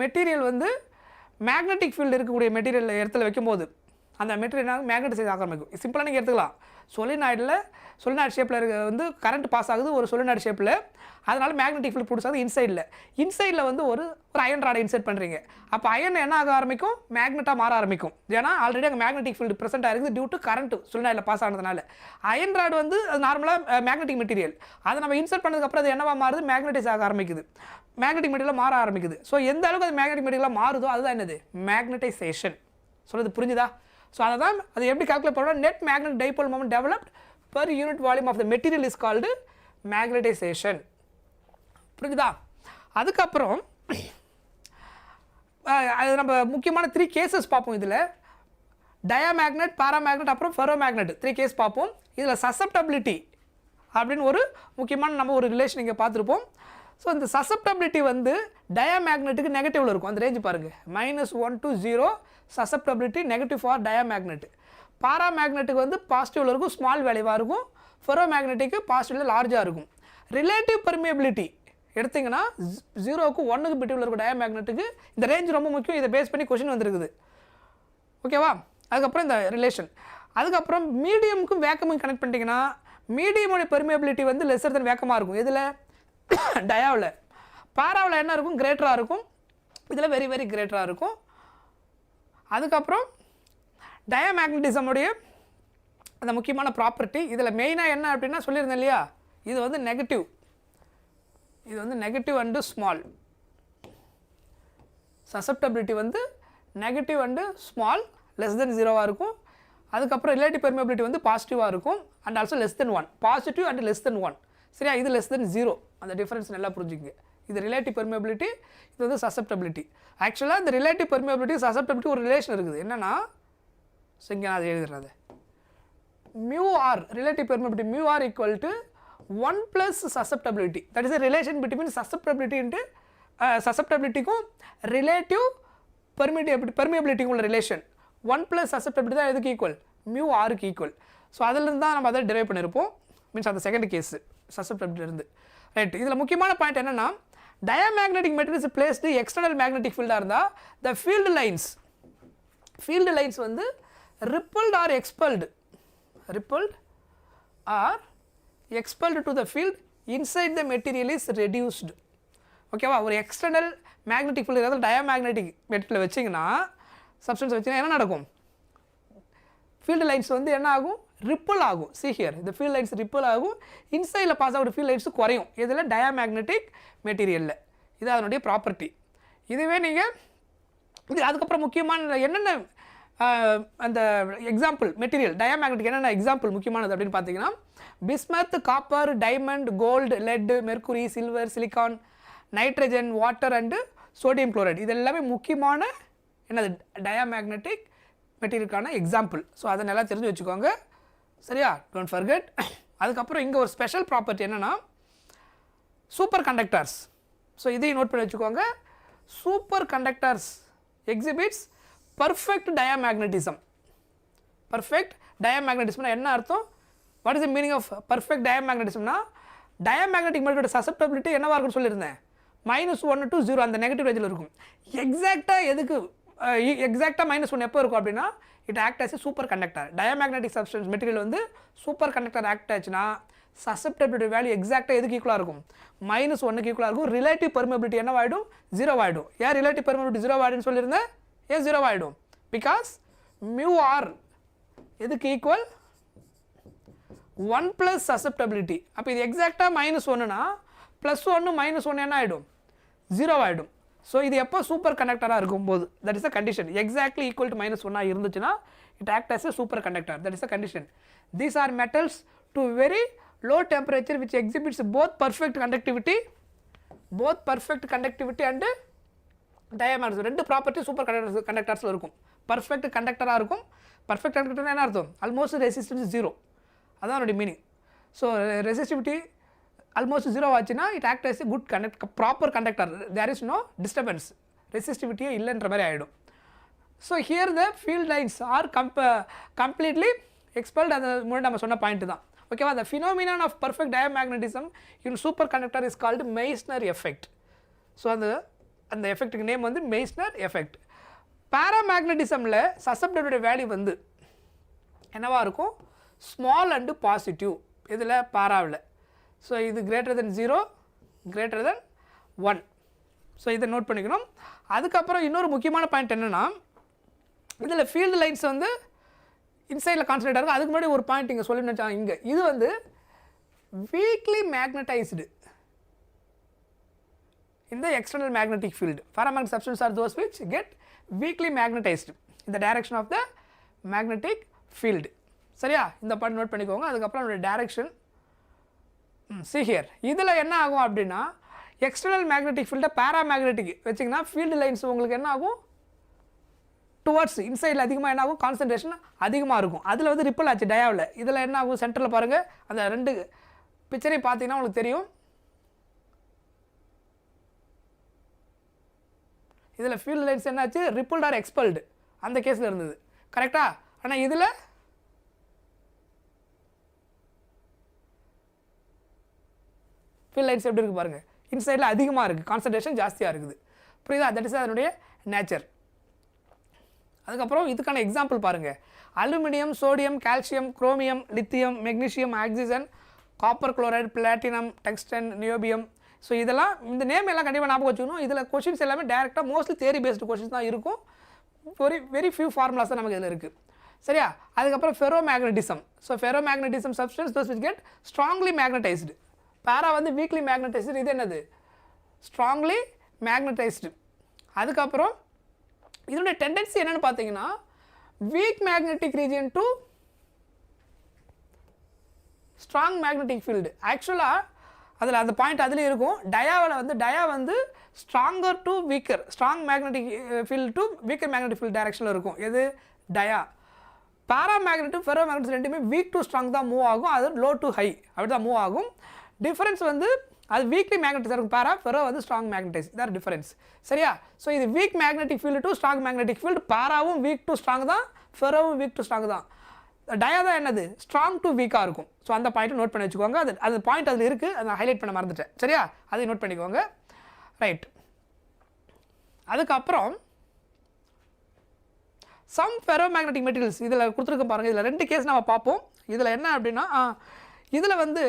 மெட்டீரியல் வந்து மேக்னெட்டிக் ஃபீல்டு இருக்கக்கூடிய மெட்டீரியல் இடத்துல வைக்கும்போது அந்த மெட்டீரியல் என்ன மேக்னடைஸ் ஆக ஆரம்பிக்கும். சிம்பிளாக நீங்கள் எடுத்துக்கலாம். சொலினாய்டு ஷேப்பில் வந்து கரண்ட் பாஸ் ஆகுது ஒரு சொலினாய்டு ஷேப்பில், அதனால் மேக்னெட்டிக் ஃபீல்டு ப்ரொடியூஸ் ஆகுது. இன்சைடில் வந்து ஒரு அயன் ராடை இன்சர்ட் பண்ணுறீங்க. அப்போ அயன் என்ன ஆக ஆரம்பிக்கும், மேக்னெட்டாக மாற ஆரம்பிக்கும். ஏன்னா ஆல்ரெடி அங்கே மேக்னெட்டிக் ஃபீல்டு ப்ரெசென்ட் ஆகிருக்குது டியூ டு கரண்ட் சொலினாய்டில் பாஸ் ஆனதுனால. அயன் ராடு வந்து அது நார்மலாக மேக்னெட்டிக் மெட்டீரியல், அதை நம்ம இன்சர்ட் பண்ணதுக்கப்புறம் அது என்னவா மாறுது, மேக்னெடைஸ் ஆக ஆரம்பிக்குது, மேக்னெட்டிக் மெட்டீரியலாக மாற ஆரம்பிக்குது. ஸோ எந்த அளவுக்கு அது மேக்னெட்டிக் மெட்டீரியலாக மாறுதோ அதுதான் என்னது, மேக்னடைசேஷன். சொல்கிறது புரிஞ்சுதா? ஸோ அதை தான் அது எப்படி கால்குலேட் பண்ணுறோம், net magnet dipole moment developed per unit volume of the material is called magnetization. புரியுதா? அதுக்கப்புறம் அது நம்ம முக்கியமான 3 கேசஸ் பார்ப்போம். இதில் டயாமேக்னெட், பாராமேக்னெட், அப்புறம் ஃபெரோமேக்னெட் 3 கேஸ் பார்ப்போம். இதில் சசப்டபிலிட்டி அப்படின்னு ஒரு முக்கியமான நம்ம ஒரு ரிலேஷன் இங்கே பார்த்துருப்போம். ஸோ இந்த சசப்டபிலிட்டி வந்து டயாமேக்னெட்டுக்கு நெகட்டிவில் இருக்கும். அந்த ரேஞ்சு பாருங்கள், -1 to 0 சசப்டபிலிட்டி நெகட்டிவ் ஃபார் டயாமேக்னெட். பாராமேக்னெட்டுக்கு வந்து பாசிட்டிவில் இருக்கும், ஸ்மால் வேல்யூவாக இருக்கும். ஃபெரோமேக்னெட்டுக்கு பாசிட்டிவில் லார்ஜாக இருக்கும். ரிலேட்டிவ் பெர்மியபிலிட்டி எடுத்திங்கன்னா 0க்கு 1க்கு பிட்வீனில் இருக்கும் டயாமேக்னெட்டுக்கு. இந்த ரேஞ்ச் ரொம்ப முக்கியம், இதை பேஸ் பண்ணி கொஷின் வந்துருக்குது. ஓகேவா? அதுக்கப்புறம் இந்த ரிலேஷன். அதுக்கப்புறம் மீடியமுக்கும் வேக்கமும் கனெக்ட் பண்ணிட்டீங்கன்னா மீடியமோட பெர்மியபிலிட்டி வந்து லெஸ்ஸர் தென் வேக்கமாக இருக்கும். இதில் டயாவில். பாராவில் என்ன இருக்கும், கிரேட்டராக இருக்கும். இதில் வெரி வெரி கிரேட்டராக இருக்கும். அதுக்கப்புறம் டயாமேக்னட்டிசமுடைய அந்த முக்கியமான ப்ராப்பர்ட்டி இதில் மெயினாக என்ன அப்படின்னா சொல்லியிருந்தேன் இல்லையா, இது வந்து நெகட்டிவ், இது வந்து நெகட்டிவ் அண்டு ஸ்மால். சசப்டபிலிட்டி வந்து negative and small less than 0வாக இருக்கும். அதுக்கப்புறம் ரிலேட்டிவ் பெர்மியபிலிட்டி வந்து பாசிட்டிவாக இருக்கும் and also less than 1, positive and less than 1. சரியா? இது லெஸ் தென் 0, அந்த டிஃபரன்ஸ் நல்லா புரிஞ்சுங்க. இது ரிலேட்டிவ் பெர்மியபிலிட்டி, இது வந்து சசப்டபிலிட்டி. ஆக்சுவலாக இந்த ரிலேட்டிவ் பெர்மியபிலிட்டி சசப்டபிலிட்டி ஒரு ரிலேஷன் இருக்குது. என்னென்னா, ஸோ இங்கே நான் அதை எழுதுறது, μr relative permeability μr equal to 1 plus susceptibility. That is the relation between susceptibility into susceptibility-க்கும் relative permeability உள்ள ரிலேஷன். 1 plus susceptibility தான் எதுக்கு ஈக்குவல், μrக்கு ஈக்குவல். ஸோ அதிலிருந்து தான் நம்ம அதை டிரைவ் பண்ணியிருப்போம். மீன்ஸ் அந்த செகண்ட் கேஸ் சசப்டபிலிட்டியிலிருந்து. ரைட். இதில் முக்கியமான பாயிண்ட் என்னென்னா, diamagnetic materials placed external magnetic ஃபீல்டாக இருந்தால் த ஃபீல்டு லைன்ஸ் வந்து rippled or expelled to the field inside the material is reduced. ஓகேவா? ஒரு எக்ஸ்டர்னல் மேக்னெட்டிக் ஃபீல்டு, அதாவது டயாமேக்னெட்டிக் மெட்டீரியல் வச்சிங்கன்னா, சப்ஸ்டன்ஸ் வச்சிங்கன்னா என்ன நடக்கும், ஃபீல்டு லைன்ஸ் வந்து என்ன ஆகும், ரிப்பிள் ஆகும். see here, இந்த ஃபீல்டு லைன்ஸ் ரிப்பிள் ஆகும், இன்சைடில் பாஸ் ஆகிற ஃபீல்டு லைன்ஸ் குறையும். இதில் டயாமேக்னெட்டிக் மெட்டீரியலில் இது அதனுடைய ப்ராப்பர்ட்டி. இதுவே நீங்கள் இது அதுக்கப்புறம் முக்கியமான என்னென்ன அந்த எக்ஸாம்பிள் மெட்டீரியல் டயாமேக்னெட்டிக் என்னென்ன எக்ஸாம்பிள் முக்கியமானது அப்படின்னு பார்த்தீங்கன்னா, bismuth, copper, diamond, gold, lead, mercury, silver, silicon, nitrogen, water and sodium chloride. இது எல்லாமே முக்கியமான என்னது டயாமேக்னெட்டிக் மெட்டீரியலுக்கான எக்ஸாம்பிள். ஸோ அதை நல்லா தெரிஞ்சு வச்சுக்கோங்க. சரியா? Don't forget. அதுக்கப்புறம் இங்கே ஒரு ஸ்பெஷல் ப்ராப்பர்ட்டி என்னென்னா, சூப்பர் கண்டக்டர்ஸ். ஸோ இதையும் நோட் பண்ணி வச்சுக்கோங்க. Superconductors exhibits perfect diamagnetism. Perfect டயாமேக்னட்டிசம்னா என்ன அர்த்தம், what is the meaning of perfect டயாமேக்னட்டிசம்னா, டயாமேக்னெட்டிக் மெட்டீரியலோட சசப்டபிலிட்டி என்னவாக இருக்குன்னு சொல்லியிருந்தேன், -1 to 0 அந்த நெகட்டிவ் ரேஞ்சில் இருக்கும். எக்ஸாக்டாக எதுக்கு எக்ஸாக்டாக -1 எப்போ இருக்கும் அப்படின்னா, it act as a super conductor. Diamagnetic substance material வந்து சூப்பர் கண்டக்டர் ஆக்ட் ஆச்சுன்னா சசப்டபிலிட்டி வேல்யூ எக்ஸாக்டாக எதுக்கு ஈக்குவலாக இருக்கும், -1க்கு ஈக்குவலாக இருக்கும். ரிலேட்டிவ் பெர்மியபிலிட்டி என்னவாயிடும், 0 ஆகிடும். ஏன் ரிலேட்டிவ் பெர்மியபிலிட்டி 0 ஆகிடுன்னு சொல்லியிருந்தேன், ஏன் 0 ஆகிடும், பிகாஸ் μr எதுக்கு ஈக்குவல் 1 plus susceptibility. அப்போ இது எக்ஸாக்டாக -1னா +1 -1 என்ன ஆகிடும், 0 ஆகிடும். ஸோ இது எப்போ சூப்பர் கண்டக்டராக இருக்கும்போது, that is a condition. Exactly equal to -1 இருந்துச்சுன்னா it act as a super conductor, that is a condition. These are metals to very low temperature which exhibits both perfect conductivity and diameter. ரெண்டு ப்ராப்பர்ட்டி சூப்பர் கண்டக்டர்ஸில் இருக்கும். பர்ஃபெக்ட் கண்டக்டராக இருக்கும். பர்ஃபெக்ட் கண்டக்டர்னா என்ன அர்த்தம், ஆல்மோஸ்ட் ரெசிஸ்டன்ஸ் 0, அதான் அதோடைய மீனிங். ஸோ ரெசிஸ்டிவிட்டி ஆல்மோஸ்ட் 0 ஆச்சுன்னா it act as a good proper conductor, there is no disturbance, ரெசிஸ்டிவிட்டியே இல்லைன்ற மாதிரி ஆகிடும். So here the field lines are completely expelled. அது முன்னாடி நம்ம சொன்ன பாயிண்ட் தான். ஓகேவா? the phenomenon of perfect diamagnetism in superconductor is called Meissner effect. So அந்த எஃபெக்ட்டுக்கு நேம் வந்து மெய்ஸ்னர் எஃபெக்ட். பாராமேக்னட்டிசமில் சசப்டபிலிட்டி வேல்யூ வந்து என்னவாக இருக்கும், ஸ்மால் அண்டு பாசிட்டிவ் இதில் பாராவில். ஸோ இது greater than 0 greater than 1. So இதை நோட் பண்ணிக்கணும். அதுக்கப்புறம் இன்னொரு முக்கியமான பாயிண்ட் என்னென்னா, இதில் ஃபீல்டு லைன்ஸ் வந்து இன்சைடில் கான்சன்ட்ரேட் இருக்கும். அதுக்கு முன்னாடி ஒரு பாயிண்ட் இங்கே சொல்லி நினச்சாங்க. இங்கே இது வந்து weekly magnetised in the external magnetic field. Paramagnetic substances are those which get weakly magnetized in the direction of the magnetic field. சரியா, இந்த பாயிண்ட் நோட் பண்ணிக்கோங்க. அதுக்கப்புறம் நம்மளுடைய டைரக்ஷன் see here. இதில் என்ன ஆகும் அப்படின்னா, எக்ஸ்டர்னல் மேக்னெட்டிக் ஃபீல்டை பேராமேக்னெட்டிக் வச்சிங்கன்னா ஃபீல்டு லைன்ஸ் உங்களுக்கு என்ன ஆகும், டுவர்ட்ஸ் இன்சைடில் அதிகமாக என்ன ஆகும், கான்சன்ட்ரேஷன் அதிகமாக இருக்கும். அதில் வந்து ரிப்பல் ஆச்சு டயாவில். இதில் என்ன ஆகும், சென்டரில் பாருங்கள், அந்த ரெண்டு பிக்சரையும் பார்த்தீங்கன்னா உங்களுக்கு தெரியும். இதில் ஃபீல்டு லைன்ஸ் என்னாச்சு, ரிப்பல்ட் ஆர் எக்ஸ்பல்டு அந்த கேஸில் இருந்தது. கரெக்டாக? ஆனால் இதில் ஃபீல்ட் லைன்ஸ் எப்படி இருக்குது பாருங்கள், இன்சைடில் அதிகமாக இருக்குது, கான்சன்ட்ரேஷன் ஜாஸ்தியாக இருக்குது. புரியுதா? தட் இஸ் அதனுடைய நேச்சர். அதுக்கப்புறம் இதுக்கான எக்ஸாம்பிள் பாருங்கள். Aluminium, sodium, calcium, chromium, lithium, magnesium, oxygen, copper chloride, platinum, tungsten, niobium. So இதெல்லாம் இந்த நேம் எல்லாம் கண்டிப்பாக ஞாபகம் வச்சுக்கணும். இதில் கொஷின்ஸ் எல்லாமே டேரெக்டாக மோஸ்ட்லி தியரி பேஸ்டு கொஷின்ஸ் தான் இருக்கும். வெரி ஃபியூ ஃபார்முலாஸ் தான் நமக்கு இதில் இருக்குது. சரியா? அதுக்கப்புறம் ferro magnetism. So ferro magnetism substance those which get strongly magnetised. பேரா வந்து வீக்லி மேக்னடைஸ்டு, இது என்னது, ஸ்ட்ராங்லி மேக்னடைஸ்டு. அதுக்கப்புறம் இதனுடைய டெண்டன்சி என்னென்னு பார்த்தீங்கன்னா, week magnetic region to strong magnetic field. ஆக்சுவலாக அதில் அந்த பாயிண்ட் அதுலேயும் இருக்கும். டயா வந்து stronger to weaker, strong magnetic field to weaker magnetic field டைரக்ஷனில் இருக்கும். எது, டயா. பாராமேக்னெட்டும் ஃபெரோ மேக்னெட்டும் ரெண்டுமே வீக் டு ஸ்ட்ராங் தான் மூவ் ஆகும், அது லோ டு ஹை அப்படி தான் மூவ் ஆகும். டிஃபரன்ஸ் வந்து அது வீக்லி மேக்னெட்டிஸ் இருக்கும், பாரா, ஃபெரோ வந்து ஸ்ட்ராங் மேக்னெட்டிஸ், இதான் டிஃபரன்ஸ். சரியா? ஸோ இது weak magnetic field to strong magnetic field. பாராவும் வீக் டு ஸ்ட்ராங் தான், ஃபெரோவும் வீக் டு ஸ்ட்ராங் தான். டயா தான் என்னது, ஸ்ட்ராங் டு வீக்காக இருக்கும். ஸோ அந்த பாயிண்ட்டை நோட் பண்ணி வச்சுக்கோங்க. அது பாயிண்ட் அதில் இருக்குது, அதை நான் ஹைலைட் பண்ண மறந்துட்டேன். சரியா? அதை நோட் பண்ணிக்கோங்க. ரைட். அதுக்கப்புறம் சம் ஃபெரோ மேக்னெட்டிக் மெட்டீரியல்ஸ் இதில் கொடுத்துருக்க பாருங்கள். இதில் ரெண்டு கேஸ் நம்ம பார்ப்போம். இதில் என்ன அப்படின்னா, இதில் வந்து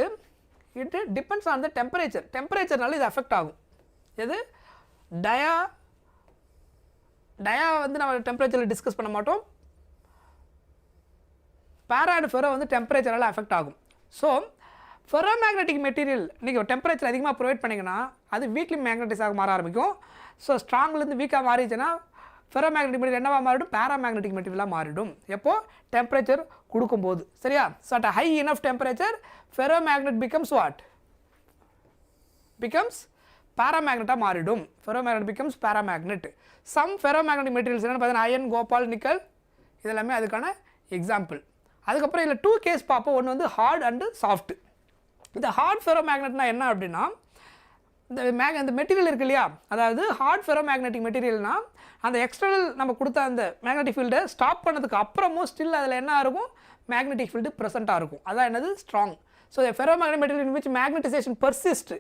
it depends on the temperature. டெம்பரேச்சர்னால இது அஃபெக்ட் ஆகும். எது, டயா வந்து நம்ம டெம்பரேச்சரில் டிஸ்கஸ் பண்ண மாட்டோம். பாரா அண்ட் ஃபெரோ வந்து டெம்பரேச்சரால் அஃபெக்ட் ஆகும். ஸோ ஃபெரோ மேக்னெட்டிக் மெட்டீரியல் நீங்கள் டெம்பரேச்சர் அதிகமாக ப்ரொவைட் பண்ணிங்கன்னா அது வீக்லி மேக்னெட்டிஸாக மாற ஆரம்பிக்கும். ஸோ ஸ்ட்ராங்லேருந்து வீக்காக மாறிச்சுன்னா ஃபெரோ மேக்னெட்டிக் மெட்டீரியல் என்னவாக மாறிடும், பேரா மேக்னெட்டிக் மெட்டீரியலாக மாறிடும். எப்போது, டெம்பரேச்சர் கொடுக்கும்போது. சரியா? So at high enough temperature ferromagnet becomes what, becomes பாராமேக்னெட்டாக மாறிடும். Ferromagnet becomes paramagnet. Some ferromagnetic materials என்னென்னு பார்த்தீங்கன்னா அயன், கோபால், நிக்கல், இதெல்லாமே அதுக்கான எக்ஸாம்பிள். அதுக்கப்புறம் இதில் 2 கேஸ் பார்ப்போம். ஒன்று வந்து ஹார்ட் அண்டு சாஃப்ட். இந்த ஹார்ட் ஃபெரோ மேக்னெட்னா என்ன அப்படின்னா, இந்த மெட்டீரியல் இருக்கு இல்லையா, அதாவது ஹார்ட் ஃபெரோ மேக்னெட்டிக் மெட்டீரியல்னா அந்த எக்ஸ்டர்னல் நம்ம கொடுத்த அந்த மேக்னெட்டிக் ஃபீல்டை ஸ்டாப் பண்ணதுக்கு அப்புறமும் ஸ்டில் அதில் என்ன இருக்கும், மேக்னெட்டிக் ஃபீல்டு ப்ரெசென்ட்டாக இருக்கும். அதான் என்னது, strong. So ferromagnetic material in which magnetisation persist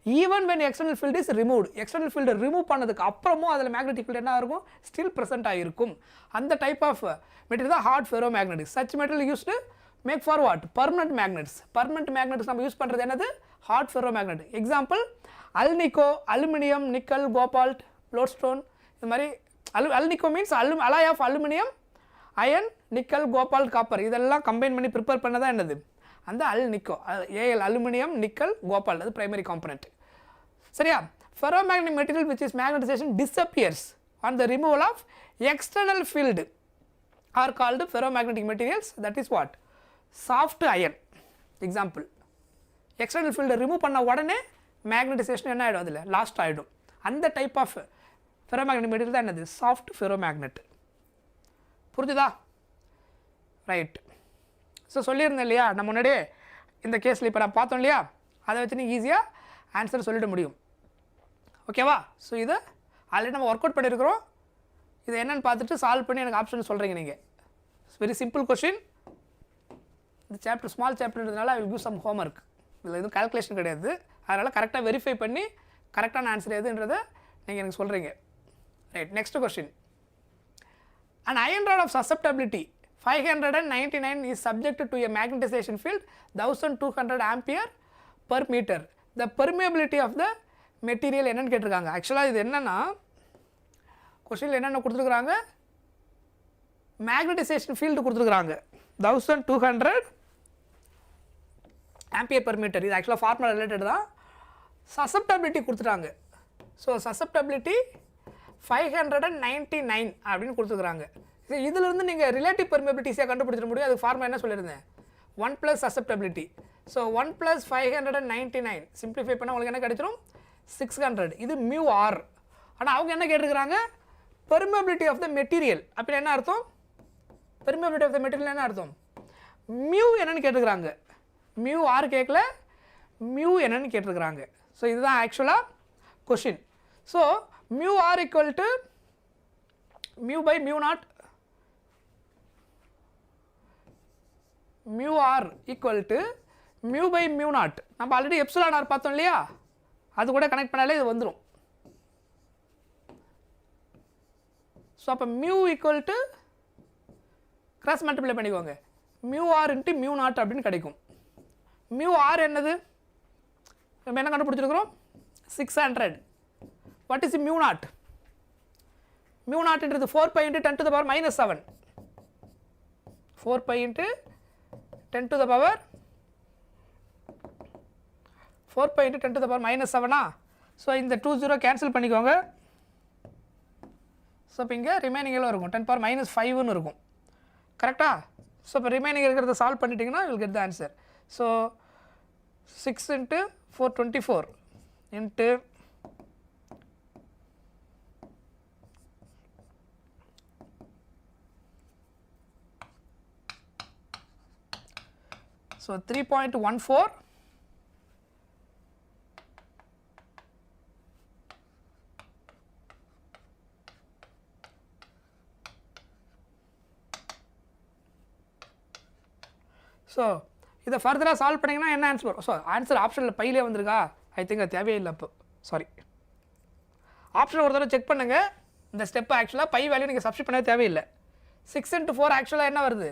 even when external field is removed. External ஃபீல்டை ரிமூவ் பண்ணதுக்கு அப்புறமும் அதில் மேக்னெட்டிக் ஃபீல்டு என்ன இருக்கும், ஸ்டில் ப்ரெசென்ட்டாக இருக்கும். அந்த டைப் ஆஃப் மெட்டீரியல் தான் hard ferromagnetic. Such material used make for what, permanent magnets. Permanent magnets நம்ம யூஸ் பண்ணுறது என்னது, hard ferromagnet. Example alnico, aluminium, nickel, cobalt, lodestone. இது மாதிரி alnico means alloy of aluminium, iron, nickel, cobalt, copper இதெல்லாம் கம்பைன் பண்ணி ப்ரிப்பேர் பண்ணதான் என்னது, அந்த alnico. AL aluminium, nickel, cobalt, அது பிரைமரி காம்பனண்ட். சரியா? Ferromagnetic material which is magnetisation disappears on the removal of external field are called ferromagnetic materials. That is what, soft iron. Example, external field remove பண்ண உடனே மேக்னெட்டிசேஷன் என்ன ஆகிடும், அதில் லாஸ்ட் ஆகிடும். அந்த டைப் ஆஃப் ஃபெரோமேக்னெட்டிக் மெட்டீரியல் தான் என்னது, சாஃப்ட் ஃபெரோமேக்னெட். புரிஞ்சுதா? ரைட். ஸோ சொல்லியிருந்தேன் இல்லையா, நம்ம முன்னாடியே இந்த கேஸில் இப்போ நான் பார்த்தோம் இல்லையா, அதை வச்சு நீங்கள் ஈஸியாக ஆன்சர் சொல்லிட முடியும். ஓகேவா? ஸோ இதை ஆல்ரெடி நம்ம ஒர்க் அவுட் பண்ணியிருக்கிறோம். இதை என்னென்னு பார்த்துட்டு சால்வ் பண்ணி எனக்கு ஆப்ஷன் சொல்கிறீங்க நீங்கள். Very simple question. இந்த சாப்டர் ஸ்மால் சாப்டர்ன்றதுனால I will give some homework. இதில் எதுவும் கால்குலேஷன் கிடையாது. அதனால் கரெக்டாக வெரிஃபை பண்ணி கரெக்டான ஆன்சர் எதுன்றதை நீங்கள் எனக்கு சொல்கிறீங்க. Right. Next question. An iron rod of susceptibility 599 is subject to a magnetization field 1200 ampere per meter. The permeability of the material என்னன்னு கேட்டிருக்காங்க. ஆக்சுவலாக இது என்னன்னா கொஸ்டினில் என்னென்ன கொடுத்துருக்குறாங்க, மேக்னடைசேஷன் ஃபீல்டு கொடுத்துருக்குறாங்க 1200 ஆம்பியர் per மீட்டர். இது ஆக்சுவலாக ஃபார்முலா ரிலேட்டட் தான். சசப்டபிலிட்டி கொடுத்துட்டாங்க. ஸோ சசப்டபிலிட்டி 599 அப்படின்னு கொடுத்துருக்குறாங்க. இதிலிருந்து நீங்கள் ரிலேட்டிவ் பெர்மியபிலிட்டிஸை கண்டுபிடிச்சிட முடியும். அதுக்கு ஃபார்முலா என்ன சொல்லியிருந்தேன், 1 + சசப்டபிலிட்டி. ஸோ 1 + 599 சிம்பிளிஃபை பண்ணால் உங்களுக்கு என்ன கிடைச்சிடும், 600. இது மியூ ஆர். ஆனால் அவங்க என்ன கேட்டிருக்கிறாங்க, பெர்மியபிலிட்டி ஆஃப் த மெட்டீரியல். அப்படி என்ன அர்த்தம், பெர்மியபிலிட்டி ஆஃப் த மெட்டீரியல் என்ன அர்த்தம், மியூ என்னன்னு கேட்டிருக்கிறாங்க. மியூ ஆர் கேட்கல, மியூ என்னன்னு கேட்டிருக்கிறாங்க. ஸோ இதுதான் ஆக்சுவலாக question. So mu r equal to mu by mu naught, mu r equal to mu by mu naught. நம்ம ஆல்ரெடி எப்சிலான் ஆர் பார்த்தோம் இல்லையா, அது கூட கனெக்ட் பண்ணாலே இது வந்துடும். ஸோ அப்போ mu equal to cross multiply பண்ணிக்கோங்க, mu R into mu naught அப்படின்னு கிடைக்கும். மியூ ஆர் என்னது, நம்ம என்ன கண்டுபிடிச்சிருக்கிறோம், 600. What is mu naught, mu நாட்ன்றது 4 pi × 10⁻⁻⁷. 4 pi × 10⁻⁷. ஸோ இந்த 20 கேன்சல் பண்ணிக்கோங்க. ஸோ இப்போ இங்கே ரிமைனிங் எல்லாம் இருக்கும் 10⁻⁻5ன்னு இருக்கும். கரெக்டாக? ஸோ இப்போ ரிமைனிங் இருக்கிறத சால்வ் பண்ணிட்டீங்கன்னா will get the answer. So 6 × 424 into so 3.14 so இதை ஃபர்தராக சால்வ் பண்ணிங்கன்னா என்ன ஆன்சர் வரும். ஸோ ஆன்சர் ஆப்ஷனில் பையிலே வந்திருக்கா, ஐ திங்க் அது தேவையில்லை. இப்போ சாரி, ஆப்ஷன் ஒரு தடவை செக் பண்ணுங்கள். இந்த ஸ்டெப்பு ஆக்சுவலாக பை வேல்யூ நீங்கள் சப்ஸ்டிட் பண்ணவே தேவையில்லை. 6 × 4 ஆக்சுவலாக என்ன வருது,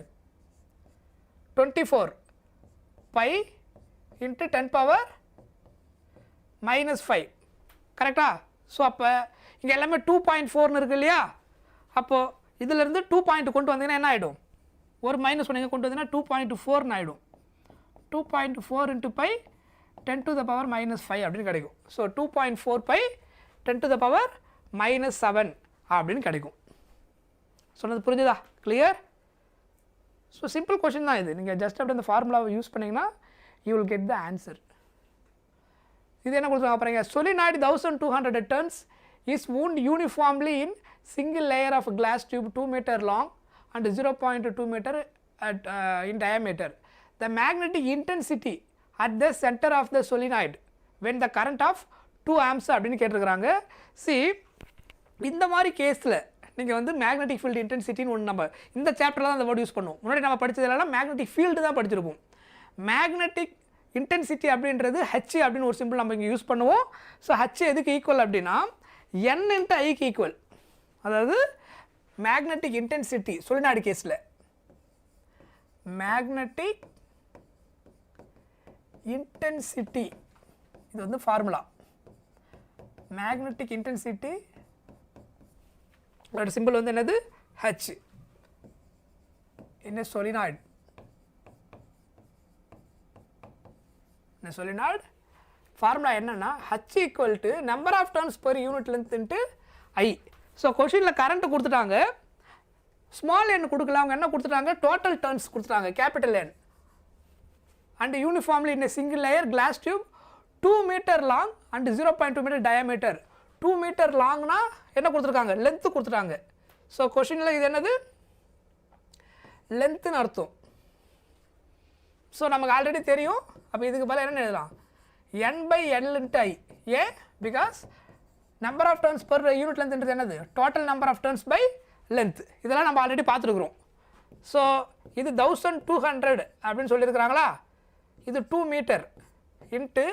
24 pi × 10⁻⁻5. கரெக்டா? ஸோ அப்போ இங்கே எல்லாமே 2.4ன்னு இருக்கு இல்லையா, அப்போது இதிலேருந்து 2 பாயிண்ட் கொண்டு வந்தீங்கன்னா என்ன ஆகிடும், ஒரு மைனஸ் ஒன்று கொண்டு வந்தீங்கன்னா 2.4ன்னு ஆகிடும். 2.4 × pi 10⁻⁻5 அப்படின்னு கிடைக்கும். ஸோ 2.4 pi 10⁻⁻7 அப்படின்னு கிடைக்கும். சொன்னது புரிஞ்சுதா, கிளியர்? ஸோ சிம்பிள் கொஷின் தான் இது. நீங்கள் ஜஸ்ட் அப்படி அந்த ஃபார்முலாவை யூஸ் பண்ணிங்கன்னா you will get the answer. இது என்ன கொடுத்துருக்காங்க பாருங்க, solenoid 1200 tons is wound uniformly in single layer of glass tube 2 meter long and 0.2 meter in diameter. The magnetic intensity at the center of the solenoid when the current of 2 amps அப்படின்னு கேட்டிருக்கிறாங்க. See, இந்த மாதிரி கேஸில் நீங்கள் வந்து மேக்னெட்டிக் ஃபீல்டு இன்டென்சிட்டின்னு ஒன்று நம்ம இந்த சாப்டரில் தான் அந்த வேர்டு யூஸ் பண்ணுவோம். முன்னாடி நம்ம படித்ததுலாம் மேக்னெட்டிக் ஃபீல்டு தான் படிச்சிருப்போம். மேக்னெட்டிக் இன்டென்சிட்டி அப்படின்றது ஹெச் அப்படின்னு ஒரு சிம்பிள் நம்ம இங்கே யூஸ் பண்ணுவோம். ஸோ ஹெச் எதுக்கு ஈக்குவல் அப்படின்னா n × ஐக்கு ஈக்குவல். அதாவது மேக்னெட்டிக் இன்டென்சிட்டி solenoid கேஸில் மேக்னெட்டிக் இன்டென்சிட்டி இது வந்து ஃபார்முலா. மேக்னெட்டிக் இன்டென்சிட்டி அதோட சிம்பிள் வந்து என்னது, H in a solenoid. solenoid formula என்னன்னா H equal to number of turns per unit length into I. So கொஷினில் கரண்ட் கொடுத்துட்டாங்க, ஸ்மால் n கொடுக்கல, அவங்க என்ன கொடுத்துட்டாங்க, டோட்டல் டர்ன்ஸ் கொடுத்துட்டாங்க, capital N. And uniformly in single layer class tube 2 meter long and 0.2 meter diameter. 2 meter லாங்னா என்ன கொடுத்துருக்காங்க, லென்த்து கொடுத்துட்டாங்க. ஸோ கொஷினில் இது என்னது, லென்த்துன்னு அர்த்தம். ஸோ நமக்கு ஆல்ரெடி தெரியும். அப்போ இதுக்கு பதிலாக என்ன எழுதலாம், n/L × I. ஏன், because number of turns per unit லென்த்ன்றது என்னது, total number of turns by length. இதெல்லாம் நம்ம ஆல்ரெடி பார்த்துருக்குறோம். ஸோ இது 1200 அப்படின்னு சொல்லியிருக்கிறாங்களா, இது 2 meter இன்ட்டு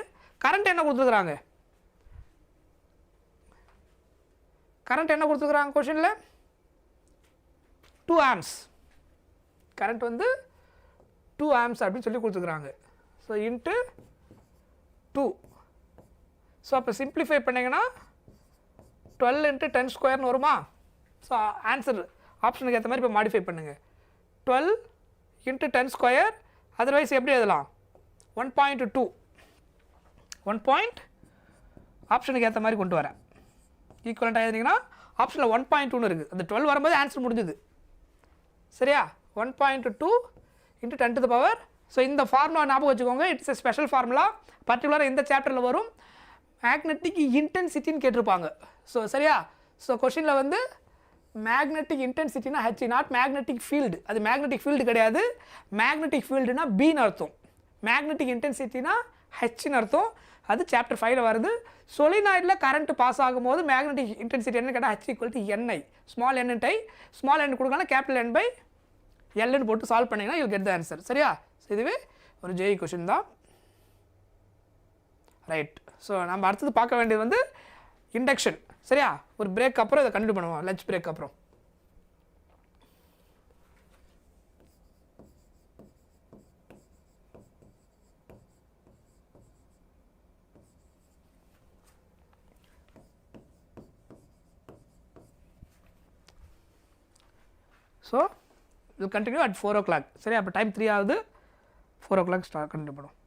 கரண்ட் என்ன கொடுத்துருக்குறாங்க, கரண்ட் என்ன கொடுத்துருக்குறாங்க கொஷினில், 2 amps கரண்ட் வந்து 2 amps அப்படின்னு சொல்லி கொடுத்துக்கிறாங்க. So into 2. ஸோ அப்போ சிம்பிளிஃபை பண்ணிங்கன்னா 12 × 10 ஸ்கொயர்னு வருமா? ஸோ ஆன்சர் ஆப்ஷனுக்கு ஏற்ற மாதிரி இப்போ மாடிஃபை பண்ணுங்கள். 12 × 10 ஸ்கொயர், அதர்வைஸ் எப்படி எழுதலாம்? 1.2. 1. ஆப்ஷனுக்கு ஏற்ற மாதிரி கொண்டு வரேன். ஈக்குவலண்ட்டாக எழுதிங்கன்னா ஆப்ஷனில் 1.2ன்னு இருக்குது. அந்த 12 வரும்போது ஆன்சர் முடிஞ்சுது. சரியா? 1.2 × 10⁻. ஸோ இந்த ஃபார்முலா ஞாபகம் வச்சுக்கோங்க. It's a special formula. பர்டிகுலராக இந்த சாப்டரில் வரும். மேக்னெட்டிக் இன்டென்சிட்டின்னு கேட்டிருப்பாங்க. ஸோ சரியா? ஸோ கொஷினில் வந்து மேக்னெட்டிக் இன்டென்சிட்டினா ஹெச், நாட் மேக்னெட்டிக் ஃபீல்டு. அது மேக்னெட்டிக் ஃபீல்டு கிடையாது. மேக்னெட்டிக் ஃபீல்டுனா பின்னு அர்த்தம். மேக்னெட்டிக் இன்டென்சிட்டினா ஹெச்னு அர்த்தம். அது சாப்டர் 5ல் வருது. சொலினாய்டில் கரண்ட் பாஸ் ஆகும்போது மேக்னெட்டிக் இன்டென்சிட்டி என்ன கேட்டால் H = Ni. Small n × I, small n கொடுக்கலாம், கேபிட்டல் N / Lன்னு போட்டு சால்வ் பண்ணிங்கன்னா யூ கெட் த ஆன்சர். சரியா? இதுவே ஒரு ஜேஇ கொஷின் தான். ரைட். ஸோ நம்ம அடுத்தது பார்க்க வேண்டியது வந்து இண்டக்ஷன். சரியா? ஒரு பிரேக் அப்புறம் இதை கண்டினியூ பண்ணுவோம். லஞ்ச் பிரேக் அப்புறம். So will continue at 4 o'clock. சரி, அப்போ டைம் 3 ஆகுது. 4 o'clock ஸ்டார்ட் கண்டினியூ பண்ணுவோம்.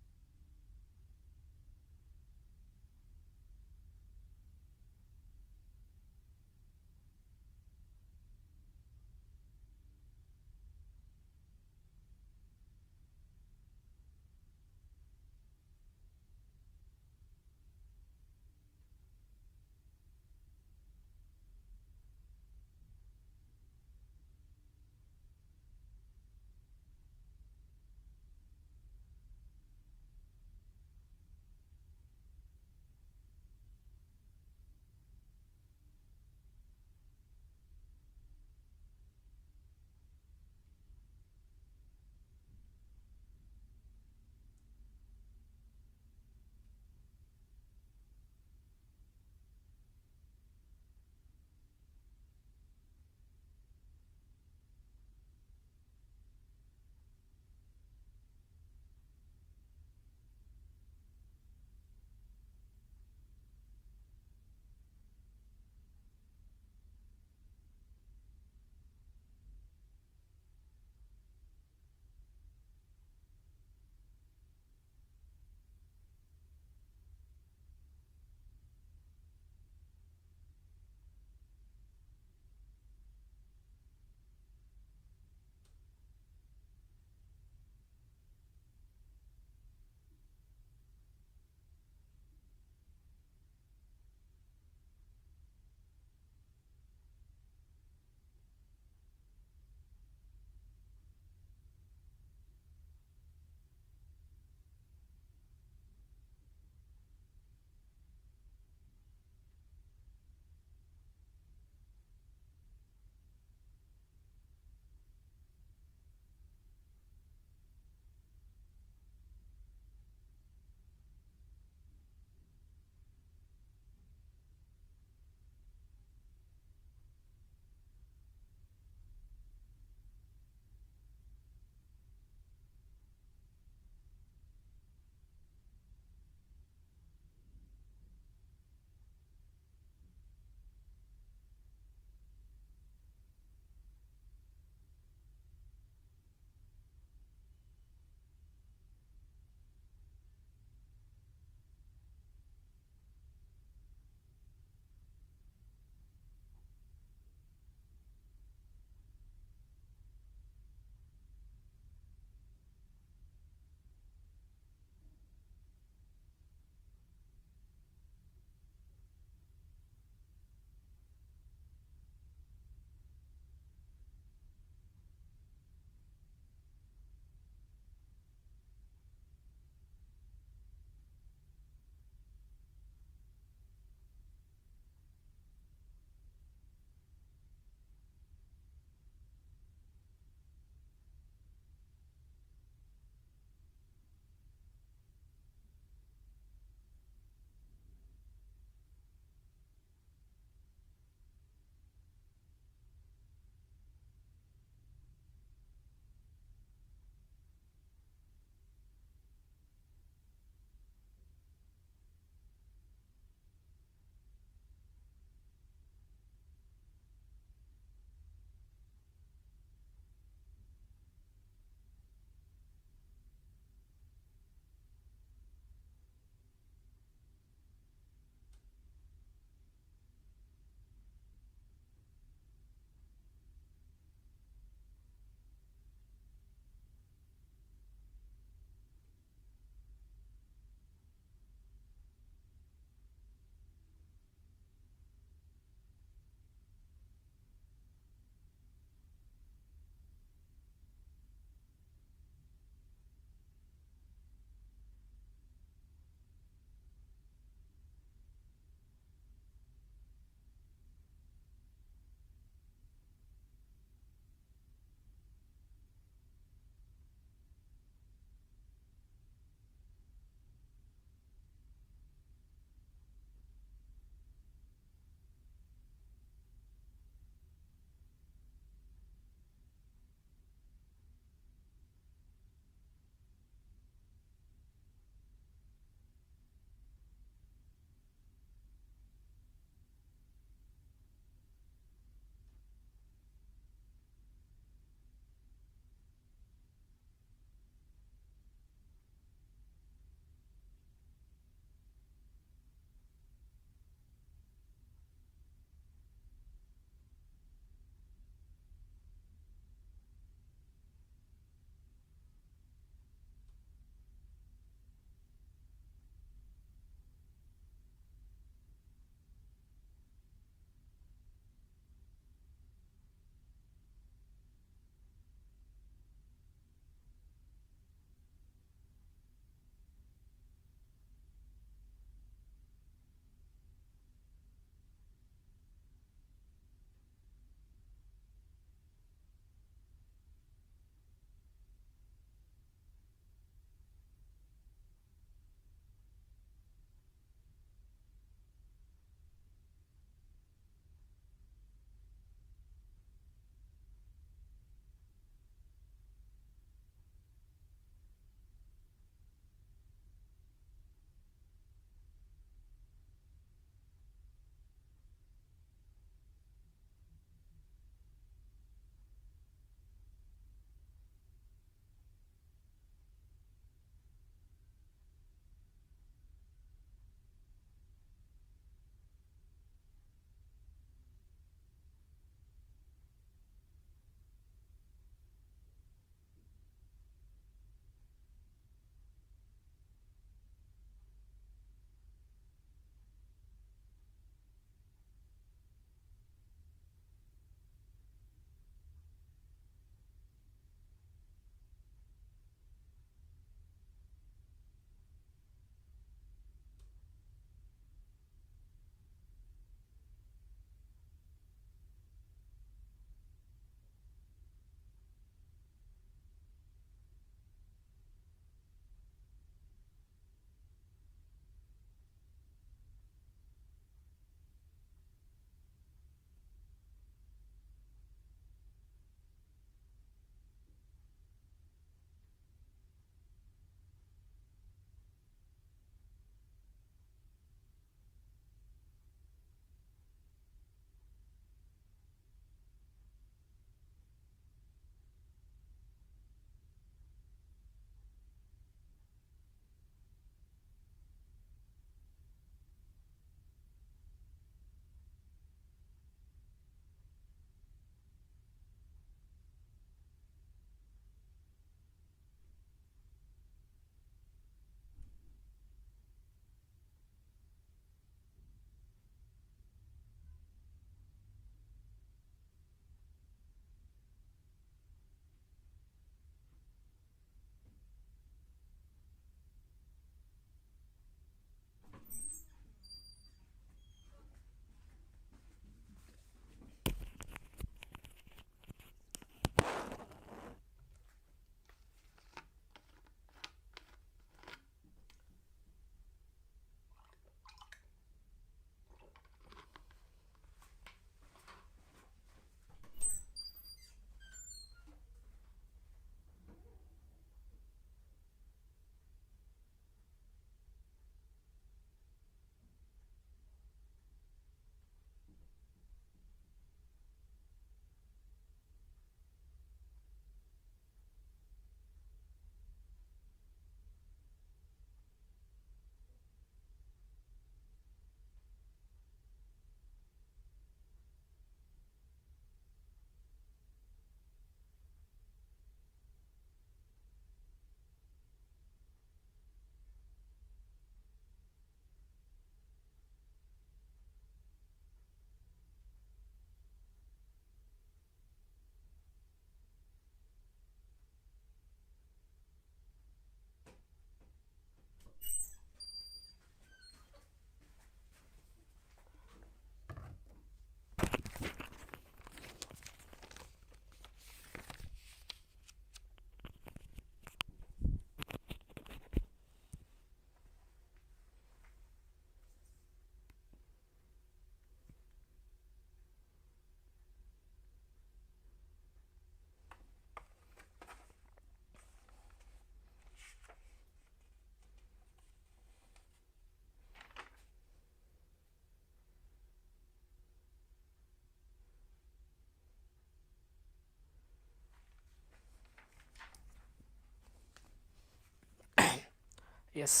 எஸ்,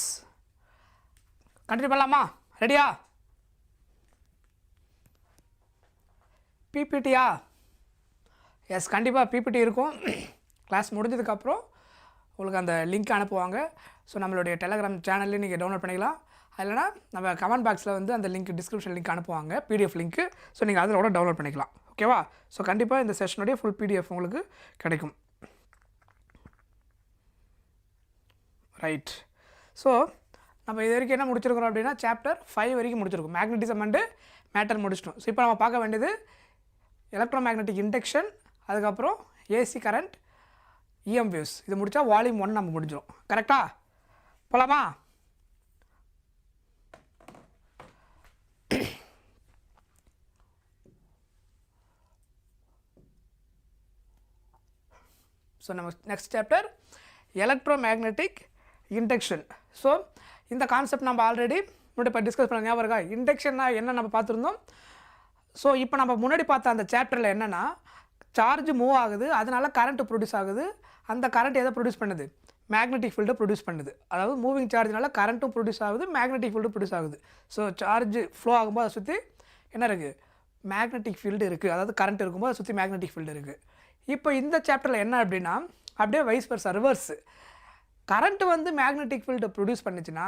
கண்டினியூ பண்ணலாமா? ரெடியா? பிபிடியா? எஸ், கண்டிப்பாக பிபிடி இருக்கும். கிளாஸ் முடிஞ்சதுக்கப்புறம் உங்களுக்கு அந்த லிங்க் அனுப்புவாங்க. ஸோ நம்மளுடைய டெலகிராம் சேனல்லையும் நீங்கள் டவுன்லோட் பண்ணிக்கலாம். இல்லைனா நம்ம கமெண்ட் பாக்ஸில் வந்து அந்த லிங்க், டிஸ்கிரிப்ஷன் லிங்க் அனுப்புவாங்க, பிடிஎஃப் லிங்க்கு. ஸோ நீங்கள் அதில் கூட டவுன்லோட் பண்ணிக்கலாம். ஓகேவா? ஸோ கண்டிப்பாக இந்த செஷனுடைய ஃபுல் பிடிஎஃப் உங்களுக்கு கிடைக்கும். ரைட். ஸோ நம்ம இது வரைக்கும் என்ன முடிச்சிருக்கிறோம் அப்படின்னா சாப்டர் 5 வரைக்கும் முடிச்சிருக்கோம். மேக்னட்டிசம் அண்டு மேட்டர் முடிச்சிட்டோம். ஸோ இப்போ நம்ம பார்க்க வேண்டியது எலக்ட்ரோமேக்னெட்டிக் இண்டக்ஷன், அதுக்கப்புறம் ஏசி கரண்ட், EM வேவ்ஸ். இது முடித்தா வால்யூம் 1 நம்ம முடிஞ்சிடும். கரெக்டாக போகலாமா? ஸோ நம்ம next chapter electromagnetic induction. So இந்த கான்செப்ட் நம்ம ஆல்ரெடி முன்னாடி இப்போ டிஸ்கஸ் பண்ண ஞாபகம் இருக்கா? இண்டக்ஷன்னா என்ன நம்ம பார்த்துருந்தோம். ஸோ இப்போ நம்ம முன்னாடி பார்த்த அந்த சாப்டரில் என்னென்னா, சார்ஜ் மூவ் ஆகுது, அதனால கரண்ட் ப்ரொடியூஸ் ஆகுது. அந்த கரண்ட் எதை ப்ரொடியூஸ் பண்ணுது? மேக்னெட்டிக் ஃபீல்டை ப்ரொடியூஸ் பண்ணுது. அதாவது மூவிங் சார்ஜ்னால கரண்ட்டும் ப்ரொடியூஸ் ஆகுது, மேக்னெட்டிக் ஃபீல்டும் ப்ரொடியூஸ் ஆகுது. ஸோ சார்ஜ் ஃப்ளோ ஆகும்போது அதை சுற்றி என்ன இருக்குது? மேக்னெட்டிக் ஃபீல்டு இருக்குது. அதாவது கரண்ட் இருக்கும்போது அதை சுற்றி மேக்னெட்டிக் ஃபீல்டு இருக்குது. இப்போ இந்த சாப்டரில் என்ன அப்படின்னா, அப்படியே வைஸ் வர்சா, ரிவர்ஸ். கரண்ட் வந்து மேக்னெட்டிக் ஃபீல்டை ப்ரொடியூஸ் பண்ணிச்சுன்னா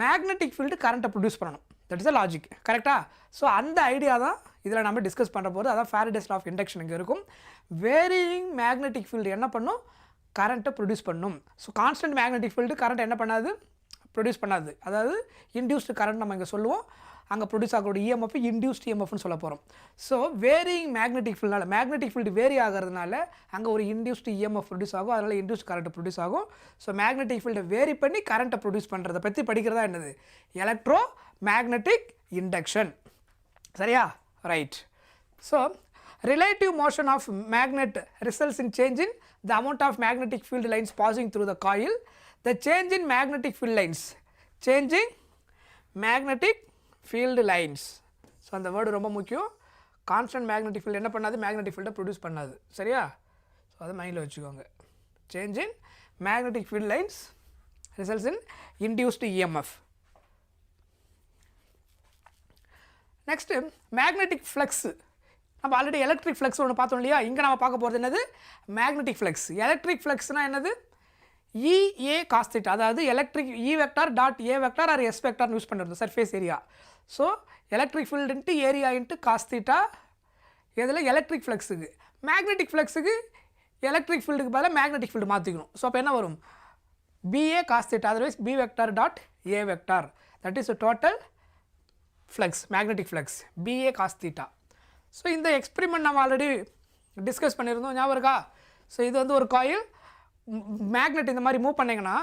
மேக்னெட்டிக் ஃபீல்டு கரண்ட்டை ப்ரொடியூஸ் பண்ணணும். That is a logic. கரெக்டாக? ஸோ அந்த ஐடியா தான் இதில் நம்ம டிஸ்கஸ் பண்ணுற போது. அதான் Faraday's law of induction இங்கே இருக்கும். வேரியிங் மேக்னெட்டிக் ஃபீல்டு என்ன பண்ணும்? கரண்ட்டை ப்ரொடியூஸ் பண்ணும். So constant magnetic field current என்ன பண்ணாது? ப்ரொடியூஸ் பண்ணாது. அதாவது இன்டியூஸ்டு கரண்ட் நம்ம இங்கே சொல்லுவோம். அங்கே ப்ரொடியூஸ் ஆகக்கூடிய EMF இன்டியூஸ்ட் EMFன்னு சொல்ல போகிறோம். ஸோ வேரியிங் மேக்னெட்டிக் ஃபீல்டுனால, மேக்னெட்டிக் ஃபீல்டு வேரி ஆகிறதுனால அங்கே ஒரு இன்டியூஸ்டு EMF ப்ரொடியூஸ் ஆகும். அதனால் இன்டியூஸ்ட் கரண்ட் ப்ரொடியூஸ் ஆகும். ஸோ மேக்னெட்டிக் ஃபீல்டை வேரி பண்ணி கரண்ட்டை ப்ரொடியூஸ் பண்ணுறதை பற்றி படிக்கிறதா என்னது? Electromagnetic induction. சரியா? Right. So relative motion of magnet results in change in the amount of magnetic field lines passing through the coil. The change in magnetic field lines, changing magnetic field lines. So அந்த வேர்டு ரொம்ப முக்கியம். கான்ஸ்டன்ட் மேக்னெட்டிக் ஃபீல்டு என்ன பண்ணாது? மேக்னெட்டிக் ஃபீல்டை ப்ரொடியூஸ் பண்ணாது. சரியா? ஸோ அதை மைண்டில் வச்சுக்கோங்க. Change in magnetic field lines results in induced EMF. Next magnetic flux. நம்ம ஆல்ரெடி எலக்ட்ரிக் ஃப்ளக்ஸ் ஒன்று பார்த்தோம் இல்லையா? இங்கே நம்ம பார்க்க போகிறது என்னது? Magnetic flux. எலக்ட்ரிக் ஃப்ளக்ஸ்னால் என்னது? EA cos θ. அதாவது electric E vector dot A vector or S வெக்டார்னு யூஸ் பண்ணிருந்தோம் surface area. So electric field into area into cos theta. இதில் எலக்ட்ரிக் ஃப்ளக்ஸுக்கு. மேக்னெட்டிக் ஃப்ளக்ஸுக்கு எலக்ட்ரிக் ஃபீல்டுக்கு பதிலாக மேக்னெட்டிக் ஃபீல்டு மாற்றிக்கணும். ஸோ அப்போ என்ன வரும்? BA cos θ. Otherwise B vector dot A vector. That is total flux, magnetic flux BA cos θ. So இந்த எக்ஸ்பெரிமெண்ட் நம்ம ஆல்ரெடி டிஸ்கஸ் பண்ணியிருந்தோம், ஞாபகம் இருக்கா? ஸோ இது வந்து ஒரு காயில் மேக்னெட் இந்த மாதிரி மூவ் பண்ணிங்கன்னா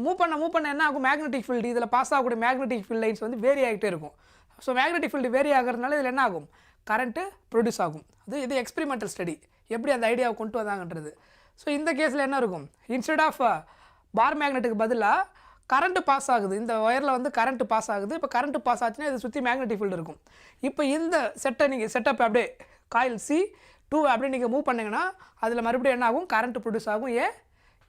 மூவ் பண்ண என்ன ஆகும்? மேக்னெட்டிக் ஃபீல்டு இதில் பாஸ் ஆகக்கூடிய மேக்னெட்டிக் ஃபீல்ட் லைன்ஸ் வந்து வேரி ஆகிட்டே இருக்கும். ஸோ மேக்னெட்டிக் ஃபீல்டு வேரி ஆகிறதுனால இதில் என்ன ஆகும்? கரண்ட்டு ப்ரொடியூஸ் ஆகும். இது எக்ஸ்பெரிமெண்டல் ஸ்டடி, எப்படி அந்த ஐடியாவை கொண்டு வந்தாங்கன்றது. ஸோ இந்த கேஸில் என்ன இருக்கும்? இன்ஸ்டெட் ஆஃப் பார் மேக்னெட்டுக்கு பதிலாக கரண்ட்டு பாஸ் ஆகுது. இந்த ஒயரில் வந்து கரண்ட்டு பாஸ் ஆகுது. இப்போ கரண்ட்டு பாஸ் ஆச்சுன்னா இதை சுற்றி மேக்னெட்டிக் ஃபீல்டு இருக்கும். இப்போ இந்த செட்டப் அப்படியே காயில் C2 அப்படியே நீங்கள் மூவ் பண்ணிங்கன்னா அதில் மறுபடியும் என்ன ஆகும்? கரண்ட்டு ப்ரொடியூஸ் ஆகும்.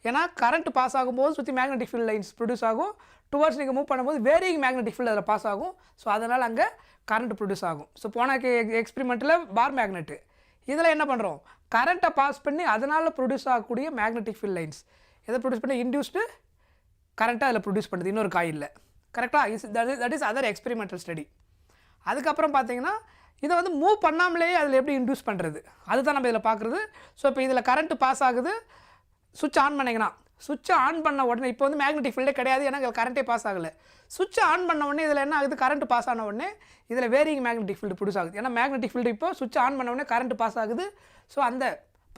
ஏன்னா கரண்ட் பாஸ் ஆகும்போது சுற்றி மேக்னெட்டிக் ஃபீல்ட் லைன்ஸ் ப்ரொடியூஸ் ஆகும். டுவர்ட்ஸ் நீங்கள் மூவ் பண்ணும்போது வேரியிங் மேக்னெட்டிக் ஃபீல்டு அதில் பாஸ் ஆகும். ஸோ அதனால் அங்கே கரண்ட் ப்ரொடியூஸ் ஆகும். ஸோ போன எக்ஸ்பெரிமெண்ட்டில் பார் மேக்னெட்டு, இதில் என்ன பண்ணுறோம்? கரண்ட்டை பாஸ் பண்ணி அதனால் ப்ரொடியூஸ் ஆகக்கூடிய மேக்னெட்டிக் ஃபீல்ட் லைன்ஸ் எதை ப்ரொடியூஸ் பண்ணி? இன்டியூஸ்டு கரண்ட்டாக அதில் ப்ரொடியூஸ் பண்ணுது இன்னொரு காயிலில். கரெக்டாக? That is other experimental study. அதுக்கப்புறம் பார்த்தீங்கன்னா இதை வந்து மூவ் பண்ணாமலேயே அதில் எப்படி இன்டியூஸ் பண்ணுறது, அதுதான் நம்ம இதில் பார்க்குறது. ஸோ இப்போ இதில் கரண்ட்டு பாஸ் ஆகுது. சுவிட்ச் ஆன் பண்ணிங்கன்னா சுவிட்சை ஆன் பண்ண உடனே இப்போ வந்து மேக்னெட்டிக் ஃபீல்டே கிடையாது, ஏன்னா இதில் கரண்ட்டே பாஸ் ஆகலை. சுவிட்சை ஆன் பண்ண உடனே இதில் என்ன ஆகுது? கரண்ட் பாஸ் ஆன உடனே இதில் வேரியிங் மேக்னெட்டிக் ஃபீல்டு ப்ரொடியூஸ் ஆகுது. ஏன்னா மேக்னெட்டிக் ஃபீல்டு இப்போ சுவிட்ச் ஆன் பண்ண உடனே கரண்ட் பாஸ் ஆகுது. ஸோ அந்த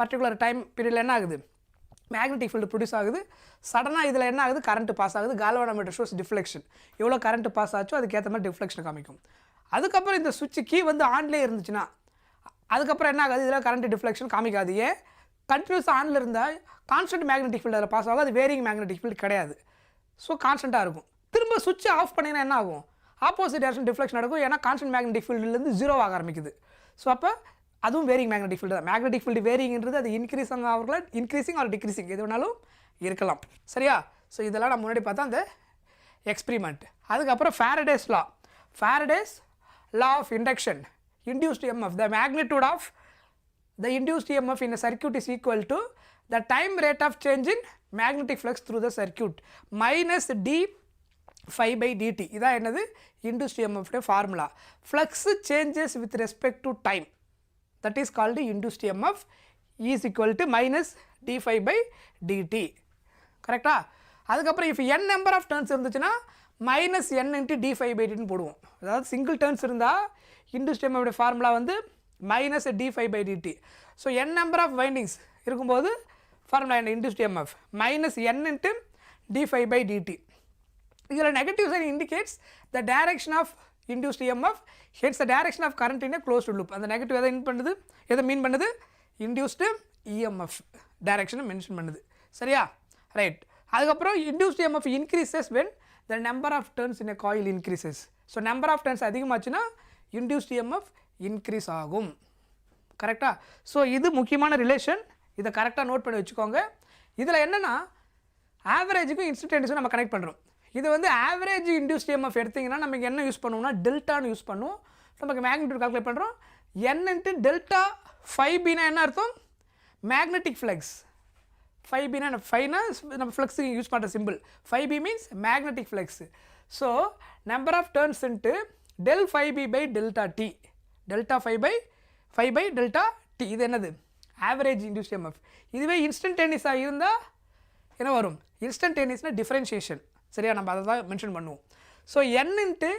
பர்டிகுலர் டைம் பீரியடில் என்ன ஆகுது? மேக்னெட்டிக் ஃபீல்டு ப்ரொடியூஸ் ஆகுது. சடனாக இதில் என்ன ஆகுது? கரண்ட் பாஸ் ஆகுது. Galvanometer shows deflection. எவ்வளோ கரண்ட் பாஸ் ஆச்சோ அதுக்கேற்ற மாதிரி டிஃப்ளெக்ஷன் காமிக்கும். அதுக்கப்புறம் இந்த சுவிட்ச் கீ வந்து ஆன்லேயே இருந்துச்சுன்னா அதுக்கப்புறம் என்ன ஆகாது? இதில் கரண்ட் டிஃப்ளெக்ஷன் காமிக்காது. ஏன்? கண்டினியூஸ் ஆனில் இருந்தால் கான்ஸ்டன்ட் மேக்னெட்டிக் ஃபீல்டு அதில் பாஸ் ஆகும். அது வேரியிங் மேக்னெட்டிக் ஃபீல்டு கிடையாது. ஸோ கான்ஸ்டண்ட்டாக இருக்கும். திரும்ப சுவிட்சை ஆஃப் பண்ணிங்கன்னா என்ன ஆகும்? ஆப்போசிட் டைரக்ஷன் டிஃப்ளெக்ஷன் நடக்கும். ஏன்னா கான்ஸ்டன்ட் மேக்னெட்டிக் ஃபீல்டுலேருந்து 0 ஆக ஆரம்பிக்குது. ஸோ அப்போ அதுவும் வேரியிங் மேக்னெட்டிக் ஃபீல்டு தான். மேக்னெட்டிக் ஃபீல்டு வேரிங்கிறது அது இன்க்ரீசிங் ஆர் டிக்ரீசிங் எது வேணாலும் இருக்கலாம். சரியா? ஸோ இதெல்லாம் நம்ம முன்னாடி பார்த்தா அந்த எக்ஸ்பிரிமெண்ட். அதுக்கப்புறம் Faraday's law of induction, induced EMF, the magnitude of the induced EMF in a circuit is equal to the time rate of change in magnetic flux through the circuit minus d phi by dt. இதான் என்னது induced EMF formula. Flux changes with respect to time, that is called induced EMF, is equal to minus d phi by dt. கரெக்டா? அதுக்கப்புறம் if n number of turns இருந்துச்சுன்னா minus n into d phi by dt போடுவோம். அதாவது சிங்கிள் டர்ன்ஸ் இருந்தால் induced EMF ஃபார்முலா வந்து minus d phi by dt. So n number of windings இருக்கும்போது ஃபார்முலா என்ன induced EMF minus n into d phi by dt. இதில் negative sign indicates the direction of induced EMF, hence the direction of current in a closed loop. அந்த நெகட்டிவ் எதை மீன் பண்ணுது induced EMF டைரக்ஷனை மென்ஷன் பண்ணுது. சரியா? ரைட். அதுக்கப்புறம் induced EMF increases when the number of turns in a coil increases. So number of turns அதிகமாச்சுன்னா induced EMF இன்க்ரீஸ் ஆகும். கரெக்டாக? ஸோ இது முக்கியமான ரிலேஷன், இதை கரெக்டாக நோட் பண்ணி வச்சுக்கோங்க. இதில் என்னென்னா ஆவரேஜுக்கும் இன்ஸ்டன்டேனியஸும் நம்ம கனெக்ட் பண்ணுறோம். இது வந்து ஆவரேஜ் induced EMF எடுத்திங்கன்னா நமக்கு என்ன யூஸ் பண்ணுவோம்னா டெல்டான்னு யூஸ் பண்ணுவோம். நமக்கு மேக்னிட்யூட் கால்குலேட் பண்ணுறோம். n இன்ட்டு டெல்டா ஃபை பினா என்ன அர்த்தம்? Magnetic flux. ஃபை பினா ஃபைனா நம்ம ஃப்ளக்ஸுக்கு யூஸ் பண்ணுற simple. Phi B means magnetic flux. So number of turns into del phi b by delta t, delta phi by delta t. இது என்னது? Average induced EMF. இதுவே இன்ஸ்டன்டேனியஸாக இருந்தால் என்ன வரும்? இன்ஸ்டன்டேனியஸ்னா டிஃப்ரென்ஷியேஷன். சரியா? நம்ம அதை தான் மென்ஷன் பண்ணுவோம். So n into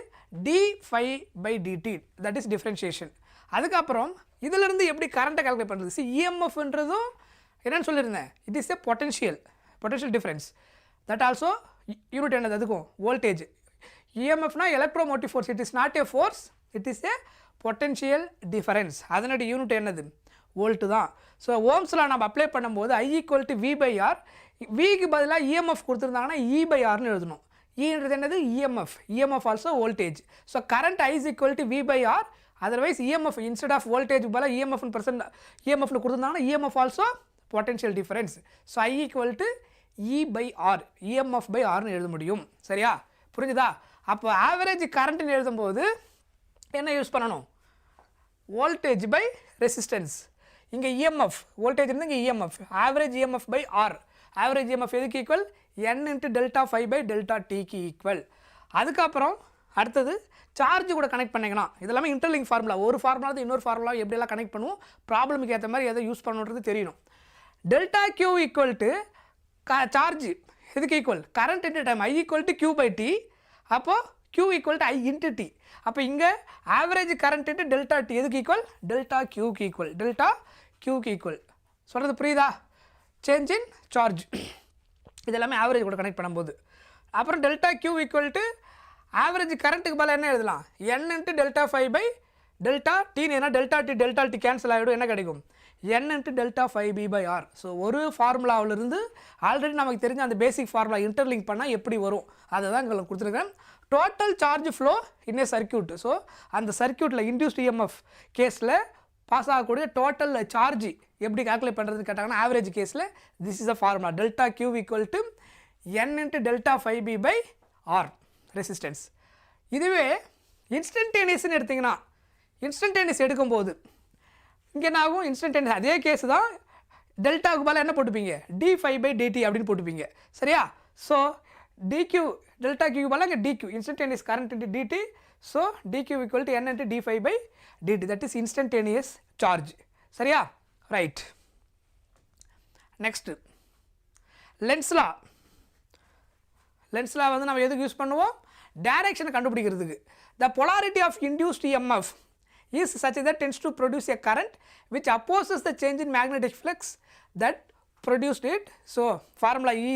d phi by dt, that is differentiation. அதுக்கப்புறம் இதிலிருந்து எப்படி கரண்ட்டை கால்குலேட் பண்ணுறது? சி இஎம்எஃப்ன்றதும் என்னென்னு சொல்லியிருந்தேன், it is a potential difference. That also unit என்னது? அதுக்கும் வோல்டேஜ். இஎம்எஃப்னா electromotive force, it is not a force, it is a potential difference. அதனுடைய யூனிட் என்னது? வோல்ட்டு தான். ஸோ ஓம்ஸில் நம்ம அப்ளை பண்ணும்போது I equal to V by R, விக்கு பதிலாக இஎம்எஃப் கொடுத்துருந்தாங்கன்னா E பை ஆர்னு எழுதணும். ஈன்றது என்னது? EMF also voltage. So current I is equal to V by R, otherwise EMF instead of voltage பதிலாக இஎம்எஃப்ல கொடுத்துருந்தாங்கன்னா EMF also potential difference. So I equal to E by R, EMF by ஆர்னு எழுத முடியும். சரியா? புரிஞ்சுதா? அப்போ ஆவரேஜ் கரண்ட்னு எழுதும்போது என்ன யூஸ் பண்ணணும்? Voltage by resistance. இங்கே இஎம்எஃப் வோல்டேஜ் இருந்து இங்கே EMF, average EMF by R. Average EMF எதுக்கு equal? n into delta phi by delta டிக்கு ஈக்குவல். அதுக்கப்புறம் அடுத்தது சார்ஜ் கூட கனெக்ட் பண்ணிங்கன்னா இதெல்லாமே இன்டர்லிங்க் ஃபார்முலா. ஒரு ஃபார்முலா இன்னொரு ஃபார்முலா எப்படியெல்லாம் கனெக்ட் பண்ணுவோம், ப்ராப்ளமுக்கு ஏற்ற மாதிரி எதை யூஸ் பண்ணணுன்றது தெரியணும். Delta Q equal to charge எதுக்கு equal? Current into time. I equal to Q by T. அப்போது Q equal to I into T. அப்போ இங்கே average current into delta T எதுக்கு ஈக்குவல்? டெல்டா கியூக்கு ஈக்குவல். டெல்டா கியூக்கு ஈக்குவல். சொல்கிறது புரியுதா? சேஞ்ச் இன் சார்ஜ் இதெல்லாமே ஆவரேஜ் கூட கனெக்ட் பண்ணும்போது. அப்புறம் delta Q equal to average கரண்ட்டுக்கு பதிலாக என்ன எழுதலாம்? n into delta phi by delta டின்னு. ஏன்னா டெல்டா டி கேன்சல் ஆகிடும். என்ன கிடைக்கும்? n into delta phi B by R. So ஒரு ஃபார்முலாவிலிருந்து ஆல்ரெடி நமக்கு தெரிஞ்ச அந்த பேசிக் ஃபார்முலா இன்டர்லிங்க் பண்ணால் எப்படி வரும் அதை தான் உங்களுக்கு கொடுத்துருக்கேன். Total charge flow in a circuit. So அந்த சர்க்யூட்டில் இன்டியூஸ்ட் இஎம்எஃப் கேஸில் பாஸ் ஆகக்கூடிய டோட்டல் சார்ஜ் எப்படி கால்குலேட் பண்ணுறது கேட்டாங்கன்னா ஆவரேஜ் கேஸில் this is a formula. Delta Q equal to n into delta phi B by R resistance. இதுவே இன்ஸ்டன்டேனியஸ்ன்னு எடுத்திங்கன்னா இன்ஸ்டன்டேனியஸ் எடுக்கும்போது இங்கே என்ன ஆகும்? இன்ஸ்டன்டேனியஸ் அதே கேஸ் தான். டெல்டாவுக்கு பதிலாக என்ன போட்டுப்பீங்க? டி ஃபை பை டிடி அப்படின்னு போட்டுப்பீங்க. சரியா? ஸோ டிக்யூ டெல்டா கியூ பதிலாக இங்கே DQ instantaneous current into DT. So DQ equal to n into D phi by DD, that is instantaneous charge. சரியா? ரைட். Next Lenz law. லென்ஸ்லா வந்து நம்ம எதுக்கு யூஸ் பண்ணுவோம்? டைரக்ஷனை கண்டுபிடிக்கிறதுக்கு. The polarity of induced EMF is such that tends to produce a current which opposes the change in magnetic flux that produced it. So formula E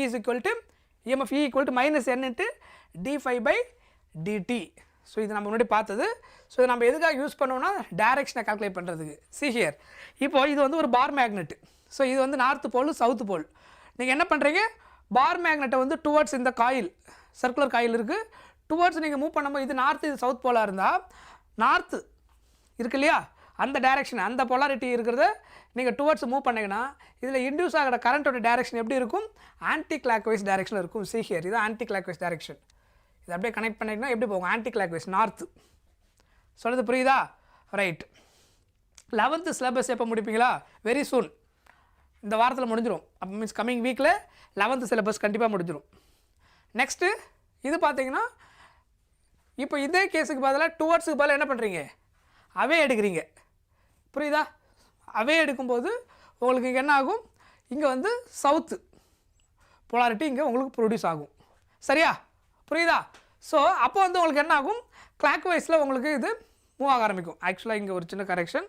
is equal to EMF E equal to minus n into d phi by dt. So இது நம்ம முன்னாடி பார்த்தது. ஸோ இது நம்ம எதுக்காக யூஸ் பண்ணுவோம்னா டைரக்ஷனை கால்குலேட் பண்ணுறதுக்கு. சி ஹியர், இப்போது இது வந்து ஒரு பார் மேக்னெட். ஸோ இது வந்து நார்த்து போல் சவுத்து போல். நீங்கள் என்ன பண்ணுறீங்க? பார் மேக்னெட்டை வந்து டுவர்ட்ஸ் இந்த காயில், சர்க்குலர் காயில் இருக்குது, டுவர்ட்ஸ் நீங்கள் மூவ் பண்ணும்போது இது நார்த்து இது சவுத் போலாக இருந்தால் நார்த்து இருக்கு இல்லையா, அந்த டைரக்ஷன் அந்த பொலாரிட்டி இருக்கிறத நீங்கள் டுவர்ட்ஸ் மூவ் பண்ணிங்கன்னா இதில் இன்டியூஸ் ஆகிற கரண்ட்டோட டைரக்ஷன் எப்படி இருக்கும்? ஆன்டி கிளாக் வைஸ் டைரக்ஷன் இருக்கும். சி ஹியர், இது ஆன்டி கிளாக் வைஸ் டைரக்ஷன். இது அப்படியே கனெக்ட் பண்ணிங்கன்னா எப்படி போகும்? Anticlockwise, north. சொல்கிறது புரியுதா? ரைட். 11th சிலபஸ் எப்போ முடிப்பீங்களா? வெரி சூன், இந்த வாரத்தில் முடிஞ்சிடும். அப்போ மீன்ஸ் கம்மிங் வீக்கில் 11th சிலபஸ் கண்டிப்பாக முடிஞ்சிடும். நெக்ஸ்ட்டு இது பார்த்தீங்கன்னா இப்போ இதே கேஸுக்கு பதிலாக டுவர்ட்ஸுக்கு பதிலாக என்ன பண்ணுறீங்க? அவே எடுக்கிறீங்க. புரியுதா? அவே எடுக்கும்போது உங்களுக்கு இங்கே என்ன ஆகும்? இங்கே வந்து சவுத்து போலாரிட்டி இங்கே உங்களுக்கு ப்ரொடியூஸ் ஆகும். சரியா? புரியுதா? ஸோ அப்போ வந்து உங்களுக்கு என்ன ஆகும்? கிளாக் வைஸில் உங்களுக்கு இது மூவ் ஆக ஆரம்பிக்கும். ஆக்சுவலாக இங்கே ஒரு சின்ன கரெக்ஷன்,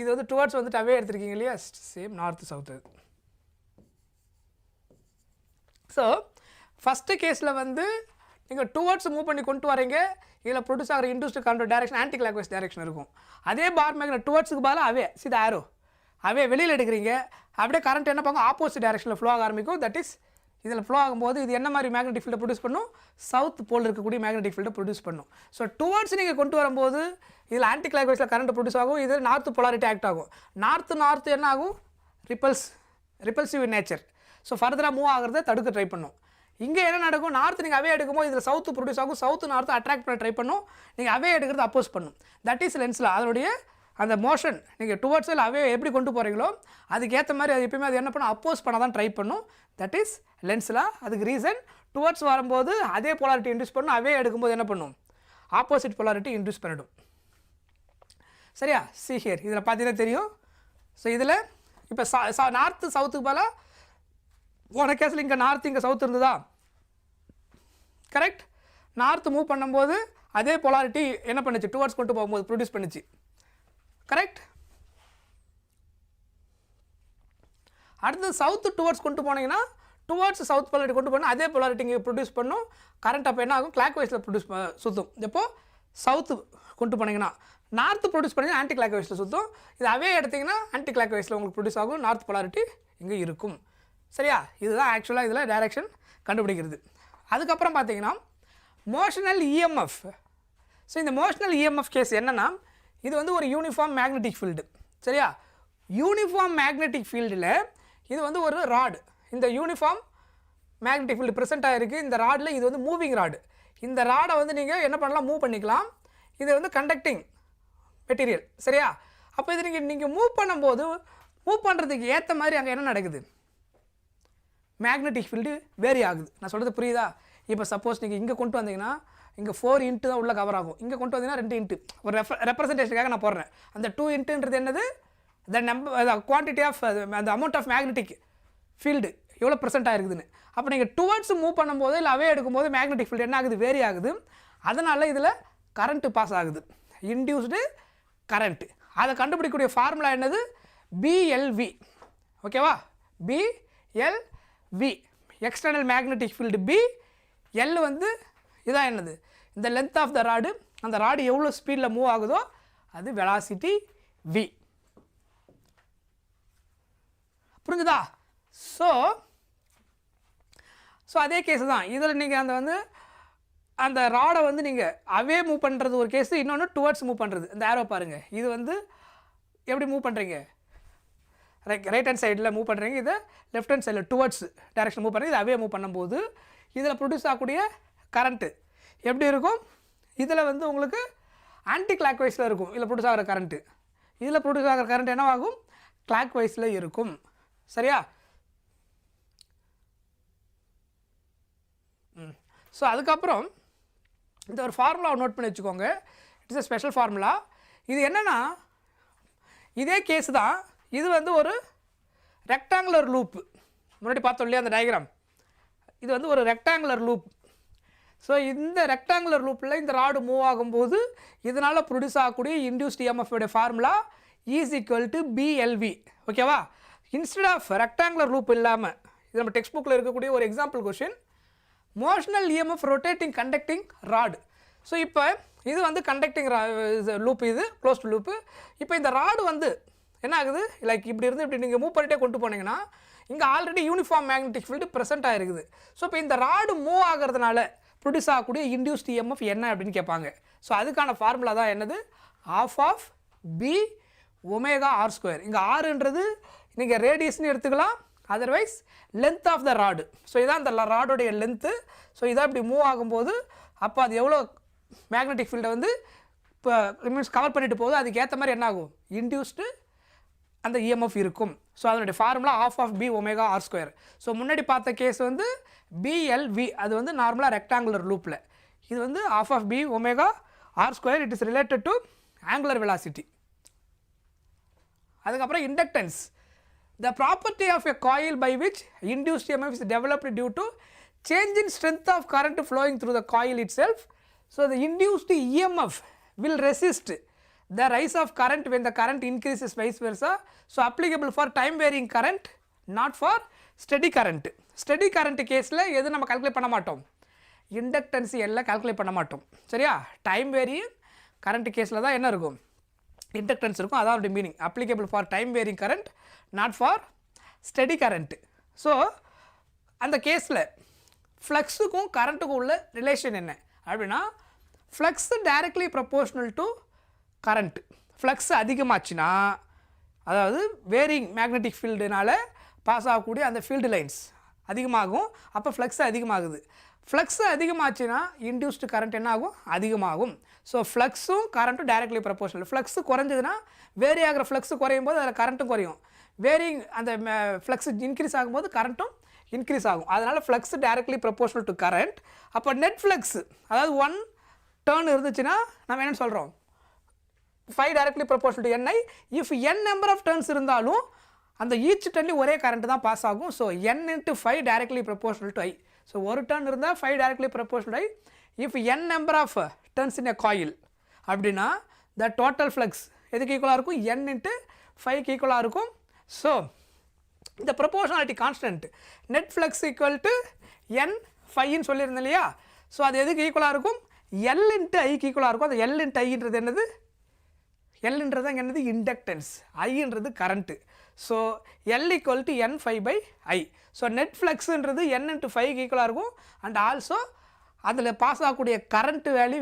இது வந்து டுவர்ட்ஸ் வந்துட்டு அவே எடுத்துருக்கீங்க இல்லையா? Same north south. So first கேஸில் வந்து நீங்கள் டுவர்ட்ஸ் மூவ் பண்ணி கொண்டு வரீங்க, இதில் ப்ரொடியூஸ் ஆகிற induced current direction anticlockwise direction இருக்கும். அதே பார் மேக்னெட் டுவர்ட்ஸுக்கு பதிலாக அவே சித ஆரோ அவே வெளியில் எடுக்கிறீங்க, அப்படியே கரண்ட் என்ன பார்க்கும்? ஆப்போசிட் டைரக்ஷனில் ஃப்ளோ ஆக ஆரம்பிக்கும். தட் இஸ் இதில் ஃப்ளோ ஆகும்போது இது என்ன மாதிரி மேக்னெட்டிக் ஃபீல்டை ப்ரொடியூஸ் பண்ணும்? சவுத் போல் இருக்கக்கூடிய மேக்னெட்டிக் ஃபீல்டை ப்ரொடியூஸ் பண்ணும். ஸோ டுவர்ட்ஸ் நீங்கள் கொண்டு வரும்போது இதில் ஆன்டி கிளாக் வைஸில் கரண்ட் ப்ரொடியூஸ் ஆகும், இது நார்த்து போலாரிட்டி ஆக்ட் ஆகும். நார்த்து என்ன ஆகும்? Repulsive in nature. ஸோ ஃபர்தராக மூவ் ஆகிறத தடுக்க ட்ரை பண்ணும். இங்கே என்ன நடக்கும்? நார்த்து நீங்கள் அவே எடுக்கும்போது இதில் சவுத்து ப்ரொடியூஸ் ஆகும், சவுத்து நார்த்து அட்ராக்ட் பண்ண ட்ரை பண்ணும், நீங்கள் அவே எடுக்கிறது அப்போஸ் பண்ணும். தட் இஸ் லென்ஸில் அதனுடைய அந்த மோஷன் நீங்கள் டுவர்ட்ஸில் அவே எப்படி கொண்டு போகிறீங்களோ அதுக்கேற்ற மாதிரி அது எப்பயுமே அது என்ன பண்ணும்? அப்போஸ் பண்ண தான் ட்ரை பண்ணும். தட் இஸ் லென்ஸில். அதுக்கு ரீசன் டுவர்ட்ஸ் வரும்போது அதே போலாரிட்டி இன்டியூஸ் பண்ணும், அவே எடுக்கும்போது என்ன பண்ணும்? ஆப்போசிட் போலாரிட்டி இன்டியூஸ் பண்ணிடும். சரியா? சி ஹியர், இதில் பார்த்தீங்கன்னா தெரியும். ஸோ இதில் இப்போ நார்த்து சவுத்துக்கு போல போன கேஸில் இங்கே நார்த்து இங்கே சவுத் இருந்ததா? கரெக்ட். நார்த்து மூவ் பண்ணும்போது அதே போலாரிட்டி என்ன பண்ணுச்சு? டுவர்ட்ஸ் கொண்டு போகும்போது ப்ரொடியூஸ் பண்ணிச்சு. கரெக்ட். அடுத்தது சவுத்து டுவர்ட்ஸ் கொண்டு போனீங்கன்னா டுவர்ட்ஸ் சவுத் போலாரிட்டி கொண்டு போனால் அதே போலாரிட்டி இங்கே ப்ரொடியூஸ் பண்ணும். கரண்ட் அப்போ என்ன ஆகும்? கிளாக் வைஸில் ப்ரொடியூஸ் சுற்றும். எப்போது சவுத்து கொண்டு போனீங்கன்னா நார்த்து ப்ரொடியூஸ் பண்ணிங்கன்னா ஆன்டி கிளாக் வைஸில் சுற்றும். இது அவே எடுத்திங்கன்னா ஆன்டி கிளாக் வைஸில் உங்களுக்கு ப்ரொடியூஸ் ஆகும், நார்த் போலாரிட்டி இங்கே இருக்கும். சரியா? இதுதான் ஆக்சுவலாக இதில் டைரக்ஷன் கண்டுபிடிக்கிறது. அதுக்கப்புறம் பார்த்தீங்கன்னா மோஷனல் இஎம்எஃப். ஸோ இந்த மோஷனல் இஎம்எஃப் கேஸ் என்னென்னா இது வந்து ஒரு யூனிஃபார்ம் மேக்னெட்டிக் ஃபீல்டு. சரியா? யூனிஃபார்ம் மேக்னெட்டிக் ஃபீல்டில் இது வந்து ஒரு ராடு. இந்த யூனிஃபார்ம் மேக்னெட்டிக் ஃபீல்டு ப்ரெசென்ட் ஆகிருக்கு. இந்த ராடில் இது வந்து மூவிங் ராடு. இந்த ராடை வந்து நீங்கள் என்ன பண்ணலாம்? மூவ் பண்ணிக்கலாம். இது வந்து கண்டக்டிங் மெட்டீரியல். சரியா? அப்போ இது நீங்கள் மூவ் பண்ணும்போது மூவ் பண்ணுறதுக்கு ஏற்ற மாதிரி அங்கே என்ன நடக்குது? மேக்னெட்டிக் ஃபீல்டு வேரி ஆகுது. நான் சொல்கிறது புரியுதா? இப்போ சப்போஸ் நீங்கள் இங்கே கொண்டு வந்தீங்கன்னா இங்கே 4 இன்ட்டு தான் உள்ளே கவர் ஆகும். இங்கே கொண்டு வந்தீங்கன்னா 2 இன்ட்டு. ஒரு ரெப்ரசன்டேஷனுக்காக நான் போடுறேன். அந்த 2 இன்ட்டுன்றது என்னது? த நம்பர் குவான்டிட்டி ஆஃப் அந்த அமௌண்ட் ஆஃப் மேக்னெட்டிக் ஃபீல்டு எவ்வளோ ப்ரெசென்ட் ஆகிருக்குதுன்னு. அப்போ நீங்கள் டுவர்ட்ஸ் மூவ் பண்ணும்போது இல்லை அவே எடுக்கும்போது மேக்னெட்டிக் ஃபீல்டு என்ன ஆகுது? வேரி ஆகுது. அதனால் இதில் கரண்ட்டு பாஸ் ஆகுது, இன்டியூஸ்டு கரண்ட்டு. அதை கண்டுபிடிக்கக்கூடிய ஃபார்முலா என்னது? பிஎல்வி. ஓகேவா? BLV external magnetic field B. L வந்து இதான் என்னது? இந்த லென்த் ஆஃப் த ராடு. அந்த ராடு எவ்வளோ ஸ்பீடில் மூவ் ஆகுதோ அது வெலாசிட்டி வி. புரிஞ்சுதா? ஸோ அதே கேஸ் தான் இதில் நீங்கள் அந்த ராடை வந்து நீங்கள் அவே மூவ் பண்ணுறது ஒரு கேஸு, இன்னொன்று டுவர்ட்ஸ் மூவ் பண்ணுறது. இந்த ஆரோ பாருங்கள், இது வந்து எப்படி மூவ் பண்ணுறீங்க? ரைட் ஹேண்ட் சைடில் மூவ் பண்ணுறீங்க, இதை லெஃப்ட் ஹேண்ட் சைடில் டுவர்ட்ஸ் டைரக்ஷன் மூவ் பண்ணுறீங்க. இது அவே மூவ் பண்ணும்போது இதில் ப்ரொடியூஸ் ஆகக்கூடிய கரண்ட்டு எப்படி இருக்கும்? இதில் வந்து உங்களுக்கு ஆன்டி கிளாக் வைஸில் இருக்கும். இதில் ப்ரொடியூஸ் ஆகிற கரண்ட்டு, இதில் ப்ரொடியூஸ் ஆகிற கரண்ட் என்னவாகும்? கிளாக் வைஸில் இருக்கும். சரியா? ஸோ அதுக்கப்புறம் இந்த ஒரு ஃபார்முலாவை நோட் பண்ணி வச்சுக்கோங்க. It's a special formula. இது என்னென்னா இதே கேஸ் தான். இது வந்து ஒரு ரெக்டாங்குலர் லூப். முன்னாடி பார்த்தோம் இல்லையா அந்த டயக்ராம்? இது வந்து ஒரு ரெக்டாங்குலர் லூப். ஸோ இந்த ரெக்டாங்குலர் லூப்பில் இந்த ராடு மூவ் ஆகும்போது இதனால் ப்ரொடியூஸ் ஆகக்கூடிய induced EMF formula is equal to PLV. ஓகேவா? இன்ஸ்டெட் ஆஃப் ரெக்டாங்குலர் லூப் இல்லாமல் இது நம்ம டெக்ஸ்ட் புக்கில் இருக்கக்கூடிய ஒரு example question. Motional EMF rotating conducting rod. So இப்போ இது வந்து கண்டக்டிங் லூப், இது க்ளோஸ்டு லூப்பு. இப்போ இந்த ராடு வந்து என்ன ஆகுது? லைக் இப்படி இருந்து இப்படி நீங்கள் மூவ் பண்ணிட்டே கொண்டு போனீங்கன்னா இங்கே already uniform magnetic field present ஆகிருக்குது. ஸோ இப்போ இந்த ராடு மூவ் ஆகிறதுனால ப்ரொடியூஸ் ஆகக்கூடிய இன்டியூஸ்ட் இஎம்எஃப் என்ன அப்படின்னு கேட்பாங்க. ஸோ அதுக்கான ஃபார்முலா தான் என்னது? half of b omega r square. இங்கே ஆறுன்றது நீங்கள் ரேடியஸ்னு எடுத்துக்கலாம், otherwise length of the rod. So இதான் அந்த ராடோடைய லென்த்து. ஸோ இதான் இப்படி மூவ் ஆகும்போது அப்போ அது எவ்வளோ மேக்னெட்டிக் ஃபீல்டை வந்து இப்போ மீன்ஸ் கவர் பண்ணிட்டு போகுது, அதுக்கு ஏற்ற மாதிரி என்ன ஆகும், இன்டியூஸ்டு அந்த இஎம்எஃப் இருக்கும். ஸோ அதனுடைய formula half of b omega r square. So முன்னாடி பார்த்த கேஸ் வந்து பிஎல்வி, அது வந்து நார்மலாக ரெக்டாங்குலர் லூப்பில். இது வந்து half of b omega r square, it is related to angular velocity. அதுக்கப்புறம் inductance, the property of a coil by which induced EMF is developed due to change in strength of current flowing through the coil itself. So the induced EMF will resist the rise of current when the current increases, vice versa. So applicable for time varying current, not for steady current. Steady current கேஸில் எது நம்ம கால்குலேட் பண்ண மாட்டோம், இண்டக்டன்ஸ் எல்லாம் கால்குலேட் பண்ண மாட்டோம். சரியா, டைம் வேரியிங் கரண்ட் கேஸில் தான் என்ன இருக்கும், இண்டக்டன்ஸ் இருக்கும். அதான் அப்படி meaning, applicable for time varying current, not for steady current. So அந்த கேஸில் ஃப்ளக்ஸுக்கும் கரண்ட்டுக்கும் உள்ள ரிலேஷன் என்ன அப்படின்னா, flux directly proportional to current. Flux அதிகமாச்சுன்னா, அதாவது வேரிங் மேக்னெட்டிக் ஃபீல்டுனால பாஸ் ஆகக்கூடிய அந்த ஃபீல்டு லைன்ஸ் அதிகமாகும், அப்போ ஃப்ளக்ஸ் அதிகமாகுது. ஃப்ளக்ஸ் அதிகமாச்சுன்னா இன்டியூஸ்டு கரண்ட் என்ன ஆகும், அதிகமாகும். ஸோ ஃப்ளக்ஸும் கரண்ட்டும் டைரக்ட்லி ப்ரப்போர்ஷனல். ஃப்ளக்ஸு குறைஞ்சதுன்னா வேரி ஆகிற ஃப்ளக்ஸு குறையும் போது அதில் கரண்ட்டும் குறையும், வேரிங் அந்த ஃப்ளக்ஸ் இன்க்ரீஸ் ஆகும்போது கரண்ட்டும் இன்க்ரீஸ் ஆகும். அதனால் flux directly proportional to current. அப்போ நெட் ஃப்ளக்ஸ், அதாவது 1 டர்ன் இருந்துச்சுன்னா நம்ம என்னென்னு சொல்கிறோம், 5 directly proportional to ni. If n number of turns இருந்தாலும் அந்த ஈச் டர்ன்லேயும் ஒரே கரண்ட் தான் பாஸ் ஆகும். So n × 5 directly proportional to i. So ஒரு டர்ன் இருந்தால் 5 directly proportional i. If n number of turns in a coil அப்படின்னா த டோட்டல் ஃப்ளக்ஸ் எதுக்கு ஈக்குவலாக இருக்கும், n × 5க்கு ஈக்குவலாக இருக்கும். ஸோ இந்த proportionality constant net flux equal to n 5ன்னு சொல்லியிருந்தேன் இல்லையா. ஸோ அது எதுக்கு ஈக்குவலாக இருக்கும், L × Iக்கு ஈக்குவலாக இருக்கும். அது L × Iன்றது என்னது, Lன்றது அங்கே என்னது, இண்டக்டன்ஸ், Iன்றது current. So L = n∅/i. So net ஃப்ளக்ஸுன்றது n × 5க்கு ஈக்குவலாக இருக்கும். அண்ட் ஆல்சோ அதில் பாஸ் ஆகக்கூடிய கரண்ட் வேல்யூ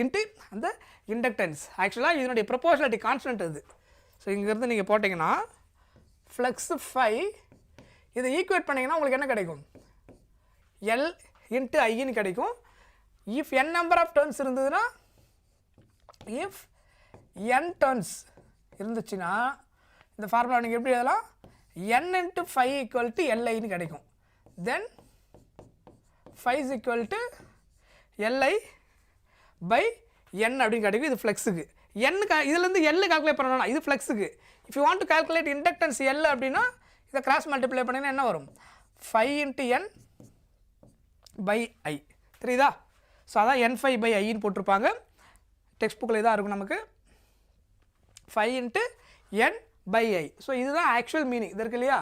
இன்ட்டு அந்த இண்டக்டன்ஸ். ஆக்சுவலாக இதனுடைய ப்ரொபோர்ஷனாலிட்டி கான்ஸ்டன்ட் இது. ஸோ இங்கேருந்து நீங்கள் போட்டிங்கன்னா ஃப்ளக்ஸ் 5 இதை ஈக்குவேட் பண்ணிங்கன்னா உங்களுக்கு என்ன கிடைக்கும், L × Iன்னு கிடைக்கும். If n number of turns இருந்ததுன்னா, இஃப் n டர்ன்ஸ் இருந்துச்சுன்னா இந்த ஃபார்முலா நீங்கள் எப்படி எழுதலாம், n × 5 = Liன்னு கிடைக்கும். தென் 5 = Li/n அப்படின்னு கிடைக்கும். இது ஃப்ளக்ஸுக்கு. இதுலேருந்து L கால்குலேட் பண்ணணும்னா இது ஃப்ளக்ஸுக்கு. If you want to calculate inductance L அப்படின்னா இதை கிராஸ் மல்டிப்ளை பண்ணிங்கன்னா என்ன வரும், 5 × n/i. தெரியுதா. ஸோ அதான் n∅/iன்னு போட்டிருப்பாங்க, டெக்ஸ்ட் புக்கில் இதாக இருக்கும் நமக்கு, 5 × n/i. ஸோ இதுதான் ஆக்சுவல் மீனிங். இது இருக்கு இல்லையா,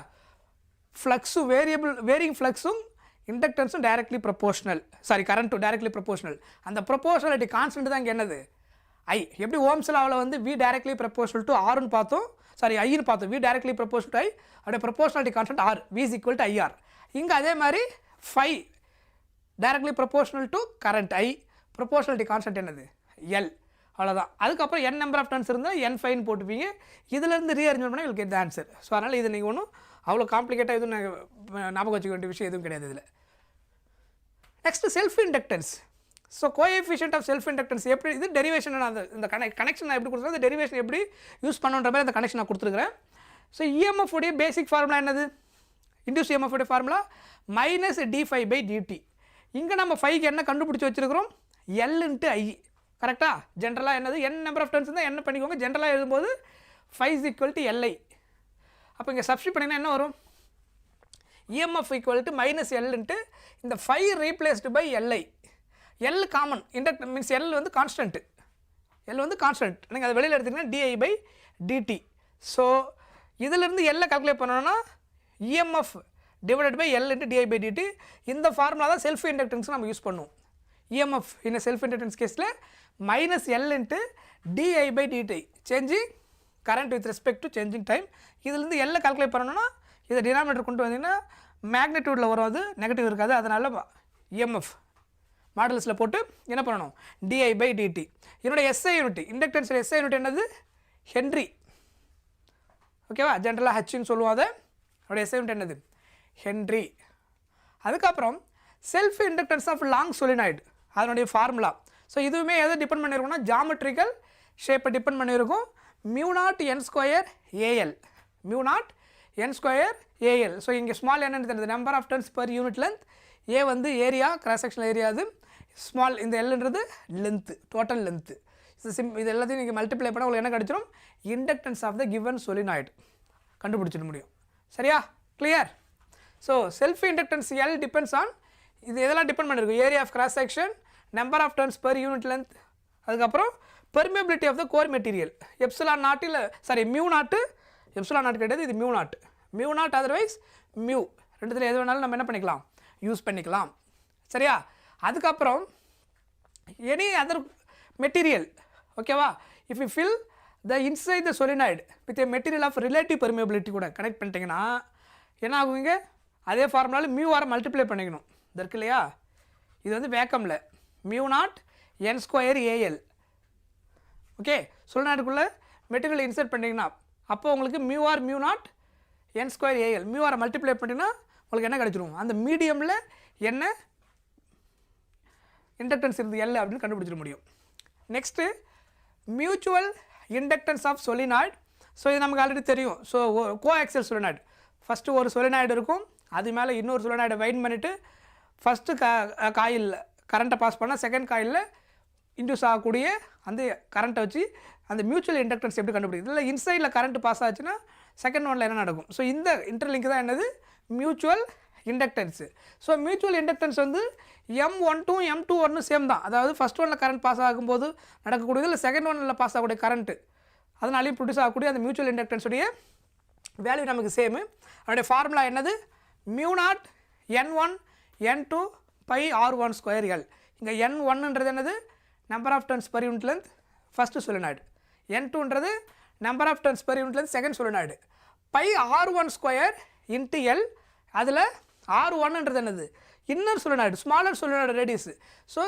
ஃப்ளக்ஸும் வேரியிங் ஃப்ளக்ஸும் இண்டக்டன்ஸும் டைரக்ட்லி ப்ரொபோர்ஷனல், கரண்ட்டும் டைரக்ட்லி ப்ரொபோர்ஷனல். அந்த ப்ரொபோர்ஷனாலிட்டி கான்ஸ்டன்ட் தான் இங்கே என்னது, ஐ. எப்படி ஓம்ஸ் லாவில் வந்து v டைரக்ட்லி ப்ரொபோர்ஷனல் டு ஆர்னு பார்த்தோம், ஐன்னு பார்த்தோம், v டைரக்ட்லி ப்ரொபோர்ஷனல் டு ஐ, அப்படியே proportionality constant r, v = IR. இங்கே அதே மாதிரி 5 directly proportional to current I, proportionality constant என்னது, L. அவ்வளோதான். அதுக்கப்புறம் n நம்பர் ஆஃப் டர்ன்ஸ் இருந்தால் n∅ போட்டுப்பீங்க. இதிலேருந்து ரீஅரேஞ்ச் பண்ணால் உங்களுக்கு இந்த ஆன்சர். ஸோ அதனால் இது நீங்கள் ஒன்றும் அவ்வளோ காம்ப்ளிகேட்டாக எதுவும் ஞாபகம் வச்சுக்க வேண்டிய விஷயம் எதுவும் கிடையாது இதில். Next self inductance. So coefficient of self inductance எப்படி, இது டெரிவேஷன். அந்த இந்த கனெக்ஷன் நான் எப்படி கொடுத்துருக்கேன், அந்த டெரிவேஷன் எப்படி யூஸ் பண்ணுன்ற மாதிரி அந்த கனெக்ஷன் நான் கொடுத்துருக்கிறேன். ஸோ இஎம்எஃப் உடைய பேசிக் ஃபார்முலா என்னது, இன்டியூஸ் இஎம்எஃப் உடைய ஃபார்முலா -dφ/dt. இங்கே நம்ம 5க்கு என்ன கண்டுபிடிச்சி வச்சுருக்கிறோம், L × I. கரெக்டாக. ஜென்ரலாக என்னது, n நம்பர் ஆஃப் டர்ன்ஸ் இருந்தால் என்ன பண்ணிக்கோங்க, ஜென்ரலாக எழுதும்போது 5 = Li. அப்போ இங்கே சப்ஸ்டிட் பண்ணிங்கன்னா என்ன வரும், EMF = -L × இந்த 5 replaced by Li. L common, inductor means L வந்து கான்ஸ்டன்ட், L வந்து கான்ஸ்டன்ட். நீங்கள் அதை வெளியில் எடுத்திங்கன்னா di/dt. ஸோ இதிலிருந்து L கால்குலேட் பண்ணணும்னா EMF / L × di/dt. இந்த ஃபார்முலா தான் செல்ஃப் இண்டக்டன்ஸ் நம்ம யூஸ் பண்ணுவோம். EMF in a self inductance கேஸில் -L × di/dt, changing current with respect to changing time. இதுலேருந்து L கால்குலேட் பண்ணணும்னா இதை டினாமினேட்டர் கொண்டு வந்தீங்கன்னா மேக்னிடியூடில் வரும், அது நெகட்டிவ் இருக்காது. அதனால் EMF மாடுலஸில் போட்டு என்ன பண்ணணும் di/dt. என்னோட SI யூனிட் இண்டக்டன்ஸில் SI யூனிட் என்னது ஹென்றி. ஓகேவா, ஜென்ரலாக ஹெச்ன்னு சொல்லுவோம். அதை அதோட SI யூனிட் என்னது ஹென்றி. அதுக்கப்புறம் self inductance of long solenoid அதனுடைய ஃபார்முலா. ஸோ இதுவுமே எதை டிபெண்ட் பண்ணியிருக்கும்னா ஜாமெட்ரிக்கல் ஷேப்பை டிபெண்ட் பண்ணியிருக்கும். μ0n² AL μ0n² AL. So இங்கே ஸ்மால் என்னன்னு தெரியுது number of turns per unit length. A வந்து ஏரியா கிராஸ் செக்ஷனல் ஏரியா. அது ஸ்மால் இந்த எல்ன்றது லென்த்து டோட்டல் லென்த்து. இது எல்லாத்தையும் நீங்கள் மல்டிப்ளை பண்ணால் உங்களுக்கு என்ன கிடச்சிடும் inductance of the given solenoid கண்டுபிடிச்சிட முடியும். சரியா, clear? So self inductance L depends on இது எதெல்லாம் டிபெண்ட் பண்ணியிருக்கும் area of cross section, number of turns per unit length, அதுக்கப்புறம் permeability of the core material. Epsilon நாட்டில் சாரி μ0 எப்சிலான் நாட் கிடையாது, இது μ0 அதர்வைஸ் மியூ ரெண்டுத்தில் எது வேணாலும் நம்ம என்ன பண்ணிக்கலாம் யூஸ் பண்ணிக்கலாம். சரியா, அதுக்கப்புறம் எனி அதர் மெட்டீரியல். ஓகேவா, if you fill the inside the solenoid with a material of relative permeability கூட கனெக்ட் பண்ணிட்டீங்கன்னா என்ன ஆகுங்க அதே ஃபார்முலாவில் μ மல்டிப்ளை பண்ணிக்கணும். இது இருக்கு இல்லையா, இது வந்து வேக்கமில் μ0n² AL. ஓகே, சொலினாய்டுக்குள்ளே மெட்டீரியல் இன்சர்ட் பண்ணிங்கன்னா அப்போ உங்களுக்கு μ0n² AL மல்டிப்ளை பண்ணிங்கன்னா உங்களுக்கு என்ன கிடச்சிரும் அந்த மீடியமில் என்ன இண்டக்டன்ஸ் இருந்து எல் அப்படின்னு கண்டுபிடிச்சிட முடியும். Next mutual inductance of solenoid. So இது நமக்கு ஆல்ரெடி தெரியும். ஸோ கோஆக்சியல் சொலினாய்டு ஃபஸ்ட்டு ஒரு சொலினாய்டு இருக்கும், அது மேலே இன்னொரு சொலினாய்டை வைண்ட் பண்ணிவிட்டு ஃபஸ்ட்டு காயில் கரண்ட்டை பாஸ் பண்ணால் செகண்ட் காயிலில் இன்டியூஸ் ஆகக்கூடிய அந்த கரண்ட்டை வச்சு அந்த மியூச்சுவல் இண்டக்டன்ஸ் எப்படி கண்டுபிடிக்குது. இல்லை இன்சைடில் கரண்ட் பாஸ் ஆச்சுன்னா செகண்ட் ஒன்ல என்ன நடக்கும். ஸோ இந்த இன்டர்லிங்க் தான் என்னது mutual inductance. So mutual inductance வந்து M12 M21 சேம் தான். அதாவது ஃபஸ்ட் ஒன்ல கரண்ட் பாஸ் ஆகும்போது நடக்கக்கூடியது இல்லை செகண்ட் ஒன்னில் பாஸ் ஆகக்கூடிய கரண்ட்டு அதனாலேயும் ப்ரொடியூஸ் ஆகக்கூடிய அந்த மியூச்சுவல் இண்டக்டன்ஸுடைய வேல்யூ நமக்கு சேமு. அதனுடைய ஃபார்முலா என்னது μ0 n1 n2 πr1² L. இங்கே n1ன்றது என்னது number of turns per unit length first solenoid, n2ன்றது number of turns per unit length second solenoid, πr1² L. அதில் R1ன்றது என்னது inner solenoid smaller solenoid radius. So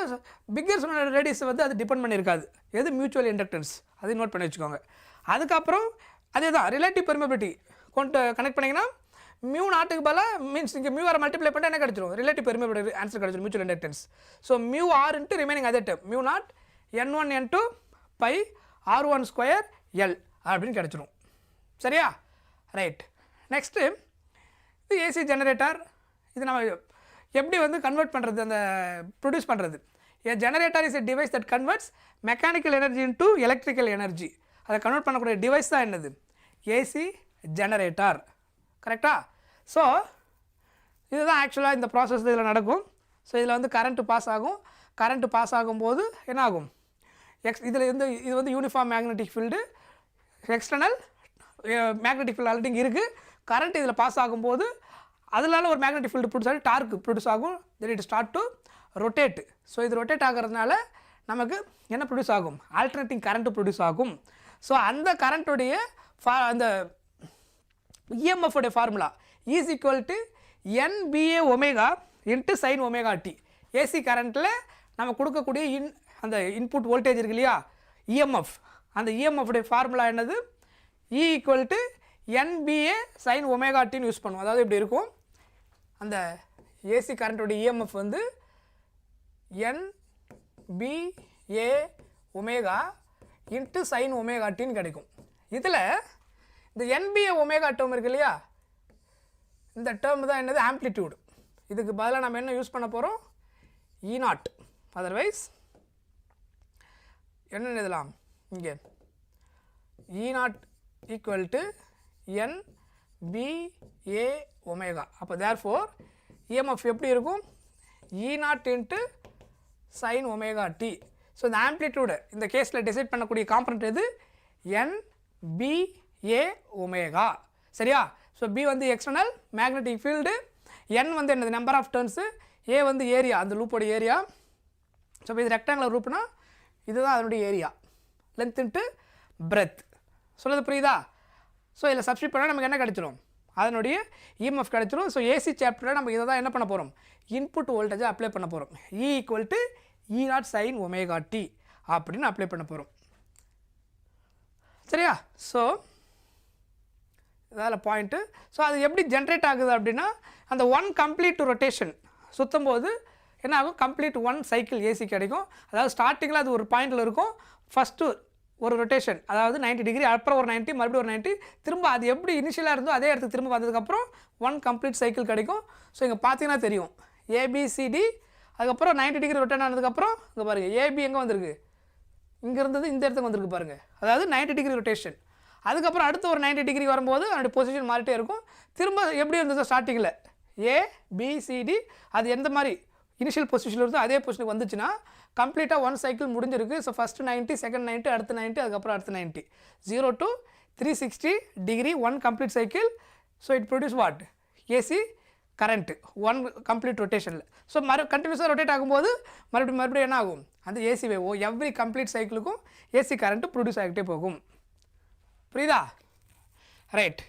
bigger solenoid radius வந்து அது டிபெண்ட் பண்ணியிருக்காது எது மியூச்சுவல் இண்டக்டன்ஸ், அதை நோட் பண்ணி வச்சுக்கோங்க. அதுக்கப்புறம் அதே தான் ரிலேட்டிவ் பெர்மியபிலிட்டி கொண்டு கனெக்ட் பண்ணிங்கன்னா μ0க்கு பதிலாக மீன்ஸ் இங்கே μ மல்டிப்ளை பண்ணிட்டு என்ன கிடச்சிரும் ரிலேட்டிவ் பெர்மியபிலிட்டி ஆன்சர் கிடச்சிரும் mutual inductance. So μr into remaining அதே term μ0 n1 n2 πr1² L அப்படின்னு கிடச்சிரும். சரியா, ரைட். நெக்ஸ்ட்டு இது ஏசி ஜெனரேட்டர். இது நம்ம எப்படி வந்து கன்வெர்ட் பண்ணுறது அந்த ப்ரொடியூஸ் பண்ணுறது. A generator is a device that converts mechanical energy into electrical energy. அதை கன்வெர்ட் பண்ணக்கூடிய டிவைஸ் தான் என்னது ஏசி ஜெனரேட்டர். கரெக்டாக? ஸோ இதுதான் ஆக்சுவலாக இந்த ப்ராசஸ் இதில் நடக்கும். ஸோ இதில் வந்து கரண்ட்டு பாஸ் ஆகும். கரண்ட்டு பாஸ் ஆகும்போது என்ன ஆகும் இதில் இது வந்து uniform magnetic field, external magnetic field already இங்கே இருக்குது. கரண்ட் இதில் பாஸ் ஆகும்போது அதனால ஒரு மேக்னெட்டிக் ஃபீல்டு ப்ரொடியூஸ் ஆகி டார்க் ப்ரொடியூஸ் ஆகும். Then it start to rotate. So இது ரொட்டேட் ஆகிறதுனால நமக்கு என்ன ப்ரொடியூஸ் ஆகும் ஆல்டர்னேட்டிங் கரண்ட்டு ப்ரொடியூஸ் ஆகும். ஸோ அந்த கரண்ட்டுடைய அந்த EMF உடைய formula is equal to NBA omega into sine omega D. AC கரண்ட்டில் நம்ம கொடுக்கக்கூடிய அந்த இன்புட் வோல்டேஜ் இருக்கு இல்லையா EMF, அந்த EMF உடைய ஃபார்முலா என்னது E equal to NBA sine omega டின்னு யூஸ் பண்ணுவோம். அதாவது இப்படி இருக்கும் அந்த ஏசி கரண்ட்டுடைய EMF வந்து NBA omega into sine omega டின்னு கிடைக்கும். இதில் இந்த NBA ஒமேகா டேர்ம் இருக்கு இல்லையா இந்த டேர்ம் தான் என்னது ஆம்ப்ளிடியூடு. இதுக்கு பதிலாக நம்ம என்ன யூஸ் பண்ண போகிறோம் E0. அதர்வைஸ் என்ன எழுதலாம் இங்கே E0 equal to NBA omega. அப்போ தேர்ஃபோர் EMF எப்படி இருக்கும் E0 into sine omega t. So இந்த ஆம்ப்ளிடியூடு இந்த கேஸில் டிசைட் பண்ணக்கூடிய காம்பனண்ட் எது NBA ஒமேகா. சரியா? ஸோ B வந்து எக்ஸ்டர்னல் மேக்னெட்டிக் ஃபீல்டு, N வந்து என்னது நம்பர் ஆஃப் டர்ன்ஸு, A வந்து ஏரியா அந்த லூப்போட ஏரியா. ஸோ இது ரெக்டாங்குலர் லூப்னா இதுதான் அதனுடைய ஏரியா லென்த் இன்ட்டு பிரெத். சொல்லுறது புரியுதா? ஸோ இதில் சப்ஸ்டிட் பண்ணால் நமக்கு என்ன கிடச்சிரும் அதனுடைய இஎம்எஃப் கிடைச்சிரும். ஸோ ஏசி சாப்டரில் நம்ம இதை தான் என்ன பண்ண போகிறோம், இன்புட் வோல்டேஜை அப்ளை பண்ண போகிறோம். E = E0 sin ωt அப்படின்னு அப்ளை பண்ண போகிறோம். சரியா? ஸோ இதில் பாயிண்ட்டு. ஸோ அது எப்படி ஜென்ரேட் ஆகுது அப்படின்னா, அந்த ஒன் கம்ப்ளீட் ரொட்டேஷன் சுற்றும் போது என்ன ஆகும், கம்ப்ளீட் ஒன் சைக்கிள் ஏசி கிடைக்கும். அதாவது ஸ்டார்டிங்கில் அது ஒரு பாயிண்டில் இருக்கும், ஃபஸ்ட்டு ஒரு ரொட்டேஷன் அதாவது 90 டிகிரி, அப்புறம் ஒரு 90, மறுபடியும் ஒரு 90, திரும்ப அது எப்படி இனிஷியலாக இருந்தோ அதே இடத்துக்கு திரும்ப வந்ததுக்கப்புறம் ஒன் கம்ப்ளீட் சைக்கிள் கிடைக்கும். ஸோ இங்கே பார்த்தீங்கன்னா தெரியும் ஏபிசிடி, அதுக்கப்புறம் 90 டிகிரி ரொட்டேட் ஆனதுக்கப்புறம் இங்கே பாருங்கள் ஏபி எங்கே வந்திருக்கு, இங்கே இருந்தது இந்த இடத்துக்கு வந்திருக்கு பாருங்கள், அதாவது 90 டிகிரி ரொட்டேஷன். அதுக்கப்புறம் அடுத்து ஒரு 90 டிகிரி வரும்போது அதோடைய பொசிஷன் மாறிட்டே இருக்கும். திரும்ப எப்படி இருந்ததோ ஸ்டார்டிங்கில் ஏபிசிடி அது எந்த மாதிரி இனிஷியல் பொசிஷனில் இருந்தோ அதே பொசிஷனுக்கு வந்துச்சுன்னா கம்ப்ளீட்டாக ஒன் சைக்கிள் முடிஞ்சிருக்கு. ஸோ ஃபஸ்ட்டு 90, செகண்ட் 90, அடுத்து 90, அதுக்கப்புறம் அடுத்து 90, 0 to 360 degree one complete cycle. So it produce what, AC current one complete ரொட்டேஷனில். ஸோ கண்டினியூஸாக ரொட்டேட் ஆகும்போது மறுபடியும் என்ன ஆகும், அந்த ஏசி வேவோ எவ்ரி கம்ப்ளீட் சைக்கிளுக்கும் ஏசி கரண்ட்டு ப்ரொடியூஸ் ஆகிட்டே போகும். புரியுதா? ரைட்.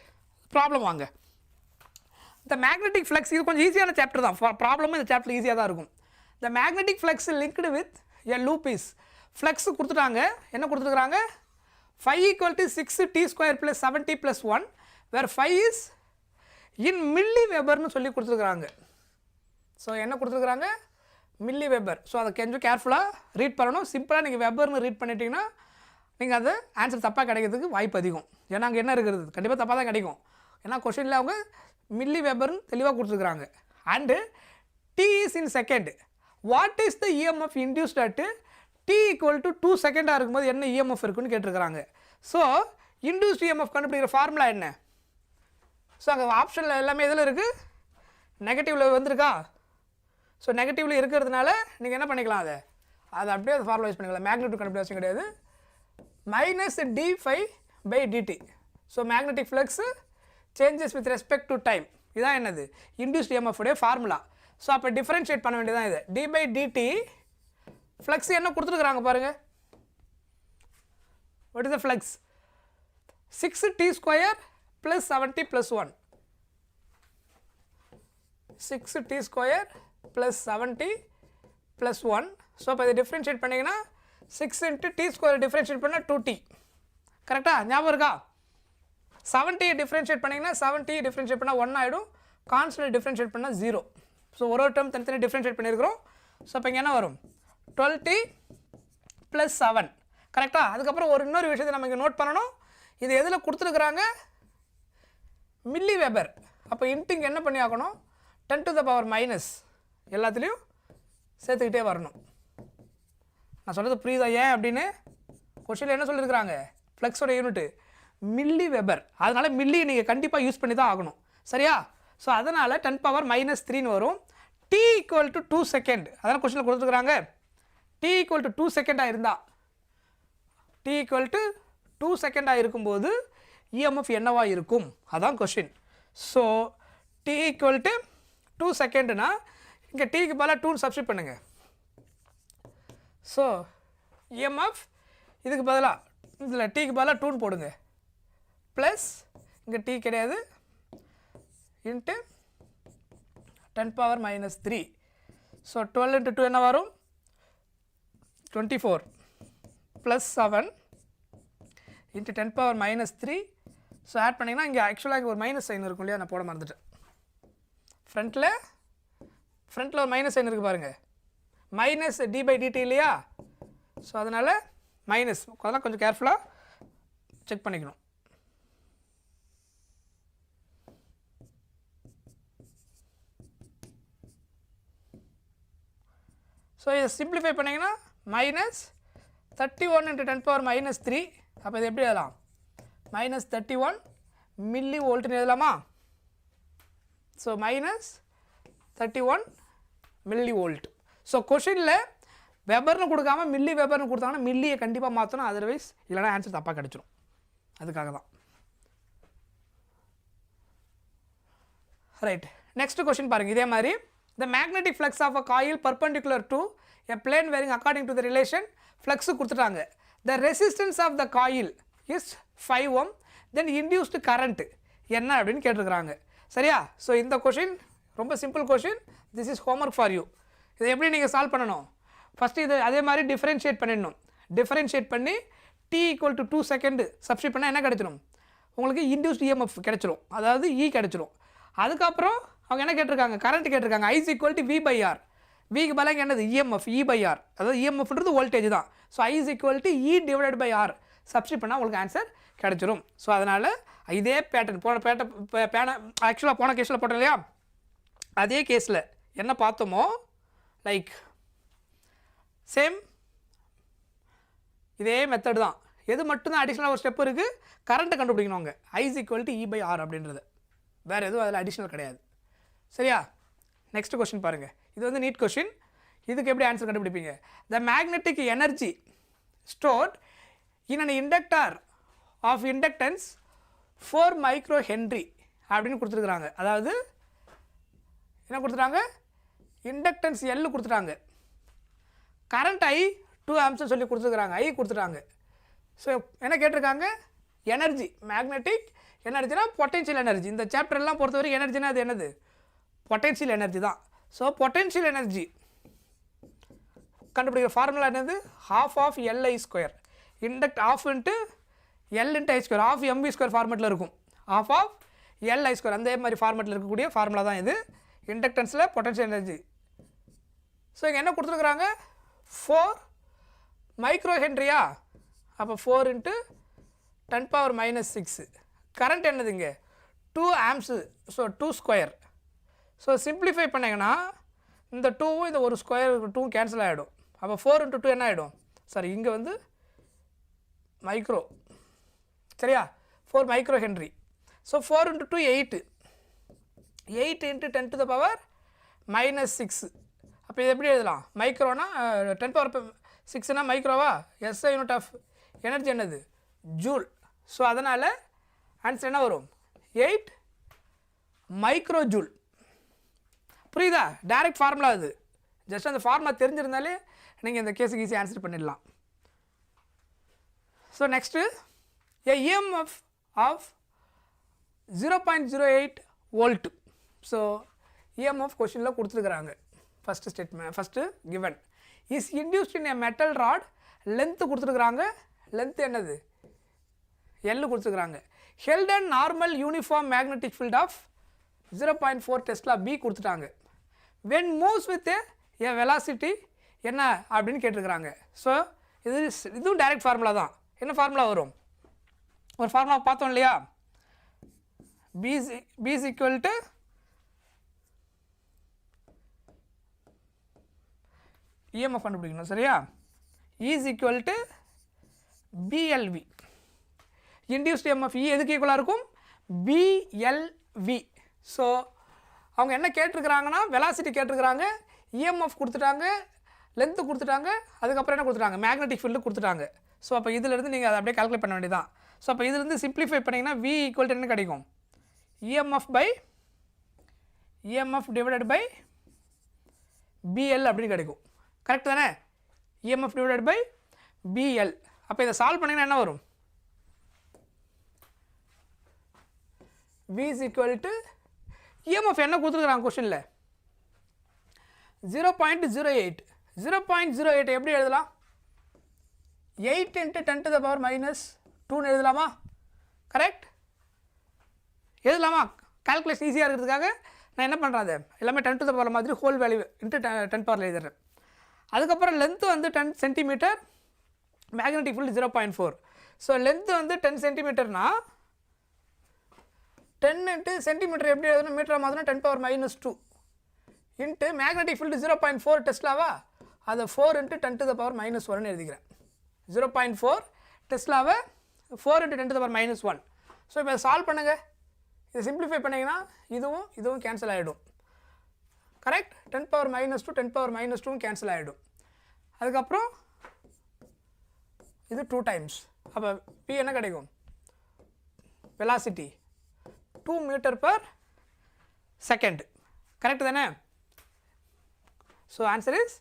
ப்ராப்ளம் வாங்க. இந்த மேக்னெட்டிக் ஃப்ளக்ஸ் இது கொஞ்சம் ஈஸியான சாப்டர் தான், ப்ராப்ளமும் இந்த சாப்டர் ஈஸியாக தான் இருக்கும். இந்த magnetic flux linked with a loop is, flux கொடுத்துட்டாங்க, என்ன கொடுத்துருக்குறாங்க, phi = 6t² + 70 + 1 where phi is in milli வெபர்னு சொல்லி கொடுத்துருக்குறாங்க. ஸோ என்ன கொடுத்துருக்குறாங்க, மில்லி வெபர். ஸோ அதை கொஞ்சம் கேர்ஃபுல்லாக ரீட் பண்ணணும். சிம்பிளாக நீங்கள் வெபர்னு ரீட் பண்ணிட்டீங்கன்னா நீங்கள் அது ஆன்சர் தப்பாக கிடைக்கிறதுக்கு வாய்ப்பு அதிகம். ஏன்னா அங்கே என்ன இருக்கிறது, கண்டிப்பாக தப்பாக தான் கிடைக்கும். ஏன்னா கொஷினில் அவங்க மில்லி வெபர்னு தெளிவாக கொடுத்துருக்குறாங்க. And t is in second. What is the EMF induced at t = 2 செகண்டாக இருக்கும்போது என்ன EMF இருக்குன்னு கேட்டிருக்கிறாங்க. ஸோ இன்டியூஸ்ட் EMF கண்டுபிடிக்கிற ஃபார்முலா என்ன? ஸோ அங்கே ஆப்ஷனில் எல்லாமே இதில் இருக்குது, நெகட்டிவில் வந்திருக்கா. ஸோ நெகட்டிவில் இருக்கிறதுனால நீங்கள் என்ன பண்ணிக்கலாம், அதை அப்படியே அதை ஃபார்முலைஸ் பண்ணிக்கலாம். மேக்னெட்டிக் கண்டுபிடிக்க அவசியம் கிடையாது. -d∅/dt. So magnetic flux changes with respect to time. இதான் என்னது, இன்டியூஸ்ட் EMF உடைய ஃபார்முலா. ஸோ அப்போ டிஃபரன்ஷியேட் பண்ண வேண்டியதான் இது. d/dt ஃப்ளக்ஸ் என்ன கொடுத்துருக்குறாங்க பாருங்கள். What is the flux, 6t² + 70 + 1, 6t² + 70 + 1. So அப்போ இதை டிஃப்ரென்ஷியேட் பண்ணிங்கன்னா 6 × t² டிஃப்ரென்ஷியேட் பண்ணால் 2t. கரெக்டாக ஞாபகம் இருக்கா? 70 டிஃப்ரென்ஷியேட் பண்ணிங்கன்னா 70 டிஃப்ரென்ஷியேட் பண்ணால் 1 ஆகிடும், கான்ஸ்டன்ட் டிஃப்ரென்ஷியேட் பண்ணால் 0. ஸோ ஒரு டேர்ம் தனித்தனி டிஃப்ரென்ஷியேட் பண்ணியிருக்கிறோம். ஸோ இப்போ இங்கே என்ன வரும், 12t + 7. கரெக்டாக? அதுக்கப்புறம் இன்னொரு விஷயத்தை நம்ம இங்கே நோட் பண்ணணும். இது எதில் கொடுத்துருக்குறாங்க, மில்லி வெபர். அப்போ இன்ட்டிங் என்ன பண்ணி ஆகணும், 10⁻⁻, எல்லாத்துலேயும் சேர்த்துக்கிட்டே வரணும். நான் சொல்கிறது புரியுதா ஏன் அப்படின்னு? கொஸ்டினில் என்ன சொல்லியிருக்கிறாங்க, ஃப்ளக்ஸோட யூனிட்டு மில்லி வெபர், அதனால் மில்லி நீங்கள் கண்டிப்பாக யூஸ் பண்ணி தான் ஆகணும். சரியா? ஸோ அதனால் 10⁻³ வரும். t = 2 செகண்ட், அதனால் கொஸ்டினில் கொடுத்துருக்குறாங்க. t = 2 செகண்டாக இருந்தால், t = 2 செகண்டாக இருக்கும்போது EMF என்னவா இருக்கும், அதான் கொஸ்டின். ஸோ t = 2 செகண்டுனா இங்கே டீக்கு பதிலாக 2 சப்ஸ்டிட் பண்ணுங்க. ஸோ EMF இதுக்கு பதிலாக இதில் டீக்கு பதிலாக 2 போடுங்க, ப்ளஸ் இங்கே t கிடையாது, இன்ட்டு 10⁻⁻3. ஸோ 12 × 2 என்ன வரும், 24 + 7 இன்ட்டு 10⁻⁻3. ஸோ ஆட் பண்ணிங்கன்னா இங்கே ஆக்சுவலாக இங்கே ஒரு மைனஸ் சைன் இருக்கும் இல்லையா, நான் போட மறந்துட்டேன். ஃப்ரண்ட்டில் ஒரு மைனஸ் சைன் இருக்குது பாருங்கள், -d/dt இல்லையா. ஸோ அதனால் மைனஸ், அதெல்லாம் கொஞ்சம் கேர்ஃபுல்லாக செக் பண்ணிக்கணும். ஸோ இதை சிம்பிளிஃபை பண்ணிங்கன்னா -31 × 10⁻⁻3. அப்போ இது எப்படி எழுதலாம், -31 மில்லி வோல்ட்னு எழுதலாமா. So -31 milli volt. ஸோ கொஷினில் வெபர்னு கொடுக்காம மில்லி வெபர்னு கொடுத்தாங்கன்னா மில்லியை கண்டிப்பாக மாற்றணும், அதர்வைஸ் இல்லைனா ஆன்சர் தப்பாக கிடச்சிரும். அதுக்காக தான். ரைட், நெக்ஸ்ட் கொஷின் பாருங்கள். இதே மாதிரி the magnetic flux of a coil perpendicular to a plane varying according to the relation flux கொடுத்துட்டாங்க. the resistance of the coil is 5 ohm, then induced current என்ன அப்படின்னு கேட்டிருக்கிறாங்க. சரியா? ஸோ இந்த கொஷின் ரொம்ப simple question. This is homework for you. இதை எப்படி நீங்கள் சால்வ் பண்ணணும்? ஃபஸ்ட்டு இது அதே மாதிரி டிஃப்ரென்ஷியேட் பண்ணிடணும். டிஃப்ரென்ஷியேட் பண்ணி t = 2 செகண்ட் சப்ஸ்டிட் பண்ணால் என்ன கிடைச்சிடும்? உங்களுக்கு இன்டியூஸ்ட் EMF கிடைச்சிரும், அதாவது E கிடைச்சிரும். அதுக்கப்புறம் அவங்க என்ன கேட்டிருக்காங்க? கரண்ட் கேட்டிருக்காங்க. I = V/R. விக்கு பதிலாக என்னது? EMF, E/R. அதாவது EMFன்றது வோல்டேஜ் தான். ஸோ I = E/R சப்ஸ்டிட் பண்ணால் உங்களுக்கு ஆன்சர் கிடைச்சிரும். ஸோ அதனால் இதே பேட்டர்ன் ஆக்சுவலாக போன கேஸில் போட்டோம் இல்லையா, அதே கேஸில் என்ன பார்த்தோமோ லைக் சேம் இதே மெத்தட் தான். எது மட்டும்தான் அடிஷ்னலாக ஒரு ஸ்டெப் இருக்குது, கரண்ட்டை கண்டுபிடிக்கணும். அவங்க I = E/R அப்படின்றது, வேறு எதுவும் அதில் அடிஷ்னல் கிடையாது. சரியா? நெக்ஸ்ட் கொஸ்டின் பாருங்கள். இது வந்து நீட் கொஸ்டின். இதுக்கு எப்படி ஆன்சர் கண்டுபிடிப்பீங்க? The magnetic energy stored in an inductor of inductance 4 microhenry அப்படின்னு கொடுத்துருக்குறாங்க. அதாவது என்ன கொடுத்துட்டாங்க? இண்டக்டன்ஸ் L கொடுத்துட்டாங்க, கரண்ட் I 2 ஆம்ப்ஸ் சொல்லி கொடுத்துருக்குறாங்க, I கொடுத்துட்டாங்க. ஸோ என்ன கேட்டிருக்காங்க? எனர்ஜி, மேக்னெட்டிக் எனர்ஜினா பொட்டென்ஷியல் எனர்ஜி. இந்த சாப்டர்லாம் பொறுத்தவரை எனர்ஜினா அது என்னது? பொட்டென்ஷியல் எனர்ஜி தான். ஸோ பொட்டென்ஷியல் எனர்ஜி கண்டுபிடிக்கிற ஃபார்முலா என்னது? ½ of Li². Induct ½ × L × I², ½ mv² ஃபார்மெட்டில் இருக்கும். ½ of Li², அந்த மாதிரி ஃபார்மெட்டில் இருக்கக்கூடிய ஃபார்முலா தான் இது, இண்டக்டன்ஸில் பொட்டென்ஷியல் எனர்ஜி. ஸோ இங்கே என்ன கொடுத்துருக்குறாங்க? 4 மைக்ரோஹென்ரியா, அப்போ 4 × 10⁻⁻⁶. கரண்ட் என்னது இங்கே? 2 ஆம்ப்ஸு. ஸோ 2². ஸோ சிம்பிளிஃபை பண்ணிங்கன்னா இந்த 2வும் இந்த ஒரு ஸ்கொயர் 2 கேன்சல் ஆகிடும். அப்போ 4 × 2 என்ன ஆகிடும்? சாரி, இங்கே வந்து மைக்ரோ. சரியா? 4 மைக்ரோஹென்ரி. ஸோ 4 × 2 8. 8 × 10⁻⁻⁶. அப்போ இது எப்படி எழுதலாம்? மைக்ரோனா 10⁻⁶ மைக்ரோவா? SI யூனிட் ஆஃப் எனர்ஜி என்னது? ஜூல். ஸோ அதனால் ஆன்சர் என்ன வரும்? 8 மைக்ரோ ஜூல். புரியுதா? டைரக்ட் ஃபார்முலா அது. ஜஸ்ட் அந்த ஃபார்முலா தெரிஞ்சிருந்தாலே நீங்கள் இந்த கேஸுக்கு ஈஸி ஆன்சர் பண்ணிடலாம். So next EMF of 0.08 volt. So EMF கொஷினில் கொடுத்துருக்குறாங்க. First statement, first given is induced in a metal rod. Length கொடுத்துருக்குறாங்க. லென்த்து என்னது? L கொடுத்துருக்குறாங்க. Held and normal uniform magnetic field of 0.4 Tesla B கொடுத்துட்டாங்க. When moves with a velocity என்ன அப்படின்னு கேட்டிருக்கிறாங்க. ஸோ இதுவும் டைரக்ட் ஃபார்முலா தான். என்ன ஃபார்முலா வரும்? ஒரு ஃபார்முலா பார்த்தோம் இல்லையா? B = EMF கண்டுபிடிக்கணும். சரியா? E = BLV. Induced EMF E எதுக்கு ஈக்குவலாக இருக்கும்? BLV. ஸோ அவங்க என்ன கேட்டிருக்கிறாங்கன்னா வெலாசிட்டி கேட்டிருக்கிறாங்க, EMF கொடுத்துட்டாங்க, லென்த்து கொடுத்துட்டாங்க, அதுக்கப்புறம் என்ன கொடுத்துட்டாங்க? மேக்னெட்டிக் ஃபீல்டு கொடுத்துட்டாங்க. ஸோ அப்போ இதிலேருந்து நீங்கள் அதை அப்படியே கால்குலேட் பண்ண வேண்டியதான். ஸோ அப்போ இதிலேருந்து சிம்பிளிஃபை பண்ணிங்கன்னா V = என்ன கிடைக்கும்? EMF / BL அப்படின்னு கிடைக்கும். கரெக்ட் தானே? EMF / BL. அப்போ இதை சால்வ் பண்ணிங்கன்னா என்ன வரும்? V = EMF என்ன கொடுத்துருக்குறாங்க கொஷனில்? 0.08. 0.08 எப்படி எழுதலாம்? 8 × 10⁻⁻2 எழுதலாமா? கரெக்ட்? எழுதலாமா? கால்குலேஷன் ஈஸியாக இருக்கிறதுக்காக நான் என்ன பண்ணுறேன், அது எல்லாமே 10⁻⁻ மாதிரி ஹோல் வேல்யூ × 10⁻ எழுதுறேன். அதுக்கப்புறம் லென்த்து வந்து 10 centimetre, magnetic field 0.4. So length வந்து 10 சென்டிமீட்டர்னா 10 × சென்டிமீட்டர் எப்படி எழுதணும்? மீட்டராக மாற்றினா 10⁻⁻2 இன்ட்டு மேக்னெட்டிக் ஃபீல்டு 0.4 டெஸ்லாவா, அதை 4 × 10⁻⁻1 எழுதிக்கிறேன். 0.4 டெஸ்லாவை 4 × 10⁻⁻1. ஸோ இப்போ இதை சால்வ் பண்ணுங்கள். இதை சிம்பிளிஃபை பண்ணிங்கன்னா இதுவும் கேன்சல் ஆகிடும். கரெக்ட்? 10⁻⁻2 10⁻⁻2 கேன்சல் ஆகிடும். அதுக்கப்புறம் இது 2 டைம்ஸ். அப்போ P என்ன கிடைக்கும்? Velocity 2 m/s. கரெக்ட் தானே? So answer is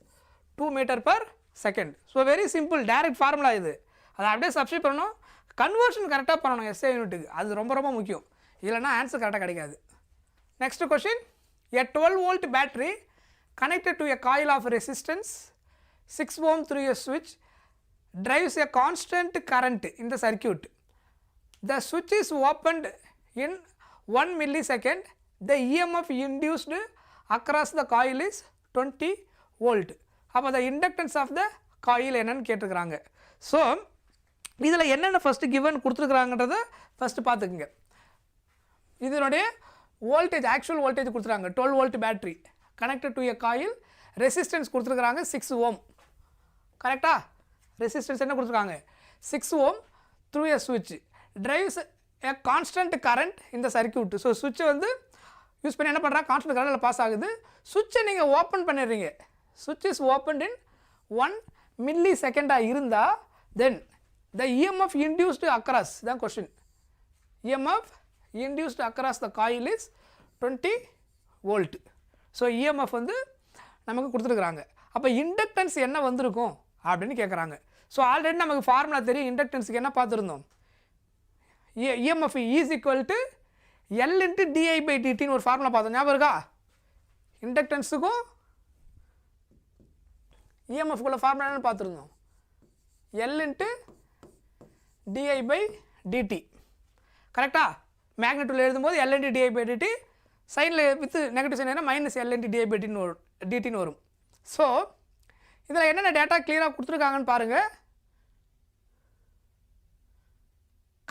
2 m/s. So very simple, direct formula இது. அதை அப்படியே சப்ஸ்டிட் பண்ணணும். கன்வர்ஷன் கரெக்டாக பண்ணணும் SI யூனிட்டுக்கு, அது ரொம்ப ரொம்ப முக்கியம். இல்லைனா ஆன்சர் கரெக்டாக கிடைக்காது. Next question, a 12 volt battery connected to a coil of resistance 6 ohm through a switch drives a constant current in the circuit. The switch is opened in 1 millisecond. The EMF induced across the coil is 20 volt. அப்போ the inductance of the coil என்னன்னு கேட்டிருக்கிறாங்க. ஸோ இதில் என்னென்ன ஃபஸ்ட்டு கிவன் கொடுத்துருக்குறாங்கன்றத ஃபஸ்ட்டு பார்த்துக்குங்க. இதனுடைய வோல்டேஜ், ஆக்சுவல் வோல்டேஜ் கொடுத்துருக்காங்க 12 volt battery connected to a coil, resistance கொடுத்துருக்குறாங்க 6 ohm. கரெக்டா? ரெசிஸ்டன்ஸ் என்ன கொடுத்துருக்காங்க 6 ohm த்ரூ எ ஸ்விட்ச் டிரைவ்ஸ் எ கான்ஸ்டன்ட் கரண்ட் இந்த சர்க்யூட். ஸோ சுவிட்சை வந்து யூஸ் பண்ணி என்ன பண்ணுறாங்க, கான்ஸ்டன்ட் கரண்டில் பாஸ் ஆகுது. சுவிட்சை நீங்கள் ஓப்பன் பண்ணிடுறீங்க. சுவிட்ச் இஸ் ஓப்பன்ட் இன் 1 millisecond இருந்தால் தென் த EMF induced across தான் question. EMF induced across the coil is 20 volt. So EMF வந்து நமக்கு கொடுத்துருக்குறாங்க. அப்போ இண்டக்டன்ஸ் என்ன வந்திருக்கும் அப்படின்னு கேட்குறாங்க. ஸோ ஆல்ரெடி நமக்கு ஃபார்முலா தெரியும். இண்டக்டன்ஸுக்கு என்ன பார்த்துருந்தோம், EMF is equal to L into di/dt ஒரு ஃபார்முலா பார்த்தோம், ஞாபகம் இருக்கா? இண்டக்டன்ஸுக்கும் EMF-குள்ள ஃபார்முலா என்னன்னு பார்த்துருந்தோம், L into di/dt. கரெக்டா? மேக்னெட்டில் எழுதும்போது L into di/dt, சைனில் with negative sign minus L into di/dt வரும். ஸோ இதில் என்னென்ன டேட்டா கிளியராக கொடுத்துருக்காங்கன்னு பாருங்கள்.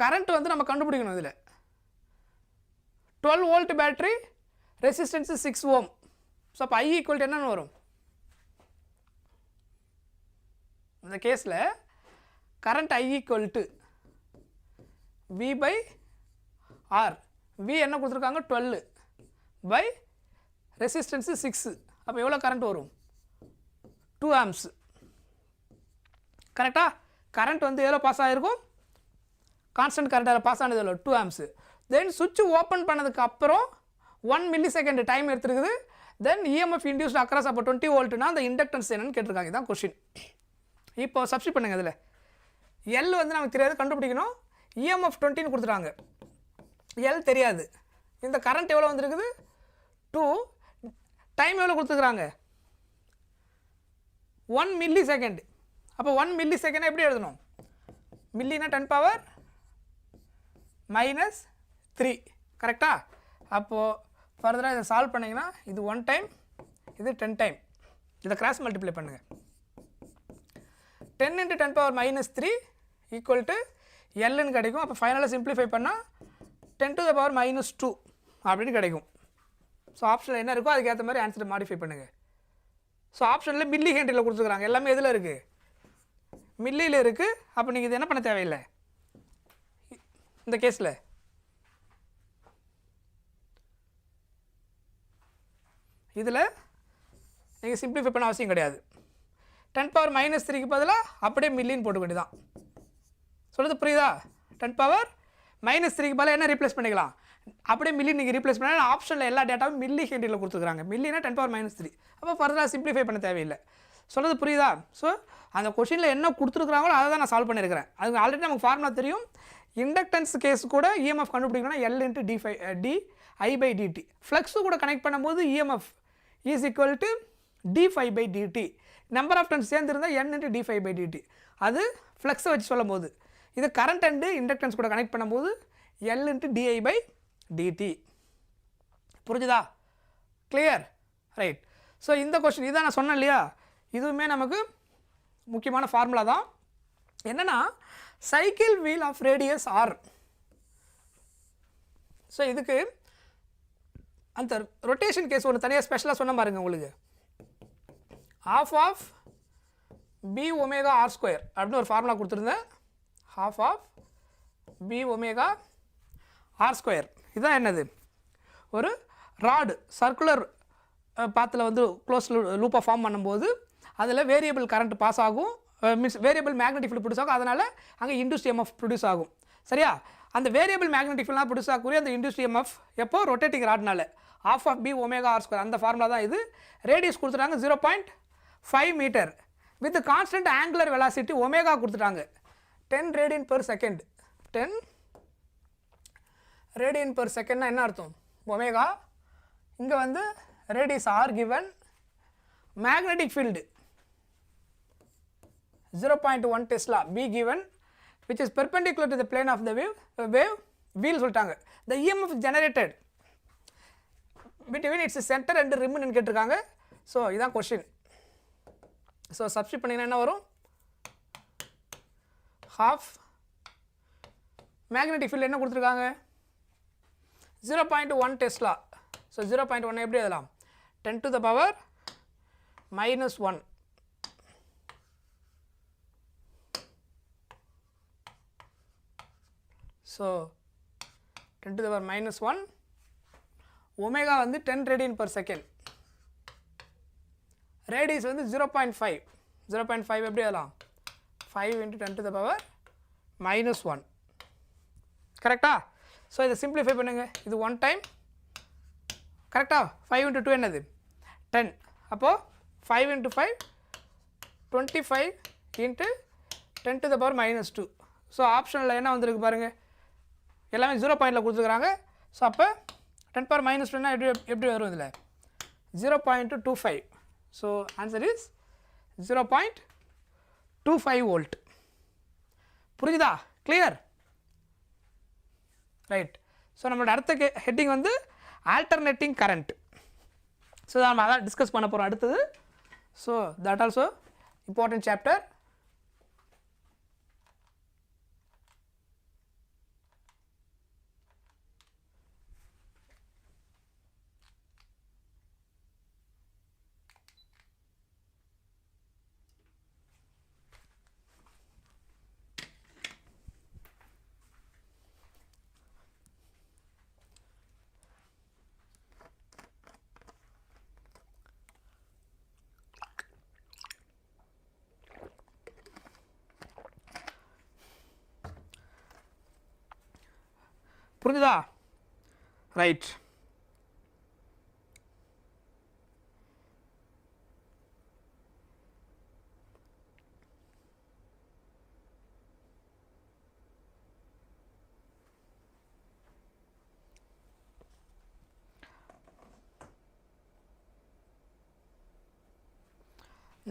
கரண்ட் வந்து நம்ம கண்டுபிடிக்கணும். இதில் 12 volt battery, resistance 6 ohm. So அப்போ I ஈக்குவல் டு என்னென்னு வரும், இந்த கேஸில் current I equal to V/R. V என்ன கொடுத்துருக்காங்க 12 பை ரெசிஸ்டன்ஸு 6. அப்போ எவ்வளோ கரண்ட் வரும் 2 amps. கரெக்டாக? கரண்ட் வந்து எவ்வளோ பாஸ் ஆகிருக்கும், கான்ஸ்டன்ட் கரண்ட் பாஸ் ஆனது எவ்வளோ 2 amps. தென் சுவிட்ச் ஓப்பன் பண்ணதுக்கு அப்புறம் 1 millisecond டைம் எடுத்துருக்குது. தென் EMF இன்டியூஸ்ட் அக்ராஸ் அப்போ 20 voltனா அந்த இண்டக்டன்ஸ் என்னன்னு கேட்டிருக்காங்க. இதுதான் கொஸ்டின். இப்போ சப்ஸ்டிட் பண்ணுங்க. இதில் L வந்து நமக்கு தெரியாது, கண்டுபிடிக்கணும். EMF 20ன்னு கொடுத்துட்டாங்க, L தெரியாது. இந்த கரண்ட் எவ்வளோ வந்துருக்குது 2, டைம் எவ்வளோ கொடுத்துருக்குறாங்க 1 millisecond. அப்போ 1 millisecond எப்படி எழுதணும், மில்லினா 10⁻³ கரெக்டா? அப்போது ஃபர்தராக இதை சால்வ் பண்ணிங்கன்னா இது 1 டைம், இது 10 டைம். இதை கிராஸ் மல்டிப்ளை பண்ணுங்கள். 10 × 10⁻³ ஈக்குவல் டு Lன்னு கிடைக்கும். அப்போ ஃபைனலாக சிம்பிளிஃபை பண்ணால் 10⁻² அப்படின்னு கிடைக்கும். ஸோ ஆப்ஷனில் என்ன இருக்கோ அதுக்கேற்ற மாதிரி ஆன்சரை மாடிஃபை பண்ணுங்கள். ஸோ ஆப்ஷனில் மில்லி ஹென்ரியில் கொடுத்துருக்குறாங்க. எல்லாமே எதில் இருக்குது, மில்லியில் இருக்குது. அப்போ நீங்கள் இது என்ன பண்ண தேவையில்லை. இந்த கேஸில் இதில் நீங்கள் சிம்பிளிஃபை பண்ண அவசியம் கிடையாது. 10⁻³ பதிலாக அப்படியே மில்லின்னு போட்டு வேண்டியதான். சொல்லுது புரியுதா? 10⁻³ பதிலாக என்ன ரீப்ளேஸ் பண்ணிக்கலாம், அப்படியே மில்லி நீங்கள் ரீப்ளேஸ் பண்ணால் ஆப்ஷனில் எல்லா டேட்டாவும் மில்லி ஹென்ரியில் கொடுத்துருக்காங்க. மில்லினா 10⁻³. அப்போ ஃபர்தராக சிம்பிளிஃபை பண்ண தேவையில்லை. சொல்லுது புரியுதா? ஸோ அந்த கொஷினில் என்ன கொடுத்துருக்குறாங்களோ அதை தான் நான் சால்வ் பண்ணியிருக்கிறேன். அதுக்கு ஆல்ரெடி நமக்கு ஃபார்முலா தெரியும். இண்டக்டன்ஸ் கேஸ் கூட EMF கண்டுபிடிக்கணும்னா L into di/dt. ஃப்ளக்ஸு கூட கனெக்ட் பண்ணும்போது EMF is equal to d∅/dt. Number of turns சேர்ந்துருந்தால் N into d∅/dt. அது ஃப்ளக்ஸை வச்சு சொல்லும் போது. இது கரண்ட் அண்டு இண்டக்டன்ஸ் கூட கனெக்ட் பண்ணும்போது L into di/dt. புரிஞ்சுதா? கிளியர்? ரைட். ஸோ இந்த கொஸ்டின் இதான் நான் சொன்னேன் இல்லையா, இதுவுமே நமக்கு முக்கியமான ஃபார்முலா தான். என்னென்னா cycle wheel of radius R. So இதுக்கு அந்த ரொட்டேஷன் கேஸ் ஒன்று தனியாக ஸ்பெஷலாக சொன்ன பாருங்க. உங்களுக்கு half of b⍵r² அப்படின்னு ஒரு ஃபார்முலா கொடுத்துருந்தேன். half of b⍵r². இதுதான் என்னது, ஒரு ராடு சர்க்குலர் பாத்தில் வந்து க்ளோஸ் லூப்பாக ஃபார்ம் பண்ணும்போது அதில் வேரியபிள் கரண்ட் பாஸ் ஆகும், means variable magnetic field produce ஆகும். அதனால் அங்கே இன்டியூஸ்ட் EMF ப்ரொடியூஸ் ஆகும். சரியா? அந்த வேரியபிள் மேக்னெட்டிக் ஃபீல்ட்லாம் ப்ரொடியூஸ் ஆகக்கூடிய அந்த இன்டியூஸ்ட் EMF எப்போ ரொட்டேட்டிங் ராட்னால half of b⍵r². அந்த ஃபார்முலா தான் இது. ரேடியஸ் கொடுத்துட்டாங்க 0.5 metre with constant angular velocity omega கொடுத்துட்டாங்க 10 radian per second. 10 radian per செகண்ட்னா என்ன அர்த்தம்? ஒமேகா. இங்கே வந்து radius R given, magnetic field 0.1 Tesla B given, which is perpendicular to the plane of the wheel சொல்லிட்டாங்க. The EMF generated between its center and rim ன்னு கேட்டிருக்காங்க. ஸோ இதான் கொஷின். ஸோ சப்ஸ்டிட் பண்ணிங்கன்னா என்ன வரும்? ஹாஃப் மேக்னெட்டிக் ஃபீல்டு என்ன கொடுத்துருக்காங்க? 0.1 Tesla. ஸோ 0.1 எப்படி எழுதலாம்? 10 to the power -1. So 10 to the power -1. Omega வந்து 10 radian per second. ரேடியஸ் வந்து 0.5. 0.5 எப்படி எழுதலாம்? 5 into 10 to the power -1. கரெக்டா? ஸோ இதை சிம்பிளிஃபை பண்ணுங்க. இது 1 டைம். கரெக்டா? 5 into 2 என்னது? 10. அப்போது 5 into 5 25 into 10 to the power -2. So ஆப்ஷனில் என்ன வந்திருக்கு பாருங்கள், எல்லாமே 0 பாயிண்டில் கொடுத்துருக்குறாங்க. ஸோ அப்போ 10 power -2 எப்படி வரும்? இதில் 0.25. So answer is 0.25 volt. புரிஞ்சுதா? கிளியர்? ரைட். ஸோ நம்மளோட அடுத்த ஹெட்டிங் வந்து ஆல்டர்னேட்டிங் கரண்ட். ஸோ நம்ம அதான் டிஸ்கஸ் பண்ண போகிறோம் அடுத்தது. So that also important chapter. புரிஞ்சுதா? Right.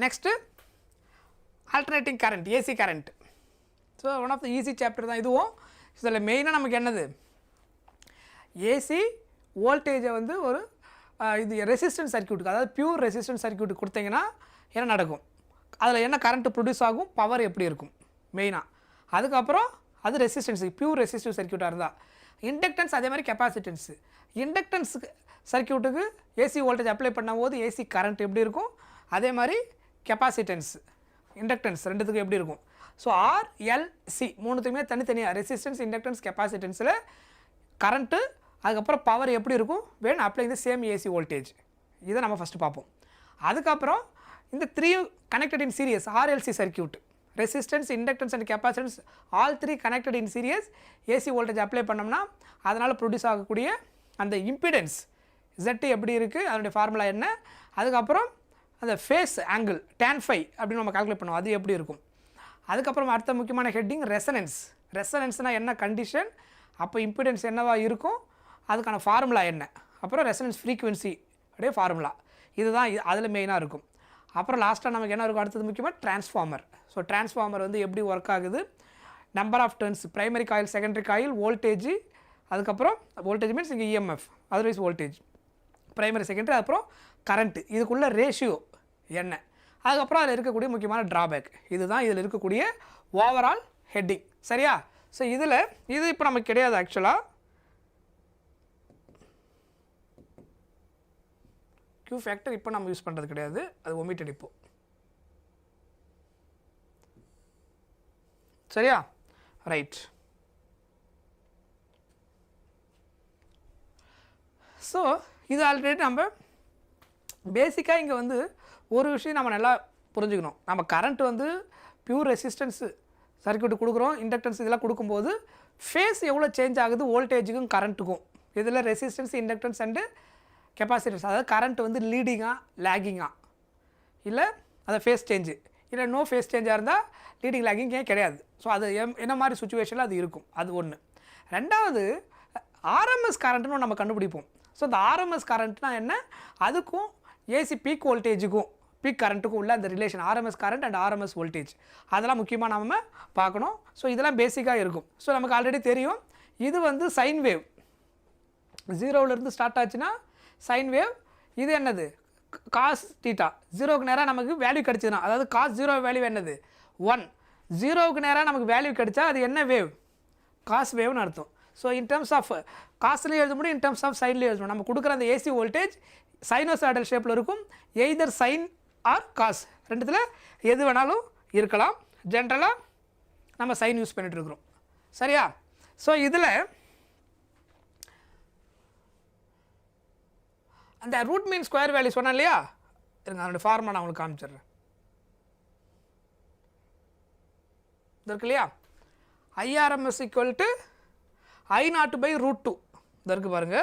Next alternating current, AC current. So one of the easy chapter தான் இதுவும். இதில் மெயினாக நமக்கு என்னது? ஏசி வோல்டேஜை வந்து ஒரு இது ரெசிஸ்டன்ஸ் சர்க்யூட்டுக்கு, அதாவது பியூர் ரெசிஸ்டன்ஸ் சர்க்யூட்டுக்கு கொடுத்தீங்கன்னா என்ன நடக்கும், அதில் என்ன கரண்ட்டு ப்ரொடியூஸ் ஆகும், பவர் எப்படி இருக்கும் மெயினாக. அதுக்கப்புறம் அது ரெசிஸ்டன்ஸ், பியூர் ரெசிஸ்டிவ் சர்க்யூட்டாக இருந்தால். இண்டக்டன்ஸ் அதே மாதிரி கெப்பாசிட்டன்ஸு. இண்டக்டன்ஸ் சர்க்யூட்டுக்கு ஏசி வோல்டேஜ் அப்ளை பண்ணும்போது ஏசி கரண்ட் எப்படி இருக்கும், அதே மாதிரி கெப்பாசிட்டன்ஸ் இண்டக்டன்ஸ் ரெண்டுத்துக்கும் எப்படி இருக்கும். ஸோ ஆர்எல்சி மூணுத்துக்குமே தனித்தனியாக ரெசிஸ்டன்ஸ், இண்டக்டன்ஸ், கெப்பாசிட்டன்ஸில் கரண்ட்டு அதுக்கப்புறம் பவர் எப்படி இருக்கும் when applying the same AC voltage. இதை நம்ம ஃபஸ்ட்டு பார்ப்போம். அதுக்கப்புறம் இந்த 3 connected in series RLC circuit, resistance, inductance and capacitance all 3 connected in series AC voltage apply பண்ணோம்னா அதனால் ப்ரொடியூஸ் ஆகக்கூடிய அந்த இம்பிடன்ஸ் Z எப்படி இருக்குது, அதனுடைய ஃபார்முலா என்ன, அதுக்கப்புறம் அந்த ஃபேஸ் ஆங்கிள் tan phi அப்படின்னு நம்ம கால்குலேட் பண்ணுவோம், அது எப்படி இருக்கும். அதுக்கப்புறம் அடுத்த முக்கியமான ஹெட்டிங் ரெசனன்ஸ். ரெசனன்ஸ்னால் என்ன கண்டிஷன், அப்போ இம்பிடன்ஸ் என்னவாக இருக்கும், அதுக்கான ஃபார்முலா என்ன, அப்புறம் ரெசனன்ஸ் ஃப்ரீக்குவென்சி அப்படியே ஃபார்முலா. இதுதான் அதில் மெயினாக இருக்கும். அப்புறம் லாஸ்ட்டாக நமக்கு என்ன இருக்கும், அடுத்தது முக்கியமாக டிரான்ஸ்ஃபார்மர். ஸோ டிரான்ஸ்ஃபார்மர் வந்து எப்படி ஒர்க் ஆகுது, number of turns, primary coil, secondary coil, voltage, அதுக்கப்புறம் வோல்டேஜ் மீன்ஸ் இங்கே EMF, otherwise voltage, primary secondary, அப்புறம் கரண்ட்டு, இதுக்குள்ள ரேஷியோ என்ன, அதுக்கப்புறம் அதில் இருக்கக்கூடிய முக்கியமான ட்ராபேக். இதுதான் இதில் இருக்கக்கூடிய ஓவரால் ஹெட்டிங். சரியா? ஸோ இதில் இது இப்போ நமக்கு கிடையாது ஆக்சுவலாக. Q ஃபேக்டர் இப்போ நம்ம யூஸ் பண்ணுறது கிடையாது, அது ஒமிட்டட் இப்போ. சரியா? ரைட். ஸோ இது ஆல்ரெடி நம்ம பேசிக்காக இங்கே வந்து ஒரு விஷயம் நம்ம நல்லா புரிஞ்சுக்கணும். நம்ம கரண்ட் வந்து பியூர் ரெசிஸ்டன்ஸு சர்க்யூட்டு கொடுக்குறோம், இண்டக்டன்ஸ் இதெல்லாம் கொடுக்கும்போது ஃபேஸ் எவ்வளோ சேஞ்ச் ஆகுது வோல்டேஜுக்கும் கரண்ட்டுக்கும். இதில் ரெசிஸ்டன்ஸ், இண்டக்டன்ஸ் அண்டு கெப்பாசிட்டர்ஸ், அதாவது கரண்ட் வந்து லீடிங்காக லேகிங்காக இல்லை அதை ஃபேஸ் சேஞ்சு இல்லை நோ ஃபேஸ் சேஞ்சாக இருந்தால் லீடிங் லேகிங் ஏன் கிடையாது. ஸோ அது என்ன மாதிரி சுச்சுவேஷனில் அது இருக்கும், அது ஒன்று. ரெண்டாவது ஆர்எம்எஸ் கரண்ட்னு நம்ம கண்டுபிடிப்போம். ஸோ இந்த ஆர்எம்எஸ் கரண்ட்னா என்ன, அதுக்கும் ஏசி பீக் வோல்டேஜுக்கும் பீக் கரண்ட்டுக்கும் உள்ள அந்த relation RMS current and RMS voltage அதெல்லாம் முக்கியமாக நம்ம பார்க்கணும். ஸோ இதெல்லாம் பேசிக்காக இருக்கும். ஸோ நமக்கு ஆல்ரெடி தெரியும் இது வந்து சைன் வேவ், 0லேருந்து ஸ்டார்ட் ஆச்சுன்னா சைன் வேவ். இது என்னது, காஸ் தீட்டா. 0க்கு நேராக நமக்கு வேல்யூ கிடச்சிதுன்னா, அதாவது காஸ் 0 வேல்யூ என்னது 1, 0க்கு நேராக நமக்கு வேல்யூ கிடைச்சா அது என்ன வேவ், காஸ் வேவ்னு அர்த்தம். ஸோ இன் டர்ம்ஸ் ஆஃப் காஸ்லேயும் எழுத முடியும், இன் டர்ம்ஸ் ஆஃப் சைன்லேயும் எழுதணும். நம்ம கொடுக்குற அந்த ஏசி வோல்டேஜ் சைனோசாய்டல் ஷேப்பில் இருக்கும். எய்தர் சைன் ஆர் காஸ், ரெண்டுத்தில் எது வேணாலும் இருக்கலாம். ஜென்ரலாக நம்ம சைன் யூஸ் பண்ணிட்டு இருக்கிறோம். சரியா? ஸோ இதில் அந்த ரூட் மீன் ஸ்கொயர் வேல்யூ சொன்னேன் இல்லையா, இருங்க அதோட ஃபார்மா நான் உங்களுக்கு காமிச்சிடுறேன். இது இருக்கு இல்லையா, IRMS ஈக்குவல் டு I0/√2. இது இருக்கு பாருங்க,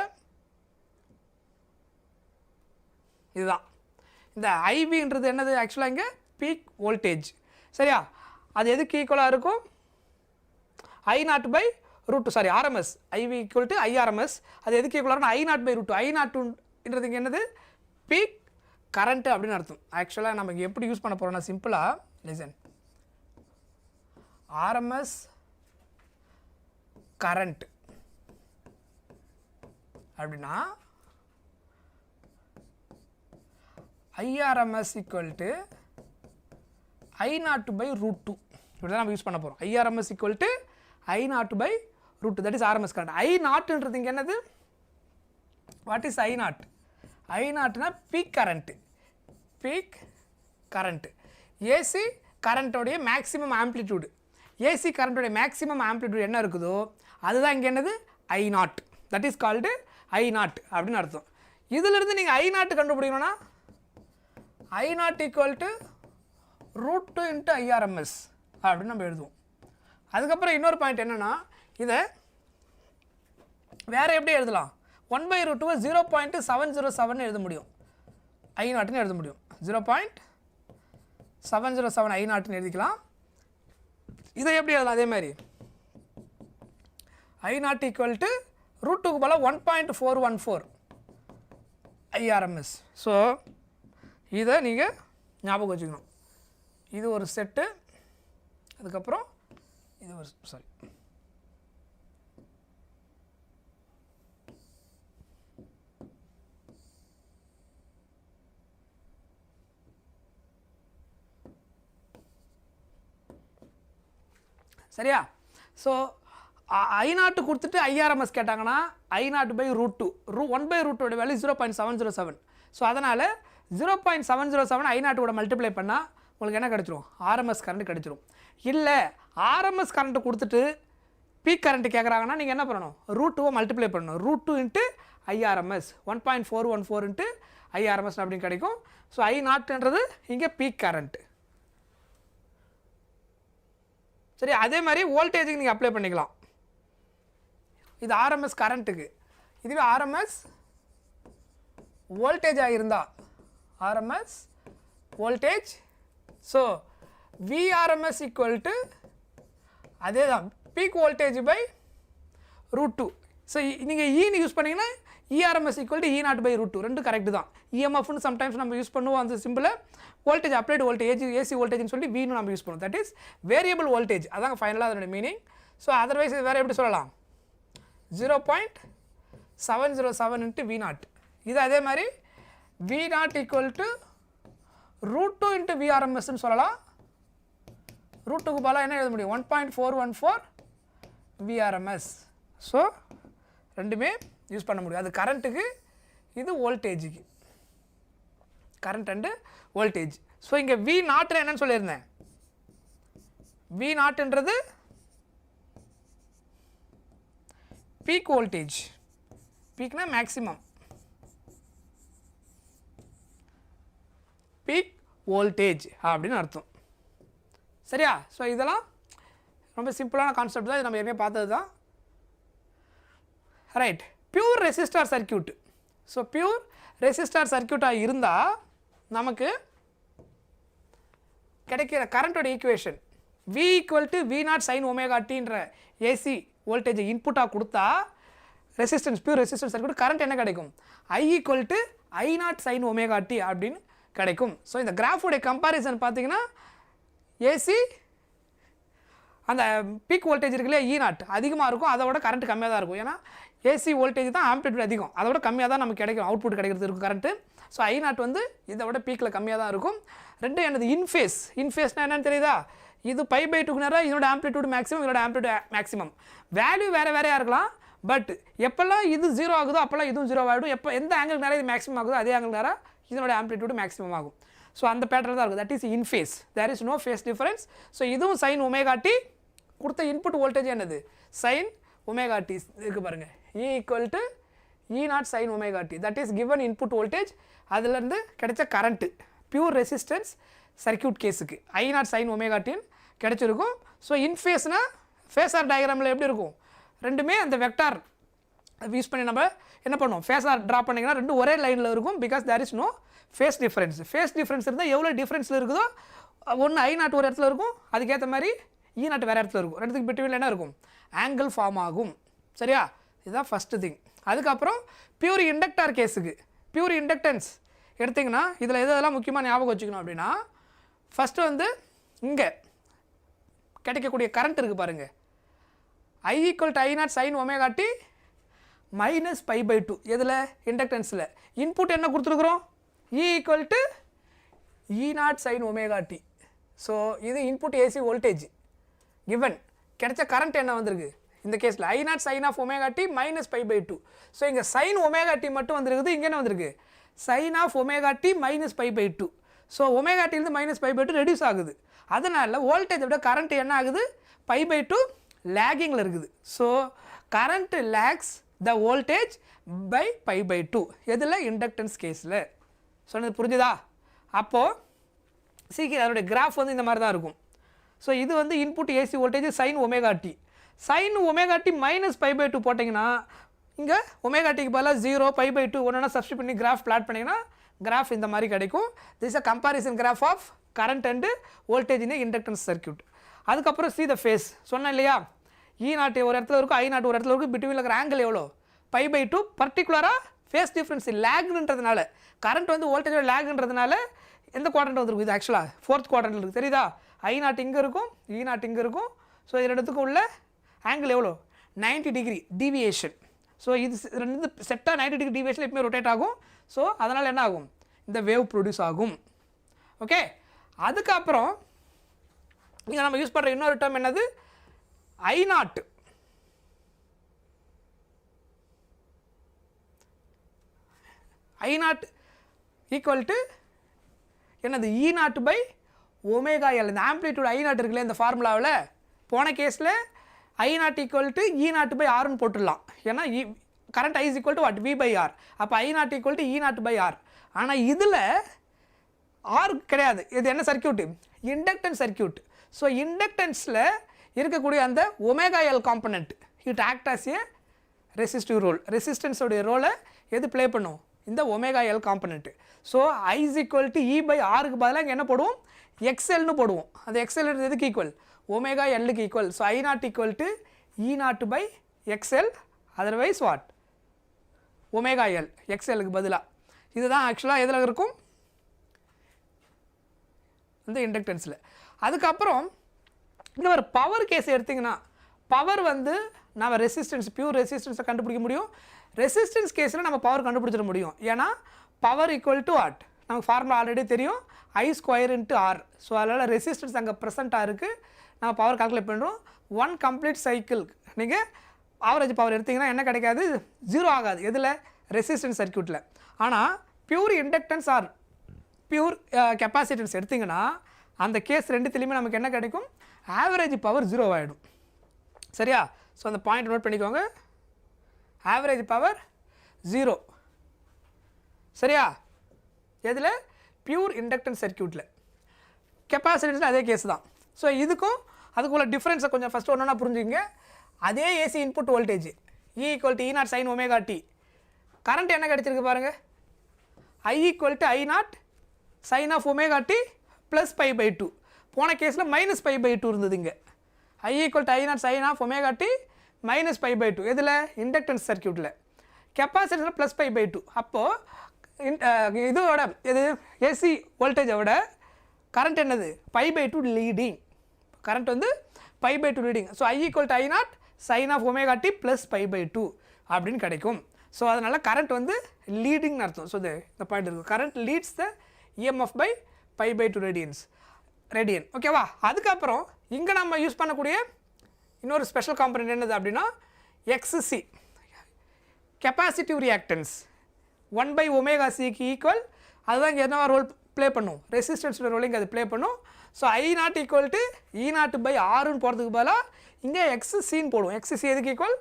இதுதான். இந்த ஐபின்றது என்னது, ஆக்சுவலாக இங்கே பீக் வோல்டேஜ். சரியா? அது எதுக்கு ஈக்குவலாக இருக்கும், I0/√2, sorry RMS. IV equal to IRMS. அது எதுக்கு ஈக்குவலாக இருக்கும், I0/√2. I0ன்றது இங்கே என்னது, பீக் கரண்ட்டு அப்படின்னு அர்த்தம். ஆக்சுவலாக நம்ம இங்கே எப்படி யூஸ் பண்ண போகிறோம்னா, சிம்பிளாக லிசன், RMS கரண்ட் அப்படின்னா IRMS ஈக்குவல் டு I0/√2. இப்படி தான் நம்ம யூஸ் பண்ண போகிறோம். IRMS equal to I0/√2, that is RMS current. I0ன்றது இங்கே என்னது, வாட் இஸ் I0? I0னா peak current, peak current. AC கரண்ட்டோடைய மேக்ஸிமம் ஆம்ப்ளிடியூடு, ஏசி கரண்ட்டோடைய மேக்ஸிமம் ஆம்ப்ளிடியூட் என்ன இருக்குதோ அதுதான் இங்கே என்னது I0, that is called I0 அப்படின்னு அர்த்தம். இதிலிருந்து நீங்கள் I0 கண்டுபிடிக்கணும்னா I0 equal to √2 into IRMS அப்படின்னு நம்ம எழுதுவோம். அதுக்கப்புறம் இன்னொரு பாயிண்ட் என்னென்னா, இதை வேறு எப்படி எழுதலாம், 1/√2 0.707 எழுத முடியும், I0ன்னு எழுத முடியும். 0.707 I0ன்னு எழுதிக்கலாம். இதை எப்படி எழுதலாம், அதே மாதிரி I0 ஈக்குவல் டு √2க்கு போல 1.414 IRMS. ஸோ இதை நீங்கள் ஞாபகம் வச்சுக்கணும். இது ஒரு செட்டு, அதுக்கப்புறம் இது ஒரு, சாரி, சரியா? ஸோ I0 கொடுத்துட்டு IRMS கேட்டாங்கன்னா I0/√2, 1/√2 வேல்யூ 0.707. ஸோ அதனால் 0.707 I0 மல்டிப்ளை பண்ணால் உங்களுக்கு என்ன கிடச்சிரும், RMS கரண்ட் கிடச்சிரும். இல்லை RMS கரண்ட்டு கொடுத்துட்டு பீக் கரண்ட்டு கேட்குறாங்கன்னா நீங்கள் என்ன பண்ணணும், √2 மல்டிப்ளை பண்ணணும். √2 இன்ட்டு IRMS 1.414 இன்ட்டு IRMS அப்படின்னு கிடைக்கும். ஸோ I0ன்றது இங்கே பீக் கரண்ட்டு. சரி, அதே மாதிரி வோல்டேஜுக்கு நீங்கள் அப்ளை பண்ணிக்கலாம். இது RMS கரண்ட்டுக்கு, இதுவே RMS வோல்டேஜாக இருந்தால் RMS voltage. So VRMS equal to அதே தான் பீக் வோல்டேஜ் பை √2. ஸோ நீங்கள் ஈன்னு யூஸ் பண்ணிங்கன்னா ERMS ஈக்குவல் டு E0/√2, ரெண்டு கரெக்டு தான். EMFன்னு சம்டைம்ஸ் நம்ம யூஸ் பண்ணுவோம், அந்த சிம்பிளை வோல்டேஜ் அப்ளைடு வோல்டேஜ் ஏசி வோல்டேஜ்னு சொல்லி வீன்னு நம்ம யூஸ் பண்ணுவோம். தட் இஸ் வேரியபிள் வோல்டேஜ், அதாங்க ஃபைனலாக அதோட மீனிங். ஸோ அதர்வைஸ் இது வேறு எப்படி சொல்லலாம், 0.707 இன்ட்டு V0. இது அதே மாதிரி V0 ஈக்குவல் டு √2 இன்ட்டு VRMSன்னு சொல்லலாம். √2க்கு பதிலாக என்ன எழுத முடியும், 1.414 VRMS. ஸோ ரெண்டுமே யூஸ் பண்ண முடியும். அது கரண்ட்டுக்கு, இது வோல்டேஜுக்கு, கரண்ட் அண்டு வோல்டேஜ். ஸோ இங்கே V0 என்னன்னு சொல்லியிருந்தேன், V0ன்றது பீக் வோல்டேஜ், பீக்னா மேக்ஸிமம், பீக் வோல்டேஜ் அப்படின்னு அர்த்தம். சரியா? ஸோ இதெல்லாம் ரொம்ப சிம்பிளான கான்செப்ட் தான், இது நம்ம ஏற்கனவே பார்த்தது தான். Right, pure resistor circuit. So pure resistor சர்க்கியூட்டாக இருந்தால் நமக்கு கிடைக்கிற கரண்ட்டோட equation V equal to V0 sin ωtன்ற ஏசி வோல்டேஜை இன்புட்டாக கொடுத்தா resistance pure resistance circuit current என்ன கிடைக்கும் I equal to I0 sin omega t அப்படின்னு கிடைக்கும். ஸோ இந்த கிராஃபோடைய கம்பாரிசன் பார்த்தீங்கன்னா ஏசி அந்த பீக் வோல்டேஜ் இருக்குல்லையா E0 அதிகமாக இருக்கும், அதை விட கரண்ட் கம்மியாக தான் இருக்கும். ஏன்னா ஏசி வோல்டேஜ் தான் ஆம்ப்ளிட்யூட் அதிகம், அதை விட கம்மியாக தான் நமக்கு கிடைக்கும், அவுட்புட் கிடைக்கிறது இருக்கும் கரண்ட்டு. ஸோ I0 வந்து இதை விட பீக்கில் கம்மியாக தான் இருக்கும். ரெண்டும் என்னது இன்ஃபேஸ்னால் என்னன்னு தெரியுதா, இது π/2 நேரம் இதோட ஆம்ப்ளிட்யூட் மேக்ஸிமம், இதோட ஆம்ப்ளிட்யூட் மேக்ஸிமம், வேல்யூ வேறையாக இருக்கலாம். பட் எப்போல்லாம் இது 0 ஆகுதோ அப்போல்லாம் இதுவும் 0 ஆகிடும். எப்போ எந்த ஆங்கிள் நேரம் இது மேக்ஸிமம் ஆகுதோ அதே ஆங்கிள் நேரம் இதனோட ஆம்ப்ளிட்யூட் மேக்ஸிமம் ஆகும். ஸோ அந்த பேட்டர்ன் தான் இருக்குது, that is in phase, there is no phase difference. So இதுவும் sin ஒமேகா டி, கொடுத்த இன்புட் வோல்டேஜ் என்னது sin ஒமேகா டி இருக்குது பாருங்கள், E equal to E0 sin omega t, that is given input voltage. அதுலேருந்து கிடைச்ச கரண்ட்டு பியூர் ரெசிஸ்டன்ஸ் சர்க்யூட் கேஸுக்கு I0 sin ஒமேகா டின்னு கிடைச்சிருக்கும். ஸோ இன்ஃபேஸ்னால் ஃபேஸார் டயக்ராமில் எப்படி இருக்கும், ரெண்டுமே அந்த வெக்டார் யூஸ் பண்ணி நம்ம என்ன பண்ணுவோம், ஃபேஸார் ட்ரா பண்ணிங்கன்னா ரெண்டும் ஒரே லைனில் இருக்கும். Because there is no phase difference. Phase difference இருந்தால் எவ்வளோ டிஃப்ரென்ஸில் இருக்குதோ ஒன்று I0 ஒரு இடத்துல இருக்கும், அதுக்கேற்ற மாதிரி E0 வேறு இடத்துல இருக்கும், ரெண்டுத்துக்கு பிட்வீனில் என்ன இருக்கும் ஆங்கிள் ஃபார்ம் ஆகும். சரியா, இதுதான் ஃபஸ்ட்டு திங். அதுக்கப்புறம் பியூர் இண்டக்டார் கேஸுக்கு பியூர் இண்டக்டன்ஸ் எடுத்திங்கன்னா இதில் எதெல்லாம் முக்கியமாக ஞாபகம் வச்சுக்கணும் அப்படின்னா, ஃபஸ்ட்டு வந்து இங்கே கிடைக்கக்கூடிய கரண்ட் இருக்குது பாருங்கள், I equal to I0 sin omega t minus π/2. எதில் இண்டக்டன்ஸில் இன்புட் என்ன கொடுத்துருக்குறோம் E equal to E0 sin omega t. So இது இன்புட் ஏசி வோல்டேஜ் கிவன், கிடைச்ச கரண்ட் என்ன வந்திருக்கு இந்த கேஸில் I0 sin of omega t minus π/2. So இங்கே sin ஒமேகா டி மட்டும் வந்துருக்குது, இங்கே என்ன வந்திருக்கு sin of omega t minus π/2. So omega டிலேருந்து மைனஸ் π/2 ரெடியூஸ் ஆகுது, அதனால் வோல்டேஜை விட கரண்ட் என்ன ஆகுது π/2 லேகிங்கில் இருக்குது. So current lags the voltage by π/2 எதில் இண்டக்டன்ஸ் கேஸில். சொன்னது புரிஞ்சுதா? அப்போது சீக்கிரம் அதோடைய கிராஃப் வந்து இந்த மாதிரி தான் இருக்கும். ஸோ இது வந்து input AC voltage sin omega t, sin omega t minus π/2 போட்டிங்கன்னா இங்கே ஒமேகா டிக்கு பதிலாக 0 π/2 ஒன்றா சப்ஸ்டிட் பண்ணி கிராஃப் பிளாட் பண்ணிங்கன்னா கிராஃப் இந்த மாதிரி கிடைக்கும். This a comparison graph of current and voltage in inductance circuit. அதுக்கப்புறம் சி த ஃபேஸ் சொன்னேன் இல்லையா, E0 ஒரு இடத்துல இருக்கும், I0 ஒரு இடத்துல இருக்கும், பிட்வீனில் இருக்கிற ஆங்கிள் எவ்வளோ π/2. பர்டிகுலராக ஃபேஸ் டிஃப்ரென்ஸ் லேக்ன்றதுனால கரண்ட் வந்து வோல்டேஜோட லேக்ன்றதுனால எந்த குவாட்ரண்ட் வந்துருக்கும், இது ஆக்சுவலாக 4th குவாட்ரண்ட் இருக்குது தெரியுதா, I0 இங்கே இருக்கும், E0 இங்கே இருக்கும். ஸோ இது ரெண்டுத்துக்கும் உள்ள ஆங்கிள் எவ்வளோ 90 டிகிரி டீவியேஷன். ஸோ இது ரெண்டு செட்டாக 90 டிகிரி டீவியேஷன் எப்பவுமே ரொட்டேட் ஆகும். ஸோ அதனால் என்ன ஆகும், இந்த வேவ் ப்ரொடியூஸ் ஆகும். ஓகே, அதுக்கப்புறம் இங்கே நம்ம யூஸ் பண்ணுற இன்னொரு டேர்ம் என்னது I0 ஈக்குவல் டு என்னது E0 பை ஒமேகா எல். இந்த ஆம்ப்ளிட்யூட் I0 இருக்குல்ல இந்த ஃபார்முலாவில் போன கேஸில் I0 equal to E0 by ஆர்னு போட்டுடலாம். ஏன்னா current I is equal to what V/R. அப்போ I0 equal to E0 by R. ஆனால் இதில் ஆர் கிடையாது, இது என்ன சர்க்யூட்டு இண்டக்டன்ஸ் சர்க்யூட். ஸோ இண்டக்டன்ஸில் இருக்கக்கூடிய அந்த omega L component it act as a resistive role. ரெசிஸ்டன்ஸோடைய ரோலை எது ப்ளே பண்ணும், இந்த omega L component. So I is equal to E/Rக்கு பதிலாக இங்கே என்ன போடுவோம் XLன்னு போடுவோம். அந்த XL எதுக்கு ஈக்குவல் ஒமேகா எல்லுக்கு equal. So I0 equal to E0 by XL, otherwise what omega L XLக்கு பதிலாக. இதுதான் ஆக்சுவலாக எதில் இருக்கும் இந்த இண்டக்டன்ஸில். அதுக்கப்புறம் இன்னொரு பவர் கேஸ் எடுத்திங்கன்னா, பவர் வந்து நம்ம ரெசிஸ்டன்ஸ் பியூர் ரெசிஸ்டன்ஸை கண்டுபிடிக்க முடியும். ரெசிஸ்டன்ஸ் கேஸில் நம்ம பவர் கண்டுபிடிச்சிட முடியும். ஏன்னா பவர் ஈக்குவல் டு வாட் நமக்கு ஃபார்முலா ஆல்ரெடி தெரியும், I² R. ஸோ அதனால் ரெசிஸ்டன்ஸ் அங்கே ப்ரெசென்ட்டாக இருக்குது, நம்ம பவர் கால்குலேட் பண்ணுறோம். 1 கம்ப்ளீட் சைக்கிள் நீங்கள் ஆவரேஜ் பவர் எடுத்திங்கன்னா என்ன கிடைக்காது 0 ஆகாது எதில் ரெசிஸ்டன்ஸ் சர்க்யூட்டில். ஆனால் pure inductance or pure capacitance எடுத்திங்கன்னா அந்த கேஸ் ரெண்டுத்துலேயுமே நமக்கு என்ன கிடைக்கும் ஆவரேஜ் பவர் 0 ஆகிடும். சரியா? ஸோ அந்த பாயிண்ட் நோட் பண்ணிக்கோங்க, ஆவரேஜ் பவர் 0. சரியா? எதில் பியூர் இண்டக்டன்ஸ் சர்க்யூட்டில். கெப்பாசிட்டன்ஸில் அதே கேஸ் தான். ஸோ இதுக்கும் அதுக்குள்ள டிஃப்ரென்ஸை கொஞ்சம் ஃபஸ்ட்டு ஒன்றா புரிஞ்சுங்க. அதே AC input voltage E equal to E0 sin omega t, current என்ன கிடைச்சிருக்கு பாருங்கள் I equal to I0 sin of omega t plus π/2. போன கேஸில் மைனஸ் π/2 இருந்தது. இங்கே I equal to I0 sin of omega t minus pi by 2 எதில் இண்டக்டன்ஸ் சர்க்கியூட்டில், கெப்பாசிட்டன்ஸில் ப்ளஸ் பை பை 2. அப்போது இதோட இது ஏசி வோல்டேஜோட கரண்ட் என்னது பை பை 2 லீடிங், கரண்ட் வந்து pi by 2 leading. So I equal to I0 sin of omega t plus pi by 2 அப்படின்னு கிடைக்கும். ஸோ அதனால் கரண்ட் வந்து லீடிங்னு அர்த்தம். ஸோ இந்த பாயிண்ட் இருக்குது, current leads the EMF by by by 2 radian. ஓகேவா? அதுக்கப்புறம் இங்கே நம்ம யூஸ் பண்ணக்கூடிய இன்னொரு ஸ்பெஷல் காம்பனன்ட் என்னது அப்படின்னா XC, capacitive reactance 1 by omega c-க்கு ஈக்குவல். அதுதான் இங்கே என்ன ரோல் ப்ளே பண்ணும், ரெசிஸ்டன்ஸோட ரோல் இங்கே அது ப்ளே பண்ணும். So I0 equal to E0 by Rன்னு போகிறதுக்கு பதிலாக இங்கே XCன்னு போடுவோம். XC எதுக்கு ஈக்குவல்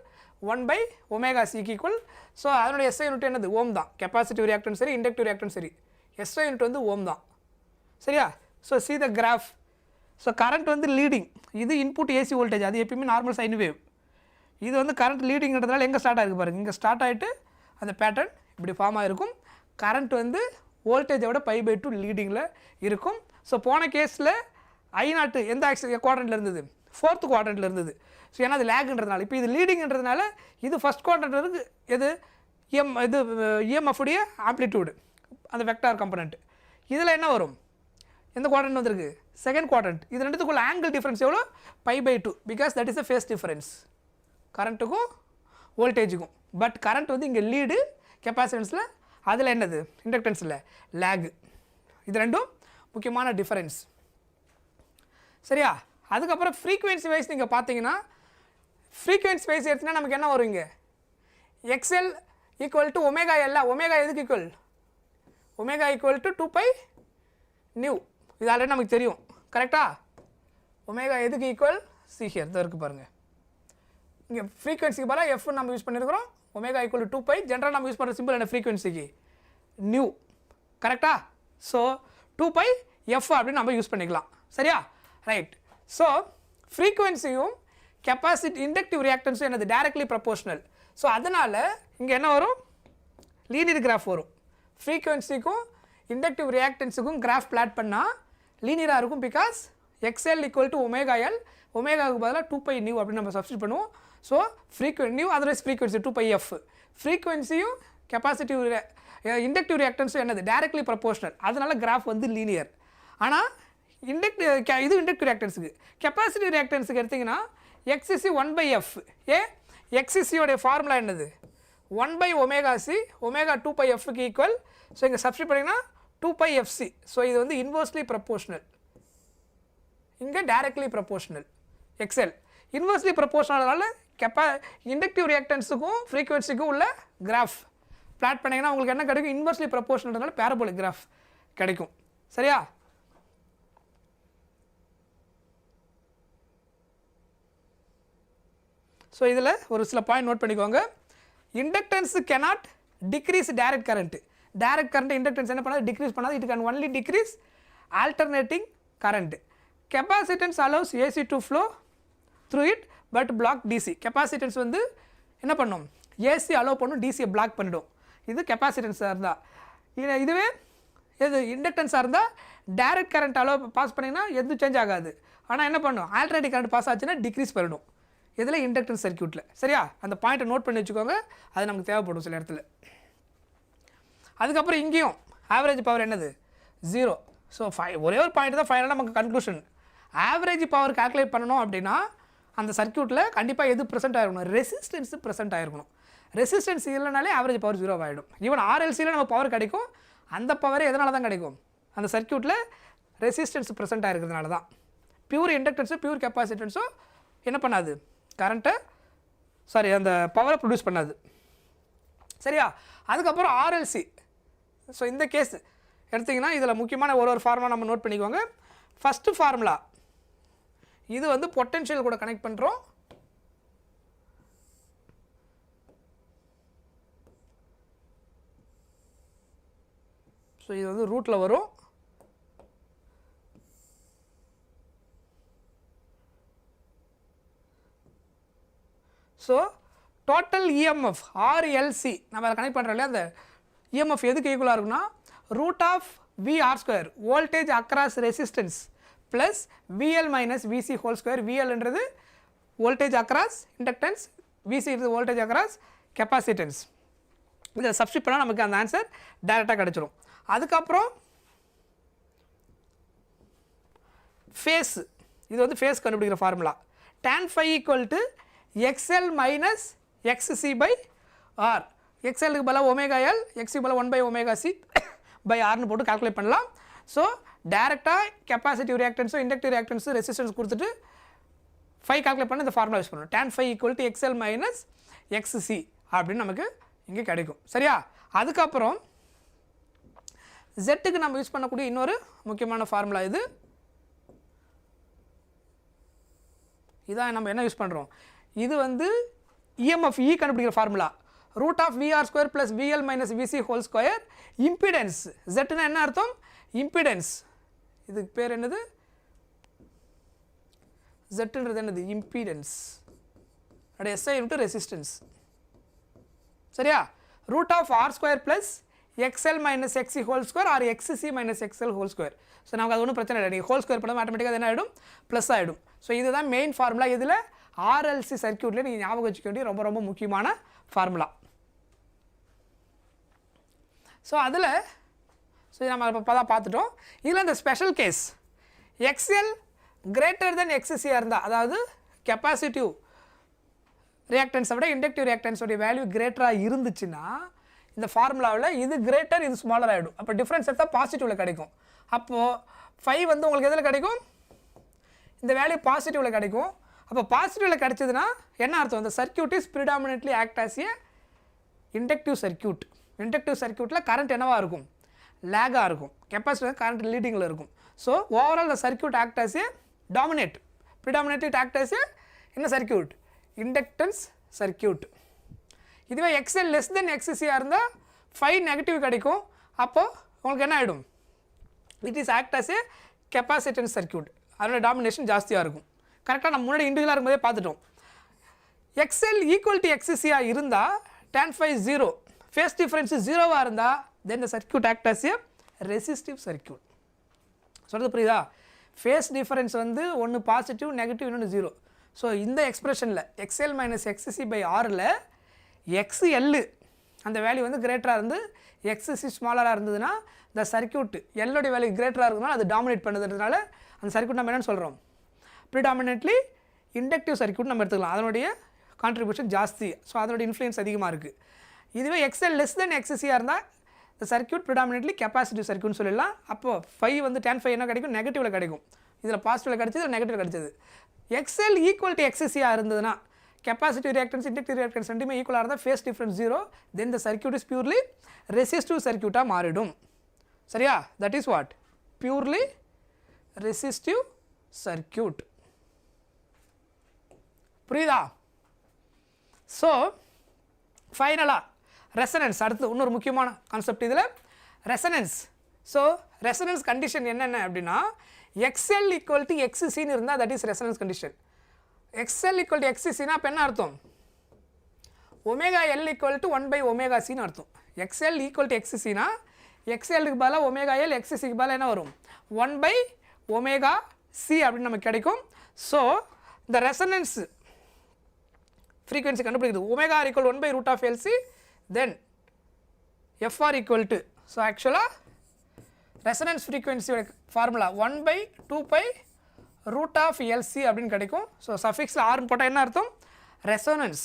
1 by omega c-க்கு ஈக்குவல். ஸோ அதனுடைய SI யூனிட் என்னது ஓம் தான், கெப்பாசிட்டிவ் ரியாக்டன்ஸ் சரி இண்டக்டிவ் ரியாக்டன்ஸ் சரி, SI யூனிட் வந்து ஓம் தான். சரியா? So see the graph. So current வந்து லீடிங், இது இன்புட் ஏசி வோல்டேஜ், அது எப்பயுமே நார்மல் சைன் வேவ். இது வந்து கரண்ட் லீடிங்கிறதுனால எங்கே ஸ்டார்ட் ஆகிருக்கு பாருங்கள், இங்கே ஸ்டார்ட் ஆகிட்டு அந்த பேட்டர்ன் இப்படி ஃபார்ம் ஆகிருக்கும். கரண்ட் வந்து வோல்டேஜை விட பை பை 2 லீடிங்கில் இருக்கும். ஸோ போன கேஸில் I0 எந்த குவாட்ரண்ட்டில் இருந்தது, 4th குவாட்ரண்ட்டில் இருந்தது. ஸோ ஏன்னா அது லேக்ன்றதுனால, இப்போ இது லீடிங்ன்றதுனால இது ஃபஸ்ட் குவாட்ரண்ட் இருக்குது. எது இது EMF உடைய ஆம்ப்ளிடியூடு, அந்த வெக்டார் காம்பனண்ட். இதில் என்ன வரும், எந்த குவாட்ரண்ட் வந்திருக்கு, செகண்ட் குவாட்ரண்ட். இது ரெண்டுத்துக்குள்ள ஆங்கிள் டிஃப்ரென்ஸ் எவ்வளோ pi by 2, because that is a phase difference கரண்ட்டுக்கும் வோல்டேஜுக்கும். பட் கரண்ட் வந்து இங்கே லீடு கெப்பாசிட்டன்ஸில், அதில் என்னது இண்டக்டன்ஸில் லேகு. இது ரெண்டும் முக்கியமான டிஃபரன்ஸ். சரியா? அதுக்கப்புறம் ஃப்ரீக்வன்சி வைஸ் நீங்கள் பார்த்தீங்கன்னா, ஃப்ரீக்வன்சி வைஸ் எடுத்திங்கன்னா நமக்கு என்ன வரும், இங்கே XL equal to omega L. Omega எதுக்கு equal, omega equal to 2 pi nu. இது ஆல்ரெடி நமக்கு தெரியும், கரெக்டாக? ஒமேகா எதுக்கு ஈக்குவல், சி ஹியர் தான் இருக்குது பாருங்கள். இங்கே ஃப்ரீக்வன்சிக்கு பதிலாக எஃப் நம்ம யூஸ் பண்ணியிருக்கிறோம். Omega equal to 2 pi. ஜென்ரலாக நம்ம யூஸ் பண்ணுற சிம்பிள் என்ன, ஃப்ரீக்வன்சிக்கு நியூ, கரெக்டாக? ஸோ 2 pi எஃப் அப்படின்னு நம்ம யூஸ் பண்ணிக்கலாம். சரியா? ரைட். ஸோ ஃப்ரீக்வன்சியும் இண்டக்டிவ் ரியாக்டன்ஸும் என்னது டைரக்ட்லி ப்ரப்போர்ஷனல். ஸோ அதனால் இங்கே என்ன வரும், லீனியர் கிராஃப் வரும். ஃப்ரீக்வன்சிக்கும் இண்டக்டிவ் ரியாக்டன்ஸுக்கும் கிராஃப் பிளாட் பண்ணால் லீனியராக இருக்கும், because XL equal to omega L. ஒமேகாவுக்கு பதிலாக 2 pi நியூ அப்படின்னு நம்ம சப்ஸ்டிட் பண்ணுவோம். So nu otherwise frequency 2 pi F. ஃப்ரீக்வன்சியும் கெப்பாசிட்டிவ் இண்டக்டிவ் ரியாக்டன்ஸும் என்னது டைரக்ட்லி ப்ரப்போர்ஷனல், அதனால் கிராஃப் வந்து லீனியர். ஆனால் இது இண்டக்டிவ் ரியாக்டன்ஸுக்கு. கெப்பாசிட்டிவ் ரியாக்டன்ஸுக்கு எடுத்திங்கன்னா XC 1 by F. XCயோடைய ஃபார்முலா என்னது, 1 by omega c, omega 2 pi எஃப்க்கு ஈக்குவல். ஸோ இங்கே சப்ஸ்டிட் பண்ணிங்கன்னா 2 pi FC. ஸோ இது வந்து இன்வர்ஸ்லி ப்ரப்போர்ஷனல், இங்கே டைரக்ட்லி ப்ரப்போர்ஷனல். XL இன்வர்ஸ்லி ப்ரப்போர்ஷனல்னால இண்டக்டிவ் ரியாக்டன்ஸுக்கும் ஃப்ரீக்வன்சிக்கும் உள்ள கிராஃப் பிளாட் பண்ணிங்கன்னா உங்களுக்கு என்ன கிடைக்கும், இன்வர்ஸ்லி ப்ரப்போர்ஷனல்னால பேரபோலிக் கிராஃப் கிடைக்கும். சரியா? ஸோ இதில் ஒரு சில பாயிண்ட் நோட் பண்ணிக்கோங்க. Inductance cannot decrease direct current. Direct current inductance என்ன பண்ணாது, டிக்ரீஸ் பண்ணாது. It can only decrease alternating current. Capacitance allows AC to flow through it but block DC. Capacitance வந்து என்ன பண்ணும், AC அலோவ் பண்ணும், டிசியை பிளாக் பண்ணிடும். இது கெப்பாசிட்டன்ஸாக இருந்தால். இதுவே எது இண்டக்டன்ஸாக இருந்தால் டைரக்ட் கரண்ட் அலோவ் பாஸ் பண்ணிங்கன்னா எதுவும் சேஞ்ச் ஆகாது. ஆனால் என்ன பண்ணும், ஆல்டர்னேட்டிவ் கரண்ட் பாஸ் ஆச்சுன்னா டிக்ரீஸ் பண்ணிடும். இதில் இண்டக்டன்ஸ் சர்க்யூட்டில். சரியா? அந்த பாயிண்ட்டை நோட் பண்ணி வச்சுக்கோங்க, அது நமக்கு தேவைப்படும் சில இடத்துல. அதுக்கப்புறம் இங்கேயும் ஆவரேஜ் பவர் என்னது 0. ஸோ ஒரே ஒரு பாயிண்ட் தான் ஃபைனலாக நமக்கு கன்க்ளூஷன். ஆவரேஜ் பவர் கால்குலேட் பண்ணணும் அப்படின்னா அந்த சர்க்யூட்டில் கண்டிப்பாக எது ப்ரெசென்ட் ஆகிருக்கணும், ரெசிஸ்டன்ஸு ப்ரெசென்ட் ஆகிருக்கணும். ரெசிஸ்டன்ஸ் இல்லைனாலே ஆவரேஜ் பவர் 0 ஆகிடும். ஈவன் RLCயில் நம்ம பவர் கிடைக்கும், அந்த பவரே எதனால தான் கிடைக்கும், அந்த சர்க்யூட்டில் ரெசிஸ்டன்ஸ் ப்ரெசென்ட் ஆகிருக்கிறதுனால தான். பியூர் இண்டக்டன்ஸோ பியூர் கெப்பாசிட்டன்ஸோ என்ன பண்ணாது, கரண்ட்டை அந்த பவரை ப்ரொடியூஸ் பண்ணாது. சரியா? அதுக்கப்புறம் RLC. ஸோ இந்த கேஸ் எடுத்திங்கன்னா இதில் முக்கியமான ஒரு ஃபார்முலா நம்ம நோட் பண்ணிக்கோங்க. ஃபஸ்ட்டு ஃபார்முலா இது வந்து பொட்டென்ஷியல் கூட கனெக்ட் பண்ணுறோம். ஸோ இது வந்து ரூட்டில் வரும். ஸோ டோட்டல் EMF RLC நம்ம அதை கனெக்ட் பண்ணுறோம் இல்லையா, அந்த EMF எதுக்கு ஈக்குவலாக இருக்குன்னா √of VR², voltage across resistance, plus VL minus VC whole square. VLன்றது voltage across inductance, VC is voltage across capacitance. இதை சப்ஸ்டிட் பண்ணால் நமக்கு அந்த ஆன்சர் டைரெக்டாக கிடச்சிரும். அதுக்கப்புறம் ஃபேஸ், இது வந்து ஃபேஸ் கண்டுபிடிக்கிற formula. tan phi equal to XL minus XC by R. XLக்கு பதிலாக ஒமேகா எல், எக்ஸுக்கு பதிலாக 1/ωc by Rனு போட்டு கால்குலேட் பண்ணலாம். ஸோ டேரெக்டாக கெப்பாசிட்டிவ் ரியாக்டன்ஸும் இண்டக்டிவ் ரியாக்டன்ஸும் ரெசிஸ்டன்ஸ் கொடுத்துட்டு ஃபை கால்குலேட் பண்ணி இந்த ஃபார்முலா யூஸ் பண்ணணும். tan phi equal to XL minus XC அப்படின்னு நமக்கு இங்கே கிடைக்கும். சரியா? அதுக்கப்புறம் ஜெட்டுக்கு நம்ம யூஸ் பண்ணக்கூடிய இன்னொரு முக்கியமான ஃபார்முலா இது. இதான் நம்ம என்ன யூஸ் பண்ணுறோம், இது வந்து EMF E கண்டுபிடிக்கிற formula. Root of VR square plus VL minus VC whole square. Impedance ஜெட்டுனா என்ன அர்த்தம், இம்பிடன்ஸ். இதுக்கு பேர் என்னது, ஜெட்டுன்றது என்னது, இம்பிடன்ஸ். அது SI இன்ட்டு ரெசிஸ்டன்ஸ். சரியா? Root of R square plus XL minus XC whole square or XC minus XL whole square. So நமக்கு அது ஒன்றும் பிரச்சனை இல்லை, நீங்கள் ஹோல் ஸ்கொயர் பண்ணால் ஆட்டோமேட்டிக்காக என்ன ஆகிடும், ப்ளஸ் ஆகிடும். ஸோ இதுதான் மெயின் ஃபார்முலா. இதில் RLC சர்க்யூட்டில் நீங்கள் ஞாபகம் வச்சுக்க வேண்டிய ரொம்ப ரொம்ப முக்கியமான ஃபார்முலா. ஸோ அதில் நம்ம இப்போ தான் பார்த்துட்டோம். இதில் இந்த special case XL greater than XCயாக இருந்தால், அதாவது கெப்பாசிட்டிவ் ரியாக்டன்ஸை விட இண்டக்டிவ் ரியாக்டன்ஸோடைய வேல்யூ கிரேட்டராக இருந்துச்சுன்னா இந்த ஃபார்முலாவில் இது கிரேட்டர் இது ஸ்மாலர் ஆகிடும். அப்போ டிஃப்ரென்ஸ் எடுத்தால் பாசிட்டிவில் கிடைக்கும். அப்போது 5 வந்து உங்களுக்கு எதில் கிடைக்கும், இந்த வேல்யூ பாசிட்டிவில் கிடைக்கும். அப்போ பாசிட்டிவில் கிடைச்சதுன்னா என்ன அர்த்தம், இந்த circuit is predominantly act as A inductive circuit. Inductive சர்க்யூட்டில் கரண்ட் என்னவாக இருக்கும், லேகாக இருக்கும். கெப்பாசிட்டர் கரண்ட் லீடிங்கில் இருக்கும். So overall the circuit act as A dominate, predominantly act as ஏ என்ன சர்க்யூட், இண்டக்டன்ஸ் சர்க்யூட். இதுவே XL லெஸ் தென் XCயாக இருந்தால் 5 நெகட்டிவ் கிடைக்கும். அப்போது உங்களுக்கு என்ன ஆகிடும், it is act as A capacitance circuit. அதோட டாமினேஷன் ஜாஸ்தியாக இருக்கும். கரெக்டாக நம்ம முன்னாடி இண்டிவிஜுவலாக இருக்கும்போதே பார்த்துட்டோம். XL ஈக்குவல் டு XCயாக இருந்தால் tan phi 0, ஃபேஸ் டிஃப்ரென்ஸு 0வாக இருந்தால் then the circuit act as a resistive circuit. சொல்கிறது புரியுதா? ஃபேஸ் டிஃபரன்ஸ் வந்து ஒன்று பாசிட்டிவ், நெகட்டிவ், இன்னொன்று 0. ஸோ இந்த எக்ஸ்பிரஷனில் XL மைனஸ் XC பை ஆரில் XL அந்த வேல்யூ வந்து கிரேட்டராக இருந்து XC ஸ்மாலராக இருந்ததுன்னா இந்த சர்க்யூட் எல்லோடைய வேல்யூ கிரேட்டராக இருந்ததுனால அது டாமினேட் பண்ணுறதுனால அந்த சர்க்யூட் நம்ம என்னென்னு சொல்கிறோம், ப்ரிடாமினென்ட்லி இண்டக்டிவ் சர்க்யூட் நம்ம எடுத்துக்கலாம். அதனுடைய கான்ட்ரிபியூஷன் ஜாஸ்தி. ஸோ அதோட இன்ஃப்ளூயன்ஸ் அதிகமாக இருக்குது. இதுவே XL லெஸ் தென் XCயாக இருந்தால் இந்த சர்க்யூட் ப்ரிடாமினென்ட்லி கெப்பாசிட்டிவ் சர்க்யூட்னு சொல்லலாம். அப்போது 5 வந்து tan phi என்ன கிடைக்கும், நெகட்டிவில் கிடைக்கும். இதில் பாசிட்டிவில் கிடைச்சது, இதில் நெகட்டிவ் கிடைச்சது. XL ஈக்குவல் டு XCயாக இருந்ததுன்னா கெப்பாசிட்டிவ் ரியாக்டன்ஸ் இண்டக்டிவ் ரியாக்டன்ஸ் ரெண்டுமே ஈக்குவலாக இருந்தால் phase difference 0, then the circuit is purely resistive சர்க்யூட்டாக மாறிடும். சரியா? That is what, purely resistive circuit. புரியுதா? ஸோ ஃபைனலாக ரெசனன்ஸ், அடுத்து இன்னொரு முக்கியமான கான்செப்ட் இதில் ரெசனன்ஸ். ஸோ ரெசனன்ஸ் கண்டிஷன் என்னென்ன அப்படின்னா, XL ஈக்குவல் டு XCன்னு இருந்தால் that is resonance condition. XL equal to XCனா அப்போ என்ன அர்த்தம், ஒமேகா L ஈக்குவல் டு 1/ωcன்னு அர்த்தம். XL ஈக்குவல் டு XCனா XLக்கு பதிலாக ஒமேகா L, XCக்கு பதிலாக என்ன வரும், 1/ωc அப்படின்னு நமக்கு கிடைக்கும். ஸோ இந்த ரெசனன்ஸ் ஃப்ரீக்வன்சி கண்டுபிடிக்குது. Omega R equal 1/√LC, then FR equal to, so ஆக்சுவலாக ரெசனன்ஸ் ஃப்ரீக்வன்சியோட ஃபார்முலா 1/2π√LC அப்படின்னு கிடைக்கும். ஸோ சஃபிக்ஸில் ஆர்னு போட்டால் என்ன அர்த்தம், resonance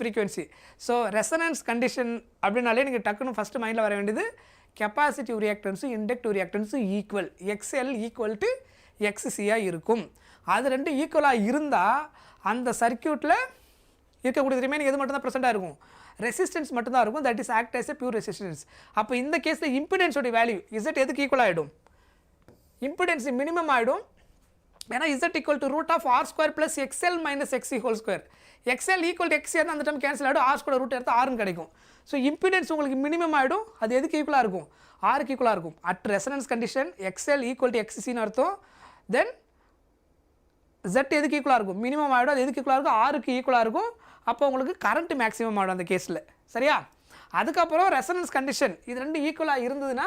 frequency. So resonance condition அப்படின்னாலே நீங்கள் டக்குன்னு ஃபஸ்ட்டு மைண்டில் வர வேண்டியது கெப்பாசிட்டிவ் ரியாக்டன்ஸும் இண்டக்டிவ் ரியாக்டன்ஸும் ஈக்குவல், XL ஈக்குவல் டு XCயாக இருக்கும். அது ரெண்டு ஈக்குவலாக இருந்தால் அந்த சர்க்யூட்டில் இருக்கக்கூடிய ரிமைனிங் எது மட்டும்தான் ப்ரெசென்ட்டாக இருக்கும், ரெசிஸ்டன்ஸ் மட்டும்தான் இருக்கும். That is act as A pure resistance. அப்போ இந்த கேஸில் இம்பிடன்ஸோட வேல்யூ Z எதுக்கு ஈக்குவல் ஆகிடும், இம்பிடன்ஸ் மினிமம் ஆகிடும். ஏன்னா Z equal to √R square plus XL minus XC whole square. XL equal to XC அந்த டைம் கேன்சல் ஆகிடும், R ஸ்கொயர் ரூட் எடுத்து Rன்னு கிடைக்கும். ஸோ இம்பிடன்ஸ் உங்களுக்கு மினிமம் ஆகிடும். அது எதுக்கு ஈக்குவலாக இருக்கும், Rக்கு ஈக்குவலாக இருக்கும். At resonance condition XL equal to XCன்னு அர்த்தம். தென் Z எதுக்கு ஈக்குவலாக இருக்கும், மினிமம் ஆகிடும். அது எதுக்கு ஈக்குவலாக இருக்கும், Rக்கு ஈக்குவலாக இருக்கும். அப்போ உங்களுக்கு கரண்ட் மேக்ஸிமம் ஆகிடும் அந்த கேஸில். சரியா? அதுக்கப்புறம் ரெசனன்ஸ் கண்டிஷன் இது ரெண்டு ஈக்குவலாக இருந்ததுன்னா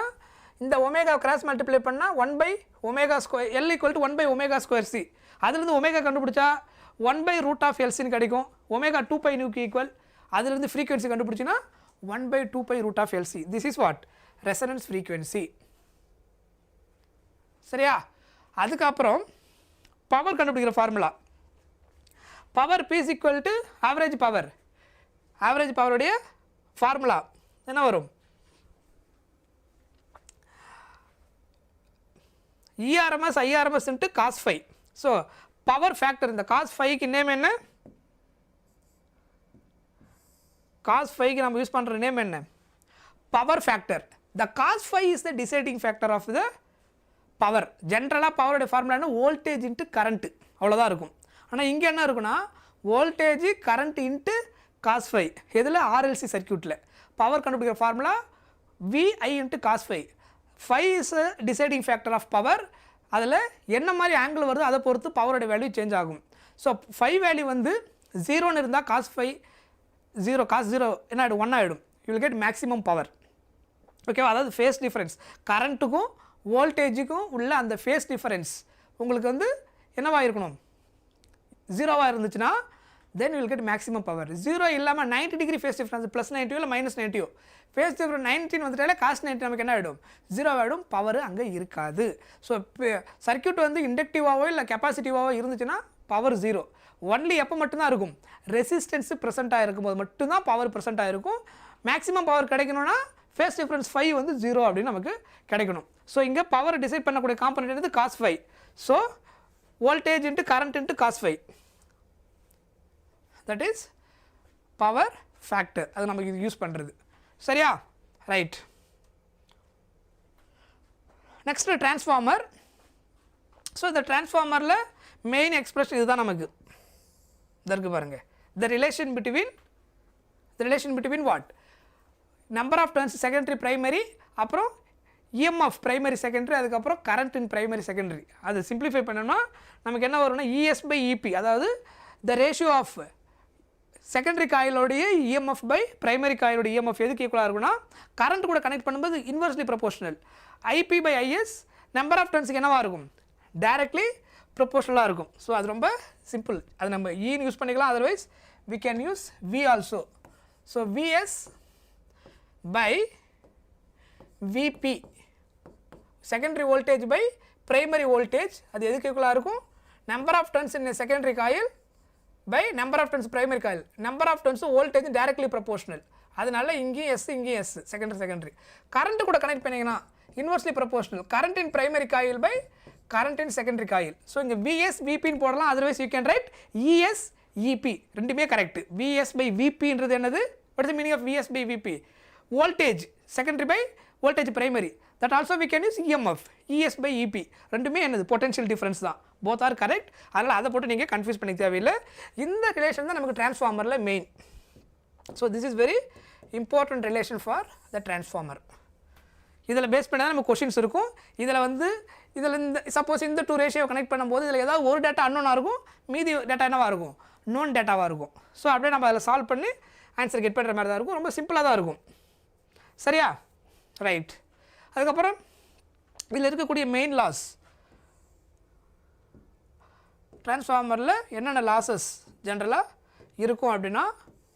இந்த ஒமேகா கிராஸ் மல்டிப்ளை பண்ணால் 1/ω² L ஈக்குவல் டு 1/ω²C. அதுலேருந்து ஒமேகா கண்டுபிடிச்சா 1/√LCன்னு கிடைக்கும். ஒமேகா 2 பை நியூக்கு ஈக்குவல், அதிலிருந்து ஃப்ரீக்வன்சி கண்டுபிடிச்சின்னா 1/2 by root of LC. This is what resonance frequency. சரியா? அதுக்கப்புறம் பவர் கண்டுபிடிக்கிற formula, power P is equal to average power. Average பவருடைய ஃபார்முலா என்ன வரும்? ERMS IRMS into cos phi. So power factor, இந்த cos phiக்கு நேம் என்ன? cos phiக்கு நம்ம யூஸ் பண்ணுற நேம் என்ன? Power factor. the cos phi is the deciding factor of the power. ஜென்ரலாக பவருடைய ஃபார்முலா என்ன? வோல்டேஜ் இன்ட்டு கரண்ட்டு, அவ்வளோதான் இருக்கும். ஆனால் இங்கே என்ன இருக்குன்னா voltage current into cos phi. எதில்? RLC சர்க்யூட்டில் பவர் கண்டுபிடிக்கிற formula VI into cos phi. phi is a deciding factor of power. அதில் என்ன மாதிரி ஆங்கிள் வருது அதை பொறுத்து பவரோட வேல்யூ சேஞ்ச் ஆகும். ஸோ phi வேல்யூ வந்து 0ன்னு இருந்தால் cos phi 0, cos 0 என்ன ஆகிடும்? 1 ஆகிடும். You will get maximum power. ஓகேவா? அதாவது ஃபேஸ் டிஃபரன்ஸ், கரண்ட்டுக்கும் வோல்டேஜுக்கும் உள்ள அந்த ஃபேஸ் டிஃபரன்ஸ் உங்களுக்கு வந்து என்னவாக இருக்கணும்? 0வாக இருந்துச்சுன்னா then you will get maximum power. 0 இல்லாமல் 90 டிகிரி ஃபேஸ் டிஃபரன்ஸ் ப்ளஸ் 90 இல்லை மைனஸ் 90 ஃபேஸ் டிஃபரன்ஸ் 19 வந்துட்டாலே காஸ் 90 நமக்கு என்ன ஆகிடும்? 0 ஆகிடும். பவர் அங்கே இருக்காது. ஸோ சர்க்யூட் வந்து இண்டக்டிவாவோ இல்லை கெப்பாசிட்டிவாவோ இருந்துச்சுன்னா பவர் 0. ஒன்லி எப்போ மட்டும்தான் இருக்கும்? ரெசிஸ்டன்ஸு ப்ரெசென்ட்டாக இருக்கும்போது மட்டும்தான் பவர் ப்ரெசென்ட்டாக இருக்கும். மேக்ஸிமம் பவர் கிடைக்கணும்னா ஃபேஸ் டிஃபரன்ஸ் 5 வந்து 0 அப்படின்னு நமக்கு கிடைக்கணும். ஸோ இங்கே பவர் டிசைட் பண்ணக்கூடிய காம்பனண்ட் வந்து cos phi. So voltage into current into cos phi, that is power factor. அது நமக்கு இது யூஸ் பண்ணுறது. சரியா? ரைட். Next transformer. ஸோ இந்த டிரான்ஸ்ஃபார்மரில் மெயின் எக்ஸ்பிரஷன் இதுதான் நமக்கு. இதற்கு பாருங்கள், the relation between what? Number of turns secondary primary, அப்புறம் EMF பிரைமரி செகண்டரி, அதுக்கப்புறம் கரண்ட் இன் பிரைமரி செகண்டரி. அது சிம்பிளிஃபை பண்ணோம்னா நமக்கு என்ன வரும்னா ES/EP, அதாவது த ரேஷியோ ஆஃப் செகண்டரி காயிலோடைய EMF பை பிரைமரி காயிலோட EMF எதுக்கு ஈக்குவலாக இருக்குன்னா கரண்ட் கூட கனெக்ட் பண்ணும்போது inversely proportional. IP/IS number of டர்ன்ஸுக்கு என்னவாக இருக்கும்? டைரக்ட்லி ப்ரொபோஷனலாக இருக்கும். ஸோ அது ரொம்ப சிம்பிள். அது நம்ம ஈன்னு யூஸ் பண்ணிக்கலாம், otherwise we can use V also. So VS by VP, secondary voltage by primary voltage, அது எதுக்கு ஈக்குவலாக இருக்கும்? number of turns in a secondary coil by number of turns primary coil. number of turns voltage directly proportional. அதனால இங்கேயும் S இங்கேயும் S, secondary. current கூட கனெக்ட் பண்ணிங்கன்னா inversely proportional. current in primary coil by current in secondary coil. So இங்கே VS VPன்னு போடலாம், otherwise you can write ES EP, ரெண்டுமே கரெக்ட். VS by VPன்றது என்னது? what is the meaning of VS by VP? voltage secondary by voltage primary. that also we can use EMF ES by EP, ரெண்டுமே என்னது? பொட்டன்ஷியல் டிஃபரன்ஸ் தான். both are correct. அதனால் அதை போட்டு நீங்கள் கன்ஃபியூஸ் பண்ணிக்க தேவையில்லை. இந்த ரிலேஷன் தான் நமக்கு டிரான்ஸ்ஃபார்மரில் main. So this is very important relation for the transformer. இதில் பேஸ் பண்ணால் நமக்கு கொஷின்ஸ் இருக்கும். இதில் வந்து இந்த சப்போஸ் இந்த 2 ரேஷியோ கனெக்ட் பண்ணும்போது இதில் ஏதாவது ஒரு டேட்டா அன்னோனாக இருக்கும், மீதி டேட்டா என்னவாக இருக்கும்? நோன் டேட்டாவாக இருக்கும். ஸோ அப்படியே நம்ம அதில் சால்வ் பண்ணி ஆன்சர் கெட் பண்ணுற மாதிரி தான் இருக்கும். ரொம்ப சிம்பிளாக தான் இருக்கும். சரியா? ரைட். அதுக்கப்புறம் இதில் இருக்கக்கூடிய மெயின் லாஸ், டிரான்ஸ்ஃபார்மரில் என்னென்ன லாஸஸ் ஜென்ரலாக இருக்கும் அப்படின்னா,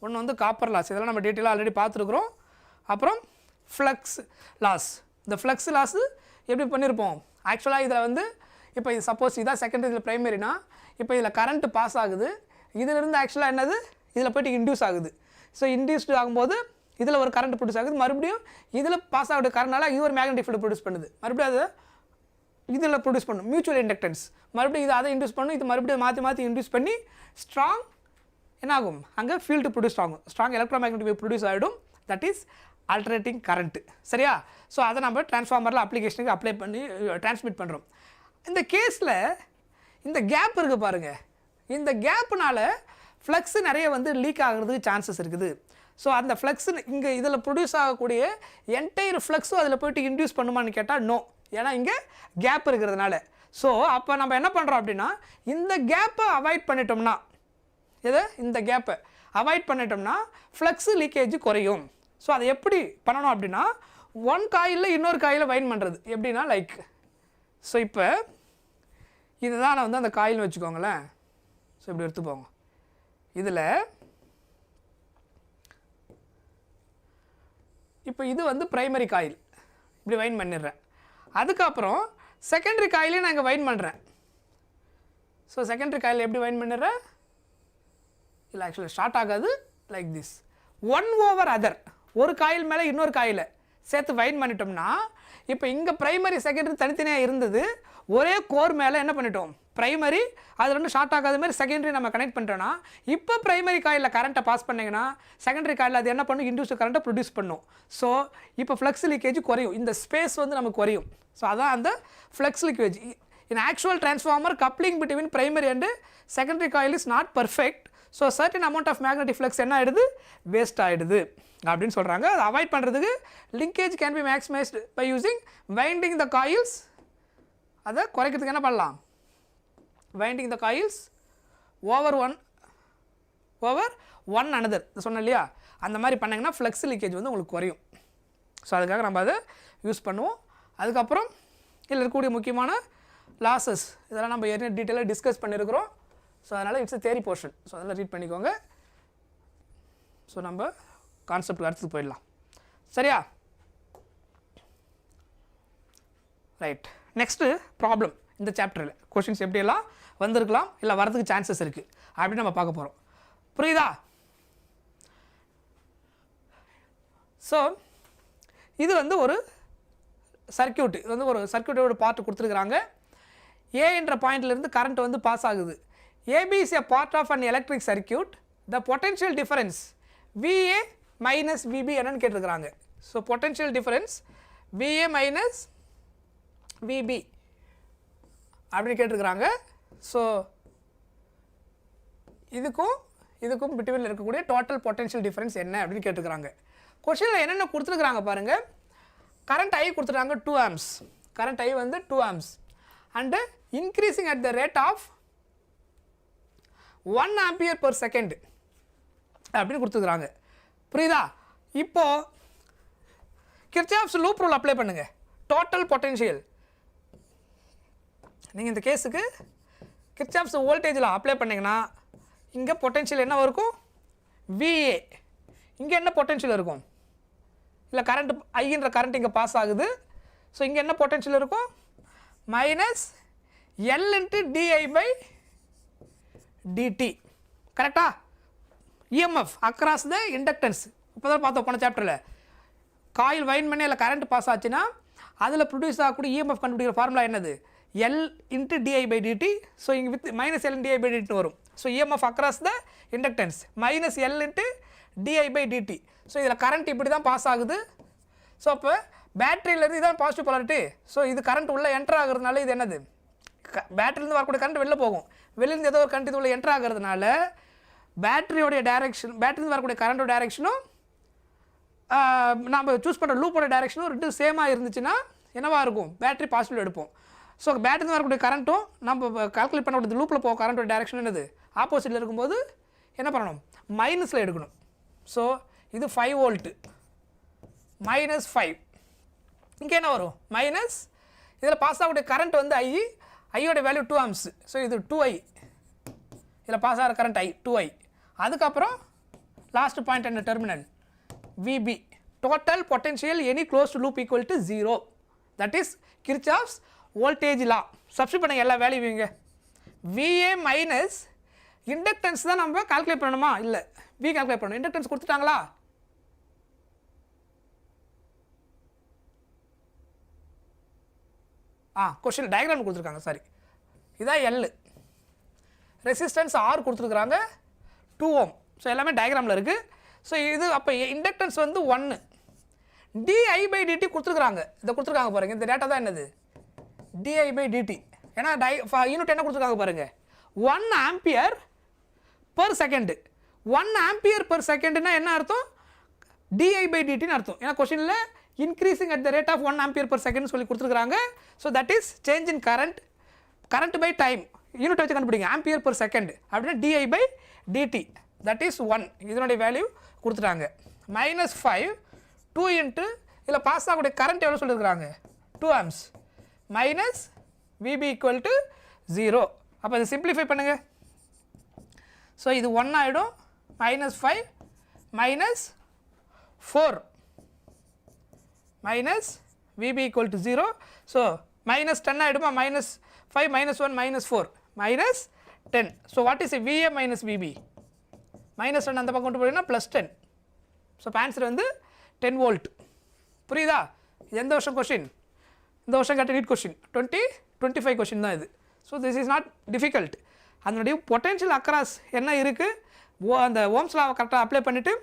ஒன்று வந்து காப்பர் லாஸ், இதெல்லாம் நம்ம டீட்டெயிலாக ஆல்ரெடி பார்த்துருக்குறோம். அப்புறம் ஃப்ளக்ஸ் லாஸ். இந்த ஃப்ளக்ஸ் லாஸு எப்படி பண்ணியிருப்போம்? ஆக்சுவலாக இதில் வந்து இப்போ இது சப்போஸ் இதான் செகண்டரி, இதில் ப்ரைமரினா இப்போ இதில் கரண்ட்டு பாஸ் ஆகுது, இதிலிருந்து ஆக்சுவலாக என்னது இதில் போய்ட்டு இன்டியூஸ் ஆகுது. ஸோ இன்டியூஸ்டு ஆகும்போது இதில் ஒரு கரண்ட் ப்ரொடியூஸ் ஆகுது, மறுபடியும் இதில் பாஸ் ஆகிற கரண்ட்னால இது ஒரு மேக்னெட்டிக் ஃபீல்டு ப்ரொடியூஸ் பண்ணுது, மறுபடியும் அது இதில் ப்ரொடியூஸ் பண்ணும் மியூச்சுவல் இண்டக்டன்ஸ், மறுபடியும் இது அதை இன்டியூஸ் பண்ணும், இது மறுபடியும் மாற்றி இன்டியூஸ் பண்ணி ஸ்ட்ராங் என்ன ஆகும்? அங்கே ஃபீல்டு ப்ரொடியூஸ் ஆகும், ஸ்ட்ராங் எலக்ட்ரோமேக்னெட்டிக் வேவ் ப்ரொடியூஸ் ஆகிடும். That is alternating current. சரியா? ஸோ அதை நம்ம டிரான்ஸ்ஃபார்மரில் அப்ளிகேஷனுக்கு அப்ளை பண்ணி டிரான்ஸ்மிட் பண்ணுறோம். இந்த கேஸில் இந்த கேப் இருக்குது பாருங்கள், இந்த கேப்புனால ஃப்ளக்ஸு நிறைய வந்து லீக் ஆகிறதுக்கு சான்சஸ் இருக்குது. ஸோ அந்த ஃப்ளக்ஸு இங்கே இதில் ப்ரொடியூஸ் ஆகக்கூடிய என்டையர் ஃப்ளக்ஸும் அதில் போய்ட்டு இன்டியூஸ் பண்ணுமான்னு கேட்டால் நோ, ஏன்னா இங்கே கேப் இருக்கிறதுனால. ஸோ அப்போ நம்ம என்ன பண்ணுறோம் அப்படின்னா, இந்த கேப்பை அவாய்ட் பண்ணிட்டோம்னா, இந்த கேப்பை அவாய்ட் பண்ணிட்டோம்னா ஃப்ளக்ஸு லீக்கேஜ் குறையும். ஸோ அதை எப்படி பண்ணணும் அப்படின்னா, ஒன் காயிலில் இன்னொரு காயிலை வைண்ட் பண்ணுறது எப்படின்னா லைக், ஸோ இப்போ இதுதான் நான் வந்து அந்த காயில்னு வச்சுக்கோங்களேன். ஸோ இப்படி எடுத்துப்போங்க, இதில் இப்போ இது வந்து பிரைமரி காயில் இப்படி வைண்ட் பண்ணிடுறேன். அதுக்கப்புறம் செகண்டரி காயிலே நான் இங்கே வைண்ட் பண்ணுறேன். ஸோ செகண்டரி காயில் எப்படி வைண்ட் பண்ணிடுறேன்? இல்லை ஆக்சுவலாக ஸ்டார்ட் ஆகாது like this. One over other, ஒரு காயில் மேலே இன்னொரு காயில் சேர்த்து வைண்ட் பண்ணிட்டோம்னா இப்போ இங்கே ப்ரைமரி செகண்டரி தனித்தனியாக இருந்தது, ஒரே கோர் மேலே என்ன பண்ணிட்டோம், ப்ரைமரி அது ரெண்டும் ஷார்ட் ஆகாத மாதிரி செகண்டரி நம்ம கனெக்ட் பண்ணிட்டோன்னா இப்போ ப்ரைமரி காயிலில் கரண்ட்டை பாஸ் பண்ணிங்கன்னா செகண்டரி காயில் அது என்ன பண்ணும், இன்டியூஸ்டு கரண்ட்டை ப்ரொடியூஸ் பண்ணும். ஸோ இப்போ ஃப்ளக்ஸ் லீக்கேஜ் குறையும், இந்த ஸ்பேஸ் வந்து நமக்கு குறையும். ஸோ அதான் அந்த flux leakage. In actual transformer coupling between primary and secondary coil is not perfect. So certain amount of magnetic flux என்ன ஆகிடுது, வேஸ்ட் ஆகிடுது அப்படின்னு சொல்கிறாங்க. அதை அவாய்ட் பண்ணுறதுக்கு linkage can be maximised by using winding the coils. அதை குறைக்கிறதுக்கு என்ன பண்ணலாம், winding the coils over one another சொன்னேன் இல்லையா, அந்த மாதிரி பண்ணிங்கன்னா ஃப்ளக்ஸ் லீக்கேஜ் வந்து உங்களுக்கு குறையும். ஸோ அதுக்காக நம்ம அதை யூஸ் பண்ணுவோம். அதுக்கப்புறம் இதில் இருக்கக்கூடிய முக்கியமான லாஸஸ் இதெல்லாம் நம்ம ஏற்கனவே டீட்டெயிலாக டிஸ்கஸ் பண்ணியிருக்கிறோம். ஸோ அதனால் it's a theory portion. So அதெல்லாம் ரீட் பண்ணிக்கோங்க. ஸோ நம்ம கான்செப்ட் அடுத்து போயிடலாம். சரியா? ரைட். Next problem. இந்த சாப்டரில் கொஷின்ஸ் எப்படியெல்லாம் வந்திருக்கலாம், இல்லை வரதுக்கு சான்சஸ் இருக்குது அப்படின்னு நம்ம பார்க்க போகிறோம். புரியுதா? ஸோ இது வந்து ஒரு சர்க்கியூட், இது வந்து ஒரு சர்க்கியூட்டோட பார்ட் கொடுத்துருக்குறாங்க. ஏ என்ற பாயிண்ட்லேருந்து கரண்ட் வந்து பாஸ் ஆகுது. AB is a part of an electric circuit. The potential difference VA minus VB என்னன்னு கேட்டிருக்கிறாங்க. So potential difference VA minus VB அப்படின்னு கேட்டிருக்கிறாங்க. ஸோ இதுக்கும் பிட்வீனில் இருக்கக்கூடிய டோட்டல் பொட்டென்ஷியல் டிஃபரன்ஸ் என்ன அப்படின்னு கேட்டிருக்கிறாங்க. கொஷனில் என்னென்ன கொடுத்துருக்குறாங்க பாருங்கள். கரண்ட் I கொடுத்துருக்காங்க 2 amps. கரண்ட் I வந்து 2 amps and increasing at the rate of 1 ampere per second அப்படின்னு கொடுத்துருக்குறாங்க. புரியுதா? இப்போது கிர்ச்சாஃப்ஸ் லூப் ரூல் அப்ளை பண்ணுங்கள். டோட்டல் பொட்டென்ஷியல் நீங்கள் இந்த கேஸுக்கு கிர்ச்சாஃப்ஸ் வோல்டேஜில் அப்ளை பண்ணிங்கன்னா இங்கே பொட்டென்ஷியல் என்ன இருக்கும், VA. இங்கே என்ன பொட்டென்ஷியல் இருக்கும், இல்லை கரண்ட் ஐன்ற கரண்ட் இங்கே பாஸ் ஆகுது. ஸோ இங்கே என்ன பொட்டென்ஷியல் இருக்கும், மைனஸ் L into di/dt. கரெக்டா? EMF across the inductance. இப்போ தான் பார்த்தோம் போன சாப்டரில். காயில் வைண்ட் பண்ணி அதில் கரண்ட் பாஸ் ஆச்சுன்னா அதில் ப்ரொடியூஸ் ஆகக்கூடிய EMF கண்டுபிடிக்கிற ஃபார்முலா என்னது, L into di/dt. ஸோ இங்கே வித் மைனஸ் L di/dt வரும். So EMF across the inductance minus L into di/dt. So இதில் கரண்ட் இப்படி தான் பாஸ் ஆகுது. ஸோ அப்போ பேட்டரியிலேருந்து இதான் பாசிட்டிவ் போலாரிட்டி. ஸோ இது கரண்ட் உள்ளே என்டர் ஆகுறதுனால இது என்னது, பேட்டரியிலேருந்து வரக்கூடிய கரண்ட் வெளில போகும், வெளியிருந்து ஏதோ ஒரு கரண்ட் இது உள்ள என்டர் ஆகிறதுனால பேட்டரியோடைய டைரெக்ஷன், பேட்டரியிலேருந்து வரக்கூடிய கரண்டோட டைரெக்ஷனும் நம்ம சூஸ் பண்ணுற லூப்போட டைரெக்ஷனும் ரெண்டு சேமாக இருந்துச்சுன்னா என்னவாக இருக்கும், பேட்டரி பாசிட்டிவ் எடுப்போம். ஸோ பேட்டரியிலேருந்து வரக்கூடிய கரண்ட்டும் நம்ம கால்குலேட் பண்ணக்கூடிய லூப்பில் போக கரண்டோட டைரெக்ஷன் என்னது, ஆப்போசிட்டில் இருக்கும்போது என்ன பண்ணணும், மைனஸில் எடுக்கணும். ஸோ இது 5 volt மைனஸ் 5. இங்கே என்ன வரும், மைனஸ். இதில் பாஸ் ஆகக்கூடிய கரண்ட் வந்து ஐயோட வேல்யூ 2 amps. ஸோ இது 2I. இதில் பாஸ் ஆகிற கரண்ட் 2I. அதுக்கப்புறம் லாஸ்ட் பாயிண்ட் என்ன, terminal VB. Total potential any closed loop equal to 0. That is Kirchhoff's voltage law. Substitute பண்ணுங்க எல்லா வேல்யூவிங்க. VA மைனஸ் இண்டக்டன்ஸ் தான் நம்ம கால்குலேட் பண்ணணுமா, இல்லை V கால்குலேட் பண்ணணும். இண்டக்டன்ஸ் கொடுத்துட்டாங்களா, கொஸ்டின் டயக்ராம் கொடுத்துருக்காங்க. சாரி, இதான் L. ரெசிஸ்டன்ஸ் R கொடுத்துருக்குறாங்க 2 ohm. ஸோ எல்லாமே டயக்ராமில் இருக்குது. ஸோ இது அப்போ இண்டக்டன்ஸ் வந்து 1. di/dt கொடுத்துருக்குறாங்க. இதை கொடுத்துருக்காங்க பாருங்கள். இந்த டேட்டா தான் என்னது, di/dt. ஏன்னா யூனிட் என்ன கொடுத்துருக்காங்க பாருங்கள், 1 ampere per second. 1 ampere per secondனா என்ன அர்த்தம், di/dtன்னு அர்த்தம். ஏன்னா கொஸ்டினில் increasing at the rate of 1 ampere per second சொல்லி கொடுத்துருக்குறாங்க. So that is change in current by time. Unit வச்சு கண்டுபிடிங்க, ஆம்பியர் per second அப்படின்னா di/dt. That is 1. இதனுடைய வேல்யூ கொடுத்துட்டாங்க. மைனஸ் 5 2 இன்ட்டு இதில் பாஸ் ஆகக்கூடிய கரண்ட் எவ்வளோ சொல்லியிருக்கிறாங்க, 2 amps minus VB equal to 0. அப்போ இதை சிம்பிளிஃபை பண்ணுங்கள். ஸோ இது 1 ஆகிடும், -5 -4 minus VB equal to 0. So -10 ஆகிடுமா, -5 -1 -4 -10. So what is a VA minus VB? -10 அந்த பக்கம் கொண்டு போயிங்கன்னா +10. ஸோ இப்போ ஆன்சர் வந்து 10 வோல்ட். புரியுதா? இது எந்த வருஷம் கொஷின்? இந்த வருஷம் கேட்ட நீட் கொஷின் 2025 கொஷின் தான் இது. So this is not difficult. அதனுடைய பொட்டென்ஷியல் அக்ராஸ் என்ன இருக்குது, அந்த ஓம்ஸ் லாவை கரெக்டாக அப்ளை பண்ணிவிட்டு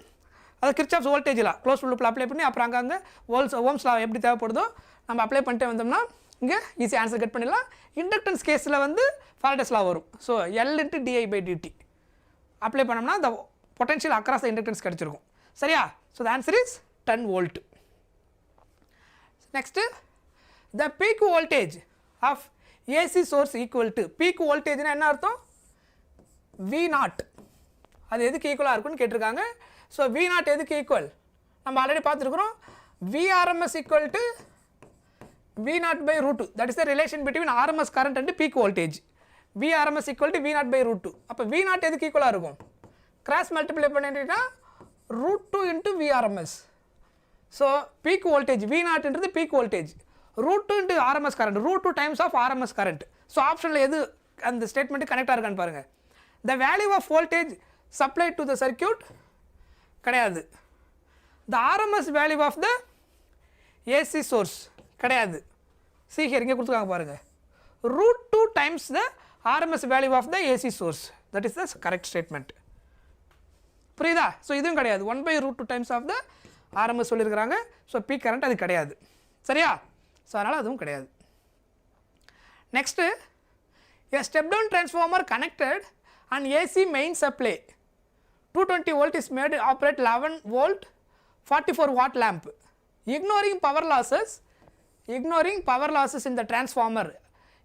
அது கிர்ச்சாஃப்ஸ் வோல்டேஜில் க்ளோஸ் லூப்பில் அப்ளை பண்ணி அப்புறம் அங்கங்கே ஓம்ஸ் லா எப்படி தேவைப்படுதோ நம்ம அப்ளை பண்ணிட்டே வந்தோம்னா இங்கே ஈஸி ஆன்சர் கெட் பண்ணிடலாம். இண்டக்டன்ஸ் கேஸில் வந்து ஃபாரடேஸ் லா வரும். ஸோ L × di/dt அப்ளை பண்ணோம்னா இந்த பொட்டென்ஷியல் அக்ராஸ் இண்டக்டன்ஸ் கிடச்சிருக்கும். சரியா? So the answer is 10 volt. Next, the peak voltage of AC source equal to, peak வோல்டேஜ்னா என்ன அர்த்தம்? V0. அது எதுக்கு ஈக்குவலாக இருக்குன்னு கேட்டிருக்காங்க. ஸோ V0 எதுக்கு ஈக்குவல்? நம்ம ஆல்ரெடி பார்த்துருக்குறோம். Vrms equal to V0/√2. That is the relation between RMS current and peak voltage. Vrms equal to V0/√2. அப்போ V0 எதுக்கு ஈக்குவலாக இருக்கும்? கிராஸ் மல்டிப்ளை பண்ணிட்டீங்கன்னா √2 × Vrms. ஸோ பீக் வோல்டேஜ் V0ன்றது peak voltage, √2 × RMS current, √2 times of RMS current. So ஆப்ஷனில் எது அந்த ஸ்டேட்மெண்ட்டு கனெக்டாக இருக்கான்னு பாருங்கள். The value of voltage supply to the circuit கிடையாது. The RMS value of the AC source கிடையாது. சி ஹியர் இங்கே கொடுத்துருக்காங்க பாருங்கள், √2 times the RMS value of the AC source. That is the correct statement. புரியுதா? ஸோ இதுவும் கிடையாது. 1/√2 டைம்ஸ் ஆஃப் த ஆர்எம்எஸ் சொல்லியிருக்கிறாங்க. ஸோ பீக் கரண்ட் அது கிடையாது. சரியா? ஸோ அதனால் அதுவும் கிடையாது. Next, a step down transformer connected and AC main supply 220 volt is made to operate 11 volt 44 watt lamp. Ignoring power losses in the transformer,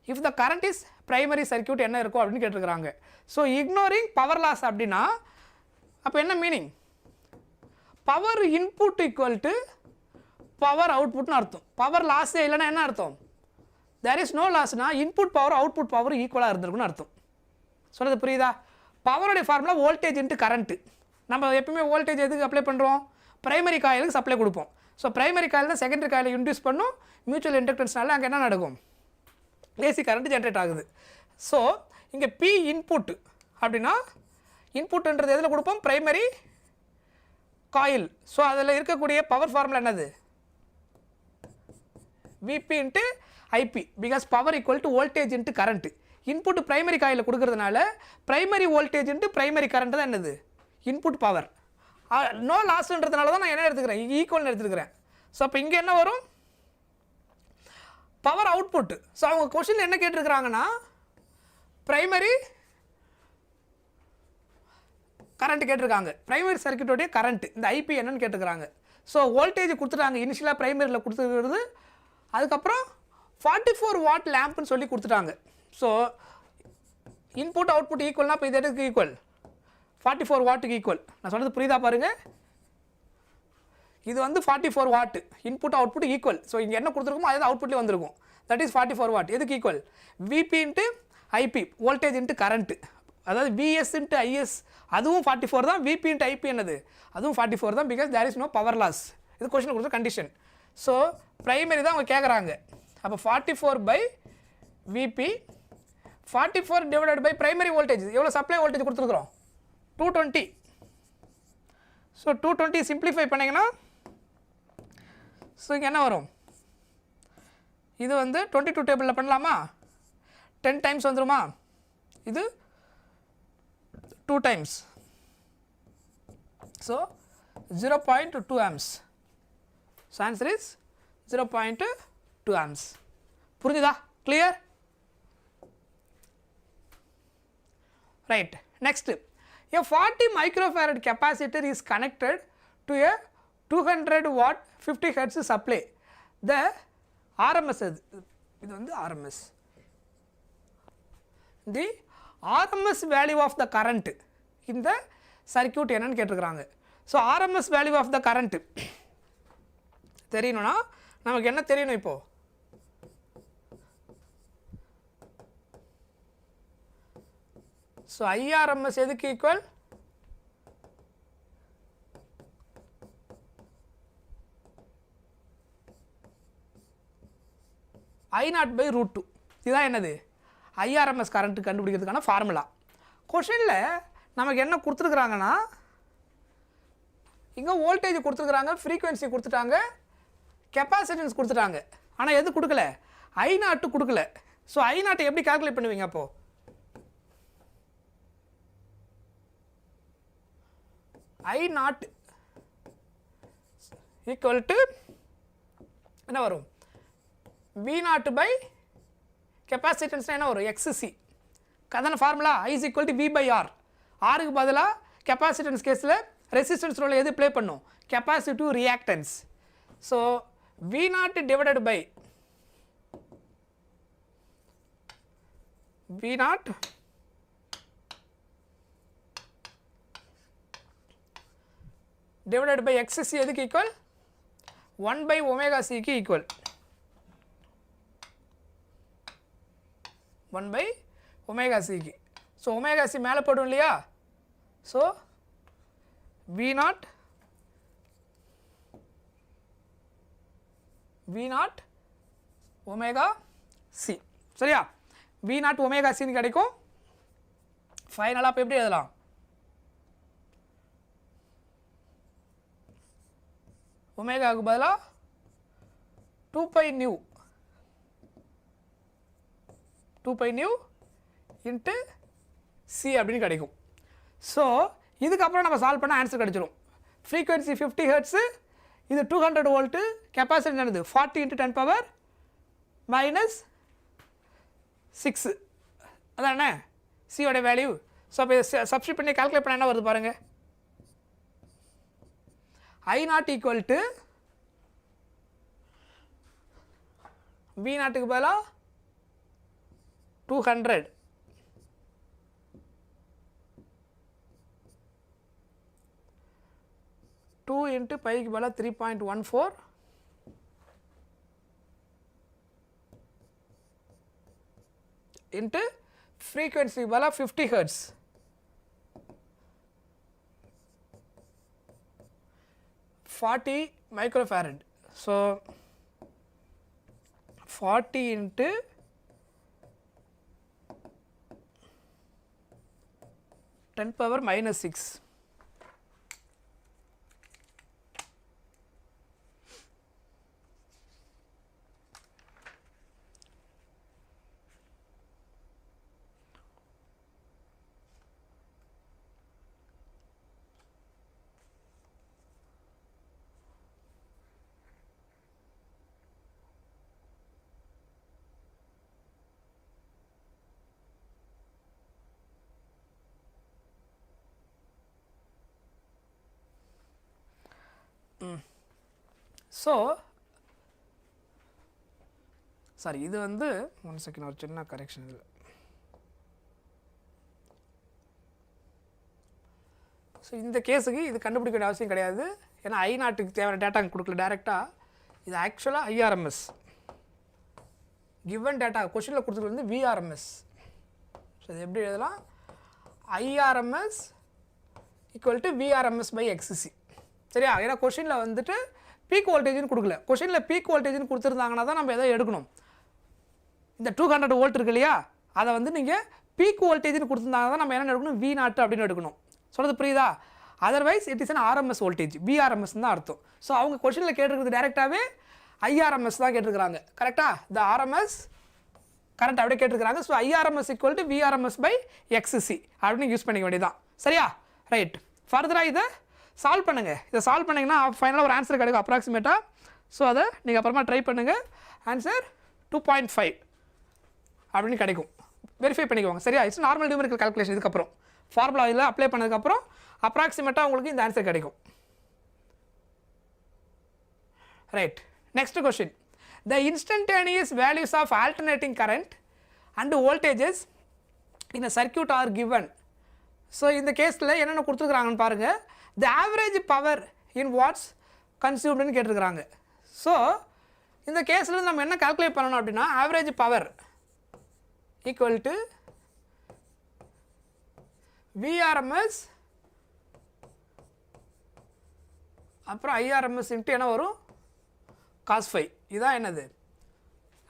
if the current is primary circuit என்ன இருக்கும் அப்படின்னு கேட்டிருக்கிறாங்க. ஸோ ignoring power loss அப்படின்னா அப்போ என்ன meaning? Power input equal to power அவுட்புட்னு அர்த்தம். பவர் லாஸே இல்லைன்னா என்ன அர்த்தம்? தேர் இஸ் நோ லாஸ்னா இன்புட் பவர் அவுட்புட் பவர் ஈக்குவலாக இருந்திருக்குன்னு அர்த்தம். சொல்கிறது புரியுதா? பவருடைய ஃபார்முலா வோல்டேஜ் இன்ட்டு கரண்ட்டு. நம்ம எப்பவுமே வோல்டேஜ் எதுக்கு அப்ளை பண்ணுறோம்? பிரைமரி காயிலுக்கு சப்ளை கொடுப்போம். ஸோ பிரைமரி காயில் தான் செகண்டரி காயில் இன்டியூஸ் பண்ணும். மியூச்சுவல் இண்டக்டன்ஸ்னால அங்கே என்ன நடக்கும்? ஏசி கரண்ட் ஜென்ரேட் ஆகுது. ஸோ இங்கே பி இன்புட் அப்படின்னா இன்புட்ன்றது எதில் கொடுப்போம்? Primary coil. ஸோ அதில் இருக்கக்கூடிய பவர் ஃபார்முலா என்னது? VP into IP, because power equal to voltage into current. Input primary coil கொடுக்கறதுனால primary voltage into primary current தான் என்னது? Input power. நோ லாஸ்ன்றதுனால தான் நான் என்ன எடுத்துக்கிறேன்? ஈக்குவல்னு எடுத்துக்கிறேன். ஸோ அப்போ இங்கே என்ன வரும்? Power output. ஸோ அவங்க கொஸ்டின் என்ன கேட்டிருக்கிறாங்கன்னா பிரைமரி கரண்ட் கேட்டிருக்காங்க. பிரைமரி சர்க்யூட்டோடைய கரண்ட் இந்த ஐபி என்னன்னு கேட்டிருக்கிறாங்க. ஸோ வோல்டேஜ் கொடுத்துட்டாங்க. இனிஷியலாக பிரைமரியில் கொடுத்துருக்கிறது. அதுக்கப்புறம் 44 வாட் லேம்ப்னு சொல்லி கொடுத்துட்டாங்க. ஸோ இன்புட் அவுட்புட் ஈக்குவல்னா இப்போ இது எதுக்கு ஈக்குவல்? 44 வாட்டுக்கு ஈக்குவல். நான் சொன்னது புரியுதா பாருங்கள்? இது வந்து 44 watt input output equal. So இங்கே என்ன கொடுத்துருக்கோமோ அது அவுட்புட்லேயே வந்திருக்கும். That is 44 watt. எதுக்கு equal? VP into IP, voltage into current. அதாவது விஎஸ் இன்ட்டு ஐஎஸ் அதுவும் 44 தான். விபி இன்ட்டு ஐபி என்னது? அதுவும் 44 தான். Because there is no power loss. இது கொஸ்டின் கொடுத்த கண்டிஷன். ஸோ பிரைமரி தான் அவங்க கேட்குறாங்க. அப்போ 44/விபி 44 டிவைடட் பை பிரைமரி வோல்டேஜ். எவ்வளோ சப்ளை வோல்டேஜ் கொடுத்துருக்குறோம்? 220. ஸோ 220 சிம்பிளிஃபை பண்ணிங்கன்னா ஸோ இங்கே என்ன வரும்? இது வந்து 22 டேபிளில் பண்ணலாமா? 10 டைம்ஸ் வந்துருமா? இது 2 times. So 0.2 amps. So answer is 0.2 amps. புரிஞ்சுதா? Clear? Right. Next, a 40 microfarad capacitor is connected to a 200 watt 50 hertz supply. The RMS இது வந்து RMS. The RMS value of the current இந்த சர்க்யூட் என்னன்னு கேட்டிருக்கிறாங்க. So RMS value of the current தெரியணும்னா நமக்கு என்ன தெரியணும்? இப்போ ஸோ IRMS எதுக்கு ஈக்குவல் I0/√2. இதுதான் என்னது IRMS கரண்ட் கண்டுபிடிக்கிறதுக்கான ஃபார்முலா. கொஷனில் நமக்கு என்ன கொடுத்துருக்குறாங்கன்னா இங்கே வோல்டேஜ் கொடுத்துருக்குறாங்க, ஃப்ரீக்வன்சி கொடுத்துட்டாங்க, கெப்பாசிட்டன்ஸ் கொடுத்துட்டாங்க. ஆனால் எது கொடுக்கல I0 கொடுக்கல. ஸோ I0 எப்படி கால்குலேட் பண்ணுவீங்க அப்போது I0 ஈக்குவல் டு என்ன வரும் V0 கெப்பாசிட்டன்ஸ் என்ன வரும் XC. கதான formula I is equal to V/R. ஆருக்கு பதிலாக கெப்பாசிட்டன்ஸ் கேஸில் ரெசிஸ்டன்ஸ் ரோல் எது ப்ளே பண்ணும் capacitive reactance. So V0 divided by V0 divided by XC எதுக்கு ஈக்குவல் 1/ωc க்கு ஈக்குவல் 1/ωc க்கு. ஸோ ωc மேலே போடும் இல்லையா. ஸோ V0 ωc சரியா. V0 ωc கிடைக்கும். ஃபைனலாக இப்போ எப்படி எழுதலாம் ஒமேகாவுக்கு பதிலாக 2πν இன்ட்டு சி அப்படின்னு கிடைக்கும். ஸோ இதுக்கப்புறம் நம்ம சால்வ் பண்ண ஆன்சர் கிடைச்சிடும். ஃப்ரீக்வன்சி 50 ஹெர்ட்ஸு, இது 200 வோல்ட்டு, கெப்பாசிட்டி என்னது 40 × 10⁻⁻6 அதானே சியோட வேல்யூ. ஸோ அப்போ இதை சப்ஸ்டிட் பண்ணி கால்குலேட் பண்ண என்ன வருது பாருங்கள். I0 ஈக்குவல் டு V0க்கு பதிலாக 200 2 × πக்கு பதிலாக 3.14 இன்ட்டு ஃப்ரீக்வன்சிக்கு பதிலாக 50 hertz 40 microfarad. So 40 × 10⁻⁻6 so sorry இது வந்து 1 செகண்ட் ஒரு சின்ன கரெக்ஷன் இல்லை. ஸோ இந்த கேஸுக்கு இது கண்டுபிடிக்க வேண்டிய அவசியம் கிடையாது. ஏன்னா I0க்கு தேவையான டேட்டா கொடுக்கல டேரெக்டாக. இது ஆக்சுவலாக IRMS கிவன் டேட்டா கொஷனில் கொடுத்துருக்கு வந்து VRMS. ஸோ இது எப்படி எழுதலாம் IRMS ஈக்குவல் டு VRMS/XC சரியா. ஏன்னா கொஷனில் வந்துட்டு பீக் வோல்டேஜ்னு கொடுக்கல. கொஷனில் பீக் வோல்டேஜ்னு கொடுத்துருந்தாங்கன்னா தான் நம்ம எதை எடுக்கணும். இந்த 200 வோல்ட் இருக்கு இல்லையா, அதை வந்து நீங்கள் பீக் வோல்டேஜ்னு கொடுத்துருந்தாங்க தான் நம்ம என்ன எடுக்கணும் V0 அப்படின்னு எடுக்கணும். சொல்கிறது புரியுதா. Otherwise it is an RMS voltage, VRMS தான் அர்த்தம். ஸோ அவங்க கொஷனில் கேட்டிருக்கிறது டேரெக்டாகவே IRMS தான் கேட்டிருக்கிறாங்க கரெக்டாக. இந்த RMS கரெக்ட் அப்படியே கேட்டிருக்கிறாங்க. So IRMS equal to VRMS/XC அப்படின்னு யூஸ் பண்ணிக்க வேண்டியதான் சரியா. ரைட், ஃபர்தராக இதை சால்வ் பண்ணுங்கள். இதை சால்வ் பண்ணிங்கன்னா ஃபைனலாக ஒரு ஆன்சர் கிடைக்கும் அப்ராக்சிமேட்டாக. ஸோ அதை நீங்கள் அப்புறமா ட்ரை பண்ணுங்கள். ஆன்சர் 2.5 அப்படின்னு கிடைக்கும். வெரிஃபை பண்ணிக்குவாங்க சரியா. It's normal numerical calculation. இதுக்கப்புறம் ஃபார்முலா இதில் அப்ளை பண்ணதுக்கப்புறம் அப்ராக்சிமேட்டாக உங்களுக்கு இந்த ஆன்சர் கிடைக்கும். Right, next question. The instantaneous values of alternating current and voltages in a circuit are given. So இந்த கேஸில் என்னென்ன கொடுத்துருக்குறாங்கன்னு பாருங்கள். The average power in watts consumed கேட்டிருக்கிறாங்க. ஸோ இந்த கேஸில் நம்ம என்ன கால்குலேட் பண்ணணும் அப்படின்னா average power equal to VRMS அப்புறம் IRMS இன்ட்டு என்ன வரும் cos phi. இதுதான் என்னது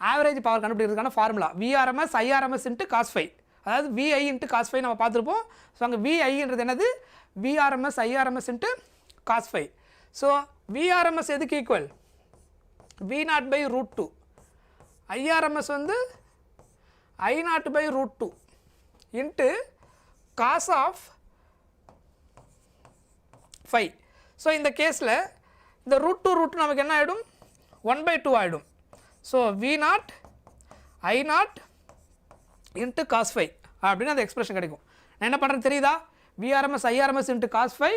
ஆவரேஜ் பவர் கண்டுபிடிக்கிறதுக்கான formula VRMS IRMS into cos phi. அதாவது VI இன்ட்டு cos phi நம்ம பார்த்துருப்போம். ஸோ அங்கே VIன்றது என்னது VRMS IRMS into cos phi. So VRMS எதுக்கு equal V0 by root 2. IRMS வந்து I0 by root 2 into cos of phi. So இந்த கேஸில் இந்த root 2 நமக்கு என்ன ஆகிடும் 1/2 ஆகிடும். So V0 I0 into cos phi அப்படின்னு அந்த எக்ஸ்பிரஷன் கிடைக்கும். நான் என்ன பண்ணுறேன்னு தெரியுதா VRMS IRMS into cos phi.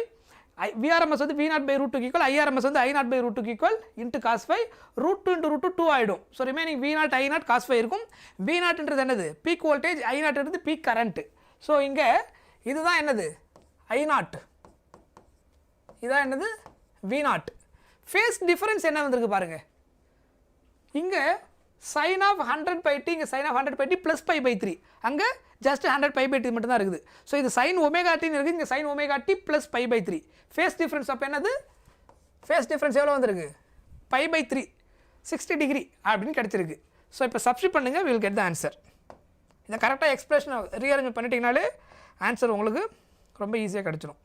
VRMS வந்து V0 by root 2 equal IRMS வந்து I0 by root 2 equal into cos phi. root 2 into root 2 ஆகிடும். So remaining V0 I0 cos phi இருக்கும். V0ன்றது என்னது பீக் வோல்டேஜ், I0ன்றது பீக் கரண்ட். ஸோ இங்கே இதுதான் என்னது I0, இதுதான் என்னது V0. ஃபேஸ் டிஃபரன்ஸ் என்ன வந்திருக்கு பாருங்கள். இங்கே sin of 100/t, இங்கே sin of 100/t ப்ளஸ் π/3. அங்கே ஜஸ்ட் 100π/t மட்டும் தான் இருக்குது. ஸோ இது sin ωt இருக்குது, இங்கே sin ωt plus π/3. Phase difference அப்போ என்னது ஃபேஸ் டிஃப்ரென்ஸ் எவ்வளோ வந்திருக்கு π/3 60 டிகிரி அப்படின்னு கிடச்சிருக்கு. ஸோ இப்போ சப்ஸ்டிட் பண்ணுங்கள், வில் கெட் த ஆன்சர். இதை கரெக்டாக எக்ஸ்பிரஷனை ரீஅரேஞ்ச் பண்ணிட்டீங்கனாலே ஆன்சர் உங்களுக்கு ரொம்ப ஈஸியாக கிடச்சிடும்.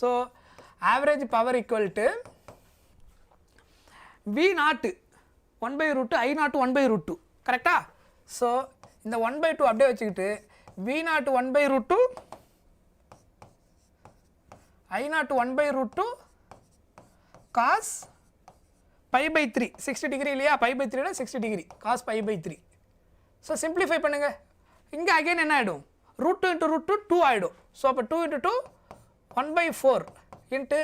So average power equal to V0 1/√2 I0 1/√2 கரெக்டா. ஸோ இந்த 1/2 அப்படியே வச்சுக்கிட்டு V0 1/√2 I0 1/√2 cos π/3 60 டிகிரி இல்லையா, π/3 60 டிகிரி cos π/3. ஸோ சிம்பிளிஃபை பண்ணுங்கள். இங்கே அகைன் என்ன ஆகிடும் √2 இன்ட்டு √2 2 ஆகிடும். ஸோ அப்போ 2 இன்ட்டு 2 1/4 இன்ட்டு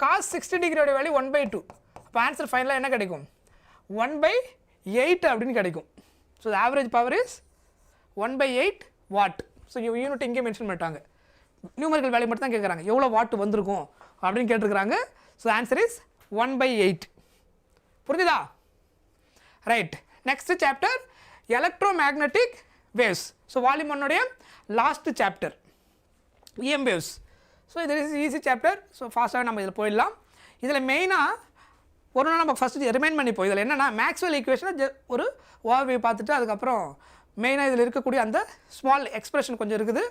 cos 60 டிகிரியோட வேல்யூ 1/2. அப்போ ஆன்சர் ஃபைனலாக என்ன கிடைக்கும் 1/8 அப்படின்னு கிடைக்கும். So average power is 1/8 what. So unit இங்கே மென்ஷன் பண்ணிட்டாங்க, நியூமரிக்கல் வேல்யூ மட்டும் தான் கேட்குறாங்க, எவ்வளோ வாட் வந்திருக்கும் அப்படின்னு கேட்டிருக்கிறாங்க. So answer is 1/8. புரிஞ்சுதா? Right. Next chapter electromagnetic waves. So volume 1 last chapter EM waves. So இது இஸ் ஈஸி சாப்டர். ஸோ ஃபாஸ்ட்டாக நம்ம இதில் போயிடலாம். இதில் மெயினாக ஒரு நாள் நம்ம ஃபஸ்ட்டு ரிமைண்ட் பண்ணிப்போம். இதில் என்னென்னா மேக்ஸ்வெல் ஈக்குவேஷனை ஒரு ஓவர்வியூ பார்த்துட்டு அதுக்கப்புறம் மெயினாக இதில் இருக்கக்கூடிய அந்த ஸ்மால் எக்ஸ்பிரஷன் கொஞ்சம் இருக்குது.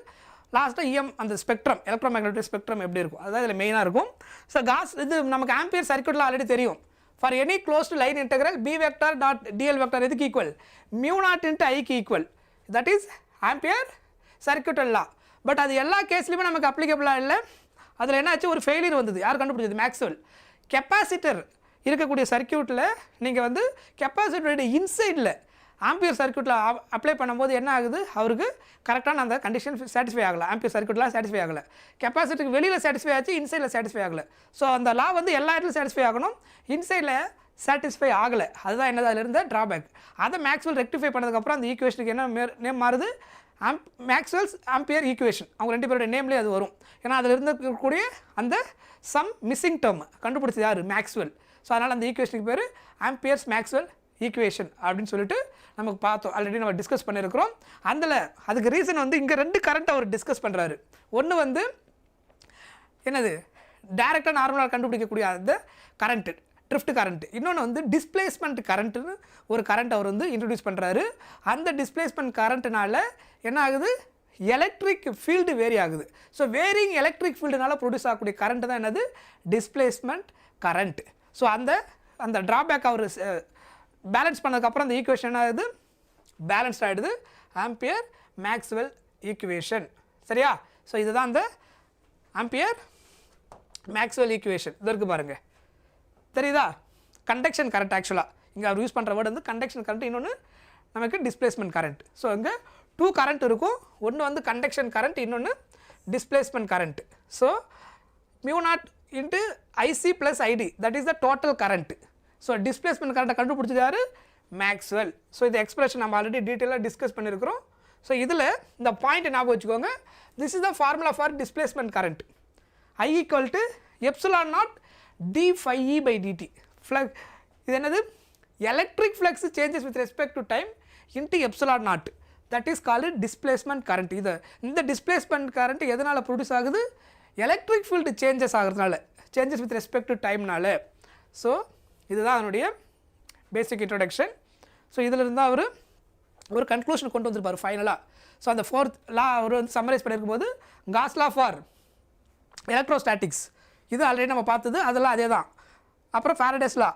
லாஸ்ட்டாக EM அந்த ஸ்பெக்ட்ரம் எலக்ட்ரோமேக்னெட்டிக் ஸ்பெக்ட்ரம் எப்படி இருக்கும் அதுதான் இதில் மெயினாக இருக்கும். ஸோ இது நமக்கு ஆம்பியர் சர்க்யூட்டில் ஆல்ரெடி தெரியும். For any closed line integral B vector dot DL vector எதுக்கு ஈக்குவல் μ0 இன்ட்டு ஐக்கு equal. That is ampere circuital law. But அது எல்லா கேஸ்லையுமே நமக்கு அப்ளிகபிளாக இல்லை. அதில் என்னாச்சு ஒரு ஃபெயிலியர் வந்தது. யார் கண்டுபிடிச்சது மேக்ஸ்வெல். கெப்பாசிட்டர் இருக்கக்கூடிய சர்க்யூட்டில் நீங்கள் வந்து கெப்பாசிட்டருடைய இன்சைடில் ஆம்பியர் சர்க்யூட்டில் அப்ளை பண்ணும்போது என்ன ஆகுது, அவருக்கு கரெக்டான அந்த கண்டிஷன் சாட்டிஸ்ஃபை ஆகலை. ஆம்பியர் சர்க்யூட்லாம் சாட்டிஸ்ஃபை ஆகலை. கெப்பாசிட்டருக்கு வெளியில் சாட்டிஸ்ஃபை ஆச்சு, இன்சைடில் சாட்டிஸ்ஃபை ஆகலை. ஸோ அந்த லா வந்து எல்லா இடத்துலையும் சாட்டிஸ்ஃபை ஆகணும், இன்சைடில் சாட்டிஸ்ஃபை ஆகலை. அதுதான் என்னது அதில் இருந்த ட்ராபேக். அதை மேக்ஸ்வெல் ரெக்டிஃபை பண்ணதுக்கப்புறம் அந்த ஈக்குவேஷனுக்கு என்ன நேம் மாறுது மேக்ஸ்வெல்ஸ் ஆம்பியர் ஈக்குவேஷன். அவங்க ரெண்டு பேருடைய நேம்லேயே அது வரும். ஏன்னா அதில் இருக்கக்கூடிய அந்த சம் மிஸ்ஸிங் டேர்ம் கண்டுபிடிச்சது யார் மேக்ஸ்வெல். ஸோ அதனால் அந்த ஈக்குவேஷனுக்கு பேர் ஆம்பியர்ஸ் மேக்ஸ்வெல் ஈக்குவேஷன் அப்படின்னு சொல்லிட்டு நமக்கு பார்த்தோம். ஆல்ரெடி நம்ம டிஸ்கஸ் பண்ணியிருக்கிறோம். அதில் அதுக்கு ரீசன் வந்து இங்கே 2 கரண்ட் அவர் டிஸ்கஸ் பண்ணுறாரு. ஒன்று வந்து என்னது டைரெக்டாக நார்மலாக கண்டுபிடிக்கக்கூடிய அந்த கரண்ட்டு ட்ரிஃப்ட் கரண்ட். இன்னொன்று வந்து டிஸ்பிளேஸ்மெண்ட் கரண்ட்டுன்னு ஒரு கரண்ட் அவர் வந்து இன்ட்ரடியூஸ் பண்ணுறாரு. அந்த டிஸ்பிளேஸ்மெண்ட் கரண்ட்னால என்ன ஆகுது எலக்ட்ரிக் ஃபீல்டு வேரி ஆகுது. ஸோ வேரிங் எலக்ட்ரிக் ஃபீல்டுனால ப்ரொடியூஸ் ஆகக்கூடிய கரண்ட் தான் என்னது டிஸ்பிளேஸ்மெண்ட் கரண்ட். ஸோ அந்த ட்ராபேக் அவர் பேலன்ஸ் பண்ணதுக்கப்புறம் அந்த ஈக்குவேஷன் என்ன ஆகுது பேலன்ஸ்ட் ஆகிடுது ஆம்பியர் மேக்ஸ்வெல் ஈக்குவேஷன். சரியா? ஸோ இதுதான் அந்த ஆம்பியர் மேக்ஸ்வெல் ஈக்குவேஷன். இதற்கு பாருங்கள் தெரியுதா கண்டக்ஷன் கரண்ட். ஆக்சுவலாக இங்கே அவர் யூஸ் பண்ணுற வேர்டு வந்து கண்டக்ஷன் கரண்ட், இன்னொன்று நமக்கு டிஸ்பிளேஸ்மெண்ட் கரண்ட். ஸோ இங்கே 2 கரண்ட் இருக்கும். ஒன்று வந்து கண்டக்ஷன் கரண்ட், இன்னொன்று displacement current. So μ0 into IC plus ID that is the total current. So displacement கரண்ட்டை கண்டுபிடிச்சது யார் மேக்ஸ்வெல். ஸோ இந்த எக்ஸ்பிரஷன் நம்ம ஆல்ரெடி டீட்டெயிலாக டிஸ்கஸ் பண்ணியிருக்கிறோம். ஸோ இதில் இந்த பாயிண்ட் ஞாபகம் வச்சுக்கோங்க. This is the formula for displacement current. I equal to ε0 d∅e/dt. Flux இது என்னது electric flux changes with respect to time into ε0. that is called displacement current. இந்த displacement current எதனால் ப்ரொடியூஸ் ஆகுது? எலக்ட்ரிக் ஃபீல்டு சேஞ்சஸ் ஆகிறதுனால, சேஞ்சஸ் வித் ரெஸ்பெக்ட் டு டைம்னால. ஸோ இதுதான் அதனுடைய பேசிக் இன்ட்ரொடக்ஷன். ஸோ இதில் இருந்தால் அவர் ஒரு கன்க்ளூஷன் கொண்டு வந்திருப்பார் ஃபைனலாக. ஸோ அந்த 4th லா அவர் வந்து சம்மரைஸ் பண்ணியிருக்கும் போது காஸ் லா ஃபார் எலக்ட்ரோஸ்டாட்டிக்ஸ், இது ஆல்ரெடி நம்ம பார்த்தது, அதெல்லாம் அதே தான். அப்புறம் Faraday's law,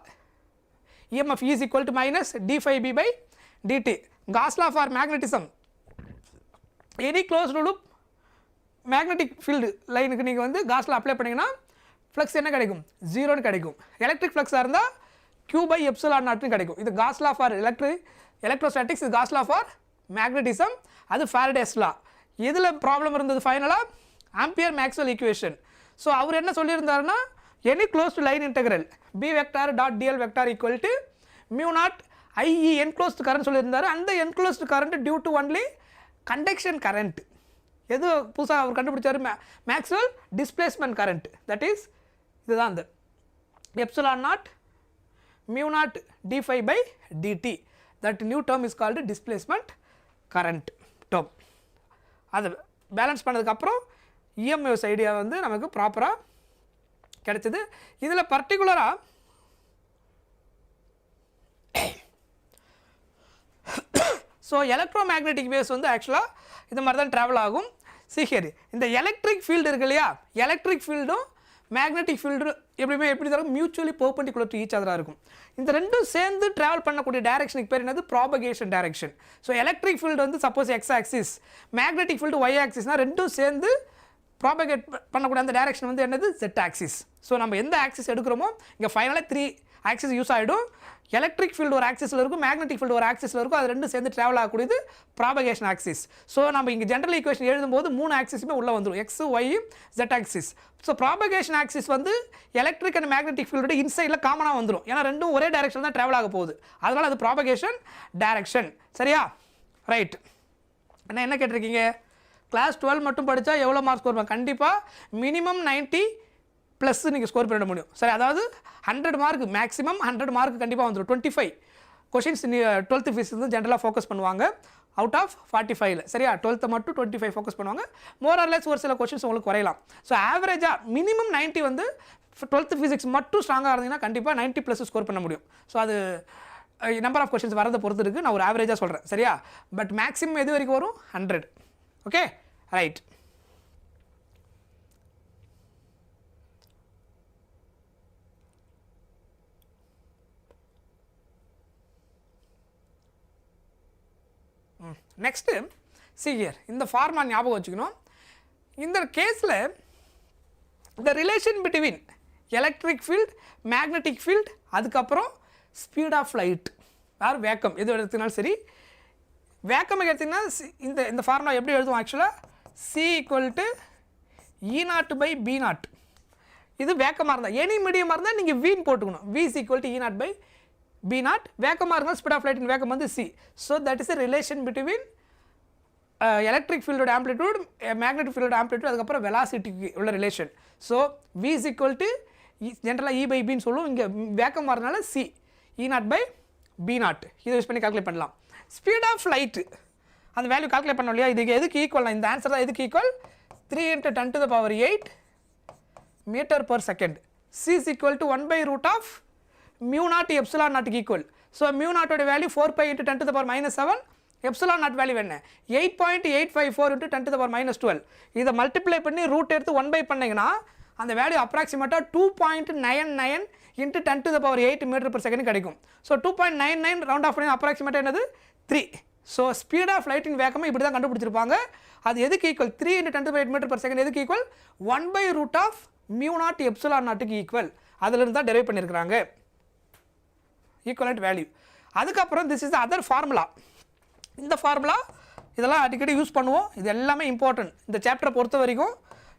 EMF is equal to minus d phi b by dt. Gauss law for magnetism, any closed loop magnetic field லைனுக்கு நீங்கள் வந்து Gauss law அப்ளை பண்ணிங்கன்னா ஃப்ளக்ஸ் என்ன கிடைக்கும்? 0ன்னு கிடைக்கும். எலக்ட்ரிக் ஃப்ளக்ஸாக இருந்தால் q by epsilon naught கிடைக்கும். இது Gauss law for electrostatics, இது Gauss law for magnetism, அது Faraday's law. இதில் ப்ராப்ளம் இருந்தது ஃபைனலாக ஆம்பியர் மேக்ஸ்வெல் ஈக்குவேஷன். ஸோ அவர் என்ன சொல்லியிருந்தாருன்னா any closed line integral b vector dot dl vector equal to mu naught IE enclosed current சொல்லியிருந்தாரு. அந்த enclosed current due to only conduction current. எது புதுசாக அவர் கண்டுபிடிச்சாரு? Maxwell displacement current. That is இதுதான் அந்த epsilon naught mu naught d phi by DD. That new term is called displacement current term. அதை பேலன்ஸ் பண்ணதுக்கப்புறம் இஎம்எஸ் ஐடியா வந்து நமக்கு ப்ராப்பராக கிடைச்சது. இதில் பர்டிகுலராக ஸோ எலக்ட்ரோமேக்னெட்டிக் வேவ்ஸ் வந்து ஆக்சுவலாக இது மாதிரி தான் ட்ராவல் ஆகும். சீக்கிரம் இந்த எலக்ட்ரிக் ஃபீல்டு இருக்கு இல்லையா, எலக்ட்ரிக் ஃபீல்டும் மேக்னெட்டிக் ஃபீல்டு எப்படியுமே எப்படி தரும்? மியூச்சுவலி பெர்பெண்டிகுலர் டு ஈச் அதராக இருக்கும். இந்த ரெண்டும் சேர்ந்து ட்ராவல் பண்ணக்கூடிய டைரக்ஷனுக்கு பேர் என்னது? Propagation direction. So electric field வந்து suppose X axis, magnetic field Y ஆக்சிஸ்னால் ரெண்டும் சேர்ந்து ப்ராபகேட் பண்ணக்கூடிய அந்த டைரக்ஷன் வந்து என்னது? Z axis. ஸோ நம்ம எந்த ஆக்சிஸ் எடுக்கிறோமோ இங்கே ஃபைனலாக 3 ஆக்சிஸ் யூஸ் ஆகிடும். எலக்ட்ரிக் ஃபீல்டு ஒரு ஆக்சிஸில் இருக்கும், மேக்னெட்டிக் ஃபீல்டு ஒரு ஆக்சிஸில் இருக்கும், அது ரெண்டும் சேர்ந்து ட்ராவல் ஆகக்கூடியது ப்ராபகேஷன் ஆக்சிஸ். ஸோ நம்ம இங்கே ஜென்ரல் ஈக்குவேஷன் எழுதும்போது 3 ஆக்சிஸுமே உள்ளே வந்துடும், X Y Z axis. So propagation axis வந்து எலக்ட்ரிக் அண்ட் மேக்னெட்டிக் ஃபீல்டோட இன்சைடில் காமனாக வந்துடும். ஏன்னா ரெண்டும் ஒரே டைரக்ஷன் தான் ட்ராவல் ஆக போகுது, அதனால் அது ப்ராபகேஷன் டைரக்ஷன். சரியா? ரைட். என்ன கேட்டிருக்கீங்க? கிளாஸ் 12 மட்டும் படித்தா எவ்வளோ மார்க் ஸ்கோர் பண்ண? கண்டிப்பாக மினிமம் 90 ப்ளஸ் நீங்கள் ஸ்கோர் பண்ண முடியும். சரி, அதாவது 100 மார்க் மேக்ஸிமம் 100 மார்க் கண்டிப்பாக வந்துடும். 25 கொஷின்ஸ் 12th ஃபிசிக்ஸ் வந்து ஜென்ரலாக ஃபோக்கஸ் பண்ணுவாங்க அவுட் ஆஃப் 45. சரியா? 12th மட்டும் 25 ஃபோக்கஸ் பண்ணுவாங்க. மோர் ஆர் லெஸ் ஒரு சில கொஷின்ஸ் உங்களுக்கு குறையலாம். ஸோ ஆவரேஜாக மினிமம் 90 வந்து 12th ஃபிசிக்ஸ் மட்டும் ஸ்ட்ராங்காக இருந்தீங்கன்னா கண்டிப்பாக 90 ப்ளஸ் ஸ்கோர் பண்ண முடியும். ஸோ அது நம்பர் ஆஃப் கொஷின்ஸ் வரதை பொறுத்து இருக்குது, நான் ஒரு ஆவரேஜாக சொல்கிறேன். சரியா? பட் மேக்ஸிமம் எது வரைக்கும் வரும்? 100. Okay, right. நெக்ஸ்ட்டு சிகியர் இந்த ஃபார்மா ஞாபகம் வச்சுக்கணும். இந்த கேஸில் இந்த relation between electric field, magnetic field, அதுக்கப்புறம் ஸ்பீட் ஆஃப் லைட், யார் வேக்கம் எது எடுத்துனாலும் சரி. வேக்கம் எடுத்திங்கன்னா இந்த ஃபார்முலா எப்படி எழுதுவோம்? ஆக்சுவலாக C equal to E0 by B0. இது வேக்கமாக இருந்தால், எனி மீடியமாக இருந்தால் நீங்கள் வீன் போட்டுக்கணும். V is equal to E0 by B0. வேக்கமாக இருந்தால் ஸ்பீட் ஆஃப் லைட்டின் வேக்கம் வந்து C. So that is a relation between electric ஃபீல்டோட ஆம்ப்ளிடியூட், மேக்னெட்டிக் ஃபீல்டோட ஆம்ப்ளிடியூட், அதுக்கப்புறம் வெலாசிட்டிக்கு உள்ள ரிலேஷன். So V is equal to ஜென்ரலாக E by Bன்னு சொல்லுவோம். இங்கே வேக்கம் வரனால C E0 by B0 இதை யூஸ் பண்ணி கால்குலேட் பண்ணலாம். ஸ்பீட் ஆஃப் லைட்டு அந்த வேல்யூ கால்குலேட் பண்ணோம் இல்லையா, இதுக்கு எதுக்கு ஈக்குவல்? இந்த ஆன்சர் தான் எதுக்கு equal? 3 × 10⁸ metre per second. C is equal to 1 by root of mu naught epsilon naught equal. So mu naught ஓட வேல்யூ 4π × 10⁻⁷. எப்சிலான் நாட் வேல்யூ என்ன? 8.854 × 10⁻12. இதை மல்டிப்ளை பண்ணி ரூட் எடுத்து 1 by பண்ணிங்கன்னா அந்த வேல்யூ அப்ராக்சிமேட்டாக 2.99 × 10⁸ மீட்டர் பர் செகண்ட் கிடைக்கும். ஸோ 2.99 ரவுண்ட் ஆஃப் பண்ணி அப்ராக்சிமேட்டாக என்னது? 3. ஸோ ஸ்பீட் ஆஃப் லைட்டின் வேகமாக இப்படி தான் கண்டுபிடிச்சிருப்பாங்க. அது எதுக்கு ஈக்குவல்? 3 × 10⁸ மீட்டர் பர் செகண்ட் எதுக்கு equal? 1 by root of mu naught epsilon நாட்டுக்கு ஈக்குவல். அதிலிருந்து தான் டெரைவ் பண்ணியிருக்கிறாங்க ஈக்குவலண்ட் வேல்யூ. அதுக்கப்புறம் this is the other formula. இந்த ஃபார்முலா இதெல்லாம் அடிக்கடி யூஸ் பண்ணுவோம். இது எல்லாமே இம்பார்ட்டன்ட் இந்த சாப்டரை பொறுத்த வரைக்கும்.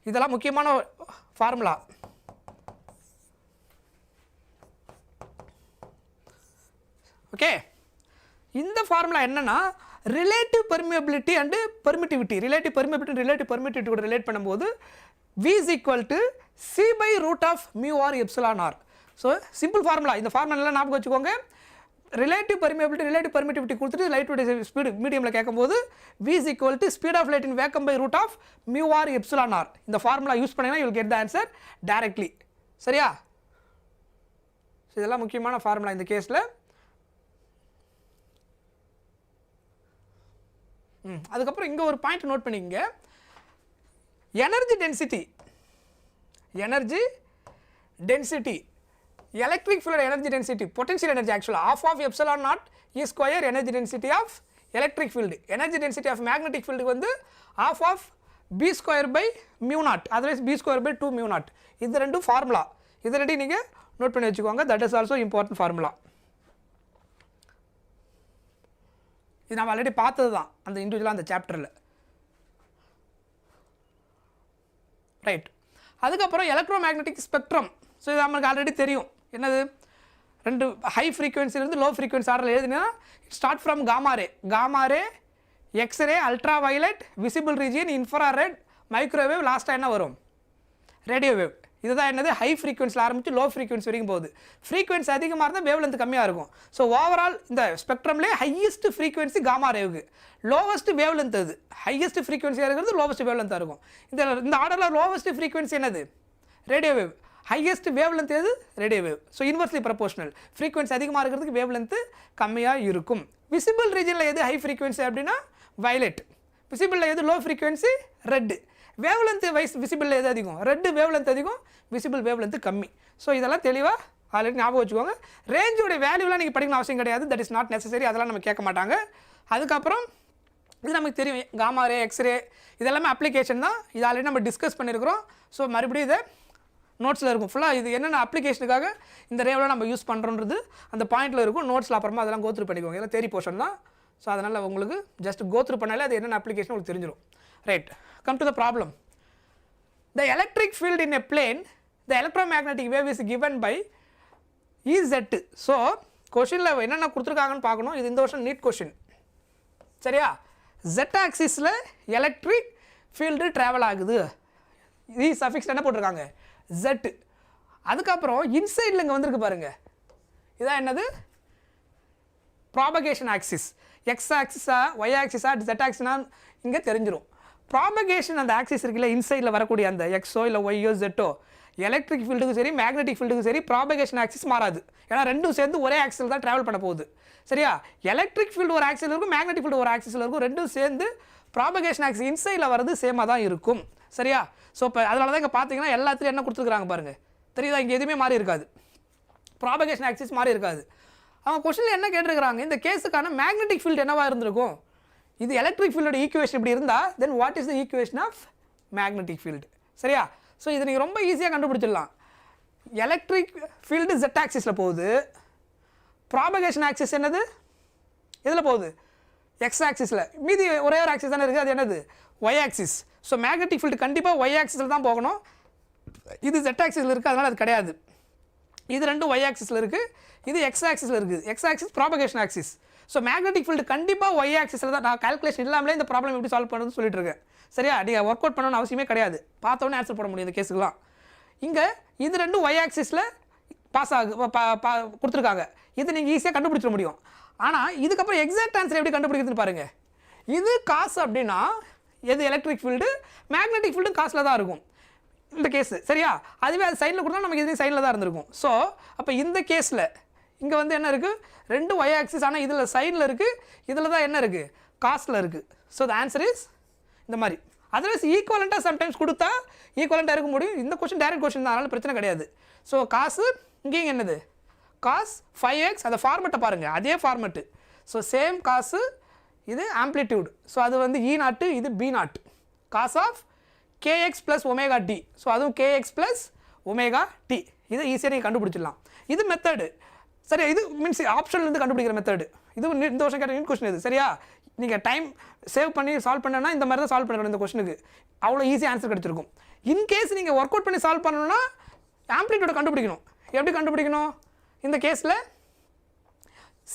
இதெல்லாம் முக்கியமான ஃபார்முலா. ஓகே, இந்த ஃபார்முலா என்னன்னா relative permeability and permittivity. Relative permeability relative permittivity கூட ரிலேட் பண்ணும்போது V is equal to C by root of mu or epsilon r. So simple formula. இந்த ஃபார்முலா எல்லாம் ஞாபகம் வச்சுக்கோங்க. ரிலேட்டிவ் permittivity கொடுத்துட்டு லைட்டோட ஸ்பீடு மீடியமில் கேட்கும்போது v is equal to speed of light in vacuum by root of mu r epsilon r. இந்த ஃபார்முலா யூஸ் பண்ணிங்கன்னா you will get the answer directly. சரியா? இதெல்லாம் முக்கியமான ஃபார்முலா இந்த கேஸில். அதுக்கப்புறம் இங்கே ஒரு பாயிண்ட் நோட் பண்ணிக்கங்க. Energy density electric field energy density, potential energy actually half of epsilon naught E square energy density of electric field. Energy density of magnetic field வந்து half of B square by mu naught, otherwise B square by 2 mu naught. இது ரெண்டு ஃபார்முலா, இது ரெண்டு நீங்கள் நோட் பண்ணி வச்சுக்கோங்க. that is also important formula. இது நம்ம ஆல்ரெடி பார்த்தது தான் அந்த இண்டிவிஜுவலாக அந்த சாப்டரில். ரைட். அதுக்கப்புறம் எலக்ட்ரோமேக்னெட்டிக் ஸ்பெக்ட்ரம். ஸோ இது நமக்கு ஆல்ரெடி தெரியும். என்னது? ரெண்டு ஹை ஃப்ரீக்வன்சிலிருந்து லோ ஃப்ரீக்வன்சி ஆர்டரில் எழுதுனா start from gamma ray X ray ultra violet visible region infrared microwave லாஸ்ட்டாக என்ன வரும்? Radio wave. இதுதான் என்னது? ஹை ஃப்ரீக்வன்சியில் ஆரம்பித்து லோ ஃப்ரீக்வன்சி வரைக்கும் போகுது. ஃப்ரீக்வன்சி அதிகமாக இருந்தால் வேவ் லென்த் கம்மியாக இருக்கும். ஸோ ஓவரால் இந்த ஸ்பெக்ட்ரம்லேயே ஹையஸ்ட் ஃப்ரீக்வன்சி காமா ரேவுக்கு, லோவஸ்ட் வேவ் லென்த் அது. ஹையஸ்ட் ஃப்ரீக்வன்சியாக இருக்கிறது லோவஸ்ட் வேவ் லென்த்தாக இருக்கும். இந்த ஆர்டரில் லோவஸ்ட் ஃப்ரீக்வன்சி என்னது? Radio wave. Highest wave length எது? Radio wave. So inversely proportional. Frequency அதிகமாக இருக்கிறதுக்கு வேவ் லென்த்து கம்மியாக இருக்கும். விசிபிள் ரீஜனில் எது ஹை ஃப்ரீக்வன்சி அப்படின்னா வயலட். விசிபிளில் எது low frequency? Red. Wave length விசிபிளில் எது அதிகம்? ரெட்டு வேவ் லென்த் அதிகம், விசிபிள் வேவ் லென்த்து கம்மி. ஸோ இதெல்லாம் தெளிவாக ஆல்ரெடி ஞாபகம் வச்சுக்கோங்க. ரேஞ்சோடைய வேல்யூலாம் நீங்கள் படிக்கணும் அவசியம் கிடையாது. That is not necessary. அதெல்லாம் நம்ம கேட்க மாட்டாங்க. அதுக்கப்புறம் இது நமக்கு தெரியும், காமா ரே எக்ஸ்ரே இதெல்லாமே அப்ளிகேஷன் தான். இது ஆல்ரெடி நம்ம டிஸ்கஸ் பண்ணியிருக்கிறோம். ஸோ மறுபடியும் இதை நோட்ஸில் இருக்கும் ஃபுல்லாக. இது என்னென்ன அப்ளிகேஷனுக்காக இந்த ரேவில் நம்ம யூஸ் பண்ணுறோன்றது அந்த பாயிண்டில் இருக்கும். நோட்ஸில் அப்புறமா அதெல்லாம் கோத்ரூ பண்ணிக்கோங்க. இதெல்லாம் தேரி போர்ஷன் தான். ஸோ அதனால் உங்களுக்கு ஜஸ்ட் கோத்ரூ பண்ணாலே அது என்னென்ன அப்ளிகேஷன் உங்களுக்கு தெரிஞ்சிடும். Right. Come to the problem. The electric field in a plane the electromagnetic wave is given by EZ. So கொஷினில் என்னென்ன கொடுத்துருக்காங்கன்னு பார்க்கணும். இது இந்த வருஷம் நீட் கொஷின். சரியா? Z ஆக்சிஸில் எலக்ட்ரிக் ஃபீல்டு ட்ராவல் ஆகுது. இது சஃபிக்ஸ் என்ன போட்டிருக்காங்க? Z. அதுக்கப்புறம் இன்சைடில் இங்கே வந்திருக்கு பாருங்க. இதான் என்னது? Propagation axis. எக்ஸ் ஆக்சிஸா ஒய் ஆக்சிஸா Z ஆக்சிஸ்னா இங்கே தெரிஞ்சிடும். ப்ராபகேஷன் அந்த ஆக்சிஸ் இருக்குல்ல, இன்சைடில் வரக்கூடிய அந்த எக்ஸோ இல்லை ஒய்யோ ஜெட்டோ எலக்ட்ரிக் ஃபீல்டுக்கு சரி மேக்னெட்டிக் ஃபீல்டுக்கு சரி ப்ராபகேஷன் ஆக்சிஸ் மாறாது. ஏன்னா ரெண்டும் சேர்ந்து ஒரே ஆக்சிஸில் தான் ட்ராவல் பண்ண போகுது. சரியா? எலக்ட்ரிக் ஃபீல்டு ஒரு ஆக்சிஸில் இருக்கும், மேக்னெட்டிக் ஃபீல்டு ஒரு ஆக்சிஸில் இருக்கும். ரெண்டும் சேர்ந்து ப்ராபகேஷன் ஆக்சிஸ் இன்சைடில் வரது சேமாக தான் இருக்கும். சரியா? ஸோ இப்போ அதனால தான் இங்கே பார்த்தீங்கன்னா எல்லாத்துலையும் என்ன கொடுத்துருக்காங்க பாருங்கள். தெரியுதா? இங்கே எதுவுமே மாறி இருக்காது. ப்ராபகேஷன் ஆக்சிஸ் மாறி இருக்காது. அவங்க கொஸ்டினில் என்ன கேட்டிருக்கிறாங்க? இந்த கேஸுக்கான மேக்னெட்டிக் ஃபீல்டு என்னவாக இருந்திருக்கும்? இது எலக்ட்ரிக் ஃபீல்டோட ஈக்குவேஷன் இப்படி இருந்தால் then what is the equation of magnetic field? சரியா? ஸோ இது நீங்கள் ரொம்ப ஈஸியாக கண்டுபிடிச்சிடலாம். எலக்ட்ரிக் ஃபீல்டு Z ஆக்சிஸில் போகுது. ப்ராபகேஷன் ஆக்சிஸ் என்னது? எதில் போகுது? எக்ஸ் ஆக்சிஸில். மீதி ஒரே ஒரு ஆக்சிஸ் தானே இருக்குது. அது என்னது? Y axis. So magnetic field கண்டிப்பாக ஒய் ஆக்சிஸில் தான் போகணும். இது Z ஆக்சிஸில் இருக்குது, அதனால் அது கிடையாது. இது ரெண்டும் ஒய் ஆக்சிஸில் இருக்குது, இது எக்ஸ் ஆக்சிஸில் இருக்குது. X axis propagation axis. So magnetic field கண்டிப்பாக ஒய் ஆக்சிஸில் தான். நான் கால்குலேஷன் இல்லாமலே இந்த ப்ராப்ளம் எப்படி சால்வ் பண்ணுறதுன்னு சொல்லிட்டு இருக்கேன். சரியா? நீங்கள் ஒர்க் அவுட் பண்ணணும்னு அவசியமே கிடையாது. பார்த்தோன்னே ஆன்சர் போட முடியும் இந்த கேஸுக்குலாம். இங்கே இது ரெண்டும் ஒய் ஆக்சிஸில் பாஸ் கொடுத்துருக்காங்க. இது நீங்கள் ஈஸியாக கண்டுபிடிச்சிட முடியும். ஆனால் இதுக்கப்புறம் எக்ஸாக்ட் ஆன்சர் எப்படி கண்டுபிடிக்கிறதுன்னு பாருங்கள். இது காசு அப்படின்னா எது? Electric field. மேக்னெட்டிக் ஃபீல்டு காசில் தான் இருக்கும் இந்த கேஸு. சரியா? அதுவே அது சைடில் கொடுத்தா நமக்கு எதுவும் சைடில் தான் இருந்திருக்கும். ஸோ அப்போ இந்த கேஸில் இங்கே வந்து என்ன இருக்குது? ரெண்டு ஒய் ஆக்சிஸ், ஆனால் இதில் சைடில் இருக்குது, இதில் தான் என்ன இருக்குது? காசில் இருக்குது. ஸோ த ஆன்சர் இஸ் இந்த மாதிரி. அதர்வைஸ் ஈக்குவலண்ட்டாக சம்டைம்ஸ் கொடுத்தா ஈக்குவலண்ட்டாக இருக்க முடியும். இந்த கொஸ்டின் டைரக்ட் கொஸ்டின் தான், அதனால் பிரச்சனை கிடையாது. ஸோ காசு இங்கேயும் என்னது? Cos 5x. அந்த ஃபார்மெட்டை பாருங்கள், அதே ஃபார்மெட்டு. ஸோ சேம் காசு, இது ஆம்ப்ளிடியூட். ஸோ அது வந்து E0, இது B0. Cos of kx plus omega t. So அதுவும் kx ப்ளஸ் ஒமேகா டி. இதை ஈஸியாக நீங்கள் கண்டுபிடிச்சிடலாம். இது மெத்தடு. சரியா? இது மீன்ஸ் ஆப்ஷன்லேருந்து கண்டுபிடிக்கிற மெத்தடு. இது இந்த வருஷம் கேட்ட நீட் கொஸ்டின் இது. சரியா? நீங்கள் டைம் சேவ் பண்ணி சால்வ் பண்ணனா இந்த மாதிரி தான் சால்வ் பண்ணணும். இந்த கொஸ்டினுக்கு அவ்வளோ ஈஸி ஆன்சர் கிடச்சிருக்கும். இன்கேஸ் நீங்கள் ஒர்க் அவுட் பண்ணி சால்வ் பண்ணணும்னா ஆம்ப்ளிடியூட கண்டுபிடிக்கணும். எப்படி கண்டுபிடிக்கணும்? இந்த கேஸில்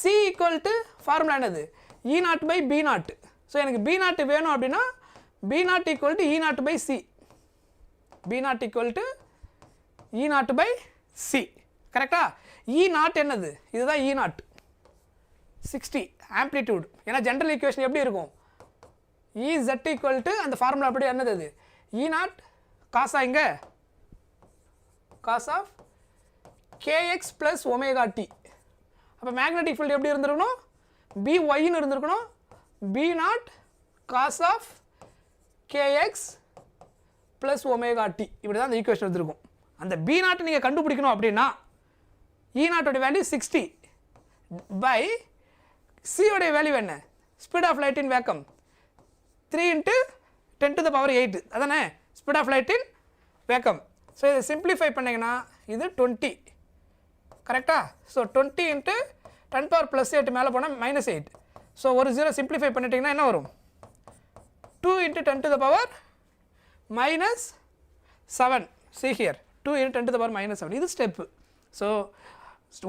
C ஈக்குவல் டு ஃபார்முலா என்னது? E0 by B0. ஸோ எனக்கு B0 வேணும் அப்படின்னா B0 equal to E0 by C. B0 equal to E0 by C. கரெக்டா? E0 என்னது? இதுதான் E0. 60 ஆம்ப்ளிடியூட். ஏன்னா ஜென்ரல் ஈக்குவேஷன் எப்படி இருக்கும், EZ equal to அந்த ஃபார்முலா அப்படி என்னது அது E0 cos இங்க cos of kx plus omega t. அப்போ மேக்னெட்டிக் ஃபீல்டு எப்படி இருந்திருக்கணும், Byன்னு இருந்திருக்கணும், B0 cos of kx plus omega t. இப்படி தான் அந்த ஈக்குவேஷன் இருந்திருக்கும். அந்த B0 நீங்கள் கண்டுபிடிக்கணும் அப்படின்னா E0 உடைய வேல்யூ 60 by C உடைய வேல்யூ என்ன, speed of light in vacuum 3 into 10 to the power 8 அதானே speed of light in vacuum. So இதை சிம்பிளிஃபை பண்ணிங்கன்னா இது 20 கரெக்டா. ஸோ 20 into 10 power plus 8 மேலே போனால் -8. ஸோ ஒரு 0 சிம்பிளிஃபை பண்ணிட்டீங்கன்னா என்ன வரும், 2 into 10 to the power -7. see here 2 into 10 to the power -7 இது ஸ்டெப்பு. ஸோ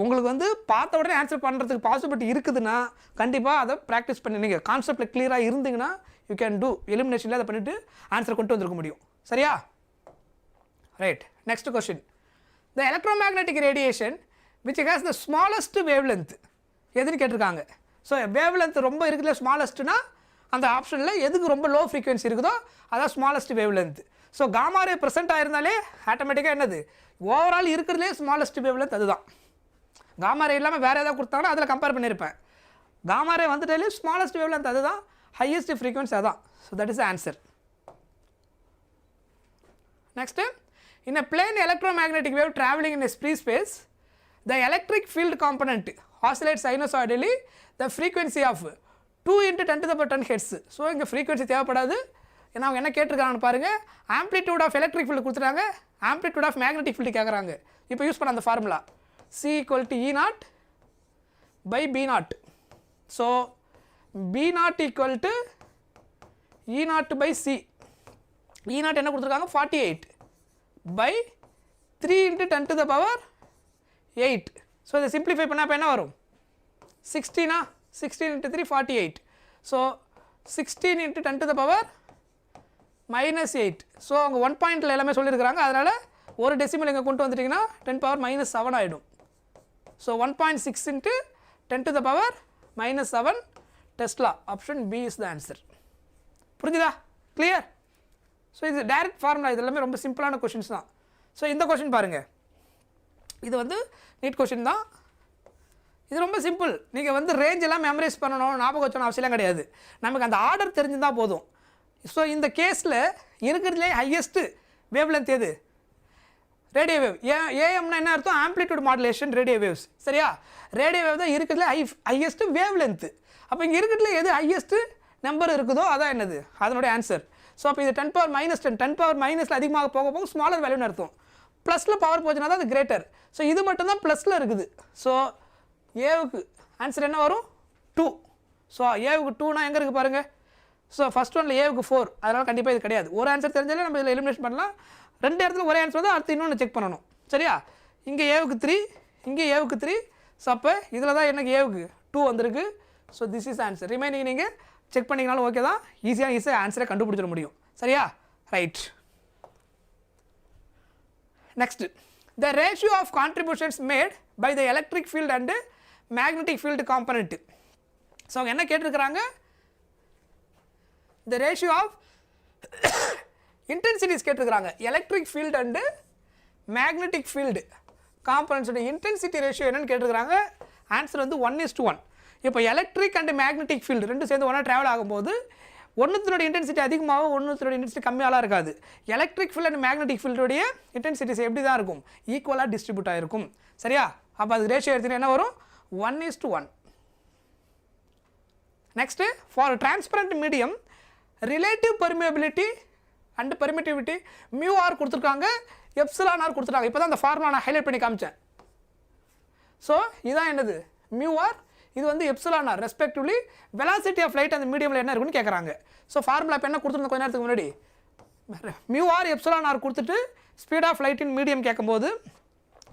உங்களுக்கு வந்து பார்த்த உடனே ஆன்சர் பண்ணுறதுக்கு பாசிபிலிட்டி இருக்குதுன்னா கண்டிப்பாக அதை ப்ராக்டிஸ் பண்ணி நீங்கள் கான்செப்டில் கிளியராக இருந்தீங்கன்னா யூ கேன் டூ எலிமினேஷனில் அதை பண்ணிவிட்டு ஆன்சர் கொண்டு வந்திருக்க முடியும். சரியா, right. Next question, the electromagnetic radiation which has the smallest wave length எதுன்னு கேட்டிருக்காங்க. ஸோ வேவ் லென்த் ரொம்ப இருக்குல்ல ஸ்மாலஸ்ட்னா அந்த ஆப்ஷனில் எதுக்கு ரொம்ப லோ ஃப்ரீக்வன்சி இருக்குதோ அதான் smallest wave length. So gamma ray present ஆயிருந்தாலே ஆட்டோமேட்டிக்காக என்னது ஓவரால் இருக்கிறதுலே ஸ்மாலஸ்ட் வேவ் லென்த் அதுதான். காமா ரே இல்லாமல் வேறு ஏதாவது கொடுத்தாங்கன்னா அதில் கம்பேர் பண்ணியிருப்பேன். காமா ரே வந்துட்டாலே ஸ்மாலஸ்ட் வேவ் லென்த் அதுதான், ஹையஸ்ட் ஃப்ரீக்வன்சி அதான். So that is answer. Next, in a plane electromagnetic wave traveling in a free space, the electric field component oscillates sinusoidally the frequency of 2 into 10 to the power 10 Hz. So இங்கே ஃப்ரீக்வன்சி தேவைப்படாது. ஏன்னா அவங்க என்ன கேட்டிருக்காங்கன்னு பாருங்கள், ஆம்ப்ளிடியூட் ஆஃப் எலக்ட்ரிக் ஃபீல்டு கொடுத்துட்டாங்க, ஆம்ப்ளிடியூட் ஆஃப் மேக்னெட்டிக் ஃபீல்டு கேட்குறாங்க. இப்போ யூஸ் பண்ண அந்த formula C equal to E0 by B0. So B0 equal to E0 by C. E0 என்ன கொடுத்துருக்காங்க 48 by 3 into 10 to the power 8. So இதை சிம்பிளிஃபை பண்ணால் இப்போ என்ன வரும் 16 16 into 3 48. So 16 into 10 to the power -8. So அவங்க 1 பாயிண்டில் எல்லாமே சொல்லியிருக்கிறாங்க, அதனால் ஒரு டெசிமல் இங்கே கொண்டு வந்துட்டிங்கன்னா 10 power -7 ஆகிடும். So 1.6 into 10 to the power -7 tesla. Option B is the answer. புரிஞ்சுதா, கிளியர். ஸோ இது டைரக்ட் ஃபார்முலா, இது எல்லாமே ரொம்ப சிம்பிளான கொஷின்ஸ் தான். ஸோ இந்த கொஷின் பாருங்கள், இது வந்து நீட் கொஷின் தான். இது ரொம்ப சிம்பிள். நீங்கள் வந்து ரேஞ்ச் எல்லாம் மெமரைஸ் பண்ணணும், ஞாபகம் வச்சணும் அவசியம் கிடையாது. நமக்கு அந்த ஆர்டர் தெரிஞ்சுதான் போதும். ஸோ இந்த கேஸில் இருக்கிறதுலே ஹையஸ்ட்டு வேவ் லென்த் எது, ரேடியோ வேவ். ஏஎம்னா என்ன அர்த்தம், ஆம்ப்ளிடியூட் மாடுலேஷன் ரேடியோ வேவ்ஸ். சரியா, ரேடியோ வேவ் தான் இருக்கிறதுல ஹையஸ்ட்டு வேவ் லென்த்து. அப்போ இங்கே இருக்கிறதுல எது ஹையஸ்ட்டு நம்பர் இருக்குதோ அதான் என்னது அதனுடைய ஆன்சர். ஸோ அப்போ இது 10 power -10 10 power மைனஸில் அதிகமாக போக போக ஸ்மாலர் வேல்யூன்னு அர்த்தம். ப்ளஸில் பவர் போச்சுன்னா தான் அது கிரேட்டர். ஸோ இது மட்டும் தான் ப்ளஸில் இருக்குது. ஸோ ஏவுக்கு ஆன்சர் என்ன வரும் 2. ஸோ ஏவுக்கு 2னா எங்கே இருக்குது பாருங்கள். ஸோ ஃபஸ்ட் ஒன்ல ஏவுக்கு 4, அதனால் கண்டிப்பாக இது கிடையாது. ஒரு ஆன்சர் தெரிஞ்சாலே நம்ம இதில் எலிமினேஷன் பண்ணலாம். ரெண்டு இடத்துல ஒரே ஆன்சர் வந்து அடுத்து இன்னொன்று செக் பண்ணணும். சரியா, இங்கே ஏவுக்கு 3, இங்கே ஏவுக்கு 3. ஸோ அப்போ இதில் தான் எனக்கு ஏவுக்கு 2 வந்திருக்கு. So this is answer. Remaining நீங்கள் செக் பண்ணிங்கனாலும் ஓகே தான், ஈஸியாக ஆன்சரை கண்டுபிடிச்சிட முடியும். சரியா, right. Next, the ratio of contributions made by the electric field and magnetic field component. So அவங்க என்ன கேட்டிருக்கிறாங்க, த ரேஷியோ ஆஃப் இன்டென்சிட்டிஸ் கேட்டிருக்கிறாங்க. Electric field and magnetic field காம்பனன்ட்ஸோட இன்டென்சிட்டி ரேஷியோ என்னன்னு கேட்டிருக்கிறாங்க. ஆன்சர் வந்து 1:1. இப்போ எலக்ட்ரிக் அண்ட் மேக்னெட்டிக் ஃபீல்டு ரெண்டும் சேர்ந்து ஒன்றா ட்ராவல் ஆகும்போது ஒன்றுத்தினுடைய இன்டென்சிட்டி அதிகமாகவும் ஒன்றுத்தினுடைய இன்டென்சிட்டி கம்மியாலாம் இருக்காது. எலக்ட்ரிக் ஃபீல்டு அண்ட் மேக்னெட்டிக் ஃபீல்டுடைய இன்டென்சிட்டிஸ் எப்படி தான் இருக்கும், ஈக்குவலாக டிஸ்ட்ரிபியூட் ஆகிருக்கும். சரியா, அப்போ அது ரேஷியோ எடுத்துகிட்டு என்ன வரும் 1:1. Next, for transparent medium relative permeability and permittivity μr கொடுத்துருக்காங்க, εr கொடுத்துருக்காங்க. இப்போ தான் அந்த ஃபார்முலா நான் ஹைலைட் பண்ணி காமிச்சேன். ஸோ இதுதான் என்னது μr, இது வந்து εr respectively velocity of light அந்த மீடியமில் என்ன இருக்குன்னு கேட்குறாங்க. ஸோ ஃபார்முலா இப்போ என்ன கொடுத்துருந்தோம் கொஞ்ச நேரத்துக்கு முன்னாடி, μr εr கொடுத்துட்டு speed of light in medium கேட்கும்போது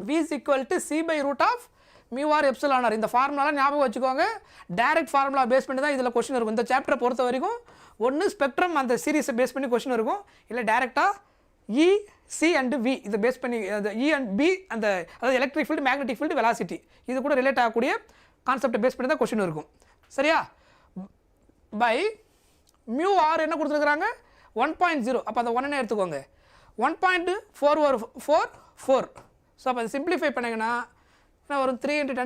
v is equal to c/√of μr εr. இந்த ஃபார்முலாலாம் ஞாபகம் வச்சுக்கோங்க. டைரக்ட் ஃபார்முலா பேஸ் பண்ணி தான் இதில் கொஸ்டின் இருக்கும். இந்த சாப்டரை பொறுத்த வரைக்கும் ஒன்று ஸ்பெக்ட்ரம் அந்த சீரீஸை பேஸ் பண்ணி கொஸ்டின் இருக்கும், இல்லை டேரெக்டாக இ சி அண்டு வி இதை பேஸ் பண்ணி அந்த இ அண்ட் பி அந்த அதாவது electric field magnetic field velocity இது கூட ரிலேட் ஆகக்கூடிய கான்செப்டை பேஸ் பண்ணி தான் கொஸ்டின் இருக்கும் சரியா பை மியூ ஆர் என்ன கொடுத்துருக்குறாங்க 1.0 அப்போ அதை 1 எடுத்துக்கோங்க 1.444 ஸோ அப்போ அதை சிம்பிளிஃபை பண்ணிங்கன்னா என்ன வரும் 3 × 10⁸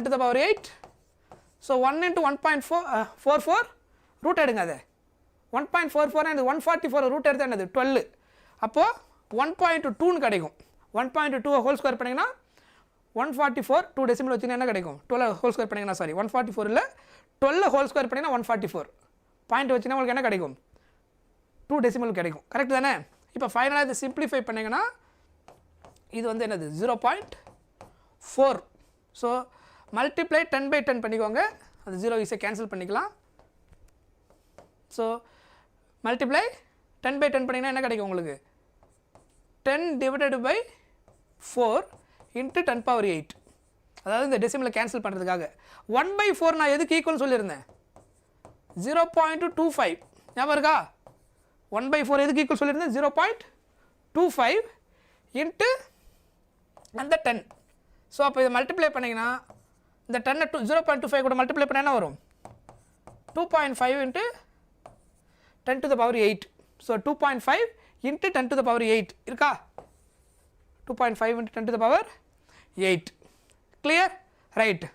ஸோ 1 × 1.44 ரூட் எடுங்க அதை 1.44 and 144 ரூட் எடுத்து என்னது 12 அப்போது 1.2ன்னு கிடைக்கும் 1.2 ஹோல் ஸ்கொயர் பண்ணிங்கன்னா 144 2 டெசிமல் வச்சுன்னா என்ன கிடைக்கும் 12 ஹோல் ஸ்கொயர் பண்ணிங்கன்னா சாரி 144 இல்லை 12 ஹோல் ஸ்கொயர் பண்ணிங்கன்னா 144 பாயிண்ட் வச்சுன்னா உங்களுக்கு என்ன கிடைக்கும் 2 டெசிமல் கிடைக்கும் கரெக்ட் தானே இப்போ ஃபைனலாக இதை சிம்பிளிஃபை பண்ணிங்கன்னா இது வந்து என்னது 0.4 ஸோ மல்டிப்ளை 10/10 பண்ணிக்கோங்க அது 0 ஈஸியாக கேன்சல் பண்ணிக்கலாம் ஸோ மல்டிப்ளை 10/10 பண்ணிங்கன்னா என்ன கிடைக்கும் உங்களுக்கு 10 / 4 × 10⁸ அதாவது இந்த டெசிமலை கேன்சல் பண்ணுறதுக்காக 1/4 நான் எதுக்கு ஈக்குவல் சொல்லியிருந்தேன் 0.25 ஞாபகம் இருக்கா 1/4 எதுக்கு ஈக்குவல் சொல்லியிருந்தேன் 0.25 இன்ட்டு அந்த 10 ஸோ அப்போ இதை மல்டிப்ளை பண்ணிங்கன்னா இந்த 10 0.25 கூட மல்டிப்ளை பண்ணால் என்ன வரும் 2.5 × 10⁸ ஸோ 2.5 × 10⁸ இருக்கா 2.5 × 10⁸ கிளியர் ரைட்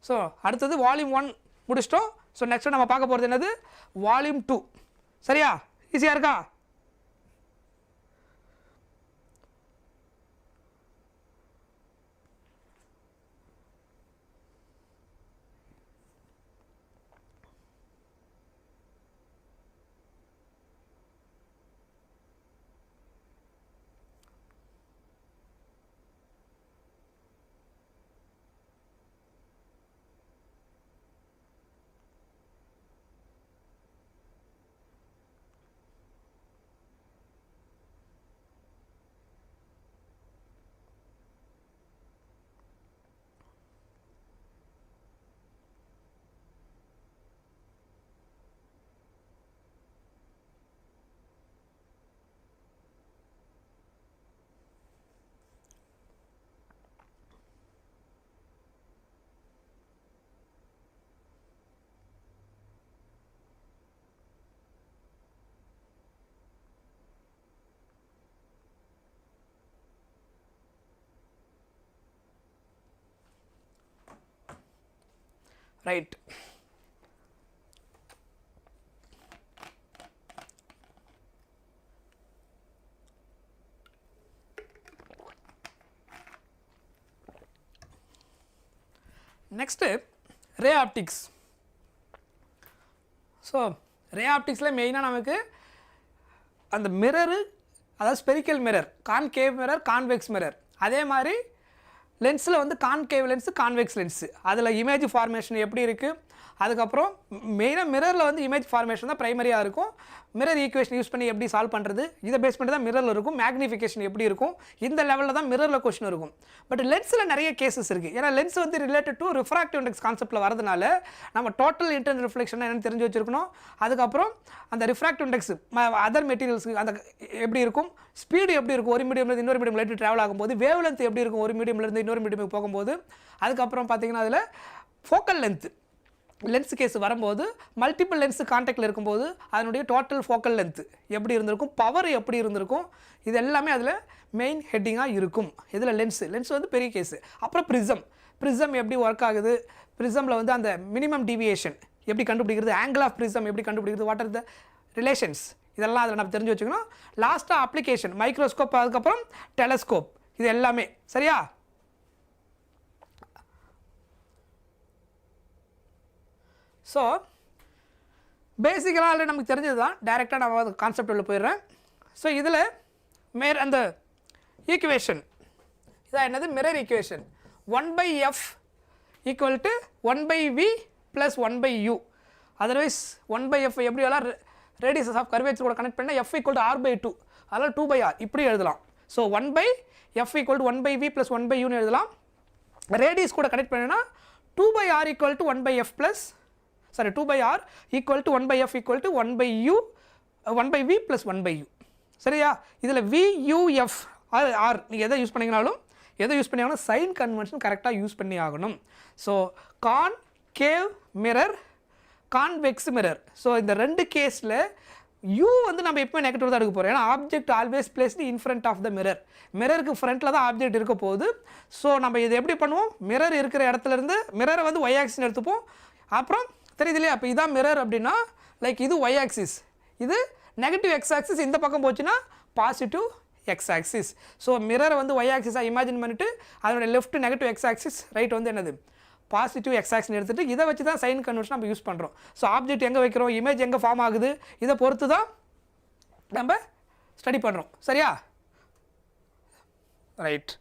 ஸோ அடுத்தது வால்யூம் 1 முடிச்சிட்டோம் ஸோ நெக்ஸ்ட் நம்ம பார்க்க போகிறது என்னது வால்யூம் 2 சரியா ஈஸியாக இருக்கா right next ray optics so ray ஆப்டிக்ஸில் மெயினாக நமக்கு அந்த மிரரு அதாவது spherical mirror concave mirror convex mirror அதே மாதிரி லென்ஸில் வந்து கான்கேவ் லென்ஸு கான்வெக்ஸ் லென்ஸு அதில் இமேஜ் ஃபார்மேஷன் எப்படி இருக்குது அதுக்கப்புறம் மெயினாக மிரரில் வந்து இமேஜ் ஃபார்மேஷன் தான் ப்ரைமரியாக இருக்கும் மிரர் ஈக்குவேஷன் யூஸ் பண்ணி எப்படி சால்வ் பண்ணுறது இதை பேஸ் பண்ணி தான் மிரரில் இருக்கும் மேக்னிஃபிகேஷன் எப்படி இருக்கும் இந்த லெவலில் தான் மிரரில் கொஸ்டின் இருக்கும் பட் லென்ஸில் நிறைய கேசஸ் இருக்குது ஏன்னா லென்ஸ் வந்து ரிலேட்டட் டு ரிஃப்ராக்டிவ் இண்டெக்ஸ் கான்செப்ட்டில் வரதுனால நம்ம டோட்டல் இன்டர்னல் ரிஃப்ளெக்ஷன் என்னென்னு தெரிஞ்சு வச்சுருக்கணும் அதுக்கப்புறம் அந்த ரிஃப்ராக்டிவ் இண்டெக்ஸ் அதர் மெட்டீரியல்ஸுக்கு அந்த எப்படி இருக்கும் ஸ்பீடு எப்படி இருக்கும் ஒரு மீடியம்லேருந்து இன்னொரு மீடியம் லைட்டு ட்ராவல் ஆகும்போது வேவ் லென்த் எப்படி இருக்கும் ஒரு மீடியம்லேருந்து இன்னொரு மீடியமுக்கு போகும்போது அதுக்கப்புறம் பார்த்தீங்கன்னா அதில் ஃபோக்கல் லென்த் லென்ஸ் கேஸ் வரும்போது மல்டிபிள் லென்ஸ் கான்டாக்டில் இருக்கும்போது அதனுடைய டோட்டல் ஃபோக்கல் லென்த் எப்படி இருந்திருக்கும் பவர் எப்படி இருந்திருக்கும் இது எல்லாமே அதில் மெயின் ஹெட்டிங்காக இருக்கும் இதில் லென்ஸ் வந்து பெரிய கேஸு அப்புறம் ப்ரிசம் எப்படி ஒர்க் ஆகுது ப்ரிசமில் வந்து அந்த மினிமம் டீவியேஷன் எப்படி கண்டுபிடிக்கிறது ஆங்கிள் ஆஃப் ப்ரிசம் எப்படி கண்டுபிடிக்கிறது வாட் ஆர் த ரிலேஷன்ஸ் இதெல்லாம் அதில் நம்ம தெரிஞ்சு வச்சுக்கணும் லாஸ்ட்டாக அப்ளிகேஷன் மைக்ரோஸ்கோப் அதுக்கப்புறம் டெலஸ்கோப் இது எல்லாமே சரியா ஸோ பேசிக்கலாக நமக்கு தெரிஞ்சது தான் டைரெக்டாக நான் கான்செப்ட் உள்ள போயிடுறேன் ஸோ இதில் அந்த ஈக்குவேஷன் இதான் என்னது mirror equation 1/f equal to 1/v plus 1/u otherwise 1/f எப்படி எல்லாம் ரேடியஸஸ் ஆஃப் கர்வேச்சர் கூட கனெக்ட் பண்ணால் f ஈக்குவல் டு r/2 அதனால் 2/r இப்படி எழுதலாம் so 1/f equal to 1/v plus 1/uன்னு எழுதலாம் ரேடியஸ் கூட கனெக்ட் பண்ணினா 2/r equal to 1/f plus 2/r equal to 1/f equal to 1/u 1/v plus 1/u சரியா இதில் VUF R நீங்கள் எதை யூஸ் பண்ணிங்கனாலும் எதை யூஸ் பண்ணி ஆகணும் சைன் கன்வென்ஷன் கரெக்டாக யூஸ் பண்ணி ஆகணும் so concave mirror convex mirror so இந்த ரெண்டு கேஸில் யூ வந்து நம்ம எப்போ நெகட்டிவ் தான் எடுக்க போகிறோம் ஏன்னா object always placed in front of the mirror மிரருக்கு ஃப்ரண்ட்டில் தான் ஆப்ஜெக்ட் இருக்க போகுது ஸோ நம்ம இது எப்படி பண்ணுவோம் மிரர் இருக்கிற இடத்துலேருந்து மிரரை வந்து ஒய் ஆக்சிஸ் எடுத்துப்போம் அப்புறம் தெரியுது இல்லையா அப்போ இதான் மிரர் அப்படின்னா லைக் இது ஒய் ஆக்சிஸ் இது நெகட்டிவ் எக்ஸ் ஆக்சிஸ் இந்த பக்கம் போச்சுன்னா பாசிட்டிவ் எக்ஸ் ஆக்சிஸ் ஸோ மிரரை வந்து ஒய் ஆக்சிஸாக இமேஜின் பண்ணிவிட்டு அதனுடைய left negative X axis right வந்து என்னது பாசிட்டிவ் எக்ஸ் ஆக்சிஸ் எடுத்துகிட்டு இதை வச்சு தான் சைன் கன்வென்ஷன் நம்ம யூஸ் பண்ணுறோம் ஸோ ஆப்ஜெக்ட் எங்கே வைக்கிறோம் இமேஜ் எங்கே ஃபார்ம் ஆகுது இதை பொறுத்து தான் நம்ம ஸ்டடி பண்ணுறோம் சரியா ரைட்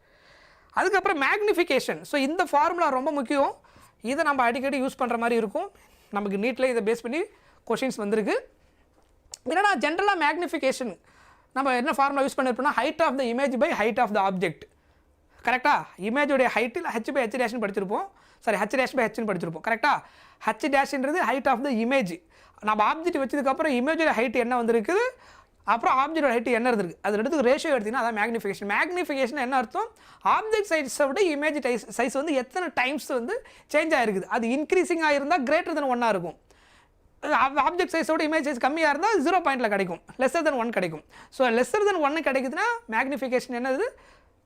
அதுக்கப்புறம் மேக்னிஃபிகேஷன் ஸோ இந்த ஃபார்முலா ரொம்ப முக்கியம் இதை நம்ம அடிக்கடி யூஸ் பண்ணுற மாதிரி இருக்கும் நமக்கு நீட்டில் இதை பேஸ் பண்ணி கொஷின்ஸ் வந்திருக்கு என்னன்னா ஜென்ரலாக மேக்னிஃபிகேஷன் நம்ம என்ன ஃபார்முலா யூஸ் பண்ணியிருப்போம்னா height of the image by height of the object கரெக்டாக இமேஜோடைய ஹைட்டில் ஹெச் பை ஹெச் டேஷ்னு படிச்சிருப்போம் சாரி ஹெச் டேஷ் பை ஹெச்னு படிச்சிருப்போம் கரெக்டாக ஹெச் டேஷ்ன்றது ஹைட் ஆஃப் த இமேஜ் நம்ம ஆப்ஜெக்ட் வச்சதுக்கப்புறம் இமேஜோட ஹைட் என்ன வந்திருக்குது அப்புறம் ஆப்ஜெக்டோட ஹைட் என்ன இருக்குது அது ரெண்டுத்துக்கு ரேஷியோ எடுத்திங்கன்னா அதான் மேக்னிஃபிகேஷன் என்ன அர்த்தம் ஆப்ஜெக்ட் சைஸை விட இமேஜ் சைஸ் வந்து எத்தனை டைம்ஸ் வந்து சேஞ்ச் ஆகிருக்குது அது இன்க்ரீஸிங்காக இருந்தால் கிரேட்டர் தென் 1 இருக்கும் ஆப்ஜெக்ட் சைஸோட இமேஜ் சைஸ் கம்மியாக இருந்தால் 0 பாயிண்டில் கிடைக்கும் லெஸ்ஸர் தென் 1 கிடைக்கும் ஸோ லெஸ்ஸர் தென் 1 கிடைக்குதுன்னா மேக்னிஃபிகேஷன் என்னது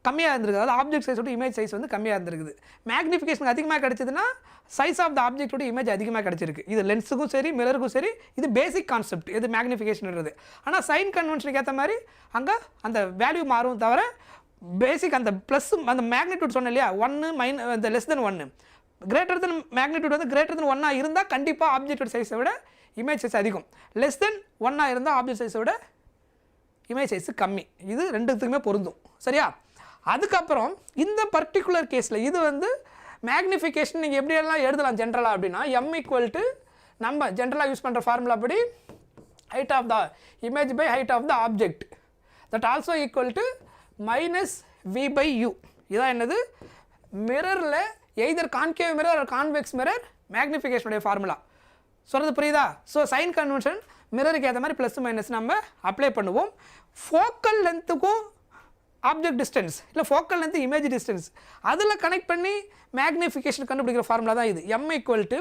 கம்மியாக இருந்திருக்குது அதாவது ஆப்ஜெக்ட் சைஸோட இமேஜ் சைஸ் வந்து கம்மியாக இருந்திருக்குது மேக்னிஃபிகேஷன் அதிகமாக கிடைச்சதுன்னா சைஸ் ஆஃப் த ஆப்ஜெக்டோட இமேஜ் அதிகமாக கிடச்சிருக்கு இது லென்ஸுக்கும் சரி மிரருக்கும் சரி இது பேசிக் கான்செப்ட் இது மேக்னிஃபிகேஷன்ன்றது ஆனால் சைன் கன்வென்ஷனுக்கு ஏற்ற மாதிரி அங்கே அந்த வேல்யூ மாறும் தவிர பேசிக் அந்த ப்ளஸ் அந்த மேக்னிடியூட் சொன்னேன் இல்லையா 1 அந்த less than 1 greater than magnitude வந்து கிரேட்டர் தென் 1 இருந்தால் கண்டிப்பாக ஆப்ஜெக்டோட சைஸை விட இமேஜ் சைஸ் அதிகம் லெஸ் தென் 1 இருந்தால் ஆப்ஜெக்ட் சைஸை விட இமேஜ் சைஸ் கம்மி இது ரெண்டுத்துக்குமே பொருந்தும் சரியா அதுக்கப்புறம் இந்த பர்டிகுலர் கேஸில் இது வந்து மேக்னிஃபிகேஷன் நீங்கள் எப்படியெல்லாம் எழுதலாம் ஜென்ரலாக அப்படின்னா m ஈக்குவல் டு நம்ம ஜென்ரலாக யூஸ் பண்ணுற ஃபார்முலா படி height of the image by height of the object that also equal to minus v by u இதான் என்னது மிரரில் either concave mirror or convex mirror மேக்னிஃபிகேஷனுடைய ஃபார்முலா சொல்கிறது புரியுதா ஸோ சைன் கன்வென்ஷன் மிரருக்கு ஏற்ற மாதிரி ப்ளஸ் மைனஸ் நம்ம அப்ளை பண்ணுவோம் ஃபோக்கல் லென்த்துக்கும் ஆப்ஜெக்ட் டிஸ்டன்ஸ் இல்லை ஃபோக்கல் லென்த் இமேஜ் டிஸ்டன்ஸ் அதில் கனெக்ட் பண்ணி மேக்னிஃபிகேஷன் கண்டுபிடிக்கிற ஃபார்முலா தான் இது m equal to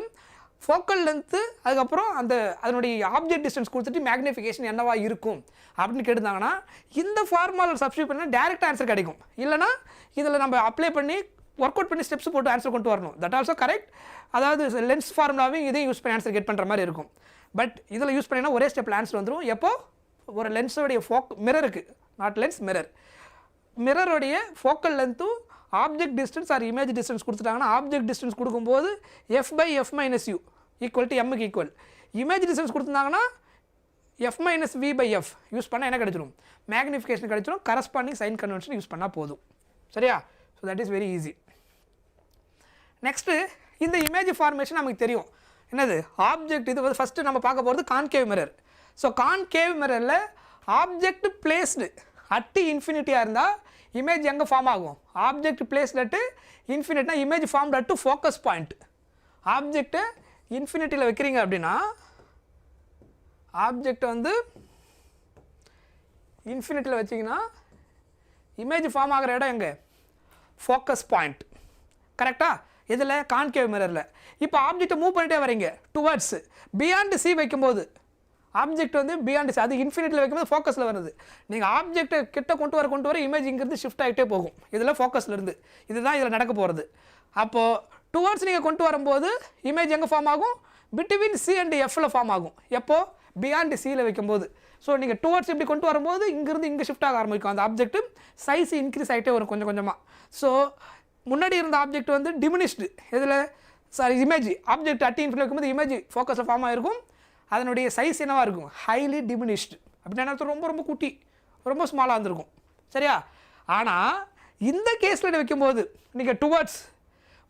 focal length அதுக்கப்புறம் அந்த அதனுடைய ஆப்ஜெக்ட் டிஸ்டன்ஸ் கொடுத்துட்டு மேக்னிஃபிகேஷன் என்னவா இருக்கும் அப்படின்னு கேட்டுருந்தாங்கன்னா இந்த ஃபார்முலா சப்ஸ்டியூட் பண்ணால் டேரெக்டாக ஆன்சர் கிடைக்கும் இல்லைனா இதில் நம்ம அப்ளை பண்ணி ஒர்க் அவுட் பண்ணி ஸ்டெப்ஸ் போட்டு ஆன்சர் கொண்டு வரணும் தட் ஆல்சோ கரெக்ட் அதாவது லென்ஸ் ஃபார்முலாவையும் இதையும் யூஸ் பண்ணி ஆன்சர் கெட் பண்ணுற மாதிரி இருக்கும் பட் இதில் யூஸ் பண்ணினா ஒரே ஸ்டெப்பில் ஆன்சர் வந்துடும் எப்போ ஒரு லென்ஸோடைய மிரருக்கு நாட் லென்ஸ் மிரருடைய ஃபோக்கல் லென்த்தும் object distance or image distance கொடுத்துட்டாங்கன்னா ஆப்ஜெக்ட் டிஸ்டன்ஸ் கொடுக்கும்போது f by F minus U equal to எம்முக்கு ஈக்குவல் இமேஜ் டிஸ்டன்ஸ் கொடுத்துருந்தாங்கன்னா f minus V by F use பண்ணால் என்ன கிடைச்சிடும் மேக்னிஃபிகேஷன் கிடைச்சிடும் கரஸ்பாண்டிங் சைன் கன்வென்ஷன் யூஸ் பண்ணால் போதும் சரியா so that is very easy next இந்த இமேஜ் ஃபார்மேஷன் நமக்கு தெரியும் என்னது ஆப்ஜெக்ட் இது வந்து ஃபஸ்ட்டு நம்ம பார்க்க போகிறது கான்கேவ் மிரர் ஸோ கான்கேவ் மிரரில் ஆப்ஜெக்ட் பிளேஸ்டு அட்டு இன்ஃபினிட்டியாக இருந்தால் இமேஜ் எங்கே ஃபார்ம் ஆகும் ஆப்ஜெக்ட் பிளேஸ்டு அட்டு இன்ஃபினிட்னா image formed at focus point ஆப்ஜெக்டை இன்ஃபினிட்டியில் வைக்கிறீங்க அப்படின்னா ஆப்ஜெக்ட் வந்து இன்ஃபினிட்டியில் வச்சிங்கன்னா இமேஜ் ஃபார்ம் ஆகிற இடம் எங்கே ஃபோக்கஸ் பாயிண்ட் கரெக்டாக இதில் கான்கேவ் மிரரில் இப்போ ஆப்ஜெக்டை மூவ் பண்ணிட்டே வரீங்க டுவர்ட்ஸ் பியாண்ட் சி வைக்கும்போது ஆப்ஜெக்ட் வந்து பியாண்ட் சி அது இன்ஃபினிட்டியில் வைக்கும்போது ஃபோக்கஸில் வருது நீங்கள் ஆப்ஜெக்டை கிட்ட கொண்டு வர இமேஜ் இங்கிருந்து ஷிஃப்ட் ஆகிட்டே போகும் இதில் ஃபோக்கஸில் இருந்து இதுதான் இதில் நடக்க போகிறது அப்போது டுவர்ட்ஸ் நீங்கள் கொண்டு வரும்போது இமேஜ் எங்கே ஃபார்ம் ஆகும் பிட்வீன் சி அண்ட் எஃப்ல ஃபார்ம் ஆகும் எப்போது பியாண்ட் சியில் வைக்கும்போது ஸோ நீங்கள் டுவர்ட்ஸ் இப்படி கொண்டு வரும்போது இங்கேருந்து இங்கே ஷிஃப்ட் ஆக ஆரம்பிக்கும் அந்த ஆப்ஜெக்ட் சைஸ் இன்க்ரீஸ் ஆகிட்டே வரும் கொஞ்சம் கொஞ்சமாக ஸோ முன்னாடி இருந்த ஆப்ஜெக்ட் வந்து டிமினிஷ்டு இதில் சாரி இமேஜ் ஆப்ஜெக்ட் அட்டி இன்ஃபினிட்டி வைக்கும்போது இமேஜ் ஃபோக்கஸில் ஃபார்ம் ஆகிருக்கும் அதனுடைய சைஸ் என்னவாக இருக்கும் ஹைலி டிமினிஷ்டு அப்படின்னா ரொம்ப ரொம்ப குட்டி ரொம்ப ஸ்மாலாக இருந்திருக்கும் சரியா ஆனால் இந்த கேஸில் வைக்கும்போது நீங்கள் டுவர்ட்ஸ்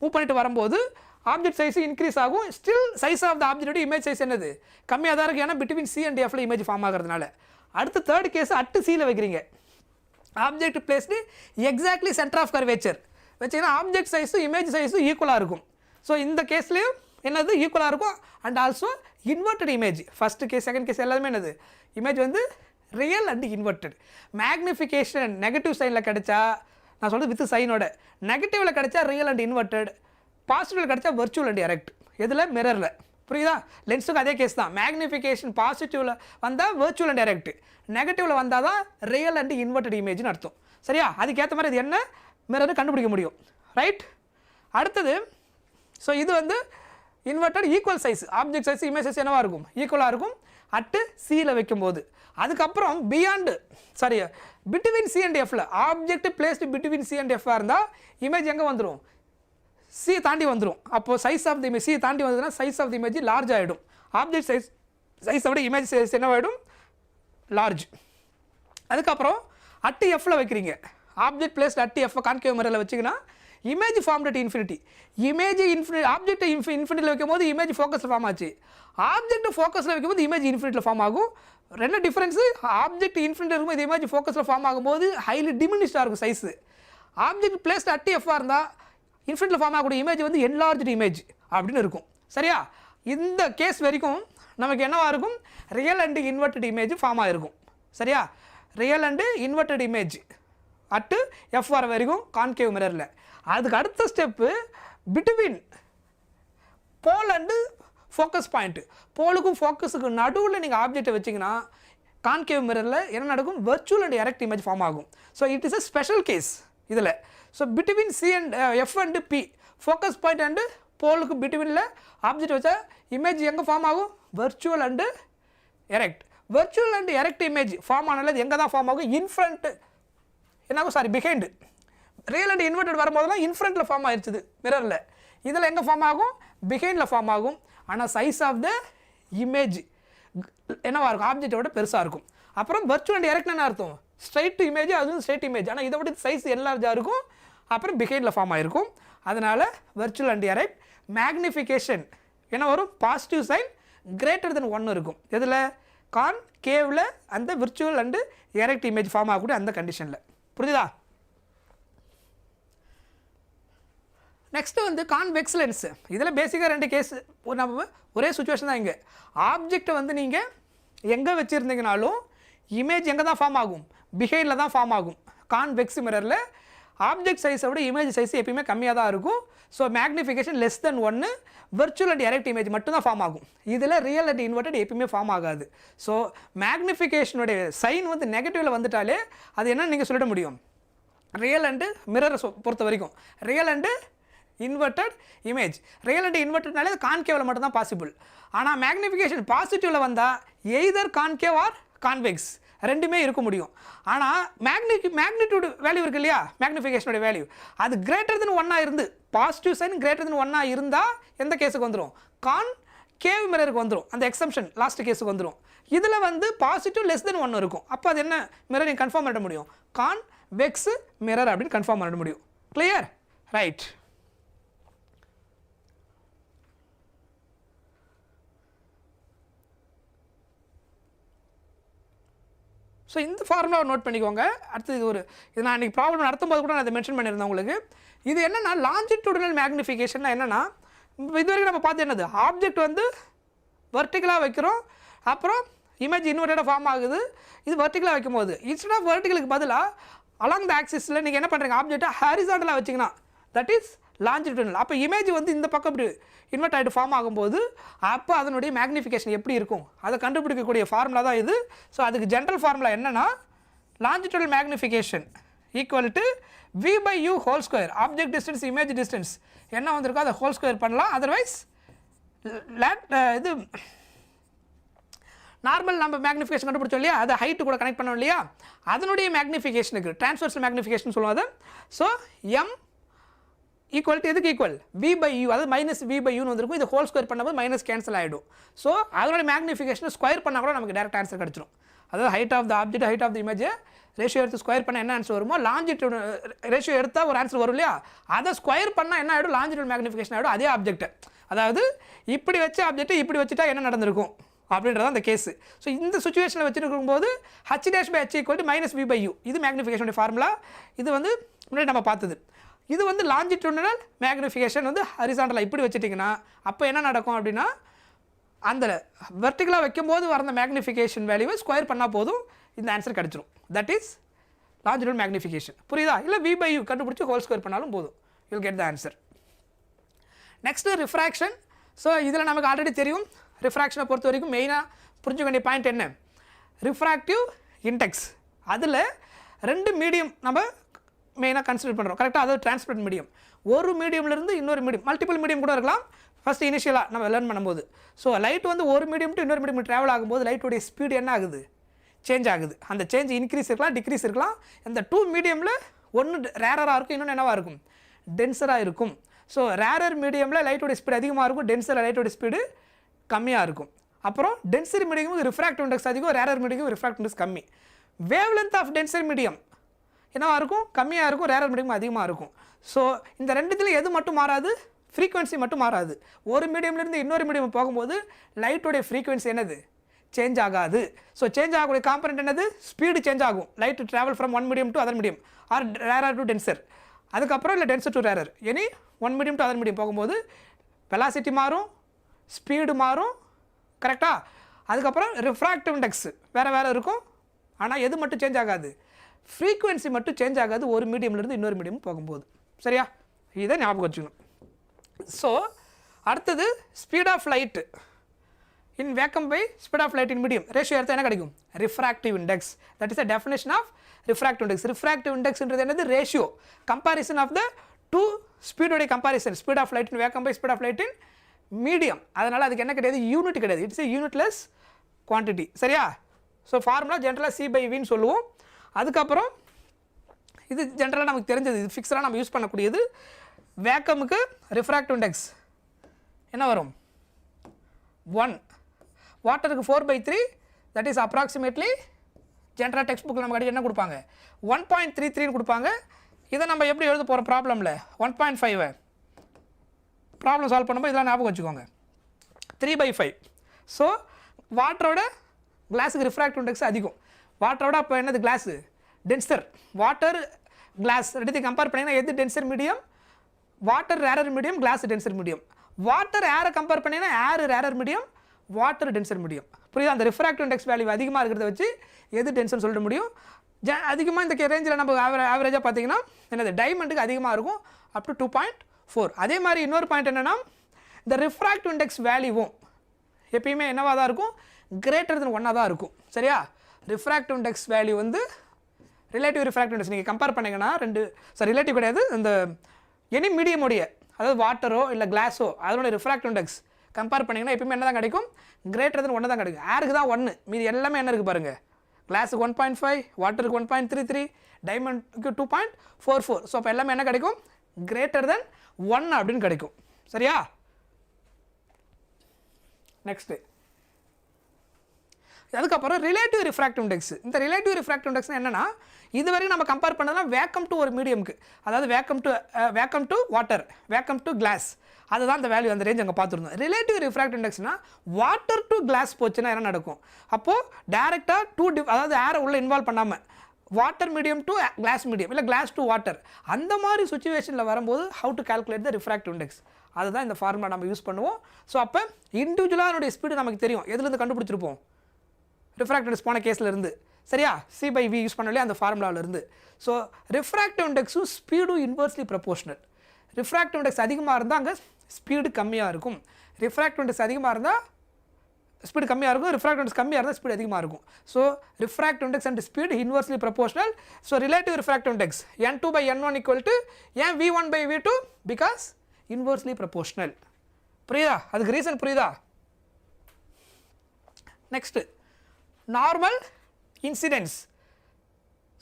மூவ் பண்ணிட்டு வரும்போது ஆப்ஜெக்ட் சைஸ் இன்க்ரீஸ் ஆகும் ஸ்டில் சைஸ் ஆஃப் த ஆப்ஜெக்டோட இமேஜ் சைஸ் என்னது கம்மியாக தான் இருக்குது ஏன்னா பிட்வீன் சி அண்ட் எஃப்ல இமேஜ் ஃபார்ம் ஆகிறதுனால அடுத்து தேர்ட் கேஸ் அட்டு சியில் வைக்கிறீங்க object placed exactly centre of curvature வச்சிங்கன்னா ஆப்ஜெக்ட் சைஸும் இமேஜ் சைஸும் ஈக்குவலாக இருக்கும் ஸோ இந்த கேஸ்லேயும் என்னது ஈக்குவலாக இருக்கும் and also inverted image first case second case எல்லாமே என்னது இமேஜ் வந்து real and inverted magnification negative சைடில் கிடைச்சா நான் சொல்கிறது வித் சைனோட. நெகட்டிவில் கிடைச்சா ரியல் அண்ட் இன்வெர்டட், பாசிட்டிவில் கிடைச்சா வர்ச்சுவல் அண்ட் எரெக்ட். எதில் மிரரில். புரியுதா? லென்ஸுக்கு அதே கேஸ் தான். மேக்னிஃபிகேஷன் பாசிட்டிவில் வந்தால் வர்ச்சுவல் அண்ட் எரெக்ட், நெகட்டிவில் வந்தால் தான் ரியல் அண்ட் இன்வெர்டட் இமேஜ்னு அர்த்தம். சரியா? அதுக்கேற்ற மாதிரி இது என்ன மிரர்னு கண்டுபிடிக்க முடியும். ரைட்? அடுத்தது ஸோ இது வந்து inverted equal size, object size image size என்னவாக இருக்கும்? ஈக்குவலாக இருக்கும் அட்டு சியில் வைக்கும்போது. அதுக்கப்புறம் பிட்வீன் சி அண்ட் எஃப்ல object placed between C and எஃப்பாக இருந்தால் இமேஜ் எங்கே வந்துடும்? சி தாண்டி வந்துடும். அப்போது size of the image C தாண்டி வந்ததுன்னா size of the image large ஆகிடும். ஆப்ஜெக்ட் சைஸை விட இமேஜ் சைஸ் என்னவாகிடும்? லார்ஜ். அதுக்கப்புறம் அட்டு எஃப்ல வைக்கிறீங்க, object placed at F concave மிரரில் வச்சிங்கன்னா image form at infinity. Image object இன்ஃபினிட்டியில் வைக்கும் போது இமேஜ் ஃபோக்கஸில் ஃபார்ம் ஆச்சு. ஆப்ஜெக்ட் ஃபோக்கஸில் வைக்கும்போது இமேஜ் இன்ஃபினிட்டியில் ஃபார்ம் ஆகும். ரெண்டு டிஃபரன்ஸு, ஆப்ஜெக்ட் இன்ஃபினிட்டில் இருக்கும், இது இமேஜ் ஃபோக்கஸில் ஃபார்ம் ஆகும்போது ஹைலி டிமினிஷ்டாக இருக்கும் சைஸு. ஆப்ஜெக்ட் பிளேஸ்டு அட்டு எஃப்பாக இருந்தால் இன்ஃபினிட்டியில் ஃபார்ம் ஆகக்கூடிய இமேஜ் வந்து என்லார்ஜ்டு இமேஜ் அப்படின்னு இருக்கும். சரியா? இந்த கேஸ் வரைக்கும் நமக்கு என்னவாக இருக்கும்? Real and inverted image form ஆகிருக்கும். சரியா? Real and inverted image at F வர வரைக்கும் கான்கேவ் மிரரில். அதுக்கு அடுத்த step between pole and focus point, போலுக்கும் ஃபோக்கஸுக்கு நடுவில் நீங்கள் ஆப்ஜெக்டை வச்சிங்கன்னா கான்கேவ் மிரரில் என்ன நடக்கும்? Virtual and erect image form ஆகும். So it is a special case இதில். So between C and F and P, focus point and போலுக்கு பிட்வீனில் ஆப்ஜெக்ட் வச்சா இமேஜ் எங்கே ஃபார்ம் ஆகும்? Virtual and erect. Virtual and erect image form ஆனால இது எங்கே தான் ஃபார்ம் ஆகும்? இன்ஃப்ரண்ட் என்னாகும்? பிஹைண்டு. ரியல் அண்ட் இன்வெர்டட் வரும்போதெல்லாம் இன்ஃப்ரண்ட்டில் ஃபார்ம் ஆயிடுச்சு மிரரில். இதில் எங்கே ஃபார்ம் ஆகும்? பிஹைண்டில் ஃபார்ம் ஆகும். ஆனால் சைஸ் ஆஃப் த இமேஜ் என்னவாக இருக்கும்? ஆப்ஜெக்டோட பெருசாக இருக்கும். அப்புறம் வர்ச்சுவல் அண்ட் எரெக்ட் என்ன அர்த்தம்? ஸ்ட்ரைட் இமேஜ், அதுவும் ஸ்ட்ரைட் இமேஜ், ஆனால் இதை விட சைஸ் என்லார்ஜாக இருக்கும். அப்புறம் பிஹைண்டில் ஃபார்ம் ஆகிருக்கும். அதனால் வர்ச்சுவல் அண்ட் எரெக்ட். மேக்னிஃபிகேஷன் என்ன வரும்? பாசிட்டிவ் சைன் கிரேட்டர் தென் 1 இருக்கும். எதில்? கேவில் அந்த virtual and erect image form ஆகக்கூடிய அந்த கண்டிஷனில். புரியுதா? நெக்ஸ்ட்டு வந்து கான்வெக்ஸ் லென்ஸு. இதில் பேசிக்காக 2 கேஸ், நம்ம ஒரே சுச்சுவேஷன் தான். இங்கே ஆப்ஜெக்டை வந்து நீங்கள் எங்கே வச்சுருந்தீங்கனாலும் இமேஜ் எங்கே தான் ஃபார்ம் ஆகும்? பிஹைண்டில் தான் ஃபார்ம் ஆகும். கான்வெக்ஸ் மிரரில் ஆப்ஜெக்ட் சைஸை விட இமேஜ் சைஸ் எப்பயுமே கம்மியாக தான் இருக்கும். So magnification less than 1, virtual and erect image மட்டும் தான் ஃபார்ம் ஆகும். இதில் ரியல் அண்ட் இன்வெர்டட் எப்பயுமே ஃபார்ம் ஆகாது. ஸோ மேக்னிஃபிகேஷனுடைய சைன் வந்து நெகட்டிவில் வந்துட்டாலே அது என்னன்னு நீங்கள் சொல்லிட முடியும்? ரியல் அண்டு மிரரை பொறுத்த வரைக்கும் real and inverted image. Real and இன்வெர்டட்னாலே அது கான்கேவில் மட்டும் தான் பாசிபிள். ஆனால் மேக்னிஃபிகேஷன் பாசிட்டிவில் வந்தால் எய்தர் கான்கேவ் ஆர் கான்வெக்ஸ் ரெண்டுமே இருக்க முடியும். ஆனால் மேக்னிடியூட் வேல்யூ இருக்கு இல்லையா? மேக்னிஃபிகேஷனோட வேல்யூ அது கிரேட்டர் தென் 1 இருந்து, பாசிட்டிவ் சைன் கிரேட்டர் தென் 1 இருந்தால் எந்த கேஸுக்கு வந்துடும்? கான்கேவ் மிரருக்கு வந்துடும். அந்த எக்ஸம்ஷன் லாஸ்ட் கேஸுக்கு வந்துடும். இதில் வந்து பாசிட்டிவ் லெஸ் தென் 1 இருக்கும். அப்போ அது என்ன மிரர் நீங்கள் கன்ஃபார்ம் பண்ண முடியும்? கான்வெக்ஸ் மிரர் அப்படின்னு கன்ஃபார்ம் பண்ண முடியும். கிளியர்? ரைட். ஸோ இந்த ஃபார்முலாவை நோட் பண்ணிக்கோங்க. அடுத்து இது நான் இன்றைக்கி ப்ராப்ளம் நடத்தும் போது கூட நான் அதை மென்ஷன் பண்ணியிருந்தேன் உங்களுக்கு. இது என்னென்னா லாஞ்சிடியூடனல் மேக்னிஃபிகேஷன் என்னென்னா, இது வரைக்கும் நம்ம பார்த்து என்னது? ஆப்ஜெக்ட் வந்து வெர்டிகலாக வைக்கிறோம், அப்புறம் இமேஜ் இன்வெர்டடாக ஃபார்ம் ஆகுது. இது வெர்டிகலாக வைக்கும் போது இன்ஸ்டெட் ஆஃப் வெர்டிகலுக்கு பதிலாக அலாங் த ஆக்சிஸில் நீங்கள் என்ன பண்ணுறீங்க? ஆப்ஜெக்டை ஹாரிசாண்டலாக வச்சிங்கன்னா தட் இஸ் லாஞ்சிடியூடனல். அப்போ இமேஜ் வந்து இந்த பக்கம் இப்படி இன்வெர்ட் ஆகிட்டு ஃபார்ம் ஆகும்போது அப்போ அதனுடைய மேக்னிஃபிகேஷன் எப்படி இருக்கும் அதை கண்டுபிடிக்கக்கூடிய ஃபார்முலா தான் இது. ஸோ அதுக்கு ஜென்ரல் ஃபார்முலா என்னென்னா, longitudinal magnification equal to v/u whole square. Object distance image distance என்ன வந்திருக்கோ அதை ஹோல் ஸ்கொயர் பண்ணலாம். அதர்வைஸ் இது நார்மல் நம்ம மேக்னிஃபிகேஷன் கண்டுபிடிச்சோம் இல்லையா? அதை ஹைட்டு கூட கனெக்ட் பண்ணோம் இல்லையா? அதனுடைய மேக்னிஃபிகேஷனுக்கு டிரான்ஸ்வர்சல் மேக்னிஃபிகேஷன் சொல்லுவாங்க. ஸோ எம் ஈக்குவல் டு எதுக்கு ஈக்குவல்? v/u, அதாவது மைனஸ் v/u வந்திருக்கும். இது ஹோல் ஸ்கொயர் பண்ணும்போது மைனஸ் கேன்சல் ஆகிடும். ஸோ அதனுடைய மேக்னிஃபிகேஷனை ஸ்கொயர் பண்ணால் கூட நமக்கு டேரக்ட் ஆன்சர் கிடச்சிடும். அதாவது height of the object, height of the image ratio எடுத்து ஸ்கொயர் பண்ணால் என்ன ஆன்சர் வருமோ, லாஞ்சிடியூட் ரேஷியோ எடுத்தால் ஒரு ஆன்சர் வரும் இல்லையா? அதை ஸ்கொயர் பண்ணால் என்ன ஆகிடும்? லாஞ்சிடியூட் மேக்னிஃபிகேஷன் ஆகிடும் அதே ஆப்ஜெக்ட். அதாவது இப்படி வச்ச ஆப்ஜெக்ட் இப்படி வச்சுட்டா என்ன நடந்திருக்கும் அப்படின்றது அந்த கேஸு. ஸோ இந்த சுச்சுவேஷனில் வச்சுருக்கும் போது h'/h equal to minus v/u இது மேக்னிஃபிகேஷனுடைய ஃபார்முலா. இது வந்து முன்னாடி நம்ம பார்த்தது. இது வந்து லாஞ்சிடியூடனல் மேக்னிஃபிகேஷன் வந்து ஹரிசாண்டலாக இப்படி வச்சுட்டிங்கன்னா அப்போ என்ன நடக்கும் அப்படின்னா, அந்த வெர்டிகலாக வைக்கும்போது வர மேக்னிஃபிகேஷன் வேல்யூவை ஸ்கொயர் பண்ணால் போதும் இந்த ஆன்சர் கிடச்சிரும். That is longitudinal magnification. புரியுதா? இல்லை v by u கண்டுபிடிச்சி ஹோல் ஸ்கொயர் பண்ணாலும் போதும். you'll get the answer. next refraction. So இதில் நமக்கு ஆல்ரெடி தெரியும் ரிஃப்ராக்ஷனை பொறுத்த வரைக்கும் மெயினாக புரிஞ்சுக்க வேண்டிய பாயிண்ட் என்ன, ரிஃப்ராக்டிவ் இண்டெக்ஸ். அதில் 2 மீடியம் நம்ம மெயினாக கன்சிடர் பண்ணுறோம் கரெக்டாக. அதாவது டிரான்ஸ்பரண்ட் மீடியம், ஒரு மீடியம்லேருந்து இன்னொரு மீடியம், மல்டிபிள் மீடியம் கூட இருக்கலாம் ஃபஸ்ட் இனிஷியலாக நம்ம லேர்ன் பண்ணும்போது. ஸோ லைட் வந்து ஒரு மீடியம் டு இன்னொரு மீடியம் ட்ராவல் ஆகும்போது லைட்டுடைய ஸ்பீடு என்ன ஆகுது, சேஞ்ச் ஆகுது. அந்த சேஞ்ச் இன்க்ரீஸ் இருக்கலாம் டிக்ரீஸ் இருக்கலாம். இந்த 2 மீடியமில் ஒன்று ரேரராக இருக்கும், இன்னொன்று என்னவாக இருக்கும், டென்சராக இருக்கும். ஸோ ரேரர் மீடியமில் லைட்டோட ஸ்பீடு அதிகமாக இருக்கும், டென்சரில் லைட்டோட ஸ்பீடு கம்மியாக இருக்கும். அப்புறம் டென்சரி மீடியமும் ரிஃப்ராக்டிவ் இண்டெக்ஸ் அதிகம், ரேரர் மீடியம் ரிஃப்ராக்டிவ் இண்டெக்ஸ் கம்மி. வேவ் லென்த் ஆஃப் டென்சரி மீடியம் என்னவாக இருக்கும், கம்மியாக இருக்கும், ரேரர் மீடியம் அதிகமாக இருக்கும். ஸோ இந்த ரெண்டுத்தில் எது மட்டும் மாறாது, ஃப்ரீக்வன்சி மட்டும் மாறாது. ஒரு மீடியம்லேருந்து இன்னொரு மீடியம் போகும்போது லைட்டோடைய ஃப்ரீக்வன்சி என்னது, சேஞ்ச் ஆகாது. ஸோ சேஞ்ச் ஆகக்கூடிய காம்பனண்ட் என்னது, ஸ்பீடு சேஞ்ச் ஆகும். Light travel from one medium to other medium R rarer to tensor. அதுக்கப்புறம் இல்லை tensor to rarer, any one medium to other medium போகும்போது வெலாசிட்டி மாறும், ஸ்பீடு மாறும் கரெக்டாக. அதுக்கப்புறம் ரிஃப்ராக்டிவ் இண்டெக்ஸ் வேறு இருக்கும். ஆனால் எது மட்டும் சேஞ்ச் ஆகாது, ஃப்ரீக்வன்சி மட்டும் சேஞ்ச் ஆகாது ஒரு மீடியம்லேருந்து இன்னொரு மீடியம் போகும்போது. சரியா, இதை ஞாபகம் வச்சுக்கணும். ஸோ அடுத்தது speed of light in vacuum by speed of light in medium ratio எடுத்தால் என்ன கிடைக்கும், refractive index. That is the definition of refractive index. Refractive இண்டெக்ஸ்ன்றது என்னது, ratio, comparison of the two ஸ்பீடோடைய comparison, speed of light in vacuum by speed of light in medium. அதனால் அதுக்கு என்ன கிடையாது, யூனிட் கிடையாது, இட்ஸ் ஏ யூனிட்லெஸ் குவான்டிட்டி. சரியா. ஸோ ஃபார்முலா ஜென்ரலாக சி பை வின்னு சொல்லுவோம். அதுக்கப்புறம் இது ஜென்ரலாக நமக்கு தெரிஞ்சது, இது ஃபிக்ஸடாக நம்ம யூஸ் பண்ணக்கூடியது. வேக்கமுக்கு ரிஃப்ராக்டிவ் இண்டெக்ஸ் என்ன வரும், 1. வாட்டருக்கு 4/3, தட் இஸ் அப்ராக்சிமேட்லி ஜென்ரலாக டெக்ஸ்ட் புக்கில் நமக்கு அடிக்க என்ன கொடுப்பாங்க, 1.33 கொடுப்பாங்க. இதை நம்ம எப்படி எழுத போகிற ப்ராப்ளமில் 1.5 ப்ராப்ளம் சால்வ் பண்ணும்போது இதெல்லாம் ஞாபகம் வச்சுக்கோங்க, 3/5. ஸோ வாட்டரோட கிளாஸுக்கு ரிஃப்ராக்டிவ் இண்டெக்ஸ் அதிகம். வாட்டரோட அப்போ என்னது, கிளாஸு டென்சர். வாட்டர் கிளாஸ் ரெண்டுத்தையும் கம்பேர் பண்ணிங்கன்னா எது denser medium, water rarer medium, glass denser medium. Water ஏரை கம்பேர் பண்ணிங்கன்னா air rarer medium, water denser medium. புரியுது, அந்த ரிஃப்ராக்டிவ் இண்டெக்ஸ் வேல்யூ அதிகமாக இருக்கிறத வச்சு எது டென்சர்னு சொல்ல முடியும். அதிகமாக இந்த ரேஞ்சில் நம்ம ஆவரேஜாக பார்த்தீங்கன்னா என்னது, டைமண்டுக்கு அதிகமாக இருக்கும், அப் டு 2.4. அதே மாதிரி இன்னொரு பாயிண்ட் என்னென்னா, இந்த ரிஃப்ராக்டிவ் இண்டெக்ஸ் வேல்யூவும் எப்பயுமே என்னவாக தான் இருக்கும், கிரேட்டர் தென் 1 தான் இருக்கும். சரியா. ரிஃப்ராக்டிவ் இண்டெக்ஸ் வேல்யூ வந்து ரிலேட்டிவ் ரிஃப்ராக்டிவ் இண்டெக்ஸ் நீங்கள் கம்பேர் பண்ணிங்கன்னா ரிலேட்டிவ் கிடையாது, இந்த எனி மீடியமுடைய, அதாவது வாட்டரோ இல்லை கிளாஸோ அதோட ரிஃப்ராக்டிவ் இண்டெக்ஸ் கம்பேர் பண்ணிங்கன்னா எப்பயுமே என்ன தான் கிடைக்கும், கிரேட்டர் தென் 1 தான் கிடைக்கும். ஏருக்கு தான் 1, மீதி எல்லாமே என்ன இருக்குது பாருங்கள், கிளாஸுக்கு 1.5, வாட்டருக்கு 1.33, டைமண்டுக்கு 2.44. ஸோ அப்போ எல்லாமே என்ன கிடைக்கும், கிரேட்டர் தென் 1 அப்படின்னு கிடைக்கும். சரியா. நெக்ஸ்ட்டு அதுக்கப்புறம் ரிலேட்டிவ் ரிஃப்ராக்டிவ் இண்டெக்ஸ். இந்த ரிலேட்டிவ் ரிஃப்ராக்டிவ் இண்டெக்ஸ் என்னன்னா, இதுவரைக்கும் நம்ம கம்பேர் பண்ணதெல்லாம் வேக்கம் டு ஒரு மீடியமுக்கு, அதாவது vacuum to water, vacuum to glass, அதுதான் அந்த வேல்யூ, அந்த ரேஞ்ச் அங்கே பார்த்துருந்தோம். ரிலேட்டிவ் ரிஃப்ராக்டிவ் இண்டெக்ஸ்னா வாட்டர் டு கிளாஸ் போச்சுன்னா என்ன நடக்கும், அப்போது டேரெக்டாக அதாவது ஏரை உள்ள இன்வால்வ் பண்ணாமல் water medium to glass medium, இல்லை கிளாஸ் டு வாட்டர், அந்த மாதிரி சுச்சுவேஷனில் வரும்போது how to calculate the refractive index, அதுதான் இந்த ஃபார்முலா நம்ம யூஸ் பண்ணுவோம். ஸோ அப்போ இண்டிவிஜுவலாக அதனுடைய ஸ்பீடு நமக்கு தெரியும், எதுலேருந்து கண்டுபிடிச்சிருப்போம், ரிஃப்ராக்டிவ் இண்டெக்ஸ் போன கேஸில் இருந்து. சரியா, சி பை வி யூஸ் பண்ணலையே அந்த ஃபார்முலாவிலிருந்து. ஸோ ரிஃப்ராக்டிவ் இண்டெக்ஸும் ஸ்பீடும் இன்வெர்ஸ்லி ப்ரொபோர்ஷனல். ரிஃப்ராக்டிவ் இண்டெக்ஸ் அதிகமாக இருந்தால் அங்கே ஸ்பீடு கம்மியாக இருக்கும், ரிஃப்ராக்டிவ் இண்டெக்ஸ் அதிகமாக இருந்தால் ஸ்பீடு கம்மியாக இருக்கும், ரிஃப்ராக்டிவ் இண்டெக்ஸ் கம்மியாக இருந்தால் ஸ்பீடு அதிகமாக இருக்கும். So refractive index and speed inversely proportional. So relative refractive index n2/n1 equal to v1/v2 because inversely proportional. புரியுதா, அதுக்கு ரீசன் புரியுதா. Next normal incidence.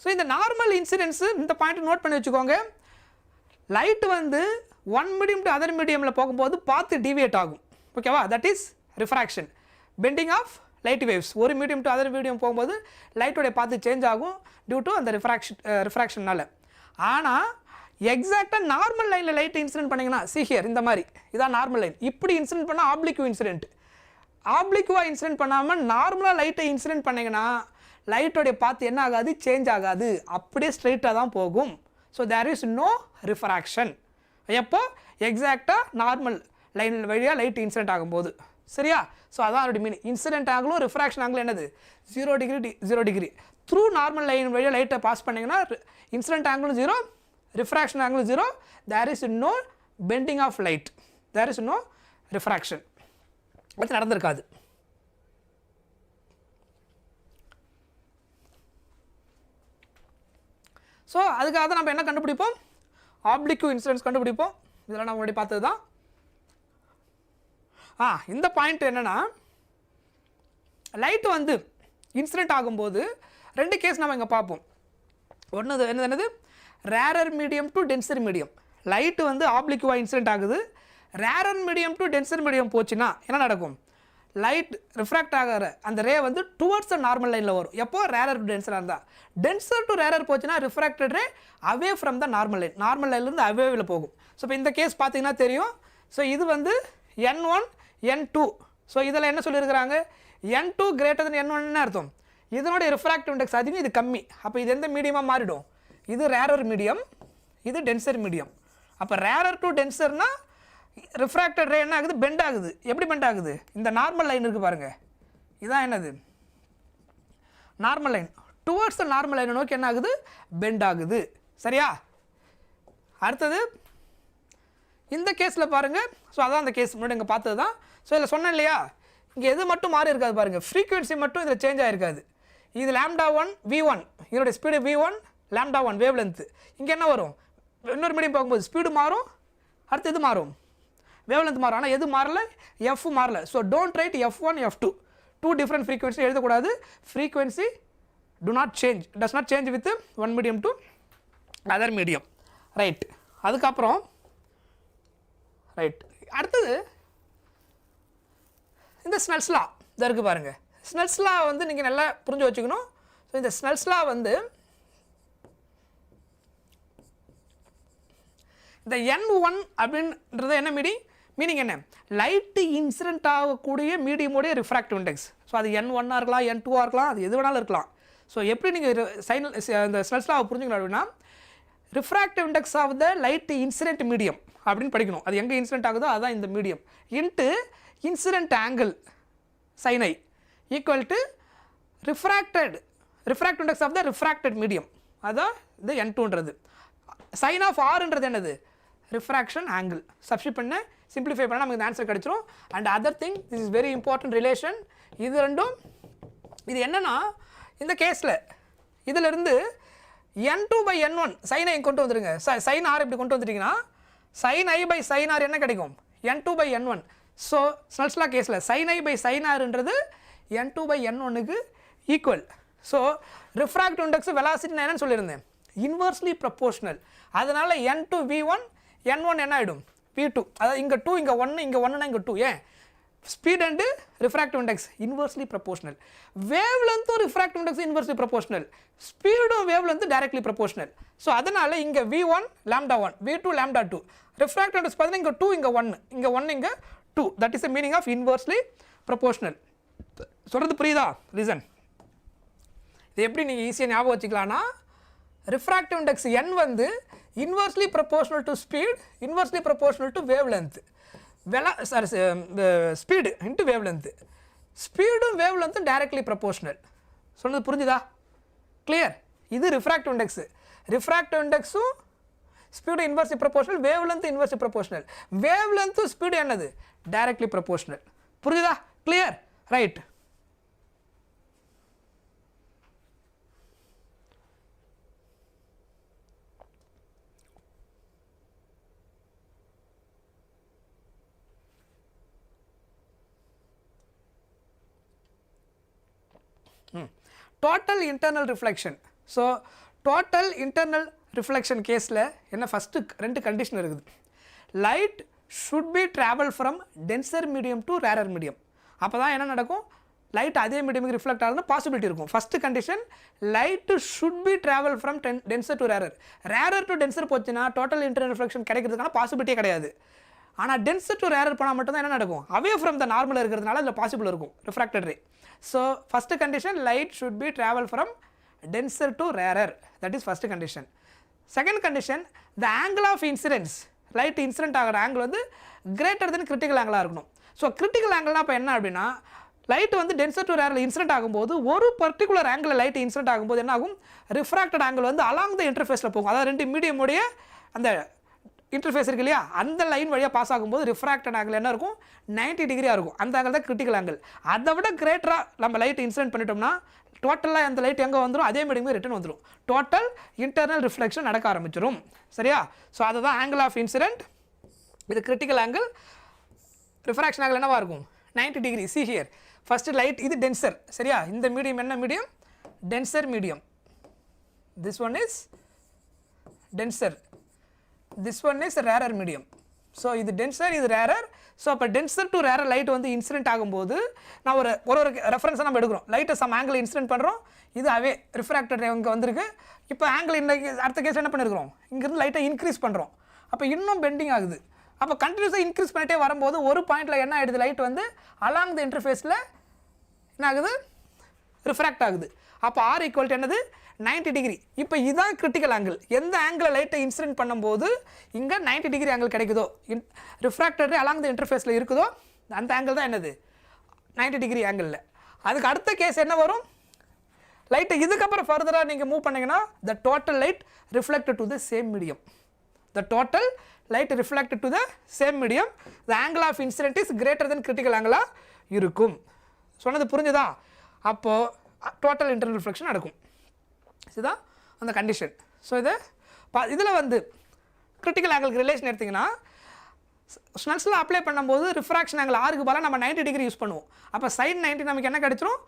ஸோ இந்த நார்மல் இன்சிடென்ஸு இந்த பாயிண்ட் நோட் பண்ணி வச்சுக்கோங்க. லைட் வந்து ஒன் மீடியம் டு அதர் மீடியமில் போகும்போது பார்த்து டிவியேட் ஆகும். ஓகேவா, that is refraction, bending of light waves. ஒரு மீடியம் டு அதர் மீடியம் போகும்போது லைட்டோடைய பார்த்து சேஞ்ச் ஆகும் டியூ டு அந்த ரிஃப்ராக்ஷனால். ஆனால் எக்ஸாக்டாக நார்மல் லைனில் லைட் இன்சிடென்ட் பண்ணிங்கன்னா, சி ஹியர் இந்த மாதிரி இதான் நார்மல் லைன், இப்படி இன்சிடென்ட் பண்ணால் ஆப்ளிக்யூ இன்சிடென்ட். ஆப்ளிக்குவாக இன்சிடென்ட் பண்ணாமல் நார்மலாக லைட்டை இன்சிடென்ட் பண்ணிங்கன்னா லைட்டோடைய பார்த்து என்ன ஆகாது, சேஞ்ச் ஆகாது, அப்படியே ஸ்ட்ரெயிட்டாக தான் போகும். So there is no refraction எப்போ எக்ஸாக்டாக நார்மல் லைன் வழியாக லைட் இன்சிடென்ட் ஆகும்போது. சரியா? ஸோ அதான் அதோட மீனிங். இன்சிடென்ட் ஆங்கிளும் ரிஃப்ராக்ஷன் ஆங்கிளும் என்னது? 0 degree 0 degree. Through normal line வழியாக லைட்டை பாஸ் பண்ணிங்கன்னா இன்சிடென்ட் ஆங்கிளும் 0, ரிஃப்ராக்ஷன் ஆங்கிளும் 0. There is no bending of light, there is no refraction. அது நடந்திருக்காது. ஸோ அதுக்காக தான் நம்ம என்ன கண்டுபிடிப்போம்? ஆப்ளிக்யூ இன்சிடென்ஸ் கண்டுபிடிப்போம். இதெல்லாம் நம்ம முன்னாடி பார்த்தது தான். இந்த பாயிண்ட் என்னென்னா, லைட்டு வந்து இன்சிடென்ட் ஆகும்போது 2 கேஸ் நம்ம இங்கே பார்ப்போம். ஒன்று என்னது? Rarer medium to tensor medium. Light வந்து ஆப்ளிக்யூவாக இன்சிடென்ட் ஆகுது. Rarer medium to tensor medium போச்சுன்னா என்ன நடக்கும்? லைட் ரிஃப்ராக்ட் ஆகிற அந்த ரே வந்து டுவர்ட்ஸ் த நார்மல் லைனில் வரும். எப்போ? ரேரர் டு டென்சராக இருந்தால். டென்சர் டு ரேரர் போச்சுன்னா refracted ray away from the normal line, normal லைன்லேருந்து அவேவில் போகும். ஸோ இப்போ இந்த கேஸ் பார்த்தீங்கன்னா தெரியும். ஸோ இது வந்து N1 N2. ஸோ இதில் என்ன சொல்லியிருக்கிறாங்க? N2 கிரேட்டர் தென் N1 என்ன அர்த்தம்? இதனுடைய ரிஃப்ராக்டிவ் இண்டெக்ஸ் அதிகம், இது கம்மி. அப்போ இது எந்த மீடியமாக மாறிடும்? இது ரேரர் மீடியம், இது டென்சர் மீடியம். அப்போ ரேரர் டு டென்சர்னா ரிஃப்ராக்டட் ரே என்ன ஆகுது? பெண்ட் ஆகுது. எப்படி பெண்ட் ஆகுது? இந்த நார்மல் லைன் இருக்குது பாருங்கள், இதான் என்னது? Normal line. Towards the normal லைனை நோக்கி என்ன ஆகுது? பெண்ட் ஆகுது. சரியா? அடுத்தது இந்த கேஸில் பாருங்கள். ஸோ அதான் அந்த கேஸ் முன்னாடி இங்கே பார்த்தது தான். ஸோ இதில் சொன்னேன் இல்லையா, இங்கே எது மட்டும் மாறி இருக்காது பாருங்கள், ஃப்ரீக்வன்சி மட்டும் இதில் சேஞ்ச் ஆகிருக்காது. இது λ1 V1, இதனுடைய ஸ்பீடு V1 λ1 வேவ் லென்த்து. இங்கே என்ன வரும்? இன்னொரு மீடியம் பார்க்கும்போது ஸ்பீடு மாறும், அடுத்து எது மாறும்? வேவ் லென்த் மாறும். ஆனால் எது மாறல? F மாறல. So don't write F1 F2, 2 different frequency எழுதக்கூடாது. Frequency does not change with one medium to other medium. Right. அதுக்கப்புறம் ரைட், அடுத்தது இந்த ஸ்னெல்ஸ் லா இதை இருக்குது பாருங்கள். ஸ்னெல்ஸ் லா வந்து நீங்கள் நல்லா புரிஞ்சு வச்சுக்கணும். ஸோ இந்த ஸ்னெல்ஸ் லா வந்து இந்த N1 அப்படின்றது என்ன மீனிங் என்ன? லைட்டு இன்சிடென்ட் ஆகக்கூடிய மீடியமுடைய ரிஃப்ராக்டிவ் இண்டெக்ஸ். ஸோ அது N1 இருக்கலாம், N2 இருக்கலாம், அது எது வேணாலும் இருக்கலாம். ஸோ எப்படி நீங்கள் இந்த ஸ்னெல்ஸ் லாவை புரிஞ்சுக்கணும் அப்படின்னா, refractive index of the light incident medium அப்படின்னு படிக்கணும். அது எங்கே இன்சிடென்ட் ஆகுதோ அதுதான் இந்த medium. Into incident angle sin i equal to refractive index of the refracted medium, அதான் இது N2ன்றது. சைன் ஆஃப் ஆர்ன்றது என்னது? Refraction angle. சப்ஸ்டிட் பண்ண சிம்பிளிஃபை பண்ணால் நமக்கு இந்த ஆன்சர் கிடச்சிரும். And other thing, this is very important relation. இது ரெண்டும் இது என்னென்னா, இந்த கேஸில் இதிலிருந்து N2/N1 sin i கொண்டு வந்துடுங்க. sin r இப்படி கொண்டு வந்துட்டிங்கன்னா sin i/sin r என்ன கிடைக்கும்? N2/N1. ஸோ ஸ்னெல்ஸ் லா கேஸில் sin i/sin rன்றது N2/N1க்கு equal. So refractive index velocity நான் என்னன்னு சொல்லியிருந்தேன்? Inversely proportional. அதனால் N2 V1, N1 என்ன ஆகிடும்? V2. அதாவது இங்கே 2, இங்கே 1, இங்கே 1னா இங்கே 2. ஏன்? Speed and refractive index inversely proportional. Wave லென்த்தும் ரிஃப்ராக்டிவ் இண்டெக்ஸ் இன்வர்ஸ்லி ப்ரொப்போர்ஷனல். ஸ்பீடும் wavelength directly proportional. So அதனால் இங்கே V1 λ1, V2 λ2. ரிஃப்ராக்டிவ் இண்டெக்ஸ் பார்த்தீங்கன்னா இங்கே 2, இங்கே 1, இங்கே 1, இங்கே 2. That is the meaning of inversely proportional. சொல்கிறது புரியுதா? ரீசன் இது எப்படி நீங்கள் ஈஸியாக ஞாபகம் வச்சுக்கலாம்னா, ரிஃப்ராக்டிவ் இண்டெக்ஸ் n வந்து inversely proportional to speed, inversely proportional to wavelength. Speed into wavelength. ஸ்பீடும் வேவ் லென்த்தும் டைரக்ட்லி ப்ரொப்போர்ஷனல். சொன்னது புரிஞ்சுதா? கிளியர்? இது ரிஃப்ராக்டிவ் இண்டெக்ஸு. ரிஃப்ராக்டிவ் இண்டெக்ஸும் speed inversely proportional, wavelength inversely proportional. Wave லென்த்தும் ஸ்பீடு என்னது? Directly proportional. புரியுதா? Clear? Right. Total internal reflection. So total internal reflection கேஸில் என்ன ஃபஸ்ட்டு 2 கண்டிஷன் இருக்குது. Light should be travel from tensor medium to rarer medium. அப்போ தான் என்ன நடக்கும்? லைட் அதே மீடியமுக்கு ரிஃப்ளெக்ட் ஆகுதுன்னு பாசிபிலிட்டி இருக்கும். First condition, light should be travel from tensor to rarer. Rarer to tensor போச்சுன்னா டோட்டல் இன்டர்னல் ரிஃப்ளெக்ஷன் கிடைக்கிறதுக்கான பாசிபிலிட்டியே கிடையாது. ஆனால் டென்சர் டு ரேரர் போனால் மட்டும்தான் என்ன நடக்கும்? அவே ஃப்ரம் த நார்மல் இருக்கிறதுனால அதில் பாசிபிள் இருக்கும் refracted ray. So first condition, light should be travel from denser to rarer. That is first condition. Second condition, the angle of incidence, light incident ஆகிற angle வந்து greater than critical angle இருக்கணும். ஸோ கிரிட்டிக்கல் ஆங்கிள்னா இப்போ என்ன அப்படின்னா லைட் வந்து டென்சர் டு ரேரில் இன்சிடென்ட் ஆகும்போது ஒரு பர்டிகுலர் ஆங்கிள் லைட் இன்சிடென்ட் ஆகும்போது என்ன ஆகும், ரிஃப்ராக்டட் ஆங்கிள் வந்து அலாங் த இன்டர்ஃபேஸில் போகும். அதாவது ரெண்டு மீடியமுடைய அந்த இன்டர்ஃபேஸ் இருக்கு இல்லையா, அந்த லைன் வழியாக பாஸ் ஆகும்போது ரிஃப்ராக்டட் ஆங்கிள் என்ன இருக்கும், 90 டிகிரியாக இருக்கும். அந்த ஆங்கிள் தான் கிரிட்டிக்கல் ஆங்கிள். அதை விட கிரேட்டராக நம்ம லைட் இன்சிடென்ட் பண்ணிட்டோம்னா டோட்டலாக அந்த லைட் எங்கே வந்துடும், அதே மீடியமே ரிட்டர்ன் வந்துடும். டோட்டல் இன்டர்னல் ரிஃப்ளெக்ஷன் நடக்க ஆரம்பிச்சிடும். சரியா? ஸோ அதுதான் ஆங்கிள் ஆஃப் இன்சிடென்ட். இது கிரிட்டிக்கல் ஆங்கிள். ரிஃப்ராக்ஷன் ஆங்கிள் என்னவாக இருக்கும், 90 degree. See here, first light இது டென்சர். சரியா? இந்த மீடியம் என்ன medium, denser medium. This one is tensor, this one is rarer medium. So இது டென்சர், இது ரேரர். ஸோ அப்போ டென்சர் டு ரேரர் லைட் வந்து இன்சிடென்ட் ஆகும்போது நான் ஒரு ரெஃபரன்ஸை நம்ம எடுக்கிறோம். லைட்டை சம் ஆங்கிள் இன்சிடென்ட் பண்ணுறோம், இது அவே ரிஃப்ராக்டட் இங்கே வந்திருக்கு. இப்போ ஆங்கிள் இன்னைக்கு அடுத்த கேஸ் என்ன பண்ணியிருக்கிறோம், இங்கேருந்து லைட்டை இன்க்ரீஸ் பண்ணுறோம். அப்போ இன்னும் பெண்டிங் ஆகுது. அப்போ கண்டினியூஸாக இன்க்ரீஸ் பண்ணிட்டே வரும்போது ஒரு பாயிண்டில் என்ன ஆகிடுது, லைட் வந்து அலாங் த இன்டர்ஃபேஸில் என்ன ஆகுது, ரிஃப்ராக்ட் ஆகுது. அப்போ ஆர் ஈக்குவல் டு என்னது, 90 டிகிரி. இப்போ இதுதான் கிரிட்டிக்கல் ஆங்கிள். எந்த ஆங்கிள் லைட்டை இன்சிடென்ட் பண்ணும்போது இங்கே 90 டிகிரி ஆங்கிள் கிடைக்குதோ, ரிஃப்ராக்டட் அலாங் த இன்டர்ஃபேஸில் இருக்குதோ, அந்த ஆங்கிள் தான் என்னது, 90 டிகிரி ஆங்கிளில். அதுக்கு அடுத்த கேஸ் என்ன வரும், லைட்டை இதுக்கப்புறம் ஃபர்தராக நீங்கள் மூவ் பண்ணிங்கன்னா the total light reflected to the same medium. The total light reflected to the same medium. The angle of incident is greater then critical ஆங்கிளாக இருக்கும். சொன்னது புரிஞ்சுதா? அப்போது டோட்டல் இன்டர்னல் ரிஃப்ளெக்ஷன் நடக்கும். இதுதான் அந்த கண்டிஷன். ஸோ இதில் வந்து கிரிட்டிக்கல் ஆங்கிளுக்கு ரிலேஷன் எடுத்திங்கன்னா ஸ்னெல்ஸில் அப்ளை பண்ணும்போது ரிஃப்ராக்ஷன் ஆங்கிள் ஆருக்கு பதிலாக நம்ம 90 டிகிரி யூஸ் பண்ணுவோம். அப்போ சைன் 90 நமக்கு என்ன கிடச்சிரும்,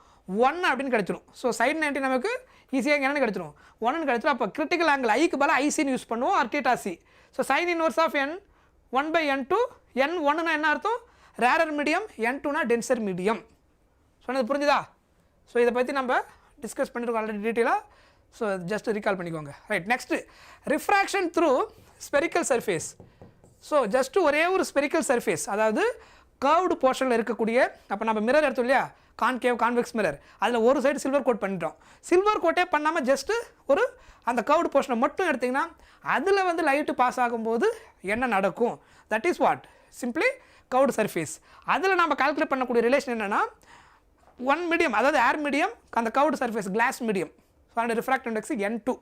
1 அப்படின்னு கிடச்சிரும். ஸோ சைன் 90 நமக்கு ஈஸியாக என்னென்னு கிடச்சிரும், 1ன்னு கிடச்சிரும். அப்போ கிரிட்டிக்கல் ஆங்கிள் ஐக்கு பதிலாக ஐசின்னு யூஸ் பண்ணுவோம், or theta C. So sine inverse of n 1/n2, n1னா என்ன அர்த்தம், ரேரர் மீடியம், n2னா டென்சர் மீடியம். சொன்னது புரிஞ்சுதா? ஸோ இதை பற்றி நம்ம டிஸ்கஸ் பண்ணியிருக்கோம் ஆல்ரெடி டீட்டெயிலாக. ஸோ ஜஸ்ட் ரீகால் பண்ணிக்கோங்க. Right, next refraction through spherical surface. So just ஒரே ஒரு ஸ்பெரிக்கல் சர்ஃபேஸ், அதாவது கர்வ்டு போர்ஷனில் இருக்கக்கூடிய, அப்போ நம்ம மிரர் எடுத்தோம் இல்லையா, கான்கேவ் கான்வெக்ஸ் மிரர், அதில் ஒரு சைடு சில்வர் கோட் பண்ணிட்டோம். சில்வர் கோட்டே பண்ணாமல் ஜஸ்ட்டு ஒரு அந்த கர்வ்டு போர்ஷனை மட்டும் எடுத்திங்கன்னா அதில் வந்து லைட்டு பாஸ் ஆகும்போது என்ன நடக்கும், that is what, simply curved surface. அதில் நம்ம கால்குலேட் பண்ணக்கூடிய ரிலேஷன் என்னென்னா, ஒன் மீடியம், அதாவது ஏர் மீடியம், அந்த curved surface glass medium. So அந்த ரிஃப்ராக்ட் இண்டெக்ஸ் n2,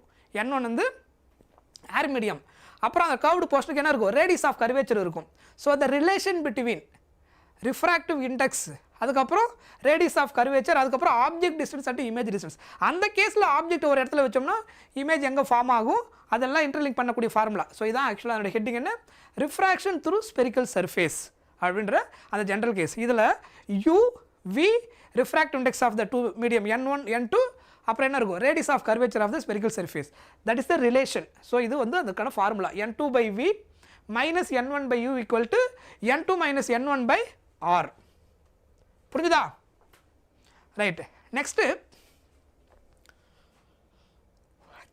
n1 வந்து ஏர் மீடியம். அப்புறம் அந்த கர்வ்டு போர்ஷனுக்கு என்ன இருக்கும், ரேடியஸ் ஆஃப் கர்வேச்சர் இருக்கும். So the relation between refractive index, அதுக்கப்புறம் ரேடியஸ் ஆஃப் கர்வேச்சர், அதுக்கப்புறம் object distance and image distance. அந்த கேஸில் ஆப்ஜெக்ட் ஒரு இடத்துல வச்சோம்னா இமேஜ் எங்கே ஃபார்ம் ஆகும், அதெல்லாம் இன்டர்லிங்க் பண்ணக்கூடிய ஃபார்முலா. ஸோ இதான் ஆக்சுவலாக அதோட ஹெட்டிங் என்ன, ரிஃப்ராக்ஷன் த்ரூ ஸ்பெரிக்கல் சர்ஃபேஸ் அப்படின்ற அந்த ஜென்ரல் கேஸ். இதில் UV refractive index of the two medium n1 n2, அப்புறம் என்ன இருக்கும், radius of curvature of the spherical surface, that is the relation. so இது வந்து அதுக்கான formula, n2/v minus n1/u equal to n2 minus n1/r. புரிஞ்சுதா? ரைட், நெக்ஸ்ட்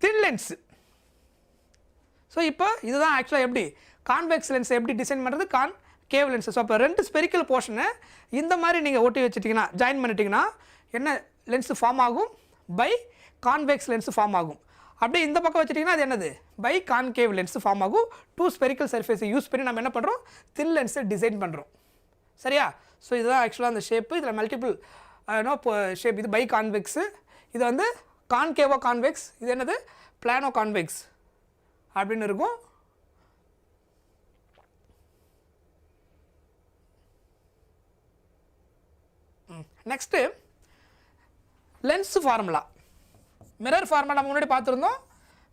தின் லென்ஸ். ஸோ இப்போ இதுதான் ஆக்சுவலாக எப்படி கான்வெக்ஸ் லென்ஸ் எப்படி டிசைன் பண்ணுறது, கேவ் லென்ஸ். ஸோ அப்போ ரெண்டு ஸ்பெரிக்கல் போர்ஷனை இந்த மாதிரி நீங்கள் ஒட்டி வச்சுட்டிங்கன்னா, ஜாயின் பண்ணிட்டீங்கன்னா என்ன லென்ஸ் ஃபார்ம் ஆகும், பை கான்வெக்ஸ் லென்ஸ் ஃபார்ம் ஆகும். அப்படியே இந்த பக்கம் வச்சுட்டிங்கன்னா அது என்னது, பை கான்கேவ் லென்ஸ் ஃபார்ம் ஆகும். டூ ஸ்பெரிக்கல் சர்ஃபேஸை யூஸ் பண்ணி நம்ம என்ன பண்ணுறோம், தின் லென்ஸை டிசைன் பண்ணுறோம். சரியா? ஸோ இதுதான் ஆக்சுவலாக அந்த ஷேப்பு. இதில் மல்டிபிள் ஷேப். இது பை கான்வெக்ஸு, இது வந்து கான்கேவோ கான்வெக்ஸ், இது என்னது பிளானோ கான்வெக்ஸ் அப்படின்னு இருக்கும். Next lens formula. Mirror formula நம்ம முன்னாடி பார்த்துருந்தோம்.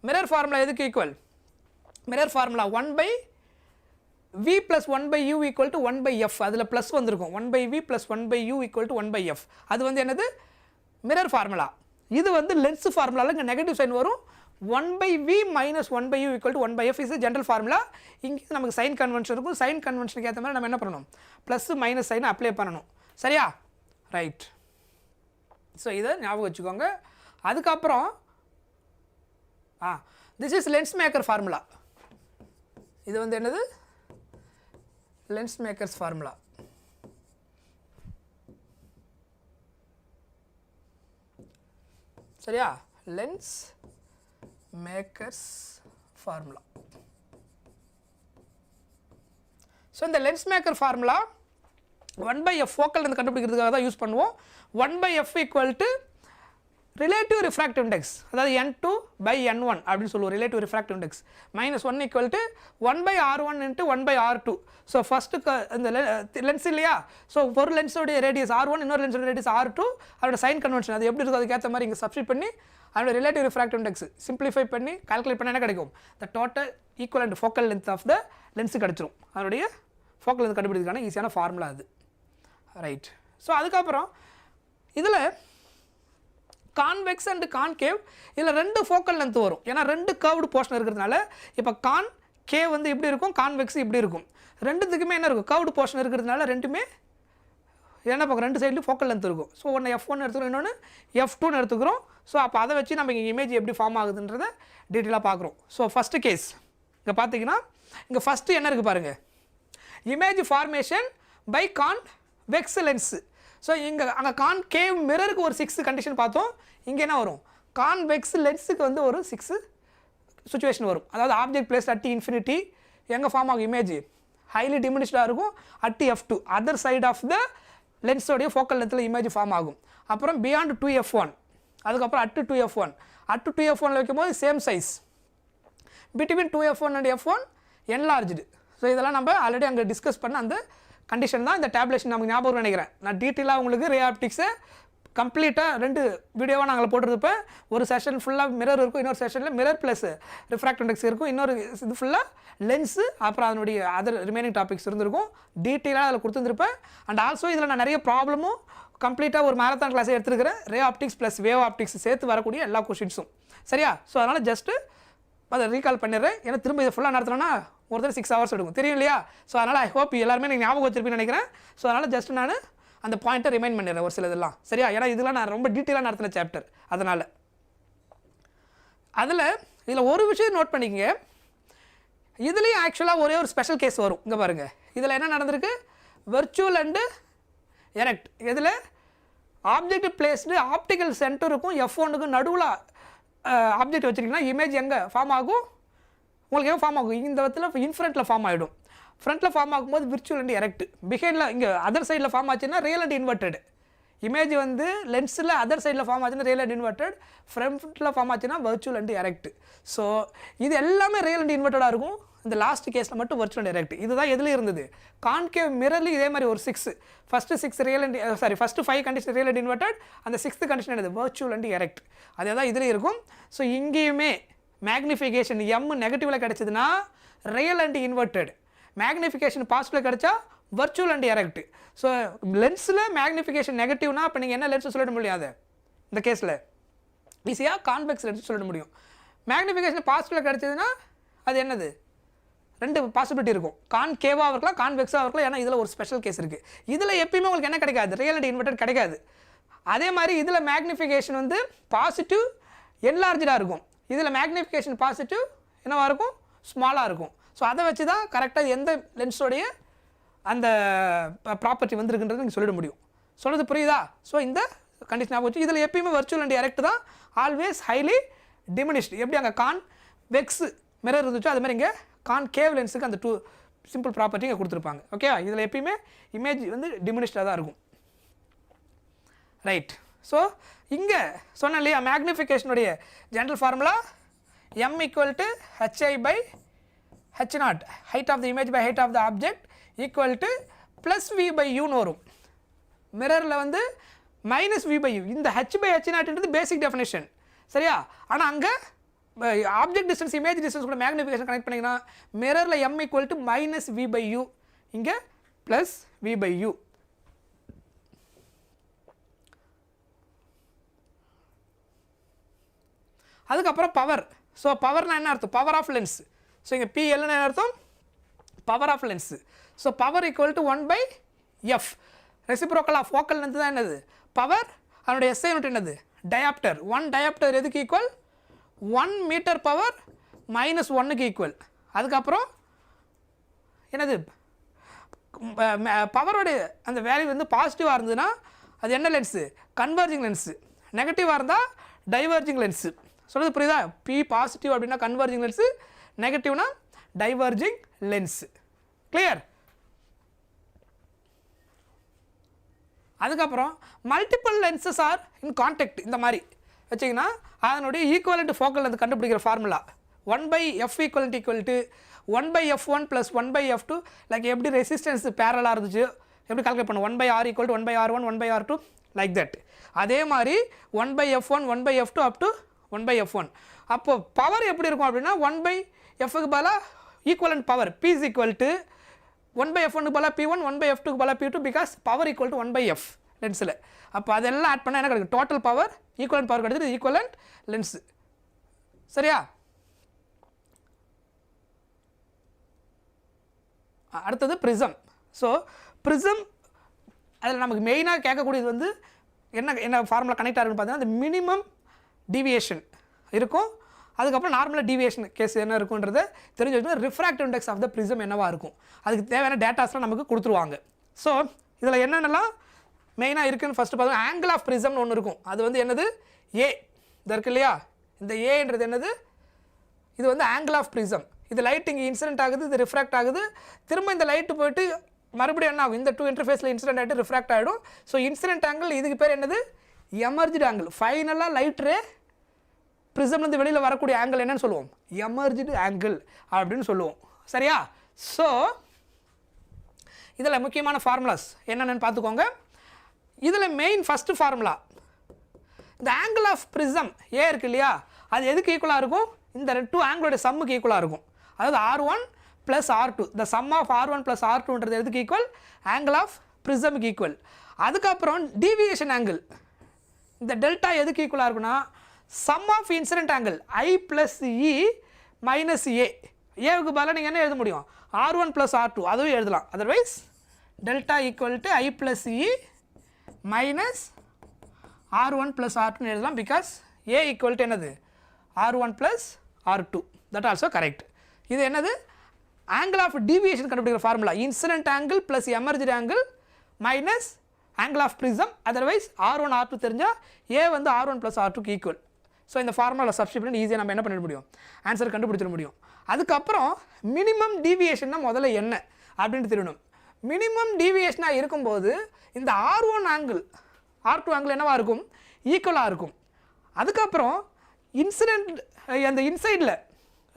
மிரர் ஃபார்முலா எதுக்கு equal, mirror formula 1/v + 1/u = 1/f. அதில் ப்ளஸ் வந்திருக்கும், 1/v + 1/u = 1/f. அது வந்து என்னது மிரர் ஃபார்முலா. இது வந்து லென்ஸ் ஃபார்முலாவில் இங்கே நெகட்டிவ் சைன் வரும். 1/v minus 1/u = 1/f is general formula. இங்கே நமக்கு சைன் கன்வென்ஷன் இருக்கும். சைன் கன்வென்ஷனுக்கு ஏற்ற மாதிரி நம்ம என்ன பண்ணணும், ப்ளஸ் மைனஸ் சைனை அப்ளை பண்ணணும். சரியா? ரைட். ஸோ இதை ஞாபகம் வச்சுக்கோங்க. அதுக்கப்புறம் this is lens maker formula. இது வந்து என்னது, லென்ஸ் மேக்கர்ஸ் ஃபார்முலா. சரியா? Lens makers formula. ஸோ இந்த lens maker formula 1/f focal length கண்டுபிடிக்கிறதுக்காக தான் யூஸ் பண்ணுவோம். 1/f equal to relative refractive index, அதாவது n2/n1 அப்படின்னு சொல்லுவோம். Relative refractive index -1 equal to 1/r1 into 1/r2. So first இந்த லென்ஸ் இல்லையா, ஸோ ஒரு லென்ஸோடைய ரேடியஸ் r1, இன்னொரு லென்ஸோட ரேடியஸ் r2, அதோட சைன் கன்வென்ஷன் அது எப்படி இருக்கும் அதுக்கேற்ற மாதிரி இங்கே சப்ஸ்டிட் பண்ணி அதோட ரிலேட்டிவ் ரிஃப்ராக்டிவ் இண்டெக்ஸ் சிம்பிளிஃபை பண்ணி கால்குலேட் பண்ண என்ன கிடைக்கும், the total equivalent focal length of the lens கிடச்சிரும். அதனுடைய ஃபோக்கல் லென்த் கண்டுபிடிக்கிறதுக்கான ஈஸியான ஃபார்முலா அது. ரைட். ஸோ அதுக்கப்புறம் இதில் கான்வெக்ஸ் அண்ட் கான்கேவ் இதில் 2 ஃபோக்கல் லென்த் வரும். ஏன்னா 2 கர்வ்டு போர்ஷன் இருக்கிறதுனால இப்போ கான்கேவ் வந்து இப்படி இருக்கும், கான்வெக்ஸ் இப்படி இருக்கும். ரெண்டுத்துக்குமே என்ன இருக்கும், கர்வ்டு போர்ஷன் இருக்கிறதுனால ரெண்டுமே என்ன பார்க்குறோம், 2 சைட்லையும் ஃபோக்கல் லென்த் இருக்கும். ஸோ ஒன்று f1 எடுத்துக்கிறோம், இன்னொன்று f2 எடுத்துக்கிறோம். ஸோ அப்போ அதை வச்சு நம்ம இங்கே இமேஜ் எப்படி ஃபார்ம் ஆகுதுன்றதை டீட்டெயிலாக பார்க்குறோம். ஸோ ஃபஸ்ட்டு கேஸ் இங்கே பார்த்தீங்கன்னா இங்கே ஃபஸ்ட்டு என்ன இருக்குது பாருங்கள், image formation by convex lens. So இங்கே அங்கே கான்கேவ் மிரருக்கு ஒரு 6 கண்டிஷன் பார்த்தோம். இங்கே என்ன வரும், கான்வெக்ஸ் லென்ஸுக்கு வந்து ஒரு 6 சுச்சுவேஷன் வரும். அதாவது ஆப்ஜெக்ட் பிளேஸ் அட் இன்ஃபினிட்டி எங்கே ஃபார்ம் ஆகும், இமேஜ் ஹைலி டிமினிஷ்டாக இருக்கும் at f2, other side of the லென்ஸோடைய ஃபோக்கல் லென்த்தில் இமேஜ் ஃபார்ம் ஆகும். அப்புறம் பியாண்ட் 2f1, அதுக்கப்புறம் அட் 2f1, அட் 2f1 வைக்கும்போது same size, between 2f1 and f1 enlarged. So இதெல்லாம் நம்ம ஆல்ரெடி அங்கே டிஸ்கஸ் பண்ண அந்த கண்டிஷன் தான் இந்த டேப்லேஷன் நமக்கு ஞாபகம் நினைக்கிறேன். நான் டீட்டெயிலாக உங்களுக்கு ரே ஆப்டிக்ஸை கம்ப்ளீட்டாக 2 வீடியோவாக நாங்கள் போட்டிருப்பேன். ஒரு செஷன் ஃபுல்லாக மிரர் இருக்கும், இன்னொரு செஷனில் மிரர் ப்ளஸ் ரிஃப்ராக்டிவ் இண்டெக்ஸ் இருக்கும், இன்னொரு இது ஃபுல்லாக லென்ஸு, அப்புறம் அதனுடைய அதர் ரிமைனிங் டாபிக்ஸ் இருந்திருக்கும். டீட்டெயிலாக அதில் கொடுத்துருப்பேன். அண்ட் ஆல்சோ இதில் நான் நிறைய ப்ராப்ளமும் கம்ப்ளீட்டாக ஒரு மேரத்தான் கிளாஸை எடுத்துருக்கிறேன். Ray optics plus wave optics சேர்த்து வரக்கூடிய எல்லா கொஷின்ஸும். சரியா? ஸோ அதனால் ஜஸ்ட்டு அதை ரீகால் பண்ணிடுறேன். ஏன்னா திரும்ப இதை ஃபுல்லாக நடத்துகிறேன்னா ஒருத்தர் 6 ஹவர்ஸ் எடுக்கும், தெரியும் இல்லையா? ஸோ அதனால் ஐ ஹோப் எல்லாருமே நீங்கள் ஞாபகம் வச்சிருப்பீங்கன்னு நினைக்கிறேன். ஸோ அதனால் ஜஸ்ட் நான் அந்த பாயிண்ட்டை ரிமைண்ட் பண்ணிடுறேன் ஒரு சில இதெல்லாம். சரியா? ஏன்னா இதெல்லாம் நான் ரொம்ப டீட்டெயிலாக நடத்தின சாப்டர். அதனால் இதில் ஒரு விஷயம் நோட் பண்ணிக்கங்க, இதுலேயும் ஆக்சுவலாக ஒரே ஒரு ஸ்பெஷல் கேஸ் வரும். இங்கே பாருங்கள், இதில் என்ன நடந்திருக்கு, வெர்ச்சுவல் அண்டு எரெக்ட். இதில் ஆப்ஜெக்ட் பிளேஸ்டு ஆப்டிக்கல் சென்டருக்கும் f1க்கும் நடுவில் ஆப்ஜெக்ட் வச்சுருக்கீங்கன்னா இமேஜ் எங்கே ஃபார்ம் ஆகும், உங்களுக்கு எங்கே ஃபார்ம் ஆகும், இந்த விதத்தில் இன்ஃப்ரண்ட்டில் ஃபார்ம் ஆகிடும். ஃப்ரண்ட்டில் ஃபார்ம் ஆகும்போது விர்ச்சுவல் அண்ட் எரெக்ட், பிஹைண்டில் இங்கே அதர் சைடில் ஃபார்ம் ஆச்சுன்னா ரியல் அண்ட் இன்வெர்டட். இமேஜ் வந்து லென்ஸில் அதர் சைடில் ஃபார்ம் ஆச்சுன்னா ரியல் அண்ட் இன்வெர்டட், ஃப்ரண்ட்டில் ஃபார்ம் ஆச்சுன்னா வெர்ச்சுவல் அண்ட் எரெக்ட். ஸோ இது எல்லாமே ரியல் அண்ட் இன்வெர்டடாக இருக்கும். இந்த லாஸ்ட் கேஸில் மட்டும் வெர்ச்சுவல் அண்ட் எரெக்ட். இதுதான் எதில் இருந்தது, கான்கேவ் மிரர்லேயும் இதே மாதிரி ஒரு 6, first 5 condition real and inverted, அந்த 6th கண்டிஷன் என்னது, வெர்ச்சுவல் அண்ட் எரெக்ட். அதே தான் இதில் இருக்கும். ஸோ இங்கேயுமே மேக்னிஃபிகேஷன் m நெகட்டிவில் கிடச்சிதுன்னா ரியல் அண்ட் இன்வெர்டட், மேக்னிஃபிகேஷன் பாசிட்டிவில் கிடச்சா வெர்ச்சுவல் அண்ட் எரெக்ட். ஸோ லென்ஸில் மேக்னிஃபிகேஷன் நெகட்டிவ்னா அப்போ நீங்கள் என்ன லென்ஸ் சொல்லிட முடியாது, இந்த கேஸில் ஈஸியாக கான்வெக்ஸ் லென்ஸ் சொல்லிட முடியும். மேக்னிஃபிகேஷன் பாசிட்டிவில் கிடச்சதுன்னா அது என்னது, 2 பாசிபிலிட்டி இருக்கும், கான்கேவாக இருக்கலாம், கான்வெக்ஸாக இருக்கலாம். ஏன்னா இதில் ஒரு ஸ்பெஷல் கேஸ் இருக்குது. இதில் எப்பயுமே உங்களுக்கு என்ன கிடைக்காது, ரியல் அண்ட் இன்வெர்டட் கிடைக்காது. அதே மாதிரி இதில் மேக்னிஃபிகேஷன் வந்து பாசிட்டிவ் என்லார்ஜாக இருக்கும், இதில் மேக்னிஃபிகேஷன் பாசிட்டிவ் என்னவாக இருக்கும், ஸ்மாலாக இருக்கும். ஸோ அதை வச்சு தான் கரெக்டாக எந்த லென்ஸோடைய அந்த ப்ராப்பர்ட்டி வந்துருக்குன்றது நீங்கள் சொல்லிட முடியும். சொல்கிறது புரியுதா? ஸோ இந்த கண்டிஷன் ஆகும். இதில் எப்பயுமே வெர்ச்சுவல் அண்ட் எரெக்ட் தான் ஆல்வேஸ் ஹைலி டிமினிஷ்டு. எப்படி அங்கே கான்வெக்ஸ் மிரர் இருந்துச்சோ அது மாதிரி இங்கே கான்கேவ் லென்ஸுக்கு அந்த 2 சிம்பிள் ப்ராப்பர்ட்டி இங்கே கொடுத்துருப்பாங்க. ஓகே, இதில் எப்பயுமே இமேஜ் வந்து டிமினிஷ்டாக தான் இருக்கும். ரைட். ஸோ இங்கே சொன்ன இல்லையா, மேக்னிஃபிகேஷனுடைய general formula m equal to hi/h0, height of the image by height of the object equal to plus v/uன்னு வரும். மிரரில் வந்து -v/u. இந்த h/h0ன்றது பேசிக் டெஃபினேஷன். சரியா? ஆனால் அங்கே ஆப்ஜெக்ட் டிஸ்டன்ஸ் இமேஜ் டிஸ்டன்ஸ் கூட மேக்னிஃபிகேஷன் கனெக்ட் பண்ணிங்கன்னா மிரரில் m ஈக்குவல் டு -v/u, இங்கே ப்ளஸ் v/u. அதுக்கப்புறம் பவர். ஸோ பவர்னா என்ன அர்த்தம், பவர் ஆஃப் லென்ஸ். ஸோ இங்கே PL என்ன அர்த்தம், power of lens. So power equal to 1/f. Reciprocal of focal length தான் என்னது, பவர். அதனுடைய SI யூனிட் என்னது, டயாப்டர். 1 டயாப்டர் எதுக்கு ஈக்குவல், 1 மீட்டர் பவர் -1க்கு ஈக்குவல். அதுக்கப்புறம் என்னது, பவரோடைய அந்த வேல்யூ வந்து பாசிட்டிவாக இருந்ததுன்னா அது என்ன லென்ஸு, கன்வர்ஜிங் லென்ஸு. நெகட்டிவாக இருந்தால் டைவர்ஜிங் லென்ஸு. சொல்கிறது புரியுதா? P பாசிட்டிவ் அப்படின்னா கன்வர்ஜிங் லென்ஸு, நெகட்டிவ்னா டைவர்ஜிங் லென்ஸு. கிளியர்? அதுக்கப்புறம் multiple lenses are in contact இந்த மாதிரி வச்சிங்கன்னா அதனுடைய ஈக்குவலண்ட் ஃபோக்கல் லென்த் கண்டுபிடிக்கிற formula 1/f = 1/f1 + 1/f2 like எப்படி ரெசிஸ்டன்ஸ் பேரலாக இருந்துச்சு எப்படி கால்குலேட் பண்ணும் 1/r = 1/r1 1/r2 like that. அதே மாதிரி 1/f1 1/f2 up to 1/f1. அப்போ பவர் எப்படி இருக்கும் அப்படின்னா 1/fக்கு பதிலாக ஈக்குவலண்ட் பவர் P = 1/f1 க்கு பதிலாக P1 1/f2 க்கு பதிலாக P2 பிகாஸ் பவர் = 1/f லென்ஸில். அப்போ அதெல்லாம் ஆட் பண்ணால் என்ன கிடைக்கும் டோட்டல் பவர் ஈக்குவலண்ட் பவர் கிடைச்சது ஈக்குவலண்ட் லென்ஸ். சரியா? அடுத்தது ப்ரிசம். ஸோ ப்ரிசம் அதில் நமக்கு மெயினாக கேட்கக்கூடியது வந்து என்ன ஃபார்முலா கனெக்ட் ஆகுதுன்னு பார்த்தீங்கன்னா அந்த மினிமம் டீவியேஷன் இருக்கும். அதுக்கப்புறம் நார்மலாக டீவியேஷன் கேஸ் என்ன இருக்குன்றதை தெரிஞ்சு வச்சுன்னா refractive index of the prism என்னவாக இருக்கும் அதுக்கு தேவையான டேட்டாஸ்லாம் நமக்கு கொடுத்துருவாங்க. ஸோ இதில் என்னென்னலாம் மெயினாக இருக்குதுன்னு ஃபஸ்ட்டு பார்த்தோம். ஆங்கிள் ஆஃப் ப்ரிசம்னு ஒன்று இருக்கும். அது வந்து என்னது ஏ இது இருக்கு இல்லையா, இந்த ஏன்றது என்னது இது வந்து ஆங்கிள் ஆஃப் ப்ரிசம். இது லைட் இங்கே இன்சிடென்ட் ஆகுது, இது ரிஃப்ராக்ட் ஆகுது, திரும்ப இந்த லைட்டு போய்ட்டு மறுபடியும் என்ன ஆகும் இந்த 2 இன்டர்ஃபேஸில் இன்சிடென்ட் ஆகிட்டு ரிஃப்ராக்ட் ஆகிடும். ஸோ இன்சிடென்ட் ஆங்கிள் இதுக்கு பேர் என்னது எமர்ஜ்டு ஆங்கிள். ஃபைனலாக லைட் ரே ப்ரிசம்லேருந்து வெளியில் வரக்கூடிய ஆங்கிள் என்னன்னு சொல்லுவோம் எமர்ஜ்டு ஆங்கிள் அப்படின்னு சொல்லுவோம். சரியா? ஸோ இதில் முக்கியமான ஃபார்முலாஸ் என்னென்னு பார்த்துக்கோங்க. இதில் மெயின் ஃபஸ்ட்டு ஃபார்முலா இந்த ஆங்கிள் ஆஃப் ப்ரிசம் ஏ இருக்கு இல்லையா, அது எதுக்கு ஈக்குவலாக இருக்கும் இந்த 2 ஆங்கிளோட சம்முக்கு ஈக்குவலாக இருக்கும். அதாவது R1 + R2 the some of R1 + R2ன்றது எதுக்கு ஈக்குவல் ஆங்கிள் ஆஃப் ப்ரிசமுக்கு ஈக்குவல். அதுக்கப்புறம் டீவியேஷன் ஆங்கிள் இந்த டெல்டா எதுக்கு ஈக்குவலாக இருக்குன்னா sum of incident angle I + E - A. ஏவுக்கு பதிலாக நீங்கள் என்ன எழுத முடியும் R1 + R2 அதுவும் எழுதலாம். Otherwise delta = I + E - R1 + R2 எழுதலாம். பிகாஸ் A = என்னது R1 + R2 that also correct. இது என்னது ஆங்கிள் ஆஃப் டீவியேஷன் கண்டுபிடிக்கிற formula incident angle plus emerged angle minus angle of prism. Otherwise R1 R2 தெரிஞ்சால் ஏ வந்து R1 + R2க்கு ஈக்குவல். ஸோ இந்த ஃபார்முலா சப்ஸ்டிட் பண்ணி ஈஸியாக நம்ம என்ன பண்ண முடியும் ஆன்சர் கண்டுபிடிச்சிட முடியும். அதுக்கப்புறம் மினிமம் டீவியேஷன்னா முதல்ல என்ன அப்படின்ட்டு தெரியணும். மினிமம் டீவியேஷனாக இருக்கும்போது இந்த R1 ஆங்கிள் R2 ஆங்கிள் என்னவாக இருக்கும் ஈக்குவலாக இருக்கும். அதுக்கப்புறம் இன்சிடென்ட் அந்த இன்சைடில்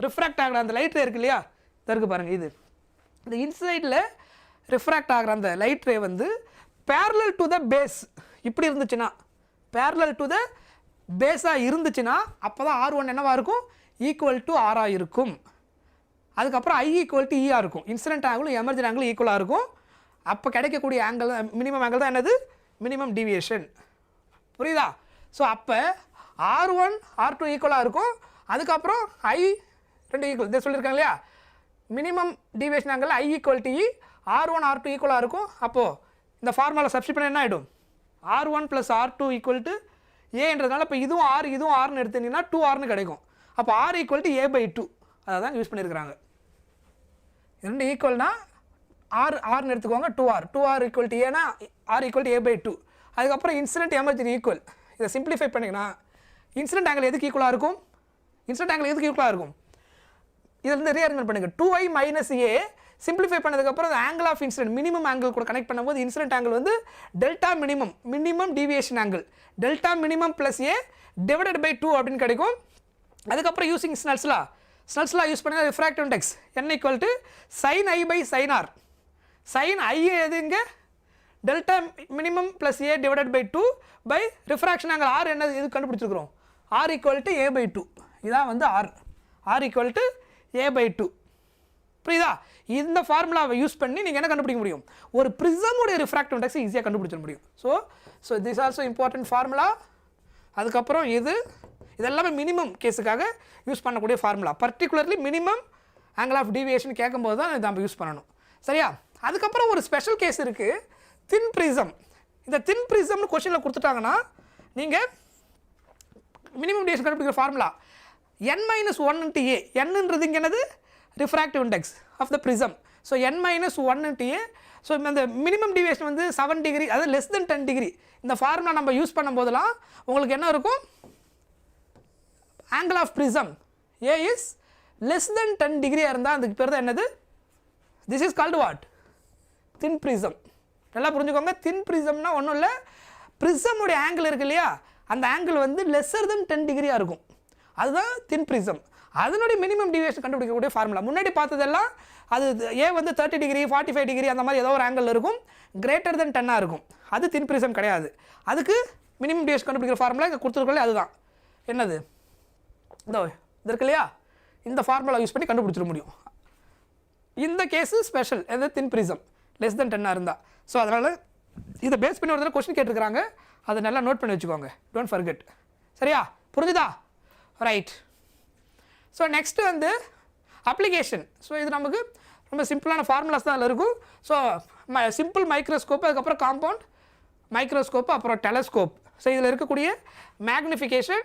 ரிஃப்ராக்ட் ஆகிற அந்த லைட் ரே இருக்கு இல்லையா இருக்கு பாருங்கள் இது இந்த இன்சைடில் ரிஃப்ராக்ட் ஆகிற அந்த லைட் ரே வந்து parallel to the base இப்படி இருந்துச்சுன்னா parallel to the பேஸாக இருந்துச்சுன்னா அப்போ தான் R1 என்னவாக இருக்கும் ஈக்குவல் டு ஆராக இருக்கும். அதுக்கப்புறம் I = E இருக்கும். இன்சிடென்ட் ஆங்கிளும் எமர்ஜென்ட் ஆங்கிளும் ஈக்குவலாக இருக்கும். அப்போ கிடைக்கக்கூடிய ஆங்கிள் மினிமம் ஆங்கிள் தான் என்னது மினிமம் டீவியேஷன். புரியுதா? ஸோ அப்போ R1 R2 ஈக்குவலாக இருக்கும். அதுக்கப்புறம் I 2 ஈக்குவல் இதை சொல்லியிருக்காங்க இல்லையா minimum deviation angle I = E R1 R2 ஈக்குவலாக இருக்கும். அப்போது இந்த ஃபார்முலா சப்ஸ்டிட் பண்ண என்ன ஆகிடும் R1 + R2 = ஏன்றதுனால இப்போ இதுவும் R இதுவும் Rன்னு எடுத்தீங்கன்னா 2Rன்னு கிடைக்கும். அப்போ R = A/2 அதை தான் யூஸ் பண்ணியிருக்கிறாங்க. ரெண்டு ஈக்குவல்னா Rன்னு எடுத்துக்கோங்க 2R = ஏன்னா R = A/2. அதுக்கப்புறம் இன்சிடென்ட் எமர்ஜென்ட் ஈக்குவல். இதை சிம்பிளிஃபை பண்ணிங்கன்னா இன்சிடென்ட் ஆங்கிள் எதுக்கு ஈக்குவலாக இருக்கும் இன்சிடென்ட் ஆங்கிள் எதுக்கு ஈக்குவலாக இருக்கும் இதில் ரீஅரேஞ்ச்மெண்ட் பண்ணுங்கள் 2I - A சிம்பிளிஃபை பண்ணதுக்கப்புறம் அந்த angle of incident minimum angle கூட கனெக்ட் பண்ணும்போது இன்சிடென்ட் ஆங்கிள் வந்து delta minimum deviation angle delta minimum + A / 2 அப்படின்னு கிடைக்கும். அதுக்கப்புறம் யூசிங் ஸ்னெல்ஸ்லா யூஸ் பண்ணி refractive index n = sin I / sin R. sin I எதுங்க delta minimum + A / 2 by refraction angle R என்ன இது கண்டுபிடிச்சிருக்கிறோம் R = A/2. இதான் வந்து R = A/2. புரியுதா? இந்த ஃபார்முலாவை யூஸ் பண்ணி நீங்கள் என்ன கண்டுபிடிக்க முடியும் ஒரு ப்ரிசமுடைய ரிஃப்ராக்டிவ் இண்டெக்ஸ் ஈஸியாக கண்டுபிடிச்சிட முடியும். So this also important formula. அதுக்கப்புறம் இதெல்லாமே மினிமம் கேஸுக்காக யூஸ் பண்ணக்கூடிய formula. Particularly minimum angle of deviation கேட்கும்போது தான் இதை நம்ம யூஸ் பண்ணணும். சரியா? அதுக்கப்புறம் ஒரு ஸ்பெஷல் கேஸ் இருக்குது தின் ப்ரிசம். இந்த தின் ப்ரிசம்னு கொஸ்டினில் கொடுத்துட்டாங்கன்னா நீங்கள் மினிமம் டீவியேஷன் கண்டுபிடிக்கிற ஃபார்முலா n - 1 × A. என்னன்றது இங்கே என்னது refractive index of the prism. So n - 1 × A. So இந்த மினிமம் டீவியேஷன் வந்து 7 டிகிரி அதாவது லெஸ் தென் 10 டிகிரி. இந்த ஃபார்முலா நம்ம யூஸ் பண்ணும்போதெல்லாம் உங்களுக்கு என்ன இருக்கும் angle of prism A is less than 10 டிகிரியாக இருந்தால் அதுக்கு பேர் தான் என்னது this is called what thin prism. நல்லா புரிஞ்சுக்கோங்க. தின் ப்ரிசம்னா ஒன்றும் இல்லை, ப்ரிசமுடைய ஆங்கிள் இருக்கு இல்லையா, அந்த ஆங்கிள் வந்து லெஸ்ஸர் தென் 10 டிகிரியாக இருக்கும், அதுதான் தின் ப்ரிசம். அதனுடைய மினிமம் டிவியேஷன் கண்டுபிடிக்கக்கூடிய ஃபார்முலா. முன்னாடி பார்த்ததெல்லாம் அது ஏ வந்து 30 டிகிரி 45 டிகிரி அந்த மாதிரி ஏதோ ஒரு ஆங்கிள் இருக்கும், கிரேட்டர் தென் 10 இருக்கும், அது தின் ப்ரிசம் கிடையாது. அதுக்கு மினிமம் டிவியேஷன் கண்டுபிடிக்கிற ஃபார்முலா இங்கே கொடுத்துருக்கோம், அதுதான் என்னது இதோ இது இருக்கு இல்லையா, இந்த ஃபார்முலா யூஸ் பண்ணி கண்டுபிடிச்சிட முடியும். இந்த கேஸு ஸ்பெஷல், எது தின் ப்ரிசம் லெஸ் தென் 10 இருந்தால். ஸோ அதனால் இதை பேஸ் பண்ணி ஒரு தடவை கொஸ்டின் கேட்டிருக்கிறாங்க, அதை நல்லா நோட் பண்ணி வச்சுக்கோங்க, டோன்ட் ஃபர்கெட். சரியா, புரிஞ்சுதா? ரைட். ஸோ நெக்ஸ்ட்டு வந்து அப்ளிகேஷன். ஸோ இது நமக்கு ரொம்ப சிம்பிளான ஃபார்முலாஸ் தான் அதில் இருக்கும். ஸோ சிம்பிள் மைக்ரோஸ்கோப், அதுக்கப்புறம் காம்பவுண்ட் மைக்ரோஸ்கோப்பு, அப்புறம் டெலஸ்கோப். ஸோ இதில் இருக்கக்கூடிய மேக்னிஃபிகேஷன்,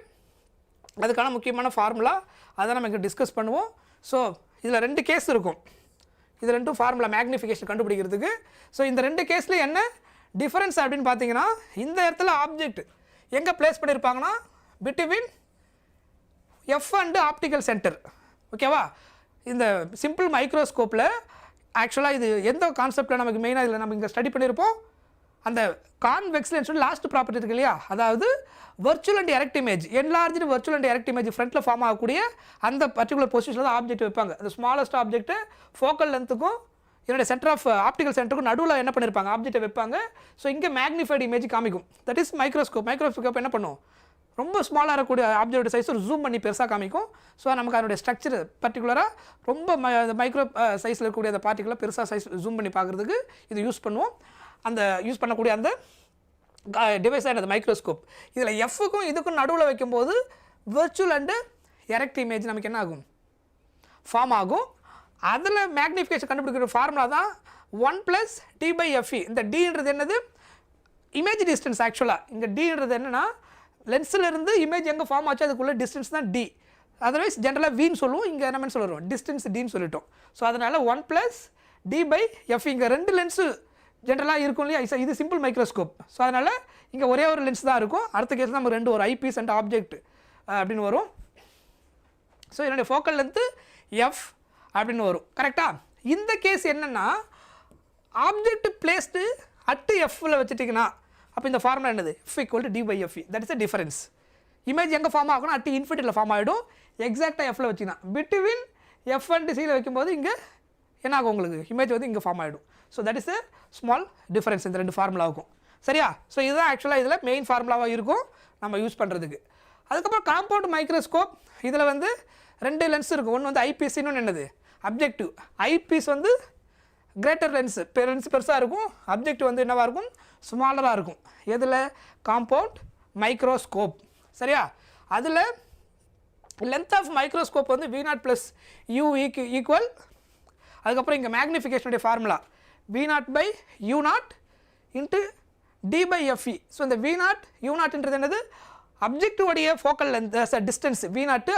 அதுக்கான முக்கியமான ஃபார்முலா, அதை நம்ம இங்கே டிஸ்கஸ் பண்ணுவோம். ஸோ இதில் 2 கேஸ் இருக்கும், இது 2 ஃபார்முலா மேக்னிஃபிகேஷன் கண்டுபிடிக்கிறதுக்கு. ஸோ இந்த 2 கேஸில் என்ன டிஃபரன்ஸ் அப்படின்னு பார்த்தீங்கன்னா, இந்த இடத்துல ஆப்ஜெக்ட் எங்கே பிளேஸ் பண்ணியிருப்பாங்கன்னா between F and optical centre. ஓகேவா, இந்த சிம்பிள் மைக்ரோஸ்கோப்பில் ஆக்சுவலாக இது எந்த கான்செப்டில் நமக்கு மெயினாக இதில் நம்ம இங்கே ஸ்டடி பண்ணியிருப்போம், அந்த கான்வெக்ஸ் லென்ஸ் லாஸ்ட் ப்ராப்பர்ட்டி இருக்கு இல்லையா, அதாவது virtual and erect image, enlarged virtual and erect image ஃப்ரண்ட்டில் ஃபார்ம் ஆகக்கூடிய அந்த பர்டிகுலர் பொசிஷனில் தான் ஆப்ஜெக்ட் வைப்பாங்க. அந்த ஸ்மாலஸ்ட் ஆப்ஜெக்ட்டு ஃபோக்கல் லென்த்துக்கும் இதனுடைய சென்டர் ஆஃப் ஆப்டிக்கல் சென்டருக்கும் நடுவில் என்ன பண்ணியிருப்பாங்க, ஆப்ஜெக்ட்டை வைப்பாங்க. ஸோ இங்கே மேக்னிஃபைடு இமேஜ் காமிக்கும், தட் இஸ் மைக்ரோஸ்கோப். மைக்ரோஸ்கோப் என்ன பண்ணும், ரொம்ப ஸ்மாலாக இருக்கக்கூடிய ஆப்ஜெக்ட் சைஸ் ஒரு ஜூம் பண்ணி பெருசாக காமிக்கும். ஸோ நமக்கு அதனுடைய ஸ்ட்ரக்சர் பர்டிகுலராக ரொம்ப மைக்ரோ சைஸில் இருக்கக்கூடிய அந்த பார்ட்டிகுலர் பெருசாக சைஸ் ஜூம் பண்ணி பார்க்குறதுக்கு இது யூஸ் பண்ணுவோம். அந்த யூஸ் பண்ணக்கூடிய அந்த டிவைஸ் தான் அந்த மைக்ரோஸ்கோப். இதில் எஃப்க்கும் இதுக்கும் நடுவில் வைக்கும்போது வர்ச்சுவல் அண்டு எரெக்ட் இமேஜ் நமக்கு என்ன ஆகும், ஃபார்ம் ஆகும். அதில் மேக்னிஃபிகேஷன் கண்டுபிடிக்கிற ஃபார்முலா தான் 1 + d/fe. இந்த டின்றது என்னது, இமேஜ் டிஸ்டன்ஸ். ஆக்சுவலாக இங்கே டின்றது என்னென்னா, லென்ஸில் இருந்து இமேஜ் எங்கே ஃபார்ம் ஆச்சு அதுக்குள்ளே டிஸ்டன்ஸ் தான் டி. அதர்வைஸ் ஜென்ரலாக வின்னு சொல்லுவோம், இங்கே என்னமென்னு சொல்லுவோம், டிஸ்டன்ஸ் டின்னு சொல்லிட்டோம். ஸோ அதனால் 1 + d/fe. இங்கே 2 லென்ஸு ஜென்ரலாக இருக்கும் இல்லையா, இது சிம்பிள் மைக்ரோஸ்கோப். ஸோ அதனால் இங்கே ஒரே ஒரு லென்ஸ் தான் இருக்கும். அடுத்த கேஸ் நம்ம 2 ஒரு ஐபீஸ் அண்ட் ஆப்ஜெக்ட் அப்படின்னு வரும். ஸோ என்னுடைய ஃபோக்கல் லென்த்து எஃப் அப்படின்னு வரும். கரெக்டாக? இந்த கேஸ் என்னென்னா, ஆப்ஜெக்ட் பிளேஸ்டு அட்டு எஃப்ல வச்சுட்டிங்கன்னா அப்போ இந்த ஃபார்முலா என்னது, f = d/fe. That is a difference. Image எங்கே ஃபார்ம் ஆகணும், அட்டு இன்ஃபினிட்டியில் ஃபார்ம் ஆகிடும். எக்ஸாக்டாக எஃப்ல வச்சிங்கன்னா பிட்வீன் எஃப் அண்ட் சியில் வைக்கும்போது இங்கே என்ன ஆகும், உங்களுக்கு இமேஜ் வந்து இங்கே ஃபார்ம் ஆகிடும். So that is a small difference இந்த 2 ஃபார்முலாவுக்கும். சரியா? ஸோ இதுதான் ஆக்சுவலாக இதில் மெயின் ஃபார்முலாவாக இருக்கும் நம்ம யூஸ் பண்ணுறதுக்கு. அதுக்கப்புறம் காம்பவுண்ட் மைக்ரோஸ்கோப், இதில் வந்து 2 லென்ஸ் இருக்கும். ஒன்று வந்து ஐபீஸ்ன்னு என்னது, அப்ஜெக்டிவ். ஐபீஸ் வந்து கிரேட்டர் லென்ஸ் பெருசாக இருக்கும், அப்ஜெக்டிவ் வந்து என்னவாக இருக்கும், ஸ்மாலராக இருக்கும். எதில், காம்பவுண்ட் மைக்ரோஸ்கோப். சரியா? அதில் லென்த் ஆஃப் மைக்ரோஸ்கோப் வந்து V0 + U ஈக்குவல், அதுக்கப்புறம் இங்கே மேக்னிஃபிகேஷனுடைய ஃபார்முலா V0/U0 × d/fe. ஸோ இந்த V0 U0ன்றது என்னது, அப்ஜெக்டிவோடைய ஃபோக்கல் லென்த் டிஸ்டன்ஸ் V0,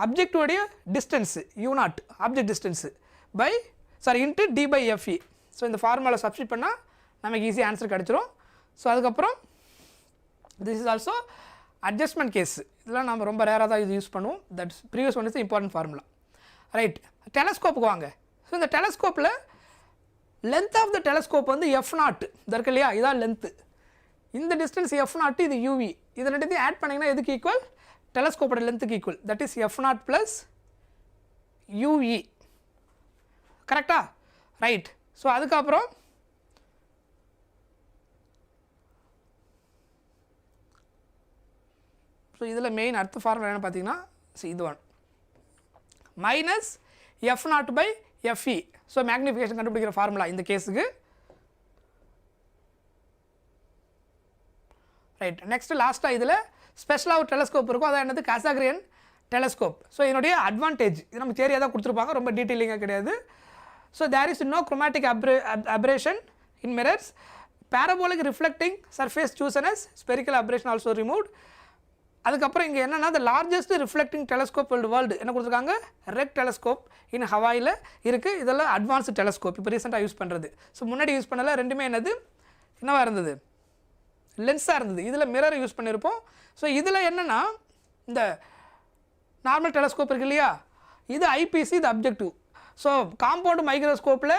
அப்ஜெக்டிவோடைய distance U0 object distance × d/fe. So இந்த ஃபார்முலா சப்ஸ்டிட் பண்ணால் நமக்கு ஈஸியாக ஆன்சர் கிடச்சிரும். ஸோ அதுக்கப்புறம் this is also adjustment case. இதெல்லாம் நம்ம ரொம்ப ரேராக தான் இது யூஸ் பண்ணுவோம். That's previous one is important formula. Right, டெலஸ்கோப்புக்கு வாங்க. ஸோ இந்த டெலஸ்கோப்பில் லென்த் ஆஃப் த டெலஸ்கோப் வந்து f0 இருக்கு இல்லையா, இதான் லென்த்து. இந்த டிஸ்டன்ஸ் f0, இது uv. இது ரெண்டுத்தையும் ஆட் பண்ணிங்கன்னா எதுக்கு ஈக்குவல், டெலஸ்கோப்போட லென்த்துக்கு equal. That is f0 + uv. கரெக்டா? ரைட். ஸோ அதுக்கப்புறம் ஸோ இதில் மெயின் அடுத்த ஃபார்முலா என்ன பார்த்தீங்கன்னா, இது ஒன் -f0/fe. ஸோ மேக்னிஃபிகேஷன் கண்டுபிடிக்கிற ஃபார்முலா இந்த கேஸுக்கு. ரைட், நெக்ஸ்ட் லாஸ்ட்டாக இதில் ஸ்பெஷலாக ஒரு டெலஸ்கோப் இருக்கும், அதான் என்னது, காசாகிரியன் டெலஸ்கோப். ஸோ என்னுடைய அட்வான்டேஜ் இது நமக்கு தேரியாக தான் கொடுத்துருப்பாங்க, ரொம்ப டீட்டெயிலிங்காக கிடையாது. So there is no chromatic aberration in mirrors. Parabolic reflecting surface chosen as spherical aberration also removed. அதுக்கப்புறம் இங்கே என்னென்னா, the largest reflecting telescope in the world என்ன கொடுத்துருக்காங்க, ரெக் டெலஸ்கோப் இன் ஹவாயில் இருக்குது. இதெல்லாம் அட்வான்ஸ்டு டெலஸ்கோப், இப்போ ரீசெண்டாக யூஸ் பண்ணுறது. ஸோ முன்னாடி யூஸ் பண்ணல, ரெண்டுமே என்னவாக இருந்தது, லென்ஸாக இருந்தது. இதில் மிரர் யூஸ் பண்ணியிருப்போம். ஸோ இதில் என்னென்னா, இந்த நார்மல் டெலஸ்கோப் இருக்கு இல்லையா, இது ஐபிசி, இது அப்ஜெக்டிவ். ஸோ காம்பவுண்ட் மைக்ரோஸ்கோப்பில்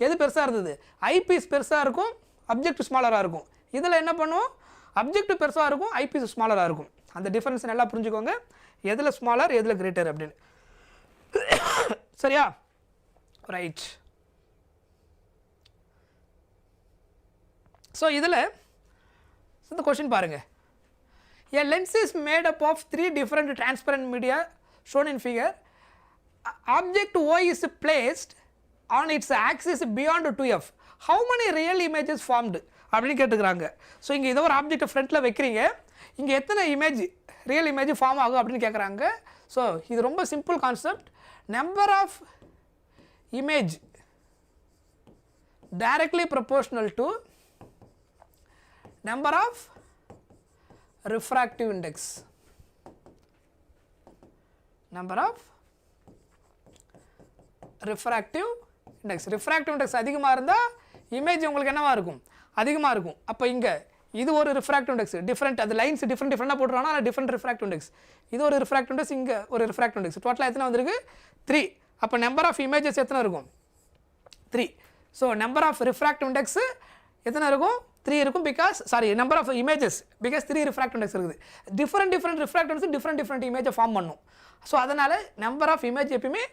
எது பெருசாக இருந்தது, ஐபீஸ் பெருசாக இருக்கும், அப்ஜெக்ட் ஸ்மாலராக இருக்கும். இதில் என்ன பண்ணுவோம், அப்ஜெக்ட் பெருசாக இருக்கும், ஐபீஸ் ஸ்மாலராக இருக்கும். அந்த டிஃபரன்ஸ் நல்லா புரிஞ்சுக்கோங்க, எதில் ஸ்மாலர் எதில் கிரேட்டர் அப்படின்னு. சரியா, ரைட். ஸோ இதில் இந்த கொஷின் பாருங்கள். A lens is made up of 3 different transparent media shown in figure. Object Y is placed on its axis beyond 2f. How many real images formed அப்படின்னு கேட்டுக்கிறாங்க. ஸோ இங்கே ஏதோ ஒரு ஆப்ஜெக்ட் ஃப்ரண்ட்டில் வைக்கிறீங்க, இங்கே எத்தனை இமேஜ் ரியல் இமேஜ் ஃபார்ம் ஆகும் அப்படின்னு கேட்குறாங்க. ஸோ இது ரொம்ப simple concept. Number of image directly proportional to number of refractive index. Number of refractive index. Refractive index அதிகமாக இருந்தால் இமேஜ் உங்களுக்கு என்னவா இருக்கும், அதிகமாக இருக்கும். அப்போ இங்கே இது ஒரு ரிஃப்ராக்டிவ் இண்டெக்ஸ், டிஃப்ரெண்ட், அது லைன்ஸ் டிஃப்ரெண்டாக போட்டுருவாங்க, ஆனால் டிஃப்ரெண்ட் ரிஃப்ராக்டிவ் இண்டெக்ஸ். இது ஒரு ரிஃப்ராக்டிவ் இண்டெக்ஸ், இங்கே ஒரு ரிஃப்ராக்டிவ் இண்டெக்ஸ். டோட்டலாக எத்தனை வந்திருக்கு, 3. அப்போ நம்பர் ஆஃப் இமேஜஸ் எத்தனை இருக்கும், 3. So number of refractive index எத்தனை இருக்கும், 3 இருக்கும். Because number of images, because 3 refractive index இருக்குது. டிஃப்ரெண்ட் ரிஃப்ராக்டிவ்ஸ் டிஃப்ரெண்ட் இமேஜை ஃபார்ம் பண்ணும். ஸோ அதனால் நம்பர் ஆஃப் இமேஜ் எப்பயுமே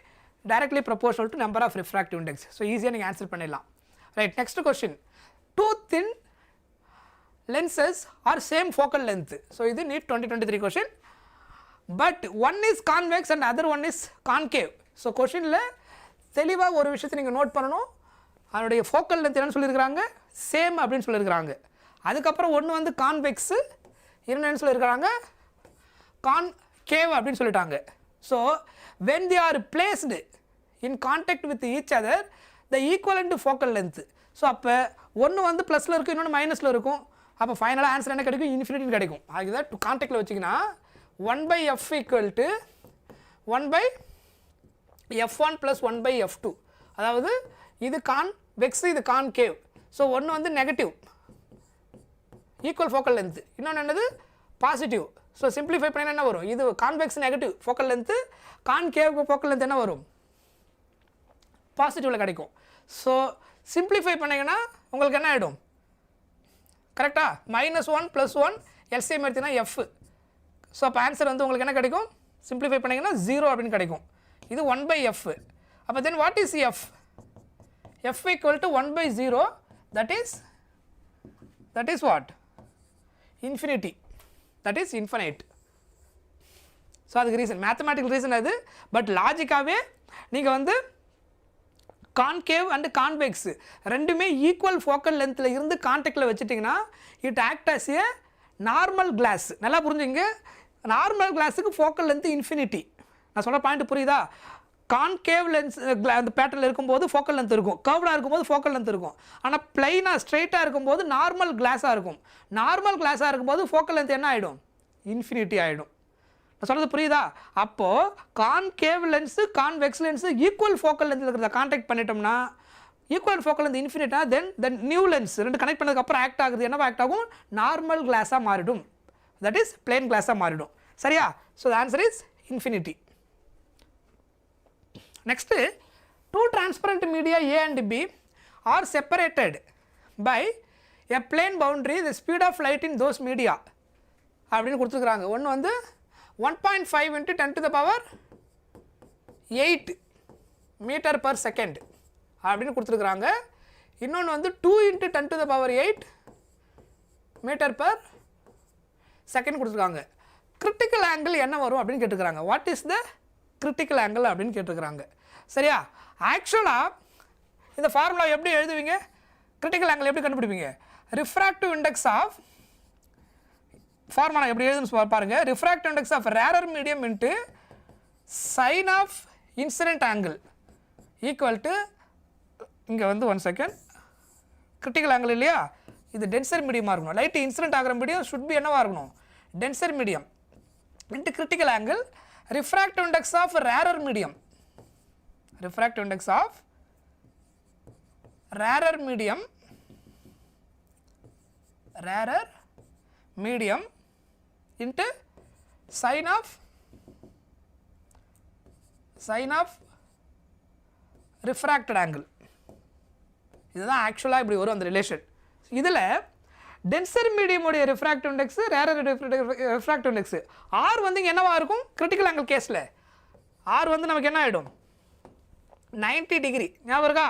directly proportional to number of refractive index. So ஈஸியாக நீங்கள் ஆன்சர் பண்ணிடலாம். Right, next question. 2 thin lenses are same focal length. So இது Neet 2023 question, but one is convex and other one is concave. So questionல தெளிவாக ஒரு விஷயத்தை நீங்கள் நோட் பண்ணணும். அதனுடைய ஃபோக்கல் லென்த் என்னன்னு சொல்லியிருக்கிறாங்க, சேம் அப்படின்னு சொல்லியிருக்கிறாங்க. அதுக்கப்புறம் ஒன்று வந்து கான்வெக்ஸு, என்னென்னு சொல்லியிருக்கிறாங்க, கான்கேவ் அப்படின்னு சொல்லிட்டாங்க. So when they are placed in contact with each other the equivalent focal length. So அப்போ ஒன்று வந்து ப்ளஸில் இருக்கும், இன்னொன்று மைனஸில் இருக்கும். அப்போ ஃபைனலாக ஆன்சர் என்ன கிடைக்கும், இன்ஃபினிட்டின்னு கிடைக்கும். அதுதான் கான்டாக்டில் வச்சிங்கன்னா 1/f = 1/f1 + 1/f2. அதாவது இது கான்வெக்ஸ், இது கான்கேவ். ஸோ ஒன்று வந்து நெகட்டிவ் ஈக்குவல் ஃபோக்கல் லென்த், இன்னொன்று என்னது பாசிட்டிவ். ஸோ சிம்பிளிஃபை பண்ணால் என்ன வரும், இது convex negative focal length, concave focal length என்ன வரும், பாசிட்டிவில் கிடைக்கும். ஸோ சிம்பிளிஃபை பண்ணிங்கன்னா உங்களுக்கு என்ன ஆகிடும், கரெக்டாக -1 + 1 எல்சிஎம் எடுத்திங்கன்னா எஃப். ஸோ அப்போ ஆன்சர் வந்து உங்களுக்கு என்ன கிடைக்கும், சிம்பிளிஃபை பண்ணிங்கன்னா 0 அப்படின்னு கிடைக்கும். இது 1/f. அப்போ then what is f? f = 1/0, that is what, infinity, that is infinite. So அதுக்கு ரீசன் மேத்தமேட்டிக்கல் ரீசன் அது. பட் லாஜிக்காகவே நீங்கள் வந்து கான்கேவ் அண்ட் கான்வெக்ஸ் ரெண்டுமே ஈக்குவல் ஃபோக்கல் லென்த்தில் இருந்து கான்டாக்டில் வச்சுட்டிங்கன்னா it act as a normal glass. நல்லா புரிஞ்சுங்க, நார்மல் கிளாஸுக்கு ஃபோக்கல் லென்த் இன்ஃபினிட்டி. நான் சொல்கிற பாயிண்ட் புரியுதா? கான்கேவ் லென்ஸ் அந்த பேட்டர்னில் இருக்கும்போது ஃபோக்கல் லென்த் இருக்கும், கர்வ்டாக இருக்கும்போது ஃபோக்கல் லென்த் இருக்கும். ஆனால் பிளைனாக ஸ்ட்ரெயிட்டாக இருக்கும்போது நார்மல் கிளாஸாக இருக்கும். நார்மல் கிளாஸாக இருக்கும்போது ஃபோக்கல் லென்த் என்ன ஆகிடும், இன்ஃபினிட்டி ஆகிடும். நான் சொல்கிறது புரியுதா? அப்போது concave lens convex lens equal focal லென்த்தில் இருக்கிறத கான்டாக்ட் பண்ணிட்டோம்னா, ஈக்குவல் ஃபோக்கல் லென்த் இன்ஃபினிட்டா, தென் நியூ லென்ஸ் ரெண்டு கனெக்ட் பண்ணதுக்கப்புறம் ஆக்ட் ஆகுது, என்னவா ஆக்ட் ஆகும், நார்மல் கிளாஸாக மாறிடும், தட் இஸ் பிளேன் கிளாஸாக மாறிடும். சரியா? So the answer is infinity. Next, 2 transparent media A and B are separated by a plane boundary, the speed of light in those media அப்படின்னு கொடுத்துருக்குறாங்க. ஒன்று வந்து 1.5 × 10⁸ மீட்டர்/செகண்ட் அப்படின்னு கொடுத்துருக்குறாங்க. இன்னொன்று வந்து 2 × 10⁸ மீட்டர்/செகண்ட் கொடுத்துருக்காங்க. கிரிட்டிக்கல் ஆங்கிள் என்ன வரும் அப்படின்னு கேட்டுக்கிறாங்க. What is the critical angle அப்படின்னு கேட்டுருக்குறாங்க. சரியா? ஆக்சுவலாக இந்த ஃபார்முலா எப்படி எழுதுவீங்க, கிரிட்டிக்கல் ஆங்கிள் எப்படி கண்டுபிடிப்பீங்க, ரிஃப்ராக்டிவ் இண்டெக்ஸ் ஆஃப், ஃபார்முலா எப்படி எழுதுன்னு பாருங்க, refractive index of rarer medium into sine of incident angle equal to, இங்கே வந்து 1 செகண்ட், கிரிட்டிக்கல் ஆங்கிள் இல்லையா, இது டென்சர் மீடியமாக இருக்கணும். லைட் இன்சிடென்ட் ஆகிற மீடியம் ஷுட் பி என்னவாக இருக்கணும், tensor medium into critical angle, refractive index of rarer medium, refractive index of rarer medium into sin of refracted angle. இதுதான் ஆக்சுவலாக இப்படி வரும் அந்த ரிலேஷன். இதில் டென்சர் மீடியம் உடைய refractive index, rarer refractive index. R வந்து இங்கே என்னவா இருக்கும்? கிரிட்டிக்கல் ஆங்கிள் கேஸில் ஆர் வந்து நமக்கு என்ன ஆகிடும்? 90 டிகிரி. ஞாபகம் இருக்கா?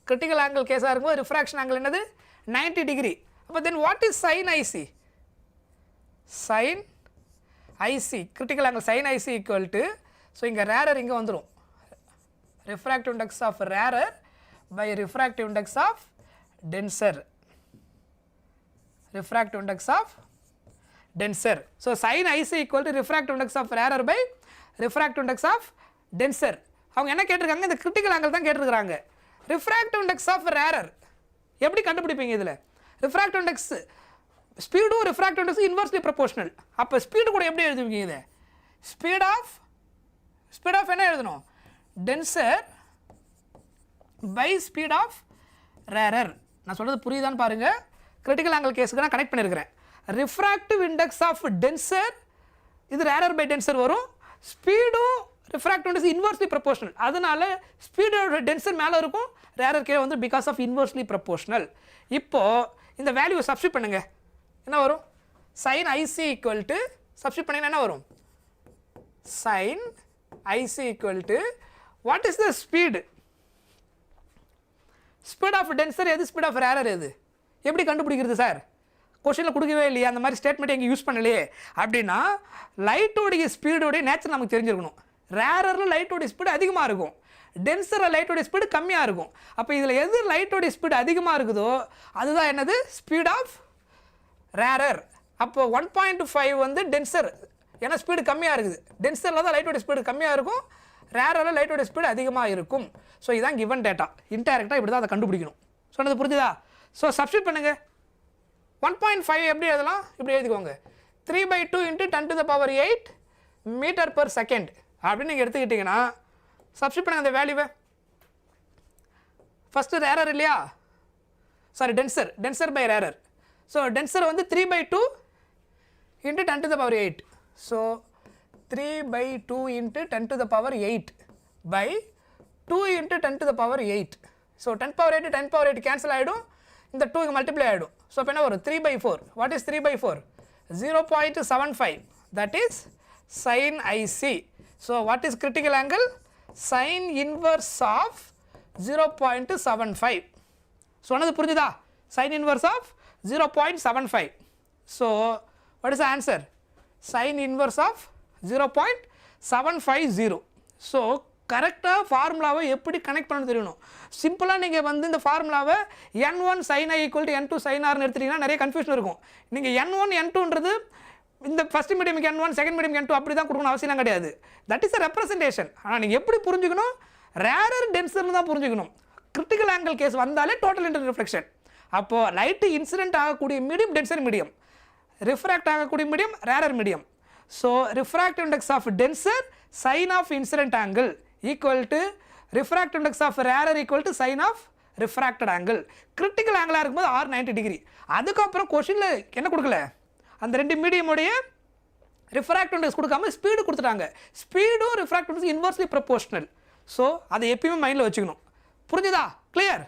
கிரிட்டிக்கல் ஆங்கிள் கேஸாக இருக்கும்போது ரிஃப்ராக்ஷன் ஆங்கிள் என்னது? 90 டிகிரி. அப்போ then what is sine IC? Sine IC, critical angle sine IC equal to, so இங்கே ரேரர் இங்கே வந்துடும், refractive index of rarer by refractive index of denser. Refractive index of denser. So sin IC equal to refractive index of rarer by refractive index of denser. அவங்க என்ன கேட்டிருக்காங்க? இந்த கிரிட்டிக்கல் ஆங்கிள் தான் கேட்டிருக்காங்க. refractive index of rarer எப்படி கண்டுபிடிப்பீங்க? இதில் refractive index ஸ்பீடும் refractive index inversely proportional. அப்போ ஸ்பீடு கூட எப்படி எழுதுவீங்க? இதை ஸ்பீட் ஆஃப் என்ன எழுதணும்? Denser by speed of rarer. நான் சொல்கிறது புரியுதான்னு பாருங்கள். கிரிட்டிக்கல் ஆங்கிள் கேஸுக்கு நான் கனெக்ட் பண்ணியிருக்கிறேன். ரிஃப்ராக்டிவ் இண்டெக்ஸ் ஆஃப் டென்சர், இது ரேரர் பை டென்சர் வரும். ஸ்பீடும் ரிஃப்ராக்டிவ் இண்டெக்ஸ் இன்வெர்ஸ்லி ப்ரொபோஷனல், அதனால ஸ்பீடோட டென்சர் மேலே இருக்கும், ரேரர் கீழே வந்து பிகாஸ் ஆஃப் இன்வெர்ஸ்லி ப்ரொபோஷனல். இப்போது இந்த வேல்யூவை சப்ஸ்டியூட் பண்ணுங்க, என்ன வரும்? Sine IC equal to, substitute பண்ணிங்கன்னா என்ன வரும்? Sine IC equal to what is the speed? Speed of denser எது, ஸ்பீட் ஆஃப் ரேரர் எது? எப்படி கண்டுபிடிக்கிறது சார்? கொஸ்டினில் கொடுக்கவே இல்லையா, அந்த மாதிரி ஸ்டேட்மெண்ட் எங்கே யூஸ் பண்ணலையே அப்படின்னா, லைட்டோடைய ஸ்பீடோடைய நேச்சர் நமக்கு தெரிஞ்சிருக்கணும். ரேரரில் லைட்டோடைய ஸ்பீடு அதிகமாக இருக்கும், டென்சரில் லைட்டோடைய ஸ்பீடு கம்மியாக இருக்கும். அப்போ இதில் எது லைட்டோடைய ஸ்பீடு அதிகமாக இருக்குதோ அதுதான் என்னது? Speed of rarer. அப்போ 1.5 வந்து டென்சர், ஏன்னா ஸ்பீடு கம்மியாக இருக்குது. டென்சரில் தான் லைட்டோடைய ஸ்பீடு கம்மியாக இருக்கும், ரேரரில் லைட்டோடைய ஸ்பீடு அதிகமாக இருக்கும். ஸோ இதான் கிவன் டேட்டா. இன்டைரக்டாக இப்படி தான் அதை கண்டுபிடிக்கணும். சொன்னது புரிஞ்சுதா? ஸோ சப்ஸ்டியூட் பண்ணுங்கள். 1.5 எப்படி எழுதலாம்? இப்படி எழுதிக்கோங்க, 3/2 × 10⁸ மீட்டர் பர் செகண்ட் அப்படின்னு நீங்கள் எடுத்துக்கிட்டிங்கன்னா, சப்ஸ்டியூட் பண்ணுங்கள் அந்த வேல்யூவை. ஃபஸ்ட்டு ரேரர் இல்லையா, sorry denser by rarer. So denser வந்து 3/2 × 10⁸. So 3/2 × 10⁸ by 2 × 10⁸. ஸோ 10⁸ 10⁸ கேன்சல் ஆகிடும், இந்த 2 மல்டிப்ளை ஆகிடும். ஸோ இப்போ என்ன வரும்? 3/4. What is 3/4? 0.75. That is sine IC. So what is critical angle? Sine inverse of 0.75. சொன்னது புரிஞ்சுதா? Sine inverse of 0.75. So what is the answer? Sine inverse of 0.750. So கரெக்டாக ஃபார்முலாவை எப்படி கனெக்ட் பண்ண தெரியணும். சிம்பிளாக நீங்கள் வந்து இந்த ஃபார்முலாவை n1 sin i = n2 sin r எடுத்துட்டிங்கன்னா நிறைய கன்ஃபியூஷன் இருக்கும். நீங்கள் n1 n2ன்றது இந்த first மீடியமுக்கு n1 second medium n2 அப்படி தான் கொடுக்கணும் அவசியம் கிடையாது. That is a representation. ஆனால் நீங்கள் எப்படி புரிஞ்சுக்கணும்? ரேரர் டென்சர்னு தான் புரிஞ்சுக்கணும். கிரிட்டிக்கல் ஆங்கிள் கேஸ் வந்தாலே டோட்டல் இன்டர் ரிஃப்ளெக்ஷன். அப்போது லைட்டு இன்சிடென்ட் ஆகக்கூடிய மீடியம் டென்சர் மீடியம், ரிஃப்ராக்ட் ஆகக்கூடிய medium rarer medium. So refractive index of denser sine of incident angle equal to refractive index of rarer equal to sine of refracted angle. Critical ஆங்கிளாக இருக்கும்போது r 90 டிகிரி. அதுக்கப்புறம் கொஷினில் என்ன கொடுக்கல, அந்த ரெண்டு மீடியமுடைய ரிஃப்ராக்டிவ் இண்டெக்ஸ் கொடுக்காம ஸ்பீடு கொடுத்துட்டாங்க. ஸ்பீடும் refractive index inversely proportional. So அதை எப்பயுமே மைண்டில் வச்சுக்கணும். புரிஞ்சுதா? Clear?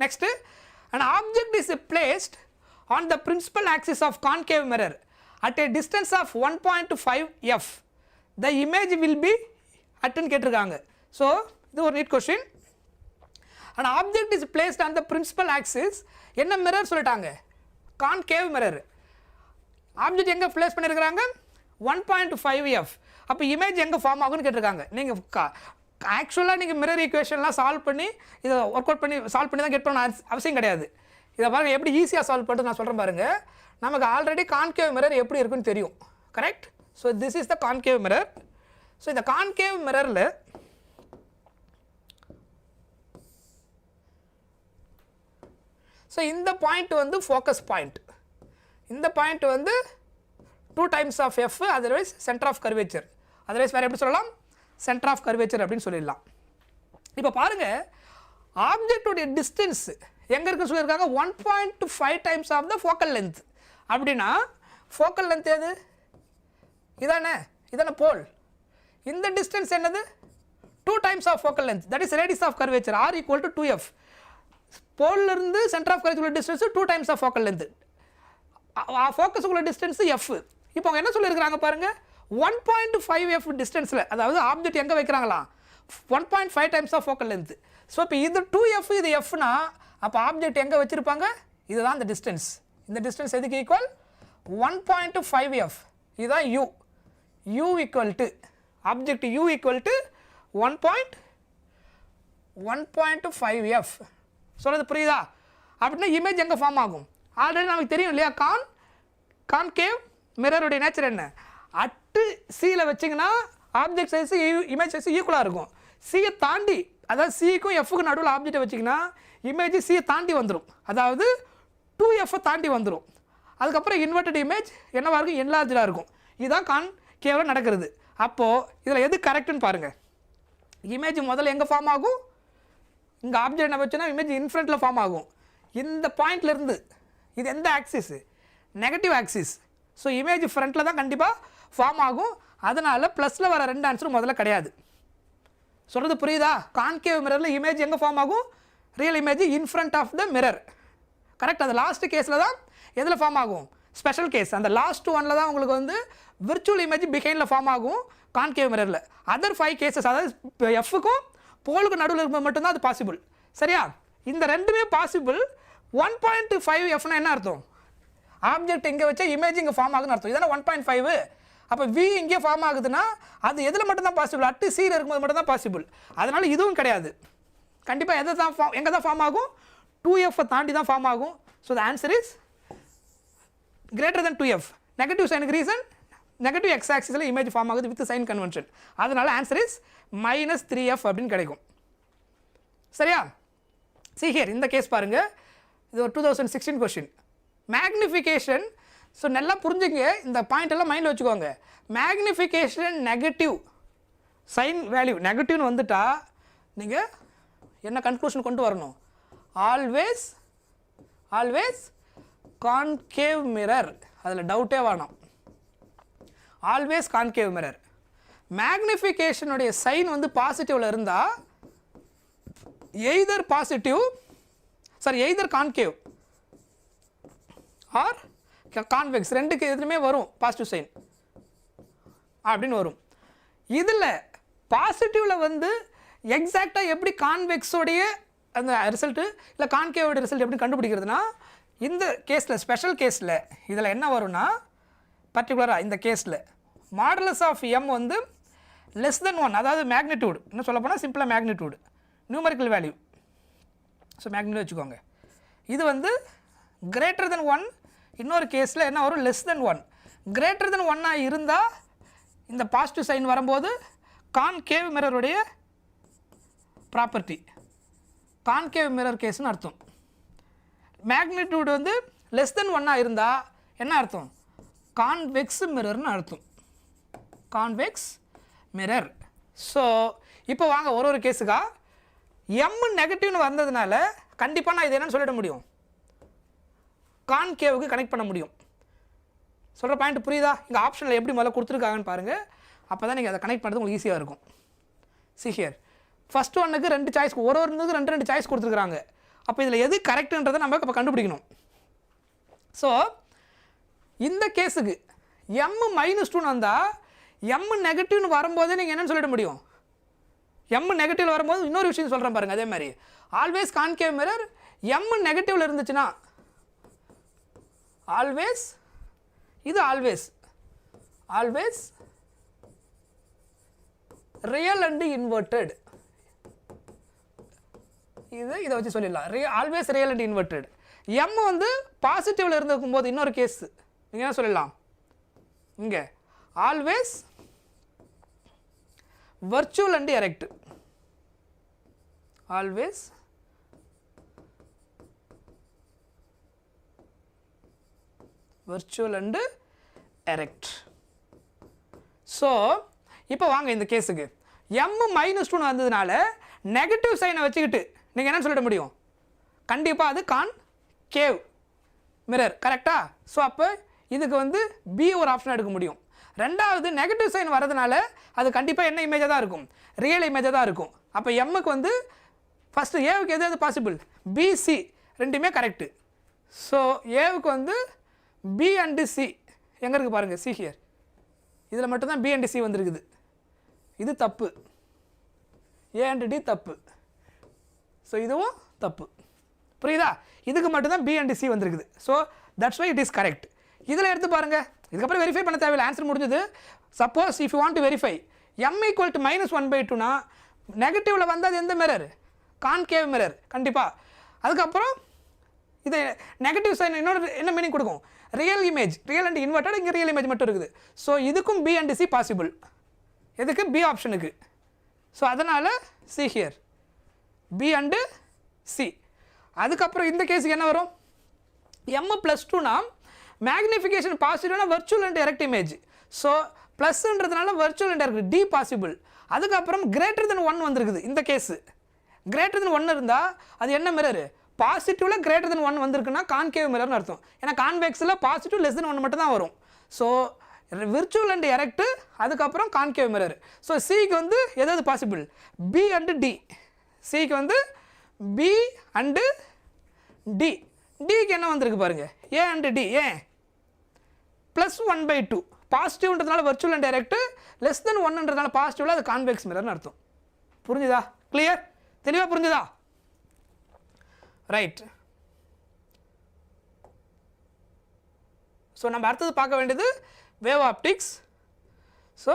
Next, an object is placed on the principal axis of concave mirror at a distance of 1.5 f. The image will be at ன்னு கேட்டிருக்காங்க. ஸோ இது ஒரு neat question. an object is placed on the principal axis, என்ன மிரர் சொல்லிட்டாங்க? Concave mirror. ஆப்ஜெக்ட் எங்கே பிளேஸ் பண்ணியிருக்கிறாங்க? 1.5 f. அப்போ இமேஜ் எங்கே ஃபார்ம் ஆகுன்னு கேட்டிருக்காங்க. நீங்கள் ஆக்சுவலாக நீங்கள் மிரர் ஈக்குவேஷன்லாம் சால்வ் பண்ணி இதை ஒர்க் அவுட் பண்ணி சால்வ் பண்ணி தான் கெட் பண்ண அவசியம் கிடையாது. இதை பாருங்கள் எப்படி ஈஸியாக சால்வ் பண்ணுறது நான் சொல்கிறேன் பாருங்கள். நமக்கு ஆல்ரெடி கான்கேவ் மிரர் எப்படி இருக்குன்னு தெரியும், correct? So this is the concave mirror. So இந்த கான்கேவ் மிரரில் ஸோ இந்த பாயிண்ட் வந்து ஃபோக்கஸ் பாயிண்ட், இந்த பாயிண்ட் வந்து 2 times of f, otherwise centre of curvature, otherwise வேறு எப்படி சொல்லலாம்? சென்டர் ஆஃப் கர்வேச்சர் அப்படின்னு சொல்லிடலாம். இப்போ பாருங்கள், ஆப்ஜெக்டுடைய டிஸ்டன்ஸ் எங்கே இருக்குன்னு சொல்லியிருக்காங்க? 1.5 times of the focal length. அப்படின்னா ஃபோக்கல் லென்த் எது? இதானே போல். இந்த டிஸ்டன்ஸ் என்னது 2 times of focal length, that is radius of curvature, r equal to 2f. போல்ல இருந்து சென்டர் ஆஃப் கர்வேச்சர் உள்ள distance 2 times of focal length, focus உள்ள டிஸ்டன்ஸ் f. இப்போ அவங்க என்ன சொல்லியிருக்காங்க பாருங்க, 1.5f டிஸ்டன்ஸில், அதாவது ஆப்ஜெக்ட் எங்கே வைக்கிறாங்களா 1.5 times of focal length. So இப்போ இது 2f இது fனா, அப்போ ஆப்ஜெக்ட் எங்கே வச்சுருப்பாங்க, இதுதான் இந்த டிஸ்டன்ஸ். இந்த டிஸ்டன்ஸ் எதுக்கு ஈக்குவல் 1.5f, இதுதான் u. u equal to object u equal to 1.5f. சொல்கிறது புரியுதா? அப்படின்னா இமேஜ் எங்கே ஃபார்ம் ஆகும், ஆல்ரெடி நமக்கு தெரியும் இல்லையா, கான்கேவ் மிரருடைய நேச்சர் என்ன, அட்டு சியில் வச்சிங்கன்னா ஆப்ஜெக்ட் சைஸ் இமேஜ் சைஸ் ஈக்குவலாக இருக்கும். சியை தாண்டி, அதாவது சிக்கும் எஃப்க்கு நடுவில் ஆப்ஜெக்டை வச்சிங்கன்னா இமேஜ் சியை தாண்டி வந்துடும், அதாவது 2f தாண்டி வந்துடும். அதுக்கப்புறம் இன்வெர்டட் இமேஜ் என்னவாக இருக்கும், என்லார்ஜாக இருக்கும். இதுதான் கான்கேவில் நடக்கிறது. அப்போது இதில் எது கரெக்டுன்னு பாருங்கள். இமேஜ் முதல்ல எங்கே ஃபார்ம் ஆகும், இங்கே ஆப்ஜெக்ட் என்ன வச்சுன்னா இமேஜ் இன்ஃப்ரண்ட்டில் ஃபார்ம் ஆகும். இந்த பாயிண்ட்லேருந்து இது எந்த axis, negative axis. So image ஃப்ரண்ட்டில் தான் கண்டிப்பாக ஃபார்ம் ஆகும். அதனால் ப்ளஸில் வர 2 ஆன்சரும் முதல்ல கிடையாது. சொல்கிறது புரியுதா? கான்கேவ் மிரரில் இமேஜ் எங்கே ஃபார்ம் ஆகும், real image in front of the mirror. Correct. அந்த லாஸ்ட் கேஸில் தான் எதில் ஃபார்ம் ஆகும், ஸ்பெஷல் கேஸ். அந்த லாஸ்ட் ஒனில் தான் உங்களுக்கு வந்து விர்ச்சுவல் இமேஜ் பிஹைண்டில் ஃபார்ம் ஆகும் கான்கேவ் மிரரில். அதர் 5 கேசஸ், அதாவது எஃப்க்கும் போலுக்கு நடுவில் இருக்கும்போது மட்டும்தான் அது பாசிபிள். சரியா? இந்த ரெண்டுமே பாசிபிள். 1.5fனா என்ன அர்த்தம், ஆப்ஜெக்ட் இங்கே வச்சா இமேஜ் இங்கே ஃபார்ம் ஆகுதுன்னு அர்த்தம். இதான 1.5. அப்போ v இங்கே ஃபார்ம் ஆகுதுன்னா அது எதில் மட்டும்தான் பாசிபிள், அட்டு சியில் இருக்கும்போது மட்டும்தான் பாசிபிள். அதனால் இதுவும் கிடையாது. கண்டிப்பாக எதை தான் எங்கே தான் ஃபார்ம் ஆகும், 2f தாண்டி தான் ஃபார்ம் ஆகும். So the answer is greater than 2f. Negative சைனுக்கு ரீசன், நெகட்டிவ் எக்ஸ் ஆக்சிஸில் இமேஜ் ஃபார்ம் ஆகுது வித் சைன் கன்வென்ஷன். அதனால் ஆன்சர் இஸ் -3f அப்படின்னு கிடைக்கும். சரியா? see here, இந்த கேஸ் பாருங்கள், இது ஒரு 2016 கொஸ்டின். மேக்னிஃபிகேஷன். ஸோ நல்லா புரிஞ்சுங்க, இந்த பாயிண்ட் எல்லாம் மைண்டில் வச்சுக்கோங்க. மேக்னிஃபிகேஷன் நெகட்டிவ், சைன் வேல்யூ நெகட்டிவ்னு வந்துட்டா நீங்கள் என்ன கன்க்ளூஷன் கொண்டு வரணும், ஆல்வேஸ் கான்கேவ் மிரர். அதில் டவுட்டே வேணும், ஆல்வேஸ் கான்கேவ் மிரர். மேக்னிஃபிகேஷனுடைய சைன் வந்து பாசிட்டிவில் இருந்தால் either positive, either concave or convex, ரெண்டுக்கு எதுவுமே வரும் பாசிட்டிவ் சைன் அப்படின்னு வரும். இதில் பாசிட்டிவில் வந்து எக்ஸாக்டாக எப்படி கான்வெக்ஸோடைய அந்த ரிசல்ட்டு இல்லை கான்கேவோட ரிசல்ட் எப்படி கண்டுபிடிக்கிறதுனா, இந்த கேஸில் ஸ்பெஷல் கேஸில் இதில் என்ன வரும்னா, பர்டிகுலராக இந்த கேஸில் மாடுலஸ் ஆஃப் எம் வந்து லெஸ் தென் 1, அதாவது மேக்னிடியூட், இன்னும் சொல்ல போனால் சிம்பிளாக magnitude, numerical value. So magnitude வச்சுக்கோங்க. இது வந்து கிரேட்டர் தென் 1, இன்னொரு கேஸில் என்ன வரும், லெஸ் தென் 1. கிரேட்டர் தென் 1 இருந்தால் இந்த பாசிட்டிவ் சைன் வரும்போது கான்கேவ் மிரருடைய ப்ராப்பர்ட்டி, கான்கேவ் மிரர் கேஸ்னு அர்த்தம். மேக்னிடியூட் வந்து லெஸ் தென் 1 இருந்தால் என்ன அர்த்தம், கான்வெக்ஸ் மிரர்னு அர்த்தம், கான்வெக்ஸ் மிரர். ஸோ இப்போ வாங்க ஒரு கேஸுக்கா, எம் நெகட்டிவ்னு வந்ததுனால கண்டிப்பாக நான் இது என்னன்னு சொல்லிட முடியும், கான்கேவுக்கு கனெக்ட் பண்ண முடியும். சொல்கிற பாயிண்ட் புரியுதா? இங்கே ஆப்ஷனில் எப்படி முதல்ல கொடுத்துருக்காங்கன்னு பாருங்கள், அப்போ தான் நீங்கள் அதை கனெக்ட் பண்ணுறது உங்களுக்கு ஈஸியாக இருக்கும். see here, ஃபஸ்ட் ஒன்னுக்கு 2 சாய்ஸ், ஒரு ரெண்டு சாய்ஸ் கொடுத்துருக்குறாங்க. அப்போ இதில் எது கரெக்டுன்றதை நம்ம இப்போ கண்டுபிடிக்கணும். ஸோ இந்த கேஸுக்கு எம் -2 வந்தால் எம் நெகட்டிவ்னு வரும்போதே நீங்கள் என்னென்னு சொல்லிட முடியும், எம் நெகட்டிவ் வரும்போது இன்னொரு விஷயம் சொல்கிறேன் பாருங்கள். அதே மாதிரி ஆல்வேஸ் கான்கேவ் மிரர் எம் நெகட்டிவில் இருந்துச்சுன்னா, ஆல்வேஸ் இது ஆல்வேஸ் ரியல் அண்ட் இன்வெர்டட், இதை வச்சு சொல்லிடலாம், always real and inverted. M வந்து பாசிட்டிவில் இருந்திருக்கும் போது இன்னொரு கேஸ் நீங்கள் என்ன சொல்லலாம், இங்கே always virtual and erect, always virtual and erect. So இப்போ வாங்க இந்த கேஸுக்கு m -2 வந்ததுனால நெகட்டிவ் சைனை வச்சுக்கிட்டு நீங்கள் என்ன சொல்லிட முடியும், கண்டிப்பாக அது கான்கேவ் மிரர், கரெக்டாக? ஸோ அப்போ இதுக்கு வந்து பி ஒரு ஆப்ஷன் எடுக்க முடியும். ரெண்டாவது நெகட்டிவ் சைன் வரதுனால அது கண்டிப்பாக என்ன இமேஜாக தான் இருக்கும், ரியல் இமேஜாக தான் இருக்கும். அப்போ எம்முக்கு வந்து ஃபஸ்ட்டு ஏவுக்கு எது எது பாசிபிள், பிசி ரெண்டுமே கரெக்டு. ஸோ ஏவுக்கு வந்து பி அண்டு சி எங்கே இருக்குது பாருங்கள், சி ஹியர், இதில் மட்டும்தான் பி அண்டு சி வந்துருக்குது, இது தப்பு, ஏ அண்டு டி தப்பு, ஸோ இதுவும் தப்பு. புரியுதா? இதுக்கு மட்டும்தான் பி அண்டு சி வந்துருக்குது. So that's why it is correct. இதில் எடுத்து பாருங்கள், இதுக்கப்புறம் வெரிஃபை பண்ண தேவையில்லை, ஆன்சர் முடிஞ்சது. Suppose if you want to verify M equal to -1/2னா நெகட்டிவில் வந்தால் அது எந்த மிரர், கான்கேவ் மிரர் கண்டிப்பாக. அதுக்கப்புறம் இது நெகட்டிவ் சைன் இன்னொரு என்ன மீனிங் கொடுக்கும், real image, real and inverted, இங்கே ரியல் இமேஜ் மட்டும் இருக்குது. ஸோ இதுக்கும் பி அண்ட் சி பாசிபிள், எதுக்கு, பி ஆப்ஷனுக்கு. ஸோ அதனால் C here B and C. அதுக்கப்புறம் இந்த கேஸுக்கு என்ன வரும், m+2னா மேக்னிஃபிகேஷன் பாசிட்டிவ்னா virtual and direct image. So ப்ளஸ்ன்றதுனால virtual and direct D possible. அதுக்கப்புறம் கிரேட்டர் தென் 1 வந்துருக்குது. இந்த கேஸு கிரேட்டர் தென் 1 இருந்தால் அது என்ன மிரர், பாசிட்டிவில் கிரேட்டர் தென் 1 வந்திருக்குன்னா கான்கேவ் மிரர்னு அர்த்தம். ஏன்னா கான்வெக்ஸில் பாசிட்டிவ் லெஸ் தென் 1 மட்டும் தான் வரும். ஸோ விர்ச்சுவல் அண்ட் டைரக்ட், அதுக்கப்புறம் கான்கேவ் மிரர். ஸோ சிக்கு வந்து எதாவது பாசிபிள், பி அண்டு டி. சிக்கு வந்து பி அண்டு டி. டிக்கு என்ன வந்திருக்கு பாருங்கள், ஏ அண்டு டி. ஏன் +1/2 பாசிட்டிவ்ன்றதுனால virtual and direct, less than 1ன்றதுனால பாசிட்டிவில் அது கான்வெக்ஸ் மிரர்னு அர்த்தம். புரிஞ்சுதா, கிளியர், தெளிவாக புரிஞ்சுதா? ரைட். ஸோ நம்ம அடுத்தது பார்க்க வேண்டியது வேவ் ஆப்டிக்ஸ். ஸோ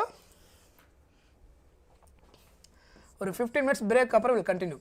ஒரு 15 minutes பிரேக் அப்புறம் வில் கண்டினியூ.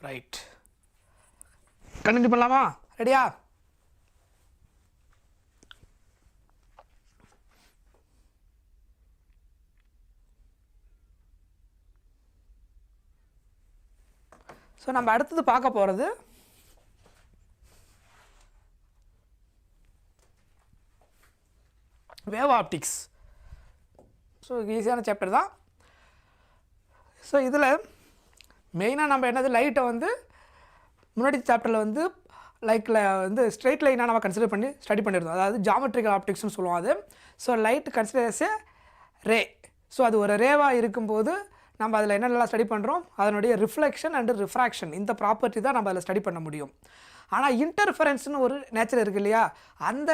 ரைட், கண்டினியூ பண்ணலாமா? ரெடியா? ஸோ நம்ம அடுத்தது பார்க்க போகிறது வேவ் ஆப்டிக்ஸ். ஸோ ஈஸியான சாப்டர் தான். ஸோ இதில் மெயினாக நம்ம என்னது லைட்டை வந்து முன்னாடி சாப்டரில் வந்து லைக்கில் வந்து ஸ்ட்ரெயிட் லைனாக நம்ம கன்சிடர் பண்ணி ஸ்டடி பண்ணியிருந்தோம். அதாவது ஜாமெட்ரிக்கல் ஆப்டிக்ஸ்னு சொல்லுவோம் அது. So light consider as a ray. So அது ஒரு ரேவாக இருக்கும்போது நம்ம அதில் என்னென்னலாம் ஸ்டடி பண்ணுறோம், அதனுடைய ரிஃப்ளெக்ஷன் அண்டு ரிஃப்ராக்ஷன், இந்த ப்ராப்பர்ட்டி தான் நம்ம அதில் ஸ்டடி பண்ண முடியும். ஆனால் இன்டர்ஃபரன்ஸ்னு ஒரு நேச்சர் இருக்குது இல்லையா, அந்த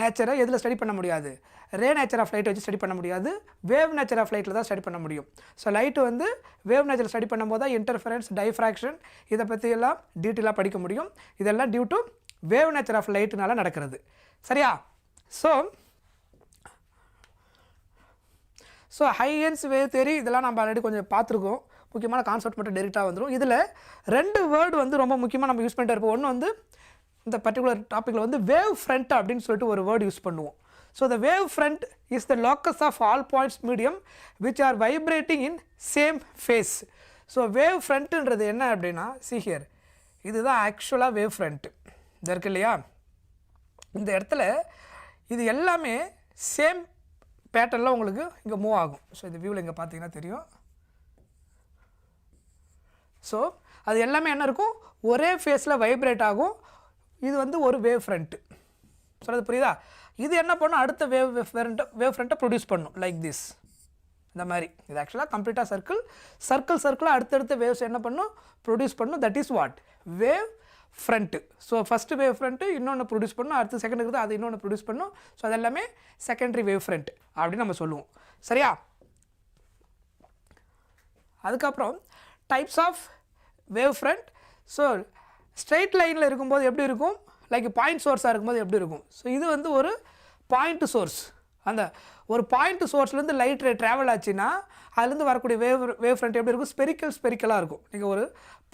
நேச்சரை எதில் ஸ்டடி பண்ண முடியாது, ரே நேச்சர் ஆஃப் லைட்டை வச்சு ஸ்டடி பண்ண முடியாது, வேவ் நேச்சர் ஆஃப் லைட்டில் தான் ஸ்டடி பண்ண முடியும். ஸோ லைட்டு வந்து வேவ் நேச்சர் ஸ்டடி பண்ணும்போது தான் இன்டர்ஃபரன்ஸ், டைஃப்ராக்ஷன் இதை பற்றி எல்லாம் டீட்டெயிலாக படிக்க முடியும். இதெல்லாம் due to wave nature of லைட்டுனால நடக்கிறது. சரியா? ஸோ ஹையன்ஸ் வேவ் தேரி இதெல்லாம் நம்ம ஆல்ரெடி கொஞ்சம் பார்த்துருக்கோம். முக்கியமான கான்செப்ட் மட்டும் டேரெக்டாக வந்துடும். இதில் 2 வேர்டு வந்து ரொம்ப முக்கியமாக நம்ம யூஸ் பண்ணிட்டு இருப்போம். ஒன்று வந்து இந்த பர்டிகுலர் டாப்பிக்கில் வந்து வேவ் ஃப்ரண்ட் அப்படின்னு சொல்லிட்டு ஒரு வேர்டு யூஸ் பண்ணுவோம். So the wave front is the locus of all points medium which are vibrating in same phase. So wave ஃப்ரண்ட்டுன்றது என்ன அப்படின்னா, see here, இதுதான் ஆக்சுவலாக வேவ் ஃப்ரண்ட்டு. இது இருக்கு இல்லையா, இந்த இடத்துல இது எல்லாமே சேம் பேட்டர்னில் உங்களுக்கு இங்கே மூவ் ஆகும். ஸோ இந்த வியூவில் இங்கே பார்த்தீங்கன்னா தெரியும். ஸோ அது எல்லாமே என்ன இருக்கும், ஒரே ஃபேஸில் வைப்ரேட் ஆகும். இது வந்து ஒரு வேவ் ஃப்ரண்ட்டு. சொல்கிறது புரியுதா? இது என்ன பண்ணும், அடுத்த வேவ் ஃப்ரண்ட்டை ப்ரொடியூஸ் பண்ணும் லைக் திஸ், இந்த மாதிரி. இது ஆக்சுவலாக கம்ப்ளீட்டாக சர்க்கிளாக அடுத்தடுத்த வேவ்ஸ் என்ன பண்ணும், ப்ரொடியூஸ் பண்ணும். That is what, wave front. So first wave front இன்னொன்று ப்ரொடியூஸ் பண்ணும், அடுத்து செகண்ட் இருக்குது அது இன்னொன்று ப்ரொடியூஸ் பண்ணும். ஸோ அது எல்லாமே செகண்டரி வேவ் ஃப்ரண்ட் அப்படின்னு நம்ம சொல்லுவோம். சரியா? அதுக்கப்புறம் types of wave front. So straight லைனில் இருக்கும்போது எப்படி இருக்கும், லைக் பாயிண்ட் சோர்ஸாக இருக்கும்போது எப்படி இருக்கும். ஸோ இது வந்து ஒரு பாயிண்ட் சோர்ஸ். அந்த ஒரு பாயிண்ட் சோர்ஸ்லேருந்து லைட் ரே ட்ராவல் ஆச்சுன்னா அதுலேருந்து வரக்கூடிய வேவ் ஃப்ரண்ட் எப்படி இருக்கும், ஸ்பெரிக்கலாக இருக்கும். நீங்கள் ஒரு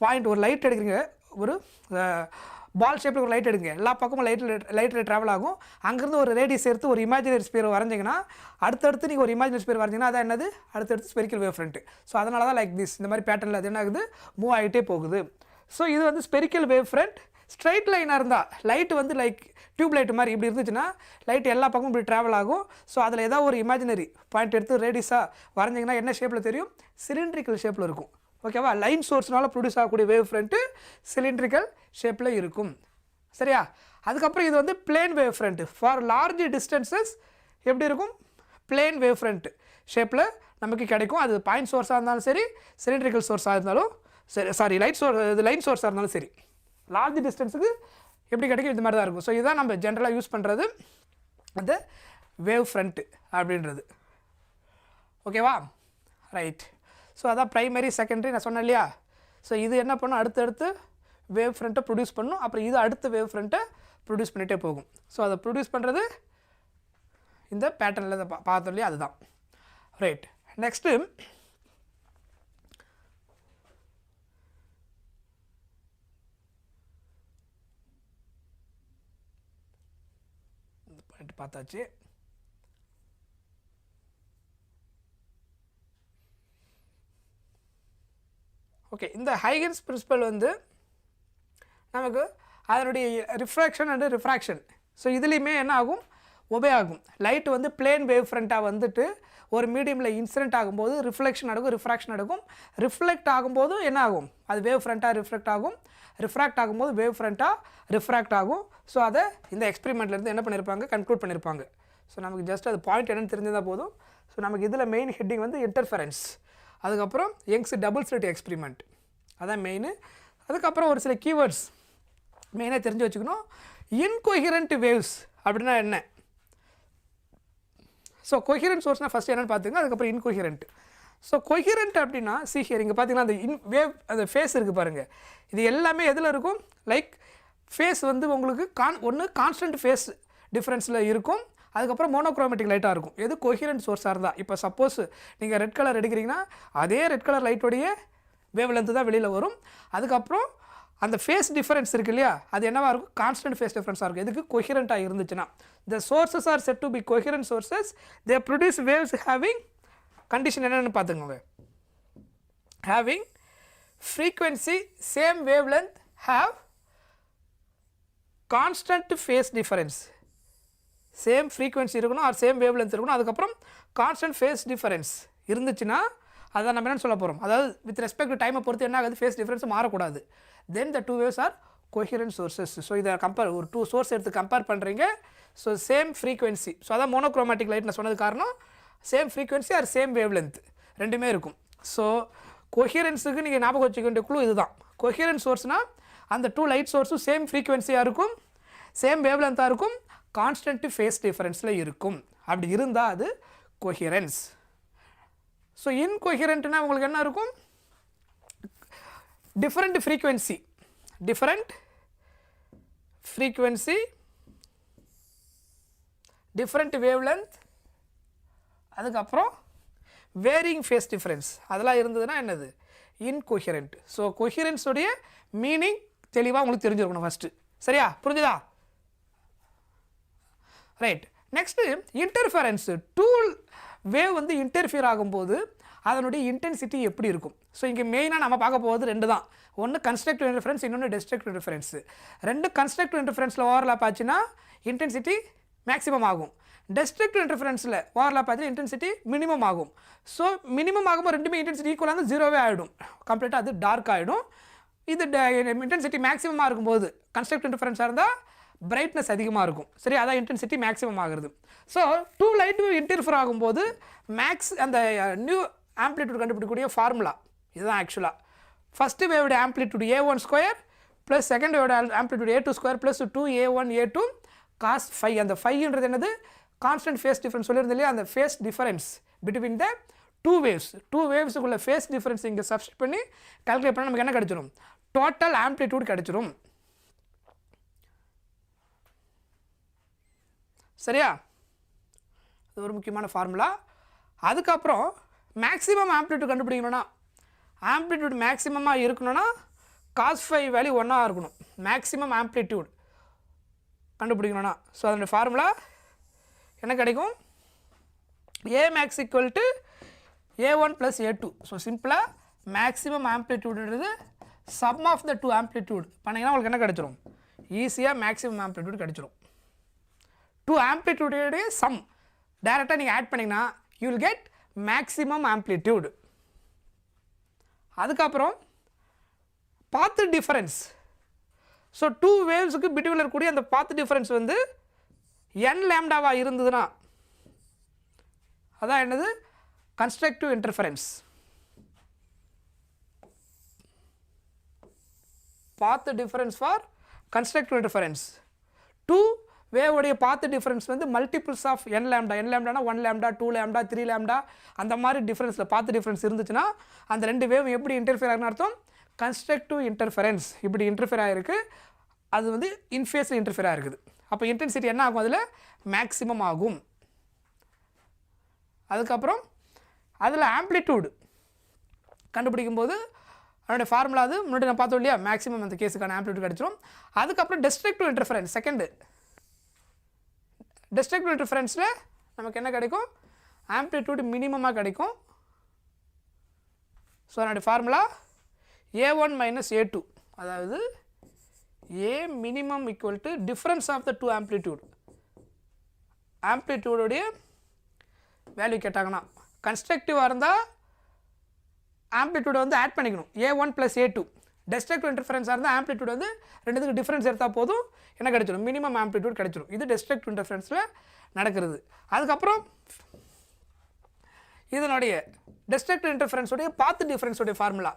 பாயிண்ட், ஒரு லைட் எடுக்கிறீங்க, ஒரு பால் ஷேப்பில் ஒரு லைட் எடுங்க, எல்லா பக்கமும் லைட் ரே ட்ராவல் ஆகும். அங்கேருந்து ஒரு ரேடியஸ் எடுத்து ஒரு இமேஜினரி ஸ்பியர் வரைஞ்சிங்கன்னா அடுத்தடுத்து நீங்கள் ஒரு இமேஜினரி ஸ்பியர் வரைஞ்சிங்கன்னா அதான் என்னது, அடுத்தடுத்து ஸ்பெரிக்கல் வேவ் ஃப்ரண்ட். ஸோ அதனால தான் லைக் திஸ், இந்த மாதிரி பேட்டர்னில் அது என்ன ஆகுது, மூவ் ஆகிட்டே போகுது. ஸோ இது வந்து ஸ்பெரிக்கல் வேவ் ஃப்ரண்ட். ஸ்ட்ரைட் லைனாக இருந்தால் லைட்டு வந்து லைக் டியூப் லைட் மாதிரி இப்படி இருந்துச்சுன்னா லைட் எல்லா பக்கமும் இப்படி ட்ராவல் ஆகும். ஸோ அதில் ஏதாவது ஒரு இமேஜினரி பாயிண்ட் எடுத்து ரேடியஸாக வரைஞ்சிங்கன்னா என்ன ஷேப்பில் தெரியும், சிலிண்ட்ரிக்கல் ஷேப்பில் இருக்கும். ஓகேவா? லைன் சோர்ஸ்னால ப்ரொடியூஸ் ஆகக்கூடிய வேவ் ஃப்ரண்ட்டு சிலிண்ட்ரிக்கல் ஷேப்பில் இருக்கும். சரியா? அதுக்கப்புறம் இது வந்து plane wave front. For large distances எப்படி இருக்கும், பிளேன் வேவ் ஃப்ரண்ட் ஷேப்பில் நமக்கு கிடைக்கும். அது பாயிண்ட் சோர்ஸாக இருந்தாலும் சரி, சிலிண்ட்ரிக்கல் சோர்ஸாக இருந்தாலும் சரி, லைன் சோர்ஸாக இருந்தாலும் சரி, லார்ஜ் டிஸ்டன்ஸுக்கு எப்படி கிடைக்கும், இது மாதிரி தான் இருக்கும். ஸோ இதுதான் நம்ம ஜென்ரலாக யூஸ் பண்ணுறது அந்த வேவ் ஃப்ரண்ட்டு அப்படின்றது. ஓகேவா? ரைட். ஸோ அதான் ப்ரைமரி, செகண்டரி நான் சொன்னேன் இல்லையா. ஸோ இது என்ன பண்ணும், அடுத்தடுத்து வேவ் ஃப்ரண்ட்டை ப்ரொடியூஸ் பண்ணும். அப்புறம் இது அடுத்த வேவ் ஃப்ரண்ட்டை ப்ரொடியூஸ் பண்ணிகிட்டே போகும். ஸோ அதை ப்ரொடியூஸ் பண்ணுறது இந்த பேட்டர்னில் பார்த்தோம் இல்லையா, அதுதான். ரைட். நெக்ஸ்ட்டு இந்த பாயிண்ட் பார்த்தாச்சு. ஓகே, இந்த ஹைகன்ஸ் பிரின்சிபல் வந்து நமக்கு அதனுடைய ரிஃப்ராக்ஷன் அண்டு ரிஃப்ராக்ஷன். ஸோ இதுலேயுமே என்ன ஆகும், ஒபே ஆகும். லைட் வந்து பிளேன் வேவ் ஃப்ரண்ட்டாக வந்துட்டு ஒரு மீடியமில் இன்சிடென்ட் ஆகும்போது ரிஃப்ளெக்ஷன் நடக்கும், ரிஃப்ராக்ஷன் நடக்கும். ரிஃப்ளெக்ட் ஆகும்போது என்ன ஆகும், அது வேவ் ஃப்ரண்ட்டாக ரிஃப்ளெக்ட் ஆகும். ரிஃப்ராக்ட் ஆகும்போது வேவ் ஃப்ரண்ட்டாக ரிஃப்ராக்ட் ஆகும். ஸோ அதை இந்த எக்ஸ்பெரிமெண்ட்லேருந்து என்ன பண்ணியிருப்பாங்க, கன்க்ளூட் பண்ணியிருப்பாங்க. ஸோ நமக்கு ஜஸ்ட் அது பாயிண்ட் என்னென்னு தெரிஞ்சிருந்தால் போதும். ஸோ நமக்கு இதில் மெயின் ஹெட்டிங் வந்து இன்டர்ஃபரன்ஸ், அதுக்கப்புறம் யங்ஸ் டபுள் ஸ்லிட் எக்ஸ்பெரிமெண்ட், அதான் மெயின். அதுக்கப்புறம் ஒரு சில கீவேர்ட்ஸ் மெயினாக தெரிஞ்சு வச்சுக்கணும். இன்கொஹிரண்ட் வேவ்ஸ் அப்படின்னா என்ன. ஸோ கொஹிரண்ட் சோர்ஸ்னால் ஃபஸ்ட் என்னென்னு பார்த்துங்க, அதுக்கப்புறம் இன்கொஹிரண்ட். ஸோ கொஹிரண்ட் அப்படின்னா ஹியர் இங்கே பார்த்தீங்கன்னா அந்த வேவ் அந்த ஃபேஸ் இருக்குது பாருங்கள், இது எல்லாமே எதில் இருக்கும், லைக் ஃபேஸ் வந்து உங்களுக்கு ஒன்று கான்ஸ்டன்ட் ஃபேஸ் டிஃப்ரென்ஸில் இருக்கும், அதுக்கப்புறம் மோனோக்ரோமேட்டிக் லைட்டாக இருக்கும். எது கொஹிரண்ட் சோர்ஸாக இருந்தால். இப்போ சப்போஸ் நீங்கள் ரெட் கலர் எடுக்கிறீங்கன்னா அதே ரெட் கலர் லைட்டோடைய வேவ் லென்த் தான் வெளியில் வரும். அதுக்கப்புறம் அந்த ஃபேஸ் டிஃபரன்ஸ் இருக்கு இல்லையா, அது என்னவாக இருக்கும், கான்ஸ்டன்ட் ஃபேஸ் டிஃபரன்ஸாக இருக்கும். எதுக்கு, கொஹிரண்ட்டாக இருந்துச்சுன்னா. The sources are set to be coherent sources, they produce waves having condition என்னென்னு பார்த்துக்கோங்க. Having frequency same wave length have constant phase difference. Same frequency இருக்கணும் ஆர் சேம் வேவ் லென்த் இருக்கணும். அதுக்கப்புறம் கான்ஸ்டன்ட் ஃபேஸ் டிஃபரன்ஸ் இருந்துச்சுன்னா அதான் நம்ம என்ன சொல்ல போகிறோம், அதாவது வித் ரெஸ்பெக்ட் டு டைமை பொறுத்து என்ன ஆகுது, ஃபேஸ் டிஃபரன்ஸ் மாறக்கூடாது. Then the two waves are coherent sources. So இதை ஒரு 2 சோர்ஸ் எடுத்து கம்பேர் பண்ணுறீங்க. ஸோ சேம் ஃப்ரீக்வன்சி, ஸோ அதான் மோனோக்ரோமேட்டிக் லைட் நான் சொன்னது காரணம், same frequency or same wave length ரெண்டுமே இருக்கும். ஸோ கொஹிரன்ஸுக்கு நீங்கள் ஞாபகம் வச்சுக்க வேண்டிய குழு இதுதான். கொஹிரண்ட் சோர்ஸ்னால் அந்த 2 லைட் சோர்ஸும் சேம் ஃப்ரீக்வன்சியாக இருக்கும், சேம் வேவ் லென்த்தாக இருக்கும், கான்ஸ்டன்ட் ஃபேஸ் டிஃபரன்ஸில் இருக்கும். அப்படி இருந்தால் அது கொஹிரன்ஸ். ஸோ இன்கொஹிரண்ட்னா உங்களுக்கு என்ன இருக்கும், different frequency different wave length, அதுக்கப்புறம் வேரியிங் ஃபேஸ் டிஃபரன்ஸ், அதெல்லாம் இருந்ததுன்னா என்னது, இன்கொஹிரண்ட். ஸோ கொஹிரன்ஸுடைய மீனிங் தெளிவாக உங்களுக்கு தெரிஞ்சிருக்கணும் ஃபஸ்ட்டு. சரியா, புரிஞ்சுதா? Right. Next interference. Tool wave வந்து இன்டர்ஃபியர் ஆகும்போது அதனுடைய இன்டென்சிட்டி எப்படி இருக்கும். ஸோ இங்கே மெயினாக நம்ம பார்க்க போகிறது 2 தான். ஒன்று கன்ஸ்ட்ரக்டிவ் இன்டர்ஃபரன்ஸ், இன்னொன்று டெஸ்ட்ரக்டிவ் இன்டர்ஃபரன்ஸு. 2 கன்ஸ்ட்ரக்டிவ் இன்டர்ஃபரன்ஸில் ஓவர்லாப் ஆச்சுன்னா இன்டென்சிட்டி மேக்ஸிமம் ஆகும். டெஸ்ட்ரக்டிவ் இன்டர்ஃபரன்ஸில் ஓவர்லாப் ஆச்சுன்னா இன்டென்சிட்டி மினிமம் ஆகும். ஸோ மினிமம் ஆகும்போது ரெண்டுமே இன்டென்சிட்டி ஈக்குவலாக வந்து 0வே ஆகிடும், கம்ப்ளீட்டாக அது டார்க் ஆகிடும். இது இன்டென்சிட்டி மேக்ஸிமமாக இருக்கும்போது கன்ஸ்ட்ரக்டிவ் இன்டர்ஃபரன்ஸாக இருந்தால் பிரைட்னஸ் அதிகமாக இருக்கும். சரி, அதான் இன்டென்சிட்டி மேக்ஸிமம் ஆகுறது. ஸோ 2 லைட் வேவ் இன்டர்ஃபியர் ஆகும்போது அந்த நியூ ஆம்ப்ளிடியூட் கண்டுபிடிக்கக்கூடிய ஃபார்முலா இதுதான் ஆக்சுவலாக. ஃபஸ்ட்டு வேவோட ஆம்ப்ளிடியூட் A1² ப்ளஸ் செகண்ட் வேவோட amplitude A2² plus 2A1 A2 cos phi. அந்த ஃபைன்றது என்னது, கான்ஸ்டன்ட் ஃபேஸ் டிஃபரன்ஸ் சொல்லியிருந்தது இல்லையா, அந்த phase difference between the 2 waves. 2 வேவ்ஸுக்குள்ள ஃபேஸ் டிஃபரன்ஸ் இங்கே சப்ஸ்டிட் பண்ணி கால்குலேட் பண்ணால் நமக்கு என்ன கிடச்சிரும், டோட்டல் ஆம்ப்ளிடியூட் கிடச்சிரும். சரியா, இது ஒரு முக்கியமான ஃபார்முலா. அதுக்கப்புறம் மேக்ஸிமம் ஆம்ப்ளிடியூட் கண்டுபிடிக்கணும்னா, ஆம்ப்ளிடியூட் மேக்ஸிமமாக இருக்கணும்னா cos phi வேல்யூ 1ஆக இருக்கணும். மேக்ஸிமம் ஆம்ப்ளிடியூட் கண்டுபிடிக்கணும்னா ஸோ அதனுடைய ஃபார்முலா என்ன கிடைக்கும், A max equal to A1 plus A2. ஸோ சிம்பிளாக மேக்ஸிமம் ஆம்ப்ளிடியூடுன்றது சம் ஆஃப் த 2 ஆம்ப்ளிடியூட் பண்ணிங்கன்னா உங்களுக்கு என்ன கிடச்சிரும், ஈஸியாக மேக்ஸிமம் ஆம்ப்ளிடியூட் கிடச்சிரும். 2 ஆம்ப்ளிடியூடைய சம் டைரெக்டாக நீங்கள் ஆட் பண்ணிங்கன்னா you will get maximum amplitude. அதுக்கப்புறம் பாத் டிஃபரன்ஸ். ஸோ 2 வேவ்ஸுக்கு பிட்வீனில் இருக்கக்கூடிய அந்த பாத் டிஃபரன்ஸ் வந்து n லேம்டாவாக இருந்ததுன்னா அதான் என்னது, constructive interference. Path difference for constructive interference. 2 வேவோடைய பாத் டிஃபரன்ஸ் வந்து multiples of n lambda. n லேம்டானா 1 லேம்டா 2 லேம்டா 3 லேம்டா அந்த மாதிரி டிஃபரன்ஸில் பாத் டிஃபரன்ஸ் இருந்துச்சுன்னா அந்த 2 வேவ் எப்படி இன்டர்ஃபியர் ஆகுன்னு அர்த்தம், கன்ஸ்ட்ரக்டிவ் இன்டர்ஃபரன்ஸ். இப்படி இன்டர்ஃபியர் ஆகிருக்கு, அது வந்து இன்ஃபேஸில் இன்டர்ஃபியர் ஆகிருக்குது. அப்போ இன்டென்சிட்டி என்ன ஆகும், அதில் மேக்ஸிமம் ஆகும். அதுக்கப்புறம் அதில் ஆம்ப்ளிடியூடு கண்டுபிடிக்கும் போது அதனுடைய ஃபார்முலா அது முன்னாடி நான் பார்த்தோம் இல்லையா, மேக்ஸிமம் அந்த கேஸுக்கான ஆம்ப்ளிடியூட் கிடச்சிரும். அதுக்கப்புறம் டெஸ்ட்ரக்டிவ் இன்டர்ஃபரன்ஸ் செகண்டு. டெஸ்ட்ரக்டிவ் இன்டர்ஃபரன்ஸில் நமக்கு என்ன கிடைக்கும், ஆம்ப்ளிடியூட் மினிமமாக கிடைக்கும். ஸோ அதனுடைய ஃபார்முலா A1 minus A2, அதாவது A minimum equal to difference of the 2 amplitude. ஆம்ப்ளிடியூடோடைய value கேட்டாங்கன்னா கன்ஸ்ட்ரக்டிவாக இருந்தால் ஆம்ப்ளிடியூடை வந்து ஆட் பண்ணிக்கணும், A1 plus A2. டெஸ்ட்ரக்டிவ் இன்டர்ஃபரன்ஸாக இருந்தால் ஆம்ப்ளிடியூட் வந்து ரெண்டுத்துக்கு டிஃப்ரென்ஸ் எடுத்தால் போதும், என்ன கிடைச்சிடும், மினிமம் ஆம்ப்ளிடியூட் கிடைச்சிடும். இது டெஸ்ட்ரக்டிவ் இன்டர்ஃபரன்ஸில் நடக்கிறது. அதுக்கப்புறம் இதனுடைய destructive இன்டர்ஃபரன்ஸோடைய path டிஃபரன்ஸோடைய formula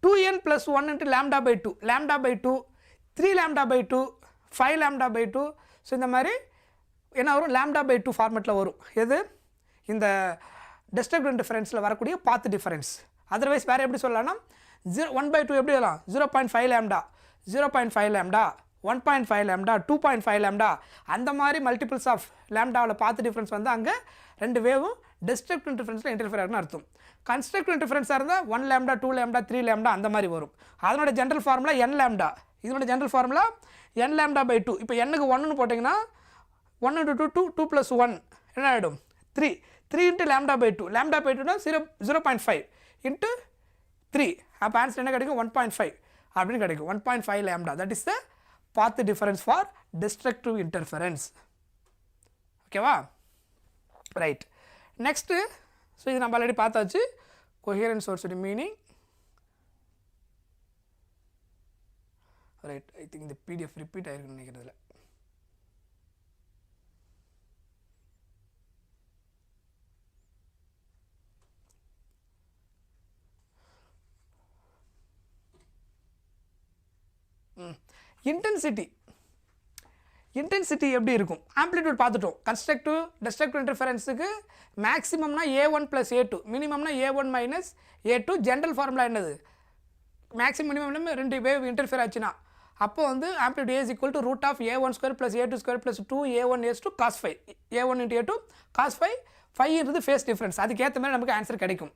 2n plus 1 into lambda by 2, lambda by 2, 3 lambda by 2, 5 lambda by 2. So இந்த மாதிரி என்ன வரும், lambda by 2 ஃபார்மெட்டில் வரும். எது, இந்த டெஸ்ட்ரக்டிவ் இன்டர்ஃபரன்ஸில் வரக்கூடிய பாத் டிஃபரன்ஸ். அதர்வைஸ் வேறு எப்படி சொல்லலாம்னா 1/2 எப்படி வரலாம், 0.5 lambda, 0.5 lambda, 1.5 lambda, 2.5 lambda அந்த மாதிரி மல்டிபிள்ஸ் ஆஃப் லேம்டாவில் பாத் டிஃபரன்ஸ் வந்து அங்கே 2 வேவும் destructive interference இன்டர்ஃபியர் ஆகுதுன்னு அர்த்தம். கன்ஸ்ட்ரக்டிவ் இன்டர்ஃபரன்ஸாக இருந்தால் 1 lambda 2 lambda 3 lambda அந்த மாதிரி வரும். அதனோட ஜென்ரல் ஃபார்முலா n lambda. இதனோட general formula n lambda by 2. இப்போ n-க்கு 1ன்னு போட்டிங்கன்னா 1 into 2 2 plus 1 என்ன ஆகிடும் 3 into lambda by 2. lambda by 2னா 0.5 into 3. அப்போ ஆன்சர் என்ன கிடைக்கும் 1.5 அப்படின்னு கிடைக்கும். 1.5 lambda. that is the path difference for destructive interference. ஓகேவா ரைட். நெக்ஸ்ட்டு ஸோ இது நம்ம ஆல்ரெடி பார்த்தாச்சு. கொஹியரன்ட் சோர்ஸோட மீனிங் ரைட். ஐ திங்க் இந்த பிடிஎஃப் ரிப்பீட் ஆகிருக்குன்னு நினைக்கிறதுல. இன்டென்சிட்டி எப்படி இருக்கும் ஆம்ப்ளிடியூட் பார்த்துட்டோம். கன்ஸ்ட்ரக்டிவ் டெஸ்ட்ரக்டிவ் இன்டர்ஃபரன்ஸுக்கு மேக்ஸிமம்னா A1 + A2, மினிமம்னா A1 - A2. ஜென்ரல் ஃபார்முலா என்னது மேக்ஸிமம் மினிமம் 2 வேவ் இன்டர்ஃபியர் ஆச்சுன்னா அப்போ வந்து amplitude A = √A1² + A2² + 2A1 cos phi. A1 × A2 cos phi. ஃபைன்றது ஃபேஸ் டிஃப்ரென்ஸ். அதுக்கேற்ற மாதிரி நமக்கு ஆன்சர் கிடைக்கும்.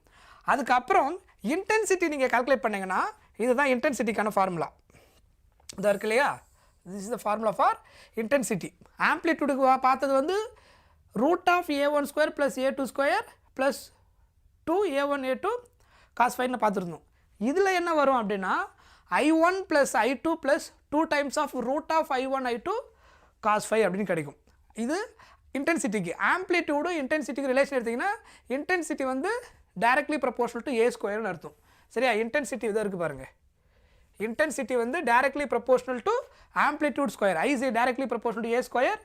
அதுக்கப்புறம் இன்டென்சிட்டி நீங்கள் கால்குலேட் பண்ணிங்கன்னா இதுதான் இன்டென்சிட்டிக்கான ஃபார்முலா. இதாக இருக்கு இல்லையா, this is the formula for intensity. ஆம்ப்ளிடியூடுக்கு பார்த்தது வந்து √A1² + A2² + 2A1 cos phi பார்த்துருந்தோம். இதில் என்ன வரும் அப்படின்னா I1 + I2 + 2 times of √I1 I2 cos phi அப்படின்னு கிடைக்கும். இது இன்டென்சிட்டிக்கு. ஆம்ப்ளிடியூடு இன்டென்சிட்டிக்கு ரிலேஷன் எடுத்திங்கன்னா இன்டென்சிட்டி வந்து டைரக்ட்லி ப்ரொபோர்ஷனல் டு A² அர்த்தம். சரியா, இன்டென்சிட்டி இதாக இருக்குது பாருங்கள். intensity வந்து directly proportional to amplitude square. I is directly proportional to A square.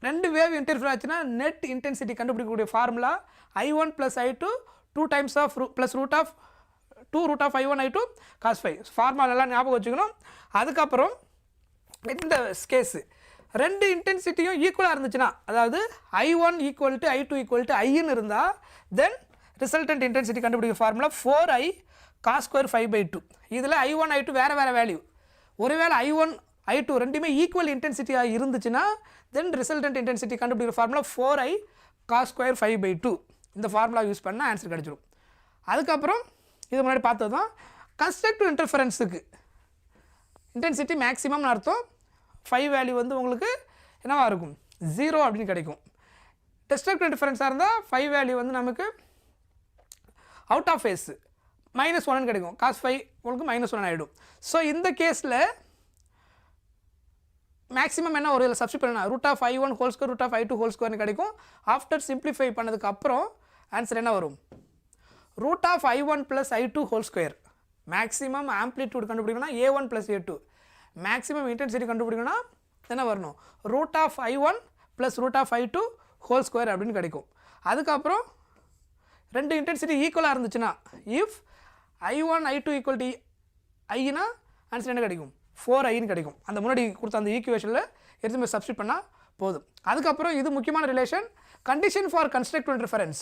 ரெண்டு வேவ் இன்டர்ஃபியர் ஆச்சுன்னா நெட் இன்டென்சிட்டி கண்டுபிடிக்கக்கூடிய formula I1 + I2 2 times of plus √I1 I2 cos phi. Formula எல்லாம் ஞாபகம் வச்சுக்கணும். அதுக்கப்புறம் இந்த கேஸு ரெண்டு இன்டென்சிட்டியும் ஈக்குவலாக இருந்துச்சுன்னா, அதாவது I1 = I2 = Iன்னு இருந்தால் தென் ரிசல்டன்ட் இன்டென்சிட்டி கண்டுபிடிக்க formula 4I cos² phi by 2. இதில் I1 I2 வேறு வேல்யூ. ஒருவேளை I1 I2 ரெண்டுமே ஈக்குவல் இன்டென்சிட்டியாக இருந்துச்சுன்னா தென் ரிசல்டன்ட் இன்டென்சிட்டி கண்டுபிடிக்கிற formula 4I cos² phi by 2. இந்த ஃபார்முலா யூஸ் பண்ணால் ஆன்சர் கிடச்சிடும். அதுக்கப்புறம் இது முன்னாடி பார்த்தது தான் கன்ஸ்ட்ரக்டிவ் இன்டர்ஃபரன்ஸுக்கு இன்டென்சிட்டி மேக்ஸிமம்னு அர்த்தம். ஃபை வேல்யூ வந்து உங்களுக்கு என்னவாக இருக்கும் 0 அப்படின்னு கிடைக்கும். டெஸ்ட்ரக்டிவ் இன்டர்ஃபரன்ஸாக இருந்தால் ஃபை வேல்யூ வந்து நமக்கு அவுட் ஆஃப் ஃபேஸ் -1 கிடைக்கும். cos phi உங்களுக்கு -1 ஆகிடும். ஸோ இந்த கேஸில் மேக்ஸிமம் என்ன ஒரு இதில் சப்ஸ்டிட் பண்ணணும் √I1² √I2² கிடைக்கும். ஆஃப்டர் சிம்பிளிஃபை பண்ணதுக்கு அப்புறம் ஆன்சர் என்ன வரும் √I1 + I2². மேக்ஸிமம் ஆம்ப்ளிடியூட் கண்டுபிடிக்கணும்னா A1 + A2. மேக்ஸிமம் இன்டென்சிட்டி கண்டுபிடிக்கணும்னா என்ன வரணும் √I1 + √I2² அப்படின்னு கிடைக்கும். அதுக்கப்புறம் ரெண்டு இன்டென்சிட்டி ஈக்குவலாக இருந்துச்சுன்னா இஃப் I1 I2 = Iனா ஆன்சர் என்ன கிடைக்கும் 4Iன்னு கிடைக்கும். அந்த முன்னாடி கொடுத்த அந்த ஈக்குவேஷனில் எதுவுமே சப்ஸ்டிட் பண்ணால் போதும். அதுக்கப்புறம் இது முக்கியமான relation condition for constructive interference.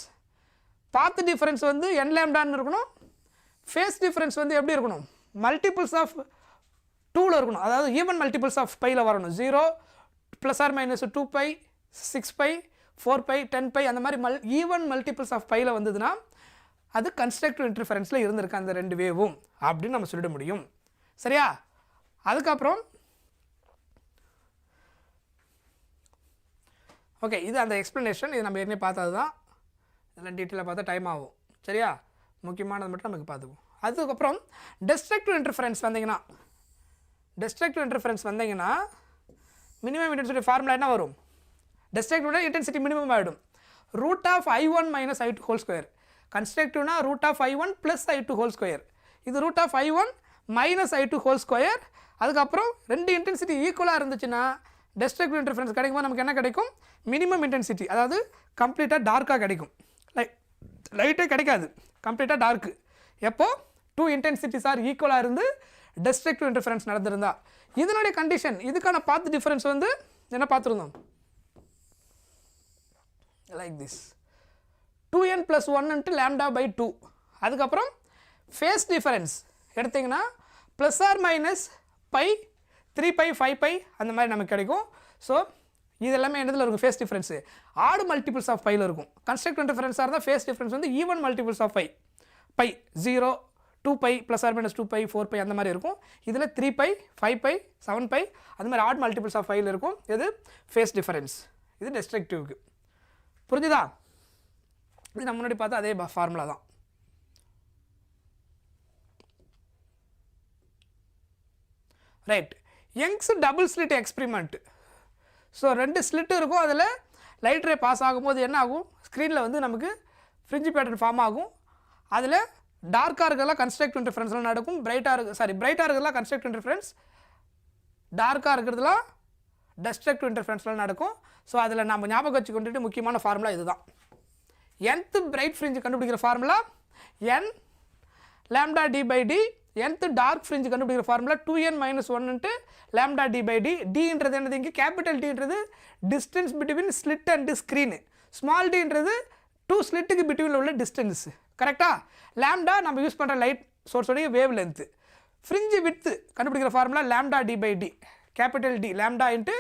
Path difference வந்து n lambdaன்னு இருக்கணும். ஃபேஸ் டிஃபரன்ஸ் வந்து எப்படி இருக்கணும் மல்டிபிள்ஸ் ஆஃப் 2ல் இருக்கணும். அதாவது ஈவன் மல்டிபிள்ஸ் ஆஃப் பையில் வரணும். 0 ± 2π 6π 4π 10π அந்த மாதிரி ஈவன் மல்டிபிள்ஸ் ஆஃப் பையில் வந்ததுன்னா அது கன்ஸ்ட்ரக்டிவ் இன்டர்ஃபரன்ஸில் இருந்திருக்கு அந்த ரெண்டு வேவும் அப்படின்னு நம்ம சொல்லிட முடியும். சரியா, அதுக்கப்புறம் ஓகே இது அந்த எக்ஸ்ப்ளனேஷன். இது நம்ம ஏற்கனவே பார்த்தது தான். இதெல்லாம் டீட்டெயிலாக பார்த்தா டைம் ஆகும். சரியா, முக்கியமானது மட்டும் நமக்கு பார்த்துக்குவோம். அதுக்கப்புறம் டெஸ்ட்ரக்டிவ் இன்டர்ஃபரன்ஸ் வந்தீங்கன்னா மினிமம் இன்டென்சிட்டி ஃபார்முலா என்ன வரும் டெஸ்ட்ரக்டிவ்னா இன்டென்சிட்டி மினிமம் ஆகிடும் √I1 - I2². கன்ஸ்ட்ரக்டிவ்னா √I1 + I2². இது √I1 - I2². அதுக்கப்புறம் ரெண்டு இன்டென்சிட்டி ஈக்குவலாக இருந்துச்சுன்னா டெஸ்ட்ரக்டிவ் இன்டர்ஃபரன்ஸ் கிடைக்கும்போது நமக்கு என்ன கிடைக்கும் மினிமம் இன்டென்சிட்டி, அதாவது கம்ப்ளீட்டாக டார்க்காக கிடைக்கும். லைட்டே கிடைக்காது, கம்ப்ளீட்டாக டார்க்கு. எப்போ 2 இன்டென்சிட்டிஸ் ஆர் ஈக்குவலாக இருந்து டெஸ்ட்ரக்டிவ் இன்டர்ஃபரன்ஸ் நடந்திருந்தா. இதனுடைய கண்டிஷன் இதுக்கான பாத் டிஃபரன்ஸ் வந்து என்ன பார்த்துருந்தோம் லைக் திஸ் 2n + 1 × λ/2. அதுக்கப்புறம் ஃபேஸ் டிஃபரன்ஸ் எடுத்திங்கன்னா +or - π 3π 5π அந்த மாதிரி நமக்கு கிடைக்கும். ஸோ இது எல்லாமே என்னதில் இருக்கும் phase difference odd multiples of பையில் இருக்கும் கன்ஸ்ட்ரக்டிவ் இன்டர்ஃபரன்ஸாக இருந்தால் ஃபேஸ் டிஃப்ரென்ஸ் வந்து even multiples of pi 0 2 pi plus or minus 2 pi 4 pi அந்த மாதிரி இருக்கும் இதில் 3 பை 5 பை 7 பை அந்த மாதிரி ஆட் மல்டிபிள்ஸ் ஆஃப் பையில் இருக்கும் இது ஃபேஸ் டிஃபரன்ஸ் இது டெஸ்ட்ரக்டிவ்க்கு புரிஞ்சுதா இது நம்ம முன்னாடி பார்த்தா அதே ஃபார்முலா தான் right Young's double slit experiment so 2 slit இருக்கும் அதில் லைட் ரே பாஸ் ஆகும்போது என்ன ஆகும் ஸ்க்ரீனில் வந்து நமக்கு ஃப்ரிஞ்ச் பேட்டர்ன் ஃபார்ம் ஆகும் அதில் டார்க்காக இருக்கிறதெல்லாம் கன்ஸ்ட்ரக்டிவ் இன்டர்ஃபரன்ஸ்லாம் நடக்கும் பிரைட்டாக இருக்கிறதெல்லாம் கன்ஸ்ட்ரக்டிவ் இன்டர்ஃபரன்ஸ் டார்க்காக இருக்கிறதுலாம் டெஸ்ட்ரக்டிவ் இன்டர்ஃபரன்ஸ்லாம் நடக்கும் ஸோ அதில் நம்ம ஞாபகம் வச்சு கொண்டுட்டு முக்கியமான ஃபார்முலா இதுதான் nth பிரைட் ஃப்ரிஞ்ச் கண்டுபிடிக்கிற formula n lambda d by d nth dark fringe கண்டுபிடிக்கிற formula 2n minus 1 into lambda d by d dன்றது என்னது இங்கே கேபிட்டல் Dன்றது distance between slit and screen small dன்றது 2 ஸ்லிட்டுக்கு பிட்வீனில் உள்ள டிஸ்டன்ஸ் கரெக்டாக லேம்டா நம்ம யூஸ் பண்ணுற லைட் சோர்ஸோடைய வேவ் லென்த்து ஃப்ரிஞ்சு வித்து கண்டுபிடிக்கிற formula lambda d by d capital D lambda into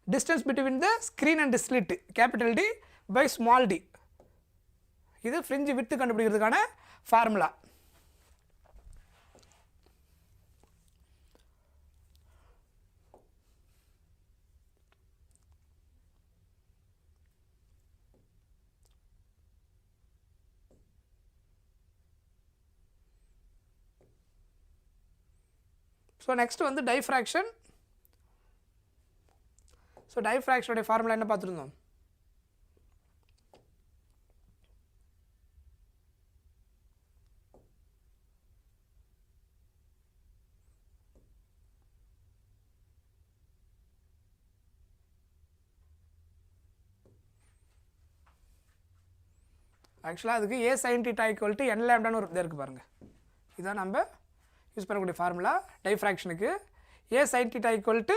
distance between the screen and slit capital D by small d இது fringe with கண்டுபிடிக்கிறதுக்கான formula so next வந்து டைஃப்ராக்ஷன் ஸோ டைஃப்ராக்ஷனுடைய ஃபார்முலா என்ன பார்த்துருந்தோம் ஆக்சுவலாக அதுக்கு a sin theta equal to n lambdaன்னு ஒரு இது இருக்குது பாருங்கள் இதான் நம்ம யூஸ் பண்ணக்கூடிய ஃபார்முலா டைஃப்ராக்ஷனுக்கு a sin theta equal to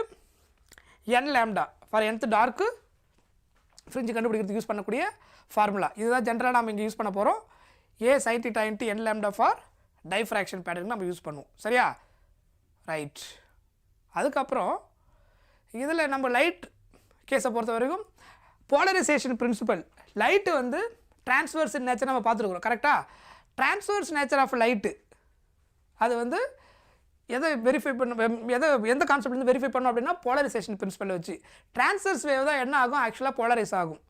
n lambda for nth dark fringe கண்டுபிடிக்கிறதுக்கு யூஸ் பண்ணக்கூடிய ஃபார்முலா இதுதான் ஜென்ரலாக நம்ம இங்கே யூஸ் பண்ண போகிறோம் a sin theta into n lambda for diffraction பேட்டர்னுக்கு நம்ம யூஸ் பண்ணுவோம் சரியா ரைட் அதுக்கப்புறம் இதில் நம்ம லைட் கேஸை பொறுத்த வரைக்கும் போலரைசேஷன் பிரின்சிபல் லைட்டு வந்து டிரான்ஸ்வர்ஸ் நேச்சர் நம்ம பார்த்துருக்குறோம் கரெக்டாக டிரான்ஸ்வர்ஸ் நேச்சர் ஆஃப் லைட்டு அது வந்து எதை வெரிஃபை பண்ண எந்த கான்செப்ட் வந்து வெரிஃபை பண்ணோம் அப்படின்னா போலரைசேஷன் பிரின்சிபல் வச்சு டிரான்ஸ்வர்ஸ் வேவ் தான் என்ன ஆகும் ஆக்சுவலாக போலரைஸ் ஆகும்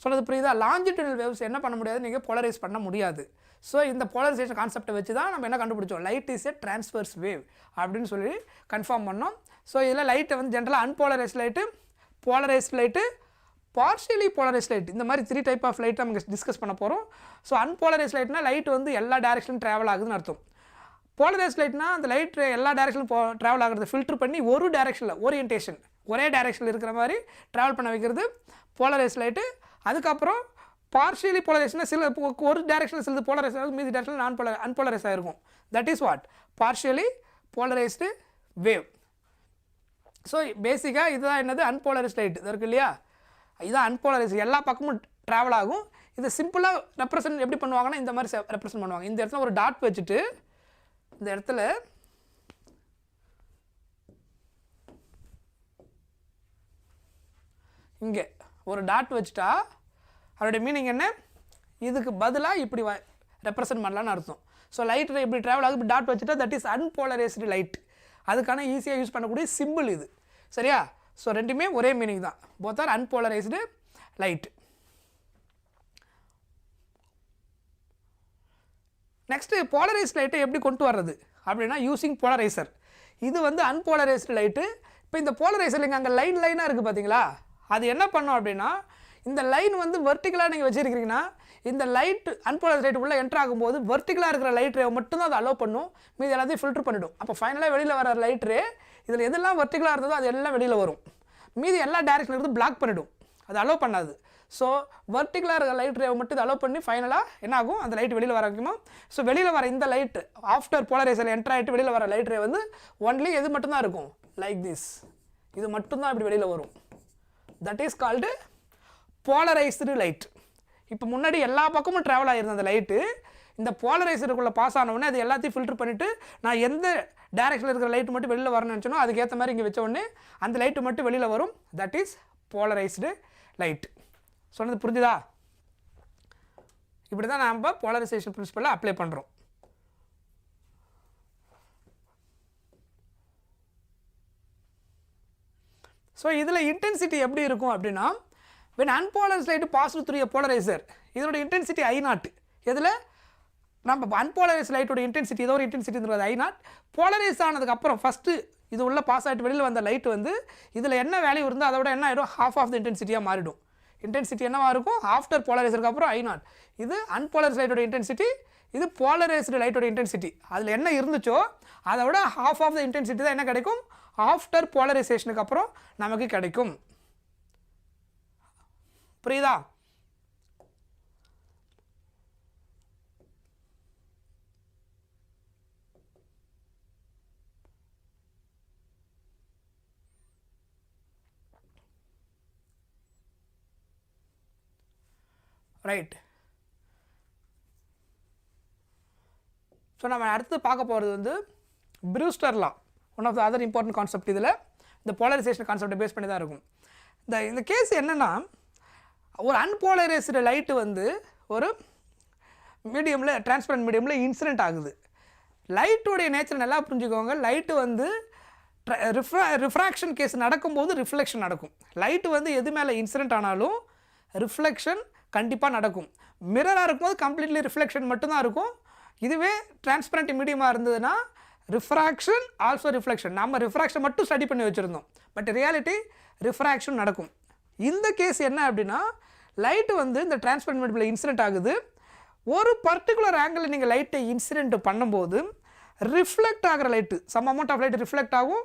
சொல்கிறது புரியுதா லாஞ்சிடியூடல் வேவ்ஸ் என்ன பண்ண முடியாது நீங்கள் போலரைஸ் பண்ண முடியாது ஸோ இந்த போலரைசேஷன் கான்செப்டை வச்சு தான் நம்ம என்ன கண்டுபிடிச்சோம் light is a transverse wave அப்படின்னு சொல்லி கன்ஃபார்ம் பண்ணோம் ஸோ இதில் லைட்டை வந்து ஜென்ரலாக unpolarised light polarised light partially polarised light இந்த மாதிரி 3 டைப் ஆஃப் லைட் நம்ம டிஸ்கஸ் பண்ண போகிறோம் ஸோ அன்போலரைஸ்ட் லைட்னா லைட் வந்து எல்லா டேரக்ஷனும் ட்ராவல் ஆகுதுன்னு அர்த்தம் போலரைஸ்ட் லைட்னா அந்த லைட் எல்லா டேரக்ஷனும் ட்ராவல் ஆகிறத ஃபில்டர் பண்ணி ஒரு டேரக்ஷனில் ஓரியன்டேஷன் ஒரே டேரக்ஷனில் இருக்கிற மாதிரி ட்ராவல் பண்ண வைக்கிறது போலரைஸ்ட் லைட்டு அதுக்கப்புறம் பார்ஷியலி போலரைஸ்ட்னா சில ஒரு டேரக்ஷனில் சில போலரைஸ் ஆகும் மீதி டேரக்ஷனில் அன்போலரைஸ் ஆகிருக்கும் that is what partially polarised wave so பேசிக்காக இதுதான் என்னது அன்போலரைஸ்ட் லைட் இது இருக்குது இல்லையா இதுதான் அன்போலரைஸ் எல்லா பக்கமும் ட்ராவல் ஆகும் இது சிம்பிளாக ரெப்ரசன்ட் எப்படி பண்ணுவாங்கன்னா இந்த மாதிரி ரெப்ரசன்ட் பண்ணுவாங்க இந்த இடத்துல ஒரு டாட் வச்சுட்டு இந்த இடத்துல இங்கே ஒரு டாட் வச்சுட்டா அதோடைய மீனிங் என்ன இதுக்கு பதிலாக இப்படி ரெப்ரசன்ட் பண்ணலான்னு அர்த்தம் ஸோ லைட் இப்படி ட்ராவல் ஆகுது இப்படி டாட் வச்சுட்டா தட் இஸ் அன்போலரைஸ்டு லைட் அதுக்கான ஈஸியாக யூஸ் பண்ணக்கூடிய சிம்பிள் இது சரியா ஸோ ரெண்டுமே ஒரே மீனிங் தான் both are unpolarised light next polarised லைட்டை எப்படி கொண்டு வர்றது அப்படின்னா யூஸிங் போலரைசர் இது வந்து அன்போலரைஸ்டு லைட்டு இப்போ இந்த போலரைசர் இங்கே அங்கே லைனாக இருக்குது பார்த்தீங்களா அது என்ன பண்ணோம் அப்படின்னா இந்த லைன் வந்து வெர்டிக்கலாக நீங்கள் வச்சுருக்கிறீங்கன்னா இந்த லைட் அன்போலரைஸ்ட் லைட் உள்ளே என்ட்ரு ஆகும்போது வெர்டிக்கலாக இருக்கிற லைட் ரே மட்டும்தான் அதை அலோவ் பண்ணும் மீது எல்லாத்தையும் ஃபில்டர் பண்ணிவிடும் அப்போ ஃபைனலாக வெளியில் வர லைட் ரே இதில் எதெல்லாம் வெர்டிக்கலாக இருந்ததோ அது எல்லாம் வெளியில் வரும் மீதி எல்லா டேரக்ஷனில் இருந்து பிளாக் பண்ணிவிடும் அது அலோவ் பண்ணாது ஸோ வெர்டிக்கலாக இருக்கிற லைட் ரே மட்டும் இதை அலோவ் பண்ணி ஃபைனலாக என்ன ஆகும் அந்த லைட் வெளியில் வர வைக்குமா ஸோ வெளியில் வர இந்த லைட் ஆஃப்டர் போலரைசர் என்ட்ரு ஆகிட்டு வெளியில் வர லைட் ரே வந்து ஒன்லி எது மட்டும்தான் இருக்கும் லைக் திஸ் இது மட்டும்தான் இப்படி வெளியில் வரும் that is called polarised light இப்போ முன்னாடி எல்லா பக்கமும் ட்ராவல் ஆகிருந்த அந்த லைட்டு இந்த போலரைசருக்குள்ளே பாஸ் ஆனவுடனே அது எல்லாத்தையும் ஃபில்டர் பண்ணிவிட்டு நான் எந்த டேரக்ஷனில் இருக்கிற லைட்டு மட்டும் வெளியில் வரணும்னு நினச்சனோ அதுக்கேற்ற மாதிரி இங்கே வச்ச உடனே அந்த லைட்டு மட்டும் வெளியில் வரும் தட் இஸ் போலரைஸ்டு லைட். சொன்னது புரிஞ்சுதா? இப்படி தான் நம்ம போலரைசேஷன் பிரின்சிபலை அப்ளை பண்ணுறோம். ஸோ இதில் இன்டென்சிட்டி எப்படி இருக்கும் அப்படின்னா, when unpolarized light passes through a polarizer, இதோட இன்டென்சிட்டி I0. இதில் நம்ம அன்போலரைஸ்ட் லைட்டோட இன்டென்சிட்டி ஏதோ ஒரு இன்டென்சிட்டி I0. போலரைஸ் ஆனதுக்கப்புறம் ஃபஸ்ட்டு இது உள்ள பாஸ் ஆகிட்டு வெளியில் வந்த லைட் வந்து இதில் என்ன வேல்யூ இருந்தால் அதோட என்ன ஆகிடும், half ஆஃப் த இன்டென்சிட்டியாக மாறிடும். இன்டென்சிட்டி என்னவாக இருக்கும், ஆஃப்டர் போலரைசருக்கு அப்புறம் I0. இது அன்போலரைஸ்ட் லைட்டோட இன்டென்சிட்டி, இது போலரைஸ்டு லைட்டோட இன்டென்சிட்டி. அதில் என்ன இருந்துச்சோ அதோட half ஆஃப் த இன்டென்சிட்டி தான் என்ன கிடைக்கும், ஆஃப்டர் போலரைசேஷனுக்கு அப்புறம் நமக்கு கிடைக்கும். புரியுதா? ரைட். ஸோ நம்ம அடுத்து பார்க்க போகிறது வந்து Brewster law, one of the other important concept. இதில் இந்த போலரைசேஷன் கான்செப்டை பேஸ் பண்ணி தான் இருக்கும். இந்த கேஸ் என்னென்னா, ஒரு அன்போலரைஸ்டு லைட்டு வந்து ஒரு மீடியமில், டிரான்ஸ்பரண்ட் மீடியமில் இன்சிடென்ட் ஆகுது. லைட்டுடைய நேச்சர் நல்லா புரிஞ்சுக்கோங்க. லைட்டு வந்து ரிஃப்ராக்ஷன் கேஸ் நடக்கும்போது ரிஃப்ளெக்ஷன் நடக்கும். லைட்டு வந்து எது மேலே இன்சிடென்ட் ஆனாலும் ரிஃப்ளெக்ஷன் கண்டிப்பாக நடக்கும். மிரராக இருக்கும்போது கம்ப்ளீட்லி ரிஃப்ளெக்ஷன் மட்டும்தான் இருக்கும். இதுவே டிரான்ஸ்பரண்ட் மீடியமாக இருந்ததுன்னா ரிஃப்ராக்ஷன் ஆல்சோ ரிஃப்ளெக்ஷன். நம்ம ரிஃப்ராக்ஷன் மட்டும் ஸ்டடி பண்ணி வச்சுருந்தோம், பட் ரியாலிட்டி ரிஃப்ராக்ஷன் நடக்கும். இந்த கேஸ் என்ன அப்படின்னா, லைட்டு வந்து இந்த டிரான்ஸ்பரண்ட் மீடியமில் இன்சிடென்ட் ஆகுது. ஒரு பர்டிகுலர் ஆங்கிளில் நீங்கள் லைட்டை இன்சிடென்ட் பண்ணும்போது ரிஃப்ளெக்ட் ஆகிற light, some amount of light reflect ஆகும்,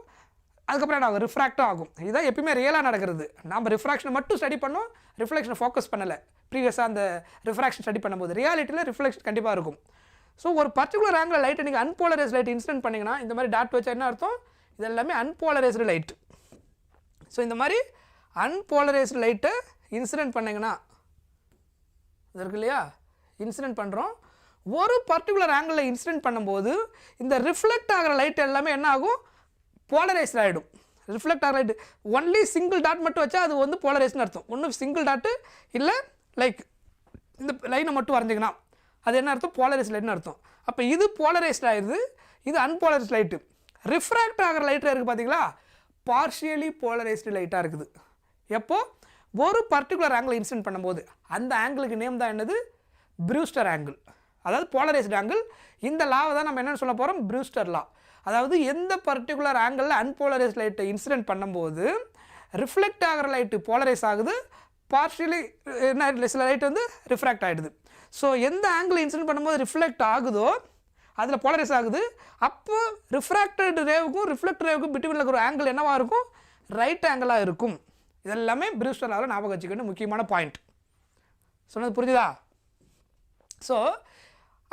அதுக்கப்புறம் என்ன ஆகும், ரிஃப்ராக்டும் ஆகும். இதுதான் எப்பயுமே ரியலாக நடக்கிறது. நம்ம ரிஃப்ராக்ஷனை மட்டும் ஸ்டடி பண்ணோம், ரிஃப்ளெக்ஷனை ஃபோக்கஸ் பண்ணலை ப்ரீவியஸாக அந்த ரிஃப்ராக்ஷன் ஸ்டடி பண்ணும்போது. ரியாலிட்டியில் ரிஃப்ளெக்ஷன் கண்டிப்பாக இருக்கும். ஸோ ஒரு பர்டிகுலர் ஆங்கிள் லைட்டை நீங்கள் அன்போலரைஸ் லைட் இன்சிடென்ட் பண்ணிங்கன்னா, இந்த மாதிரி டாட் வச்சா என்ன அர்த்தம், இது எல்லாமே அன்போலரைஸ்டு லைட். ஸோ இந்த மாதிரி அன்போலரைஸ்டு லைட்டை இன்சிடென்ட் பண்ணிங்கன்னா, இது இருக்கு இல்லையா, இன்சிடென்ட் பண்ணுறோம். ஒரு பர்டிகுலர் ஆங்கிளில் இன்சிடென்ட் பண்ணும்போது இந்த ரிஃப்ளெக்ட் ஆகிற லைட் எல்லாமே என்ன ஆகும், போலரைஸ்ட் ஆகிடும். ரிஃப்ளெக்ட் ஆகிற லைட் ஒன்லி சிங்கிள் டாட் மட்டும் வச்சா அது வந்து போலரைஸ்ட்னு அர்த்தம். ஒன்றும் சிங்கிள் டாட்டு இல்லை, லைக் இந்த லைனை மட்டும் வரைஞ்சிங்கன்னா அது என்ன அர்த்தம், போலரைஸ்ட் லைட்னு அர்த்தம். அப்போ இது போலரைஸ்ட் ஆகிடுது, இது அன்போலரைஸ்ட் லைட்டு. ரிஃப்ராக்ட் ஆகிற லைட்டில் இருக்குது பார்த்தீங்களா, பார்ஷியலி போலரைஸ்டு லைட்டாக இருக்குது. எப்போது ஒரு பர்டிகுலர் ஆங்கிள் இன்சிடென்ட் பண்ணும்போது அந்த ஆங்கிளுக்கு நேம் தான் என்னது, ப்ரூஸ்டர் ஆங்கிள், அதாவது போலரைஸ்டு ஆங்கிள். இந்த லாவை தான் நம்ம என்னென்னு சொல்ல போகிறோம், ப்ரூஸ்டர் லா. அதாவது எந்த பர்டிகுலர் ஆங்கிளில் அன்போலரைஸ்ட் லைட்டை இன்சிடென்ட் பண்ணும்போது ரிஃப்ளெக்ட் ஆகிற லைட்டு போலரைஸ் ஆகுது, பார்ஷியலி என்ன சில லைட் வந்து ரிஃப்ராக்ட் ஆகிடுது. ஸோ எந்த ஆங்கிள் இன்சிடென்ட் பண்ணும்போது ரிஃப்ளெக்ட் ஆகுதோ அதில் போலரைஸ் ஆகுது. அப்போ ரிஃப்ராக்டட் ரேவுக்கும் ரிஃப்ளெக்ட் ரேவுக்கும் பிட்வீனில் இருக்கிற ஆங்கிள் என்னவாக இருக்கும், ரைட் ஆங்கிளாக இருக்கும். இதெல்லாமே ப்ரூஸ்டர் லாவில் ஞாபகம் வச்சுக்கணும், முக்கியமான பாயிண்ட். சொன்னது புரிஞ்சுதா? ஸோ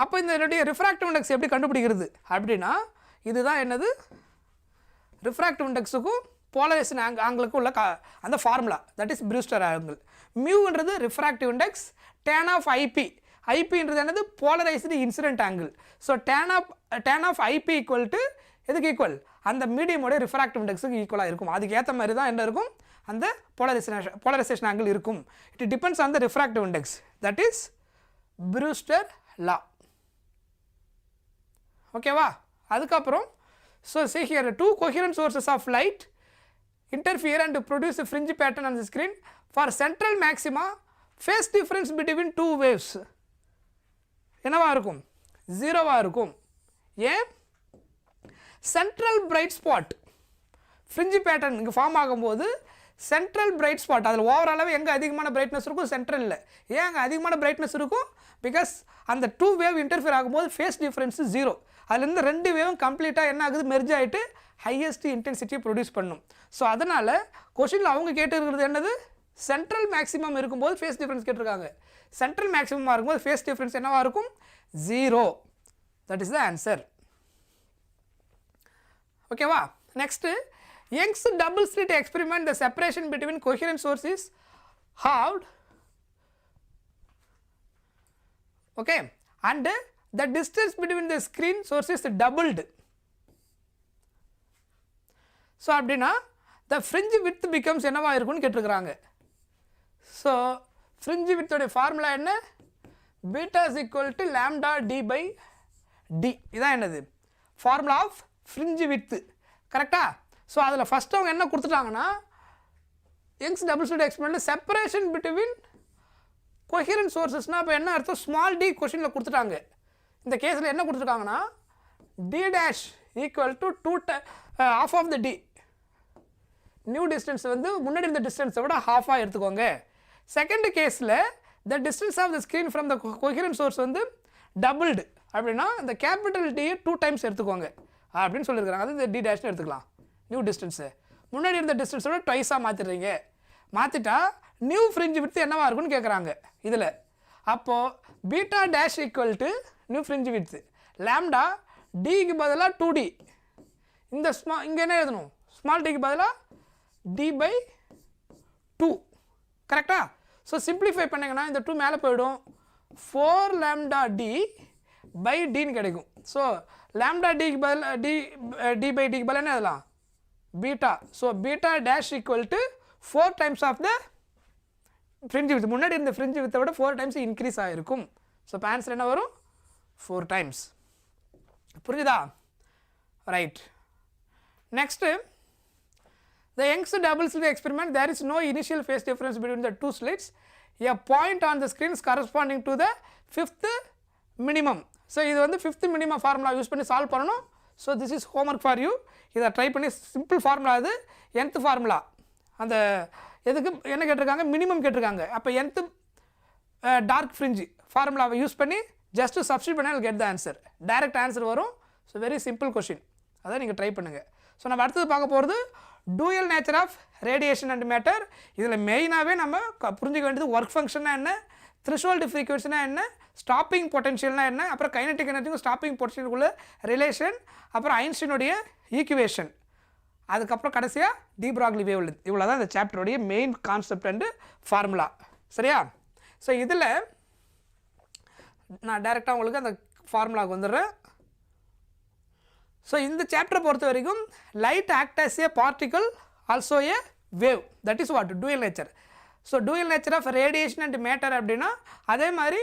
அப்போ இந்த என்னுடைய ரிஃப்ராக்டிவ் இண்டெக்ஸ் எப்படி கண்டுபிடிக்கிறது அப்படின்னா, இதுதான் என்னது, ரிஃப்ராக்டிவ் இண்டெக்ஸுக்கும் போலரைசேஷன் ஆங்கிளுக்கும் உள்ள அந்த formula, that is Brewster angle. மியூன்றது refractive index, tan of IP, ஐபின்றது என்னது, polarised incident angle. So tan of IP equal to எதுக்கு ஈக்குவல், அந்த மீடியமோட ரிஃப்ராக்டிவ் இண்டெக்ஸுக்கு ஈக்குவலாக இருக்கும். அதுக்கு ஏற்ற மாதிரி தான் என்ன இருக்கும், அந்த போலரைசேஷன் ஆங்கிள் இருக்கும். It depends on the refractive index, that is Brewster law. ஓகேவா? அதுக்கப்புறம் so see here two coherent sources of light interfere and produce a fringe pattern on the screen. For central maxima, phase difference between two waves என்னவா இருக்கும், ஜீரோவாக இருக்கும். ஏன், central bright spot fringe pattern இங்கே ஃபார்ம் ஆகும்போது சென்ட்ரல் பிரைட் ஸ்பாட், அதில் ஓவராலாகவே எங்கே அதிகமான பிரைட்னஸ் இருக்கும், சென்ட்ரலில். ஏன் அங்கே அதிகமான பிரைட்னஸ் இருக்கும், பிகாஸ் அந்த டூ வேவ் இன்டர்ஃபியர் ஆகும்போது ஃபேஸ் டிஃப்ரென்ஸு ஜீரோ. அதுலேருந்து ரெண்டு வேவும் கம்ப்ளீட்டாக என்ன ஆகுது, மெர்ஜ் ஆகிட்டு ஹையஸ்ட் இன்டென்சிட்டியை ப்ரொடியூஸ் பண்ணும். ஸோ அதனால் கொஷினில் அவங்க கேட்டுருக்கிறது என்னது, சென்ட்ரல் மேக்ஸிமம் இருக்கும்போது ஃபேஸ் டிஃப்ரென்ஸ் கேட்டிருக்காங்க. சென்ட்ரல் மேக்ஸிமமாக இருக்கும்போது ஃபேஸ் டிஃப்ரென்ஸ் என்னவாக இருக்கும், zero. That is the answer. ஓகேவா? Next, Young's double slit experiment, the separation between coherent sources halved, okay, and the distance between the screen sources doubled. So அப்படினா the fringe width becomes என்னவா இருக்கும்னு கேட்டிருக்காங்க. So fringe width உடைய ஃபார்முலா என்ன? beta is equal to lambda d by d. இதான் என்னது? Formula of fringe width. கரெக்டா? ஸோ அதில் ஃபஸ்ட்டு அவங்க என்ன கொடுத்துட்டாங்கன்னா யங்ஸ் டபுள் ஸ்லிட் எக்ஸ்பெரிமெண்ட்டில் செப்பரேஷன் பிட்வீன் கொஹிரன்ட் சோர்ஸஸ்னால் இப்போ என்ன அர்த்தம் ஸ்மால் டி கொஷினில் கொடுத்துட்டாங்க. இந்த கேஸில் என்ன கொடுத்துருக்காங்கன்னா D dash equal to half of the D. New distance வந்து முன்னாடி இருந்த டிஸ்டன்ஸை விட ஹாஃபாக எடுத்துக்கோங்க. செகண்ட் கேஸில் the distance of the screen from the coherent source வந்து டபுள்டு அப்படின்னா இந்த கேபிட்டல் டியை 2 டைம்ஸ் எடுத்துக்கோங்க அப்படின்னு சொல்லியிருக்காங்க. அது இந்த டி டேஷ்னு எடுத்துக்கலாம். நியூ டிஸ்டன்ஸு முன்னாடி இருந்த டிஸ்டன்ஸோட ட்வைஸாக மாற்றிடுறீங்க. மாற்றிட்டா நியூ ஃப்ரிஞ்ச் விட்த் என்னவாக இருக்குன்னு கேட்குறாங்க இதில். அப்போது beta dash equal to new fringe width lambda டிக்கு பதிலாக 2d. இந்த இங்கே என்ன எழுதணும்? ஸ்மால் டிக்கு பதிலாக d by 2. கரெக்டாக? ஸோ சிம்பிளிஃபை பண்ணிங்கன்னா இந்த 2 மேலே போயிடும். 4 lambda d by dன்னு கிடைக்கும். ஸோ lambda dக்கு பதிலாக d by dக்கு பதிலாக என்ன எழுதலாம்? Beta. So beta dash equal to 4 times of the fringe width. முன்னாடி இருந்த ஃப்ரிஞ்ச் வித்தை விட 4 டைம்ஸ் இன்க்ரீஸ் ஆகிருக்கும். ஸோ இப்போ ஆன்சர் என்ன வரும்? 4 டைம்ஸ். புரியுதா? Right. Next the Young's double slit experiment, there is no initial phase difference between the two slits. A point on the screen is corresponding to the 5th minimum. So இது வந்து 5th minimum formula யூஸ் பண்ணி சால்வ் பண்ணணும். So this is homework for you. இதை ட்ரை பண்ணி சிம்பிள் ஃபார்முலா அது nth ஃபார்முலா. அந்த எதுக்கு என்ன கேட்டிருக்காங்க? மினிமம் கேட்டிருக்காங்க. அப்போ nth டார்க் ஃப்ரிஞ்ச் ஃபார்முலாவை யூஸ் பண்ணி ஜஸ்ட்டு சப்ஸ்டியூட் பண்ணால் get the answer. Direct answer வரும். So very simple question. அதை நீங்கள் ட்ரை பண்ணுங்கள். ஸோ நம்ம அடுத்தது பார்க்க போகிறது dual nature of radiation and matter. இதில் மெயினாகவே நம்ம புரிஞ்சிக்க வேண்டியது ஒர்க் ஃபங்க்ஷன்னா என்ன, த்ரெஷோல்டு ஃப்ரீக்வன்சினா என்ன, ஸ்டாப்பிங் பொட்டன்ஷியல்னா என்ன, அப்புறம் கைனடிக் எனர்ஜிக்கும் ஸ்டாப்பிங் பொட்டன்ஷியலுக்குள்ள ரிலேஷன், அப்புறம் ஐன்ஸ்டீனுடைய ஈக்குவேஷன், அதுக்கப்புறம் கடைசியாக டி ப்ராக்லி வேவ் லென்த். இவ்வளோ தான் இந்த சாப்டருடைய மெயின் கான்செப்ட் அண்டு ஃபார்முலா. சரியா? ஸோ இதில் நான் டைரெக்டாக உங்களுக்கு அந்த ஃபார்முலாவுக்கு வந்துடுறேன். ஸோ இந்த சாப்டரை பொறுத்த வரைக்கும் light act as a particle also a wave. That is what dual nature. So dual nature of radiation and matter அப்படின்னா அதே மாதிரி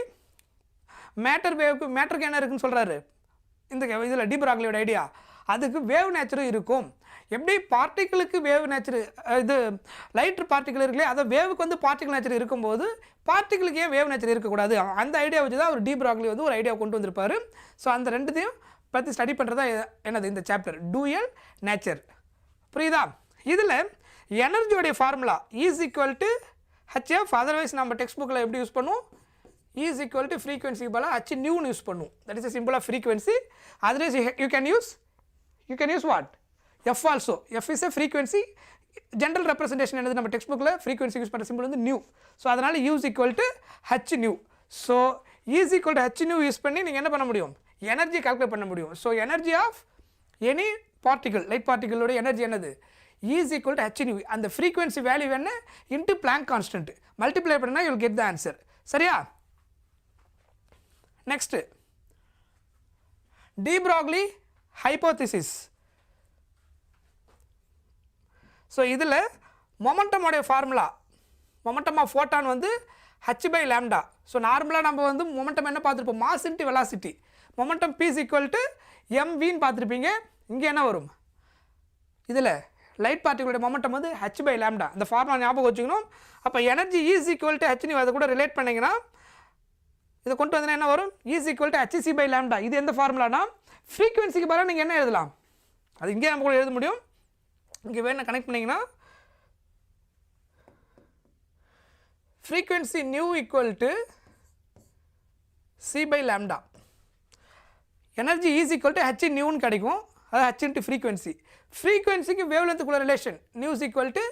மேட்டர் வேவுக்கு மேட்டருக்கு என்ன இருக்குன்னு சொல்கிறாரு இந்த இதில் டி ப்ராக்லியோட ஐடியா. அதுக்கு வேவ் நேச்சரும் இருக்கும். எப்படி பார்ட்டிகளுக்கு வேவ் நேச்சர், இது லைட் பார்ட்டிகல் இருக்குல்லையே, அதை வேவுக்கு வந்து பார்ட்டிகல் நேச்சர் இருக்கும்போது பார்ட்டிகளுக்கு ஏன் வேவ் நேச்சர் இருக்கக்கூடாது, அந்த ஐடியா வச்சு தான் அவர் டி ப்ராக்லி வந்து ஒரு ஐடியா கொண்டு வந்திருப்பார். ஸோ அந்த ரெண்டுத்தையும் பற்றி ஸ்டடி பண்ணுறதா என்னது இந்த சாப்டர் டூயல் நேச்சர். புரியுதா? இதில் எனர்ஜியோடைய formula is equal to HF. Otherwise நம்ம டெக்ஸ்ட் புக்கில் எப்படி யூஸ் பண்ணுவோம்? இஸ் ஈக்குவல் டு ஃப்ரீக்வன்சிக்கு பதிலாக ஹச் நியூன்னு யூஸ் பண்ணுவோம். That is a symbol of frequency. Otherwise you can use what? F also. F is a frequency. General representation என்னது நம்ம டெக்ஸ்ட் புக்கில் ஃப்ரீக்வன்சி யூஸ் பண்ணுற சிம்பிள் வந்து நியூ. ஸோ அதனால் use equal to H nu. So is equal to H nu use பண்ணி நீங்கள் என்ன பண்ண முடியும்? எனர்ஜி கால்குலேட் பண்ண முடியும். So energy of any particle, light பார்ட்டிகளோட எனர்ஜி என்னது? Is equal to H nu. அந்த ஃப்ரீக்வன்சி வேல்யூ என்ன இன்ட்டு பிளாங்க் கான்ஸ்டன்ட் மல்டிப்ளை பண்ணால் you will get the answer. சரியா? Next de Broglie hypothesis. So இதில் மொமெண்டமோடைய ஃபார்முலா, மொமெண்டம் ஆஃப் ஃபோட்டான் வந்து ஹச் பை லேம்டா. ஸோ நார்மலாக நம்ம வந்து மொமெண்டம் என்ன பார்த்துருப்போம்? Mass into velocity. Momentum P is equal to எம்வின்னு பார்த்துருப்பீங்க. இங்கே என்ன வரும்? இதில் லைட் பார்ட்டிகளுடைய மொமெண்டம் வந்து ஹச் பை லேம்டா. இந்த ஃபார்முலா ஞாபகம் வச்சுக்கணும். அப்போ energy is equal to H nu அதை கூட ரிலேட் பண்ணிங்கன்னா இதை கொண்டு வந்தீங்கன்னா என்ன வரும்? Is equal to HC by lambda. இது எந்த ஃபார்முலானா ஃப்ரீக்வன்சிக்கு பதிலாக நீங்கள் என்ன எழுதலாம்? அது இங்கே நம்ம கூட எழுத முடியும். இங்கே வேணும் கனெக்ட் பண்ணிங்கன்னா frequency nu equal to C by lambda. Energy is equal to H நியூன்னு கிடைக்கும். அது ஹச் இன்ட்டு ஃப்ரீக்வன்சி. ஃப்ரீக்வன்சிக்கு வேவ் லென்த்துக்குள்ள relation nu is equal to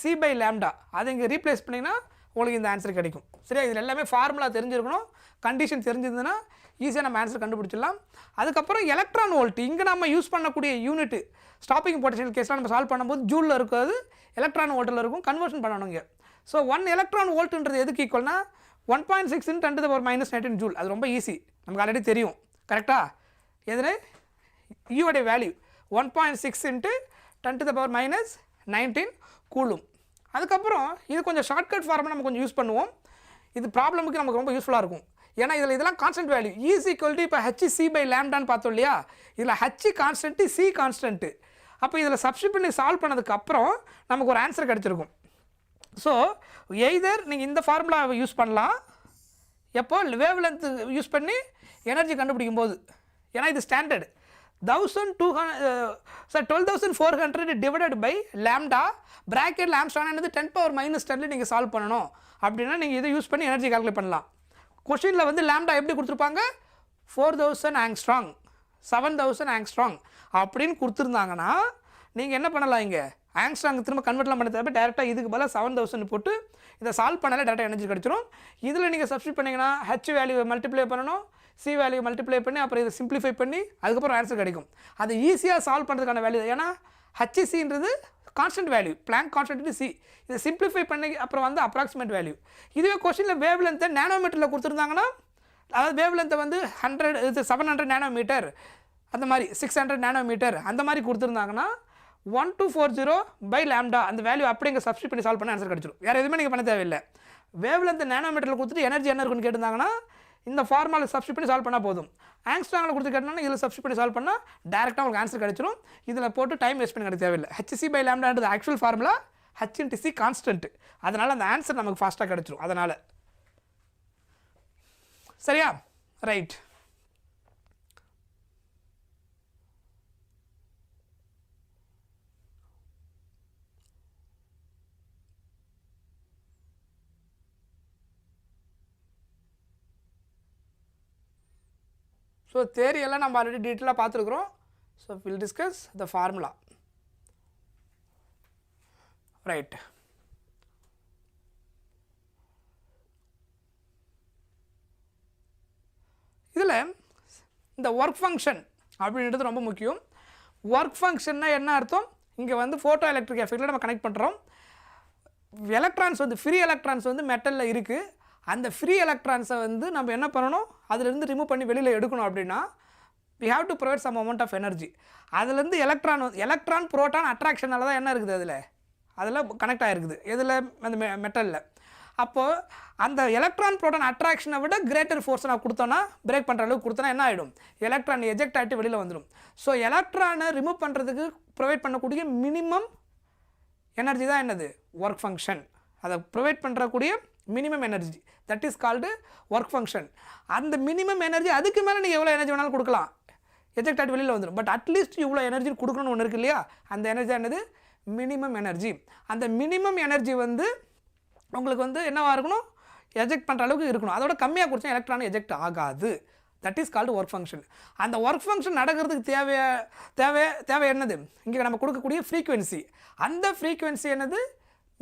C by lambda. அதை இங்கே ரீப்ளேஸ் பண்ணிங்கன்னா உங்களுக்கு இந்த ஆன்சர் கிடைக்கும். சரியா? இதில் எல்லாமே ஃபார்முலா தெரிஞ்சிருக்கணும். கண்டிஷன் தெரிஞ்சிருந்ததுன்னா ஈஸியாக நம்ம ஆன்சர் கண்டுபிடிச்சிடலாம். அதுக்கப்புறம் எலக்ட்ரான் வோல்ட், இங்கே நம்ம யூஸ் பண்ணக்கூடிய யூனிட் ஸ்டாப்பிங் பொட்டன்ஷியல் கேஸ்லாம் நம்ம சால்வ் பண்ணும்போது ஜூலில் இருக்காது, எலக்ட்ரான் வோல்ட்டில் இருக்கும். கன்வர்ஷன் பண்ணணும் இங்கே. ஸோ 1 எலக்ட்ரான் வோல்ட்ன்றது எதுக்கு ஈக்குவல்னா 1.6 × 10⁻⁻19 ஜூல். அது ரொம்ப ஈஸி, நமக்கு ஆல்ரெடி தெரியும். கரெக்டாக? எதில் யூடைய வேல்யூ 1.6 × 10⁻⁻19 கூலும். அதுக்கப்புறம் இது கொஞ்சம் ஷார்ட்கட் ஃபார்மை நம்ம கொஞ்சம் யூஸ் பண்ணுவோம். இது ப்ராப்ளமுக்கு நமக்கு ரொம்ப யூஸ்ஃபுல்லாக இருக்கும். ஏன்னா இதெல்லாம் constant value. Is equal to இப்போ hc/λன்னு பார்த்தோம் இல்லையா, இதில் h கான்ஸ்டன்ட்டு, c கான்ஸ்டன்ட்டு. அப்போ இதில் சப்ஸ்டிட் பண்ணி சால்வ் பண்ணதுக்கப்புறம் நமக்கு ஒரு ஆன்சர் கிடச்சிருக்கும். ஸோ எய்தர் நீங்கள் இந்த ஃபார்முலாவை யூஸ் பண்ணலாம் எப்போ வேவ் லென்த் யூஸ் பண்ணி எனர்ஜி கண்டுபிடிக்கும் போது. ஏன்னா இது ஸ்டாண்டர்டு 12,400 டிவைடட் பை லாம்டா ப்ராக்கெட்டில் ஆம்ஸ்ட்ராங் என்னது 10⁻⁻10 நீங்கள் சால்வ் பண்ணணும் அப்படின்னா நீங்கள் இதை யூஸ் பண்ணி எனர்ஜி கால்குலேட் பண்ணலாம். கொஷினில் வந்து லாம்டா எப்படி கொடுத்துருப்பாங்க, 4000 ஆங்ஸ்ட்ராங் 7000 ஆங்ஸ்ட்ராங் அப்படின்னு கொடுத்துருந்தாங்கன்னா நீங்கள் என்ன பண்ணலாம், இங்கே ஆங்ஸ்ட்ராங் திரும்ப கன்வெர்ட்லாம் பண்ண தேவை, டேரெக்டாக இதுக்கு பதிலாக 7000 போட்டு இதை சால்வ் பண்ணாலே டேரெக்டாக எனர்ஜி கிடச்சிரும். இதில் நீங்கள் சப்ஸ்டிட் பண்ணிங்கன்னா ஹெச் வேல்யூ மல்டிப்ளை பண்ணணும், சி வேல்யூ மல்டிப்ளை பண்ணி அப்புறம் இதை சிம்பிளிஃபை பண்ணி அதுக்கப்புறம் ஆன்சர் கிடைக்கும். அது ஈஸியாக சால்வ் பண்ணுறதுக்கான வேல்யூ. ஏன்னா ஹெச்சிசின்றது constant value, Planck constant C. இதை சிம்பிளிஃபை பண்ணி அப்புறம் வந்து அப்ராக்சிமேட் வேல்யூ. இதுவே கொஸ்டினில் வேவ் லென்த்தை நேனோமீட்டரில் கொடுத்துருந்தாங்கன்னா, அதாவது வேவ் லென்த்தை வந்து 700 நேனோமீட்டர் அந்த மாதிரி 600 நேனோமீட்டர் அந்த மாதிரி கொடுத்துருந்தாங்கன்னா 1240 பை லாம்டா அந்த வேல்யூ அப்படி இங்கே சப்ஸ்டிட் பண்ணி சால்வ் பண்ண ஆன்சர் கிடச்சிடும். வேறு எதுவுமே நீங்கள் பண்ண தேவையில்லை. வேவ் லென்த் நேனோமீட்டரில் கொடுத்துட்டு எனர்ஜி என்ன இருக்குன்னு கேட்டிருந்தாங்கன்னா இந்த ஃபார்முலா சப்ஸ்டிட் பண்ணி சால்வ் பண்ணால் போதும். ஆங்ஸ்ட்ராங்கில் கொடுத்து கேட்டாங்கன்னா இதில் சப்ஸ்டிட் பண்ணி சால்வ் பண்ணால் டேரெக்டாக உங்களுக்கு ஆன்சர் கிடச்சிடும். இதில் போட்டு டைம் வேஸ்ட் பண்ணி கிடைக்க தேவையில்லை. hc/λன்றது ஆக்சுவல் ஃபார்முலா, h/c கான்ஸ்டன்ட். அதனால் அந்த ஆன்சர் நமக்கு ஃபாஸ்ட்டாக கிடச்சிடும். அதனால் சரியா, ரைட். ஸோ தேரியெல்லாம் நம்ம ஆல்ரெடி டீட்டெயிலாக பார்த்துருக்குறோம். So will discuss the formula. Right. இதில் இந்த ஒர்க் ஃபங்க்ஷன் அப்படின்றது ரொம்ப முக்கியம். ஒர்க் ஃபங்க்ஷன்னா என்ன அர்த்தம், இங்கே வந்து ஃபோட்டோ எலக்ட்ரிக் எஃபெக்டில் நம்ம கனெக்ட் பண்ணுறோம். எலக்ட்ரான்ஸ் வந்து ஃப்ரீ எலக்ட்ரான்ஸ் வந்து மெட்டலில் இருக்குது. அந்த ஃப்ரீ எலக்ட்ரான்ஸை வந்து நம்ம என்ன பண்ணணும், அதிலிருந்து ரிமூவ் பண்ணி வெளியில் எடுக்கணும். அப்படின்னா we have to provide some amount of energy. அதுலேருந்து எலக்ட்ரான் புரோட்டான் அட்ராக்ஷனால தான் என்ன இருக்குது, அதில் கனெக்ட் ஆகிருக்குது எதில், அந்த மெட்டலில். அப்போது அந்த எலக்ட்ரான் புரோட்டான் அட்ராக்ஷனை விட கிரேட்டர் ஃபோர்ஸை நான் கொடுத்தோன்னா, பிரேக் பண்ணுற அளவுக்கு கொடுத்தோன்னா என்ன ஆகிடும், எலக்ட்ரான் எஜெக்ட் ஆகிட்டு வெளியில் வந்துடும். ஸோ எலக்ட்ரானை ரிமூவ் பண்ணுறதுக்கு ப்ரொவைட் பண்ணக்கூடிய மினிமம் எனர்ஜி தான் என்னது, ஒர்க் ஃபங்க்ஷன். அதை ப்ரொவைட் பண்ணுறக்கூடிய minimum energy, that is called work function. அந்த மினிமம் எனர்ஜி அதுக்கு மேலே நீங்கள் எவ்வளோ எனர்ஜி வேணாலும் கொடுக்கலாம், எஜெக்ட் ஆகிட்டு வெளியில் வந்துடும். பட் அட்லீஸ்ட் இவ்வளோ எனர்ஜி கொடுக்கணும்னு ஒன்று இருக்கு இல்லையா, அந்த எனர்ஜி என்னது, மினிமம் எனர்ஜி. அந்த மினிமம் எனர்ஜி வந்து உங்களுக்கு வந்து என்னவாக இருக்கணும், எஜெக்ட் பண்ணுற அளவுக்கு இருக்கணும். அதோட கம்மியாக கொடுத்தா எலக்ட்ரான் எஜெக்ட் ஆகாது. That is called work function. அந்த ஒர்க் ஃபங்க்ஷன் நடக்கிறதுக்கு தேவை என்னது, இங்கே நம்ம கொடுக்கக்கூடிய ஃப்ரீக்குவென்சி. அந்த ஃப்ரீக்குவென்சி என்னது,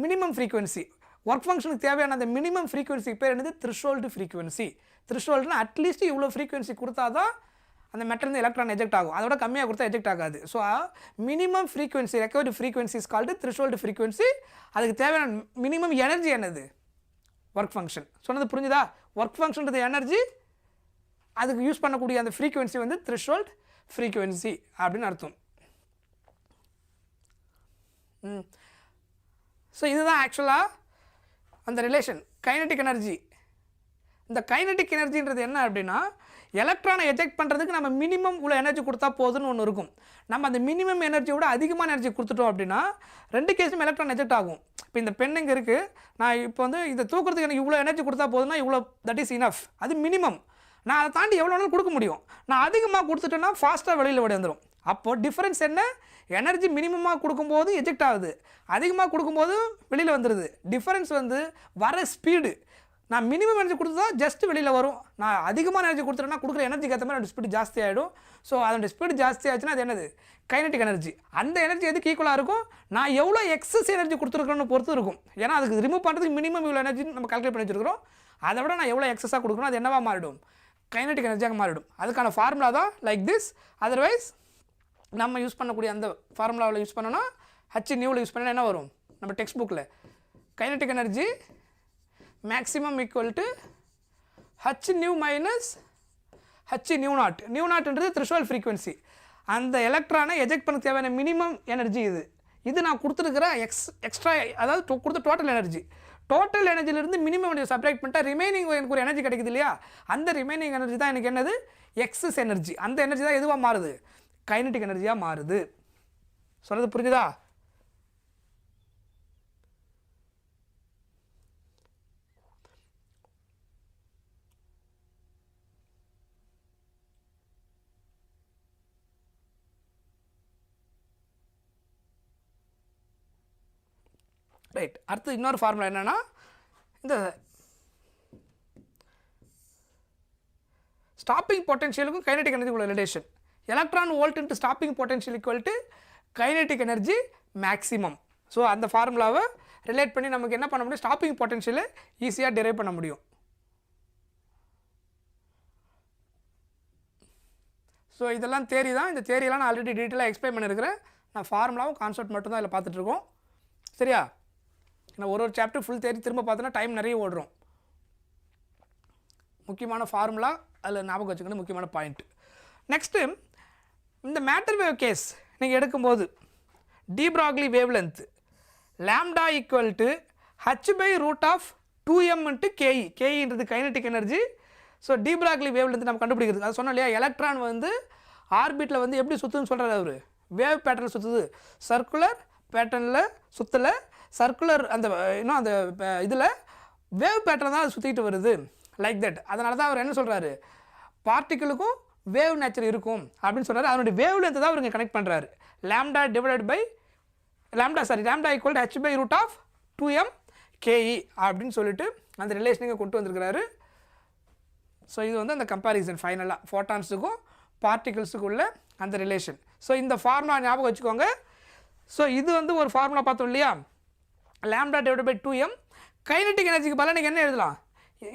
மினிமம் ஃப்ரீக்குவென்சி. ஒர்க் ஃபங்க்ஷனுக்கு தேவையான அந்த மினிமம் ஃப்ரீக்குவென்சி பேர் என்னது, த்ரெஷோல்டு ஃப்ரீக்குவென்சி. த்ரெஷோல்டுனா அட்லீஸ்ட் இவ்வளோ ஃப்ரீக்குவென்சி கொடுத்தா தான் அந்த மெட்டல் எலக்ட்ரான் எஜெக்ட் ஆகும். அதோட கம்மியாக கொடுத்தா எஜெக்ட் ஆகாது. So minimum frequency, recovered frequency is called threshold frequency. அதுக்கு தேவையான மினிமம் எனர்ஜி என்னது, ஒர்க் ஃபங்க்ஷன். சொன்னது புரிஞ்சுதா, ஒர்க் ஃபங்க்ஷன்றது எனர்ஜி, அதுக்கு யூஸ் பண்ணக்கூடிய அந்த ஃப்ரீக்குவென்சி வந்து த்ரெஷோல்டு ஃப்ரீக்குவென்சி அப்படின்னு அர்த்தம். ஸோ இதுதான் ஆக்சுவலாக அந்த ரிலேஷன் கைனடிக் எனர்ஜி. இந்த கைனடிக் எனர்ஜின்றது என்ன அப்படின்னா, எலக்ட்ரானை எஜெக்ட் பண்ணுறதுக்கு நம்ம மினிமம் உள்ள எனர்ஜி கொடுத்தா போதுன்னு ஒன்று இருக்கும். நம்ம அந்த மினிமம் எனர்ஜியோட அதிகமான எனர்ஜி கொடுத்துட்டோம் அப்படின்னா ரெண்டு கேஸும் எலக்ட்ரான் எஜெக்ட் ஆகும். இப்போ இந்த பென் இங்கே இருக்குது, நான் இப்போ வந்து இதை தூக்குறதுக்கு எனக்கு இவ்வளோ எனர்ஜி கொடுத்தா போதுன்னா இவ்வளோ, தட் இஸ் இனஃப். அது மினிமம். நான் அதை தாண்டி எவ்வளோ வேணாலும் கொடுக்க முடியும். நான் அதிகமாக கொடுத்துட்டேன்னா ஃபாஸ்ட்டாக வெளியில் ஓடி வந்துடும். அப்போது டிஃப்ரென்ஸ் என்ன, எனர்ஜி மினிமமாக கொடுக்கும்போது எஜெக்ட் ஆகுது, அதிகமாக கொடுக்கும்போது வெளியில் வந்துடுது. டிஃப்ரென்ஸ் வந்து வர ஸ்பீடு. நான் மினிமம் எனர்ஜி கொடுத்தா ஜஸ்ட் வெளியில் வரும், நான் அதிகமான எனர்ஜி கொடுத்துட்டேன்னா கொடுக்குற எனர்ஜிக்கு ஏற்ற மாதிரி அதோட ஸ்பீடு ஜாஸ்தி ஆகிடும். ஸோ அதோட ஸ்பீடு ஜாஸ்தி ஆச்சுன்னா அது என்னது, கைனடிக் எனர்ஜி. அந்த எனர்ஜி எதுக்கு ஈக்குவலாக இருக்கும், நான் எவ்வளோ எக்ஸஸ் எனர்ஜி கொடுத்துருக்கேன்னு பொறுத்து இருக்கும். ஏன்னா அதுக்கு ரிமூவ் பண்ணுறதுக்கு மினிமம் இவ்வளோ எனர்ஜி நம்ம கால்குலேட் பண்ணி வச்சுருக்கிறோம். அதை விட நான் எவ்வளோ எக்ஸஸாக கொடுக்கணும், அது என்னவாக மாறிடும், கைனடிக் எனர்ஜியாக மாறிடும். அதுக்கான ஃபார்முலா தான் லைக் திஸ். அதர்வைஸ் நம்ம யூஸ் பண்ணக்கூடிய அந்த ஃபார்முலாவில் யூஸ் பண்ணோன்னா, ஹச் நியூவில் யூஸ் பண்ணால் என்ன வரும், நம்ம டெக்ஸ்ட் புக்கில் kinetic energy maximum equal to H nu minus H nu naught. Nu நாட்ன்றது த்ரெஷோல்ட் ஃப்ரீக்வன்சி. அந்த எலக்ட்ரானை எஜெக்ட் பண்ண தேவையான மினிமம் எனர்ஜி இது. இது நான் கொடுத்துருக்கிற எக்ஸ்ட்ரா, அதாவது கொடுத்த டோட்டல் எனர்ஜி. டோட்டல் எனர்ஜிலிருந்து மினிமம் எனர்ஜி சப்ராக்ட் பண்ணிட்டா ரிமைனிங் எனக்கு ஒரு எனர்ஜி கிடைக்குது இல்லையா, அந்த ரிமைனிங் எனர்ஜி தான் எனக்கு என்னது, எக்ஸஸ் எனர்ஜி. அந்த எனர்ஜி தான் எதுவாக மாறுது, கைனடிக் எனர்ஜியாக மாறுது. சொல்கிறது புரிஞ்சுதா? ரைட். அடுத்து இன்னொரு ஃபார்முலா என்னென்னா, இந்த ஸ்டாப்பிங் பொட்டன்ஷியலுக்கும் கைனடிக் எனர்ஜி உள்ள relation, electron volt into stopping potential equal to kinetic energy maximum. So அந்த ஃபார்முலாவை ரிலேட் பண்ணி நமக்கு என்ன பண்ண முடியும், ஸ்டாப்பிங் பொட்டன்ஷியலை ஈஸியாக டிரைவ் பண்ண முடியும். ஸோ இதெல்லாம் தேரி தான். இந்த தேரியெல்லாம் நான் ஆல்ரெடி டீட்டெயிலாக எக்ஸ்பிளைன் பண்ணியிருக்கிறேன். நான் ஃபார்முலாவும் கான்செப்ட் மட்டும் தான் இதில் பார்த்துட்ருக்கோம். சரியா? ஏன்னா ஒரு சாப்டர் ஃபுல் தேரி திரும்ப பார்த்தோன்னா டைம் நிறைய ஓடுறோம். முக்கியமான ஃபார்முலா அதில் ஞாபகம் வச்சுக்கணும், முக்கியமான பாயிண்ட். நெக்ஸ்ட்டு இந்த மேட்டர் வேவ் கேஸ் நீங்கள் எடுக்கும்போது de Broglie wave length lambda equal to h/√2m × ke. கேஇன்றது kinetic energy. So de Broglie wave length நம்ம கண்டுபிடிக்கிறது, அது சொன்னோம் இல்லையா, எலக்ட்ரான் வந்து ஆர்பிட்டில் வந்து எப்படி சுற்றுன்னு சொல்கிறார் அவர், வேவ் பேட்டர்னில் சுற்றுது, சர்க்குலர் பேட்டர்னில் சுற்றலை, சர்க்குலர் அந்த இன்னும் அந்த இதில் வேவ் பேட்டர்ன் தான் அது சுற்றிக்கிட்டு வருது, லைக் தட். அதனால தான் அவர் என்ன சொல்கிறாரு, பார்ட்டிக்கிளுக்கும் வேவ் நேச்சர் இருக்கும் அப்படின்னு சொல்கிறாரு. அதனுடைய வேவ் லென்த்தை தான் அவருங்க கனெக்ட் பண்ணுறாரு. Lambda equal to h/√2m ke அப்படின்னு சொல்லிட்டு அந்த ரிலேஷனுங்க கொண்டு வந்திருக்கிறாரு. ஸோ இது வந்து அந்த கம்பேரிசன் ஃபைனலாக ஃபோட்டான்ஸுக்கும் பார்ட்டிகிள்ஸுக்கும் உள்ள அந்த ரிலேஷன். ஸோ இந்த ஃபார்முலா ஞாபகம் வச்சுக்கோங்க. ஸோ இது வந்து ஒரு ஃபார்முலா பார்த்தோம் இல்லையா, λ/2m. கைனடிக் எனர்ஜிக்கு பதிலாக நீங்கள் என்ன எழுதலாம்,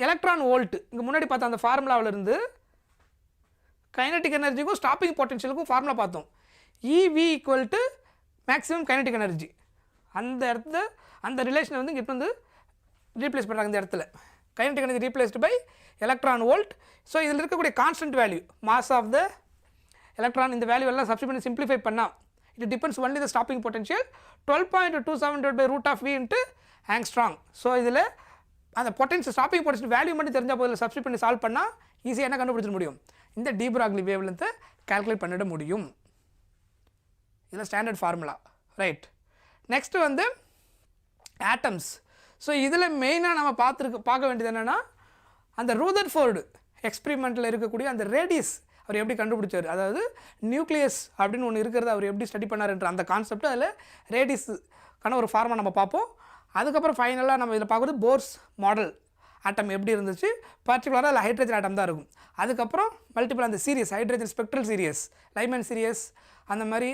எலக்ட்ரான் வோல்ட். இங்கே முன்னாடி பார்த்தா அந்த ஃபார்முலாவிலிருந்து கைனடிக் எனர்ஜிக்கும் ஸ்டாப்பிங் பொட்டன்ஷியலுக்கும் ஃபார்முலா பார்த்தோம். EV equal to maximum kinetic energy. அந்த இடத்துல அந்த ரிலேஷனை வந்து இங்கே வந்து ரீப்ளேஸ் பண்ணுறாங்க. இந்த இடத்துல kinetic energy replaced by electron volt. So இதில் இருக்கக்கூடிய constant value mass of the electron, இந்த வேல்யூ எல்லாம் சப்ஸ்டிட் பண்ணி சிம்பிளிஃபை பண்ணால் it depends only the stopping potential 12.27/√v × angstrom. So இதில் அந்த பொட்டன்ஷியல் ஸ்டாப்பிங் பொட்டன்ஷியல் வேல்யூ மட்டும் தெரிஞ்சால் போதில் சப்ஸ்டிட் பண்ணி சால்வ் பண்ணால் ஈஸியாக என்ன கண்டுபிடிச்சிட முடியும், இந்த டி ப்ராக்லி வேவ் லென்த்தை கால்குலேட் பண்ணிட முடியும். இதில் ஸ்டாண்டர்ட் ஃபார்முலா. ரைட். நெக்ஸ்ட்டு வந்து ஆட்டம்ஸ். ஸோ இதில் மெயினாக நம்ம பார்க்க வேண்டியது என்னென்னா, அந்த ரூதர்ஃபோர்டு எக்ஸ்பிரிமெண்ட்டில் இருக்கக்கூடிய அந்த ரேடியஸ் அவர் எப்படி கண்டுபிடிச்சார், அதாவது நியூக்ளியஸ் அப்படின்னு ஒன்று இருக்கிறது அவர் எப்படி ஸ்டடி பண்ணாருன்ற அந்த கான்செப்ட், அதில் ரேடியஸுக்கான ஒரு ஃபார்முலா நம்ம பார்ப்போம். அதுக்கப்புறம் ஃபைனலாக நம்ம இதில் பார்க்குறது போர்ஸ் மாடல் ஆட்டம் எப்படி இருந்துச்சு, பர்டிகுலராக அதில் ஹைட்ரஜன் ஆட்டம் தான் இருக்கும். அதுக்கப்புறம் மல்டிபிள் அந்த series hydrogen spectral series, Lyman series, அந்த மாதிரி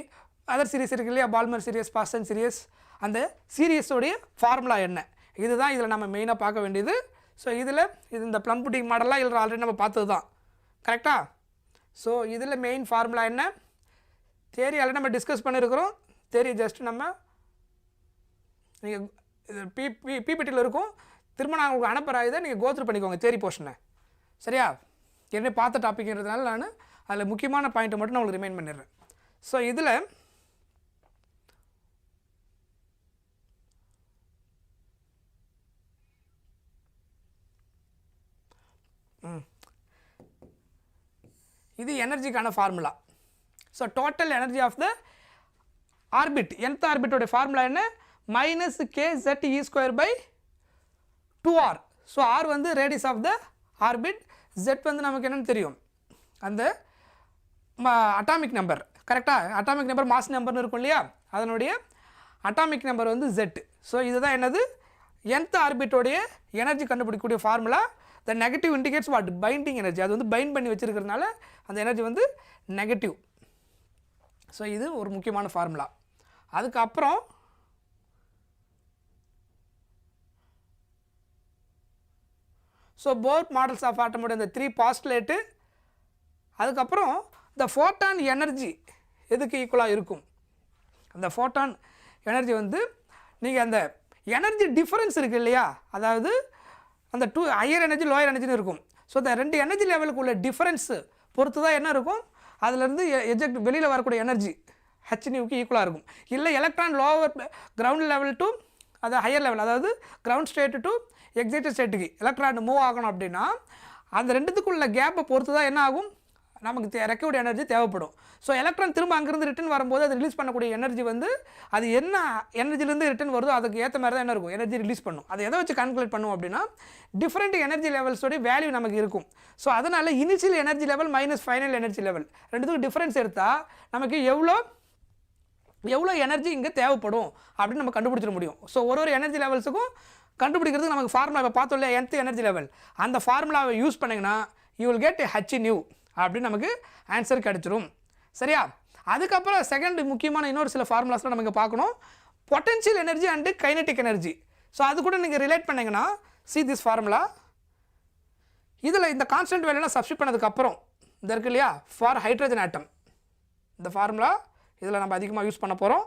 அதர் சீரியஸ் இருக்கு இல்லையா, பால்மர் சீரியஸ், பாஸ்டன் சீரியஸ், அந்த சீரியஸோடைய ஃபார்முலா என்ன, இதுதான் இதில் நம்ம மெயினாக பார்க்க வேண்டியது. ஸோ இதில் இந்த ப்ளம் புட்டிங் மாடலாக இதில் ஆல்ரெடி நம்ம பார்த்தது தான், கரெக்டாக. ஸோ இதில் மெயின் ஃபார்முலா என்ன, தேரி ஆல்ரெடி நம்ம டிஸ்கஸ் பண்ணியிருக்கிறோம். தேரி ஜஸ்ட் நம்ம நீங்கள் பிபிடியில் இருக்கும், திரும்ப நான் உங்களுக்கு அனுப்புகிறேன், இதை நீங்கள் கோத்ரூ பண்ணிக்கோங்க தேரி போர்ஷனை. சரியா? என்ன பார்த்த டாப்பிக்ன்றதுனால நான் அதில் முக்கியமான பாயிண்ட்டை மட்டும் நான் உங்களுக்கு ரிமைண்ட் பண்ணிடுறேன். ஸோ இதில் இது எனர்ஜிக்கான formula. So total energy of the orbit, nth ஆர்பிட்டோடைய ஃபார்முலா என்ன, -kZe²/2r. ஸோ ஆர் வந்து radius of the orbit, Z வந்து நமக்கு என்னென்னு தெரியும், அந்த அட்டாமிக் நம்பர், கரெக்டாக. அட்டாமிக் நம்பர் மாஸ் நம்பர்னு இருக்கும் இல்லையா, அதனுடைய அட்டாமிக் நம்பர் வந்து Z. ஸோ இதுதான் என்னது, nth ஆர்பிட்டோடைய எனர்ஜி கண்டுபிடிக்கக்கூடிய formula. The negative indicates what, binding energy, அது வந்து பைண்ட் பண்ணி வச்சுருக்கிறதுனால அந்த எனர்ஜி வந்து நெகட்டிவ். ஸோ இது ஒரு முக்கியமான ஃபார்முலா. அதுக்கப்புறம் ஸோ போர் மாடல்ஸ் ஆஃப் ஆட்டமோட இந்த 3 பாஸ்டுலேட்டு. அதுக்கப்புறம் இந்த ஃபோட்டான் எனர்ஜி எதுக்கு ஈக்குவலாக இருக்கும், அந்த ஃபோட்டான் எனர்ஜி வந்து நீங்கள் அந்த எனர்ஜி டிஃபரன்ஸ் இருக்குது இல்லையா, அதாவது அந்த ஹையர் எனர்ஜி லோயர் எனர்ஜின்னு இருக்கும். ஸோ இந்த 2 எனர்ஜி லெவலுக்கு உள்ள டிஃபரன்ஸு பொறுத்து தான் என்ன இருக்கும், அதிலேருந்து வெளியில் வரக்கூடிய எனர்ஜி, h நியூக்கு ஈக்குவலாக இருக்கும். இல்லை electron lower ground level to அது ஹையர் லெவல், அதாவது கிரவுண்ட் ஸ்டேட்டு டு எக்ஸைட்டட் ஸ்டேட்டுக்கு எலக்ட்ரான் மூவ் ஆகணும் அப்படின்னா அந்த ரெண்டுத்துக்குள்ள கேப்பை பொறுத்து தான் என்ன ஆகும், நமக்கு ரெக்கவர்டு எனர்ஜி தேவைப்படும். ஸோ எலக்ட்ரான் திரும்ப அங்கேருந்து ரிட்டர்ன் வரும்போது அது ரிலீஸ் பண்ணக்கூடிய எனர்ஜி வந்து அது என்ன எனர்ஜிலேருந்து ரிட்டர்ன் வருதோ அதுக்கு ஏற்ற மாதிரி தான் என்ன இருக்கும், எனர்ஜி ரிலீஸ் பண்ணும். அதை எதை வச்சு கால்குலேட் பண்ணும் அப்படின்னா டிஃப்ரெண்ட் எனர்ஜி லெவல்ஸோடைய வேல்யூ நமக்கு இருக்கும். ஸோ அதனால் initial energy level minus final energy level ரெண்டுத்துக்கும் டிஃப்ரென்ஸ் எடுத்தால் நமக்கு எவ்வளோ எனர்ஜி இங்கே தேவைப்படும் அப்படின்னு நம்ம கண்டுபிடிச்சிட முடியும். ஸோ ஒரு எனர்ஜி லெவல்ஸுக்கும் கண்டுபிடிக்கிறதுக்கு நமக்கு ஃபார்முலா இப்போ பார்த்தோம் இல்லையா, nth எனர்ஜி லெவல், அந்த ஃபார்முலாவை யூஸ் பண்ணிங்கன்னா you will get h new அப்படின்னு நமக்கு ஆன்சர் கிடச்சிரும். சரியா? அதுக்கப்புறம் செகண்ட் முக்கியமான இன்னொரு சில ஃபார்முலாஸ்லாம் நம்ம இங்கே பார்க்கணும். Potential energy and kinetic energy. So அது கூட நீங்கள் ரிலேட் பண்ணிங்கன்னா சி திஸ் ஃபார்முலா, இதில் இந்த கான்ஸ்டன்ட் வேல்யூலாம் சப்ஸ்டிட் பண்ணதுக்கப்புறம் இந்த இருக்கு இல்லையா ஃபார் ஹைட்ரஜன் ஆட்டம், இந்த ஃபார்முலா இதில் நம்ம அதிகமாக யூஸ் பண்ண போகிறோம்.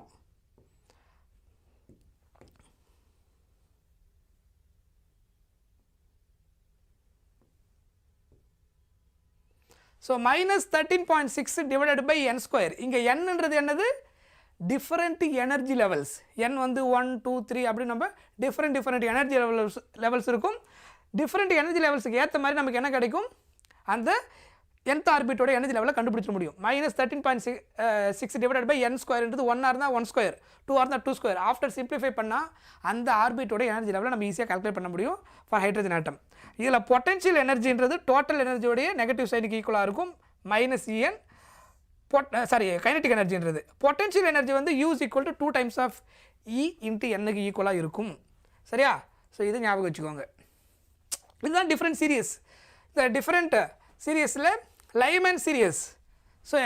So minus 13.6 divided by n square. இங்கே என்னன்றது என்னது, டிஃப்ரெண்ட் எனர்ஜி லெவல்ஸ். n வந்து 1 2 3 அப்படி நம்ம டிஃப்ரெண்ட் எனர்ஜி லெவல்ஸ் இருக்கும். டிஃப்ரெண்ட் எனர்ஜி லெவல்ஸுக்கு ஏற்ற மாதிரி நமக்கு என்ன கிடைக்கும், அந்த nth ஆர்பிட்டோட எனர்ஜி லெவலை கண்டுபிடிச்ச முடியும். மைனஸ் 13.6 டிவைடட் பை n ஸ்கொயர்ன்றது 1 இருந்தால் 1 ஸ்கொயர், 2 இருந்தால் 2 ஸ்கொயர். ஆஃப்டர் சிம்பிளிஃபை பண்ணால் அந்த ஆர்பிட்டோட எனர்ஜி லெவலை நம்ம ஈஸியாக கால்குலேட் பண்ண முடியும் ஃபார் ஹைட்ரஜன் ஆட்டம். இதில் பொட்டன்ஷியல் எனர்ஜின்றது டோட்டல் எனர்ஜியோடைய நெகட்டிவ் சைடுக்கு ஈக்குவலாக இருக்கும், மைனஸ் en. கைனட்டிக் எனர்ஜின்றது பொட்டன்ஷியல் எனர்ஜி வந்து U is equal to 2 times of E into Nக்கு ஈக்குவலாக இருக்கும். சரியா? ஸோ இது ஞாபகம் வச்சுக்கோங்க. இதுதான் டிஃப்ரெண்ட் சீரியஸ். இந்த டிஃப்ரெண்ட் சீரியஸில் லைமன் சீரியஸ். ஸோ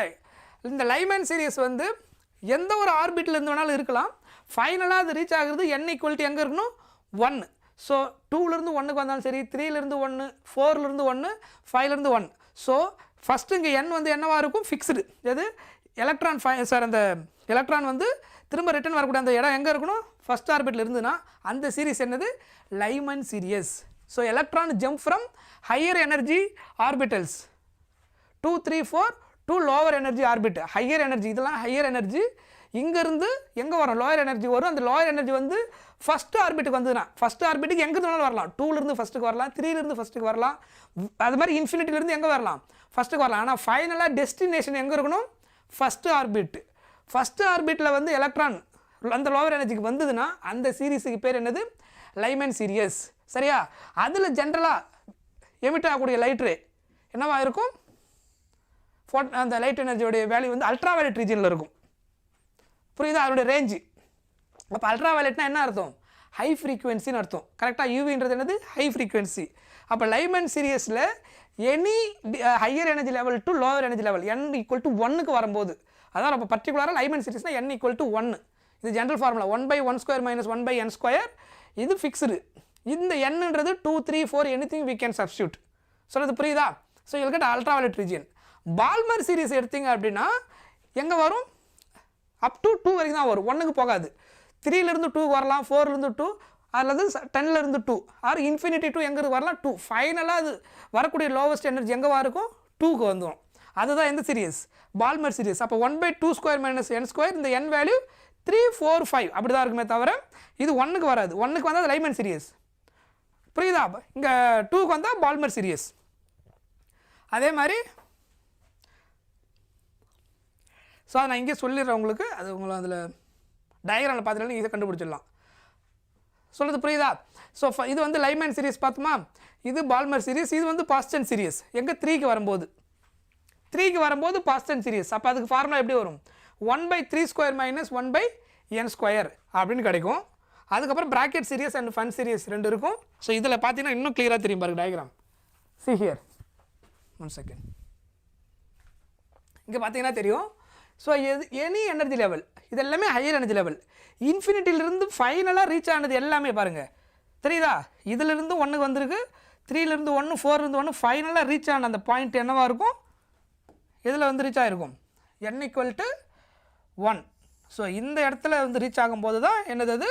இந்த லைமன் சீரியஸ் வந்து எந்த ஒரு ஆர்பிட்டில் இருந்து வேணாலும் இருக்கலாம். ஃபைனலாக அது ரீச் ஆகுறது n ஈக்குவல்ட்டி எங்கே இருக்கணும், 1. ஸோ 2லேருந்து 1க்கு வந்தாலும் சரி, 3லேருந்து 1, 4லேருந்து 1, 5லேருந்து 1. ஸோ ஃபஸ்ட்டு இங்கே n வந்து என்னவாக இருக்கும், ஃபிக்ஸ்டு. எது எலக்ட்ரான் அந்த எலக்ட்ரான் வந்து திரும்ப ரிட்டர்ன் வரக்கூடிய அந்த இடம் எங்கே இருக்கணும், ஃபஸ்ட் ஆர்பிட்டில் இருந்துன்னா அந்த சீரிஸ் என்னது, Lyman series. So electron jump from higher energy orbitals 2 3 4 to lower energy orbit. Higher energy, இதெல்லாம் ஹையர் எனர்ஜி. இங்கேருந்து எங்கே வரும், லோயர் எனர்ஜி வரும். அந்த லோயர் எனர்ஜி வந்து ஃபஸ்ட்டு ஆர்பிட்டுக்கு வந்ததுன்னா ஃபஸ்ட் ஆர்பிட்டுக்கு எங்கே இருந்தாலும் வரலாம். 2லேருந்து ஃபஸ்ட்டுக்கு வரலாம், 3லேருந்து ஃபஸ்ட்டுக்கு வரலாம், அது மாதிரி இன்ஃபினிட்டிலேருந்து எங்கே வரலாம், ஃபஸ்ட்டுக்கு வரலாம். ஆனால் ஃபைனலாக டெஸ்டினேஷன் எங்கே இருக்கணும், ஃபஸ்ட்டு ஆர்பிட். ஃபஸ்ட்டு ஆர்பிட்டில் வந்து எலக்ட்ரான் அந்த லோவர் எனர்ஜிக்கு வந்ததுன்னா அந்த சீரீஸுக்கு பேர் என்னது, லைமன் சீரியஸ். சரியா? அதில் ஜென்ரலாக எமிட் ஆகக்கூடிய லைட் ரே என்னவா இருக்கும், அந்த லைட் எனர்ஜியோடைய வேல்யூ வந்து அல்ட்ரா வயலட் ரீஜனில் இருக்கும். புரியுதா அதனுடைய ரேஞ்சு? அப்போ அல்ட்ரா வயலட்னா என்ன அர்த்தம், ஹை ஃப்ரீக்குவென்சின்னு அர்த்தம். கரெக்டாக யூவின்றது என்னது, ஹை ஃப்ரீக்குவென்சி. அப்போ லைமன் சீரியஸில் any higher energy level to lower energy level n equal to 1க்கு வரும்போது, அதான் நம்ம பர்டிகுலராக லைமன் சீரிஸ்னால் n ஈக்குவல் டு 1. இது general formula 1/1 square minus 1/n square. இது ஃபிக்ஸ்டு. இந்த nன்றது 2 3 4 எனிதிங் we can substitute. சொல்கிறது புரியுதா? So you'll get ultraviolet region. Balmer series எடுத்தீங்க அப்படின்னா எங்கே வரும், அப் டு 2 வரைக்கும் தான் வரும், 1க்கு போகாது. 3லேருந்து 2 வரலாம், 4லேருந்து 2, அல்லது 10லேருந்து 2, ஆர் இன்ஃபினிட்டி 2 எங்கே வரலாம் 2. ஃபைனலாக அது வரக்கூடிய லோவஸ்ட் எனர்ஜி எங்கேவா இருக்கும், 2க்கு வந்துடும். அதுதான் எந்த சீரியஸ், பால்மர் சீரியஸ். அப்போ 1/2 ஸ்கொயர் மைனஸ் n ஸ்கொயர், இந்த n வேல்யூ 3 4 5 அப்படி தான் இருக்குமே தவிர இது 1க்கு வராது. 1க்கு வந்தால் அது லைமன் சீரியஸ். புரியுதா? இங்கே 2க்கு வந்தால் பால்மர் சீரியஸ். அதே மாதிரி ஸோ அதை நான் இங்கே சொல்லிடுறேன் உங்களுக்கு, அது உங்களை அதில் டயக்ராமில் பார்த்துட்டு இதை கண்டுபிடிச்சிடலாம். சொல்கிறது புரியுதா? ஸோ இது வந்து லைமன் சீரிஸ் பார்த்தோமா, இது பால்மர் சீரிஸ். இது வந்து பாஸ்டன் சீரிஸ் எங்கே 3க்கு வரும்போது பாஸ்டன் சீரிஸ். அப்போ அதுக்கு ஃபார்முலா எப்படி வரும், 1/3 ஸ்கொயர் மைனஸ் 1/n ஸ்கொயர் அப்படின்னு கிடைக்கும். அதுக்கப்புறம் bracket series and fun series ரெண்டு இருக்கும். ஸோ இதில் பார்த்தீங்கன்னா இன்னும் கிளியராக தெரியும் பாருங்க டயக்ராம். See here 1 second. இங்கே பார்த்தீங்கன்னா தெரியும். ஸோ எனி எனர்ஜி லெவல் இது எல்லாமே ஹையர் எனர்ஜி லெவல். இன்ஃபினிட்டிலிருந்து ஃபைனலாக ரீச் ஆனது எல்லாமே பாருங்கள் தெரியுதா, இதிலிருந்து 1க்கு வந்திருக்கு, 3லேருந்து 1, 4லேருந்து 1, ஃபைனலாக ரீச் ஆன அந்த பாயிண்ட் என்னவாக இருக்கும், இதில் வந்து ரீச் ஆகிருக்கும் n ஈக்குவல் டு 1. ஸோ இந்த இடத்துல வந்து ரீச் ஆகும்போது தான் என்னது அது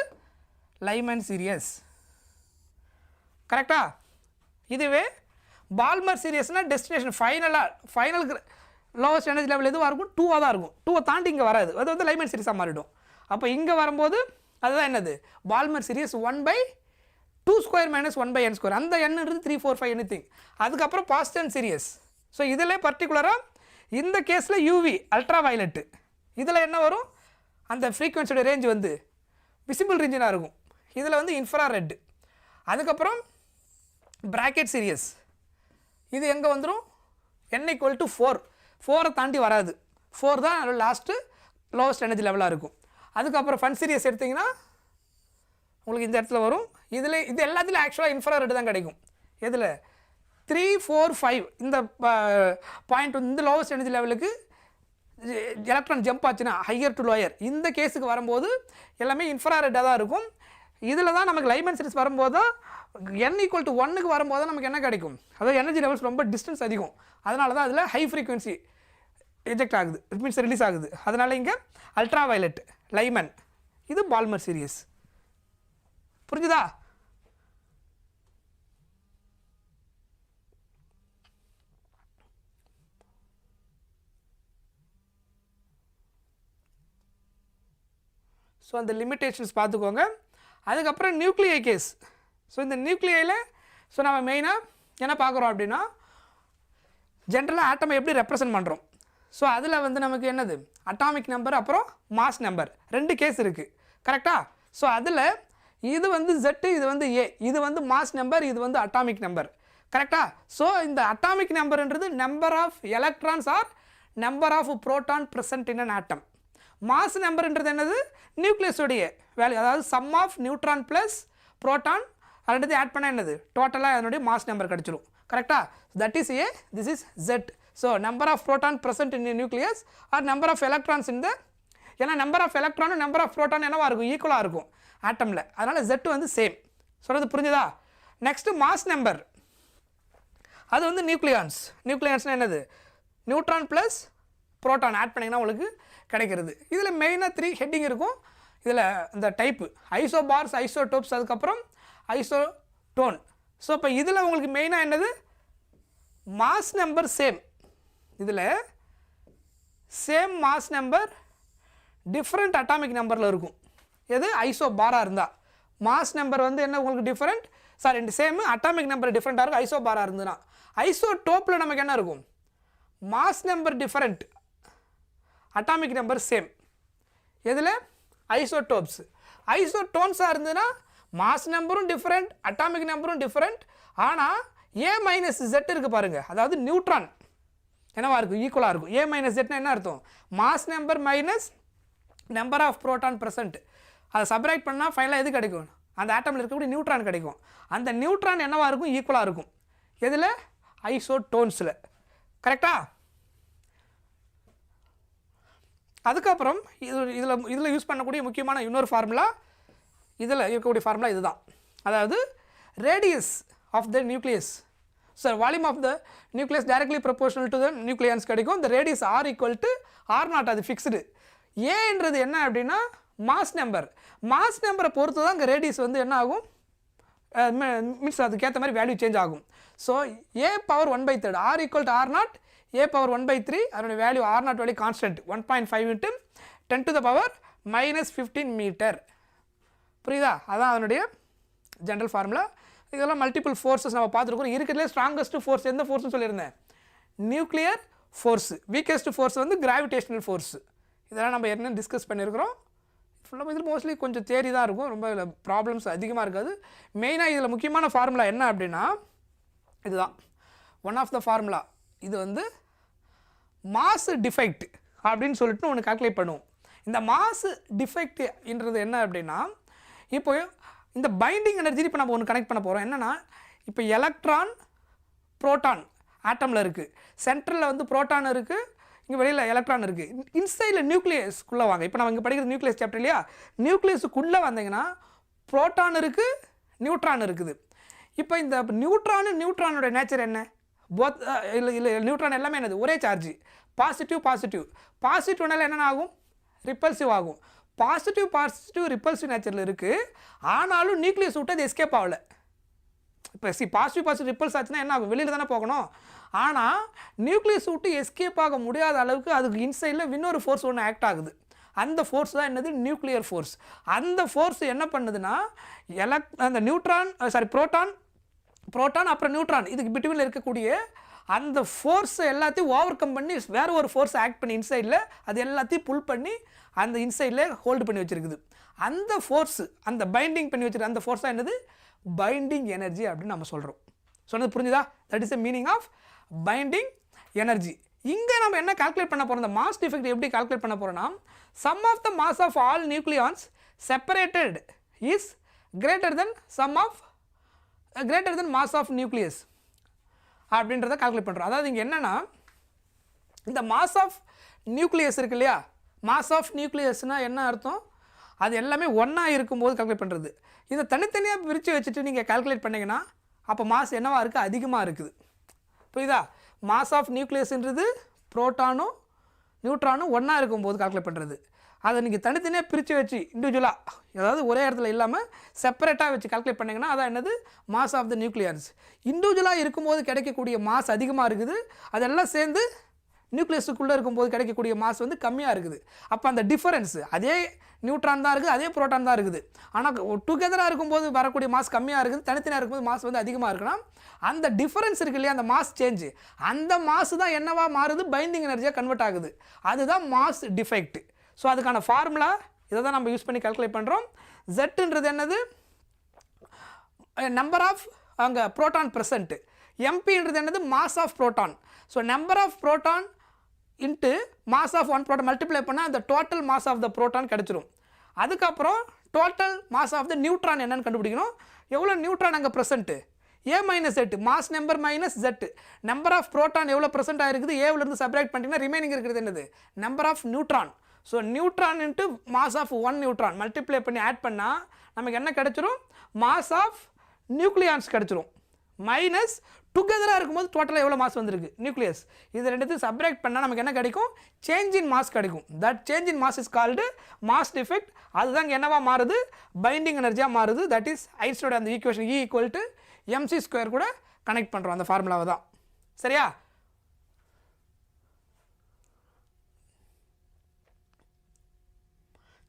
லைமன் சீரியஸ். கரெக்டாக? இதுவே பால்மர் சீரியஸ்னால் destination final lowest energy level எதுவாக இருக்கும் 2ஆக தான் இருக்கும். 2 தாண்டி இங்கே வராது, அது வந்து லைமன் சீரிஸாக மாறிடும். அப்போ இங்கே வரும்போது அதுதான் என்னது பால்மர் சீரிஸ் 1/2² - 1/n². அந்த எண்ணுன்றது 3, 4, 5 எனிதிங். அதுக்கப்புறம் பாஸ்டன் சீரியஸ். ஸோ இதில் பர்டிகுலராக இந்த கேஸில் யூவி அல்ட்ரா வயலட்டு, இதில் என்ன வரும் அந்த ஃப்ரீக்வன்சியோட ரேஞ்ச் வந்து விசிபிள் ரேஞ்சினாக இருக்கும். இதில் வந்து இன்ஃப்ரா ரெட். அதுக்கப்புறம் பிராக்கெட் சீரியஸ், இது எங்கே வந்துடும் n = 4. 4 தாண்டி வராது, 4 தான் லாஸ்ட்டு லோவஸ்ட் எனர்ஜி லெவலாக இருக்கும். அதுக்கப்புறம் ஃபன் சீரியஸ் எடுத்திங்கன்னா உங்களுக்கு இந்த இடத்துல வரும். இதில் இது எல்லாத்துலேயும் ஆக்சுவலாக இன்ஃப்ரா ரெட் தான் கிடைக்கும். எதில் 3, 4, 5 இந்த பாயிண்ட் இந்த லோவஸ்ட் எனர்ஜி லெவலுக்கு எலக்ட்ரான் ஜம்ப் ஆச்சுன்னா ஹையர் டு லோயர், இந்த கேஸுக்கு வரும்போது எல்லாமே இன்ஃப்ரா ரெட்டாக தான் இருக்கும். இதில் தான் நமக்கு லைமன் சீரிஸ் வரும்போது தான் n = 1க்கு வரும்போது தான் நமக்கு என்ன கிடைக்கும், அதாவது எனர்ஜி லெவல்ஸ் ரொம்ப டிஸ்டன்ஸ் அதிகம். அதனால தான் அதில் ஹை ஃப்ரீக்வன்சி எஜெக்ட் ஆகுது, இட் மீன்ஸ் ரிலீஸ் ஆகுது. அதனால் இங்கே அல்ட்ரா வயலட் லைமன், இது பால்மர் சீரியஸ். புரிஞ்சுதா? ஸோ அந்த லிமிட்டேஷன்ஸ் பார்த்துக்கோங்க. அதுக்கப்புறம் நியூக்ளியை கேஸ். ஸோ இந்த நியூக்ளியில் ஸோ நம்ம மெயினாக என்ன பார்க்குறோம் அப்படின்னா ஜென்ரலாக ஆட்டமை எப்படி ரெப்ரசன்ட் பண்ணுறோம். ஸோ அதில் வந்து நமக்கு என்னது அட்டாமிக் நம்பர் அப்புறம் மாஸ் நம்பர் 2 கேஸ் இருக்குது, கரெக்டாக? ஸோ அதில் இது வந்து Z, இது வந்து A, இது வந்து மாஸ் நம்பர், இது வந்து அட்டாமிக் நம்பர், கரெக்டாக? ஸோ இந்த அட்டாமிக் நம்பர்ன்றது number of electrons or number of proton present in an atom. Mass நம்பர்ன்றது என்னது நியூக்ளியஸோடைய வேல்யூ, அதாவது sum of neutron plus proton ரெண்டுத்தையும் ஆட் பண்ணால் என்னது டோட்டலாக அதனுடைய மாஸ் நம்பர் கிடச்சிடும், கரெக்டாக? That is A, this is Z. So number of proton present in nucleus or number of electrons இந்த, ஏன்னா நம்பர் ஆஃப் எலக்ட்ரானும் நம்பர் ஆஃப் புரோட்டான் என்னவாக இருக்கும் ஈக்குவலாக இருக்கும் ஆட்டமில், அதனால் Z வந்து சேம். சொல்கிறது புரிஞ்சுதா? நெக்ஸ்ட்டு மாஸ் நம்பர், அது வந்து நியூக்ளியான்ஸ்னால் என்னது நியூட்ரான் ப்ளஸ் புரோட்டான் ஆட் பண்ணிங்கன்னா உங்களுக்கு கிடைக்கிறது. இதில் மெயினாக 3 ஹெட்டிங் இருக்கும். இதில் இந்த டைப்பு ஐசோபார்ஸ், ஐசோடோப்ஸ், அதுக்கப்புறம் ஐசோடோன். ஸோ இப்போ இதில் உங்களுக்கு மெயினாக என்னது மாஸ் நம்பர் சேம், இதில் same mass number different atomic நம்பரில் இருக்கும். எது ஐசோபாராக இருந்தால் மாஸ் நம்பர் வந்து என்ன உங்களுக்கு different, sorry same atomic number டிஃப்ரெண்ட்டாக இருக்கும் ஐசோபாராக இருந்ததுன்னா. ஐசோடோப்பில் நமக்கு என்ன இருக்கும் mass number different atomic number same. எதில் ஐசோடோப்ஸ். ஐசோடோன்ஸாக இருந்ததுன்னா மாஸ் நம்பரும் டிஃப்ரெண்ட் அட்டாமிக் நம்பரும் டிஃப்ரெண்ட், ஆனால் A - Z இருக்குது பாருங்கள், அதாவது நியூட்ரான் என்னவா இருக்கும் ஈக்குவலாக இருக்கும். A - Zனா என்ன அர்த்தம் mass number minus number of proton present. அதை சப்ராக்ட் பண்ணால் ஃபைனலாக எது கிடைக்கும் அந்த ஆட்டமில் இருக்கக்கூடிய நியூட்ரான் கிடைக்கும். அந்த நியூட்ரான் என்னவாக இருக்கும் ஈக்குவலாக இருக்கும். எதில் ஐசோடோன்ஸில், கரெக்டாக? அதுக்கப்புறம் இதில் யூஸ் பண்ணக்கூடிய முக்கியமான இன்னொரு ஃபார்முலா, இதில் இருக்கக்கூடிய ஃபார்முலா இதுதான், அதாவது radius of the nucleus. So volume of the nucleus directly proportional to the nucleons கிடைக்கும். இந்த ரேடியஸ் R = R0, அது ஃபிக்ஸ்டு. ஏன்றது என்ன அப்படின்னா மாஸ் நம்பர். மாஸ் நம்பரை பொறுத்து தான் இங்கே ரேடியஸ் வந்து என்ன ஆகும், மீன்ஸ் அதுக்கேற்ற மாதிரி வேல்யூ சேஞ்ச் ஆகும். So A⁻1/3 R = R0, A⁻1/3 அதனுடைய value R0 value constant 1.5 × 10⁻⁻15 metre. புரியுதா? அதான் அதனுடைய ஜென்ரல் ஃபார்முலா. இதெல்லாம் மல்டிபிள் ஃபோர்ஸஸ் நம்ம பார்த்துருக்கோம். இருக்கிறதுலே ஸ்ட்ராங்கஸ்ட் ஃபோர்ஸ் எந்த ஃபோர்ஸ்னு சொல்லியிருந்தேன் நியூக்ளியர் ஃபோர்ஸு. வீக்கஸ்ட் ஃபோர்ஸ் வந்து கிராவிடேஷனல் ஃபோர்ஸு. இதெல்லாம் நம்ம ஏற்கனவே டிஸ்கஸ் பண்ணியிருக்கிறோம். ஃபுல்லாக இதில் மோஸ்ட்லி கொஞ்சம் தேரி தான் இருக்கும், ரொம்ப இதில் ப்ராப்ளம்ஸ் அதிகமாக இருக்காது. மெயினாக இதில் முக்கியமான ஃபார்முலா என்ன அப்படின்னா இதுதான் ஒன் ஆஃப் த ஃபார்முலா. இது வந்து மாஸ் டிஃபெக்ட் அப்படின்னு சொல்லிட்டு ஒன்று கால்குலேட் பண்ணுவோம். இந்த மாஸ் டிஃபெக்ட்ன்றது என்ன அப்படின்னா இப்போ இந்த பைண்டிங் எனர்ஜி இப்போ நம்ம ஒன்று கனெக்ட் பண்ண போகிறோம். என்னென்னா இப்போ எலக்ட்ரான் புரோட்டான் ஆட்டமில் இருக்குது, சென்ட்ரலில் வந்து புரோட்டான் இருக்குது, இங்கே வெளியில் எலக்ட்ரான் இருக்குது. இன்சைடில் நியூக்ளியஸ்க்குள்ளே வாங்க. இப்போ நம்ம இங்கே படிக்கிற நியூக்ளியஸ் சாப்டர் இல்லையா, நியூக்ளியஸுக்குள்ளே வந்தீங்கன்னா புரோட்டான் இருக்குது, நியூட்ரான் இருக்குது. இப்போ இந்த நியூட்ரானோட நேச்சர் என்ன, இல்லை நியூட்ரான் எல்லாமே என்னது ஒரே சார்ஜ், பாசிட்டிவ்னால என்னென்ன ஆகும் ரிப்பல்சிவ் ஆகும். பாசிட்டிவ் ரிப்பல்சிவ் நேச்சரில் இருக்குது, ஆனாலும் நியூக்ளியஸ் விட்டு அது எஸ்கேப் ஆகலை. இப்போ பாசிட்டிவ் ரிப்பல்ஸ் ஆச்சுன்னா என்ன ஆகும், வெளியில் தானே போகணும். ஆனால் நியூக்ளியஸ் விட்டு எஸ்கேப் ஆக முடியாத அளவுக்கு அதுக்கு இன்சைடில் இன்னொரு ஃபோர்ஸ் ஒன்று ஆக்ட் ஆகுது. அந்த ஃபோர்ஸ் தான் என்னது, நியூக்ளியர் ஃபோர்ஸ். அந்த ஃபோர்ஸ் என்ன பண்ணுதுன்னா அந்த புரோட்டான் அப்புறம் நியூட்ரான் இதுக்கு பிட்வீனில் இருக்கக்கூடிய அந்த ஃபோர்ஸை எல்லாத்தையும் ஓவர் கம் பண்ணி வேறு ஒரு ஃபோர்ஸ் ஆக்ட் பண்ணி இன்சைடில் அது எல்லாத்தையும் புல் பண்ணி அந்த இன்சைடில் ஹோல்டு பண்ணி வச்சுருக்குது. அந்த ஃபோர்ஸு, அந்த பைண்டிங் பண்ணி வச்சுருக்க அந்த ஃபோர்ஸ் தான் என்னது, பைண்டிங் எனர்ஜி அப்படின்னு நம்ம சொல்கிறோம். சொன்னது புரிஞ்சுதா? That is the meaning of binding energy. இங்கே நம்ம என்ன கால்குலேட் பண்ண போகிறோம், இந்த மாஸ் டிஃபெக்ட் எப்படி கால்குலேட் பண்ண போகிறோம்னா, sum of the mass of all nucleons separated is greater than mass of nucleus அப்படின்றத கால்குலேட் பண்ணுறோம். அதாவது இங்கே என்னென்னா, இந்த மாஸ் ஆஃப் நியூக்ளியஸ் இருக்கு இல்லையா, மாஸ் ஆஃப் நியூக்ளியஸ்னால் என்ன அர்த்தம், அது எல்லாமே ஒன்றா இருக்கும்போது கால்குலேட் பண்ணுறது. இதை தனித்தனியாக பிரித்து வச்சுட்டு நீங்கள் கால்குலேட் பண்ணிங்கன்னா அப்போ மாஸ் என்னவாக இருக்குது, அதிகமாக இருக்குது. புரியுதா? மாஸ் ஆஃப் நியூக்ளியஸ்ன்றது புரோட்டானும் நியூட்ரானும் ஒன்றா இருக்கும்போது கால்குலேட் பண்ணுறது. அதை நீங்கள் தனித்தனியாக பிரித்து வச்சு இண்டிவிஜுவலாக, அதாவது ஒரே இடத்துல இல்லாமல் செப்பரேட்டாக வச்சு கால்குலேட் பண்ணிங்கன்னா அதான் என்னது, மாஸ் ஆஃப் த நியூக்ளியன்ஸ். இண்டிவிஜுவலாக இருக்கும்போது கிடைக்கக்கூடிய மாஸ் அதிகமாக இருக்குது, அதெல்லாம் சேர்ந்து நியூக்ளியஸுக்குள்ளே இருக்கும்போது கிடைக்கக்கூடிய மாஸ் வந்து கம்மியாக இருக்குது. அப்போ அந்த டிஃபரன்ஸ் அதே நியூட்ரான் தான் இருக்குது, அதே புரோட்டான் தான் இருக்குது. ஆனால் டுகெதராக இருக்கும்போது வரக்கூடிய மாஸ் கம்மியாக இருக்குது, தனித்தனியாக இருக்கும்போது மாஸ் வந்து அதிகமாக இருக்குன்னா அந்த டிஃபரன்ஸ் இருக்கு இல்லையா, அந்த மாஸ் சேஞ்சு, அந்த மாஸ் தான் என்னவா மாறுது, பைண்டிங் எனர்ஜியாக கன்வெர்ட் ஆகுது. அதுதான் மாஸ் டிஃபெக்ட். ஸோ அதுக்கான ஃபார்முலா இதை தான் நம்ம யூஸ் பண்ணி கால்குலேட் பண்ணுறோம். ஜெட்டுன்றது என்னது, நம்பர் ஆஃப் அங்கே புரோட்டான் ப்ரெசன்ட். எம்பின்றது என்னது, mass of proton. So number of proton into mass of one proton multiply பண்ணால் அந்த total mass of the proton கிடச்சிரும். அதுக்கப்புறம் total mass of the neutron என்னன்னு கண்டுபிடிக்கணும். எவ்வளோ நியூட்ரான் அங்கே present, A minus Z, mass number minus Z. Number of proton எவ்வளோ ப்ரெசென்ட் ஆகிருக்குது, ஏவிலேருந்து சப்ராக்ட் பண்ணிங்கன்னா ரிமைனிங் இருக்கிறது என்னது, number of neutron. So neutron into mass of one neutron multiply பண்ணி ஆட் பண்ணால் நமக்கு என்ன கிடச்சிரும், மாஸ் ஆஃப் நியூக்ளியான்ஸ் கிடச்சிரும். மைனஸ் டுகெதராக இருக்கும்போது டோட்டலாக எவ்வளோ மாஸ் வந்திருக்கு, நியூக்ளியஸ். இது ரெண்டுத்தையும் சப்ராக்ட் பண்ணால் நமக்கு என்ன கிடைக்கும், சேஞ்ச் இன் மாஸ் கிடைக்கும். That change in mass is called mass defect. அதுதான் என்னவாக மாறுது, பைண்டிங் எனர்ஜியாக மாறுது. தட் இஸ் ஐன்ஸ்டீனோட அந்த ஈக்குவேஷன் E = mc² கூட கனெக்ட் பண்ணுறோம் அந்த ஃபார்முலாவை தான். சரியா?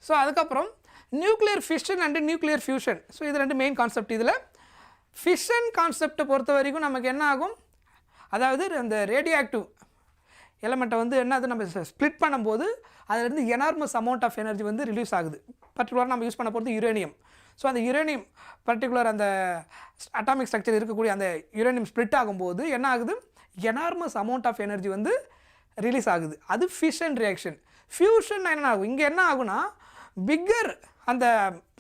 ஸோ அதுக்கப்புறம் nuclear fission and nuclear fusion. So இது ரெண்டு மெயின் கான்செப்ட். இதில் ஃபிஷன் கான்செப்டை பொறுத்த வரைக்கும் நமக்கு என்ன ஆகும், அதாவது அந்த ரேடியோ ஆக்டிவ் எலமெண்ட்டை வந்து என்னது நம்ம ஸ்ப்ளிட் பண்ணும்போது அதுலேருந்து எனார்மஸ் அமௌண்ட் ஆஃப் எனர்ஜி வந்து ரிலீஸ் ஆகுது. பர்டிகுலராக நம்ம யூஸ் பண்ண போகிறது யுரேனியம். ஸோ அந்த யுரேனியம் பர்டிகுலர் அந்த அட்டாமிக் ஸ்ட்ரக்சர் இருக்கக்கூடிய அந்த யுரேனியம் ஸ்ப்ளிட் ஆகும்போது என்ன ஆகுது, எனார்மஸ் அமௌண்ட் ஆஃப் எனர்ஜி வந்து ரிலீஸ் ஆகுது. அது ஃபிஷன் ரியாக்ஷன். ஃபியூஷன் என்ன ஆகும், இங்கே என்ன ஆகுனா பிக்கர் அந்த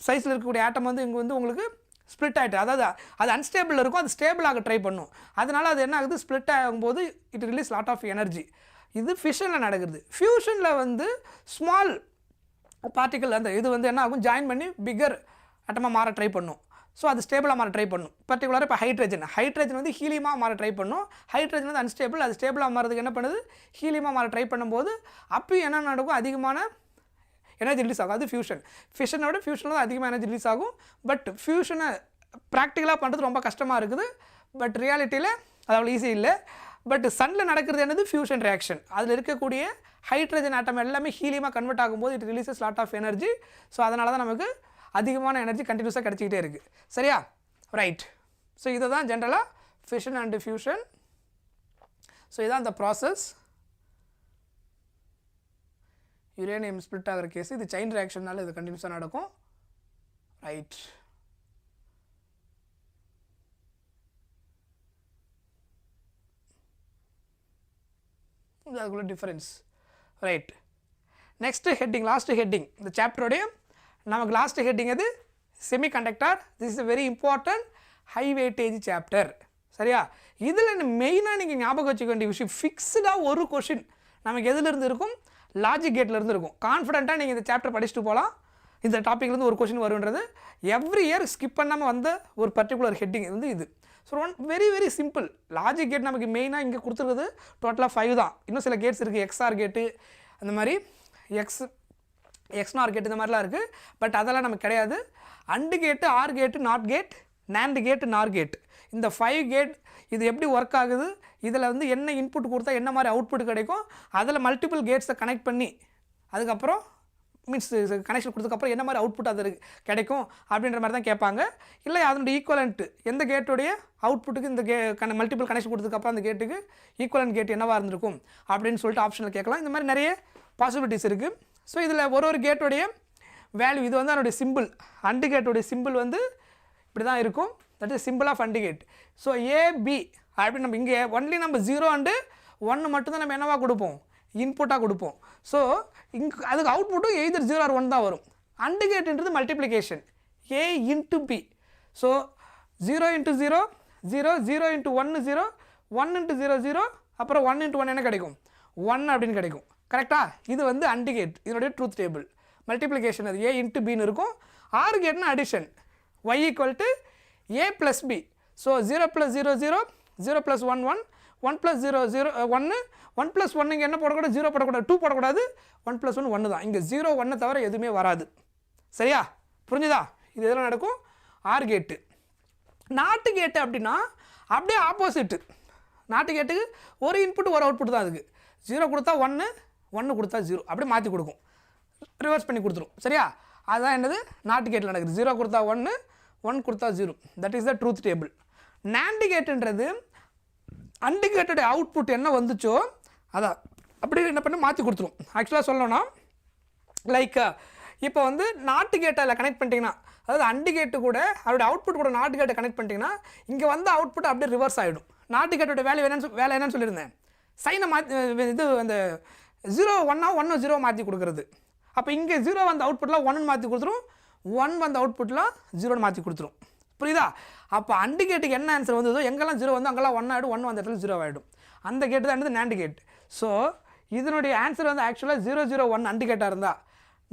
சைஸில் இருக்கக்கூடிய ஆட்டம் வந்து இங்கே வந்து உங்களுக்கு ஸ்ப்ளிட் ஆகிட்டு, அதாவது அது அன்ஸ்டேபிள் இருக்கும், அது ஸ்டேபிளாக ட்ரை பண்ணும். அதனால் அது என்ன ஆகுது, ஸ்ப்ளிட் ஆகும்போது it release lot of energy. இது ஃபிஷனில் நடக்குது. ஃபியூஷனில் வந்து ஸ்மால் பார்ட்டிக்கல் அந்த இது வந்து என்ன ஆகும், ஜாயின் பண்ணி பிக்கர் ஆட்டமாக மாற ட்ரை பண்ணும். ஸோ அது ஸ்டேபிளாக மாற ட்ரை பண்ணும். பர்டிகுலராக இப்போ ஹைட்ரஜன் வந்து ஹீலியமாக மாற ட்ரை பண்ணும். ஹைட்ரஜன் வந்து அன்ஸ்டேபிள், அது ஸ்டேபிளாக மாறதுக்கு என்ன பண்ணுது, ஹீலியமாக மாற ட்ரை பண்ணும்போது அப்பயும் என்ன நடக்கும், அதிகமான எனர்ஜி ரிலீஸ் ஆகும். அது ஃபியூஷன். ஃபிஷனோட ஃபியூஷனில் தான் அதிகமாக எனர்ஜி ரிலீஸ் ஆகும். பட் ஃபியூஷனை ப்ராக்டிக்கலாக பண்ணுறது ரொம்ப கஷ்டமாக இருக்குது. பட் ரியாலிட்டியில் அது அவ்வளோ ஈஸி இல்லை. பட் சன்னில் நடக்கிறது என்னது, ஃபியூஷன் ரியாக்ஷன். அதில் இருக்கக்கூடிய ஹைட்ரஜன் ஆட்டம் எல்லாமே ஹீலியமாக கன்வெர்ட் ஆகும்போது it releases lot of energy. So அதனால தான் நமக்கு அதிகமான எனர்ஜி கண்டினியூஸாக கிடச்சிக்கிட்டே இருக்குது. சரியா? ரைட். ஸோ இதை தான் ஜென்ரலாக ஃபிஷன் அண்ட் ஃபியூஷன். ஸோ இதான் அந்த ப்ராசஸ். யுரேனியம் ஸ்ப்ளிட் ஆகிற கேஸ் இது செயின் ரியாக்ஷன்னால இது கண்டினியூஸாக நடக்கும். ரைட். அதுக்குள்ள difference. Right. Next heading, last heading இந்த சாப்டருடைய நமக்கு லாஸ்ட் ஹெட்டிங் எது, semiconductor. This is very important high weightage chapter. சரியா? இதில் மெயினாக நீங்கள் ஞாபகம் வச்சுக்க வேண்டிய விஷயம், ஃபிக்ஸ்டாக ஒரு கொஷின் நமக்கு எதுலேருந்து இருக்கும், லாஜிக் கேட்லேருந்து இருக்கும். கான்ஃபிடென்ட்டாக நீங்கள் இந்த சாப்டர் படிச்சுட்டு போகலாம். இந்த டாப்பிக்லேருந்து ஒரு கொஷின் வருன்றது எவ்ரி இயர் ஸ்கிப் பண்ணாமல் வந்த ஒரு பர்டிகுலர் ஹெட்டிங் வந்து இது. So very very simple. Logic gate நமக்கு மெயினாக இங்கே கொடுத்துருக்குது டோட்டலாக 5 தான். இன்னும் சில கேட்ஸ் இருக்குது, எக்ஸ்ஆர் கேட்டு அந்த மாதிரி எக்ஸ்நார் கேட் இந்த மாதிரிலாம் இருக்குது. பட் அதெல்லாம் நமக்கு கிடையாது. அண்டு கேட்டு, ஆர் கேட்டு, நாட் கேட், நேண்ட் கேட்டு, நார் கேட், இந்த 5 கேட் இது எப்படி ஒர்க் ஆகுது, இதில் வந்து என்ன இன்புட் கொடுத்தா என்ன மாதிரி அவுட்புட் கிடைக்கும், அதில் மல்டிபிள் கேட்ஸை கனெக்ட் பண்ணி அதுக்கப்புறம் மீன்ஸ் கனெக்ஷன் கொடுத்ததுக்கப்புறம் என்ன மாதிரி அவுட்புட் அது கிடைக்கும் அப்படின்ற மாதிரி தான் கேட்பாங்க. இல்லை அதனுடைய ஈக்குவலண்ட் எந்த கேட்டுடைய அவுட்புட்டுக்கு இந்த மல்டிபிள் கனெக்ஷன் கொடுத்ததுக்கப்புறம் அந்த கேட்டுக்கு ஈக்குவலண்ட் கேட் என்னவாக இருந்திருக்கும் அப்படின்னு சொல்லிட்டு ஆப்ஷனில் கேட்கலாம். இந்த மாதிரி நிறைய பாசிபிலிட்டிஸ் இருக்குது. ஸோ இதில் ஒரு கேட்டுடைய வேல்யூ இது வந்து அதனுடைய சிம்பிள், அண்டு கேட்டுடைய சிம்பிள் வந்து இப்படி தான் இருக்கும். That is symbol of AND gate. So A B அப்படின்னு நம்ம இங்கே ஒன்லி நம்ம 0 அண்டு 1 மட்டும்தான் நம்ம என்னவாக கொடுப்போம், இன்புட்டாக கொடுப்போம். ஸோ இங்கே அதுக்கு அவுட்புட்டும் எய்தர் 0 or 1 தான் வரும். அண்டு கேட்டுன்றது multiplication A into B. So 0 into 0 0, 0 into 1 0, 1 into 0 0, அப்புறம் 1 into 1 என்ன கிடைக்கும், 1 அப்படின்னு கிடைக்கும். கரெக்டாக? இது வந்து அண்டு கேட், இதனுடைய ட்ரூத் டேபிள். மல்டிப்ளிகேஷன் அது A into Bன்னு இருக்கும். ஆர் கேட்னா addition, y equal to A plus B. So 0 plus 0 0, 0 plus 1 1, 1 plus 0 0 1, 1 plus 1 இங்கே என்ன போடக்கூடாது, 0 போடக்கூடாது, 2 போடக்கூடாது, 1 plus 1 1 தான். இங்கே 0 1 தவிர எதுவுமே வராது. சரியா? புரிஞ்சுதா? இது எதெல்லாம் நடக்கும், ஆர் கேட்டு. நாட்டு கேட்டு அப்படின்னா அப்படியே ஆப்போசிட்டு. நாட்டு கேட்டுக்கு ஒரு இன்புட் ஒரு அவுட்புட் தான். அதுக்கு 0 கொடுத்தா 1, 1 கொடுத்தா 0 அப்படியே மாற்றி கொடுக்கும், ரிவர்ஸ் பண்ணி கொடுத்துரும். சரியா? அதுதான் என்னது நாட்டு கேட்டில் நடக்குது. 0 கொடுத்தா 1, 1 கொடுத்தா 0. That is the truth table. NAND கேட்டுன்றது அண்டு கேட்டுடைய அவுட்புட் என்ன வந்துச்சோ அதை அப்படியே என்ன பண்ணி மாற்றி கொடுத்துரும். ஆக்சுவலாக சொல்லணும்னா லைக் இப்போ வந்து நாட்டு கேட்டில் கனெக்ட் பண்ணிட்டீங்கன்னா, அதாவது அண்டு கேட்டு கூட அதோட அவுட்புட் கூட நாட்டு கேட்டை கனெக்ட் பண்ணிட்டீங்கன்னா இங்கே வந்து அவுட்புட் அப்படியே ரிவர்ஸ் ஆகிடும். நாட்டு கேட்டோட வேலை என்னன்னு சொல்லியிருந்தேன், சைனை மாற்றி இது அந்த 0 1 1 0 மாற்றி கொடுக்குறது. அப்போ இங்கே 0 வந்த அவுட்புட்லாம் 1 மாற்றி கொடுத்துரும், 1 வந்த அவுட்புட்லாம் 0 மாற்றி கொடுத்துரும். புரியுதா? அப்போ அண்டு கேட்டுக்கு என்ன ஆன்சர் வந்ததோ எங்கெல்லாம் 0 வந்து அங்கெல்லாம் 1 ஆகிடும், 1 வந்த இடத்துல 0 ஆகிடும். அந்த கேட்டு தான் என்னது நாண்டு கேட். ஸோ இதனுடைய ஆன்சர் வந்து ஆக்சுவலாக 0 0 1 அண்டு கேட்டாக இருந்தால்,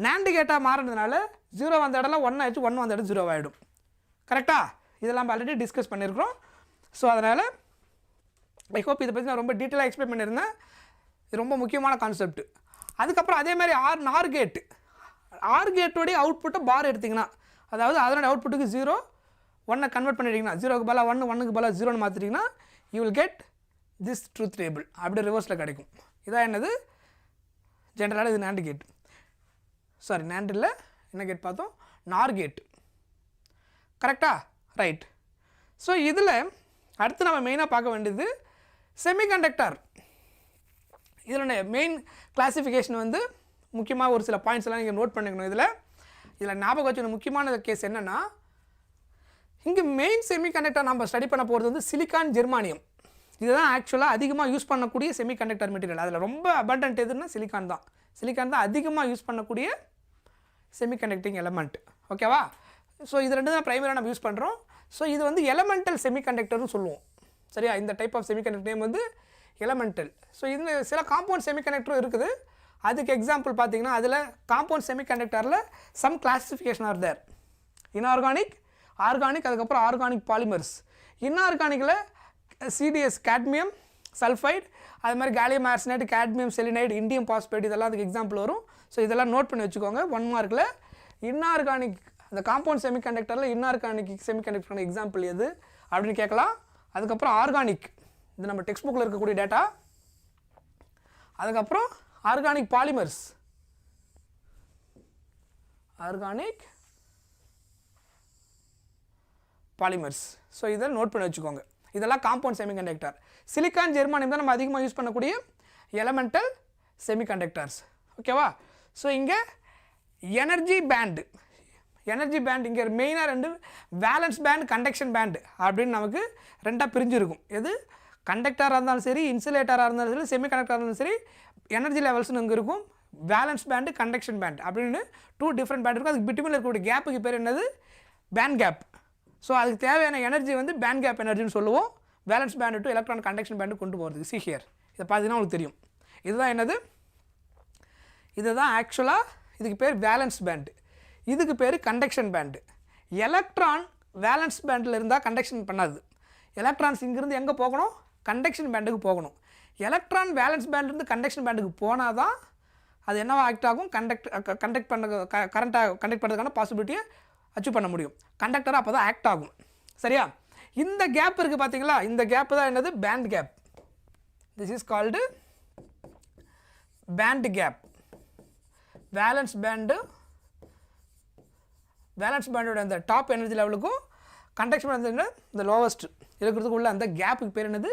நாண்டு கேட்டாக மாறினதுனால 0 வந்த இடம்லாம் 1 ஆகிடுச்சு, 1 வந்த இடம் 0 ஆகிடும். கரெக்டாக? இதெல்லாம் நம்ம ஆல்ரெடி டிஸ்கஸ் பண்ணியிருக்கிறோம். ஸோ அதனால் ஐ ஹோப் இதை பற்றி நான் ரொம்ப டீட்டெயிலாக எக்ஸ்பிளைன் பண்ணியிருந்தேன். இது ரொம்ப முக்கியமான கான்செப்ட். அதுக்கப்புறம் அதே மாதிரி நார் கேட்டு, ஆர் கேட்டோடைய அவுட்புட்டை பார் எடுத்திங்கன்னா, அதாவது அதனுடைய அவுட்புட்டுக்கு 0 1 கன்வெர்ட் பண்ணிட்டீங்கன்னா, 0க்கு பதிலாக 1 1க்கு பதிலாக 0ன்னு மாற்றிட்டிங்கன்னா you will get this truth table. அப்படி ரிவர்ஸில் கிடைக்கும். இதான் என்னது ஜென்ரலாக இது நாண்டு கேட். சாரி நாண்டில் என்ன கேட் பார்த்தோம், நார் கேட். கரெக்டாக? ரைட். ஸோ இதில் அடுத்து நம்ம மெயினாக பார்க்க வேண்டியது செமிகண்டக்டர். இதனுடைய மெயின் கிளாசிஃபிகேஷன் வந்து முக்கியமாக ஒரு சில பாயிண்ட்ஸ் எல்லாம் நீங்கள் நோட் பண்ணிக்கணும். இதில் ஞாபகம் வச்சுக்கணும் முக்கியமான கேஸ் என்னென்னா, இங்கே மெயின் செமிகண்டக்டர் நம்ம ஸ்டடி பண்ண போகிறது வந்து சிலிக்கான் ஜெர்மானியம். இதுதான் ஆக்சுவலாக அதிகமாக யூஸ் பண்ணக்கூடிய செமிகண்டக்டர் மெட்டீரியல். அதில் ரொம்ப அபண்டன்ட் எதுன்னா சிலிக்கான் தான். சிலிக்கான் தான் அதிகமாக யூஸ் பண்ணக்கூடிய செமிகண்டக்டிங் எலமெண்ட். ஓகேவா? ஸோ இது ரெண்டு தான் ப்ரைமரியாக நம்ம யூஸ் பண்ணுறோம். ஸோ இது வந்து எலமெண்டல் செமிகண்டக்டர்னு சொல்லுவோம். சரியா? இந்த டைப் ஆஃப் செமிகண்டக்டர் நேம் வந்து எலமெண்டல். ஸோ இது சில காம்பவுண்ட் செமிகண்டக்டரும் இருக்குது. அதுக்கு எக்ஸாம்பிள் பார்த்தீங்கன்னா, அதில் காம்பவுண்ட் செமிகண்டக்டரில் some classification are there. Inorganic, organic, அதுக்கப்புறம் ஆர்கானிக் பாலிமர்ஸ். இன்ஆர்கானிக்கில் சிடிஎஸ் கேட்மியம் சல்ஃபைடு, அது மாதிரி gallium arsenide, cadmium selenide, indium phosphate, இதெல்லாம் அதுக்கு எக்ஸாம்பிள் வரும். ஸோ இதெல்லாம் நோட் பண்ணி வச்சுக்கோங்க 1 மார்க்கில். இன்ஆர்கானிக் அந்த காம்பவுண்ட் செமிகண்டக்டரில் இன்ஆர்கானிக் செமிகண்டக்டரான எக்ஸாம்பிள் எது அப்படின்னு கேட்கலாம். அதுக்கப்புறம் ஆர்கானிக், இது நம்ம டெக்ஸ்ட் புக்கில் இருக்கக்கூடிய டேட்டா. அதுக்கப்புறம் organic polymers, organic polymers. So இதை நோட் பண்ணி வச்சுக்கோங்க. இதெல்லாம் காம்பவுண்ட் செமிகண்டக்டர். சிலிக்கான் ஜெர்மானியம் தான் நம்ம அதிகமாக யூஸ் பண்ணக்கூடிய எலமெண்டல் செமிகண்டக்டர்ஸ். ஓகேவா? ஸோ இங்கே எனர்ஜி பேண்டு, எனர்ஜி பேண்ட் இங்கே மெயினாக ரெண்டு, வேலன்ஸ் பேண்ட், கண்டக்ஷன் பேண்டு அப்படின்னு நமக்கு ரெண்டாக பிரிஞ்சிருக்கும். எது கண்டக்டராக இருந்தாலும் சரி, இன்சுலேட்டராக இருந்தாலும் சரி, செமிகண்டக்டராக இருந்தாலும் சரி, எனர்ஜி லெவல்ஸ்னு இங்கே இருக்கும். வேலன்ஸ் பேண்டு, கண்டக்ஷன் பேண்ட் அப்படின்னு 2 டிஃப்ரெண்ட் பேண்ட் இருக்கும். அதுக்கு பிட்வீனில் இருக்கக்கூடிய கேப்புக்கு பேர் என்னது, பேண்ட் கேப். ஸோ அதுக்கு தேவையான எனர்ஜி வந்து பேண்ட் கேப் எனர்ஜின்னு சொல்லுவோம். Valence band to electron conduction band கொண்டு போகிறதுக்கு. சி ஹியர், இதை பார்த்தீங்கன்னா உங்களுக்கு தெரியும். இதுதான் என்னது, இதுதான் ஆக்சுவலாக இதுக்கு பேர் வேலன்ஸ் பேண்டு, இதுக்கு பேர் கண்டக்ஷன் பேண்டு. எலக்ட்ரான் வேலன்ஸ் பேண்டில் இருந்தால் கண்டக்ஷன் பண்ணாது. எலக்ட்ரான்ஸ் இங்கேருந்து எங்கே போகணும், கண்டக்ஷன் பேண்டுக்கு போகணும். எலக்ட்ரான் வேலன்ஸ் பேண்ட்லேருந்து கண்டக்ஷன் பேண்டுக்கு போனால் தான் அது என்னவா ஆக்ட் ஆகும், கண்டக்ட் பண்ண கரண்ட்டாக கண்டக்ட் பண்ணுறதுக்கான பாசிபிலிட்டியை அச்சீவ் பண்ண முடியும். கண்டக்டராக அப்போ தான் ஆக்ட் ஆகும். சரியா? இந்த கேப் இருக்குது பார்த்தீங்களா, இந்த கேப் தான் என்னது band gap. This is called band gap. Valence பேண்டோட அந்த டாப் எனர்ஜி லெவலுக்கும் கண்டக்ஷன் பேண்ட் இந்த லோவஸ்ட் இருக்கிறதுக்கு உள்ள அந்த கேப்புக்கு பேர் என்னது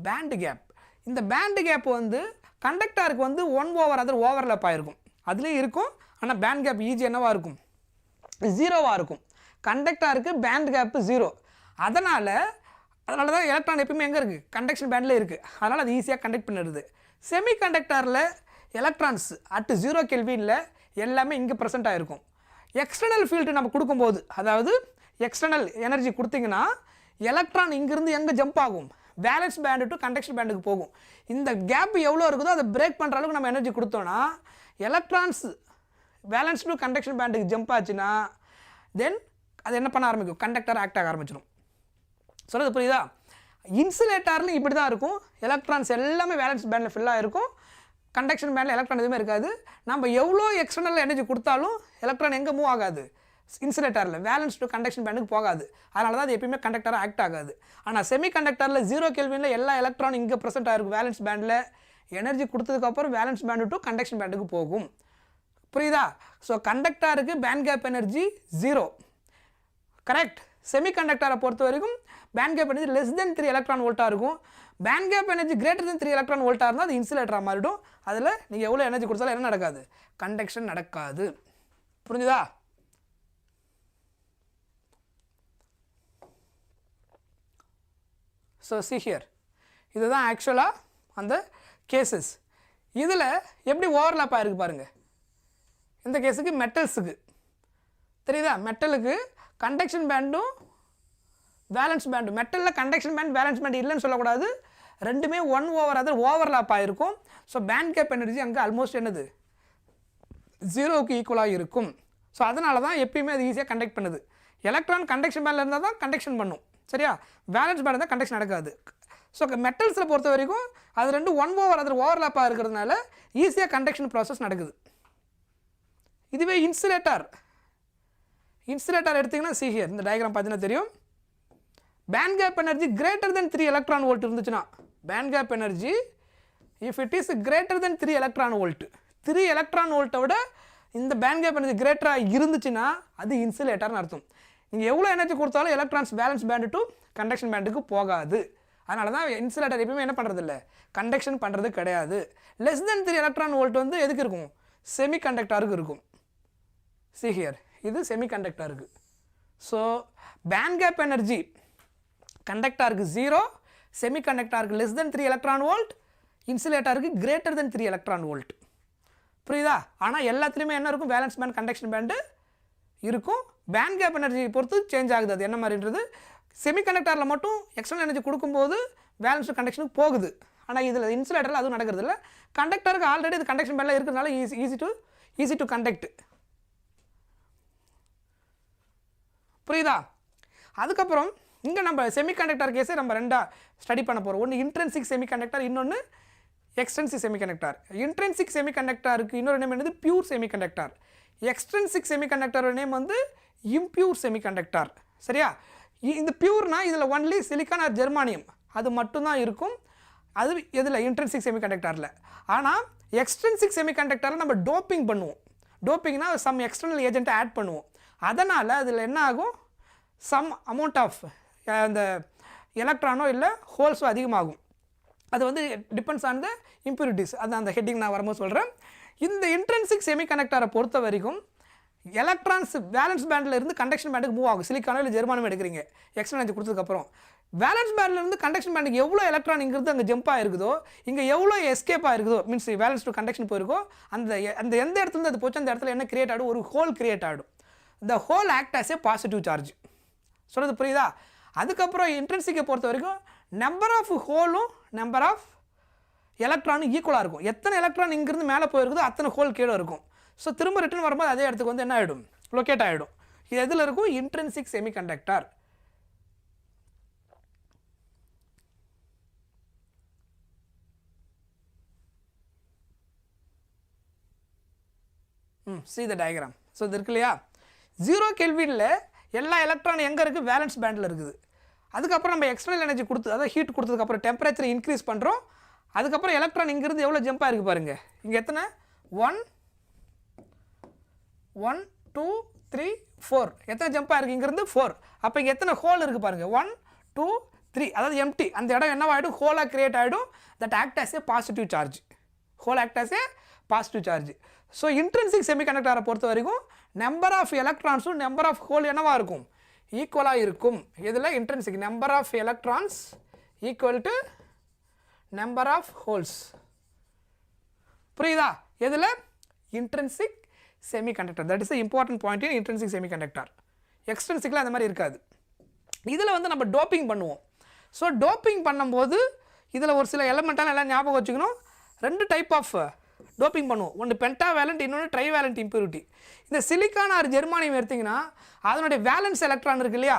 பேண்ட் கேப். இந்த பேண்ட் கேப் வந்து கண்டக்டருக்கு வந்து 1/, அது ஓவர்லேப் ஆகிருக்கும், அதுலேயும் இருக்கும். ஆனால் பேண்ட் கேப் ஈஜி என்னவாக இருக்கும், 0வாக இருக்கும். கண்டக்டருக்கு பேண்ட் கேப்பு 0. அதனால தான் எலக்ட்ரான் எப்பயுமே எங்கே இருக்குது, கண்டக்ஷன் பேண்டில் இருக்குது. அதனால் அது ஈஸியாக கண்டக்ட் பண்ணிடுது. செமி கண்டக்டரில் எலக்ட்ரான்ஸ் அட் 0 கெல்வினில் எல்லாமே இங்கே ப்ரெசென்ட் ஆகிருக்கும். எக்ஸ்டர்னல் ஃபீல்டு நம்ம கொடுக்கும்போது, அதாவது எக்ஸ்டர்னல் எனர்ஜி கொடுத்தீங்கன்னா எலக்ட்ரான் இங்கேருந்து எங்கே ஜம்ப் ஆகும், வேலன்ஸ் பேண்டு டு கண்டக்ஷன் பேண்டுக்கு போகும். இந்த கேப் எவ்வளோ இருக்குதோ அதை பிரேக் பண்ணுற அளவுக்கு நம்ம எனர்ஜி கொடுத்தோன்னா எலக்ட்ரான்ஸ் வேலன்ஸ் டு கண்டக்ஷன் பேண்டுக்கு ஜம்ப் ஆச்சுன்னா தென் அது என்ன பண்ண ஆரம்பிக்கும், கண்டக்டர் ஆக்ட் ஆக ஆரம்பிச்சிடும். சொல்கிறது புரியுதா? இன்சுலேட்டர்லையும் இப்படி தான் இருக்கும். எலக்ட்ரான்ஸ் எல்லாமே வேலன்ஸ் பேண்டில் ஃபில்லாக இருக்கும், கண்டக்ஷன் பேண்டில் எலக்ட்ரான் எதுவுமே இருக்காது. நம்ம எவ்வளோ எக்ஸ்டர்னல் எனர்ஜி கொடுத்தாலும் எலக்ட்ரான் எங்கே மூவ் ஆகாது, இன்சுலேட்டரில் வேலன்ஸ் டு கண்டக்ஷன் பேண்டுக்கு போகாது. அதனால தான் அது எப்பயுமே கண்டக்டராக ஆக்ட் ஆகாது. ஆனால் செமி கண்டக்டரில் 0 கெல்வினில் எல்லா எலக்ட்ரான் இங்கே ப்ரெசென்ட் ஆகிருக்கும் வேலன்ஸ் பேண்டில். எனர்ஜி கொடுத்ததுக்கப்புறம் வேலன்ஸ் பேண்டு டு கண்டக்ஷன் பேண்டுக்கு போகும். புரியுதா? ஸோ கண்டக்டருக்கு பேண்ட் கேப் எனர்ஜி 0, கரெக்ட். செமி கண்டக்டரை பொறுத்த வரைக்கும் band gap energy less than 3 electron வோல்ட்டாக இருக்கும். Band gap energy greater than 3 electron வோல்ட்டாக இருந்தால் அது இன்சுலேட்டராக மாறிடும். அதில் நீங்கள் எவ்வளோ எனர்ஜி கொடுத்தாலும் என்ன நடக்காது, கண்டக்ஷன் நடக்காது. புரிஞ்சுதா? ஸோ see here, இதுதான் ஆக்சுவலாக அந்த கேசஸ். இதில் எப்படி ஓவர்லாப் ஆகிருக்கு பாருங்கள். இந்த கேஸுக்கு மெட்டல்ஸுக்கு தெரியுதா, மெட்டலுக்கு கண்டக்ஷன் பேண்டும் வேலன்ஸ் பேண்டும். மெட்டலில் கண்டக்ஷன் பேண்ட் வேலன்ஸ் பேண்ட் இல்லைன்னு சொல்லக்கூடாது, ரெண்டுமே 1/, அது ஓவர்லாப் ஆகிருக்கும். ஸோ பேண்ட் கேப் எனர்ஜி அங்கே ஆல்மோஸ்ட் என்னது 0க்கு ஈக்குவலாக இருக்கும். ஸோ அதனால தான் எப்பயுமே அது ஈஸியாக கண்டக்ட் பண்ணுது. எலக்ட்ரான் கண்டக்ஷன் பேண்டில் இருந்தால் தான் கண்டக்ஷன் பண்ணும், சரியா? வேலன்ஸ் பேண்ட் தான் கண்டக்ஷன் நடக்காது. ஸோ மெட்டல்ஸில் பொறுத்த வரைக்கும் அது ரெண்டும் 1/, அது ஓவர்லாப்பாக இருக்கிறதுனால ஈஸியாக கண்டக்ஷன் ப்ராசஸ் நடக்குது. இதுவே இன்சுலேட்டர் எடுத்திங்கன்னா see here, இந்த டயக்ராம் பார்த்தீங்கன்னா தெரியும். Band gap energy greater than 3 electron volt இருந்துச்சுன்னா, band gap energy if it is greater than 3 electron volt, 3 electron வோல்ட்டை விட இந்த பேண்ட் கேப் எனர்ஜி கிரேட்டராக இருந்துச்சுன்னா அது இன்சுலேட்டர்னு அர்த்தம். நீங்கள் எவ்வளோ எனர்ஜி கொடுத்தாலும் electrons valence band to conduction பேண்டுக்கு போகாது. அதனால தான் இன்சுலேட்டர் எப்பயுமே என்ன பண்ணுறது இல்லை, கண்டக்ஷன் பண்ணுறது கிடையாது. லெஸ் தென் 3 எலக்ட்ரான் வோல்ட் வந்து எதுக்கு இருக்கும், செமி கண்டக்டருக்கு இருக்கும். see here, இது செமி கண்டக்டருக்கு. ஸோ பேண்ட் கேப் எனர்ஜி கண்டக்டருக்கு 0, செமி கண்டக்டருக்கு லெஸ் தென் 3 எலக்ட்ரான் வோல்ட், இன்சுலேட்டருக்கு கிரேட்டர் தென் 3 எலக்ட்ரான் வோல்ட். புரியுதா? ஆனால் எல்லாத்துலேயுமே என்ன இருக்கும், வேலன்ஸ் பேண்ட் கண்டக்ஷன் பேண்டு இருக்கும். பேண்ட் கேப் எனர்ஜி பொறுத்து சேஞ்ச் ஆகுது, அது என்ன மாதிரின்றது. செமி கண்டக்டரில் மட்டும் எக்ஸ்டர்னல் எனர்ஜி கொடுக்கும்போது வேலன்ஸ் டு கண்டக்ஷனுக்கு போகுது. ஆனால் இதில் இன்சுலேட்டரில் அதுவும் நடக்கிறது இல்லை. கண்டக்டருக்கு ஆல்ரெடி இது கண்டக்ஷன் பேண்டில் இருக்கிறதுனால ஈஸி டு கண்டக்ட். புரியுதா? அதுக்கப்புறம் இங்கே நம்ம செமிகண்டக்டர் கேஸை நம்ம ரெண்டாக ஸ்டடி பண்ண போகிறோம். ஒன்று இன்ட்ரென்சிக் செமிகண்டக்டர், இன்னொன்று எக்ஸ்ட்ரென்சிக் செமிகண்டக்டர். இன்ட்ரென்சிக் செமிகண்டக்டருக்கு இன்னொரு நேம் என்னது, பியூர் செமிகண்டக்டர். எக்ஸ்ட்ரென்சிக் செமிகண்டக்டரோட நேம் வந்து இம்பியூர் செமிகண்டக்டர். சரியா? இந்த பியூர்னா இதில் ஒன்லி சிலிக்கான் ஆர் ஜெர்மானியம் அது மட்டும்தான் இருக்கும். அது எதில், இன்ட்ரென்சிக் செமிகண்டக்டரில். ஆனால் எக்ஸ்ட்ரென்சிக் செமிகண்டக்டரில் நம்ம டோப்பிங் பண்ணுவோம். டோப்பிங்னா சம் எக்ஸ்டர்னல் ஏஜென்ட்டை ஆட் பண்ணுவோம். அதனால் அதில் என்ன ஆகும், சம் அமௌண்ட் ஆஃப் அந்த எலக்ட்ரானோ இல்லை ஹோல்ஸோ அதிகமாகும். அது வந்து டிபெண்ட்ஸ் ஆன் த இம்ப்யூரிட்டிஸ். அது அந்த ஹெட்டிங் நான் வரும்போது சொல்கிறேன். இந்த இன்ட்ரென்சிக் செமிகண்டக்டரை பொறுத்த வரைக்கும் எலக்ட்ரான்ஸ் வேலன்ஸ் பேண்டில் இருந்து கண்டக்ஷன் பேண்டுக்கு மூவ் ஆகும். சிலிக்கானோ இல்லை ஜெர்மானியம் எடுக்கிறீங்க எக்ஸ்டர்னல் எனர்ஜி கொடுத்ததுக்கப்புறம். வேலன்ஸ் பேண்டில் இருந்து கண்டக்ஷன் பேண்டுக்கு எவ்வளோ எலக்ட்ரான் இங்கிருந்து அங்கே ஜம்ப் ஆகிருக்குதோ, இங்கே எவ்வளோ எஸ்கேப் ஆகிருக்குதோ, மீன்ஸ் வேலன்ஸ் டு கண்டக்ஷன் போயிருக்கோ, அந்த எந்த இடத்துல அது போச்சு அந்த இடத்துல என்ன கிரியேட் ஆகிடும், ஒரு ஹோல் கிரியேட் ஆகிடும். The whole act as a positive charge. சொல்கிறது புரியுதா? அதுக்கப்புறம் இன்ட்ரென்சிக்கை பொறுத்த வரைக்கும் நம்பர் ஆஃப் ஹோலும் நம்பர் ஆஃப் எலக்ட்ரானும் ஈக்குவலாக இருக்கும். எத்தனை எலக்ட்ரான் இங்கிருந்து மேலே போயிருக்குதோ அத்தனை ஹோல் கீழே இருக்கும். ஸோ திரும்ப ரிட்டர்ன் வரும்போது அதே இடத்துக்கு வந்து என்ன ஆகிடும், லொக்கேட் ஆகிடும். இது எதில் இருக்கும், intrinsic semiconductor. see the diagram. So இது இருக்கு இல்லையா, 0 கெல்வினில் எல்லா எலக்ட்ரான் எங்கே இருக்குது, வேலன்ஸ் பேண்டில் இருக்குது. அதுக்கப்புறம் நம்ம எக்ஸ்டர்னல் எனர்ஜி கொடுத்து அதாவது ஹீட் கொடுத்ததுக்கப்புறம் டெம்பரேச்சர் இன்க்ரீஸ் பண்ணுறோம். அதுக்கப்புறம் எலக்ட்ரான் இங்கிருந்து எவ்வளோ ஜம்ப் ஆகிருக்கு பாருங்கள். இங்கே எத்தனை 1 1 2 3 4 எத்தனை ஜம்ப் ஆகிருக்கு இங்கேருந்து 4. அப்போ இங்கே எத்தனை ஹோல் இருக்குது பாருங்கள் 1 2 3 அதாவது எம்டி. அந்த இடம் என்னவாகிடும் ஹோலாக கிரியேட் ஆகிடும். That act as a positive charge. Hole act as a positive charge. So intrinsic செமிகண்டக்டரை பொறுத்த வரைக்கும் நம்பர் ஆஃப் எலக்ட்ரான்ஸும் நம்பர் ஆஃப் ஹோல் என்னவாக இருக்கும் ஈக்குவலாக இருக்கும். இதில் intrinsic number of electrons equal to number of holes. புரியுதா? எதில் intrinsic semiconductor. That is the important point in intrinsic semiconductor. எக்ஸ்ட்ரின்சிக்கில் அந்த மாதிரி இருக்காது. இதில் வந்து நம்ம டோப்பிங் பண்ணுவோம். ஸோ டோப்பிங் பண்ணும்போது இதில் ஒரு சில எலமெண்ட்டான எல்லாம் ஞாபகம் வச்சுக்கணும். 2 டைப் ஆஃப் டோப்பிங் பண்ணுவோம். ஒன்று பென்டாவேலண்ட், இன்னொன்று ட்ரைவேலண்ட் இம்பியூரிட்டி. இந்த சிலிக்கான் ஆர் ஜெர்மானியம் எடுத்திங்கன்னா அதனுடைய வேலன்ஸ் எலக்ட்ரான் இருக்குது இல்லையா,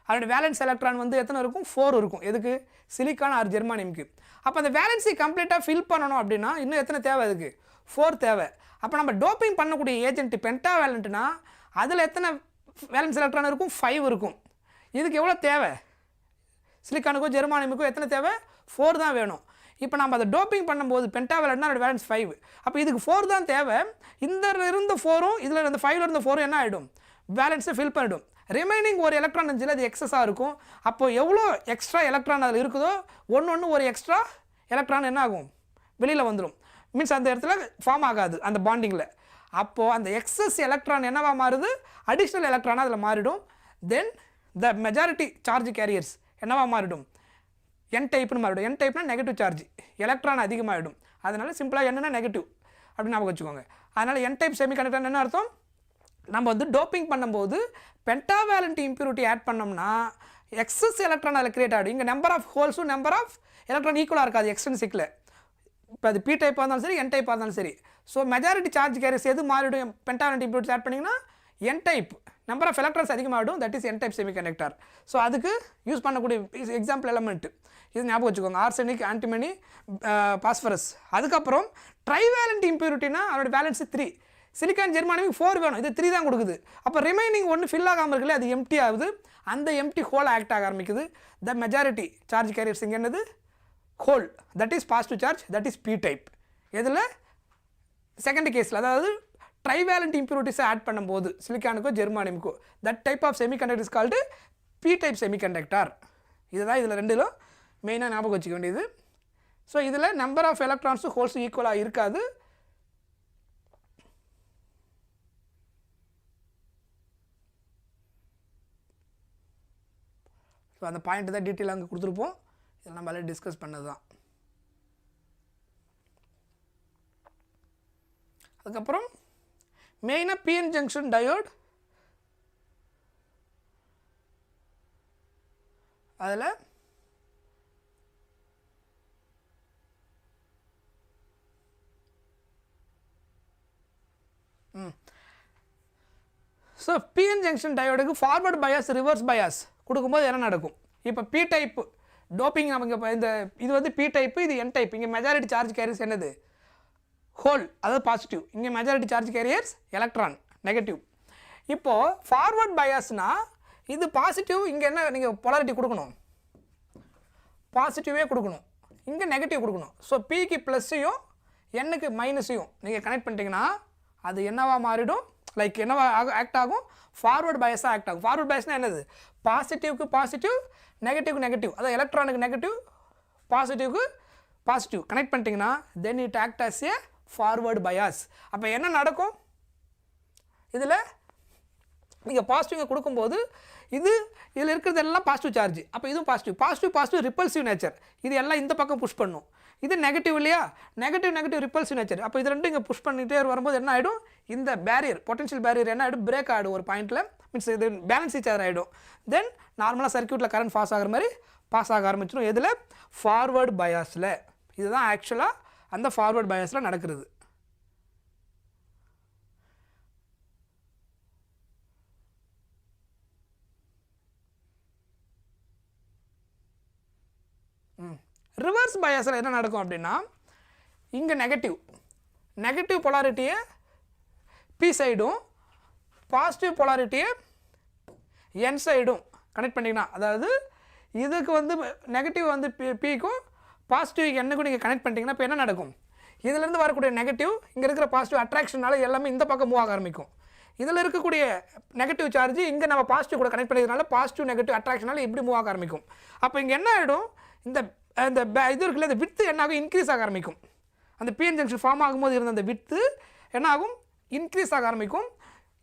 அதனுடைய வேலன்ஸ் எலக்ட்ரான் வந்து எத்தனை இருக்கும் 4 இருக்கும். எதுக்கு சிலிக்கான் ஆர் ஜெர்மானியம்க்கு. அப்போ அந்த வேலன்ஸை கம்ப்ளீட்டாக ஃபில் பண்ணணும் அப்படின்னா இன்னும் எத்தனை தேவை அதுக்கு 4 தேவை. அப்போ நம்ம டோப்பிங் பண்ணக்கூடிய ஏஜென்ட் பென்டாவேலண்ட்னா அதில் எத்தனை வேலன்ஸ் எலக்ட்ரான் இருக்கும் 5 இருக்கும். இதுக்கு எவ்வளோ தேவை சிலிக்கானுக்கும் ஜெர்மானியமுக்கும் எத்தனை தேவை 4 தான் வேணும். இப்போ நம்ம அதை டோப்பிங் பண்ணும்போது பென்டாவேலண்ட்னா அதோட வேலன்ஸ் 5. அப்போ இதுக்கு 4 தான் தேவை. இந்த இருந்த 4ம் இதில் இருந்த 5ல் இருந்த 4ம் என்ன ஆகிடும் பேலன்ஸை ஃபில் பண்ணிடும். ரிமைனிங் ஒரு எலக்ட்ரான் இருந்துச்சு அது எக்ஸஸாக இருக்கும். அப்போது எவ்வளோ எக்ஸ்ட்ரா எலக்ட்ரான் அதில் இருக்குதோ ஒன்று ஒரு எக்ஸ்ட்ரா எலக்ட்ரான் என்ன ஆகும் வெளியில் வந்துடும். மீன்ஸ் அந்த இடத்துல ஃபார்ம் ஆகாது அந்த பாண்டிங்கில். அப்போது அந்த எக்ஸஸ் எலக்ட்ரான் என்னவா மாறுது அடிஷ்னல் எலக்ட்ரானாக அதில் மாறிடும். தென் த மெஜாரிட்டி சார்ஜ் கேரியர்ஸ் என்னவா மாறிடும் என் டைப்னு மாறிடும். என் டைப்னா நெகட்டிவ் சார்ஜ், எலக்ட்ரான் அதிகமாகிடும். அதனால் சிம்பிளாக என்னென்னா நெகட்டிவ் அப்படின்னு ஞாபகம் வச்சுக்கோங்க. அதனால் என் டைப் செமிகண்டக்டர் என்ன அர்த்தம், நம்ம வந்து டோப்பிங் பண்ணும்போது பென்டாவேலண்ட் இம்பியூரிட்டி ஆட் பண்ணோம்னா எக்ஸஸ் எலக்ட்ரான் அதில் கிரியேட் ஆகிடும். இங்கே நம்பர் ஆஃப் ஹோல்ஸும் நம்பர் ஆஃப் எலக்ட்ரான் ஈக்குவலாக இருக்காது எக்ஸ்ட்ரின்சிக்கில். இப்போ அது பி டைப்பாக இருந்தாலும் சரி என் டைப்பாக இருந்தாலும் சரி. ஸோ மெஜாரிட்டி சார்ஜ் கேரியர்ஸ் எது மாறிடும் பென்டாவேலண்ட் இம்பியூரிட்டி ஆட் பண்ணிங்கன்னா N type number of electrons அதிகமாகிடும். That is N type semiconductor. So அதுக்கு யூஸ் பண்ணக்கூடிய எக்ஸாம்பிள் எலமெண்ட் இது ஞாபகம் வச்சுக்கோங்க. Arsenic, antimony, phosphorus. அதுக்கப்புறம் ட்ரைவேலண்ட் இம்பியூரிட்டினா அதோட பேலன்ஸ் 3. சிலிக்கான் ஜெர்மானியம் 4 வேணும், இது 3 தான் கொடுக்குது. அப்போ ரிமைனிங் ஒன்று ஃபில் ஆகாமல் இருக்குல்ல அது எம்டி ஆகுது. அந்த எம்டி ஹோல் ஆக்ட் ஆக ஆரம்பிக்குது. த மெஜாரிட்டி சார்ஜ் கேரியர்ஸ் இங்கே என்னது hole, that is positive charge, that is P type. இதில் செகண்ட் கேஸில் அதாவது ட்ரைவேலண்ட் இம்பியூரிட்டிஸை ஆட் பண்ணும்போது சிலிக்கானுக்கோ ஜெர்மானியமுக்கோ that type of semiconductor is called P type semiconductor. இதுதான் இதில் ரெண்டிலும் மெயினாக ஞாபகம் வச்சுக்க வேண்டியது. ஸோ இதில் நம்பர் ஆஃப் எலக்ட்ரான்ஸும் ஹோல்ஸும் ஈக்குவலாக இருக்காது. ஸோ அந்த பாயிண்ட் தான் டீட்டெயில் அங்கே கொடுத்துருப்போம். இதில் நம்ம எல்லாம் டிஸ்கஸ் பண்ணது தான். அதுக்கப்புறம் மெயினாக பிஎன் ஜங்ஷன் டயோட். அதில் ஸோ பிஎன் ஜங்ஷன் டயோடுக்கு ஃபார்வர்ட் பயாஸ் ரிவர்ஸ் பயாஸ் கொடுக்கும்போது என்ன நடக்கும். இப்போ பி டைப்பு டோப்பிங் நமக்கு இப்போ இந்த இது வந்து பி டைப்பு, இது என் டைப். இங்கே மெஜாரிட்டி சார்ஜ் கேரியர்ஸ் என்னது ஹோல், அதாவது பாசிட்டிவ். இங்கே majority charge careers electron negative. இப்போது ஃபார்வர்ட் பயாஸ்னால் இது பாசிட்டிவ். இங்கே என்ன நீங்கள் பொலாரிட்டி கொடுக்கணும் பாசிட்டிவே கொடுக்கணும், இங்கே நெகட்டிவ் கொடுக்கணும். ஸோ பிக்கு ப்ளஸ்ஸையும் என்னுக்கு மைனஸையும் நீங்கள் கனெக்ட் பண்ணிட்டீங்கன்னா அது என்னவா மாறிடும் லைக் என்னவா ஆக்ட் ஆகும் ஃபார்வர்ட் பயாஸாக ஆக்ட் ஆகும். ஃபார்வர்ட் பயாஸ்னால் என்னது பாசிட்டிவ்க்கு பாசிட்டிவ் நெகட்டிவ்க்கு நெகட்டிவ், அதாவது எலக்ட்ரானுக்கு நெகட்டிவ் பாசிட்டிவ்க்கு பாசிட்டிவ் கனெக்ட் பண்ணிட்டீங்கன்னா then it act as a forward bias. அப்போ என்ன நடக்கும் இதில் நீங்கள் பாசிட்டிவ் கொடுக்கும்போது இதில் இருக்கிறது எல்லாம் பாசிட்டிவ் சார்ஜ். அப்போ இதுவும் பாசிட்டிவ் ரிப்பல்சிவ் நேச்சர். இது எல்லாம் இந்த பக்கம் புஷ் பண்ணும். இது நெகட்டிவ் இல்லையா, நெகட்டிவ் ரிப்பல்சிவ் நேச்சர். அப்போ இது ரெண்டும் இங்கே புஷ் பண்ணிகிட்டே வரும்போது என்ன ஆகிடும் இந்த பேரியர் பொட்டன்ஷியல் பேரியர் என்ன ஆகிடும் பிரேக் ஆகிடும் ஒரு பாயிண்ட்டில். மீன்ஸ் இது பேலன்ஸ் ஈச் அதர் ஆகிடும். தென் நார்மலாக சர்க்யூட்டில் கரண்ட் பாஸ் ஆகிற மாதிரி பாஸ் ஆக ஆரம்பிச்சிடும். எதில் ஃபார்வர்ட் பயாஸில். இதுதான் ஆக்சுவலாக அந்த ஃபார்வர்ட் பயாஸில் நடக்கிறது. ரிவர்ஸ் பயாஸில் என்ன நடக்கும் அப்படின்னா இங்கே நெகட்டிவ் பொலாரிட்டியை பி சைடும் பாசிட்டிவ் பொலாரிட்டியை என் சைடும் கனெக்ட் பண்ணிங்கன்னா, அதாவது இதுக்கு வந்து நெகட்டிவ் வந்து பிக்கும் பாசிட்டிவ் என்னக்கும் நீங்கள் கனெக்ட் பண்ணிட்டீங்கன்னா இப்போ என்ன நடக்கும், இதிலேருந்து வரக்கூடிய நெகட்டிவ் இங்கே இருக்கிற பாசிட்டிவ் அட்ராக்ஷனால எல்லாமே இந்த பக்கம் மூவ் ஆக ஆரம்பிக்கும். இதில் இருக்கக்கூடிய நெகட்டிவ் சார்ஜ் இங்கே நம்ம பாசிட்டிவ் கூட கனெக்ட் பண்ணிக்கிறதுனால பாசிட்டிவ் நெகட்டிவ் அட்ராக்ஷனால இப்படி மூவ் ஆக ஆரம்பிக்கும். அப்போ இங்கே என்ன ஆகிடும், இந்த இது இருக்குல்ல, இந்த வித்து என்ன ஆகும், இன்க்ரீஸ் ஆக ஆரம்பிக்கும். அந்த பிஎன் ஜங்ஷன் ஃபார்ம் ஆகும்போது இருந்த அந்த வித்து என்ன ஆகும், இன்க்ரீஸ் ஆக ஆரம்பிக்கும்.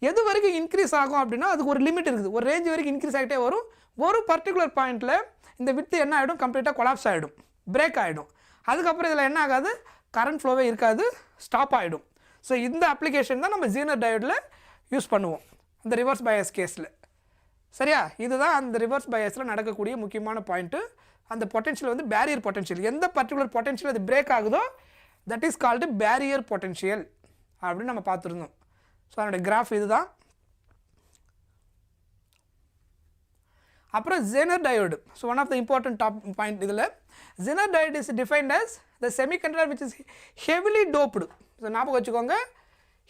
எது வரைக்கும் இன்க்ரீஸ் ஆகும் அப்படின்னா அதுக்கு ஒரு லிமிட் இருக்குது, ஒரு ரேஞ்ச் வரைக்கும் இன்க்ரீஸ் ஆகிட்டே வரும். ஒரு பர்டிகுலர் பாயிண்ட்டில் இந்த வித்து என்ன ஆகிடும், கம்ப்ளீட்டாக கொலாப்ஸ் ஆகிடும், பிரேக் ஆகிடும். அதுக்கப்புறம் இதில் என்ன ஆகாது, கரண்ட் ஃப்ளோவே இருக்காது, ஸ்டாப் ஆகிடும். ஸோ இந்த அப்ளிகேஷன் தான் நம்ம ஜீனர் டயோடில் யூஸ் பண்ணுவோம் இந்த ரிவர்ஸ் பயாஸ் கேஸில். சரியா, இதுதான் அந்த ரிவர்ஸ் பயாஸில் நடக்கக்கூடிய முக்கியமான பாயிண்ட்டு. அந்த பொட்டென்ஷியல் வந்து பேரியர் பொட்டென்ஷியல், எந்த பர்டிகுலர் பொட்டென்ஷியல் அது பிரேக் ஆகுதோ that is called barrier potential அப்படின்னு நம்ம பார்த்துருந்தோம். ஸோ அதனுடைய கிராஃப் இதுதான். அப்புறம் Zener diode. So one of the important point இதில் Zener diode is defined as the semiconductor which is heavily doped. So ஞாபகம் வச்சுக்கோங்க,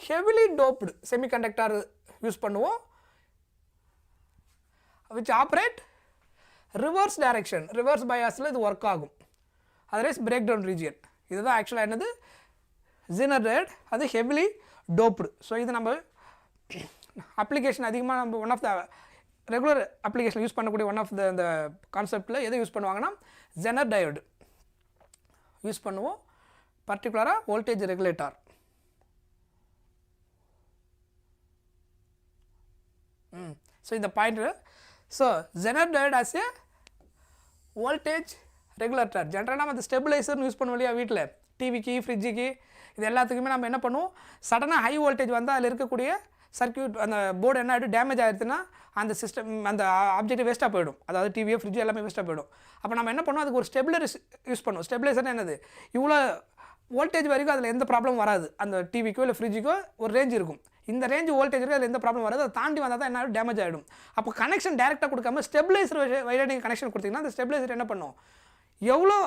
ஹெவிலி டோப்டு செமிகண்டக்டர் யூஸ் பண்ணுவோம் which operate reverse direction, reverse biasல இது ஒர்க் ஆகும், அதர்வைஸ் பிரேக் டவுன் ரீஜியன். இதுதான் ஆக்சுவலாக என்னது ஜீனர் டயோட், அது ஹெவிலி டோப்டு. ஸோ இது நம்ம அப்ளிகேஷன் அதிகமாக நம்ம one of the regular application use பண்ணக்கூடிய ஒன் ஆஃப் த இந்த கான்செப்டில் எதை யூஸ் பண்ணுவாங்கன்னா ஜெனர் டயோடு யூஸ் பண்ணுவோம், பர்டிகுலராக வோல்டேஜ் ரெகுலேட்டர். ஸோ இந்த point, so genre diode as a voltage regulator. ஜென்ரலாக நம்ம அந்த ஸ்டெபிளைசர்னு யூஸ் பண்ணுவோம் இல்லையா வீட்டில், டிவிக்கு ஃப்ரிட்ஜுக்கு இது எல்லாத்துக்குமே நம்ம என்ன பண்ணுவோம், சடனாக ஹை வோல்டேஜ் வந்து அதில் இருக்கக்கூடிய சர்க்யூட் அந்த போர்டு என்ன ஆகிடும், டேமேஜ் ஆகிடுச்சுன்னா அந்த சிஸ்டம் அந்த ஆப்ஜெக்ட் வேஸ்ட்டாக போயிடும், அதாவது டிவியோ ஃப்ரிட்ஜோ எல்லாமே வேஸ்ட்டாக போயிடும். அப்போ நம்ம என்ன பண்ணுவோம், அதுக்கு ஒரு ஸ்டெபிலைசர் யூஸ் பண்ணுவோம். ஸ்டெபிலைசர்னா என்னது, இவ்வளோ வோல்டேஜ் வரைக்கும் அதில் எந்த ப்ராப்ளம் வராது, அந்த டிவிக்கோ இல்லை ஃப்ரிட்ஜுக்கோ ஒரு ரேஞ்ச் இருக்கும், இந்த ரேஞ்ச் வோல்டேஜ் இருக்குது, அதில் எந்த ப்ராப்ளம் வராது, அதை தாண்டி வந்தால் தான் என்ன டேமேஜ் ஆகிடும். அப்போ கனெக்ஷன் டேரெக்டாக கொடுக்காம ஸ்டெபிலைசர் வழியாக நீங்கள் கனெக்ஷன் கொடுத்தீங்கன்னா அந்த ஸ்டெபிலைசர் என்ன பண்ணும், எவ்வளோ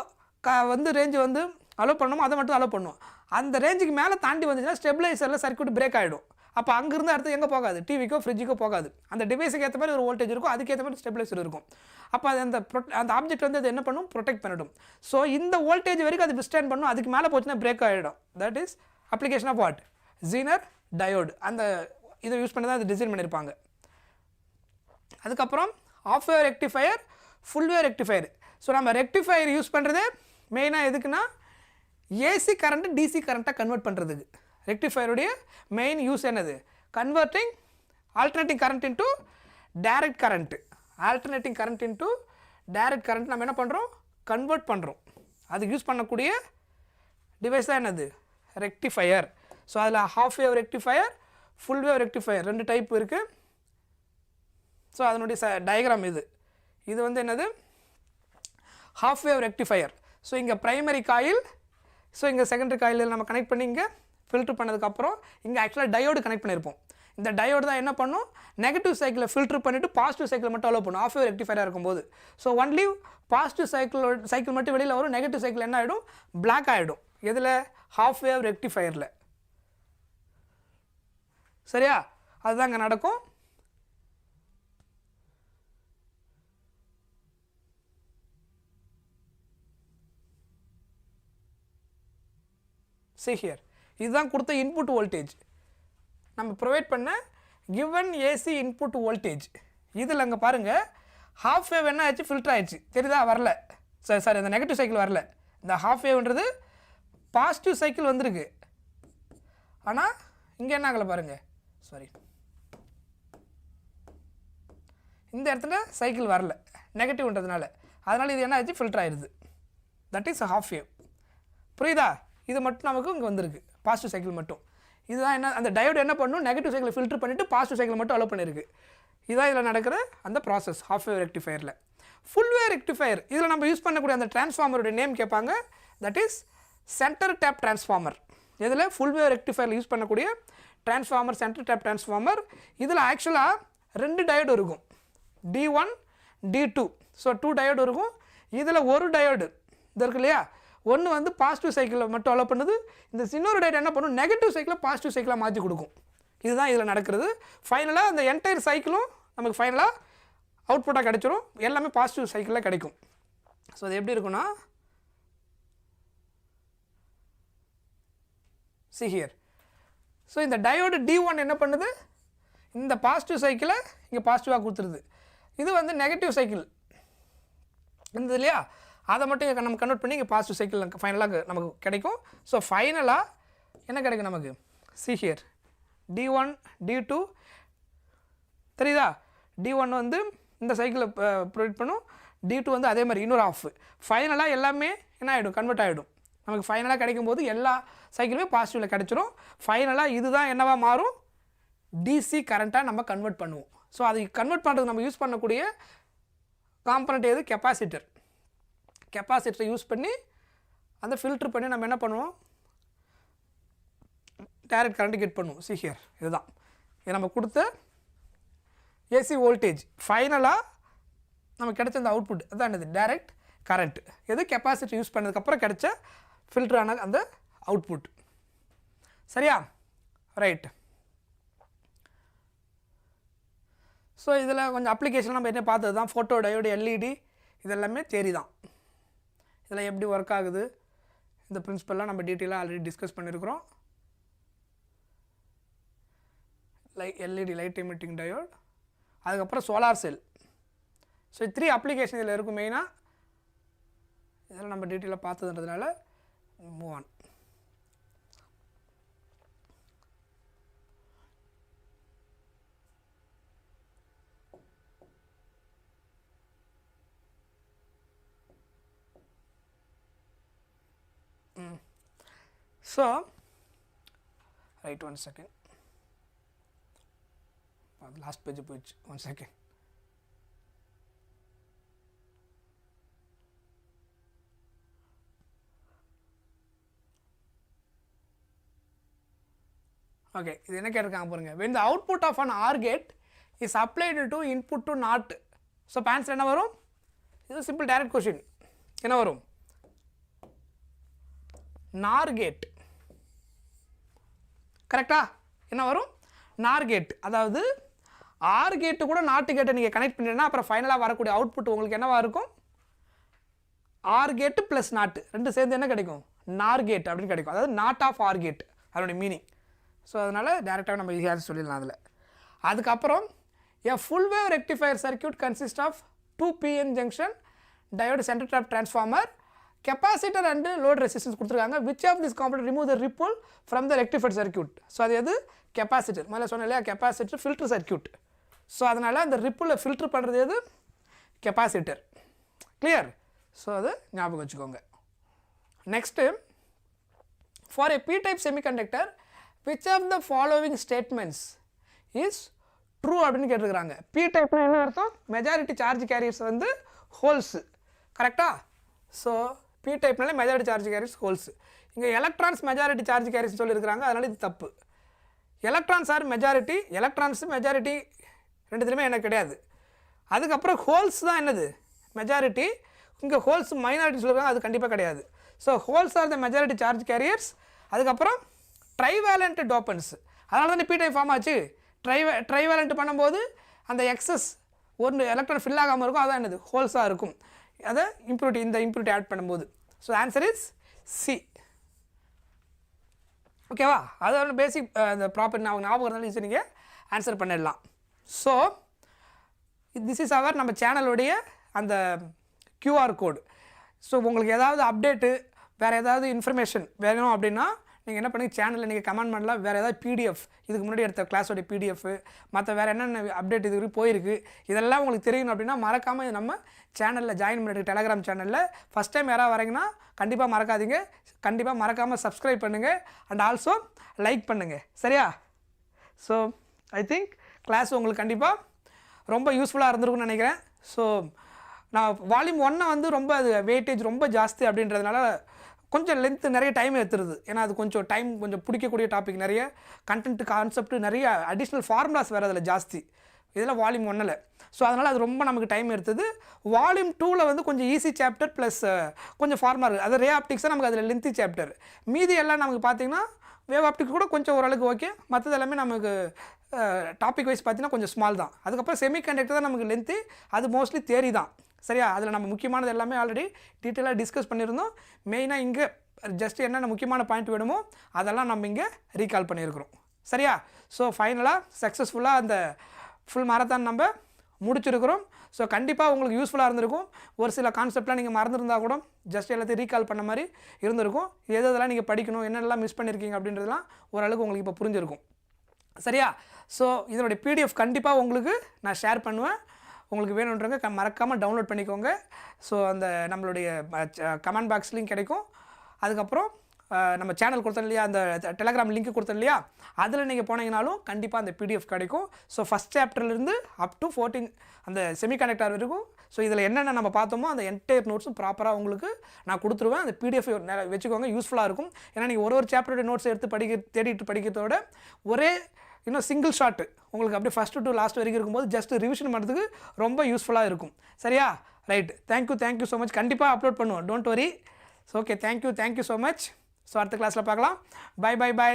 வந்து ரேஞ்சு வந்து அலோவ் பண்ணணுமோ அதை மட்டும் அலோவ் பண்ணும். அந்த ரேஞ்சுக்கு மேலே தாண்டி வந்துச்சுன்னா ஸ்டெபிலைசரில் சர்க்யூட் பிரேக் ஆகிடும். அப்போ அங்கேருந்து அடுத்து எங்கே போகாது, டிவிக்கோ ஃப்ரிட்ஜுக்கோ போகாது, அந்த டிவைஸுக்கு ஏற்ற மாதிரி ஒரு வோல்டேஜ் இருக்கும், அதுக்கேற்ற மாதிரி ஸ்டெபிலைசர் இருக்கும். அப்போ அது அந்த ஆப்ஜெக்ட் வந்து அது என்ன பண்ணும், ப்ரொடெக்ட் பண்ணிடும். ஸோ இந்த வோல்டேஜ் வரைக்கும் அது விஸ்டாண்ட் பண்ணும், அதுக்கு மேலே போச்சுன்னா பிரேக் ஆகிடும். That is application of what, Zener diode. அந்த இதை யூஸ் பண்ணி தான் அது டிசைன் பண்ணியிருப்பாங்க. அதுக்கப்புறம் half wave rectifier, full wave rectifier. So நம்ம ரெக்டிஃபயர் யூஸ் பண்ணுறது மெயினாக எதுக்குன்னா ஏசி கரண்ட்டு டிசி கரண்ட்டாக கன்வெர்ட் பண்ணுறதுக்கு. ரெக்டிஃபயருடைய மெயின் யூஸ் என்னது, converting alternating current into direct current. Alternating current into direct current நம்ம என்ன பண்ணுறோம், கன்வெர்ட் பண்ணுறோம். அதுக்கு யூஸ் பண்ணக்கூடிய டிவைஸ் தான் என்னது, ரெக்டிஃபயர். ஸோ அதில் half wave rectifier, full wave rectifier ரெண்டு டைப் இருக்குது. ஸோ அதனுடைய டயக்ராம் இது வந்து என்னது, ஹாஃப் வேவ் ரெக்டிஃபயர். ஸோ இங்கே ப்ரைமரி காயில், ஸோ இங்கே செகண்டரி காயில் நம்ம கனெக்ட் பண்ணி இங்கே ஃபில்ட்ரு பண்ணதுக்கப்புறம் இங்கே ஆக்சுவலாக டயோடு கனெக்ட் பண்ணியிருப்போம். இந்த டயோடு தான் என்ன பண்ணும், நெகட்டிவ் சைக்கிளை ஃபில்ட்ரு பண்ணிவிட்டு பாசிட்டிவ் சைக்கிள் மட்டும் அலோவ் பண்ணும் ஆஃப் வேவ் ரெக்டிஃபயராக இருக்கும்போது. ஸோ ஒன்லி பாசிட்டிவ் சைக்கிள் மட்டும் வெளியில் வரும், நெகட்டிவ் சைக்கிள் என்ன ஆகிடும், பிளாக் ஆகிடும். எதில், ஹாஃப் வேவ் ரெக்டிஃபயரில். சரியா, அதுதான் இங்கே நடக்கும். See here, இதுதான் கொடுத்த இன்புட் வோல்டேஜ், நம்ம ப்ரொவைட் பண்ண கிவன் ஏசி இன்புட் வோல்டேஜ். இதில் அங்கே பாருங்கள் ஹாஃப் வேவ் என்ன ஆச்சு, ஃபில்டர் ஆயிடுச்சு, தெரியுதா, வரல. சாரி அந்த நெகட்டிவ் சைக்கிள் வரல, இந்த ஹாஃப் வேவ்ன்றது பாசிட்டிவ் சைக்கிள் வந்திருக்கு. ஆனால் இங்கே என்ன ஆகலை பாருங்கள், சாரி இந்த இடத்துல சைக்கிள் வரல நெகட்டிவ்ன்றதுனால, அதனால் இது என்ன ஆச்சு, ஃபில்டர் ஆயிடுது. That is half wave. புரியுதா, இது மட்டும் நமக்கு இங்கே வந்திருக்கு, பாசிட்டிவ் சைக்கிள் மட்டும். இதுதான் என்ன, அந்த டயோடு என்ன பண்ணணும், நெகட்டிவ் சைக்கிளை ஃபில்டர் பண்ணிவிட்டு பாசிட்டிவ் சைக்கிள் மட்டும் அலோவ் பண்ணியிருக்கு. இதுதான் இதில் நடக்கிற அந்த ப்ராசஸ் ஹாஃப் வேவ் ரெக்டிஃபயரில். ஃபுல் வேவ் ரெக்டிஃபயர், இதில் நம்ம யூஸ் பண்ணக்கூடிய அந்த டிரான்ஸ்ஃபார்மருடைய நேம் கேட்பாங்க, that is centre tap transformer. இதில் ஃபுல் வேவ் ரெக்டிஃபயரில் யூஸ் பண்ணக்கூடிய டிரான்ஸ்ஃபார்மர் சென்டர் டேப் டிரான்ஸ்ஃபார்மர். இதில் ஆக்சுவலாக ரெண்டு டயோடு இருக்கும், D1 D2. ஸோ 2 டயோடு இருக்கும். இதில் ஒரு டயோடு இது இருக்கு இல்லையா, ஒன்று வந்து பாசிட்டிவ் சைக்கிளை மட்டும் அலோவ் பண்ணுது, இந்த இன்னொரு டயோடு என்ன பண்ணும், நெகட்டிவ் சைக்கிளை பாசிட்டிவ் சைக்கிளாக மாற்றி கொடுக்கும். இதுதான் இதில் நடக்கிறது. ஃபைனலாக அந்த என்டையர் சைக்கிளும் நமக்கு ஃபைனலாக அவுட்புட்டாக கிடைச்சிரும், எல்லாமே பாசிட்டிவ் சைக்கிளில் கிடைக்கும். ஸோ அது எப்படி இருக்குன்னா see here. ஸோ இந்த டயோடு D1 என்ன பண்ணுது, இந்த பாசிட்டிவ் சைக்கிளை இங்கே பாசிட்டிவாக கொடுத்துருது. இது வந்து நெகட்டிவ் சைக்கிள் இருந்தது இல்லையா, அதை மட்டும் நம்ம கன்வெர்ட் பண்ணி இங்கே பாசிட்டிவ் சைக்கிள் ஃபைனலாக நமக்கு கிடைக்கும். ஸோ ஃபைனலாக என்ன கிடைக்கும் நமக்கு, see here D1 D2 தெரியுதா, D1 வந்து இந்த சைக்கிளை ப்ரொவைட் பண்ணும், D2 வந்து அதே மாதிரி இன்னொரு ஆஃப். ஃபைனலாக எல்லாமே என்ன ஆகிடும், கன்வெர்ட் ஆகிடும். நமக்கு ஃபைனலாக கிடைக்கும்போது எல்லா சைக்கிளுமே பாசிட்டிவில் கிடச்சிரும். ஃபைனலாக இதுதான் என்னவாக மாறும், டிசி கரண்ட்டாக நம்ம கன்வெர்ட் பண்ணுவோம். ஸோ அதை கன்வெர்ட் பண்ணுறது நம்ம யூஸ் பண்ணக்கூடிய காம்பனண்ட் எது, கெப்பாசிட்டர். கெப்பாசிட்டரை யூஸ் பண்ணி அந்த ஃபில்ட்ரு பண்ணி நம்ம என்ன பண்ணுவோம், டைரக்ட் கரண்ட்டு கெட் பண்ணுவோம். see here இதுதான் இது நம்ம கொடுத்த ஏசி வோல்டேஜ். ஃபைனலாக நமக்கு கிடைச்ச அந்த அவுட்புட் அதுதான் என்னது, டைரக்ட் கரண்ட். எது, கெப்பாசிட்டர் யூஸ் பண்ணதுக்கப்புறம் கிடைச்ச ஃபில்டரான அந்த அவுட்புட். சரியா, ரைட். ஸோ இதில் கொஞ்சம் அப்ளிகேஷன் நம்ம என்ன பார்த்தது தான், ஃபோட்டோ டயோடு எல்இடி இதெல்லாமே தேரி தான். இதெல்லாம் எப்படி ஒர்க் ஆகுது, இந்த பிரின்சிபல்லாம் நம்ம டீட்டெயிலாக ஆல்ரெடி டிஸ்கஸ் பண்ணியிருக்கிறோம். எல்இடி லைட் எமிட்டிங் டயோட், அதுக்கப்புறம் சோலார் செல். ஸோ 3 அப்ளிகேஷன் இதில் இருக்கும் மெயினாக. இதெல்லாம் நம்ம டீட்டெயிலாக பார்த்ததுன்றதுனால move on. So right, 1 second, last page போயிடுச்சு, 1 செகண்ட். ஓகே, இது என்ன கேட்டிருக்காங்க பாருங்க, when the output of an OR gate is applied to input to NOT. So answer என்ன வரும், இது சிம்பிள் டைரக்ட் கொஸ்டின். என்ன வரும், NOR கேட். கரெக்டா, என்ன வரும், NOR கேட். அதாவது ஆர் கேட்டு கூட நாட்டு கேட்டை நீங்கள் கனெக்ட் பண்ணிட்டீங்கன்னா அப்புறம் ஃபைனலாக வரக்கூடிய அவுட்புட் உங்களுக்கு என்னவாக இருக்கும், ஆர் கேட்டு ப்ளஸ் நாட்டு ரெண்டு சேர்ந்து என்ன கிடைக்கும், NOR கேட் அப்படின்னு கிடைக்கும். அதாவது நாட் ஆஃப் ஆர் கேட் அதனுடைய மீனிங். ஸோ அதனால் டேரெக்டாக நம்ம ஈஸியாக சொல்லிடலாம் அதில். அதுக்கப்புறம் a full wave rectifier circuit consists of 2 PN junction diode center trap transformer, capacitor and load resistance கொடுத்துருக்காங்க. which of this component remove the ripple from the rectified circuit. So அது எது, கெப்பாசிட்டர். முதல்ல சொன்னேன் இல்லையா, கெப்பாசிட்டர் ஃபில்டர் சர்க்யூட். ஸோ அதனால் அந்த ரிப்பிளை ஃபில்டர் பண்ணுறது எது, கெப்பாசிட்டர். கிளியர். ஸோ அது ஞாபகம் வச்சுக்கோங்க. Next, for a p-type semiconductor which of the following statements is true அப்படின்னு கேட்டிருக்கிறாங்க. p-typeனா என்ன அர்த்தம், மெஜாரிட்டி சார்ஜ் கேரியர்ஸ் வந்து ஹோல்ஸு. கரெக்டாக. ஸோ p-typeனாலே மெஜாரிட்டி சார்ஜ் கேரியர்ஸ் ஹோல்ஸு. இங்கே எலக்ட்ரான்ஸ் மெஜாரிட்டி சார்ஜ் கேரியர்ஸ் சொல்லியிருக்கிறாங்க, அதனால் இது தப்பு. Electrons are majority, electrons majority ரெண்டுத்துலையுமே எனக்கு கிடையாது. அதுக்கப்புறம் ஹோல்ஸ் தான் என்னது மெஜாரிட்டி. இங்கே ஹோல்ஸ் மைனாரிட்டி சொல்லுறாங்க, அது கண்டிப்பாக கிடையாது. So holes R the majority charge careers. அதுக்கப்புறம் ட்ரைவேலண்ட் டோப்பன்ஸ், அதனால தான் p-type ஃபார்ம் ஆச்சு. ட்ரைவேலண்ட் பண்ணும்போது அந்த எக்ஸஸ் ஒரு எலக்ட்ரான் ஃபில் ஆகாமல் இருக்கும், அதான் என்னது ஹோல்ஸாக இருக்கும். அதை இம்ப்யூரிட்டி, இந்த இம்ப்யூரிட்டி ஆட் பண்ணும்போது. So answer is C. ஓகேவா, அதோட பேசிக் இந்த ப்ராப்பர்ட்டி ஞாபகம் இருந்தாலும் ஈஸி நீங்கள் ஆன்சர் பண்ணிடலாம். ஸோ திஸ் இஸ் அவர் நம்ம சேனலுடைய அந்த QR கோடு. ஸோ உங்களுக்கு ஏதாவது அப்டேட்டு, வேறு ஏதாவது இன்ஃபர்மேஷன் வேணும் அப்படின்னா நீங்கள் என்ன பண்ணி சேனலில் நீங்கள் கமெண்ட் பண்ணலாம். வேறு ஏதாவது PDF, இதுக்கு முன்னாடி எடுத்த கிளாஸோடைய PDF, மற்ற வேறு என்னென்ன அப்டேட் இதுக்கு போயிருக்கு, இதெல்லாம் உங்களுக்கு தெரியணும் அப்படின்னா மறக்காமல் நம்ம சேனலில் ஜாயின் பண்ணிட்டு, டெலகிராம் சேனலில் ஃபஸ்ட் டைம் யாராவது வரீங்கன்னா கண்டிப்பாக மறக்காதீங்க, கண்டிப்பாக மறக்காமல் சப்ஸ்கிரைப் பண்ணுங்கள் அண்ட் ஆல்சோ லைக் பண்ணுங்கள். சரியா? ஸோ ஐ திங்க் கிளாஸ் உங்களுக்கு கண்டிப்பாக ரொம்ப யூஸ்ஃபுல்லாக இருந்திருக்குன்னு நினைக்கிறேன். ஸோ நான் வால்யூம் 1 வந்து ரொம்ப அது வெயிட்டேஜ் ரொம்ப ஜாஸ்தி அப்படின்றதுனால கொஞ்சம் லென்த்து நிறைய டைம் எடுத்துருது. ஏன்னா அது கொஞ்சம் டைம் கொஞ்சம் பிடிக்கக்கூடிய டாபிக், நிறைய கண்டென்ட் கான்செப்ட், நிறைய அடிஷ்னல் ஃபார்முலாஸ் வேறு அதில் ஜாஸ்தி இதில் வால்யூம் 1. ஸோ அதனால் அது ரொம்ப நமக்கு டைம் எடுத்தது. வால்யூம் 2 வந்து கொஞ்சம் ஈஸி சாப்டர் ப்ளஸ் கொஞ்சம் ஃபார்முலா இருக்குது. அது ரே ஆப்டிக்ஸாக நமக்கு அதில் லென்த்தி சாப்டர். மீதி எல்லாம் நமக்கு பார்த்திங்கன்னா வேவ் ஆப்டிக்ஸ் கூட கொஞ்சம் ஓரளவுக்கு ஓகே, மற்றது எல்லாமே நமக்கு டாபிக் வைஸ் பார்த்தீங்கன்னா கொஞ்சம் ஸ்மால் தான். அதுக்கப்புறம் செமிகண்டக்டர் தான் நமக்கு லென்த்து, அது மோஸ்ட்லி தியரி தான். சரியா? அதில் நம்ம முக்கியமானது எல்லாமே ஆல்ரெடி டீட்டெயிலாக டிஸ்கஸ் பண்ணியிருந்தோம். மெயினாக இங்கே ஜஸ்ட் என்னென்ன முக்கியமான பாயிண்ட் வேணுமோ அதெல்லாம் நம்ம இங்கே ரீகால் பண்ணியிருக்கிறோம். சரியா? ஸோ ஃபைனலாக சக்ஸஸ்ஃபுல்லாக அந்த ஃபுல் மாரத்தான் நம்ம முடிச்சிருக்கிறோம். ஸோ கண்டிப்பாக உங்களுக்கு யூஸ்ஃபுல்லாக இருந்திருக்கும். ஒரு சில கான்செப்ட்லாம் நீங்கள் மறந்துருந்தால் கூட ஜஸ்ட் எல்லாத்தையும் ரீகால் பண்ண மாதிரி இருந்திருக்கும். எதெல்லாம் நீங்கள் படிக்கணும், என்னென்னலாம் மிஸ் பண்ணியிருக்கீங்க அப்படின்றதுலாம் ஓரளவுக்கு உங்களுக்கு இப்போ புரிஞ்சிருக்கும். சரியா? ஸோ இதனுடைய பிடிஎஃப் கண்டிப்பாக உங்களுக்கு நான் ஷேர் பண்ணுவேன். உங்களுக்கு வேணுன்றவங்க மறக்காமல் டவுன்லோட் பண்ணிக்கோங்க. ஸோ அந்த நம்மளுடைய கமெண்ட் பாக்ஸ்லையும் கிடைக்கும். அதுக்கப்புறம் நம்ம சேனல் கொடுத்தோம் இல்லையா, அந்த டெலகிராம் லிங்க் கொடுத்தோம் இல்லையா, அதில் நீங்கள் போனீங்கனாலும் கண்டிப்பாக அந்த பிடிஎஃப் கிடைக்கும். ஸோ ஃபஸ்ட் சாப்டர்லேருந்து அப் டு 14 அந்த செமிகண்டக்டர் வரைக்கும். ஸோ இதில் என்னென்ன நம்ம பார்த்தோமோ அந்த என்டையர் நோட்ஸும் ப்ராப்பராக உங்களுக்கு நான் கொடுத்துருவேன். அந்த பிடிஎஃப் வச்சுக்கோங்க, யூஸ்ஃபுல்லாக இருக்கும். ஏன்னா நீங்கள் ஒரு சாப்டருடைய நோட்ஸ் எடுத்து தேடிட்டு படிக்கிறதோட ஒரே இன்னும் சிங்கிள் ஷாட்டு உங்களுக்கு அப்படியே ஃபஸ்ட்டு டு லாஸ்ட் வரைக்கும் இருக்கும்போது ஜஸ்ட் ரிவிஷன் பண்ணுறதுக்கு ரொம்ப யூஸ்ஃபுல்லாக இருக்கும். சரியா? ரைட். Thank you so much. கண்டிப்பாக அப்லோட் பண்ணுவோம், don't worry. So okay, thank you so much. So அடுத்த கிளாஸில் பார்க்கலாம். பை.